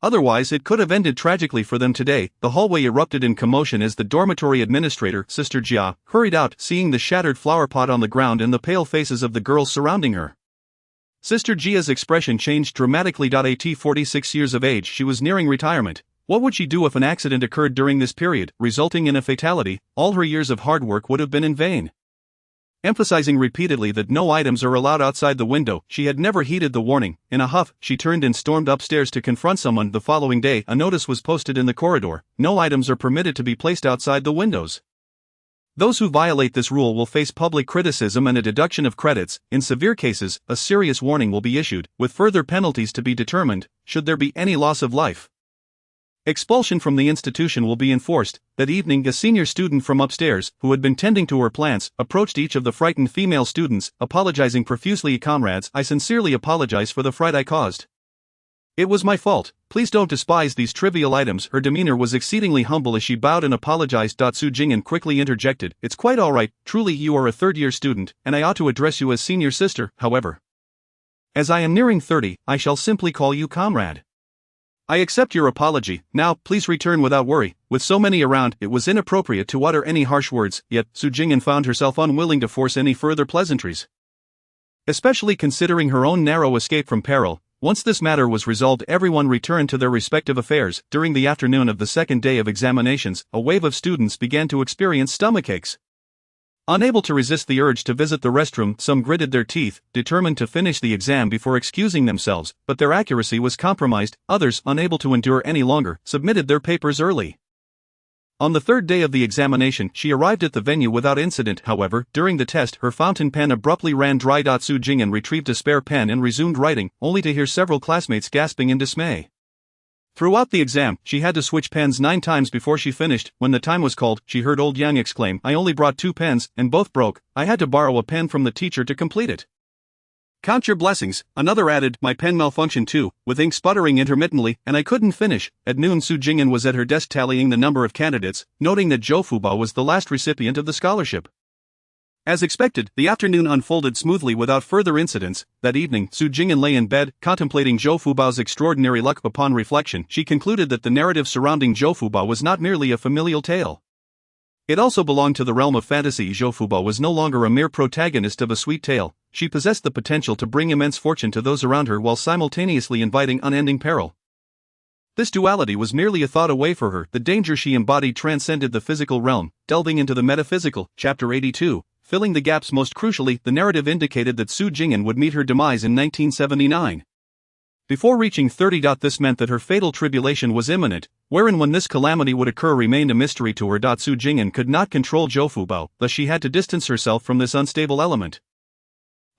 Otherwise, it could have ended tragically for them today. The hallway erupted in commotion as the dormitory administrator, Sister Jia, hurried out, seeing the shattered flower pot on the ground and the pale faces of the girls surrounding her. Sister Jia's expression changed dramatically. At 46 years of age, she was nearing retirement. What would she do if an accident occurred during this period, resulting in a fatality? All her years of hard work would have been in vain. Emphasizing repeatedly that no items are allowed outside the window, she had never heeded the warning. In a huff, she turned and stormed upstairs to confront someone. The following day, a notice was posted in the corridor: no items are permitted to be placed outside the windows. Those who violate this rule will face public criticism and a deduction of credits. In severe cases, a serious warning will be issued, with further penalties to be determined, should there be any loss of life. Expulsion from the institution will be enforced. That evening, a senior student from upstairs, who had been tending to her plants, approached each of the frightened female students, apologizing profusely. Comrades, I sincerely apologize for the fright I caused. It was my fault. Please don't despise these trivial items. Her demeanor was exceedingly humble as she bowed and apologized. Su Jing'an quickly interjected, It's quite alright, truly you are a third-year student, and I ought to address you as senior sister. However, as I am nearing 30, I shall simply call you comrade. I accept your apology. Now, please return without worry. With so many around, it was inappropriate to utter any harsh words, yet Su Jing'an found herself unwilling to force any further pleasantries. Especially considering her own narrow escape from peril. Once this matter was resolved, everyone returned to their respective affairs. During the afternoon of the second day of examinations, a wave of students began to experience stomachaches. Unable to resist the urge to visit the restroom, some gritted their teeth, determined to finish the exam before excusing themselves, but their accuracy was compromised. Others, unable to endure any longer, submitted their papers early. On the third day of the examination, she arrived at the venue without incident. However, during the test, her fountain pen abruptly ran dry. Su Jing'an retrieved a spare pen and resumed writing, only to hear several classmates gasping in dismay. Throughout the exam, she had to switch pens 9 times before she finished. When the time was called, she heard old Yang exclaim, I only brought 2 pens, and both broke. I had to borrow a pen from the teacher to complete it. Count your blessings, another added, my pen malfunctioned too, with ink sputtering intermittently, and I couldn't finish. At noon, Su Jing'an was at her desk tallying the number of candidates, noting that Zhou Fubao was the last recipient of the scholarship. As expected, the afternoon unfolded smoothly without further incidents. That evening, Su Jing'an lay in bed, contemplating Zhou Fubao's extraordinary luck. Upon reflection, she concluded that the narrative surrounding Zhou Fubao was not merely a familial tale. It also belonged to the realm of fantasy. Zhou Fubao was no longer a mere protagonist of a sweet tale. She possessed the potential to bring immense fortune to those around her while simultaneously inviting unending peril. This duality was merely a thought away for her. The danger she embodied transcended the physical realm, delving into the metaphysical. Chapter 82. Filling the gaps. Most crucially, the narrative indicated that Su Jing'an would meet her demise in 1979. Before reaching 30. This meant that her fatal tribulation was imminent, wherein when this calamity would occur remained a mystery to her. Su Jing'an could not control Zhou Fubao, thus she had to distance herself from this unstable element.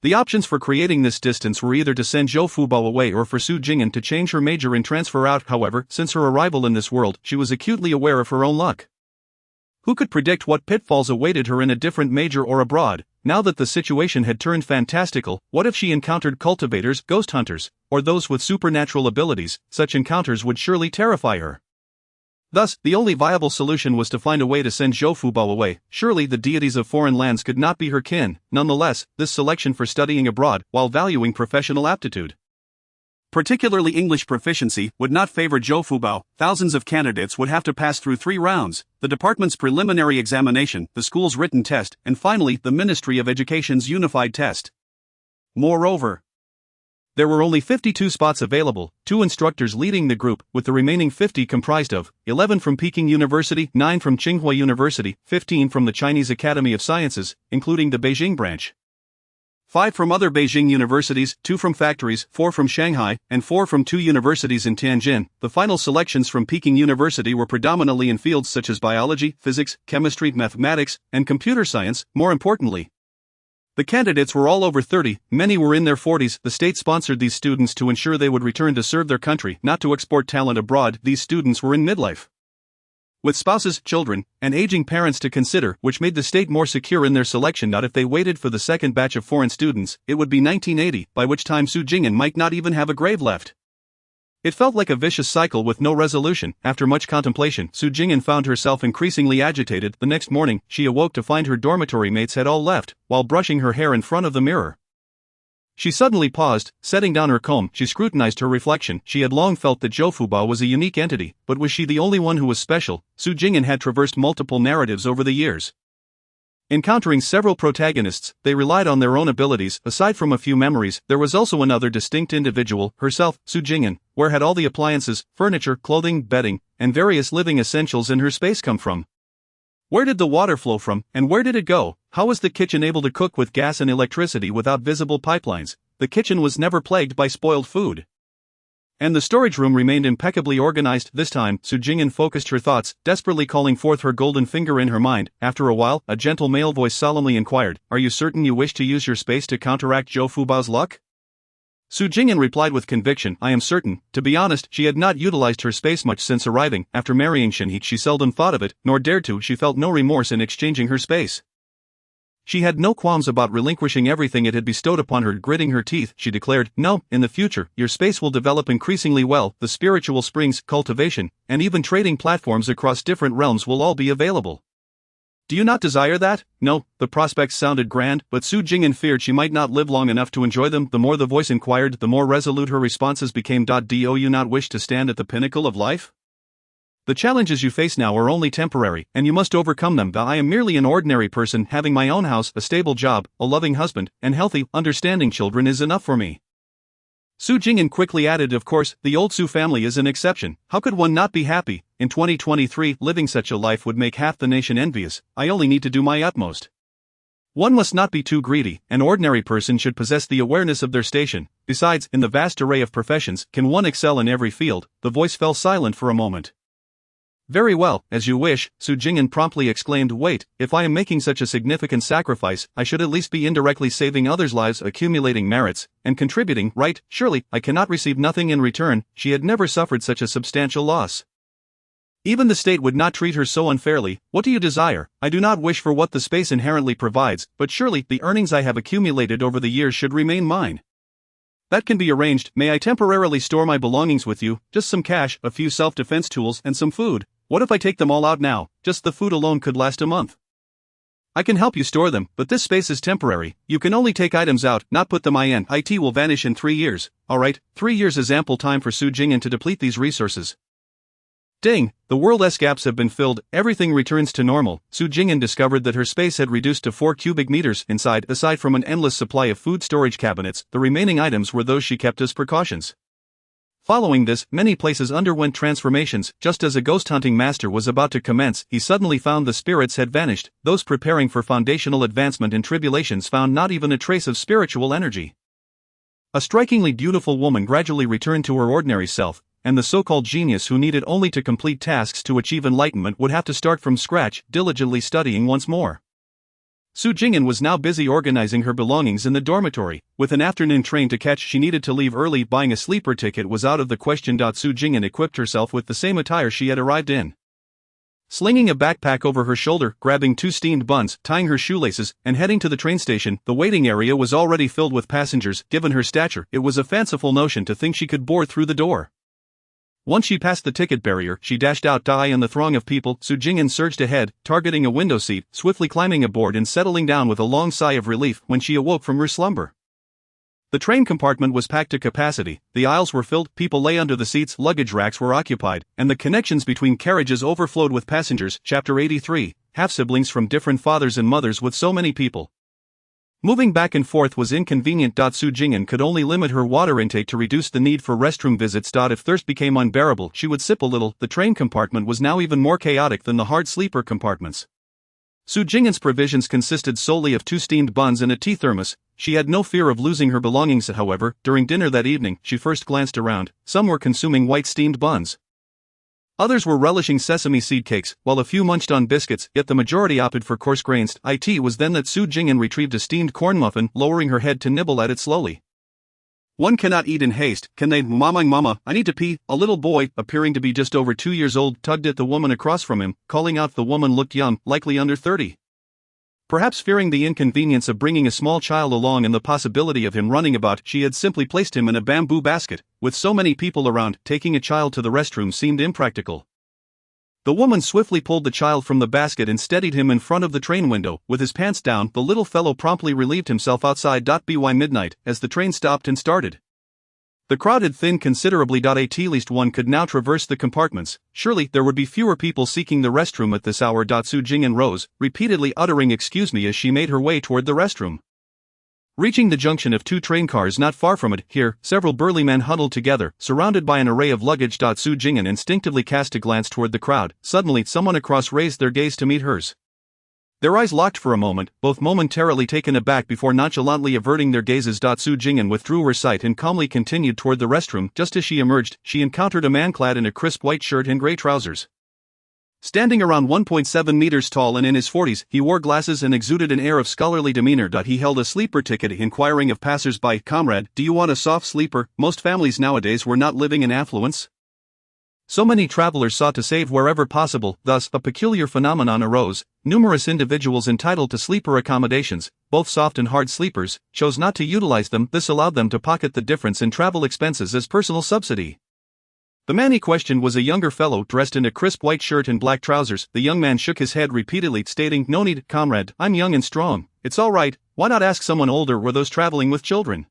The options for creating this distance were either to send Zhou Fubao away or for Su Jing'an to change her major and transfer out. However, since her arrival in this world, she was acutely aware of her own luck. Who could predict what pitfalls awaited her in a different major or abroad? Now that the situation had turned fantastical, what if she encountered cultivators, ghost hunters, or those with supernatural abilities? Such encounters would surely terrify her. Thus, the only viable solution was to find a way to send Zhou Fubao away. Surely the deities of foreign lands could not be her kin. Nonetheless, this selection for studying abroad, while valuing professional aptitude, particularly English proficiency, would not favor Zhou Fubao. Thousands of candidates would have to pass through 3 rounds: the department's preliminary examination, the school's written test, and finally the Ministry of Education's unified test. Moreover, there were only 52 spots available, 2 instructors leading the group, with the remaining 50 comprised of 11 from Peking University, 9 from Tsinghua University, 15 from the Chinese Academy of Sciences, including the Beijing branch, 5 from other Beijing universities, 2 from factories, 4 from Shanghai, and 4 from 2 universities in Tianjin. The final selections from Peking University were predominantly in fields such as biology, physics, chemistry, mathematics, and computer science. More importantly, the candidates were all over 30, many were in their 40s. The state sponsored these students to ensure they would return to serve their country, not to export talent abroad. These students were in midlife, with spouses, children, and aging parents to consider, which made the state more secure in their selection. Not if they waited for the second batch of foreign students, it would be 1980, by which time Su Jing'an might not even have a grave left. It felt like a vicious cycle with no resolution. After much contemplation, Su Jing'an found herself increasingly agitated. The next morning, she awoke to find her dormitory mates had all left. While brushing her hair in front of the mirror, she suddenly paused. Setting down her comb, she scrutinized her reflection. She had long felt that Zhou Fubao was a unique entity, but was she the only one who was special? Su Jing'an had traversed multiple narratives over the years, encountering several protagonists. They relied on their own abilities. Aside from a few memories, there was also another distinct individual, herself, Su Jing'an. Where had all the appliances, furniture, clothing, bedding, and various living essentials in her space come from? Where did the water flow from, and where did it go? How was the kitchen able to cook with gas and electricity without visible pipelines? The kitchen was never plagued by spoiled food, and the storage room remained impeccably organized. This time, Su Jing'an focused her thoughts, desperately calling forth her golden finger in her mind. After a while, a gentle male voice solemnly inquired, "Are you certain you wish to use your space to counteract Zhou Fubao's luck?" Su Jing'an replied with conviction, "I am certain." To be honest, she had not utilized her space much since arriving. After marrying Shinhe, she seldom thought of it, nor dared to. She felt no remorse in exchanging her space. She had no qualms about relinquishing everything it had bestowed upon her. Gritting her teeth, she declared, "No, in the future, your space will develop increasingly well. The spiritual springs, cultivation, and even trading platforms across different realms will all be available. Do you not desire that?" No, the prospects sounded grand, but Su Jing'an feared she might not live long enough to enjoy them. The more the voice inquired, the more resolute her responses became. Do you not wish to stand at the pinnacle of life? The challenges you face now are only temporary, and you must overcome them. I am merely an ordinary person. Having my own house, a stable job, a loving husband, and healthy, understanding children is enough for me. Su Jing'an quickly added, "Of course, the old Su family is an exception. How could one not be happy? In 2023, living such a life would make half the nation envious. I only need to do my utmost." One must not be too greedy. An ordinary person should possess the awareness of their station. Besides, in the vast array of professions, can one excel in every field? The voice fell silent for a moment. "Very well, as you wish," Su Jing'an promptly exclaimed. "Wait, if I am making such a significant sacrifice, I should at least be indirectly saving others' lives, accumulating merits, and contributing, right? Surely, I cannot receive nothing in return." She had never suffered such a substantial loss. Even the state would not treat her so unfairly. "What do you desire?" "I do not wish for what the space inherently provides, but surely, the earnings I have accumulated over the years should remain mine." "That can be arranged. May I temporarily store my belongings with you? Just some cash, a few self-defense tools, and some food." "What if I take them all out now? Just the food alone could last a month." "I can help you store them, but this space is temporary. You can only take items out, not put them in. It will vanish in 3 years. Alright, 3 years is ample time for Su Jing'an to deplete these resources. Ding! The world's gaps have been filled, everything returns to normal. Su Jing'an discovered that her space had reduced to 4 cubic meters inside. Aside from an endless supply of food storage cabinets, the remaining items were those she kept as precautions. Following this, many places underwent transformations. Just as a ghost hunting master was about to commence, he suddenly found the spirits had vanished. Those preparing for foundational advancement in tribulations found not even a trace of spiritual energy. A strikingly beautiful woman gradually returned to her ordinary self, and the so-called genius who needed only to complete tasks to achieve enlightenment would have to start from scratch, diligently studying once more. Su Jing'an was now busy organizing her belongings in the dormitory. With an afternoon train to catch, she needed to leave early. Buying a sleeper ticket was out of the question. Su Jing'an equipped herself with the same attire she had arrived in. Slinging a backpack over her shoulder, grabbing 2 steamed buns, tying her shoelaces, and heading to the train station, the waiting area was already filled with passengers. Given her stature, it was a fanciful notion to think she could bore through the door. Once she passed the ticket barrier, she dashed out. In the throng of people, Su Jing'an surged ahead, targeting a window seat, swiftly climbing aboard and settling down with a long sigh of relief when she awoke from her slumber. The train compartment was packed to capacity, the aisles were filled, people lay under the seats, luggage racks were occupied, and the connections between carriages overflowed with passengers. Chapter 83, half-siblings from different fathers and mothers with so many people. Moving back and forth was inconvenient. Su Jing'an could only limit her water intake to reduce the need for restroom visits. If thirst became unbearable, she would sip a little. The train compartment was now even more chaotic than the hard sleeper compartments. Su Jing'an's provisions consisted solely of 2 steamed buns and a tea thermos. She had no fear of losing her belongings. However, during dinner that evening, she first glanced around. Some were consuming white steamed buns. Others were relishing sesame seed cakes, while a few munched on biscuits, yet the majority opted for coarse grains. It was then that Su Jing'an retrieved a steamed corn muffin, lowering her head to nibble at it slowly. One cannot eat in haste, can they? Mama, I need to pee. A little boy, appearing to be just over 2 years old, tugged at the woman across from him, calling out. The woman looked young, likely under 30. Perhaps fearing the inconvenience of bringing a small child along and the possibility of him running about, she had simply placed him in a bamboo basket. With so many people around, taking a child to the restroom seemed impractical. The woman swiftly pulled the child from the basket and steadied him in front of the train window. With his pants down, the little fellow promptly relieved himself outside. By midnight, as the train stopped and started, the crowd had thinned considerably. At least one could now traverse the compartments. Surely there would be fewer people seeking the restroom at this hour. Su Jing'an rose, repeatedly uttering "excuse me" as she made her way toward the restroom. Reaching the junction of 2 train cars not far from it, here, several burly men huddled together, surrounded by an array of luggage. Su Jing'an instinctively cast a glance toward the crowd. Suddenly, someone across raised their gaze to meet hers. Their eyes locked for a moment, both momentarily taken aback before nonchalantly averting their gazes. Su Jing'an withdrew her sight and calmly continued toward the restroom. Just as she emerged, she encountered a man clad in a crisp white shirt and gray trousers. Standing around 1.7 meters tall and in his 40s, he wore glasses and exuded an air of scholarly demeanor. He held a sleeper ticket, inquiring of passers-by, "Comrade, do you want a soft sleeper?" Most families nowadays were not living in affluence. So many travelers sought to save wherever possible, thus a peculiar phenomenon arose. Numerous individuals entitled to sleeper accommodations, both soft and hard sleepers, chose not to utilize them. This allowed them to pocket the difference in travel expenses as personal subsidy. The man he questioned was a younger fellow dressed in a crisp white shirt and black trousers. The young man shook his head repeatedly, stating, "No need, comrade, I'm young and strong. It's all right, why not ask someone older or those traveling with children?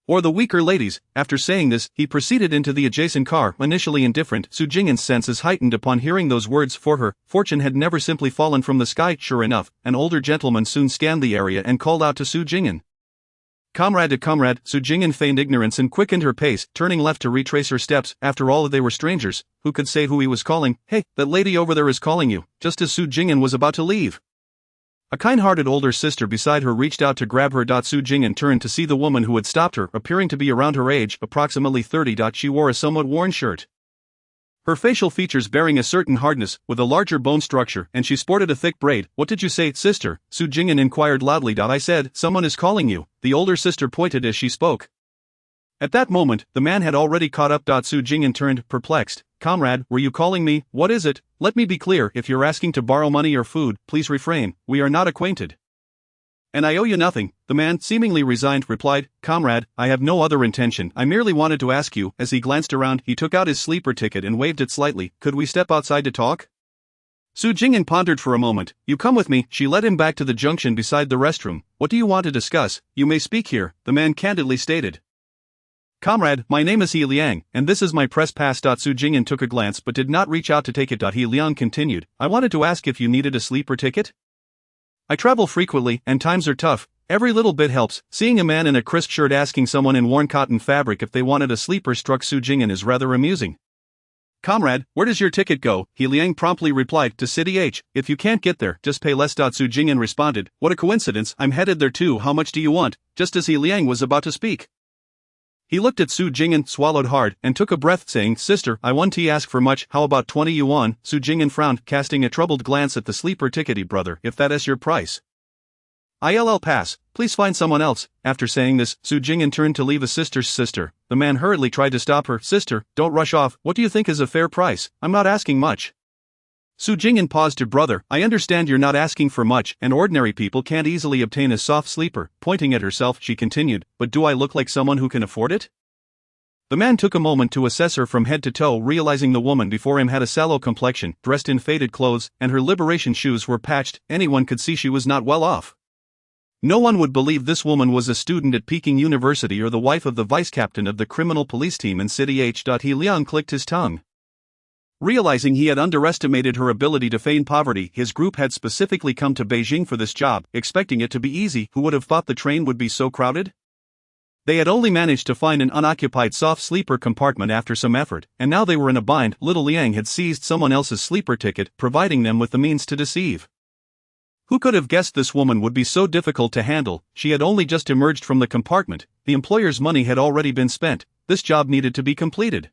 Or the weaker ladies." After saying this, he proceeded into the adjacent car. Initially indifferent, Su Jing'an's senses heightened upon hearing those words. For her, fortune had never simply fallen from the sky. Sure enough, an older gentleman soon scanned the area and called out to Su Jing'an. "Comrade to comrade." Su Jing'an feigned ignorance and quickened her pace, turning left to retrace her steps. After all, they were strangers. Who could say who he was calling? "Hey, that lady over there is calling you." Just as Su Jing'an was about to leave, a kind-hearted older sister beside her reached out to grab her. Su Jing'an turned to see the woman who had stopped her, appearing to be around her age, approximately 30. She wore a somewhat worn shirt, her facial features bearing a certain hardness, with a larger bone structure, and she sported a thick braid. "What did you say, sister?" Su Jing'an inquired loudly. "I said, someone is calling you." The older sister pointed as she spoke. At that moment, the man had already caught up. Su Jing'an turned, perplexed. "Comrade, were you calling me? What is it? Let me be clear, if you're asking to borrow money or food, please refrain, we are not acquainted." "And I owe you nothing," the man, seemingly resigned, replied. "Comrade, I have no other intention, I merely wanted to ask you." As he glanced around, he took out his sleeper ticket and waved it slightly. "Could we step outside to talk?" Su Jing'an pondered for a moment. "You come with me." She led him back to the junction beside the restroom. "What do you want to discuss?" "You may speak here," the man candidly stated. "Comrade, my name is He Liang, and this is my press pass." Su Jing'an took a glance but did not reach out to take it. He Liang continued, "I wanted to ask if you needed a sleeper ticket? I travel frequently, and times are tough. Every little bit helps." Seeing a man in a crisp shirt asking someone in worn cotton fabric if they wanted a sleeper struck Su Jing'an as rather amusing. "Comrade, where does your ticket go?" He Liang promptly replied, "To City H. If you can't get there, just pay less." Su Jing'an responded, "What a coincidence, I'm headed there too. How much do you want?" Just as He Liang was about to speak, he looked at Su Jing'an, swallowed hard, and took a breath, saying, "Sister, I won't ask for much. How about 20 yuan? Su Jing'an frowned, casting a troubled glance at the sleeper ticket. "Brother, if that is your price, ILL pass, please find someone else. After saying this, Su Jing'an turned to leave a sister's sister. The man hurriedly tried to stop her. Sister, don't rush off. What do you think is a fair price? I'm not asking much. Su Jing'an paused to brother, I understand you're not asking for much, and ordinary people can't easily obtain a soft sleeper. Pointing at herself, she continued, but do I look like someone who can afford it? The man took a moment to assess her from head to toe, realizing the woman before him had a sallow complexion, dressed in faded clothes, and her liberation shoes were patched. Anyone could see she was not well off. No one would believe this woman was a student at Peking University or the wife of the vice-captain of the criminal police team in City H. He Liang clicked his tongue. Realizing he had underestimated her ability to feign poverty, his group had specifically come to Beijing for this job, expecting it to be easy. Who would have thought the train would be so crowded? They had only managed to find an unoccupied soft sleeper compartment after some effort, and now they were in a bind. Little Liang had seized someone else's sleeper ticket, providing them with the means to deceive. Who could have guessed this woman would be so difficult to handle? She had only just emerged from the compartment, the employer's money had already been spent, this job needed to be completed.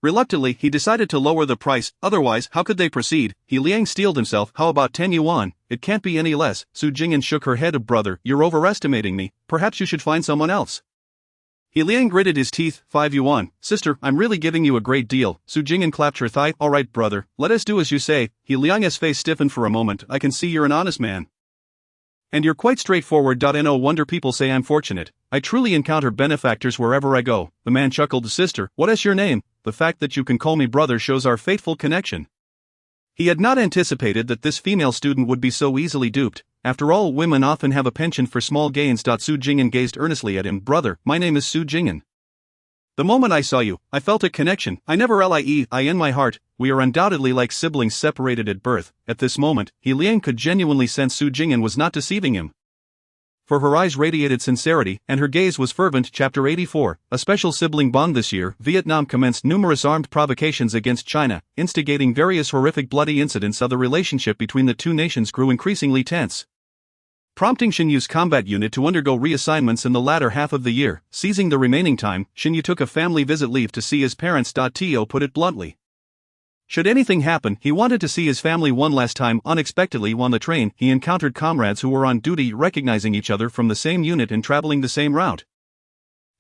Reluctantly, he decided to lower the price, otherwise, how could they proceed? He Liang steeled himself, how about 10 yuan? It can't be any less. Su Jing'an shook her head. Brother, you're overestimating me, perhaps you should find someone else. He Liang gritted his teeth, 5 yuan. Sister, I'm really giving you a great deal. Su Jing'an clapped her thigh. Alright brother, let us do as you say. He Liang's face stiffened for a moment. I can see you're an honest man. And you're quite straightforward. No wonder people say I'm fortunate. I truly encounter benefactors wherever I go. The man chuckled. Sister, what is your name? The fact that you can call me brother shows our fateful connection. He had not anticipated that this female student would be so easily duped. After all, women often have a penchant for small gains. Su Jing'an gazed earnestly at him. Brother, my name is Su Jing'an. The moment I saw you, I felt a connection. I never lie in my heart. We are undoubtedly like siblings separated at birth. At this moment, He Liang could genuinely sense Su Jing'an was not deceiving him. For her eyes radiated sincerity, and her gaze was fervent. Chapter 84, a special sibling bond. This year, Vietnam commenced numerous armed provocations against China, instigating various horrific bloody incidents. The relationship between the two nations grew increasingly tense, prompting Xinyu's combat unit to undergo reassignments in the latter half of the year. Seizing the remaining time, Xinyu took a family visit leave to see his parents. To put it bluntly, should anything happen, he wanted to see his family one last time. Unexpectedly, on the train, he encountered comrades who were on duty, recognizing each other from the same unit and traveling the same route.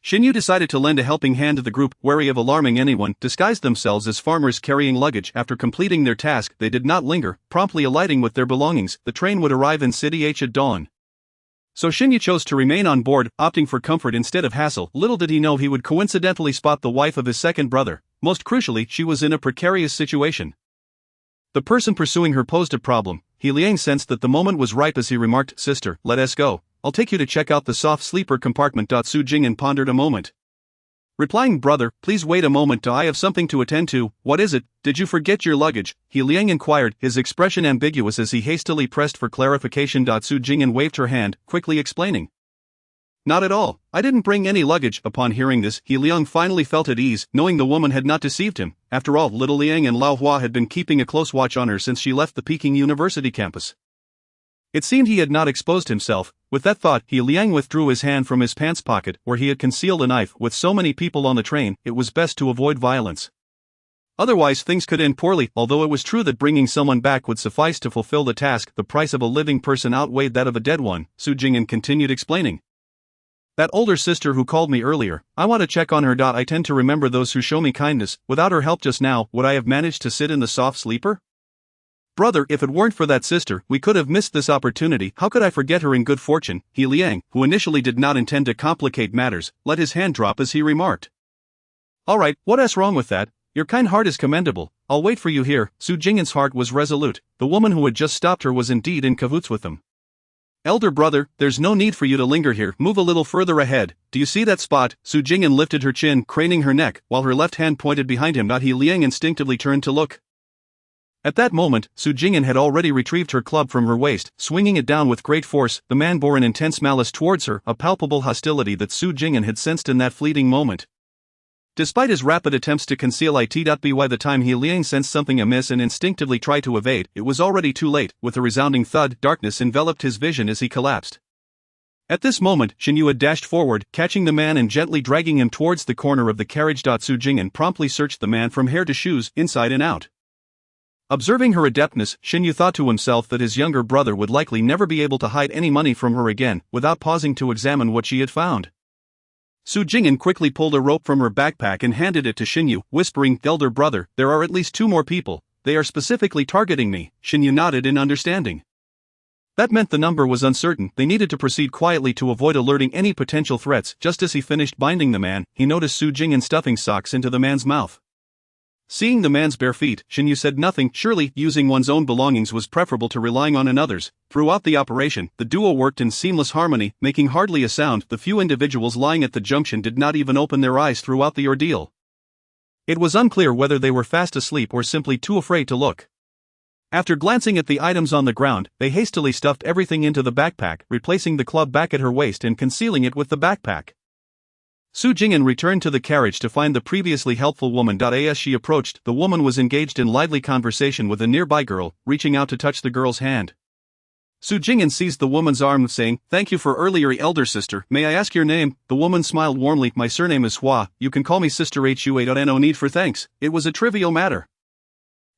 Xinyu decided to lend a helping hand to the group, wary of alarming anyone, disguised themselves as farmers carrying luggage. After completing their task, they did not linger, promptly alighting with their belongings. The train would arrive in City H at dawn. So Xinyu chose to remain on board, opting for comfort instead of hassle. Little did he know he would coincidentally spot the wife of his second brother. Most crucially, she was in a precarious situation. The person pursuing her posed a problem. He Liang sensed that the moment was ripe as he remarked, Sister, let us go. I'll take you to check out the soft sleeper compartment. Su Jing'an pondered a moment, replying, Brother, please wait a moment. I have something to attend to. What is it? Did you forget your luggage? He Liang inquired, his expression ambiguous as he hastily pressed for clarification. Su Jing'an waved her hand, quickly explaining, Not at all, I didn't bring any luggage. Upon hearing this, He Liang finally felt at ease, knowing the woman had not deceived him. After all, little Liang and Lao Hua had been keeping a close watch on her since she left the Peking University campus. It seemed he had not exposed himself. With that thought, He Liang withdrew his hand from his pants pocket, where he had concealed a knife. With so many people on the train, it was best to avoid violence. Otherwise, things could end poorly. Although it was true that bringing someone back would suffice to fulfill the task, the price of a living person outweighed that of a dead one. Su Jing'an continued explaining, That older sister who called me earlier, I want to check on her. I tend to remember those who show me kindness. Without her help just now, would I have managed to sit in the soft sleeper? Brother, if it weren't for that sister, we could have missed this opportunity. How could I forget her in good fortune? He Liang, who initially did not intend to complicate matters, let his hand drop as he remarked, Alright, what's wrong with that? Your kind heart is commendable. I'll wait for you here. Su Jing'an's heart was resolute. The woman who had just stopped her was indeed in cahoots with them. Elder brother, there's no need for you to linger here. Move a little further ahead. Do you see that spot? Su Jing'an lifted her chin, craning her neck, while her left hand pointed behind him. He Liang instinctively turned to look. At that moment, Su Jing'an had already retrieved her club from her waist, swinging it down with great force. The man bore an intense malice towards her, a palpable hostility that Su Jing'an had sensed in that fleeting moment. Despite his rapid attempts to conceal it, by the time He Liang sensed something amiss and instinctively tried to evade, it was already too late. With a resounding thud, darkness enveloped his vision as he collapsed. At this moment, Xinyu had dashed forward, catching the man and gently dragging him towards the corner of the carriage. Su Jing'an promptly searched the man from hair to shoes, inside and out. Observing her adeptness, Xinyu thought to himself that his younger brother would likely never be able to hide any money from her again, without pausing to examine what she had found. Su Jing'an quickly pulled a rope from her backpack and handed it to Xinyu, whispering, "Elder brother, there are at least 2 more people. They are specifically targeting me." Xinyu nodded in understanding. That meant the number was uncertain. They needed to proceed quietly to avoid alerting any potential threats. Just as he finished binding the man, he noticed Su Jing'an stuffing socks into the man's mouth. Seeing the man's bare feet, Xinyu said nothing. Surely, using one's own belongings was preferable to relying on another's. Throughout the operation, the duo worked in seamless harmony, making hardly a sound. The few individuals lying at the junction did not even open their eyes throughout the ordeal. It was unclear whether they were fast asleep or simply too afraid to look. After glancing at the items on the ground, they hastily stuffed everything into the backpack, replacing the club back at her waist and concealing it with the backpack. Su Jing'an returned to the carriage to find the previously helpful woman. As she approached, the woman was engaged in lively conversation with a nearby girl, reaching out to touch the girl's hand. Su Jing'an seized the woman's arm, saying, "Thank you for earlier, elder sister. May I ask your name?" The woman smiled warmly. "My surname is Hua. You can call me Sister Hua. No need for thanks. It was a trivial matter."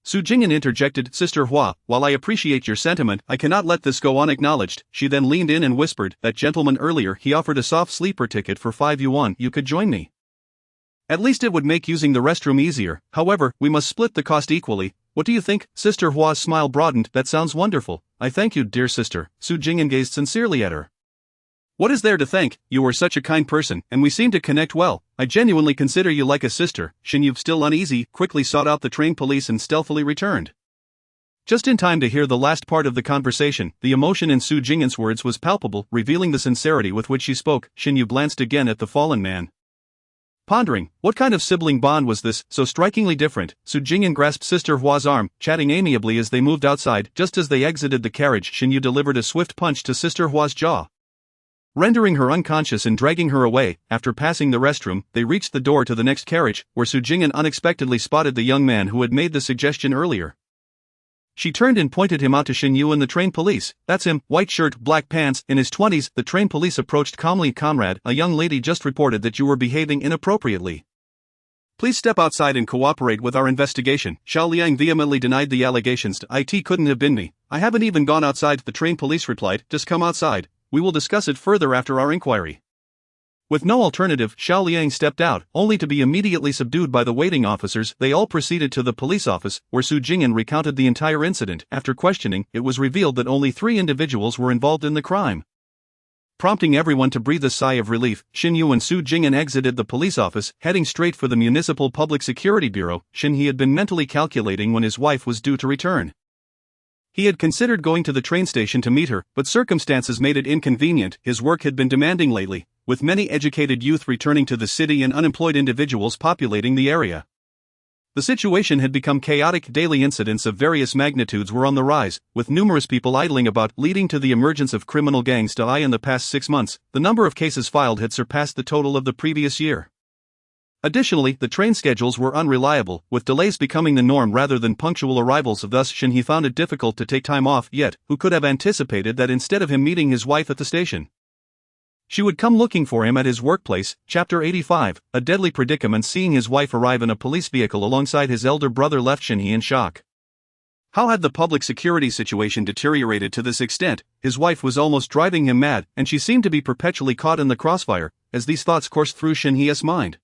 Su Jing'an interjected, "Sister Hua, while I appreciate your sentiment, I cannot let this go unacknowledged." She then leaned in and whispered, "That gentleman earlier, he offered a soft sleeper ticket for 5 yuan. You could join me. At least it would make using the restroom easier. However, we must split the cost equally. What do you think?" Sister Hua's smile broadened. "That sounds wonderful. I thank you, dear sister." Su Jing'an gazed sincerely at her. "What is there to thank? You are such a kind person, and we seem to connect well. I genuinely consider you like a sister." Xinyu, still uneasy, quickly sought out the train police and stealthily returned. Just in time to hear the last part of the conversation. The emotion in Su Jing'an's words was palpable, revealing the sincerity with which she spoke. Xinyu glanced again at the fallen man, pondering, what kind of sibling bond was this, so strikingly different? Su Jing'an grasped Sister Hua's arm, chatting amiably as they moved outside. Just as they exited the carriage, Xinyu delivered a swift punch to Sister Hua's jaw, rendering her unconscious and dragging her away. After passing the restroom, they reached the door to the next carriage, where Su Jing'an unexpectedly spotted the young man who had made the suggestion earlier. She turned and pointed him out to Xinyu and the train police. "That's him, white shirt, black pants, in his 20s. The train police approached calmly. "Comrade, a young lady just reported that you were behaving inappropriately. Please step outside and cooperate with our investigation." Xiao Liang vehemently denied the allegations. "It couldn't have been me. I haven't even gone outside," the train police replied. "Just come outside. We will discuss it further after our inquiry." With no alternative, Xiao Liang stepped out, only to be immediately subdued by the waiting officers. They all proceeded to the police office, where Su Jing'an recounted the entire incident. After questioning, it was revealed that only 3 individuals were involved in the crime. Prompting everyone to breathe a sigh of relief, Xinyu and Su Jing'an exited the police office, heading straight for the Municipal Public Security Bureau. He had been mentally calculating when his wife was due to return. He had considered going to the train station to meet her, but circumstances made it inconvenient. His work had been demanding lately, with many educated youth returning to the city and unemployed individuals populating the area. The situation had become chaotic. Daily incidents of various magnitudes were on the rise, with numerous people idling about, leading to the emergence of criminal gangs. In the past 6 months, the number of cases filed had surpassed the total of the previous year. Additionally, the train schedules were unreliable, with delays becoming the norm rather than punctual arrivals. Thus, he found it difficult to take time off. Yet, who could have anticipated that instead of him meeting his wife at the station, she would come looking for him at his workplace? Chapter 85, A Deadly Predicament. Seeing his wife arrive in a police vehicle alongside his elder brother left Xinhe in shock. How had the public security situation deteriorated to this extent? His wife was almost driving him mad, and she seemed to be perpetually caught in the crossfire. As these thoughts coursed through Xinhe's mind,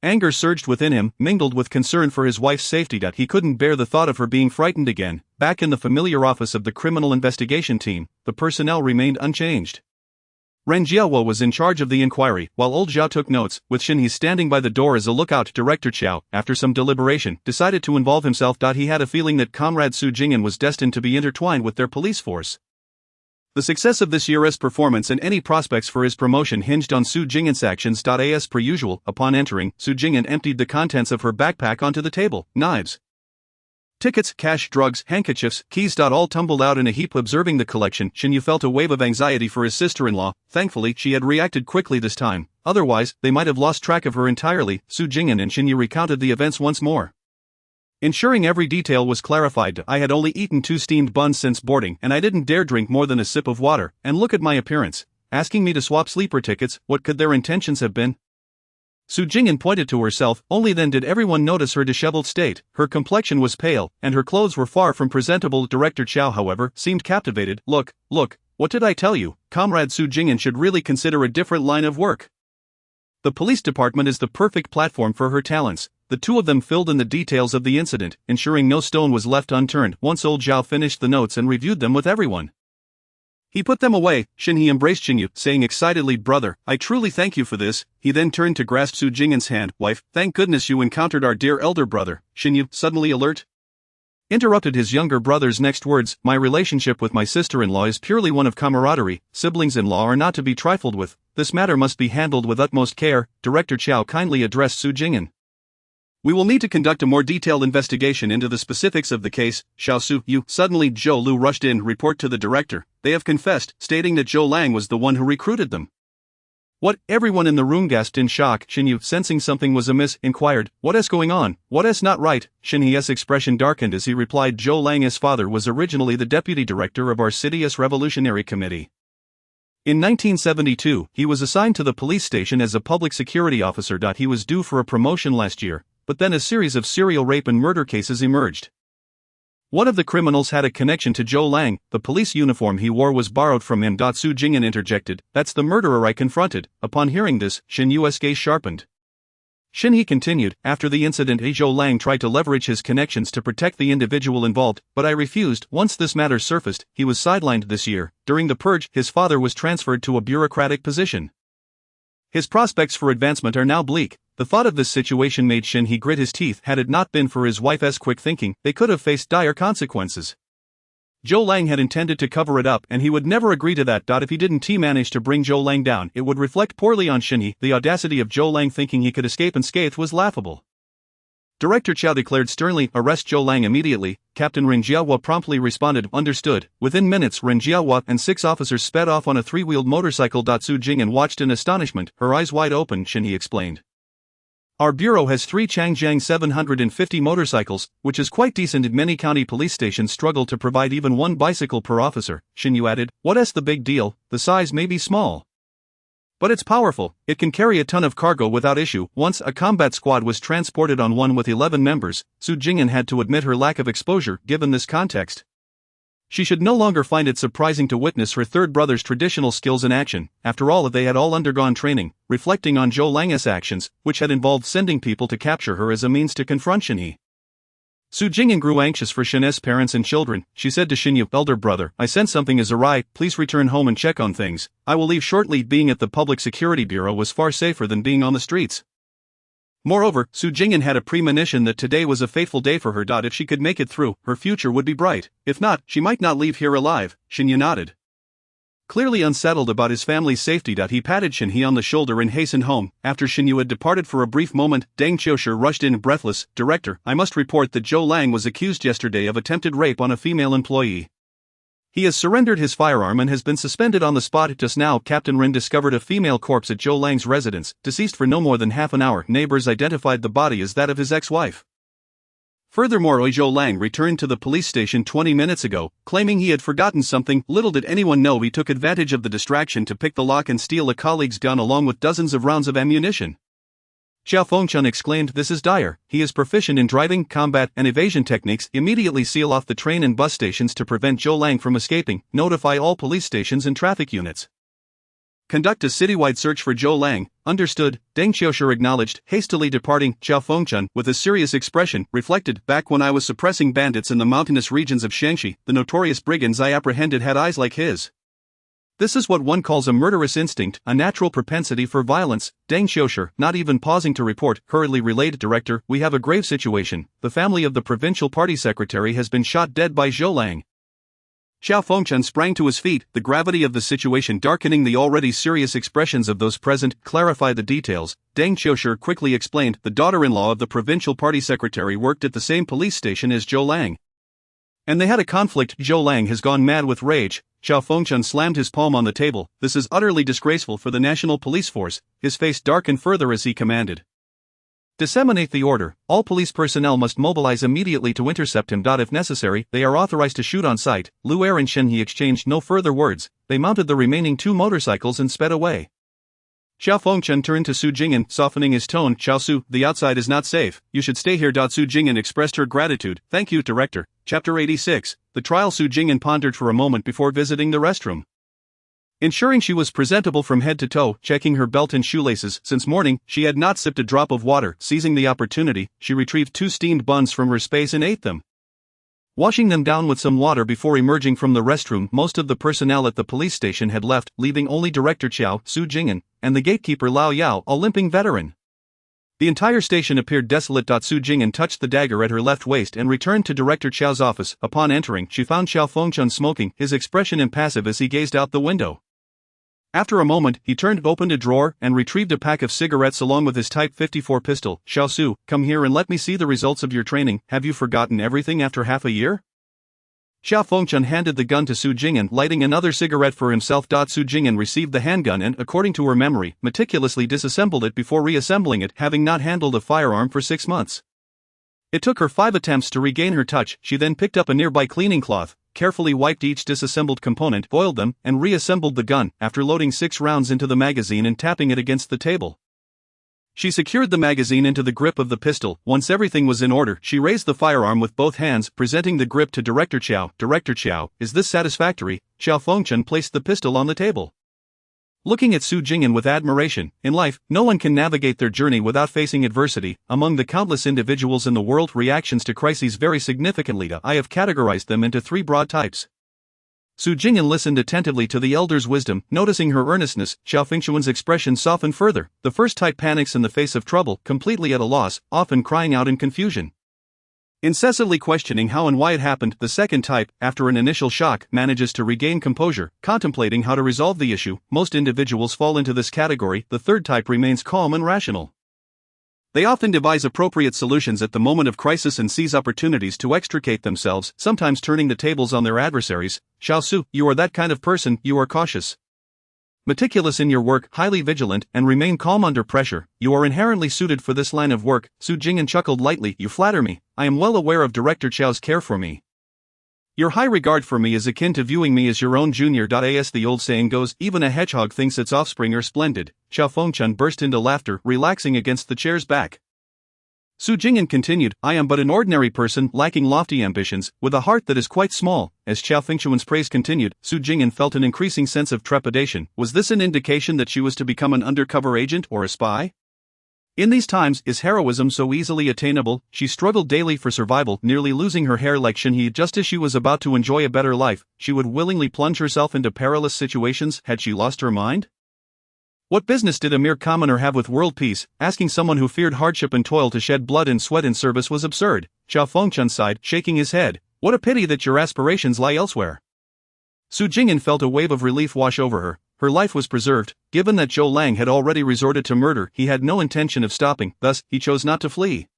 anger surged within him, mingled with concern for his wife's safety. He couldn't bear the thought of her being frightened again. Back in the familiar office of the criminal investigation team, the personnel remained unchanged. Ren Jiaowo was in charge of the inquiry, while old Zhao took notes, with Xinhe standing by the door as a lookout. Director Qiao, after some deliberation, decided to involve himself. He had a feeling that Comrade Su Jing'an was destined to be intertwined with their police force. The success of this year's performance and any prospects for his promotion hinged on Su Jing'an's actions. As per usual, upon entering, Su Jing'an emptied the contents of her backpack onto the table. Knives, tickets, cash, drugs, handkerchiefs, keys. All tumbled out in a heap. Observing the collection, Xinyu felt a wave of anxiety for his sister-in-law. Thankfully, she had reacted quickly this time. Otherwise, they might have lost track of her entirely. Su Jing'an and Xinyu recounted the events once more, ensuring every detail was clarified. "I had only eaten 2 steamed buns since boarding, and I didn't dare drink more than a sip of water. And look at my appearance. Asking me to swap sleeper tickets, what could their intentions have been?" Su Jing'an pointed to herself, only then did everyone notice her disheveled state. Her complexion was pale, and her clothes were far from presentable. Director Chow, however, seemed captivated. Look, what did I tell you? Comrade Su Jing'an should really consider a different line of work. The police department is the perfect platform for her talents. The two of them filled in the details of the incident, ensuring no stone was left unturned. Once old Zhao finished the notes and reviewed them with everyone, he put them away. He embraced Xinyu, saying excitedly, "Brother, I truly thank you for this." He then turned to grasp Su Jing'an's hand. "Wife, thank goodness you encountered our dear elder brother." Xinyu, suddenly alert, interrupted his younger brother's next words. "My relationship with my sister-in-law is purely one of camaraderie. Siblings-in-law are not to be trifled with. This matter must be handled with utmost care." Director Chow kindly addressed Su Jing'an. "We will need to conduct a more detailed investigation into the specifics of the case." Xiao Su, you. Suddenly Zhou Lu rushed in. "Report to the director. They have confessed," stating that Zhou Lang was the one who recruited them. "What?" Everyone in the room gasped in shock. Xinyu, sensing something was amiss, inquired, "What is going on? What is not right?" Xinhu's expression darkened as he replied, "Zhou Lang's father was originally the deputy director of our city's revolutionary committee. In 1972, he was assigned to the police station as a public security officer. He was due for a promotion last year, but then a series of serial rape and murder cases emerged. One of the criminals had a connection to Zhou Lang. The police uniform he wore was borrowed from him." Su Jing'an interjected, "That's the murderer I confronted." Upon hearing this, Xinhu's gaze sharpened. Xinhe continued, "After the incident, Zhou Lang tried to leverage his connections to protect the individual involved, but I refused. Once this matter surfaced, he was sidelined this year. During the purge, his father was transferred to a bureaucratic position. His prospects for advancement are now bleak." The thought of this situation made Xinhe grit his teeth. Had it not been for his wife's quick thinking, they could have faced dire consequences. Zhou Lang had intended to cover it up, and he would never agree to that. If he didn't manage to bring Zhou Lang down, it would reflect poorly on Xinhe. The audacity of Zhou Lang thinking he could escape unscathed was laughable. Director Chow declared sternly, "Arrest Zhou Lang immediately." Captain Ren Jiahua promptly responded, "Understood." Within minutes, Ren Jiahua and 6 officers sped off on a 3-wheeled motorcycle. Su Jing'an watched in astonishment, her eyes wide open. Xinhe explained, "Our bureau has 3 Changjiang 750 motorcycles, which is quite decent. Many county police stations struggle to provide even 1 bicycle per officer." Xinyu added, "What's the big deal? The size may be small, but it's powerful. It can carry a ton of cargo without issue." Once a combat squad was transported on one with 11 members, Su Jing'an had to admit her lack of exposure. Given this context, she should no longer find it surprising to witness her third brother's traditional skills in action. After all, they had all undergone training. Reflecting on Zhou Lang's actions, which had involved sending people to capture her as a means to confront Xinhe, Su Jing'an grew anxious for Xinhe's parents and children. She said to Xinyu, "Elder brother, I sense something is awry. Please return home and check on things. I will leave shortly." Being at the Public Security Bureau was far safer than being on the streets. Moreover, Su Jing'an had a premonition that today was a fateful day for her. If she could make it through, her future would be bright. If not, she might not leave here alive. Xinyu nodded, clearly unsettled about his family's safety. He patted Xinhe on the shoulder and hastened home. After Xinyu had departed for a brief moment, Deng Qiushi rushed in breathless. "Director, I must report that Zhou Lang was accused yesterday of attempted rape on a female employee. He has surrendered his firearm and has been suspended on the spot." Just now, Captain Rin discovered a female corpse at Zhou Lang's residence, deceased for no more than half an hour. Neighbors identified the body as that of his ex-wife. Furthermore, Zhou Lang returned to the police station 20 minutes ago, claiming he had forgotten something. Little did anyone know he took advantage of the distraction to pick the lock and steal a colleague's gun along with dozens of rounds of ammunition. Xiao Fengchun exclaimed, "This is dire. He is proficient in driving, combat, and evasion techniques." Immediately seal off the train and bus stations to prevent Zhou Lang from escaping. Notify all police stations and traffic units. Conduct a citywide search for Zhou Lang. Understood. Deng Qiushi acknowledged, hastily departing. Xiao Fengchun, with a serious expression, reflected, "Back when I was suppressing bandits in the mountainous regions of Shaanxi, the notorious brigands I apprehended had eyes like his. This is what one calls a murderous instinct, a natural propensity for violence." Deng Qiushi, not even pausing to report, hurriedly relayed, "Director, we have a grave situation. The family of the provincial party secretary has been shot dead by Zhou Lang." Xiao Fengchun sprang to his feet, the gravity of the situation darkening the already serious expressions of those present. "Clarify the details." Deng Qiushi quickly explained, "The daughter-in-law of the provincial party secretary worked at the same police station as Zhou Lang, and they had a conflict. Zhou Lang has gone mad with rage." Xiao Fengchun slammed his palm on the table. "This is utterly disgraceful for the national police force." His face darkened further as he commanded, "Disseminate the order. All police personnel must mobilize immediately to intercept him. If necessary, they are authorized to shoot on sight." Lu Er and Xinhe exchanged no further words. They mounted the remaining 2 motorcycles and sped away. Xiao Fengchen turned to Su Jing'an, softening his tone. Xiao Su, the outside is not safe, you should stay here. Su Jing'an expressed her gratitude. Thank you, director. Chapter 86. The trial. Su Jing'an pondered for a moment before visiting the restroom. Ensuring she was presentable from head to toe, checking her belt and shoelaces. Since morning, she had not sipped a drop of water. Seizing the opportunity, she retrieved 2 steamed buns from her space and ate them. Washing them down with some water before emerging from the restroom, most of the personnel at the police station had left, leaving only Director Qiao, Su Jing'an, and the gatekeeper Lao Yao, a limping veteran. The entire station appeared desolate. Su Jing'an touched the dagger at her left waist and returned to Director Qiao's office. Upon entering, she found Xiao Fengchen smoking, his expression impassive as he gazed out the window. After a moment, he opened a drawer and retrieved a pack of cigarettes along with his Type 54 pistol. Xiao Su, come here and let me see the results of your training. Have you forgotten everything after half a year? Xiao Fengchen handed the gun to Su Jing'an, lighting another cigarette for himself. Su Jing'an received the handgun and, according to her memory, meticulously disassembled it before reassembling it, having not handled a firearm for 6 months. It took her 5 attempts to regain her touch. She then picked up a nearby cleaning cloth, carefully wiped each disassembled component, oiled them, and reassembled the gun, after loading 6 rounds into the magazine and tapping it against the table. She secured the magazine into the grip of the pistol. Once everything was in order, she raised the firearm with both hands, presenting the grip to Director Qiao. Director Qiao, is this satisfactory? Xiao Fengchen placed the pistol on the table. Looking at Su Jing'an with admiration, in life, no one can navigate their journey without facing adversity. Among the countless individuals in the world, reactions to crises vary significantly. I have categorized them into 3 broad types. Su Jing'an listened attentively to the elder's wisdom. Noticing her earnestness, Xiao Fengchuan's expression softened further. The first type panics in the face of trouble, completely at a loss, often crying out in confusion, incessantly questioning how and why it happened. The second type, after an initial shock, manages to regain composure, contemplating how to resolve the issue. Most individuals fall into this category. The third type remains calm and rational. They often devise appropriate solutions at the moment of crisis and seize opportunities to extricate themselves, sometimes turning the tables on their adversaries. Xiao Su, you are that kind of person. You are cautious, meticulous in your work, highly vigilant, and remain calm under pressure. You are inherently suited for this line of work. Su Jing'an chuckled lightly. You flatter me. I am well aware of Director Qiao's care for me. Your high regard for me is akin to viewing me as your own junior. As the old saying goes, even a hedgehog thinks its offspring are splendid. Xiao Fengchen burst into laughter, relaxing against the chair's back. Su Jing'an continued, I am but an ordinary person, lacking lofty ambitions, with a heart that is quite small. As Xiao Fengchuan's praise continued, Su Jing'an felt an increasing sense of trepidation. Was this an indication that she was to become an undercover agent or a spy? In these times, is heroism so easily attainable? She struggled daily for survival, nearly losing her hair like Shenhe. Just as she was about to enjoy a better life, she would willingly plunge herself into perilous situations. Had she lost her mind? What business did a mere commoner have with world peace? Asking someone who feared hardship and toil to shed blood and sweat in service was absurd. Xiao Fengchen sighed, shaking his head. What a pity that your aspirations lie elsewhere. Su Jing'an felt a wave of relief wash over her. Her life was preserved. Given that Zhou Lang had already resorted to murder, he had no intention of stopping. Thus, he chose not to flee.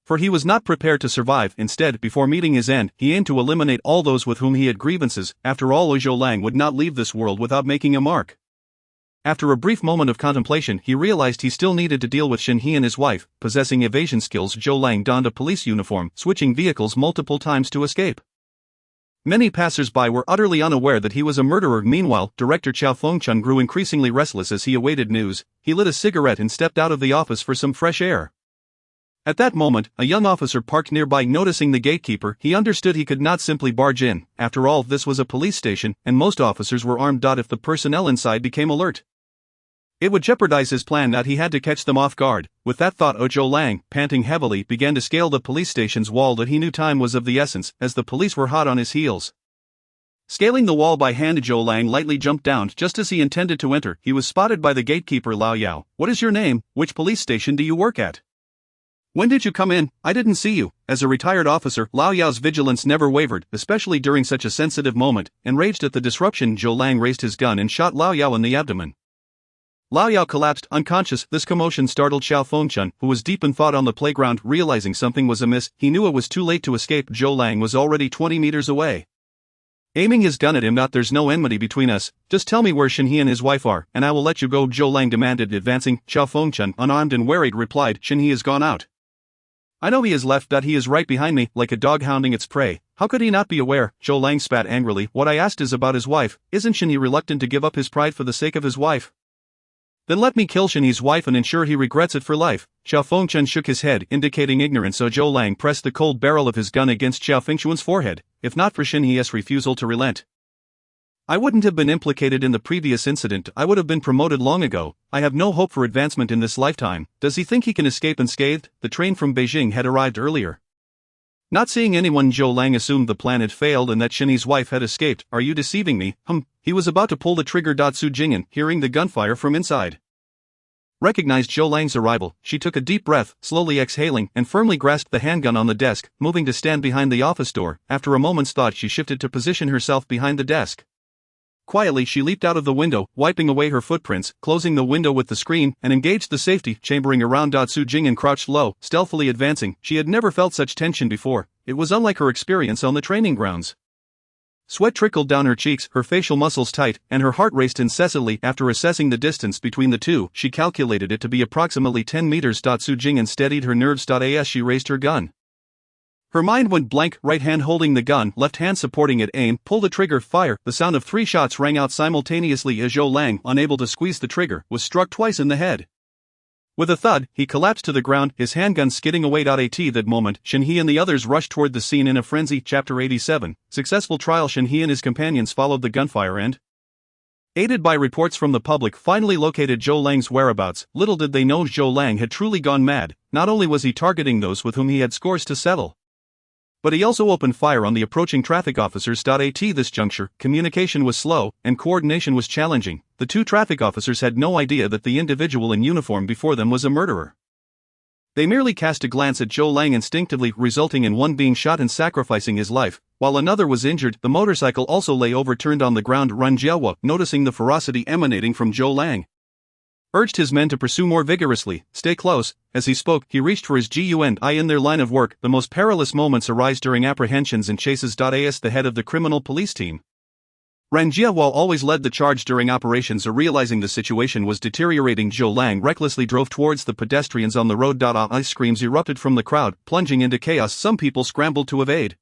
For he was not prepared to survive. Instead, before meeting his end, he aimed to eliminate all those with whom he had grievances. After all, Zhou Lang would not leave this world without making a mark. After a brief moment of contemplation, he realized he still needed to deal with Shenhe and his wife. Possessing evasion skills, Zhou Lang donned a police uniform, switching vehicles multiple times to escape. Many passers-by were utterly unaware that he was a murderer. Meanwhile, Director Qiao Fengchen grew increasingly restless as he awaited news. He lit a cigarette and stepped out of the office for some fresh air. At that moment, a young officer parked nearby. Noticing the gatekeeper, he understood he could not simply barge in. After all, this was a police station, and most officers were armed. If the personnel inside became alert, it would jeopardize his plan. That he had to catch them off guard. With that thought, Zhou Lang, panting heavily, began to scale the police station's wall. That he knew time was of the essence, as the police were hot on his heels. Scaling the wall by hand, Zhou Lang lightly jumped down. Just as he intended to enter, he was spotted by the gatekeeper Lao Yao. What is your name? Which police station do you work at? When did you come in? I didn't see you. As a retired officer, Lao Yao's vigilance never wavered, especially during such a sensitive moment. Enraged at the disruption, Zhou Lang raised his gun and shot Lao Yao in the abdomen. Lao Yao collapsed, unconscious. This commotion startled Xiao Fengchen, who was deep in thought on the playground. Realizing something was amiss, he knew it was too late to escape. Zhou Lang was already 20 meters away. Aiming his gun at him, there's no enmity between us. Just tell me where Shenhe and his wife are, and I will let you go, Zhou Lang demanded. Advancing, Xiao Fengchen, unarmed and worried, replied, Shenhe has gone out. I know he has left. He is right behind me, like a dog hounding its prey. How could he not be aware? Zhou Lang spat angrily. What I asked is about his wife. Isn't Shenhe reluctant to give up his pride for the sake of his wife? Then let me kill Shenhe's wife and ensure he regrets it for life. Xiao Fengchuan shook his head, indicating ignorance, so Zhou Lang pressed the cold barrel of his gun against Xiao Fengchuan's forehead, if not for Shenhe's refusal to relent. I wouldn't have been implicated in the previous incident, I would have been promoted long ago. I have no hope for advancement in this lifetime. Does he think he can escape unscathed? The train from Beijing had arrived earlier. Not seeing anyone, Zhou Lang assumed the plan had failed and that Shenhe's wife had escaped. Are you deceiving me? He was about to pull the trigger. Su Jing'an, hearing the gunfire from inside, recognized Zhou Lang's arrival. She took a deep breath, slowly exhaling, and firmly grasped the handgun on the desk, moving to stand behind the office door. After a moment's thought, she shifted to position herself behind the desk. Quietly, she leaped out of the window, wiping away her footprints, closing the window with the screen, and engaged the safety chambering around. Su Jing'an crouched low, stealthily advancing. She had never felt such tension before. It was unlike her experience on the training grounds. Sweat trickled down her cheeks, her facial muscles tight, and her heart raced incessantly. After assessing the distance between the two, she calculated it to be approximately 10 meters. Su Jing'an steadied her nerves. As she raised her gun, her mind went blank. Right hand holding the gun, left hand supporting it. Aim, pull the trigger, fire. The sound of 3 shots rang out simultaneously as Zhou Lang, unable to squeeze the trigger, was struck twice in the head. With a thud, he collapsed to the ground, his handgun skidding away. At that moment, Shenhe and the others rushed toward the scene in a frenzy. Chapter 87. Successful trial. Shenhe and his companions followed the gunfire and, aided by reports from the public, finally located Zhou Lang's whereabouts. Little did they know Zhou Lang had truly gone mad. Not only was he targeting those with whom he had scores to settle, but he also opened fire on the approaching traffic officers. At this juncture, communication was slow, and coordination was challenging. The 2 traffic officers had no idea that the individual in uniform before them was a murderer. They merely cast a glance at Zhou Lang instinctively, resulting in one being shot and sacrificing his life, while another was injured. The motorcycle also lay overturned on the ground. Ren Jiahua, noticing the ferocity emanating from Zhou Lang, urged his men to pursue more vigorously. Stay close. As he spoke, he reached for his gun. In their line of work, the most perilous moments arise during apprehensions and chases. As the head of the criminal police team, Ren Jiahua always led the charge during operations. Realizing the situation was deteriorating, Zhou Lang recklessly drove towards the pedestrians on the road. Screams erupted from the crowd, plunging into chaos. Some people scrambled to evade,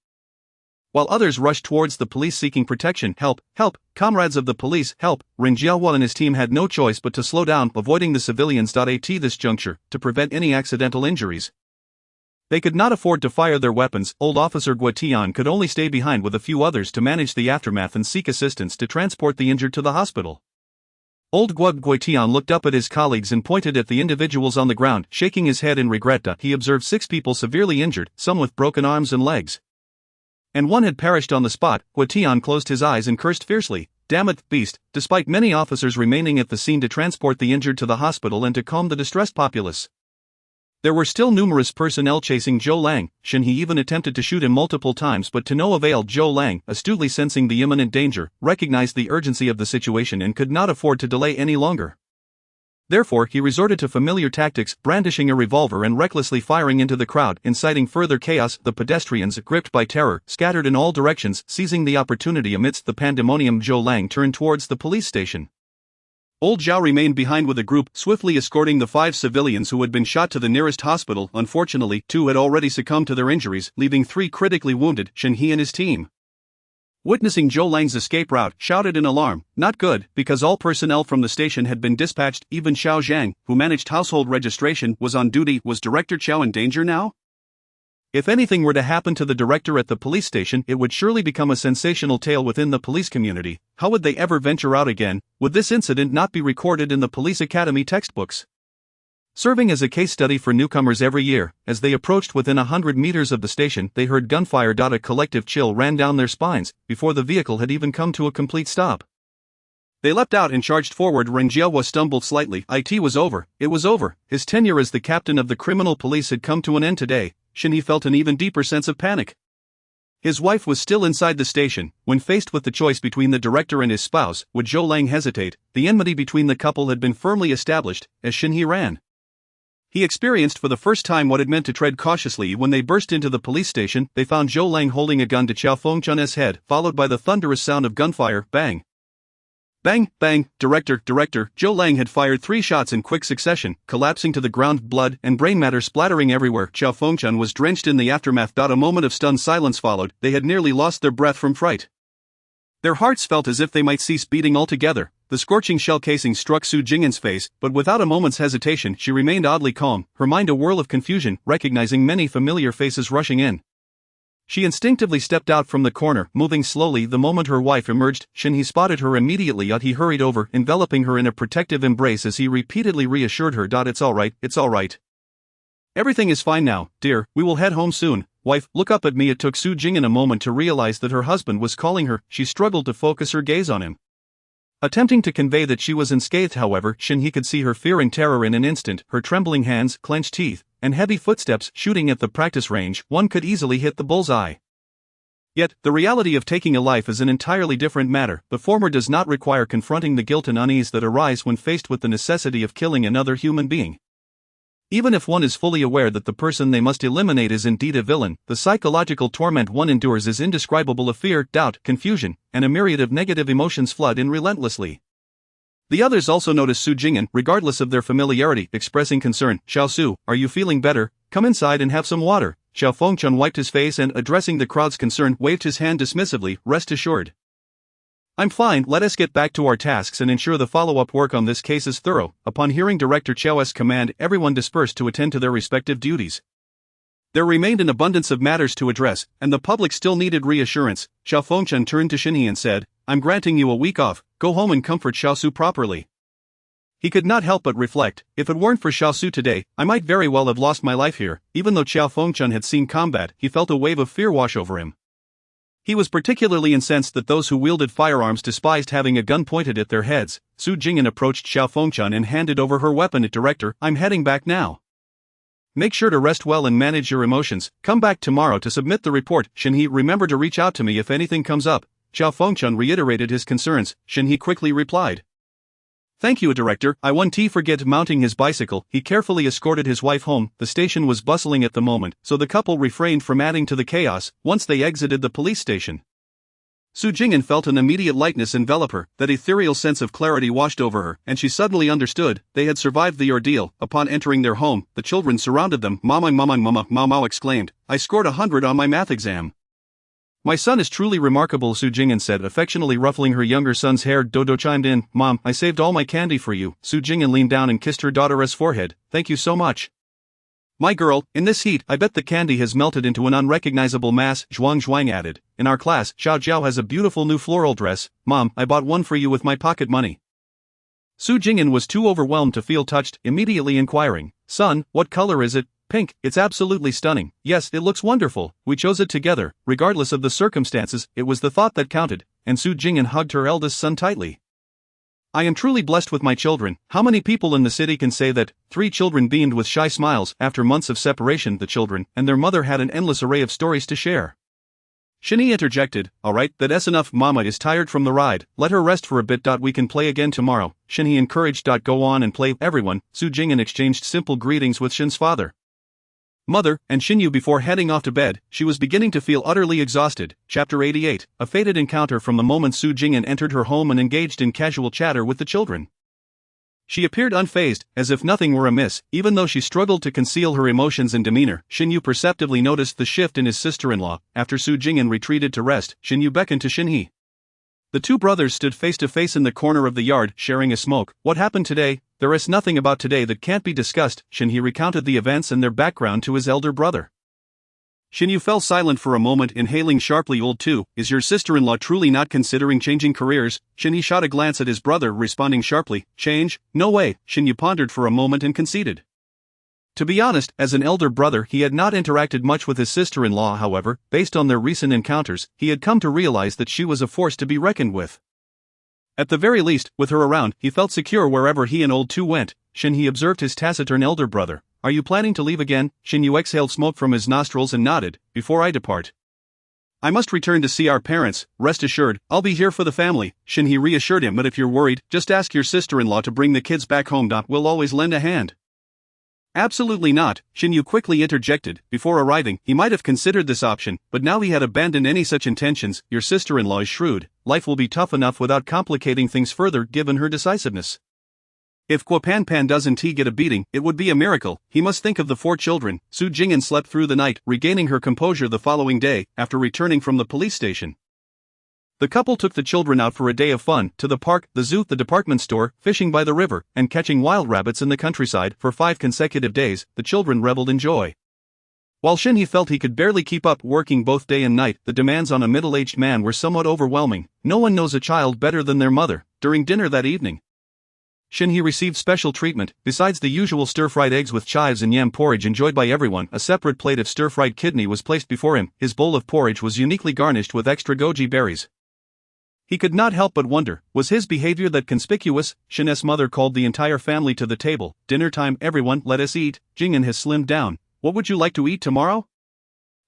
while others rushed towards the police seeking protection. Help, help, comrades of the police, help. Ren Jiahua and his team had no choice but to slow down, avoiding the civilians. At this juncture, to prevent any accidental injuries, they could not afford to fire their weapons. Old Officer Guotian could only stay behind with a few others to manage the aftermath and seek assistance to transport the injured to the hospital. Old Guotian looked up at his colleagues and pointed at the individuals on the ground, shaking his head in regret. He observed 6 people severely injured, some with broken arms and legs, and one had perished on the spot. Guotian closed his eyes and cursed fiercely. Damn it, beast. Despite many officers remaining at the scene to transport the injured to the hospital and to calm the distressed populace, there were still numerous personnel chasing Zhou Lang. Shenhe even attempted to shoot him multiple times, but to no avail. Zhou Lang, astutely sensing the imminent danger, recognized the urgency of the situation and could not afford to delay any longer. Therefore, he resorted to familiar tactics, brandishing a revolver and recklessly firing into the crowd, inciting further chaos. The pedestrians, gripped by terror, scattered in all directions. Seizing the opportunity amidst the pandemonium, Zhou Lang turned towards the police station. Old Zhao remained behind with a group, swiftly escorting the 5 civilians who had been shot to the nearest hospital. Unfortunately, 2 had already succumbed to their injuries, leaving 3 critically wounded. Shenhe and his team, witnessing Zhou Lang's escape route, shouted in alarm. Not good, because all personnel from the station had been dispatched. Even Xiao Zhang, who managed household registration, was on duty. Was Director Qiao in danger now? If anything were to happen to the director at the police station, it would surely become a sensational tale within the police community. How would they ever venture out again? Would this incident not be recorded in the police academy textbooks, serving as a case study for newcomers every year? As they approached within 100 meters of the station, they heard gunfire. A collective chill ran down their spines, before the vehicle had even come to a complete stop. They leapt out and charged forward. Ren Jiahua stumbled slightly. It was over. It was over. His tenure as the captain of the criminal police had come to an end today. Shenhe felt an even deeper sense of panic. His wife was still inside the station. When faced with the choice between the director and his spouse, would Zhou Lang hesitate? The enmity between the couple had been firmly established. As Shenhe ran, he experienced for the first time what it meant to tread cautiously. When they burst into the police station, they found Zhou Lang holding a gun to Xiao Fengchuan's head, followed by the thunderous sound of gunfire. Bang! Bang, bang. Director, Zhou Lang had fired 3 shots in quick succession, collapsing to the ground, blood and brain matter splattering everywhere. Xiao Fengchuan was drenched in the aftermath. A moment of stunned silence followed. They had nearly lost their breath from fright. Their hearts felt as if they might cease beating altogether. The scorching shell casing struck Su Jing'an's face, but without a moment's hesitation she remained oddly calm, her mind a whirl of confusion, recognizing many familiar faces rushing in. She instinctively stepped out from the corner, moving slowly. The moment her wife emerged, Shin He spotted her immediately. He hurried over, enveloping her in a protective embrace as he repeatedly reassured her. It's alright, it's alright. Everything is fine now, dear, we will head home soon. Wife, look up at me. It took Su Jing'an a moment to realize that her husband was calling her. She struggled to focus her gaze on him. Attempting to convey that she was unscathed, however, Shin He could see her fear and terror in an instant, her trembling hands, clenched teeth, and heavy footsteps. Shooting at the practice range, one could easily hit the bullseye. Yet, the reality of taking a life is an entirely different matter. The former does not require confronting the guilt and unease that arise when faced with the necessity of killing another human being. Even if one is fully aware that the person they must eliminate is indeed a villain, the psychological torment one endures is indescribable. Of fear, doubt, confusion, and a myriad of negative emotions flood in relentlessly. The others also noticed Su Jing'an, regardless of their familiarity, expressing concern. Xiao Su, are you feeling better? Come inside and have some water. Xiao Fengchun wiped his face and, addressing the crowd's concern, waved his hand dismissively. Rest assured. I'm fine. Let us get back to our tasks and ensure the follow-up work on this case is thorough. Upon hearing Director Chau's command, everyone dispersed to attend to their respective duties. There remained an abundance of matters to address, and the public still needed reassurance. Xiao Fengchun turned to Shin He and said, I'm granting you a week off, go home and comfort Xiao Su properly. He could not help but reflect, if it weren't for Xiao Su today, I might very well have lost my life here. Even though Xiao Fengchun had seen combat, he felt a wave of fear wash over him. He was particularly incensed that those who wielded firearms despised having a gun pointed at their heads. Su Jing'an approached Xiao Fengchun and handed over her weapon. Director, I'm heading back now. Make sure to rest well and manage your emotions. Come back tomorrow to submit the report. Shin He, remember to reach out to me if anything comes up. Xiao Fengchun reiterated his concerns. Shin He quickly replied, Thank you, Director. I won't forget. Mounting his bicycle, he carefully escorted his wife home. The station was bustling at the moment, so the couple refrained from adding to the chaos. Once they exited the police station, Su Jing'an felt an immediate lightness envelop her. That ethereal sense of clarity washed over her, and she suddenly understood. They had survived the ordeal. Upon entering their home, the children surrounded them. Mama, Mama, Mama, Mao exclaimed, I scored 100 on my math exam. My son is truly remarkable, Su Jing'an said, affectionately ruffling her younger son's hair. Dodo chimed in, Mom, I saved all my candy for you. Su Jing'an leaned down and kissed her daughter's forehead. Thank you so much. My girl, in this heat, I bet the candy has melted into an unrecognizable mass, Zhuang added. In our class, Xiao Jiao has a beautiful new floral dress. Mom, I bought one for you with my pocket money. Su Jing'an was too overwhelmed to feel touched, immediately inquiring, Son, what color is it? Pink. It's absolutely stunning. Yes, it looks wonderful. We chose it together. Regardless of the circumstances, it was the thought that counted, and Su Jing'an hugged her eldest son tightly. I am truly blessed with my children. How many people in the city can say that? 3 children beamed with shy smiles. After months of separation, the children and their mother had an endless array of stories to share. Shin He interjected, Alright, that's enough. Mama is tired from the ride. Let her rest for a bit. We can play again tomorrow. Shin He encouraged. Go on and play. Everyone. Su Jing'an exchanged simple greetings with Shin's father, mother, and Shinyu before heading off to bed. She was beginning to feel utterly exhausted. Chapter 88, a fated encounter. From the moment Su Jing'an entered her home and engaged in casual chatter with the children, she appeared unfazed, as if nothing were amiss. Even though she struggled to conceal her emotions and demeanor, Shinyu perceptibly noticed the shift in his sister-in-law. After Su Jing'an retreated to rest, Shinyu beckoned to Shin He. The two brothers stood face to face in the corner of the yard, sharing a smoke. What happened today? There is nothing about today that can't be discussed. Shin He recounted the events and their background to his elder brother. Shinyu fell silent for a moment, inhaling sharply. Old 2, is your sister-in-law truly not considering changing careers? Shin He shot a glance at his brother, responding sharply, Change? No way. Shinyu pondered for a moment and conceded. To be honest, as an elder brother, he had not interacted much with his sister-in-law. However, based on their recent encounters, he had come to realize that she was a force to be reckoned with. At the very least, with her around, he felt secure wherever he and Old 2 went. Shin He observed his taciturn elder brother. Are you planning to leave again? Shinyu exhaled smoke from his nostrils and nodded. Before I depart, I must return to see our parents. Rest assured, I'll be here for the family. Shin He reassured him. But if you're worried, just ask your sister-in-law to bring the kids back home. We'll always lend a hand. Absolutely not, Shinyu quickly interjected. Before arriving, he might have considered this option, but now he had abandoned any such intentions. Your sister-in-law is shrewd. Life will be tough enough without complicating things further, given her decisiveness. If Guo Pan doesn't get a beating, it would be a miracle. He must think of the 4 children. Su Jing'an slept through the night, regaining her composure the following day, after returning from the police station. The couple took the children out for a day of fun, to the park, the zoo, the department store, fishing by the river, and catching wild rabbits in the countryside. For 5 consecutive days, the children reveled in joy. While Shinhee felt he could barely keep up working both day and night, the demands on a middle-aged man were somewhat overwhelming. No one knows a child better than their mother. During dinner that evening, Shinhee received special treatment. Besides the usual stir-fried eggs with chives and yam porridge enjoyed by everyone, a separate plate of stir-fried kidney was placed before him. His bowl of porridge was uniquely garnished with extra goji berries. He could not help but wonder, was his behavior that conspicuous? Shinhee's mother called the entire family to the table. Dinner time, everyone, let us eat. Jing'an has slimmed down. What would you like to eat tomorrow?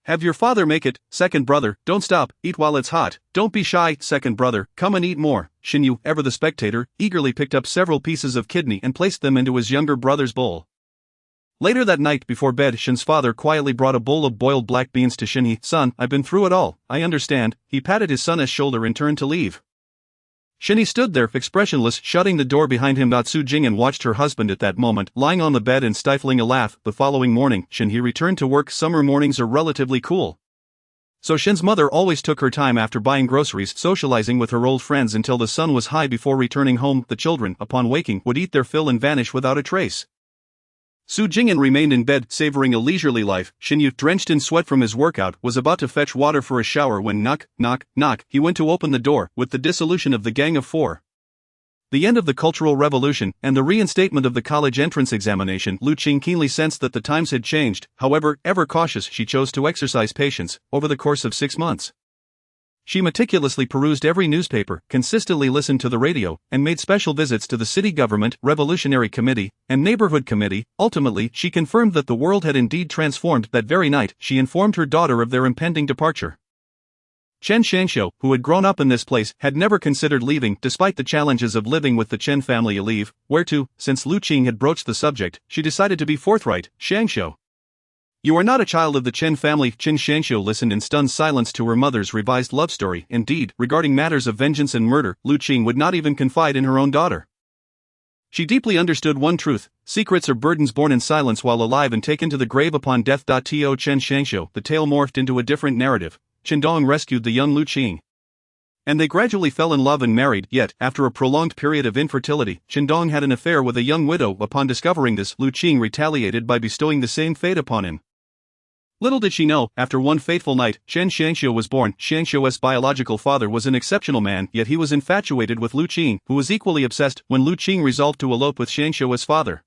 Have your father make it. Second brother, don't stop, eat while it's hot. Don't be shy. Second brother, come and eat more. Shinyu, ever the spectator, eagerly picked up several pieces of kidney and placed them into his younger brother's bowl. Later that night before bed, Shin's father quietly brought a bowl of boiled black beans to Shinhee. Son, I've been through it all, I understand. He patted his son's shoulder and turned to leave. Shinhee stood there, expressionless, shutting the door behind him. Su Jing'an watched her husband at that moment, lying on the bed and stifling a laugh. The following morning, Shinhee returned to work. Summer mornings are relatively cool, so Shin's mother always took her time after buying groceries, socializing with her old friends until the sun was high before returning home. The children, upon waking, would eat their fill and vanish without a trace. Su Jing'an remained in bed, savoring a leisurely life. Shinyu, drenched in sweat from his workout, was about to fetch water for a shower when knock, knock, knock, he went to open the door. With the dissolution of the Gang of Four, the end of the Cultural Revolution, and the reinstatement of the college entrance examination, Lu Qing keenly sensed that the times had changed. However, ever cautious, she chose to exercise patience. Over the course of 6 months, she meticulously perused every newspaper, consistently listened to the radio, and made special visits to the city government, revolutionary committee, and neighborhood committee. Ultimately, she confirmed that the world had indeed transformed. That very night, she informed her daughter of their impending departure. Chen Shangxiu, who had grown up in this place, had never considered leaving. Despite the challenges of living with the Chen family. Leave, where to? Since Lu Qing had broached the subject, she decided to be forthright. Shangxiu, you are not a child of the Chen family. Chen Shangxiu listened in stunned silence to her mother's revised love story. Indeed, regarding matters of vengeance and murder, Lu Qing would not even confide in her own daughter. She deeply understood one truth: secrets are burdens born in silence while alive and taken to the grave upon death. To Chen Shangxiu, the tale morphed into a different narrative. Chendong rescued the young Lu Qing, and they gradually fell in love and married. Yet, after a prolonged period of infertility, Chendong had an affair with a young widow. Upon discovering this, Lu Qing retaliated by bestowing the same fate upon him. Little did she know, after one fateful night, Chen Shangxiu was born. Shangxiu's biological father was an exceptional man, yet he was infatuated with Lu Qing, who was equally obsessed. When Lu Qing resolved to elope with Shangxiu's father,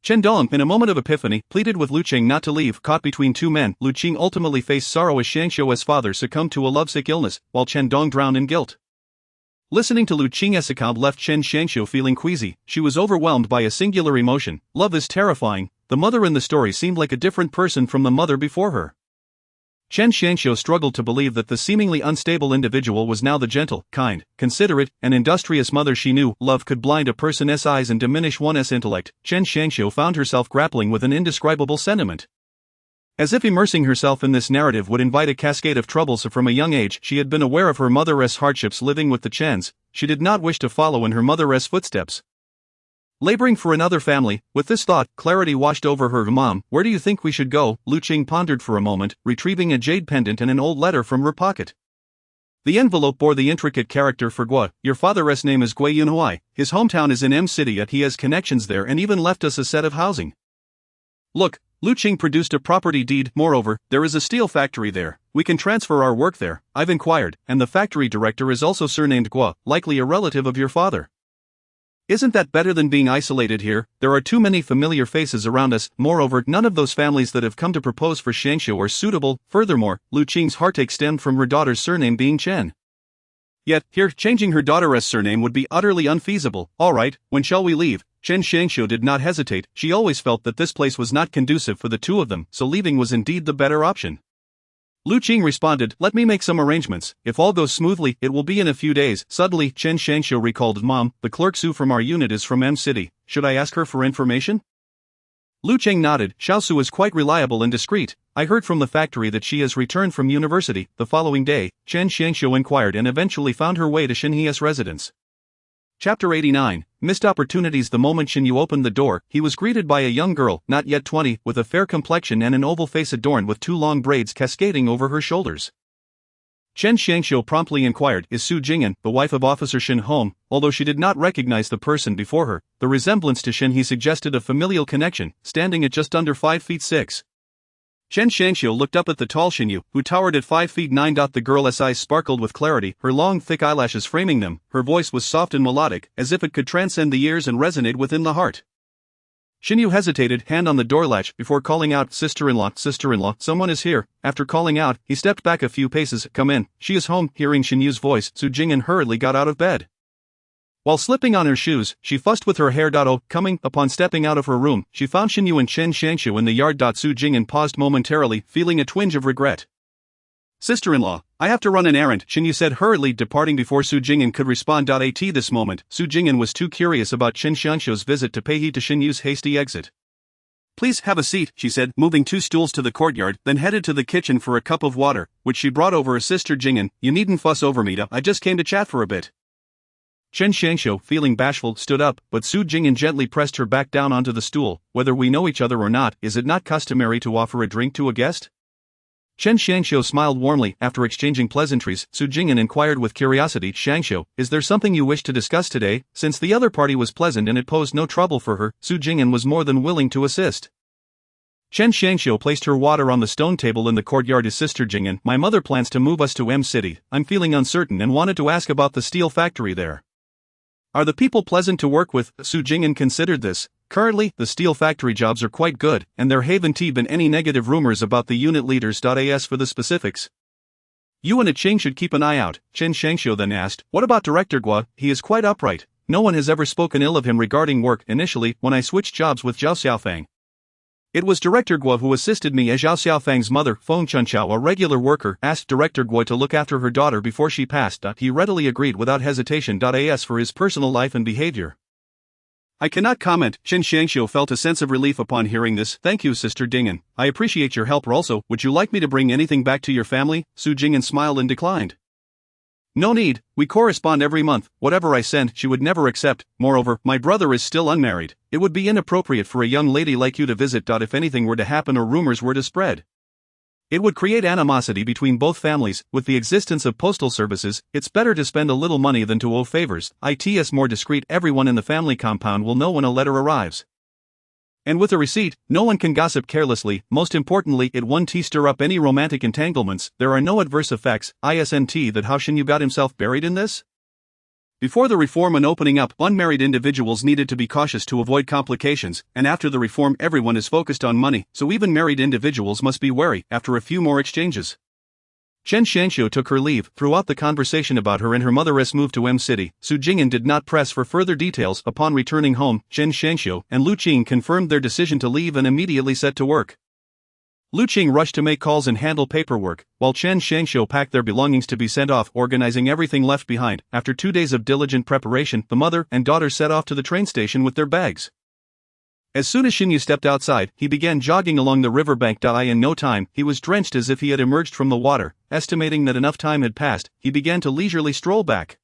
Chen Dong, in a moment of epiphany, pleaded with Lu Qing not to leave. Caught between two men, Lu Qing ultimately faced sorrow as Shangxiu's father succumbed to a lovesick illness, while Chen Dong drowned in guilt. Listening to Lu Qing's account left Chen Shangxiu feeling queasy. She was overwhelmed by a singular emotion. Love is terrifying. The mother in the story seemed like a different person from the mother before her. Chen Shangxiu struggled to believe that the seemingly unstable individual was now the gentle, kind, considerate, and industrious mother she knew. Love could blind a person's eyes and diminish one's intellect. Chen Shangxiu found herself grappling with an indescribable sentiment. As if immersing herself in this narrative would invite a cascade of troubles. From a young age, she had been aware of her mother's hardships living with the Chens. She did not wish to follow in her mother's footsteps, laboring for another family. With this thought, clarity washed over her. Mom, where do you think we should go? Lu Qing pondered for a moment, retrieving a jade pendant and an old letter from her pocket. The envelope bore the intricate character for Gua. Your father's name is Gui Yunhui. His hometown is in M City, yet he has connections there and even left us a set of housing. Look, Lu Qing produced a property deed. Moreover, there is a steel factory there. We can transfer our work there. I've inquired, and the factory director is also surnamed Gua, likely a relative of your father. Isn't that better than being isolated here? There are too many familiar faces around us. Moreover, none of those families that have come to propose for Shangxiu are suitable. Furthermore, Lu Qing's heartache stemmed from her daughter's surname being Chen. Yet, here, changing her daughter's surname would be utterly unfeasible. Alright, when shall we leave? Chen Shangxiu did not hesitate. She always felt that this place was not conducive for the two of them, so leaving was indeed the better option. Lu Qing responded, let me make some arrangements. If all goes smoothly, it will be in a few days. Suddenly, Chen Shangxiu recalled, Mom, the clerk Su from our unit is from M City. Should I ask her for information? Lu Qing nodded. Xiao Su is quite reliable and discreet. I heard from the factory that she has returned from university. The following day, Chen Shangxiu inquired and eventually found her way to Shinhee's residence. Chapter 89, Missed Opportunities. The moment Shinyu opened the door, he was greeted by a young girl, not yet 20, with a fair complexion and an oval face adorned with two long braids cascading over her shoulders. Chen Xiangxiu promptly inquired, "Is Su Jing'an, the wife of Officer Shin, home?" Although she did not recognize the person before her, the resemblance to Shin he suggested a familial connection, standing at just under 5 feet 6. Chen Xiangxiu looked up at the tall Shin Yu, who towered at 5 feet 9. The girl's eyes sparkled with clarity, her long thick eyelashes framing them. Her voice was soft and melodic, as if it could transcend the ears and resonate within the heart. Shin Yu hesitated, hand on the door latch, before calling out, "Sister-in-law, sister-in-law, someone is here." After calling out, he stepped back a few paces. "Come in, she is home." Hearing Shin Yu's voice, Su Jing'an hurriedly got out of bed. While slipping on her shoes, she fussed with her hair. Coming, upon stepping out of her room, she found Shin Yu and Chen Xiangxiu in the yard. Su Jing'an paused momentarily, feeling a twinge of regret. "Sister-in-law, I have to run an errand," Shin Yu said hurriedly, departing before Su Jing'an could respond. At this moment, Su Jing'an was too curious about Chen Xiangxiu's visit to pay heed to Shin Yu's hasty exit. "Please have a seat," she said, moving 2 stools to the courtyard, then headed to the kitchen for a cup of water, which she brought over her sister. "Jing'an, you needn't fuss over me. I just came to chat for a bit." Chen Xiangxiu, feeling bashful, stood up, but Su Jing'an gently pressed her back down onto the stool. "Whether we know each other or not, is it not customary to offer a drink to a guest?" Chen Xiangxiu smiled warmly. After exchanging pleasantries, Su Jing'an inquired with curiosity, "Xiangxiu, is there something you wish to discuss today?" Since the other party was pleasant and it posed no trouble for her, Su Jing'an was more than willing to assist. Chen Xiangxiu placed her water on the stone table in the courtyard. "His sister Jing'an, my mother plans to move us to M City. I'm feeling uncertain and wanted to ask about the steel factory there. Are the people pleasant to work with?" Su Jing'an considered this. Currently, the steel factory jobs are quite good, and there haven't been any negative rumors about the unit leaders. As for the specifics, you and Ching should keep an eye out. Chen Xiangxiu then asked, "What about Director Guo? He is quite upright. No one has ever spoken ill of him regarding work. Initially, when I switched jobs with Zhao Xiaofang, it was Director Guo who assisted me as Zhao Xiaofang's mother, Feng Chunqiao, a regular worker, asked Director Guo to look after her daughter before she passed. He readily agreed without hesitation. As for his personal life and behavior, I cannot comment." Chen Xiangxiu felt a sense of relief upon hearing this. "Thank you, Sister Jing'an. I appreciate your help. Also, would you like me to bring anything back to your family?" Su Jing'an smiled and declined. "No need, we correspond every month. Whatever I send, she would never accept. Moreover, my brother is still unmarried. It would be inappropriate for a young lady like you to visit. If anything were to happen or rumors were to spread, it would create animosity between both families. With the existence of postal services, it's better to spend a little money than to owe favors. It's more discreet. Everyone in the family compound will know when a letter arrives. And with a receipt, no one can gossip carelessly. Most importantly, it won't stir up any romantic entanglements. There are no adverse effects. Isn't that how Shin Yu got himself buried in this?" Before the reform and opening up, unmarried individuals needed to be cautious to avoid complications, and after the reform everyone is focused on money, so even married individuals must be wary. After a few more exchanges, Chen Xiangxiu took her leave. Throughout the conversation about her and her mother's move to M City, Su Jing'an did not press for further details. Upon returning home, Chen Xiangxiu and Lu Qing confirmed their decision to leave and immediately set to work. Lu Qing rushed to make calls and handle paperwork, while Chen Xiangxiu packed their belongings to be sent off, organizing everything left behind. After 2 days of diligent preparation, the mother and daughter set off to the train station with their bags. As soon as Shin Yu stepped outside, he began jogging along the riverbank. In no time, he was drenched as if he had emerged from the water. Estimating that enough time had passed, he began to leisurely stroll back.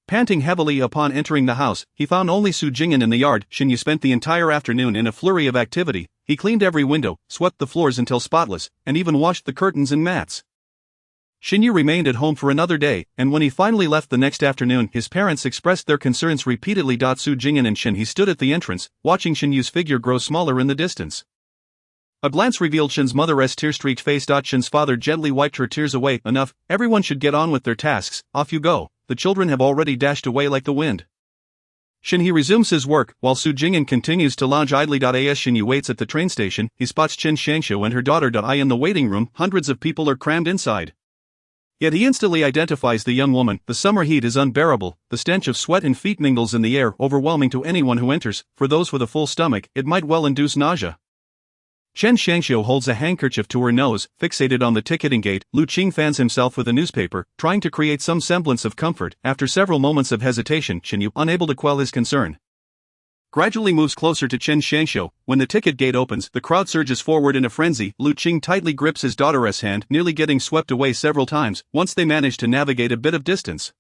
Panting heavily upon entering the house, he found only Su Jing'an in the yard. Shin Yu spent the entire afternoon in a flurry of activity. He cleaned every window, swept the floors until spotless, and even washed the curtains and mats. Shin Yu remained at home for another day, and when he finally left the next afternoon, his parents expressed their concerns repeatedly. Su Jing'an and Shin He stood at the entrance, watching Shin Yu's figure grow smaller in the distance. A glance revealed Shin's mother's tear-streaked face. Shin's father gently wiped her tears away. "Enough, everyone should get on with their tasks. Off you go. The children have already dashed away like the wind." Shin He resumes his work, while Su Jing'an continues to lounge idly. As Shin Yu waits at the train station, he spots Chen Xiangxiu and her daughter. In the waiting room, hundreds of people are crammed inside. Yet he instantly identifies the young woman. The summer heat is unbearable, the stench of sweat and feet mingles in the air, overwhelming to anyone who enters. For those with a full stomach, it might well induce nausea. Chen Xiangxiu holds a handkerchief to her nose, fixated on the ticketing gate. Lu Qing fans himself with a newspaper, trying to create some semblance of comfort. After several moments of hesitation, Shin Yu, unable to quell his concern, gradually moves closer to Chen Xiangxiu. When the ticket gate opens, the crowd surges forward in a frenzy. Lu Qing tightly grips his daughter's hand, nearly getting swept away several times. Once they manage to navigate a bit of distance,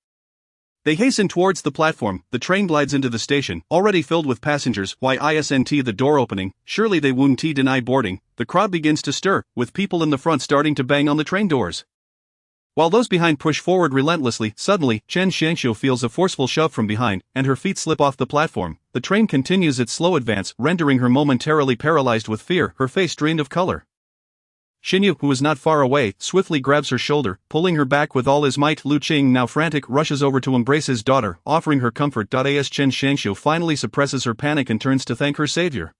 they hasten towards the platform. The train glides into the station, already filled with passengers. Why isn't the door opening? Surely they won't deny boarding. The crowd begins to stir, with people in the front starting to bang on the train doors. While those behind push forward relentlessly, suddenly, Chen Xiangxiu feels a forceful shove from behind, and her feet slip off the platform. The train continues its slow advance, rendering her momentarily paralyzed with fear, her face drained of color. Xinyu, who is not far away, swiftly grabs her shoulder, pulling her back with all his might. Lu Qing, now frantic, rushes over to embrace his daughter, offering her comfort. As Chen Xiangxiu finally suppresses her panic and turns to thank her savior.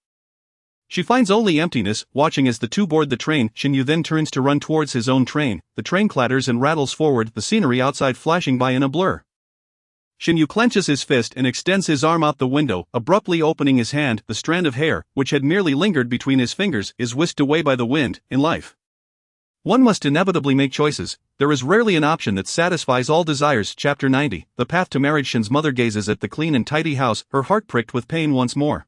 She finds only emptiness. Watching as the two board the train, Xinyu then turns to run towards his own train. The train clatters and rattles forward, the scenery outside flashing by in a blur. Xinyu clenches his fist and extends his arm out the window, abruptly opening his hand. The strand of hair, which had merely lingered between his fingers, is whisked away by the wind. In life, one must inevitably make choices. There is rarely an option that satisfies all desires. Chapter 90. The path to marriage. Shen's mother gazes at the clean and tidy house, her heart pricked with pain once more.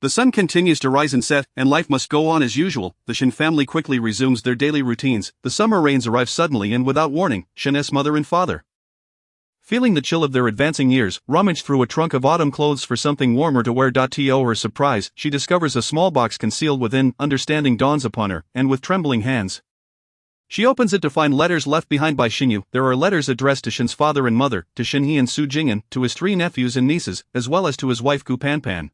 The sun continues to rise and set, and life must go on as usual. The Shen family quickly resumes their daily routines. The summer rains arrive suddenly and without warning. Shen's mother and father, feeling the chill of their advancing years, rummage through a trunk of autumn clothes for something warmer to wear. To her surprise, she discovers a small box concealed within. Understanding dawns upon her, and with trembling hands, she opens it to find letters left behind by Xinyu. There are letters addressed to Shen's father and mother, to Shenhe and Su Jing'an, to his 3 nephews and nieces, as well as to his wife Gu Panpan,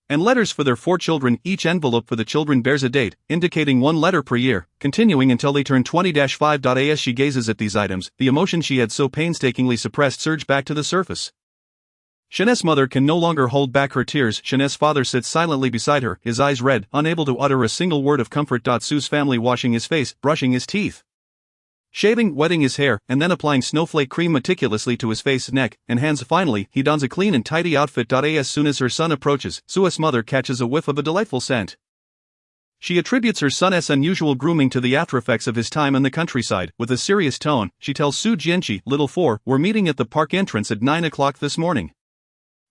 and letters for their 4 children. Each envelope for the children bears a date, indicating 1 letter per year, continuing until they turn 20-5. As she gazes at these items, the emotions she had so painstakingly suppressed surge back to the surface. Shen's mother can no longer hold back her tears. Shen's father sits silently beside her, his eyes red, unable to utter a single word of comfort. Su's family washing his face, brushing his teeth, shaving, wetting his hair, and then applying snowflake cream meticulously to his face, neck, and hands. Finally, he dons a clean and tidy outfit. As soon as her son approaches, Su's mother catches a whiff of a delightful scent. She attributes her son's unusual grooming to the aftereffects of his time in the countryside. With a serious tone, she tells Su Jianqi, little 4, we're meeting at the park entrance at 9 o'clock this morning.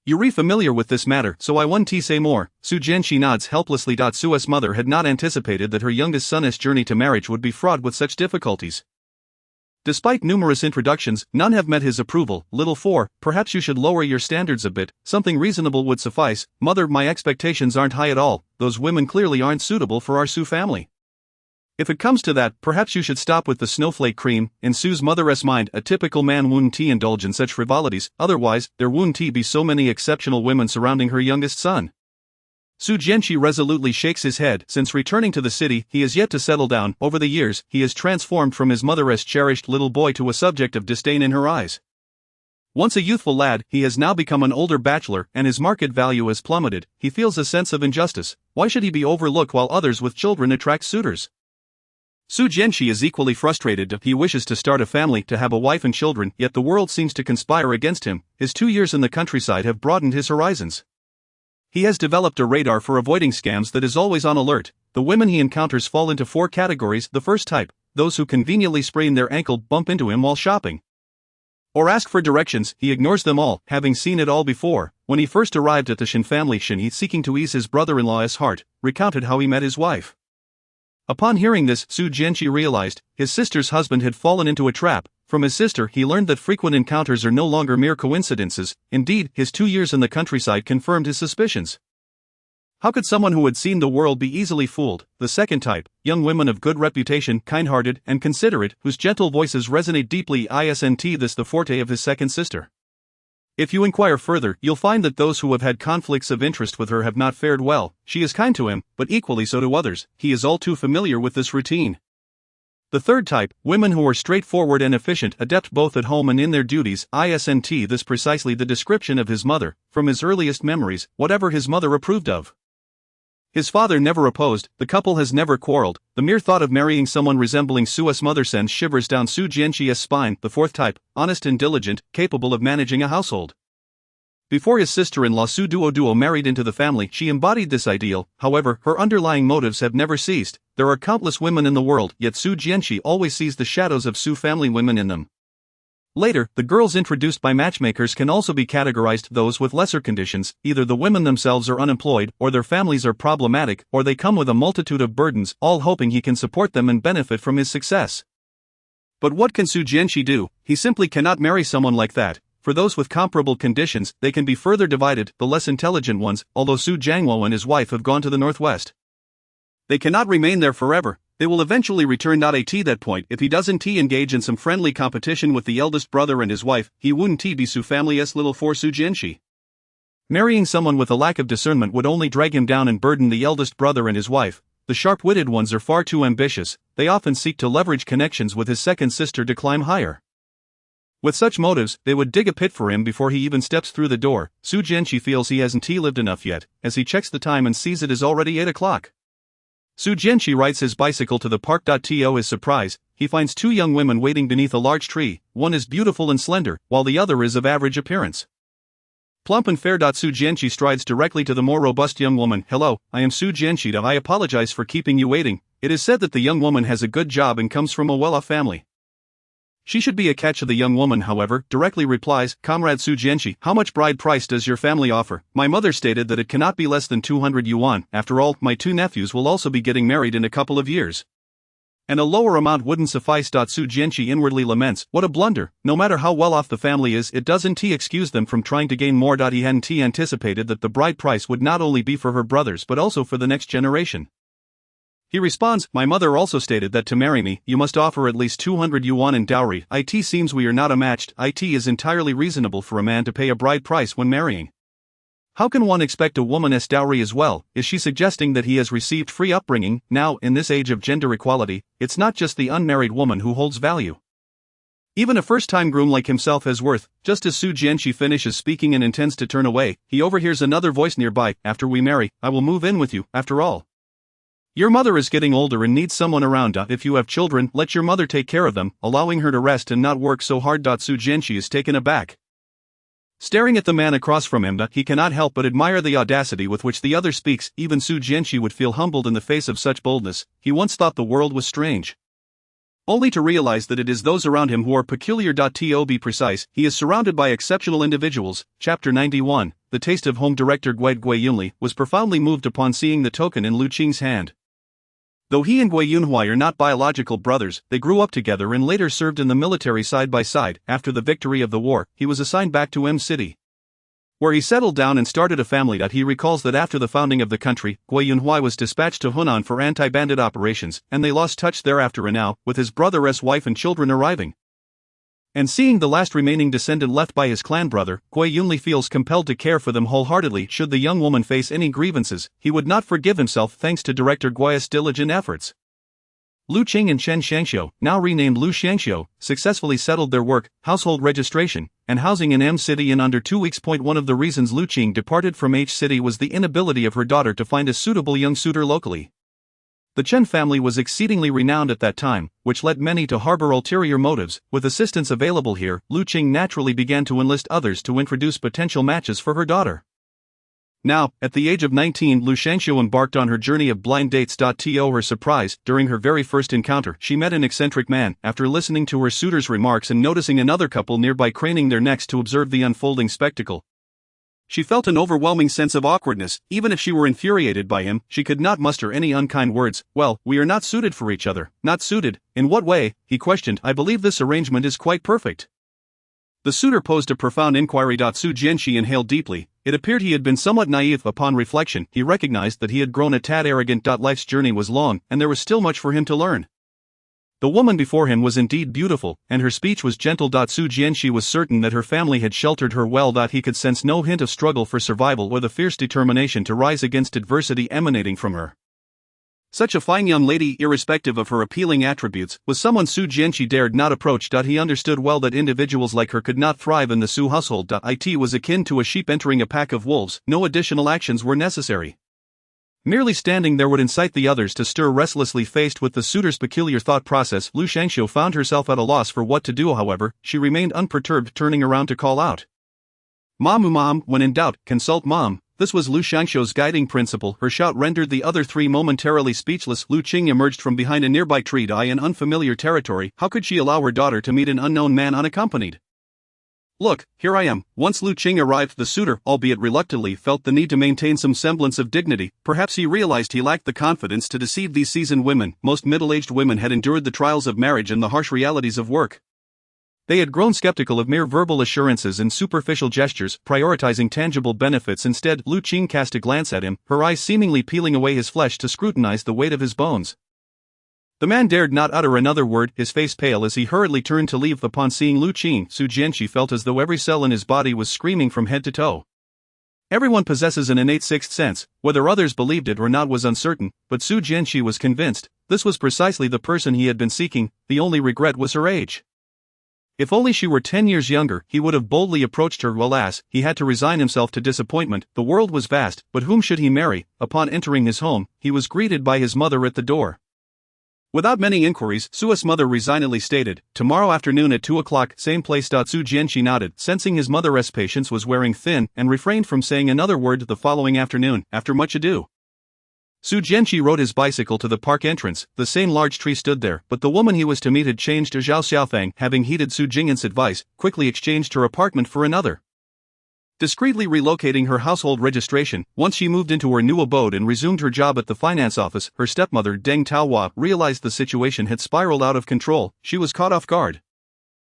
You're familiar with this matter, so I won't say more. Su Jianqi nods helplessly. Su's mother had not anticipated that her youngest son's journey to marriage would be fraught with such difficulties. Despite numerous introductions, none have met his approval. Little 4, perhaps you should lower your standards a bit. Something reasonable would suffice. Mother, my expectations aren't high at all. Those women clearly aren't suitable for our Su family. If it comes to that, perhaps you should stop with the snowflake cream. In Su's mother's mind, a typical man wouldn't indulge in such frivolities, otherwise, there wouldn't be so many exceptional women surrounding her youngest son. Su Jianqi resolutely shakes his head. Since returning to the city, he has yet to settle down. Over the years, he has transformed from his mother's cherished little boy to a subject of disdain in her eyes. Once a youthful lad, he has now become an older bachelor, and his market value has plummeted. He feels a sense of injustice. Why should he be overlooked while others with children attract suitors? Su Jianqi is equally frustrated. He wishes to start a family, to have a wife and children, yet the world seems to conspire against him. His 2 years in the countryside have broadened his horizons. He has developed a radar for avoiding scams that is always on alert. The women he encounters fall into 4 categories. The first type, those who conveniently sprain their ankle, bump into him while shopping, or ask for directions. He ignores them all, having seen it all before. When he first arrived at the Shen family, Shenhe, seeking to ease his brother-in-law's heart, recounted how he met his wife. Upon hearing this, Su Jianqi realized his sister's husband had fallen into a trap. From his sister, he learned that frequent encounters are no longer mere coincidences. Indeed, his 2 years in the countryside confirmed his suspicions. How could someone who had seen the world be easily fooled? The second type, young women of good reputation, kind-hearted and considerate, whose gentle voices resonate deeply. Isn't this the forte of his second sister? If you inquire further, you'll find that those who have had conflicts of interest with her have not fared well. She is kind to him, but equally so to others. He is all too familiar with this routine. The third type, women who are straightforward and efficient, adept both at home and in their duties. Isn't this precisely the description of his mother, from his earliest memories, whatever his mother approved of? His father never opposed, the couple has never quarreled. The mere thought of marrying someone resembling Su's mother sends shivers down Su Jianqi's spine. The fourth type, honest and diligent, capable of managing a household. Before his sister-in-law Su Duo married into the family, she embodied this ideal. However, her underlying motives have never ceased. There are countless women in the world, yet Su Jianqi always sees the shadows of Su family women in them. Later, the girls introduced by matchmakers can also be categorized those with lesser conditions. Either the women themselves are unemployed, or their families are problematic, or they come with a multitude of burdens, all hoping he can support them and benefit from his success. But what can Su Jianqi do? He simply cannot marry someone like that. For those with comparable conditions, they can be further divided, the less intelligent ones, although Su Jiangwo and his wife have gone to the northwest. They cannot remain there forever. They will eventually return. At that point, if he doesn't engage in some friendly competition with the eldest brother and his wife, he wouldn't be Su family's little for Su Jianxi. Marrying someone with a lack of discernment would only drag him down and burden the eldest brother and his wife. The sharp-witted ones are far too ambitious, they often seek to leverage connections with his second sister to climb higher. With such motives, they would dig a pit for him before he even steps through the door. Su Jianxi feels he hasn't lived enough yet, as he checks the time and sees it is already 8 o'clock. Su Jianxi rides his bicycle to the park. To his surprise, he finds 2 young women waiting beneath a large tree. One is beautiful and slender, while the other is of average appearance. Plump and fair. Su Jianxi strides directly to the more robust young woman. Hello, I am Su Jianxi. I apologize for keeping you waiting. It is said that the young woman has a good job and comes from a well-off family. She should be a catch. The young woman, however, directly replies, Comrade Su Jianxi, how much bride price does your family offer? My mother stated that it cannot be less than 200 yuan. After all, my 2 nephews will also be getting married in a couple of years. And a lower amount wouldn't suffice. Su Jianxi inwardly laments, what a blunder. No matter how well off the family is, it doesn't excuse them from trying to gain more. He hadn't anticipated that the bride price would not only be for her brothers but also for the next generation. He responds, my mother also stated that to marry me, you must offer at least 200 yuan in dowry. It seems we are not a match. It is entirely reasonable for a man to pay a bride price when marrying. How can one expect a woman's dowry as well? Is she suggesting that he has received free upbringing? Now, in this age of gender equality, it's not just the unmarried woman who holds value. Even a first-time groom like himself has worth. Just as Su Jianxi finishes speaking and intends to turn away, he overhears another voice nearby, after we marry, I will move in with you, after all. Your mother is getting older and needs someone around. If you have children, let your mother take care of them, allowing her to rest and not work so hard. Su Jianxi is taken aback. Staring at the man across from him, he cannot help but admire the audacity with which the other speaks. Even Su Jianxi would feel humbled in the face of such boldness. He once thought the world was strange, only to realize that it is those around him who are peculiar. To be precise, he is surrounded by exceptional individuals. Chapter 91, The Taste of Home. Director Gui Yunli was profoundly moved upon seeing the token in Lu Qing's hand. Though he and Gui Yunhui are not biological brothers, they grew up together and later served in the military side by side. After the victory of the war, he was assigned back to M City, where he settled down and started a family. He recalls that after the founding of the country, Gui Yunhui was dispatched to Hunan for anti-bandit operations, and they lost touch thereafter. And now, with his brother's wife and children arriving, and seeing the last remaining descendant left by his clan brother, Gui Yunli feels compelled to care for them wholeheartedly. Should the young woman face any grievances, he would not forgive himself. Thanks to Director Gui's diligent efforts, Lu Qing and Chen Xiangxiu, now renamed Lu Xiangxiu, successfully settled their work, household registration, and housing in M City in under 2 weeks. One of the reasons Lu Qing departed from H City was the inability of her daughter to find a suitable young suitor locally. The Chen family was exceedingly renowned at that time, which led many to harbor ulterior motives. With assistance available here, Lu Qing naturally began to enlist others to introduce potential matches for her daughter. Now, at the age of 19, Lu Xiangxiu embarked on her journey of blind dates. To her surprise, during her very first encounter, she met an eccentric man. After listening to her suitor's remarks and noticing another couple nearby craning their necks to observe the unfolding spectacle, she felt an overwhelming sense of awkwardness. Even if she were infuriated by him, she could not muster any unkind words. Well, we are not suited for each other. Not suited? In what way? He questioned. I believe this arrangement is quite perfect. The suitor posed a profound inquiry. Su Jianxi inhaled deeply. It appeared he had been somewhat naive. Upon reflection, he recognized that he had grown a tad arrogant. Life's journey was long, and there was still much for him to learn. The woman before him was indeed beautiful, and her speech was gentle. Su Jianxi was certain that her family had sheltered her well. He could sense no hint of struggle for survival or the fierce determination to rise against adversity emanating from her. Such a fine young lady, irrespective of her appealing attributes, was someone Su Jianxi dared not approach. He understood well that individuals like her could not thrive in the Su household. It was akin to a sheep entering a pack of wolves. No additional actions were necessary. Merely standing there would incite the others to stir restlessly. Faced with the suitor's peculiar thought process, Lu Xiangxiu found herself at a loss for what to do. However, she remained unperturbed, turning around to call out, Mom, when in doubt, consult Mom. This was Lu Xiangxiu's guiding principle. Her shout rendered the other three momentarily speechless. Lu Qing emerged from behind a nearby tree. In unfamiliar territory, how could she allow her daughter to meet an unknown man unaccompanied? Look, here I am. Once Lu Qing arrived, the suitor, albeit reluctantly, felt the need to maintain some semblance of dignity. Perhaps he realized he lacked the confidence to deceive these seasoned women. Most middle-aged women had endured the trials of marriage and the harsh realities of work. They had grown skeptical of mere verbal assurances and superficial gestures, prioritizing tangible benefits instead. Lu Qing cast a glance at him, her eyes seemingly peeling away his flesh to scrutinize the weight of his bones. The man dared not utter another word, his face pale as he hurriedly turned to leave. Upon seeing Lu Qing, Su Jianqi felt as though every cell in his body was screaming from head to toe. Everyone possesses an innate sixth sense, whether others believed it or not was uncertain, but Su Jianqi was convinced, this was precisely the person he had been seeking. The only regret was her age. If only she were 10 years younger, he would have boldly approached her. Alas, he had to resign himself to disappointment. The world was vast, but whom should he marry? Upon entering his home, he was greeted by his mother at the door. Without many inquiries, Su's mother resignedly stated, "Tomorrow afternoon at 2 o'clock, same place." Su Jianqi nodded, sensing his mother's patience was wearing thin, and refrained from saying another word. The following afternoon, after much ado, Su Jianqi rode his bicycle to the park entrance. The same large tree stood there, but the woman he was to meet had changed. Zhao Xiaofang, having heeded Su Jing'an's advice, quickly exchanged her apartment for another. Discreetly relocating her household registration, once she moved into her new abode and resumed her job at the finance office, her stepmother Deng Taohua realized the situation had spiraled out of control. She was caught off guard.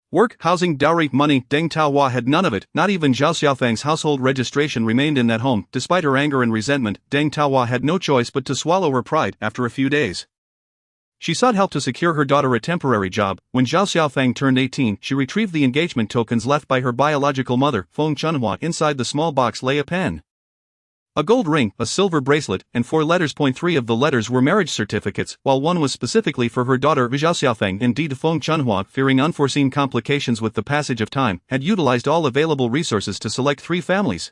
Work, housing, dowry, money, Deng Taohua had none of it. Not even Zhao Xiaofang's household registration remained in that home. Despite her anger and resentment, Deng Taohua had no choice but to swallow her pride. After a few days, she sought help to secure her daughter a temporary job. When Zhao Xiaofang turned 18, she retrieved the engagement tokens left by her biological mother, Feng Chunhua. Inside the small box lay a pen, a gold ring, a silver bracelet, and 4 letters. 3 of the letters were marriage certificates, while one was specifically for her daughter Zhao Xiaofang. Indeed, Feng Chunhua, fearing unforeseen complications with the passage of time, had utilized all available resources to select 3 families,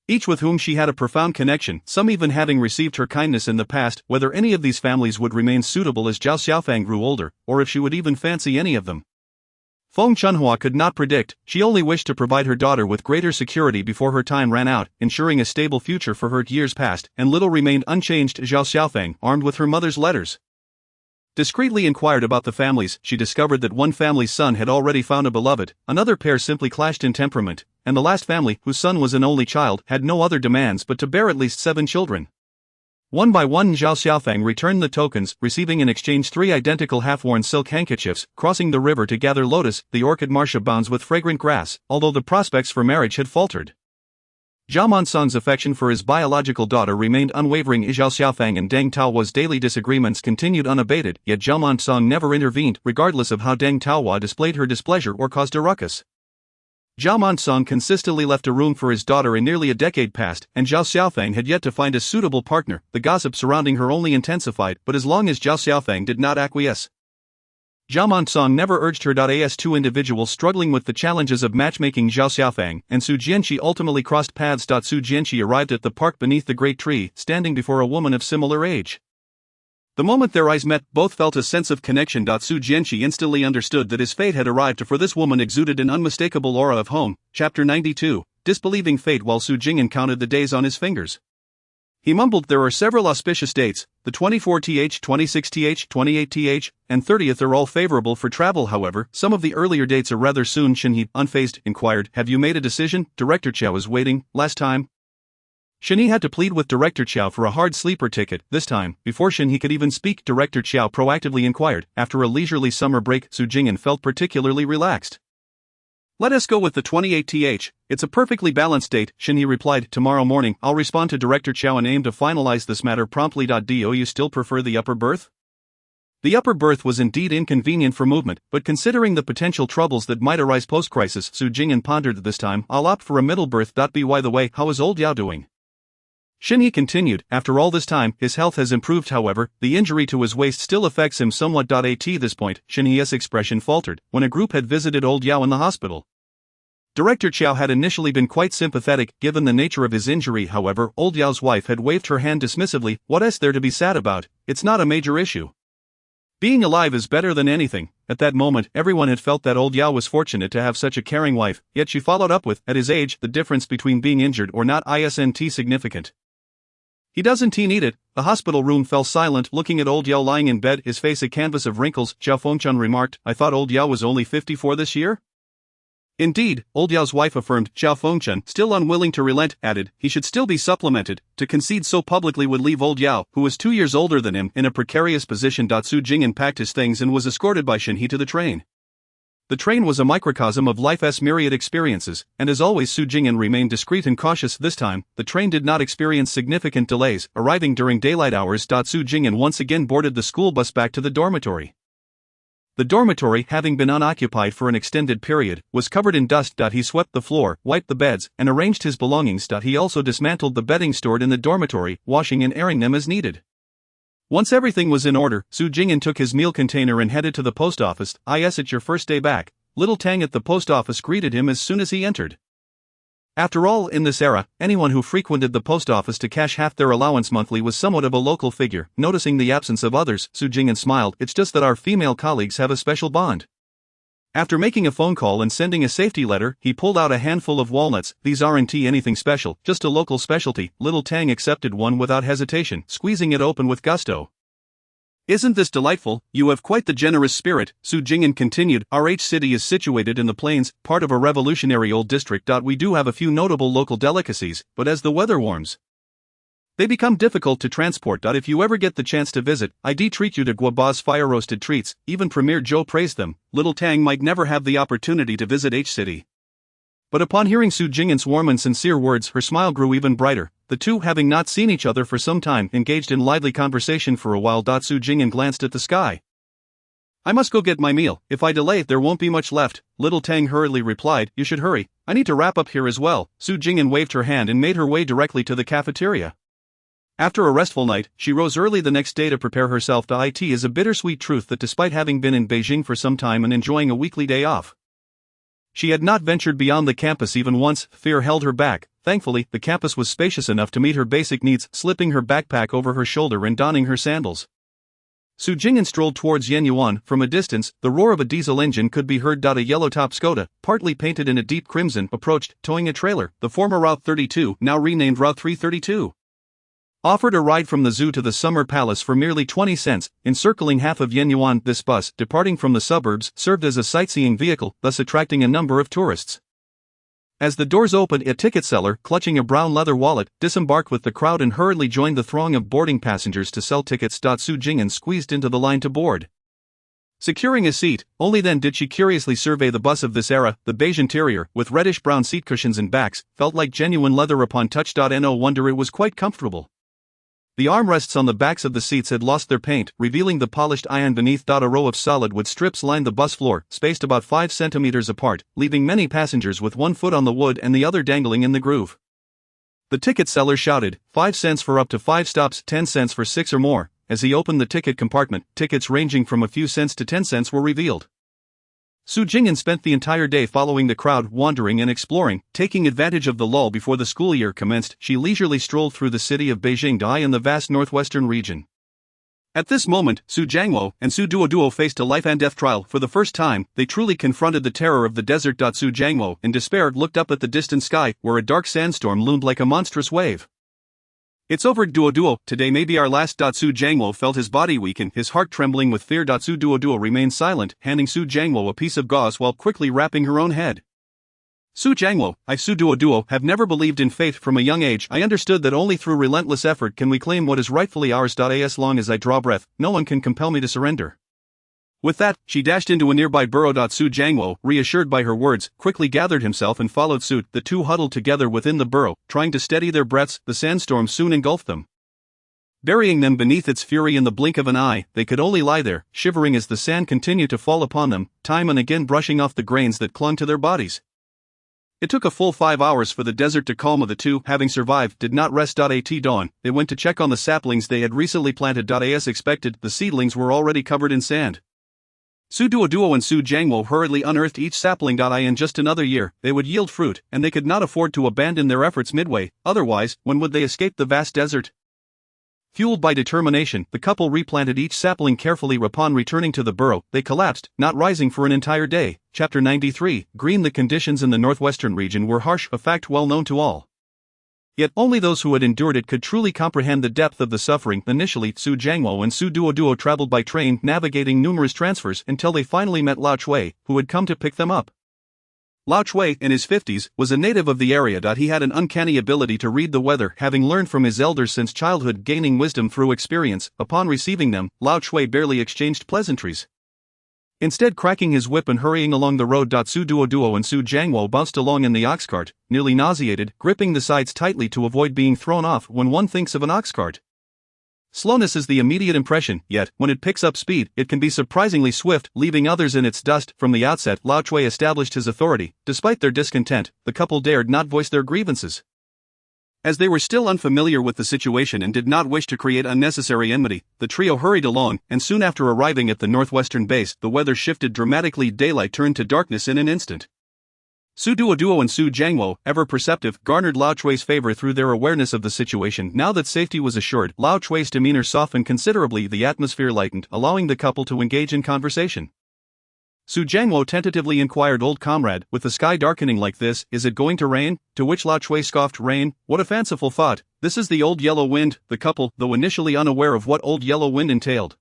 each with whom she had a profound connection, some even having received her kindness in the past. Whether any of these families would remain suitable as Zhao Xiaofang grew older, or if she would even fancy any of them, Feng Chunhua could not predict. She only wished to provide her daughter with greater security before her time ran out, ensuring a stable future for her. Years passed, and little remained unchanged. Zhao Xiaofang, armed with her mother's letters, discreetly inquired about the families. She discovered that one family's son had already found a beloved, another pair simply clashed in temperament, and the last family, whose son was an only child, had no other demands but to bear at least 7 children. One by one, Zhao Xiaofang returned the tokens, receiving in exchange 3 identical half-worn silk handkerchiefs. Crossing the river to gather lotus, the orchid marsh abounds with fragrant grass, although the prospects for marriage had faltered. Zhao Mansong's affection for his biological daughter remained unwavering. Zhao Xiaofang and Deng Taohua's daily disagreements continued unabated, yet Zhao Mansong never intervened, regardless of how Deng Taohua displayed her displeasure or caused a ruckus. Zhao Mansong consistently left a room for his daughter, and nearly a decade passed, and Zhao Xiaofang had yet to find a suitable partner. The gossip surrounding her only intensified, but as long as Zhao Xiaofang did not acquiesce, Zhao Mansong never urged her. As 2 individuals struggling with the challenges of matchmaking, Zhao Xiaofang and Su Jianqi ultimately crossed paths. Su Jianqi arrived at the park beneath the great tree, standing before a woman of similar age. The moment their eyes met, both felt a sense of connection. Su Jianqi instantly understood that his fate had arrived, for this woman exuded an unmistakable aura of home. Chapter 92, Disbelieving Fate. While Su Jing'an counted the days on his fingers, he mumbled, "There are several auspicious dates. The 24th, 26th, 28th, and 30th are all favorable for travel. However, some of the earlier dates are rather soon." Shenhe, unfazed, inquired, "Have you made a decision? Director Qiao is waiting. Last time, Shenhe had to plead with Director Qiao for a hard sleeper ticket. This time, before Shenhe could even speak, Director Qiao proactively inquired. After a leisurely summer break, Su Jing'an felt particularly relaxed. "Let us go with the 28th. It's a perfectly balanced date," Shenhe replied. "Tomorrow morning, I'll respond to Director Qiao and aim to finalize this matter promptly. Do you still prefer the upper berth?" The upper berth was indeed inconvenient for movement, but considering the potential troubles that might arise post-crisis, Su Jing'an pondered. "This time, I'll opt for a middle berth. By the way, how is old Yao doing?" Shenhe continued. "After all this time, his health has improved. However, the injury to his waist still affects him somewhat." At this point, Shenhe's expression faltered. When a group had visited old Yao in the hospital, Director Qiao had initially been quite sympathetic, given the nature of his injury. However, old Yao's wife had waved her hand dismissively. "What is there to be sad about? It's not a major issue. Being alive is better than anything." At that moment, everyone had felt that old Yao was fortunate to have such a caring wife, yet she followed up with, "At his age, the difference between being injured or not isn't significant. He doesn't need it." The hospital room fell silent, looking at old Yao lying in bed, his face a canvas of wrinkles. Zhao Fengchun remarked, "I thought old Yao was only 54 this year?" "Indeed," old Yao's wife affirmed. Zhao Fengchun, still unwilling to relent, added, "He should still be supplemented. To concede so publicly would leave old Yao, who was 2 years older than him, in a precarious position." Su Jing'an packed his things and was escorted by Shenhe to the train. The train was a microcosm of life's myriad experiences, and as always Su Jing'an remained discreet and cautious. This time, the train did not experience significant delays, arriving during daylight hours. Su Jing'an once again boarded the school bus back to the dormitory. The dormitory, having been unoccupied for an extended period, was covered in dust. He swept the floor, wiped the beds, and arranged his belongings. He also dismantled the bedding stored in the dormitory, washing and airing them as needed. Once everything was in order, Su Jing'an took his meal container and headed to the post office. Yes, it's your first day back. Little Tang at the post office greeted him as soon as he entered. After all, in this era, anyone who frequented the post office to cash half their allowance monthly was somewhat of a local figure. Noticing the absence of others, Su Jing'an smiled. It's just that our female colleagues have a special bond. After making a phone call and sending a safety letter, he pulled out a handful of walnuts. These aren't anything special, just a local specialty. Little Tang accepted one without hesitation, squeezing it open with gusto. Isn't this delightful? You have quite the generous spirit, Su Jing'an continued. Our city is situated in the plains, part of a revolutionary old district. We do have a few notable local delicacies, but as the weather warms, they become difficult to transport. If you ever get the chance to visit, I'd treat you to Guaba's fire-roasted treats. Even Premier Zhou praised them. Little Tang might never have the opportunity to visit H-City. But upon hearing Su Jing'an's warm and sincere words, her smile grew even brighter. The two, having not seen each other for some time, engaged in lively conversation for a while. Su Jing'an glanced at the sky. I must go get my meal. If I delay, there won't be much left. Little Tang hurriedly replied. You should hurry. I need to wrap up here as well. Su Jing'an waved her hand and made her way directly to the cafeteria. After a restful night, she rose early the next day to prepare herself. It is a bittersweet truth that despite having been in Beijing for some time and enjoying a weekly day off, she had not ventured beyond the campus even once. Fear held her back. Thankfully, the campus was spacious enough to meet her basic needs. Slipping her backpack over her shoulder and donning her sandals, Su Jing'an strolled towards Yanyuan. From a distance, the roar of a diesel engine could be heard. A yellow-top Skoda, partly painted in a deep crimson, approached, towing a trailer. The former Route 32, now renamed Route 332, offered a ride from the zoo to the Summer Palace for merely 20 cents, encircling half of Yanyuan. This bus, departing from the suburbs, served as a sightseeing vehicle, thus attracting a number of tourists. As the doors opened, a ticket seller, clutching a brown leather wallet, disembarked with the crowd and hurriedly joined the throng of boarding passengers to sell tickets. Su Jing'an squeezed into the line to board. Securing a seat, only then did she curiously survey the bus of this era. The beige interior, with reddish-brown seat cushions and backs, felt like genuine leather upon touch. No wonder it was quite comfortable. The armrests on the backs of the seats had lost their paint, revealing the polished iron beneath. A row of solid wood strips lined the bus floor, spaced about 5 centimeters apart, leaving many passengers with one foot on the wood and the other dangling in the groove. The ticket seller shouted, 5 cents for up to 5 stops, 10 cents for 6 or more. As he opened the ticket compartment, tickets ranging from a few cents to 10 cents were revealed. Su Jing'an spent the entire day following the crowd, wandering and exploring. Taking advantage of the lull before the school year commenced, she leisurely strolled through the city of Beijing in the vast northwestern region. At this moment, Su Jiangwo and Su Duoduo faced a life and death trial. For the first time, they truly confronted the terror of the desert. Su Jiangwo, in despair, looked up at the distant sky, where a dark sandstorm loomed like a monstrous wave. It's over, Duoduo, today may be our last. Su Jiangwo felt his body weaken, his heart trembling with fear. Su Duoduo remained silent, handing Su Jiangwo a piece of gauze while quickly wrapping her own head. Su Jiangwo, Su Duoduo, have never believed in fate. From a young age, I understood that only through relentless effort can we claim what is rightfully ours. As long as I draw breath, no one can compel me to surrender. With that, she dashed into a nearby burrow. Su Jiangwo, reassured by her words, quickly gathered himself and followed suit. The two huddled together within the burrow, trying to steady their breaths. The sandstorm soon engulfed them, burying them beneath its fury. In the blink of an eye, they could only lie there, shivering as the sand continued to fall upon them, time and again brushing off the grains that clung to their bodies. It took a full 5 hours for the desert to calm. The two, having survived, did not rest. At dawn, they went to check on the saplings they had recently planted. As expected, the seedlings were already covered in sand. Su Duoduo and Su Jiangwo hurriedly unearthed each sapling. In just another year, they would yield fruit, and they could not afford to abandon their efforts midway, otherwise, when would they escape the vast desert? Fueled by determination, the couple replanted each sapling carefully. Upon returning to the burrow, they collapsed, not rising for an entire day. Chapter 93, Green. The conditions in the northwestern region were harsh, a fact well known to all. Yet only those who had endured it could truly comprehend the depth of the suffering. Initially, Su Jiangwo and Su Duoduo traveled by train, navigating numerous transfers until they finally met Lao Chui, who had come to pick them up. Lao Chui, in his 50s, was a native of the area. He had an uncanny ability to read the weather, having learned from his elders since childhood, gaining wisdom through experience. Upon receiving them, Lao Chui barely exchanged pleasantries. Instead, cracking his whip and hurrying along the road. Su Duoduo and Su Jiangwo bounced along in the ox cart, nearly nauseated, gripping the sides tightly to avoid being thrown off when one thinks of an ox cart. Slowness is the immediate impression, yet, when it picks up speed, it can be surprisingly swift, leaving others in its dust. From the outset, Lao Chui established his authority. Despite their discontent, the couple dared not voice their grievances. As they were still unfamiliar with the situation and did not wish to create unnecessary enmity, the trio hurried along, and soon after arriving at the northwestern base, the weather shifted dramatically. Daylight turned to darkness in an instant. Su Duoduo and Su Jiangwo, ever perceptive, garnered Lao Chui's favor through their awareness of the situation. Now that safety was assured, Lao Chui's demeanor softened considerably, the atmosphere lightened, allowing the couple to engage in conversation. Su Jiangwo tentatively inquired, "Old comrade, with the sky darkening like this, is it going to rain?" To which Lao Chui scoffed, "Rain? What a fanciful thought, this is the old yellow wind." The couple, though initially unaware of what old yellow wind entailed,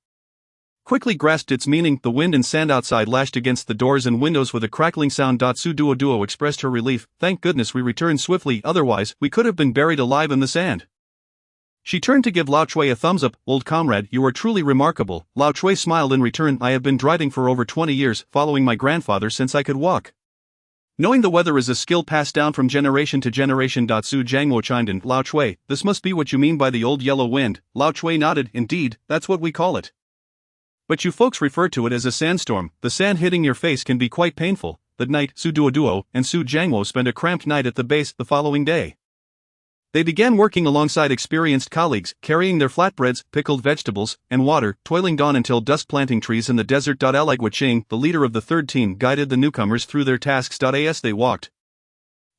quickly grasped its meaning. The wind and sand outside lashed against the doors and windows with a crackling sound. Su Duoduo expressed her relief, "Thank goodness we returned swiftly, otherwise, we could have been buried alive in the sand." She turned to give Lao Chui a thumbs up. "Old comrade, you are truly remarkable." Lao Chui smiled in return. "I have been driving for over 20 years, following my grandfather since I could walk. Knowing the weather is a skill passed down from generation to generation." Su Jiangwo chimed in, "Lao Chui, this must be what you mean by the old yellow wind." Lao Chui nodded, "Indeed, that's what we call it. But you folks refer to it as a sandstorm. The sand hitting your face can be quite painful." That night, Su Duoduo and Su Jiangwo spent a cramped night at the base. The following day, they began working alongside experienced colleagues, carrying their flatbreads, pickled vegetables, and water, toiling dawn until dusk, planting trees in the desert. Li Guiqing, the leader of the third team, guided the newcomers through their tasks. As they walked,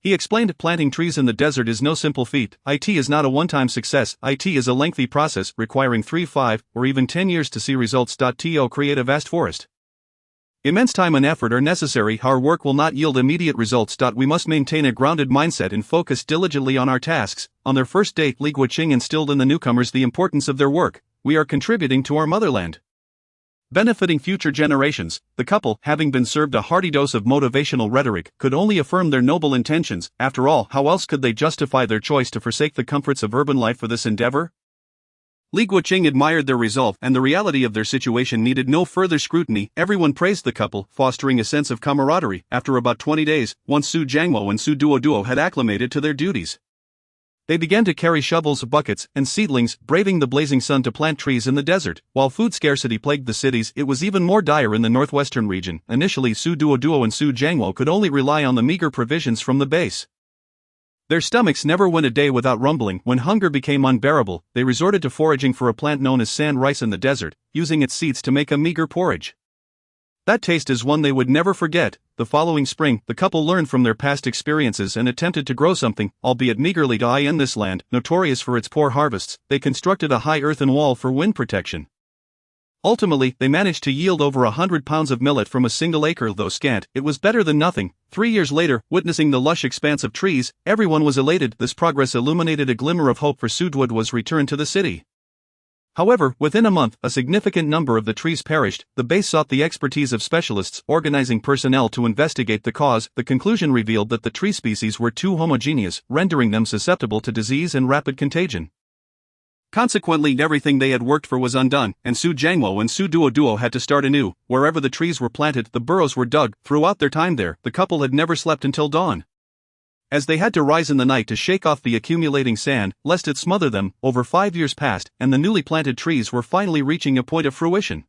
he explained, "Planting trees in the desert is no simple feat. It is not a one-time success. It is a lengthy process, requiring 3, 5, or even 10 years to see results. To create a vast forest, immense time and effort are necessary. Our work will not yield immediate results. We must maintain a grounded mindset and focus diligently on our tasks." On their first day, Li Guiqing instilled in the newcomers the importance of their work. "We are contributing to our motherland, benefiting future generations." The couple, having been served a hearty dose of motivational rhetoric, could only affirm their noble intentions. After all, how else could they justify their choice to forsake the comforts of urban life for this endeavor? Li Guiqing admired their resolve, and the reality of their situation needed no further scrutiny. Everyone praised the couple, fostering a sense of camaraderie. After about 20 days, once Su Jiangwo and Su Duoduo had acclimated to their duties, they began to carry shovels, buckets, and seedlings, braving the blazing sun to plant trees in the desert. While food scarcity plagued the cities, it was even more dire in the northwestern region. Initially, Su Duoduo and Su Jiangwo could only rely on the meager provisions from the base. Their stomachs never went a day without rumbling. When hunger became unbearable, they resorted to foraging for a plant known as sand rice in the desert, using its seeds to make a meager porridge. That taste is one they would never forget. The following spring, the couple learned from their past experiences and attempted to grow something, albeit meagerly. In this land, notorious for its poor harvests, they constructed a high earthen wall for wind protection. Ultimately, they managed to yield over 100 pounds of millet from a single acre. Though scant, it was better than nothing. 3 years later, witnessing the lush expanse of trees, everyone was elated. This progress illuminated a glimmer of hope for Su Duoduo's return to the city. However, within a month, a significant number of the trees perished. The base sought the expertise of specialists, organizing personnel to investigate the cause. The conclusion revealed that the tree species were too homogeneous, rendering them susceptible to disease and rapid contagion. Consequently, everything they had worked for was undone, and Su Jiangwo and Su Duoduo had to start anew. Wherever the trees were planted, the burrows were dug. Throughout their time there, the couple had never slept until dawn, as they had to rise in the night to shake off the accumulating sand, lest it smother them. Over 5 years passed, and the newly planted trees were finally reaching a point of fruition.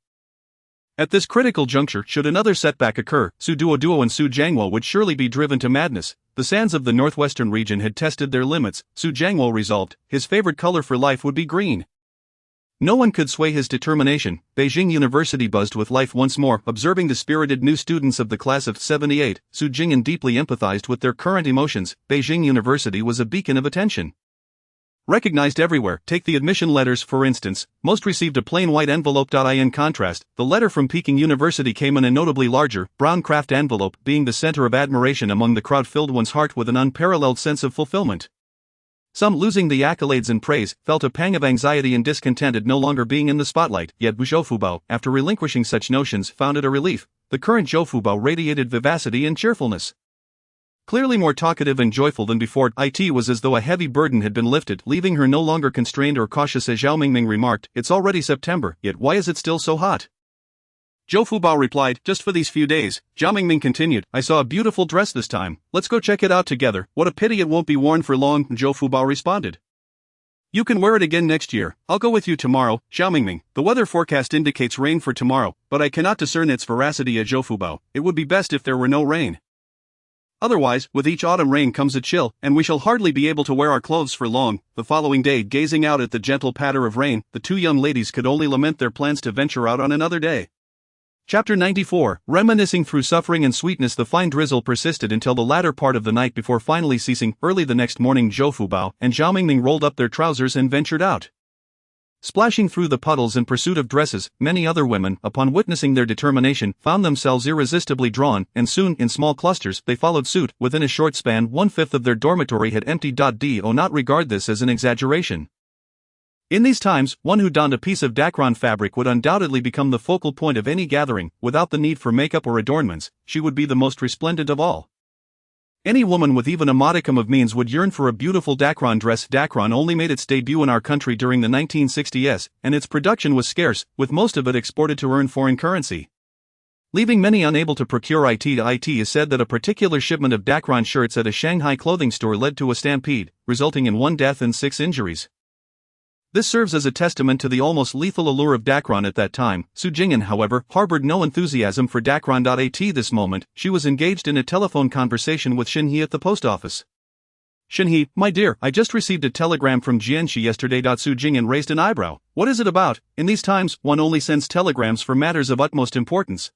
At this critical juncture, should another setback occur, Su Duoduo and Su Jiangwo would surely be driven to madness. The sands of the northwestern region had tested their limits. Su Jiangwo resolved, his favorite color for life would be green. No one could sway his determination. Beijing University buzzed with life once more. Observing the spirited new students of the class of 78, Su Jing'an deeply empathized with their current emotions. Beijing University was a beacon of attention, recognized everywhere. Take the admission letters, for instance. Most received a plain white envelope. In contrast, the letter from Peking University came in a notably larger, brown craft envelope, being the center of admiration among the crowd, filled one's heart with an unparalleled sense of fulfillment. Some, losing the accolades and praise, felt a pang of anxiety and discontent at no longer being in the spotlight. Yet Wu Zhoufubao, after relinquishing such notions, found it a relief. The current Zhoufubao radiated vivacity and cheerfulness. Clearly more talkative and joyful than before, it was as though a heavy burden had been lifted, leaving her no longer constrained or cautious. As Zhao Mingming remarked, "It's already September, yet why is it still so hot?" Zhou Fubao replied, just for these few days. Jia Mingming continued, I saw a beautiful dress this time, let's go check it out together. What a pity it won't be worn for long, Zhou Fubao responded. You can wear it again next year, I'll go with you tomorrow, Xiao Mingming. The weather forecast indicates rain for tomorrow, but I cannot discern its veracity at Zhou Fubao. It would be best if there were no rain. Otherwise, with each autumn rain comes a chill, and we shall hardly be able to wear our clothes for long. The following day, gazing out at the gentle patter of rain, the two young ladies could only lament their plans to venture out on another day. Chapter 94, Reminiscing through suffering and sweetness. The fine drizzle persisted until the latter part of the night before finally ceasing. Early the next morning, Zhou Fubao and Xiao Mingming rolled up their trousers and ventured out. Splashing through the puddles in pursuit of dresses, many other women, upon witnessing their determination, found themselves irresistibly drawn, and soon, in small clusters, they followed suit. Within a short span, 1/5 of their dormitory had emptied. Do not regard this as an exaggeration. In these times, one who donned a piece of dacron fabric would undoubtedly become the focal point of any gathering. Without the need for makeup or adornments, she would be the most resplendent of all. Any woman with even a modicum of means would yearn for a beautiful dacron dress. Dacron only made its debut in our country during the 1960s, and its production was scarce, with most of it exported to earn foreign currency, leaving many unable to procure it. It is said that a particular shipment of dacron shirts at a Shanghai clothing store led to a stampede, resulting in 1 death and 6 injuries. This serves as a testament to the almost lethal allure of dacron at that time. Su Jing'an, however, harbored no enthusiasm for dacron. At this moment, she was engaged in a telephone conversation with Shinhe at the post office. Shinhe, my dear, I just received a telegram from Jianxi yesterday. Su Jing'an raised an eyebrow. What is it about? In these times, one only sends telegrams for matters of utmost importance,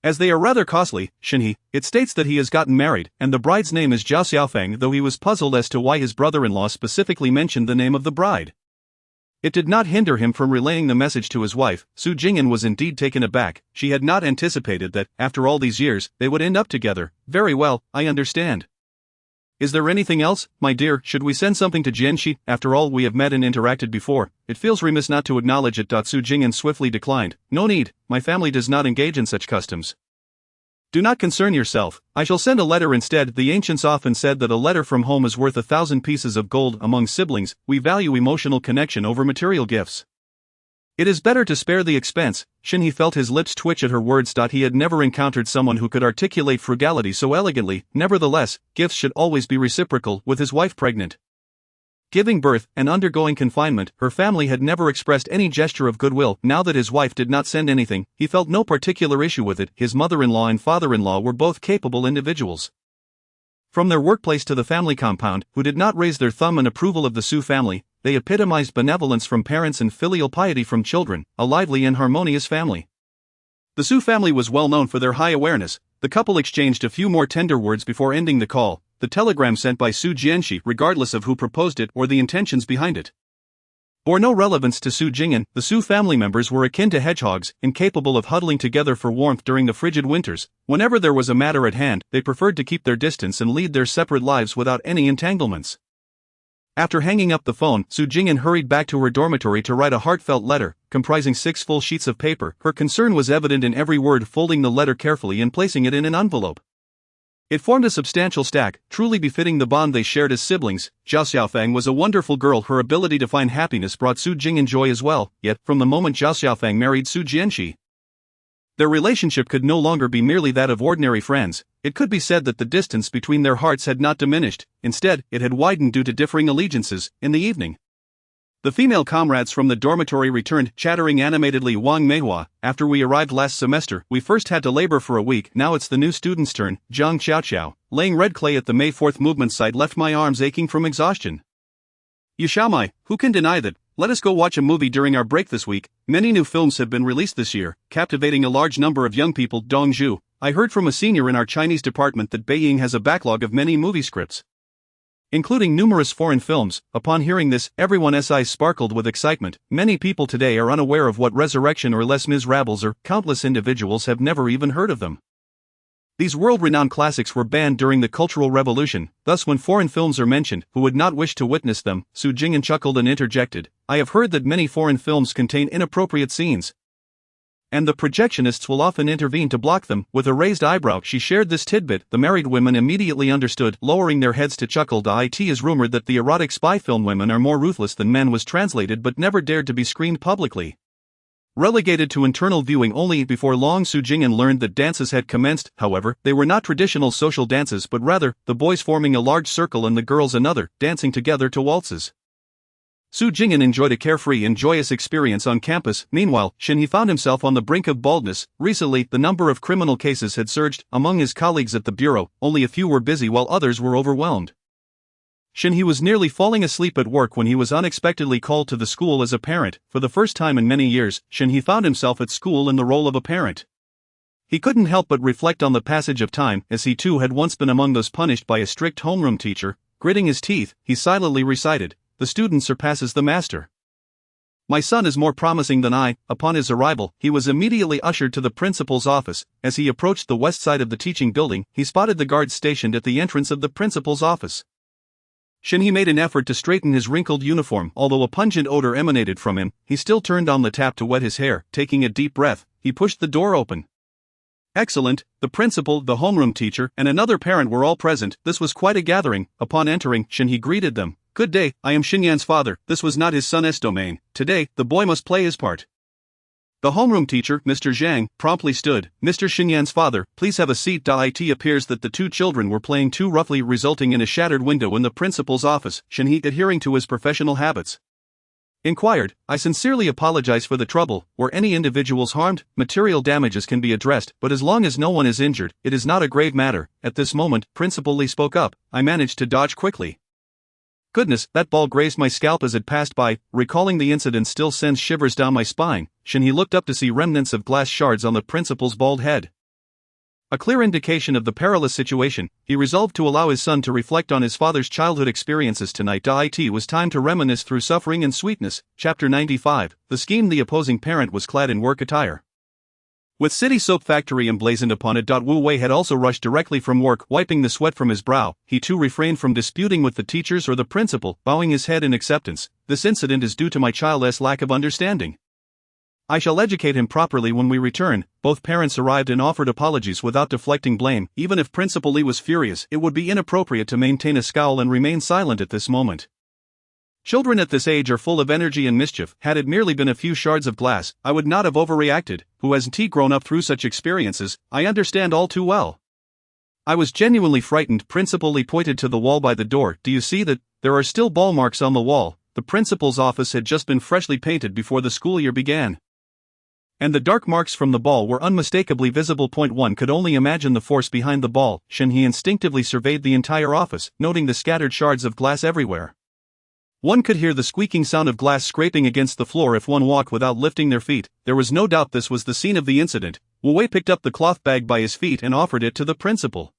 as they are rather costly. Shinhe, it states that he has gotten married, and the bride's name is Zhao Xiaofeng, though he was puzzled as to why his brother-in-law specifically mentioned the name of the bride. It did not hinder him from relaying the message to his wife. Su Jing'an was indeed taken aback. She had not anticipated that, after all these years, they would end up together. Very well, I understand. Is there anything else, my dear? Should we send something to Jianxi? After all, we have met and interacted before. It feels remiss not to acknowledge it. Su Jing'an swiftly declined. No need, my family does not engage in such customs. Do not concern yourself, I shall send a letter instead. The ancients often said that a letter from home is worth 1,000 pieces of gold. Among siblings, we value emotional connection over material gifts. It is better to spare the expense. Shinhe felt his lips twitch at her words. He had never encountered someone who could articulate frugality so elegantly. Nevertheless, gifts should always be reciprocal. With his wife pregnant, giving birth, and undergoing confinement, her family had never expressed any gesture of goodwill. Now that his wife did not send anything, he felt no particular issue with it. His mother-in-law and father-in-law were both capable individuals. From their workplace to the family compound, who did not raise their thumb in approval of the Su family, they epitomized benevolence from parents and filial piety from children, a lively and harmonious family. The Su family was well known for their high awareness. The couple exchanged a few more tender words before ending the call. The telegram sent by Su Jianxi, regardless of who proposed it or the intentions behind it, bore no relevance to Su Jing'an. The Su family members were akin to hedgehogs, incapable of huddling together for warmth during the frigid winters. Whenever there was a matter at hand, they preferred to keep their distance and lead their separate lives without any entanglements. After hanging up the phone, Su Jing'an hurried back to her dormitory to write a heartfelt letter, comprising 6 full sheets of paper. Her concern was evident in every word. Folding the letter carefully and placing it in an envelope, it formed a substantial stack, truly befitting the bond they shared as siblings. Zhao Xiaofeng was a wonderful girl. Her ability to find happiness brought Su Jing'an joy as well. Yet, from the moment Zhao Xiaofeng married Su Jianxi, their relationship could no longer be merely that of ordinary friends. It could be said that the distance between their hearts had not diminished. Instead, it had widened due to differing allegiances. In the evening, the female comrades from the dormitory returned, chattering animatedly. Wang Meihua, after we arrived last semester, we first had to labor for a week. Now it's the new student's turn. Zhang Qiaoqiao, laying red clay at the May 4th movement site, left my arms aching from exhaustion. You Xiaomai, who can deny that? Let us go watch a movie during our break this week. Many new films have been released this year, captivating a large number of young people. Dongzhu, I heard from a senior in our Chinese department that Beijing has a backlog of many movie scripts, including numerous foreign films. Upon hearing this, everyone's eyes sparkled with excitement. Many people today are unaware of what Resurrection or Les Miserables are. Countless individuals have never even heard of them. These world-renowned classics were banned during the Cultural Revolution. Thus, when foreign films are mentioned, who would not wish to witness them? Su Jing'an chuckled and interjected, I have heard that many foreign films contain inappropriate scenes, and the projectionists will often intervene to block them. With a raised eyebrow, she shared this tidbit. The married women immediately understood, lowering their heads to chuckle. It is rumored that the erotic spy film women are more ruthless than men was translated but never dared to be screened publicly. Relegated to internal viewing only before long, Su Jing'an learned that dances had commenced. However, they were not traditional social dances but rather, the boys forming a large circle and the girls another, dancing together to waltzes. Su Jing'an enjoyed a carefree and joyous experience on campus. Meanwhile, Shinhee found himself on the brink of baldness. Recently, the number of criminal cases had surged. Among his colleagues at the bureau, only a few were busy while others were overwhelmed. Shinhee was nearly falling asleep at work when he was unexpectedly called to the school as a parent. For the first time in many years, Shinhee found himself at school in the role of a parent. He couldn't help but reflect on the passage of time, as he too had once been among those punished by a strict homeroom teacher. Gritting his teeth, he silently recited, "The student surpasses the master. My son is more promising than I." Upon his arrival, he was immediately ushered to the principal's office. As he approached the west side of the teaching building, he spotted the guards stationed at the entrance of the principal's office. Shinhee made an effort to straighten his wrinkled uniform. Although a pungent odor emanated from him, he still turned on the tap to wet his hair. Taking a deep breath, he pushed the door open. Excellent, the principal, the homeroom teacher, and another parent were all present. This was quite a gathering. Upon entering, Shinhee greeted them. "Good day, I am Xinyan's father." This was not his son's domain. Today, the boy must play his part. The homeroom teacher, Mr. Zhang, promptly stood. "Mr. Xinyan's father, please have a seat." It appears that the two children were playing too roughly, resulting in a shattered window in the principal's office. Shinhee, adhering to his professional habits, inquired, "I sincerely apologize for the trouble. Were any individuals harmed? Material damages can be addressed, but as long as no one is injured, it is not a grave matter." At this moment, Principal Lee spoke up. "I managed to dodge quickly. Goodness, that ball grazed my scalp as it passed by." Recalling the incident still sends shivers down my spine. Shinhee looked up to see remnants of glass shards on the principal's bald head. A clear indication of the perilous situation, he resolved to allow his son to reflect on his father's childhood experiences tonight. It was time to reminisce through suffering and sweetness. Chapter 95, The Scheme. The opposing parent was clad in work attire, with City Soap Factory emblazoned upon it. Wu Wei had also rushed directly from work. Wiping the sweat from his brow, he too refrained from disputing with the teachers or the principal, bowing his head in acceptance. "This incident is due to my child's lack of understanding. I shall educate him properly when we return." Both parents arrived and offered apologies without deflecting blame. Even if Principal Lee was furious, it would be inappropriate to maintain a scowl and remain silent at this moment. Children at this age are full of energy and mischief. Had it merely been a few shards of glass, I would not have overreacted. Who hasn't grown up through such experiences? I understand all too well. I was genuinely frightened. Principal Lee pointed to the wall by the door. "Do you see that? There are still ball marks on the wall." The principal's office had just been freshly painted before the school year began, and the dark marks from the ball were unmistakably visible. One could only imagine the force behind the ball. Shinhee instinctively surveyed the entire office, noting the scattered shards of glass everywhere. One could hear the squeaking sound of glass scraping against the floor if one walked without lifting their feet. There was no doubt this was the scene of the incident. Wu Wei picked up the cloth bag by his feet and offered it to the principal.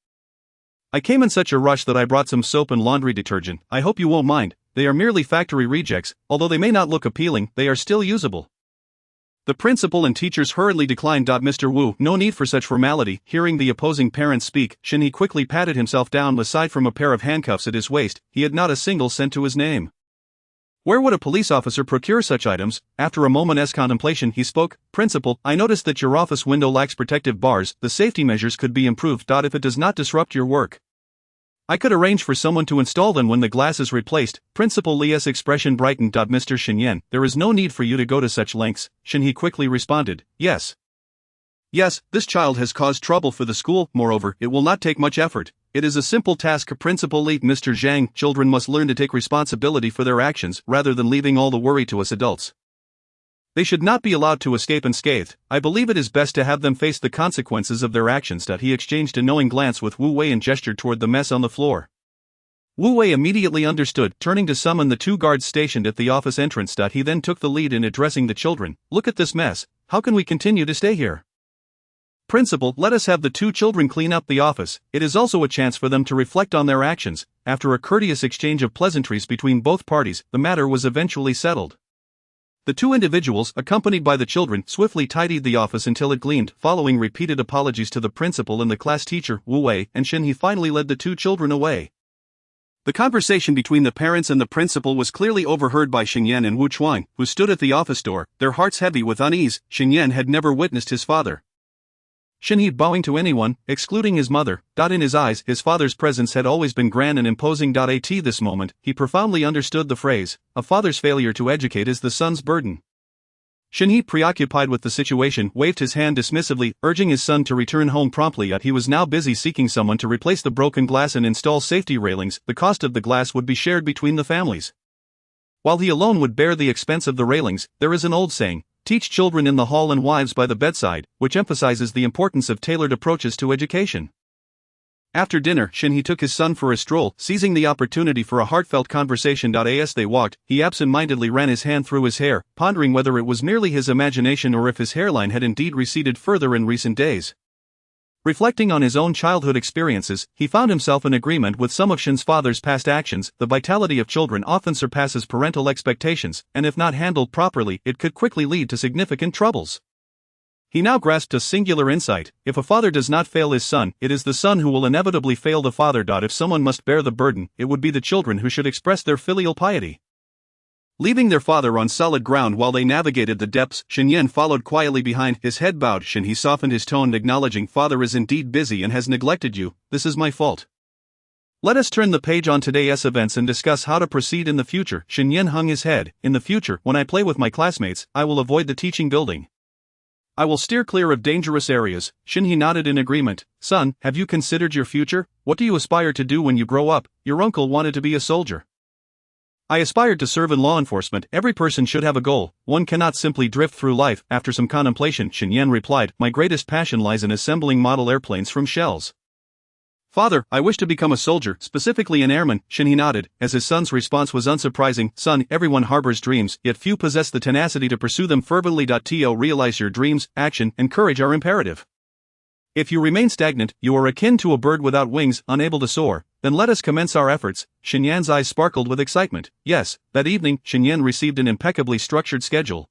"I came in such a rush that I brought some soap and laundry detergent. I hope you won't mind. They are merely factory rejects. Although they may not look appealing, they are still usable." The principal and teachers hurriedly declined. "Mr. Wu, no need for such formality." Hearing the opposing parents speak, Shinhee quickly patted himself down. Aside from a pair of handcuffs at his waist, he had not a single cent to his name. Where would a police officer procure such items? After a moment's contemplation, he spoke. "Principal, I noticed that your office window lacks protective bars. The safety measures could be improved. If it does not disrupt your work, I could arrange for someone to install them when the glass is replaced." Principal Lee's expression brightened. "Mr. Xinyan, there is no need for you to go to such lengths." Shinhee quickly responded, "Yes. Yes, this child has caused trouble for the school. Moreover, it will not take much effort. It is a simple task." Principal Lee, "Mr. Zhang, children must learn to take responsibility for their actions rather than leaving all the worry to us adults. They should not be allowed to escape unscathed. I believe it is best to have them face the consequences of their actions." He exchanged a knowing glance with Wu Wei and gestured toward the mess on the floor. Wu Wei immediately understood, turning to summon the two guards stationed at the office entrance. He then took the lead in addressing the children. "Look at this mess. How can we continue to stay here? Principal, let us have the two children clean up the office. It is also a chance for them to reflect on their actions." After a courteous exchange of pleasantries between both parties, the matter was eventually settled. The two individuals, accompanied by the children, swiftly tidied the office until it gleamed. Following repeated apologies to the principal and the class teacher, Wu Wei and Shinhee finally led the two children away. The conversation between the parents and the principal was clearly overheard by Xingyan and Wu Chuang, who stood at the office door, their hearts heavy with unease. Xingyan had never witnessed his father, Shinhee, bowing to anyone, excluding his mother. In his eyes, his father's presence had always been grand and imposing. At this moment, he profoundly understood the phrase, "A father's failure to educate is the son's burden." Xinyi, preoccupied with the situation, waved his hand dismissively, urging his son to return home promptly, yet he was now busy seeking someone to replace the broken glass and install safety railings. The cost of the glass would be shared between the families, while he alone would bear the expense of the railings. There is an old saying, "Teach children in the hall and wives by the bedside," which emphasizes the importance of tailored approaches to education. After dinner, Xinyi took his son for a stroll, seizing the opportunity for a heartfelt conversation. As they walked, he absent-mindedly ran his hand through his hair, pondering whether it was merely his imagination or if his hairline had indeed receded further in recent days. Reflecting on his own childhood experiences, he found himself in agreement with some of Xin's father's past actions. The vitality of children often surpasses parental expectations, and if not handled properly, it could quickly lead to significant troubles. He now grasped a singular insight: if a father does not fail his son, it is the son who will inevitably fail the father. If someone must bear the burden, it would be the children who should express their filial piety. Leaving their father on solid ground while they navigated the depths, Xinyan followed quietly behind, his head bowed. He softened his tone, acknowledging, "Father is indeed busy and has neglected you. This is my fault. Let us turn the page on today's events and discuss how to proceed in the future." Xinyan hung his head. "In the future, when I play with my classmates, I will avoid the teaching building. I will steer clear of dangerous areas." Xinyi nodded in agreement. "Son, have you considered your future? What do you aspire to do when you grow up?" "Your uncle wanted to be a soldier. I aspired to serve in law enforcement." "Every person should have a goal. One cannot simply drift through life." After some contemplation, Xinyan replied, "My greatest passion lies in assembling model airplanes from shells." "Father, I wish to become a soldier, specifically an airman." Xinyi nodded, as his son's response was unsurprising. "Son, everyone harbors dreams, yet few possess the tenacity to pursue them fervently. To realize your dreams, action and courage are imperative. If you remain stagnant, you are akin to a bird without wings, unable to soar. Then let us commence our efforts." Xinyan's eyes sparkled with excitement. Yes, that evening, Xinyan received an impeccably structured schedule,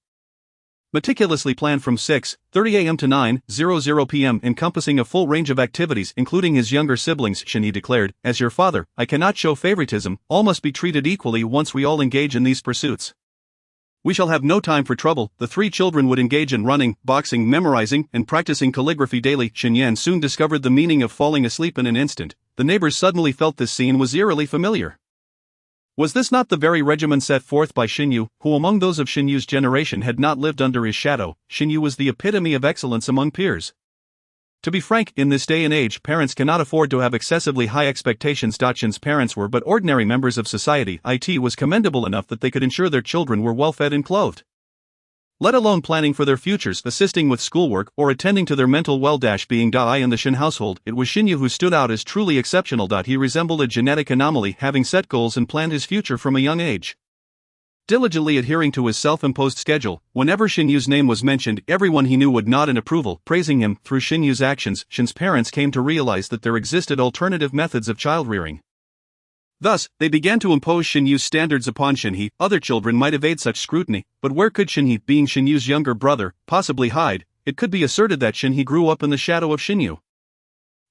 meticulously planned from 6:30 a.m. to 9:00 p.m., encompassing a full range of activities including his younger siblings. Xinyi declared, "As your father, I cannot show favoritism. All must be treated equally once we all engage in these pursuits. We shall have no time for trouble." The three children would engage in running, boxing, memorizing, and practicing calligraphy daily. Xinyan soon discovered the meaning of falling asleep in an instant. The neighbors suddenly felt this scene was eerily familiar. Was this not the very regimen set forth by Xinyu, who among those of Xinyu's generation had not lived under his shadow? Xinyu was the epitome of excellence among peers. To be frank, in this day and age, parents cannot afford to have excessively high expectations. Xin's parents were but ordinary members of society. It was commendable enough that they could ensure their children were well fed and clothed, let alone planning for their futures, assisting with schoolwork, or attending to their mental well-being. In the Xin household, it was Xinyu who stood out as truly exceptional. He resembled a genetic anomaly, having set goals and planned his future from a young age, diligently adhering to his self-imposed schedule. Whenever Xinyu's name was mentioned, everyone he knew would nod in approval, praising him. Through Xinyu's actions, Xin's parents came to realize that there existed alternative methods of child-rearing. Thus, they began to impose Xinyu's standards upon Xinyi. Other children might evade such scrutiny, but where could Xinyi, being Xinyu's younger brother, possibly hide? It could be asserted that Xinyi grew up in the shadow of Xinyu.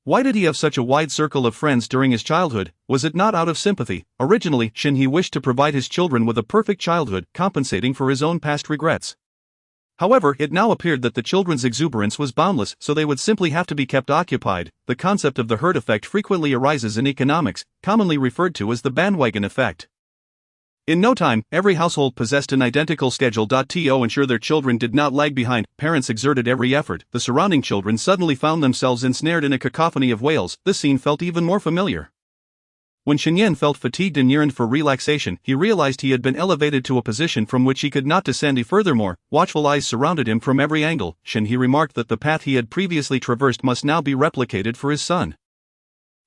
Why did he have such a wide circle of friends during his childhood? Was it not out of sympathy? Originally, Xinyi wished to provide his children with a perfect childhood, compensating for his own past regrets. However, it now appeared that the children's exuberance was boundless, so they would simply have to be kept occupied. The concept of the herd effect frequently arises in economics, commonly referred to as the bandwagon effect. In no time, every household possessed an identical schedule. To ensure their children did not lag behind, parents exerted every effort. The surrounding children suddenly found themselves ensnared in a cacophony of wails. This scene felt even more familiar. When Xinyan felt fatigued and yearned for relaxation, he realized he had been elevated to a position from which he could not descend. Furthermore, watchful eyes surrounded him from every angle. Xinyi remarked that the path he had previously traversed must now be replicated for his son.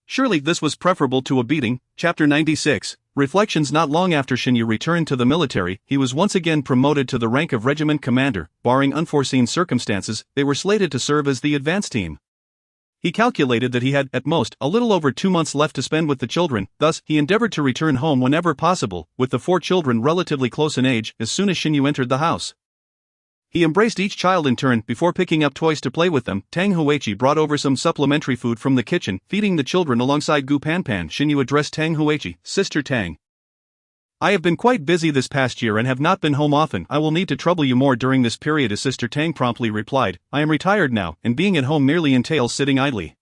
Surely this was preferable to a beating. Chapter 96. Reflections. Not long after Xinyi returned to the military, he was once again promoted to the rank of regiment commander. Barring unforeseen circumstances, they were slated to serve as the advance team. He calculated that he had, at most, a little over 2 months left to spend with the children. Thus, he endeavored to return home whenever possible, with the 4 children relatively close in age. As soon as Xinyu entered the house, he embraced each child in turn before picking up toys to play with them. Tang Huichi brought over some supplementary food from the kitchen, feeding the children alongside Gu Panpan. Xinyu addressed Tang Huichi, "Sister Tang, I have been quite busy this past year and have not been home often. I will need to trouble you more during this period." As Sister Tang promptly replied, "I am retired now, and being at home merely entails sitting idly.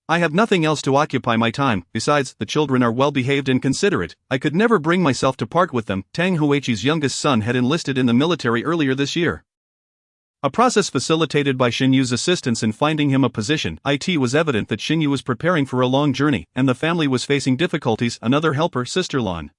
I have nothing else to occupy my time. Besides, the children are well behaved and considerate. I could never bring myself to part with them." Tang Huichi's youngest son had enlisted in the military earlier this year. A process facilitated by Xinyu's assistance in finding him a position. It was evident that Xinyu was preparing for a long journey, and the family was facing difficulties. Another helper, Sister Lan,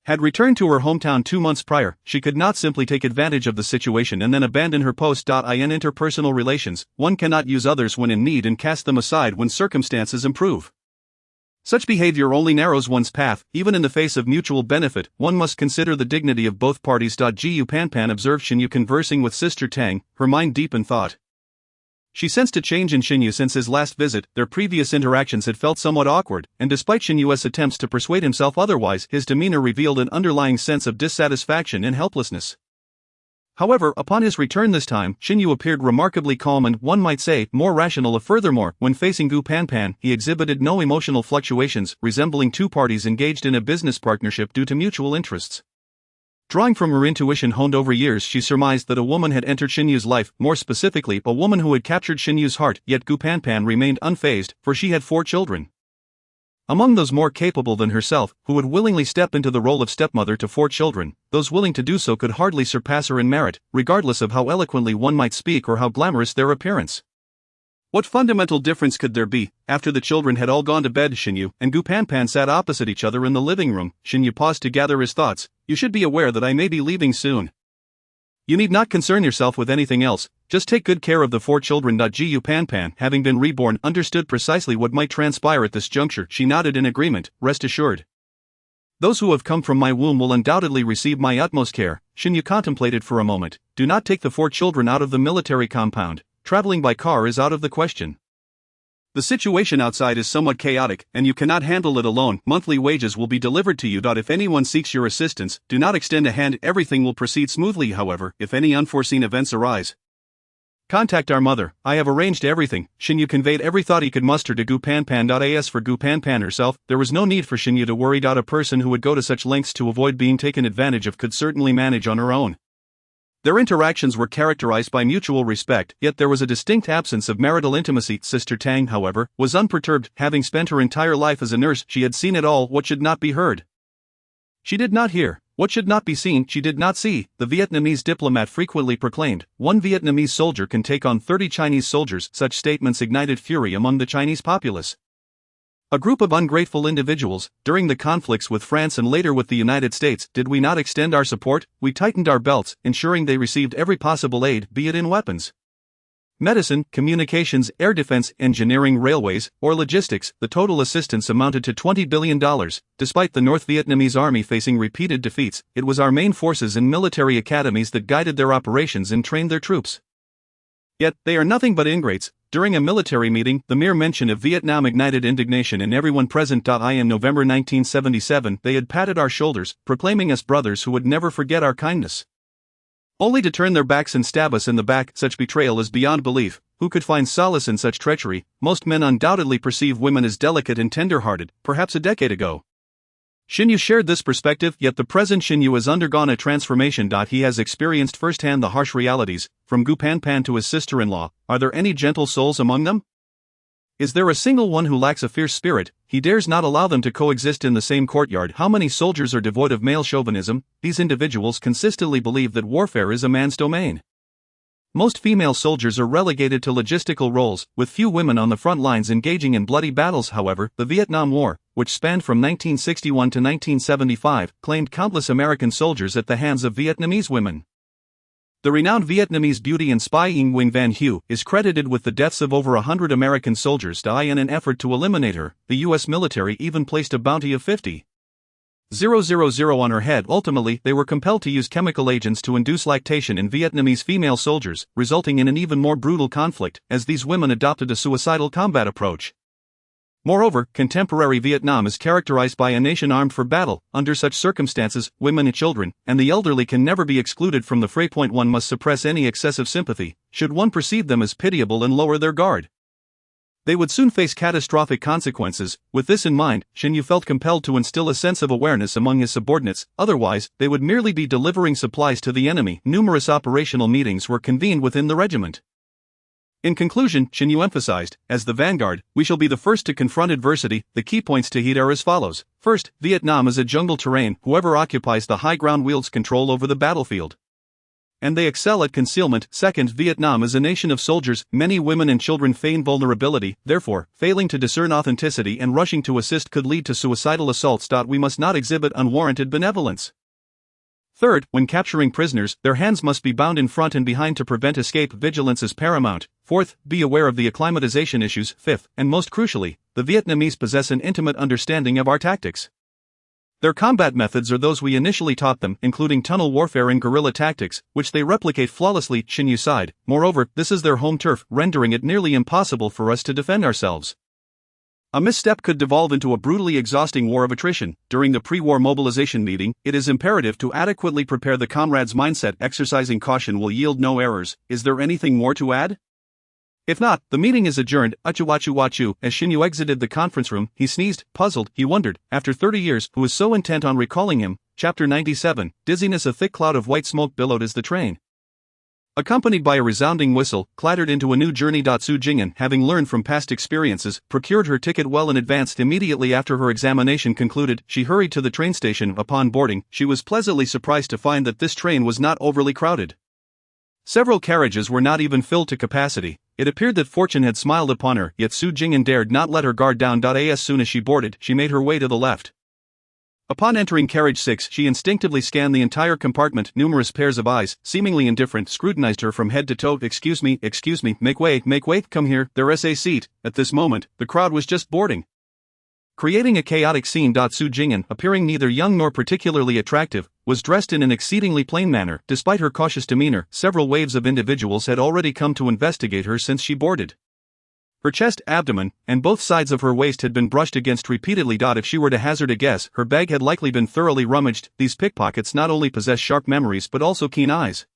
had returned to her hometown 2 months prior. She could not simply take advantage of the situation and then abandon her post. In interpersonal relations, one cannot use others when in need and cast them aside when circumstances improve. Such behavior only narrows one's path. Even in the face of mutual benefit, one must consider the dignity of both parties. Gu Panpan observed Xinyu conversing with Sister Tang, her mind deep in thought. She sensed a change in Xinyu since his last visit. Their previous interactions had felt somewhat awkward, and despite Xinyu's attempts to persuade himself otherwise, his demeanor revealed an underlying sense of dissatisfaction and helplessness. However, upon his return this time, Xinyu appeared remarkably calm and, one might say, more rational. Furthermore, when facing Gu Panpan, he exhibited no emotional fluctuations, resembling two parties engaged in a business partnership due to mutual interests. Drawing from her intuition honed over years, she surmised that a woman had entered Xinyu's life, more specifically, a woman who had captured Xinyu's heart. Yet Gu Panpan remained unfazed, for she had 4 children. Among those more capable than herself, who would willingly step into the role of stepmother to 4 children, those willing to do so could hardly surpass her in merit, regardless of how eloquently one might speak or how glamorous their appearance. What fundamental difference could there be? After the children had all gone to bed, Xinyu and Gu Panpan sat opposite each other in the living room. Xinyu paused to gather his thoughts. "You should be aware that I may be leaving soon. You need not concern yourself with anything else, just take good care of the 4 children." Gu Panpan, having been reborn, understood precisely what might transpire at this juncture. She nodded in agreement. "Rest assured. Those who have come from my womb will undoubtedly receive my utmost care." Xinyu contemplated for a moment. "Do not take the 4 children out of the military compound. Traveling by car is out of the question. The situation outside is somewhat chaotic, and you cannot handle it alone. Monthly wages will be delivered to you. If anyone seeks your assistance, do not extend a hand. Everything will proceed smoothly. However, if any unforeseen events arise, contact our mother. I have arranged everything." Xinyu conveyed every thought he could muster to Gu Panpan. As for Gu Panpan herself, there was no need for Xinyu to worry. A person who would go to such lengths to avoid being taken advantage of could certainly manage on her own. Their interactions were characterized by mutual respect, yet there was a distinct absence of marital intimacy. Sister Tang, however, was unperturbed. Having spent her entire life as a nurse, she had seen it all. What should not be heard, she did not hear. What should not be seen, she did not see. The Vietnamese diplomat frequently proclaimed, "One Vietnamese soldier can take on 30 Chinese soldiers." Such statements ignited fury among the Chinese populace. A group of ungrateful individuals. During the conflicts with France and later with the United States, did we not extend our support? We tightened our belts, ensuring they received every possible aid, be it in weapons, medicine, communications, air defense, engineering, railways, or logistics. The total assistance amounted to $20 billion. Despite the North Vietnamese army facing repeated defeats, it was our main forces and military academies that guided their operations and trained their troops. Yet, they are nothing but ingrates. During a military meeting, the mere mention of Vietnam ignited indignation in everyone present. In November 1977, they had patted our shoulders, proclaiming us brothers who would never forget our kindness, only to turn their backs and stab us in the back. Such betrayal is beyond belief. Who could find solace in such treachery? Most men undoubtedly perceive women as delicate and tender-hearted. Perhaps a decade ago, Xinyu shared this perspective, yet the present Xinyu has undergone a transformation. He has experienced firsthand the harsh realities. From Gu Panpan to his sister-in-law, are there any gentle souls among them? Is there a single one who lacks a fierce spirit? He dares not allow them to coexist in the same courtyard. How many soldiers are devoid of male chauvinism? These individuals consistently believe that warfare is a man's domain. Most female soldiers are relegated to logistical roles, with few women on the front lines engaging in bloody battles. However, the Vietnam War, which spanned from 1961 to 1975, claimed countless American soldiers at the hands of Vietnamese women. The renowned Vietnamese beauty and spy Nguyen Nguyen Van Hue is credited with the deaths of over 100 American soldiers. In an effort to eliminate her, the U.S. military even placed a bounty of $50,000 on her head. Ultimately, they were compelled to use chemical agents to induce lactation in Vietnamese female soldiers, resulting in an even more brutal conflict, as these women adopted a suicidal combat approach. Moreover, contemporary Vietnam is characterized by a nation armed for battle. Under such circumstances, women and children, and the elderly can never be excluded from the fray. One must suppress any excessive sympathy, should one perceive them as pitiable, and lower their guard. They would soon face catastrophic consequences. With this in mind, Xinyu felt compelled to instill a sense of awareness among his subordinates, otherwise, they would merely be delivering supplies to the enemy. Numerous operational meetings were convened within the regiment. In conclusion, Xinyu emphasized, as the vanguard, we shall be the first to confront adversity. The key points to heed are as follows. First, Vietnam is a jungle terrain. Whoever occupies the high ground wields control over the battlefield. and they excel at concealment. Second, Vietnam is a nation of soldiers. Many women and children feign vulnerability, therefore, failing to discern authenticity and rushing to assist could lead to suicidal assaults. We must not exhibit unwarranted benevolence. Third, when capturing prisoners, their hands must be bound in front and behind to prevent escape. Vigilance is paramount. Fourth, be aware of the acclimatization issues. Fifth, and most crucially, the Vietnamese possess an intimate understanding of our tactics. Their combat methods are those we initially taught them, including tunnel warfare and guerrilla tactics, which they replicate flawlessly. Shin Yu sighed. Moreover, this is their home turf, rendering it nearly impossible for us to defend ourselves. A misstep could devolve into a brutally exhausting war of attrition. During the pre-war mobilization meeting, it is imperative to adequately prepare the comrade's mindset. Exercising caution will yield no errors. Is there anything more to add? If not, the meeting is adjourned. Achu. As Shin Yu exited the conference room, he sneezed. Puzzled, he wondered, after 30 years, who was so intent on recalling him. Chapter 97, Dizziness. A thick cloud of white smoke billowed as the train, accompanied by a resounding whistle, clattered into a new journey. Su Jing'an, having learned from past experiences, procured her ticket well in advance. Immediately after her examination concluded, she hurried to the train station. Upon boarding, she was pleasantly surprised to find that this train was not overly crowded. Several carriages were not even filled to capacity. It appeared that fortune had smiled upon her, yet Su Jing'an dared not let her guard down. As soon as she boarded, she made her way to the left. Upon entering carriage 6, she instinctively scanned the entire compartment. Numerous pairs of eyes, seemingly indifferent, scrutinized her from head to toe. Excuse me, make way, come here, there's a seat. At this moment, the crowd was just boarding, creating a chaotic scene. Su Jing'an, appearing neither young nor particularly attractive, was dressed in an exceedingly plain manner. Despite her cautious demeanor, several waves of individuals had already come to investigate her since she boarded. Her chest, abdomen, and both sides of her waist had been brushed against repeatedly. If she were to hazard a guess, her bag had likely been thoroughly rummaged. These pickpockets not only possess sharp memories but also keen eyes,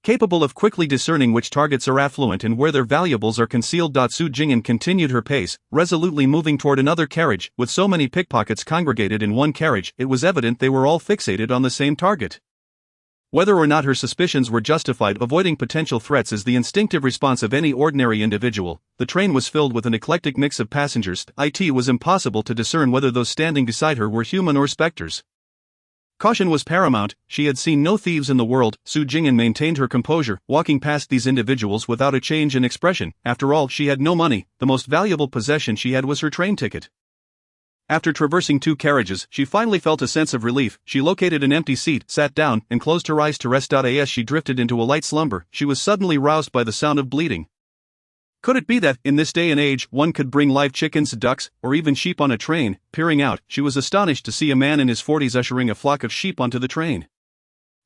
capable of quickly discerning which targets are affluent and where their valuables are concealed. Su Jing'an continued her pace, resolutely moving toward another carriage. With so many pickpockets congregated in one carriage, it was evident they were all fixated on the same target. Whether or not her suspicions were justified, avoiding potential threats is the instinctive response of any ordinary individual. The train was filled with an eclectic mix of passengers. It was impossible to discern whether those standing beside her were human or specters. Caution was paramount. She had seen no thieves in the world. Su Jing'an maintained her composure, walking past these individuals without a change in expression. After all, she had no money. The most valuable possession she had was her train ticket. After traversing 2 carriages, she finally felt a sense of relief. She located an empty seat, sat down, and closed her eyes to rest. As she drifted into a light slumber, she was suddenly roused by the sound of bleating. Could it be that, in this day and age, one could bring live chickens, ducks, or even sheep on a train? Peering out, she was astonished to see a man in his 40s ushering a flock of sheep onto the train.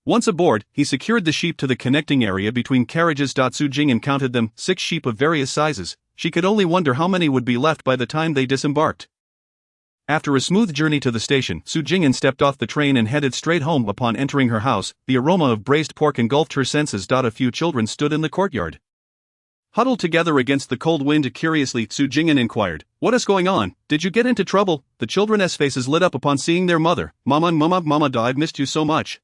Once aboard, he secured the sheep to the connecting area between carriages. Su Jing'an counted them, 6 sheep of various sizes. She could only wonder how many would be left by the time they disembarked. After a smooth journey to the station, Su Jing'an stepped off the train and headed straight home. Upon entering her house, the aroma of braised pork engulfed her senses. A few children stood in the courtyard, huddled together against the cold wind. Curiously, Su Jing'an inquired, "What is going on? Did you get into trouble?" The children's faces lit up upon seeing their mother. Mama, I've missed you so much.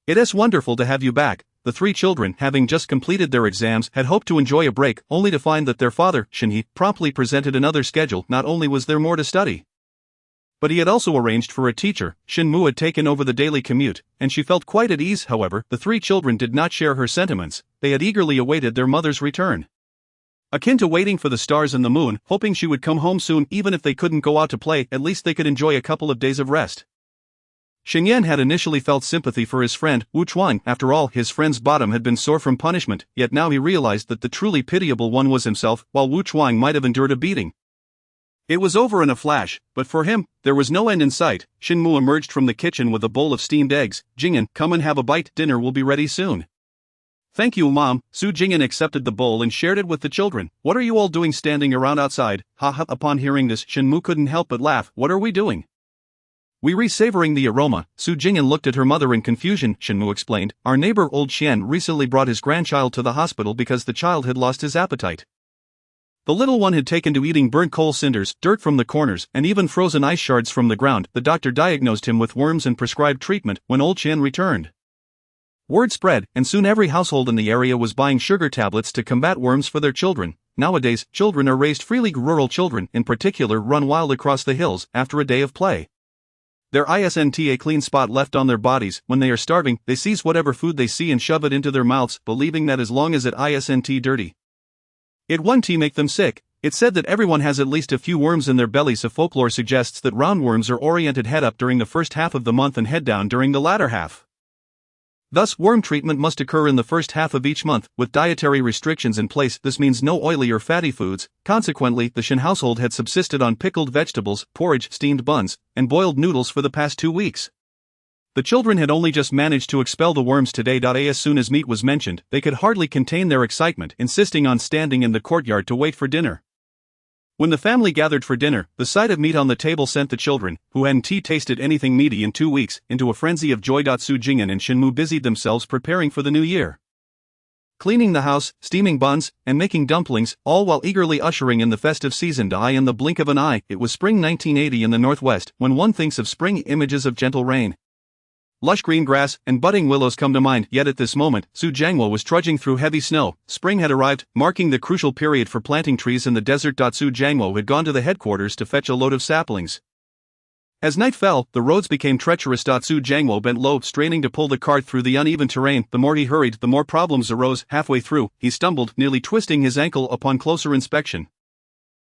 It is wonderful to have you back." The 3 children, having just completed their exams, had hoped to enjoy a break, only to find that their father, Shin, promptly presented another schedule. Not only was there more to study, but he had also arranged for a teacher. Shin Mu had taken over the daily commute, and she felt quite at ease. However, the 3 children did not share her sentiments. They had eagerly awaited their mother's return, akin to waiting for the stars and the moon, hoping she would come home soon. Even if they couldn't go out to play, at least they could enjoy a couple of days of rest. Shin Yan had initially felt sympathy for his friend, Wu Chuang. After all, his friend's bottom had been sore from punishment, yet now he realized that the truly pitiable one was himself. While Wu Chuang might have endured a beating, it was over in a flash, but for him, there was no end in sight. Shin Mu emerged from the kitchen with a bowl of steamed eggs. "Jing'an, come and have a bite, dinner will be ready soon." "Thank you, Mom." Su Jing'an accepted the bowl and shared it with the children. "What are you all doing standing around outside?" Ha ha. Upon hearing this, Shin Mu couldn't help but laugh. "What are we doing?" "We re-savoring the aroma." Su Jing'an looked at her mother in confusion. Shin Mu explained, "Our neighbor Old Qian recently brought his grandchild to the hospital because the child had lost his appetite. The little one had taken to eating burnt coal cinders, dirt from the corners, and even frozen ice shards from the ground. The doctor diagnosed him with worms and prescribed treatment. When Old Qian returned, word spread, and soon every household in the area was buying sugar tablets to combat worms for their children. Nowadays, children are raised freely. Rural children, in particular, run wild across the hills after a day of play. There isn't a clean spot left on their bodies. When they are starving, they seize whatever food they see and shove it into their mouths, believing that as long as it isn't dirty, it won't make them sick. It's said that everyone has at least a few worms in their belly, so folklore suggests that roundworms are oriented head up during the first half of the month and head down during the latter half. Thus, worm treatment must occur in the first half of each month, with dietary restrictions in place. This means no oily or fatty foods. Consequently, the Shin household had subsisted on pickled vegetables, porridge, steamed buns, and boiled noodles for the past 2 weeks. The children had only just managed to expel the worms today. As soon as meat was mentioned, they could hardly contain their excitement, insisting on standing in the courtyard to wait for dinner. When the family gathered for dinner, the sight of meat on the table sent the children, who hadn't tasted anything meaty in 2 weeks, into a frenzy of joy. Su Jing'an and Shinmu busied themselves preparing for the new year. Cleaning the house, steaming buns, and making dumplings, all while eagerly ushering in the festive season. In the blink of an eye, it was spring 1980 in the northwest. When one thinks of spring, images of gentle rain, lush green grass, and budding willows come to mind. Yet at this moment, Su Jiangwo was trudging through heavy snow. Spring had arrived, marking the crucial period for planting trees in the desert. Su Jiangwo had gone to the headquarters to fetch a load of saplings. As night fell, the roads became treacherous. Su Jiangwo bent low, straining to pull the cart through the uneven terrain. The more he hurried, the more problems arose. Halfway through, he stumbled, nearly twisting his ankle. Upon closer inspection,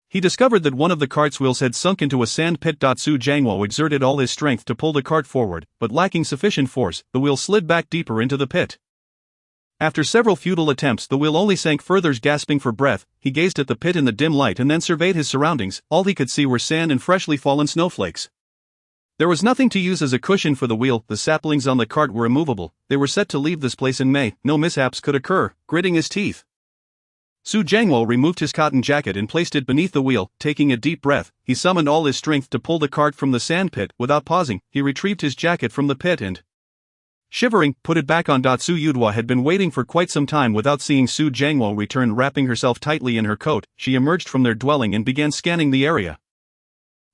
he discovered that one of the cart's wheels had sunk into a sand pit. Su Jiangwo exerted all his strength to pull the cart forward, but lacking sufficient force, the wheel slid back deeper into the pit. After several futile attempts, the wheel only sank further. Gasping for breath, he gazed at the pit in the dim light and then surveyed his surroundings. All he could see were sand and freshly fallen snowflakes. There was nothing to use as a cushion for the wheel. The saplings on the cart were immovable. They were set to leave this place in May. No mishaps could occur. Gritting his teeth, Su Jiangwo removed his cotton jacket and placed it beneath the wheel. Taking a deep breath, he summoned all his strength to pull the cart from the sand pit. Without pausing, he retrieved his jacket from the pit and, shivering, put it back on. Su Yudhua had been waiting for quite some time without seeing Su Jiangwo return. Wrapping herself tightly in her coat, she emerged from their dwelling and began scanning the area.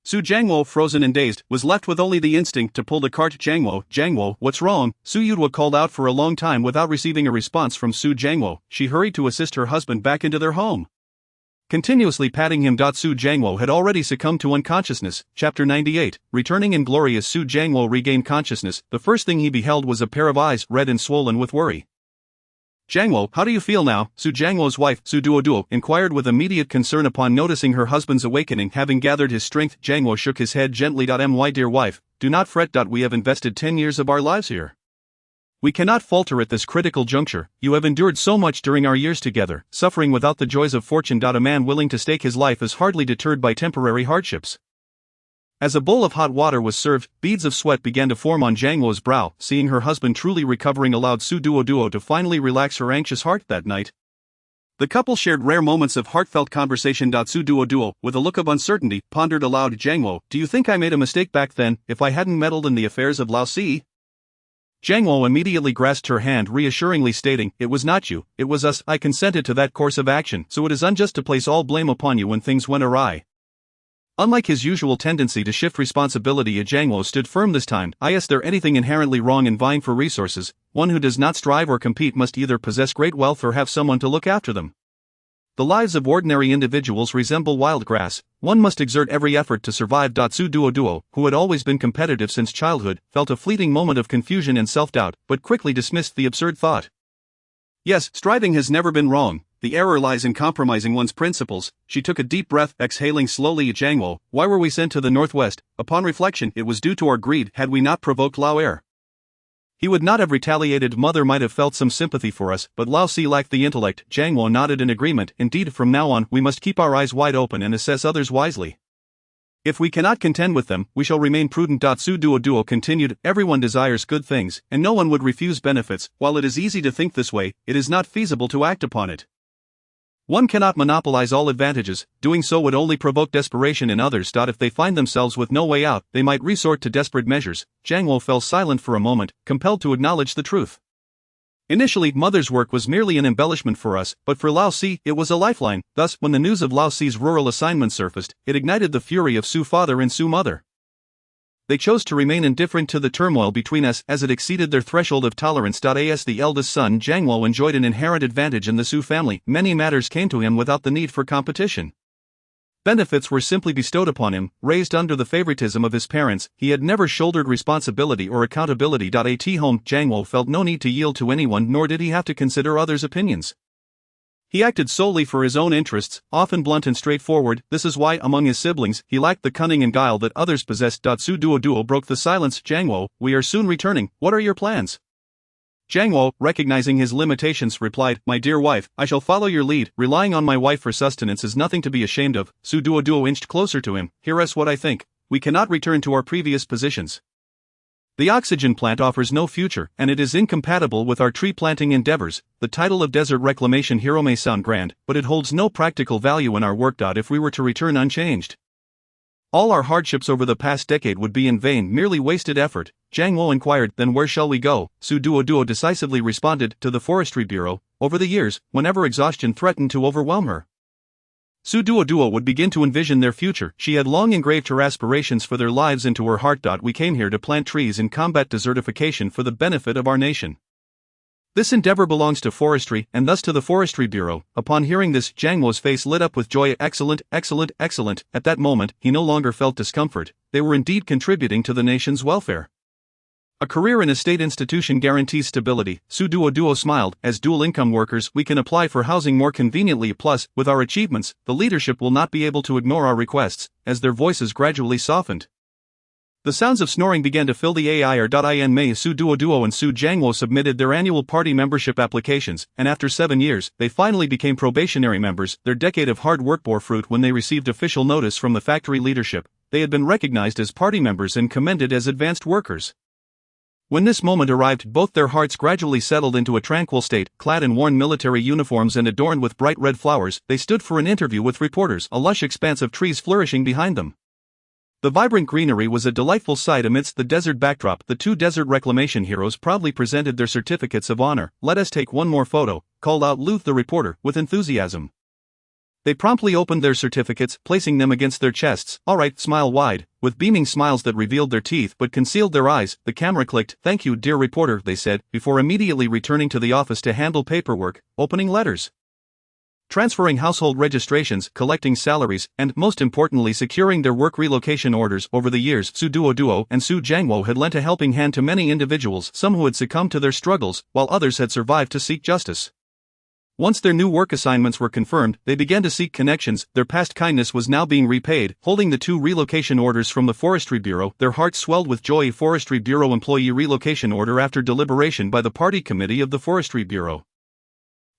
Su Jiangwo, frozen and dazed, was left with only the instinct to pull the cart. Jiangwo, what's wrong? Su Yudhua called out for a long time without receiving a response from Su Jiangwo. She hurried to assist her husband back into their home, continuously patting him. Su Jiangwo had already succumbed to unconsciousness. Chapter 98. Returning in glory. As Su Jiangwo regained consciousness, the first thing he beheld was a pair of eyes, red and swollen with worry. Jiangwo, how do you feel now? Su Jiangwo's wife, Su Duoduo, inquired with immediate concern upon noticing her husband's awakening. Having gathered his strength, Jiangwo shook his head gently. My dear wife, do not fret. We have invested 10 years of our lives here. We cannot falter at this critical juncture. You have endured so much during our years together, suffering without the joys of fortune. A man willing to stake his life is hardly deterred by temporary hardships. As a bowl of hot water was served, beads of sweat began to form on Jiangwo's brow. Seeing her husband truly recovering allowed Su Duoduo to finally relax her anxious heart. That night, the couple shared rare moments of heartfelt conversation. Su Duoduo, with a look of uncertainty, pondered aloud. Jiangwo, do you think I made a mistake back then, if I hadn't meddled in the affairs of Lao Si? Jiangwo immediately grasped her hand, reassuringly stating, it was not you, it was us. I consented to that course of action, so it is unjust to place all blame upon you when things went awry. Unlike his usual tendency to shift responsibility, Jiangwo stood firm this time. Is there anything inherently wrong in vying for resources? One who does not strive or compete must either possess great wealth or have someone to look after them. The lives of ordinary individuals resemble wild grass. One must exert every effort to survive. Su Duoduo, who had always been competitive since childhood, felt a fleeting moment of confusion and self-doubt, but quickly dismissed the absurd thought. Yes, striving has never been wrong. The error lies in compromising one's principles. She took a deep breath, exhaling slowly. Jiangwo, why were we sent to the northwest? Upon reflection, it was due to our greed. Had we not provoked Lao Er, he would not have retaliated. Mother might have felt some sympathy for us, but Lao Si lacked the intellect. Jiangwo nodded in agreement. Indeed, from now on, we must keep our eyes wide open and assess others wisely. If we cannot contend with them, we shall remain prudent. Su Duoduo continued, everyone desires good things, and no one would refuse benefits. While it is easy to think this way, it is not feasible to act upon it. One cannot monopolize all advantages. Doing so would only provoke desperation in others. If they find themselves with no way out, they might resort to desperate measures. Jiangwo fell silent for a moment, compelled to acknowledge the truth. Initially, Mother's work was merely an embellishment for us, but for Lao Si, it was a lifeline. Thus, when the news of Lao Si's rural assignment surfaced, it ignited the fury of Su father and Su mother. They chose to remain indifferent to the turmoil between us, as it exceeded their threshold of tolerance. As the eldest son, Jiangwo enjoyed an inherent advantage in the Su family. Many matters came to him without the need for competition. Benefits were simply bestowed upon him. Raised under the favoritism of his parents, he had never shouldered responsibility or accountability. At home, Jing'an felt no need to yield to anyone, nor did he have to consider others' opinions. He acted solely for his own interests, often blunt and straightforward. This is why, among his siblings, he lacked the cunning and guile that others possessed. Su Duo broke the silence. Jing'an, we are soon returning. What are your plans? Jing'an, recognizing his limitations, replied, My dear wife, I shall follow your lead. Relying on my wife for sustenance is nothing to be ashamed of. Su Duo inched closer to him. Hear us what I think. We cannot return to our previous positions. The oxygen plant offers no future, and it is incompatible with our tree planting endeavors. The title of desert reclamation hero may sound grand, but it holds no practical value in our work. If we were to return unchanged, all our hardships over the past decade would be in vain, merely wasted effort. Jing'an inquired, Then where shall we go? Su Duo decisively responded, To the Forestry Bureau. Over the years, whenever exhaustion threatened to overwhelm her, Su Duo would begin to envision their future. She had long engraved her aspirations for their lives into her heart. We came here to plant trees and combat desertification for the benefit of our nation. This endeavor belongs to forestry, and thus to the Forestry Bureau. Upon hearing this, Jing'an's face lit up with joy. Excellent, excellent, excellent. At that moment, he no longer felt discomfort. They were indeed contributing to the nation's welfare. A career in a state institution guarantees stability. Su Duo smiled. As dual-income workers, we can apply for housing more conveniently. Plus, with our achievements, the leadership will not be able to ignore our requests. As their voices gradually softened, the sounds of snoring began to fill the air. In May, Su Duo and Su Jing'an submitted their annual party membership applications, and after 7 years, they finally became probationary members. Their decade of hard work bore fruit when they received official notice from the factory leadership. They had been recognized as party members and commended as advanced workers. When this moment arrived, both their hearts gradually settled into a tranquil state. Clad in worn military uniforms and adorned with bright red flowers, they stood for an interview with reporters, a lush expanse of trees flourishing behind them. The vibrant greenery was a delightful sight amidst the desert backdrop. The two desert reclamation heroes proudly presented their certificates of honor. Let us take one more photo, called out Luth the reporter, with enthusiasm. They promptly opened their certificates, placing them against their chests. All right, smile wide. With beaming smiles that revealed their teeth but concealed their eyes, the camera clicked. Thank you, dear reporter, they said, before immediately returning to the office to handle paperwork, opening letters, transferring household registrations, collecting salaries, and, most importantly, securing their work relocation orders. Over the years, Su Duo and Su Jing'an had lent a helping hand to many individuals, some who had succumbed to their struggles, while others had survived to seek justice. Once their new work assignments were confirmed, they began to seek connections. Their past kindness was now being repaid. Holding the 2 relocation orders from the Forestry Bureau, their hearts swelled with joy. Forestry Bureau employee relocation order after deliberation by the party committee of the Forestry Bureau.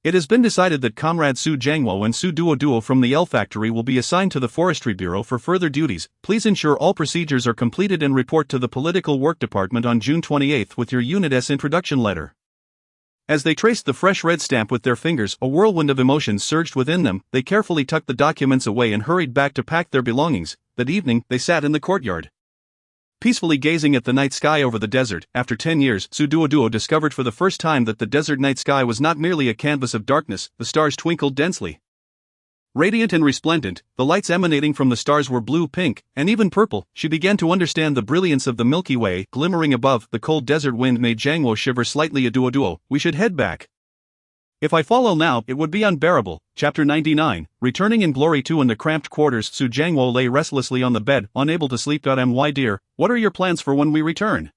It has been decided that Comrade Su Jing'an and Su Duo from the L Factory will be assigned to the Forestry Bureau for further duties. Please ensure all procedures are completed and report to the Political Work Department on June 28 with your Unit S introduction letter. As they traced the fresh red stamp with their fingers, a whirlwind of emotions surged within them. They carefully tucked the documents away and hurried back to pack their belongings. That evening, they sat in the courtyard, peacefully gazing at the night sky over the desert. After 10 years, Su Duo discovered for the first time that the desert night sky was not merely a canvas of darkness. The stars twinkled densely, radiant and resplendent. The lights emanating from the stars were blue, pink, and even purple. She began to understand the brilliance of the Milky Way glimmering above. The cold desert wind made Jing'an shiver slightly. Duo, we should head back. If I follow now, it would be unbearable. Chapter 99, Returning in Glory. In the cramped quarters, Su Jing'an lay restlessly on the bed, unable to sleep. My dear, what are your plans for when we return?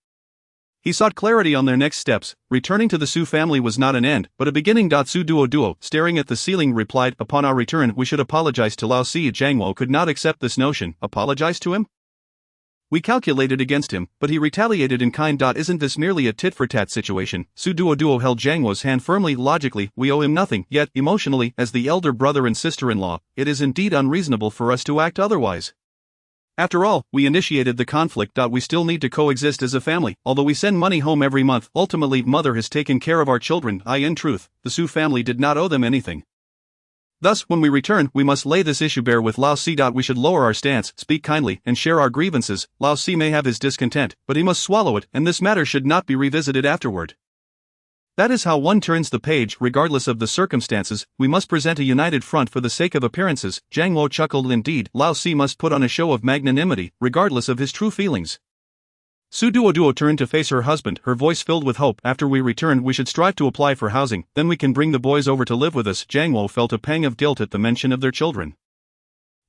He sought clarity on their next steps. Returning to the Su family was not an end, but a beginning. Su Duo, staring at the ceiling, replied, Upon our return, we should apologize to Lao Si. Jing'an could not accept this notion. Apologize to him? We calculated against him, but he retaliated in kind. Isn't this merely a tit-for-tat situation? Su Duo held Jing'an's hand firmly. Logically, we owe him nothing, yet, emotionally, as the elder brother and sister-in-law, it is indeed unreasonable for us to act otherwise. After all, we initiated the conflict. We still need to coexist as a family, although we send money home every month. Ultimately, mother has taken care of our children. In truth, the Su family did not owe them anything. Thus, when we return, we must lay this issue bare with Lao Si. We should lower our stance, speak kindly, and share our grievances. Lao Si may have his discontent, but he must swallow it, and this matter should not be revisited afterward. That is how one turns the page. Regardless of the circumstances, we must present a united front for the sake of appearances. Jing'an chuckled. Indeed, Lao Si must put on a show of magnanimity, regardless of his true feelings. Su Duo turned to face her husband, her voice filled with hope. After we return, we should strive to apply for housing, then we can bring the boys over to live with us. Jing'an felt a pang of guilt at the mention of their children.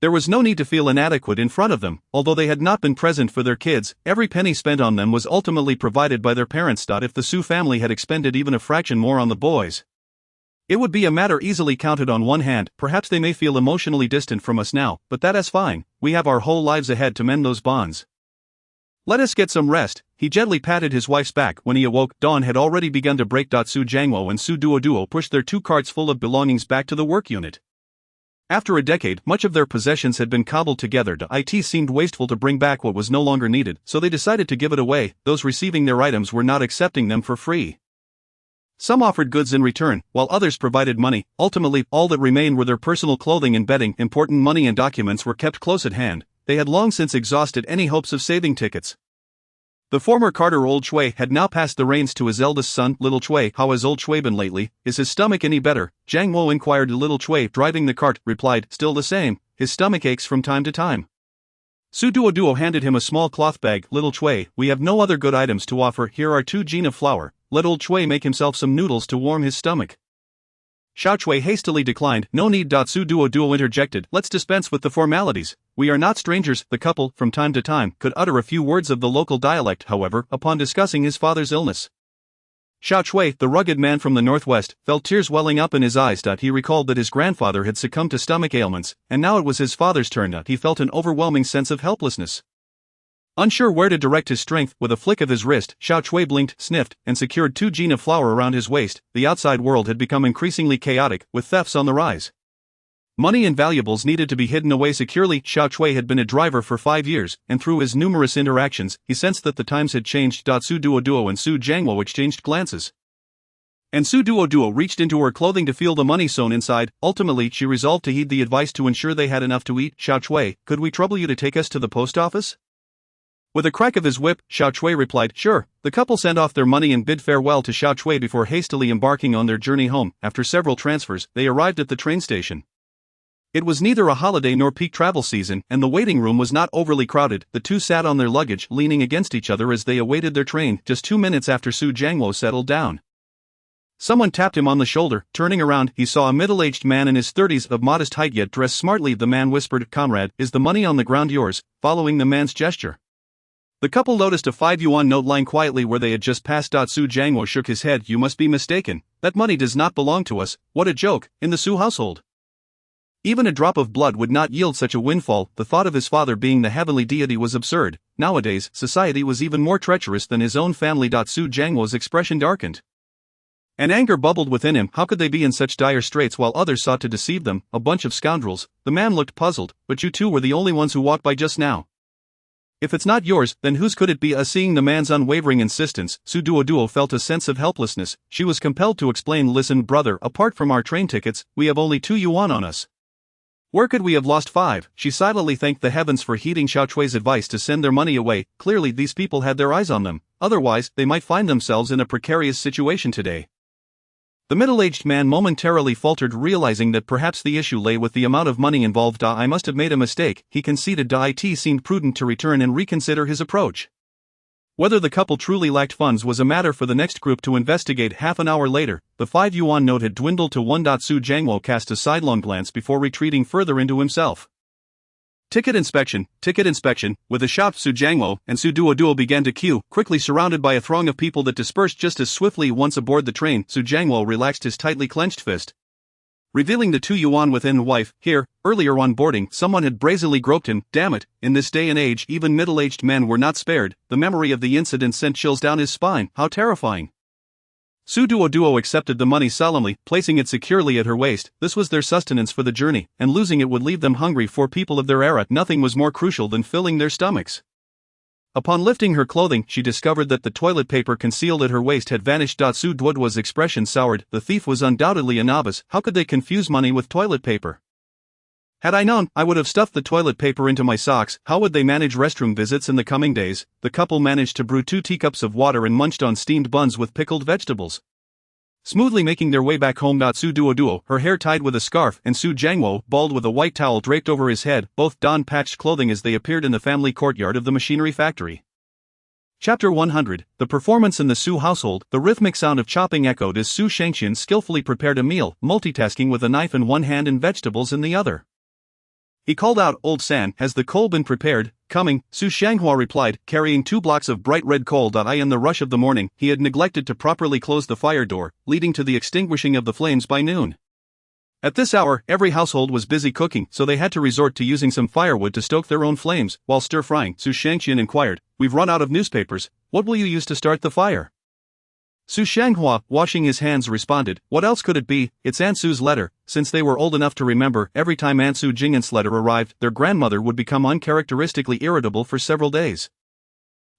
There was no need to feel inadequate in front of them, although they had not been present for their kids, every penny spent on them was ultimately provided by their parents. If the Su family had expended even a fraction more on the boys, it would be a matter easily counted on one hand. Perhaps they may feel emotionally distant from us now, but that is fine, we have our whole lives ahead to mend those bonds. Let us get some rest. He gently patted his wife's back. When he awoke, dawn had already begun to break. Su Jiangwo and Su Duoduo pushed their 2 carts full of belongings back to the work unit. After a decade, much of their possessions had been cobbled together. It seemed wasteful to bring back what was no longer needed, so they decided to give it away. Those receiving their items were not accepting them for free. Some offered goods in return, while others provided money. Ultimately, all that remained were their personal clothing and bedding. Important money and documents were kept close at hand. They had long since exhausted any hopes of saving tickets. The former carter Old Shui had now passed the reins to his eldest son, Little Shui. How has Old Shui been lately? Is his stomach any better? Jiang Wo inquired. Little Shui, driving the cart, replied, still the same, his stomach aches from time to time. Su Duoduo handed him a small cloth bag. Little Shui, we have no other good items to offer. Here are 2 jin of flour. Let Old Shui make himself some noodles to warm his stomach. Xiao Shui hastily declined. No need. Su Duoduo interjected. Let's dispense with the formalities. We are not strangers. The couple, from time to time, could utter a few words of the local dialect. However, upon discussing his father's illness, Xiao Shui, the rugged man from the northwest, felt tears welling up in his eyes. He recalled that his grandfather had succumbed to stomach ailments, and now it was his father's turn. He felt an overwhelming sense of helplessness. Unsure where to direct his strength, with a flick of his wrist, Xiao Shui blinked, sniffed, and secured 2 jin of flour around his waist. The outside world had become increasingly chaotic, with thefts on the rise. Money and valuables needed to be hidden away securely. Xiao Shui had been a driver for 5 years, and through his numerous interactions, he sensed that the times had changed. Su Duoduo and Su Jiangwo exchanged glances, and Su Duoduo reached into her clothing to feel the money sewn inside. Ultimately, she resolved to heed the advice to ensure they had enough to eat. Xiao Shui, could we trouble you to take us to the post office? With a crack of his whip, Xiao Shui replied, sure. The couple sent off their money and bid farewell to Xiao Shui before hastily embarking on their journey home. After several transfers, they arrived at the train station. It was neither a holiday nor peak travel season, and the waiting room was not overly crowded. The 2 sat on their luggage, leaning against each other as they awaited their train. Just 2 minutes after Su Jiangwo settled down, someone tapped him on the shoulder. Turning around, he saw a middle-aged man in his 30s, of modest height yet dressed smartly. The man whispered, comrade, is the money on the ground yours? Following the man's gesture, the couple noticed a 5 yuan note lying quietly where they had just passed. Su Jiangwo shook his head. You must be mistaken. That money does not belong to us. What a joke, in the Su household, even a drop of blood would not yield such a windfall. The thought of his father being the heavenly deity was absurd. Nowadays, society was even more treacherous than his own family. Su Jiangwo's expression darkened, and anger bubbled within him. How could they be in such dire straits while others sought to deceive them? A bunch of scoundrels. The man looked puzzled. But you 2 were the only ones who walked by just now. If it's not yours, then whose could it be? Seeing the man's unwavering insistence, Su Duoduo felt a sense of helplessness. She was compelled to explain. Listen, brother, apart from our train tickets, we have only 2 yuan on us. Where could we have lost 5? She silently thanked the heavens for heeding Xiao Shui's advice to send their money away. Clearly these people had their eyes on them, otherwise they might find themselves in a precarious situation today. The middle-aged man momentarily faltered, realizing that perhaps the issue lay with the amount of money involved. I must have made a mistake, he conceded. It seemed prudent to return and reconsider his approach. Whether the couple truly lacked funds was a matter for the next group to investigate. Half an hour later, the 5 yuan note had dwindled to 1. Su Jiangwo cast a sidelong glance before retreating further into himself. Ticket inspection, with a shout Su Jiangwo and Su Duoduo began to queue, quickly surrounded by a throng of people that dispersed just as swiftly. Once aboard the train, Su Jiangwo relaxed his tightly clenched fist, revealing the 2 yuan within. Wife, here, earlier on boarding, someone had brazenly groped him. Damn it, in this day and age even middle-aged men were not spared. The memory of the incident sent chills down his spine. How terrifying. Su Duoduo accepted the money solemnly, placing it securely at her waist. This was their sustenance for the journey, and losing it would leave them hungry. For people of their era, nothing was more crucial than filling their stomachs. Upon lifting her clothing, she discovered that the toilet paper concealed at her waist had vanished. Su Duoduo's expression soured. The thief was undoubtedly a novice. How could they confuse money with toilet paper? Had I known, I would have stuffed the toilet paper into my socks. How would they manage restroom visits in the coming days? The couple managed to brew 2 teacups of water and munched on steamed buns with pickled vegetables, smoothly making their way back home. Su Duoduo, her hair tied with a scarf, and Su Jiangwo, bald with a white towel draped over his head, both donned patched clothing as they appeared in the family courtyard of the machinery factory. Chapter 100, The Performance in the Su Household. The rhythmic sound of chopping echoed as Su Shengxian skillfully prepared a meal, multitasking with a knife in one hand and vegetables in the other. He called out, "Old San, has the coal been prepared?" "Coming," Su Shanghua replied, carrying 2 blocks of bright red coal. In the rush of the morning, he had neglected to properly close the fire door, leading to the extinguishing of the flames by noon. At this hour, every household was busy cooking, so they had to resort to using some firewood to stoke their own flames. While stir-frying, Su Shangqian inquired, "We've run out of newspapers, what will you use to start the fire?" Su Shanghua, washing his hands, responded, "What else could it be? It's Aunt Su's letter." Since they were old enough to remember, every time Aunt Su Jing'an's letter arrived, their grandmother would become uncharacteristically irritable for several days.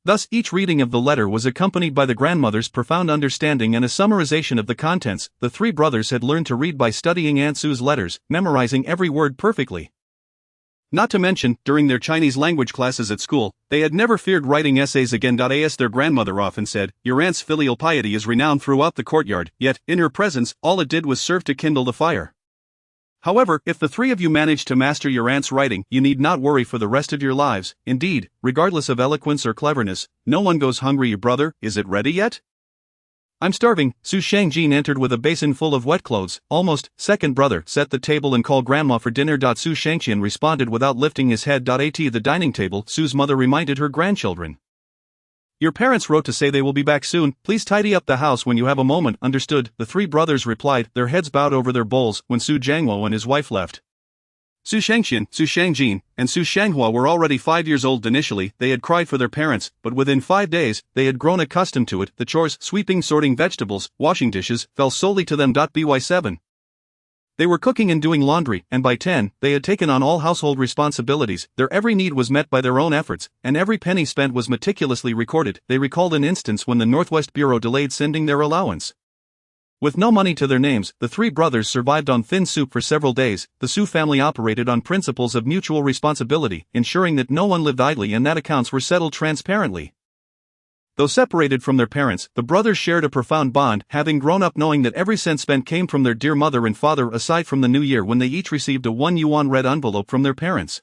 Thus, each reading of the letter was accompanied by the grandmother's profound understanding and a summarization of the contents. The 3 brothers had learned to read by studying Aunt Su's letters, memorizing every word perfectly. Not to mention, during their Chinese language classes at school, they had never feared writing essays again. As their grandmother often said, "Your aunt's filial piety is renowned throughout the courtyard," yet, in her presence, all it did was serve to kindle the fire. However, if the 3 of you manage to master your aunt's writing, you need not worry for the rest of your lives. Indeed, regardless of eloquence or cleverness, no one goes hungry. "Your brother, is it ready yet?" "I'm starving." Su Shangjin entered with a basin full of wet clothes. "Almost." "Second brother, set the table and call grandma for dinner." Su Shangqian responded without lifting his head. At the dining table, Su's mother reminded her grandchildren. "Your parents wrote to say they will be back soon. Please tidy up the house when you have a moment." "Understood," the 3 brothers replied, their heads bowed over their bowls. When Su Jiangwo and his wife left, Su Shangqian, Su Shangjin, and Su Shanghua were already 5 years old. Initially, they had cried for their parents, but within 5 days, they had grown accustomed to it. The chores, sweeping, sorting vegetables, washing dishes, fell solely to them. By 7, they were cooking and doing laundry, and by 10, they had taken on all household responsibilities. Their every need was met by their own efforts, and every penny spent was meticulously recorded. They recalled an instance when the Northwest Bureau delayed sending their allowance. With no money to their names, the 3 brothers survived on thin soup for several days. The Su family operated on principles of mutual responsibility, ensuring that no one lived idly and that accounts were settled transparently. Though separated from their parents, the brothers shared a profound bond, having grown up knowing that every cent spent came from their dear mother and father. Aside from the new year when they each received a 1 yuan red envelope from their parents,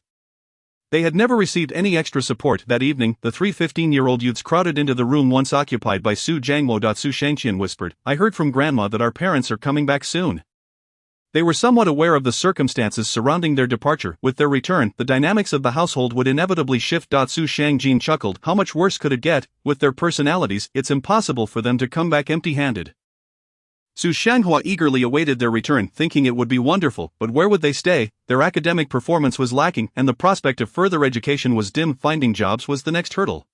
they had never received any extra support. That evening, the 3 15-year-old youths crowded into the room once occupied by Su Jiangwo. Su Shangqian whispered, "I heard from grandma that our parents are coming back soon." They were somewhat aware of the circumstances surrounding their departure. With their return, the dynamics of the household would inevitably shift. Su Shangjin chuckled, "How much worse could it get? With their personalities, it's impossible for them to come back empty-handed." Su Shanghua eagerly awaited their return, thinking it would be wonderful, but where would they stay? Their academic performance was lacking, and the prospect of further education was dim. Finding jobs was the next hurdle.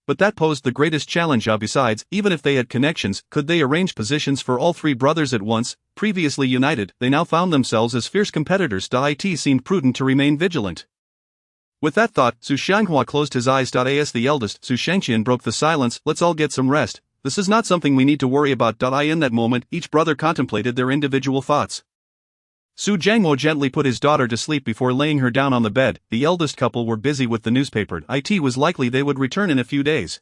But that posed the greatest challenge. Besides, even if they had connections, could they arrange positions for all 3 brothers at once? Previously united, they now found themselves as fierce competitors. It seemed prudent to remain vigilant. With that thought, Su Shanghua closed his eyes. As the eldest, Su Shangqian broke the silence, "Let's all get some rest. This is not something we need to worry about." In that moment, each brother contemplated their individual thoughts. Su Jiangwo gently put his daughter to sleep before laying her down on the bed. The eldest couple were busy with the newspaper. It was likely they would return in a few days.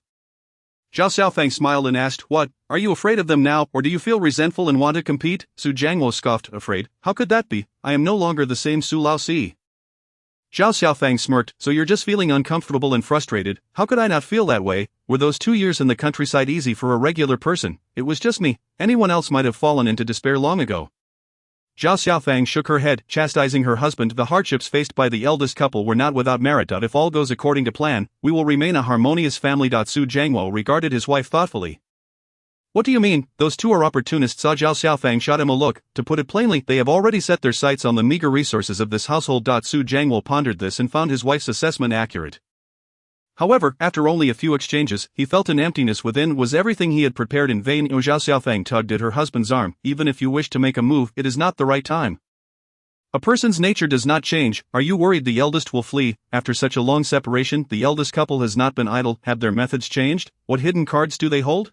Zhao Xiaofang smiled and asked, "What, are you afraid of them now, or do you feel resentful and want to compete?" Su Jiangwo scoffed, "Afraid? How could that be? I am no longer the same Su Laozi." Zhao Xiaofang smirked, "So you're just feeling uncomfortable and frustrated? How could I not feel that way? Were those 2 years in the countryside easy for a regular person? It was just me. Anyone else might have fallen into despair long ago." Zhao Xiaofang shook her head, chastising her husband. The hardships faced by the eldest couple were not without merit. If all goes according to plan, we will remain a harmonious family. Su Jiangwo regarded his wife thoughtfully. "What do you mean? Those 2 are opportunists." Zhao Xiaofang shot him a look. "To put it plainly, they have already set their sights on the meager resources of this household." Su Jiangwo pondered this and found his wife's assessment accurate. However, after only a few exchanges, he felt an emptiness within. Was everything he had prepared in vain? Zhao Xiaofang tugged at her husband's arm. "Even if you wish to make a move, it is not the right time. A person's nature does not change. Are you worried the eldest will flee? After such a long separation, the eldest couple has not been idle. Have their methods changed? What hidden cards do they hold?"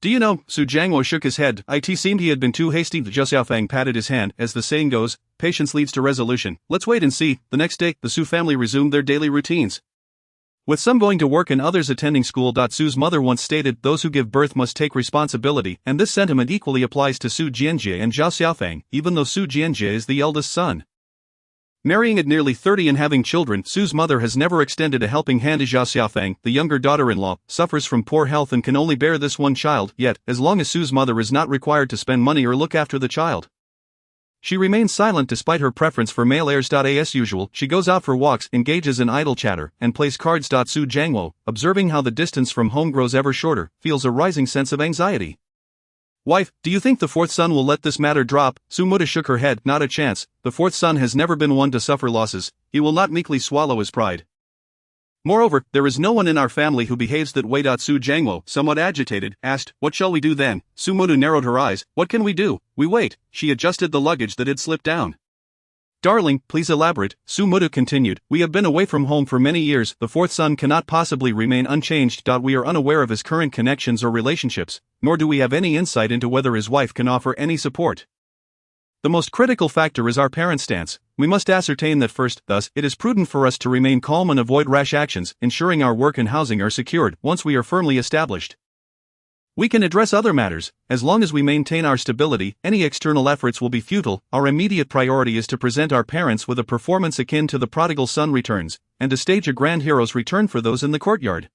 "Do you know?" Su Jiangwo shook his head. It seemed he had been too hasty. Zhao Xiaofang patted his hand. "As the saying goes, patience leads to resolution. Let's wait and see." The next day, the Su family resumed their daily routines. With some going to work and others attending school. Su's mother once stated, "Those who give birth must take responsibility," and this sentiment equally applies to Su Jianjie and Zhao Xiaofang, even though Su Jianjie is the eldest son. Marrying at nearly 30 and having children, Su's mother has never extended a helping hand to Zhao Xiaofang. The younger daughter-in-law suffers from poor health and can only bear this one child, yet, as long as Su's mother is not required to spend money or look after the child, She remains silent despite her preference for male heirs. As usual, she goes out for walks, engages in idle chatter, and plays cards. Su Jiangwo, observing how the distance from home grows ever shorter, feels a rising sense of anxiety. Wife, do you think the fourth son will let this matter drop? Su Muda shook her head. Not a chance. The fourth son has never been one to suffer losses. He will not meekly swallow his pride. Moreover, there is no one in our family who behaves that way. Su Jiangwo, somewhat agitated, asked, what shall we do then? Su Muda narrowed her eyes. What can we do? We wait. She adjusted the luggage that had slipped down. Darling, please elaborate, Su Muda continued. We have been away from home for many years. The fourth son cannot possibly remain unchanged. We are unaware of his current connections or relationships, nor do we have any insight into whether his wife can offer any support. The most critical factor is our parents' stance. We must ascertain that first. Thus, it is prudent for us to remain calm and avoid rash actions, ensuring our work and housing are secured once we are firmly established. We can address other matters. As long as we maintain our stability, any external efforts will be futile. Our immediate priority is to present our parents with a performance akin to The Prodigal Son Returns, and to stage a grand hero's return for those in the courtyard.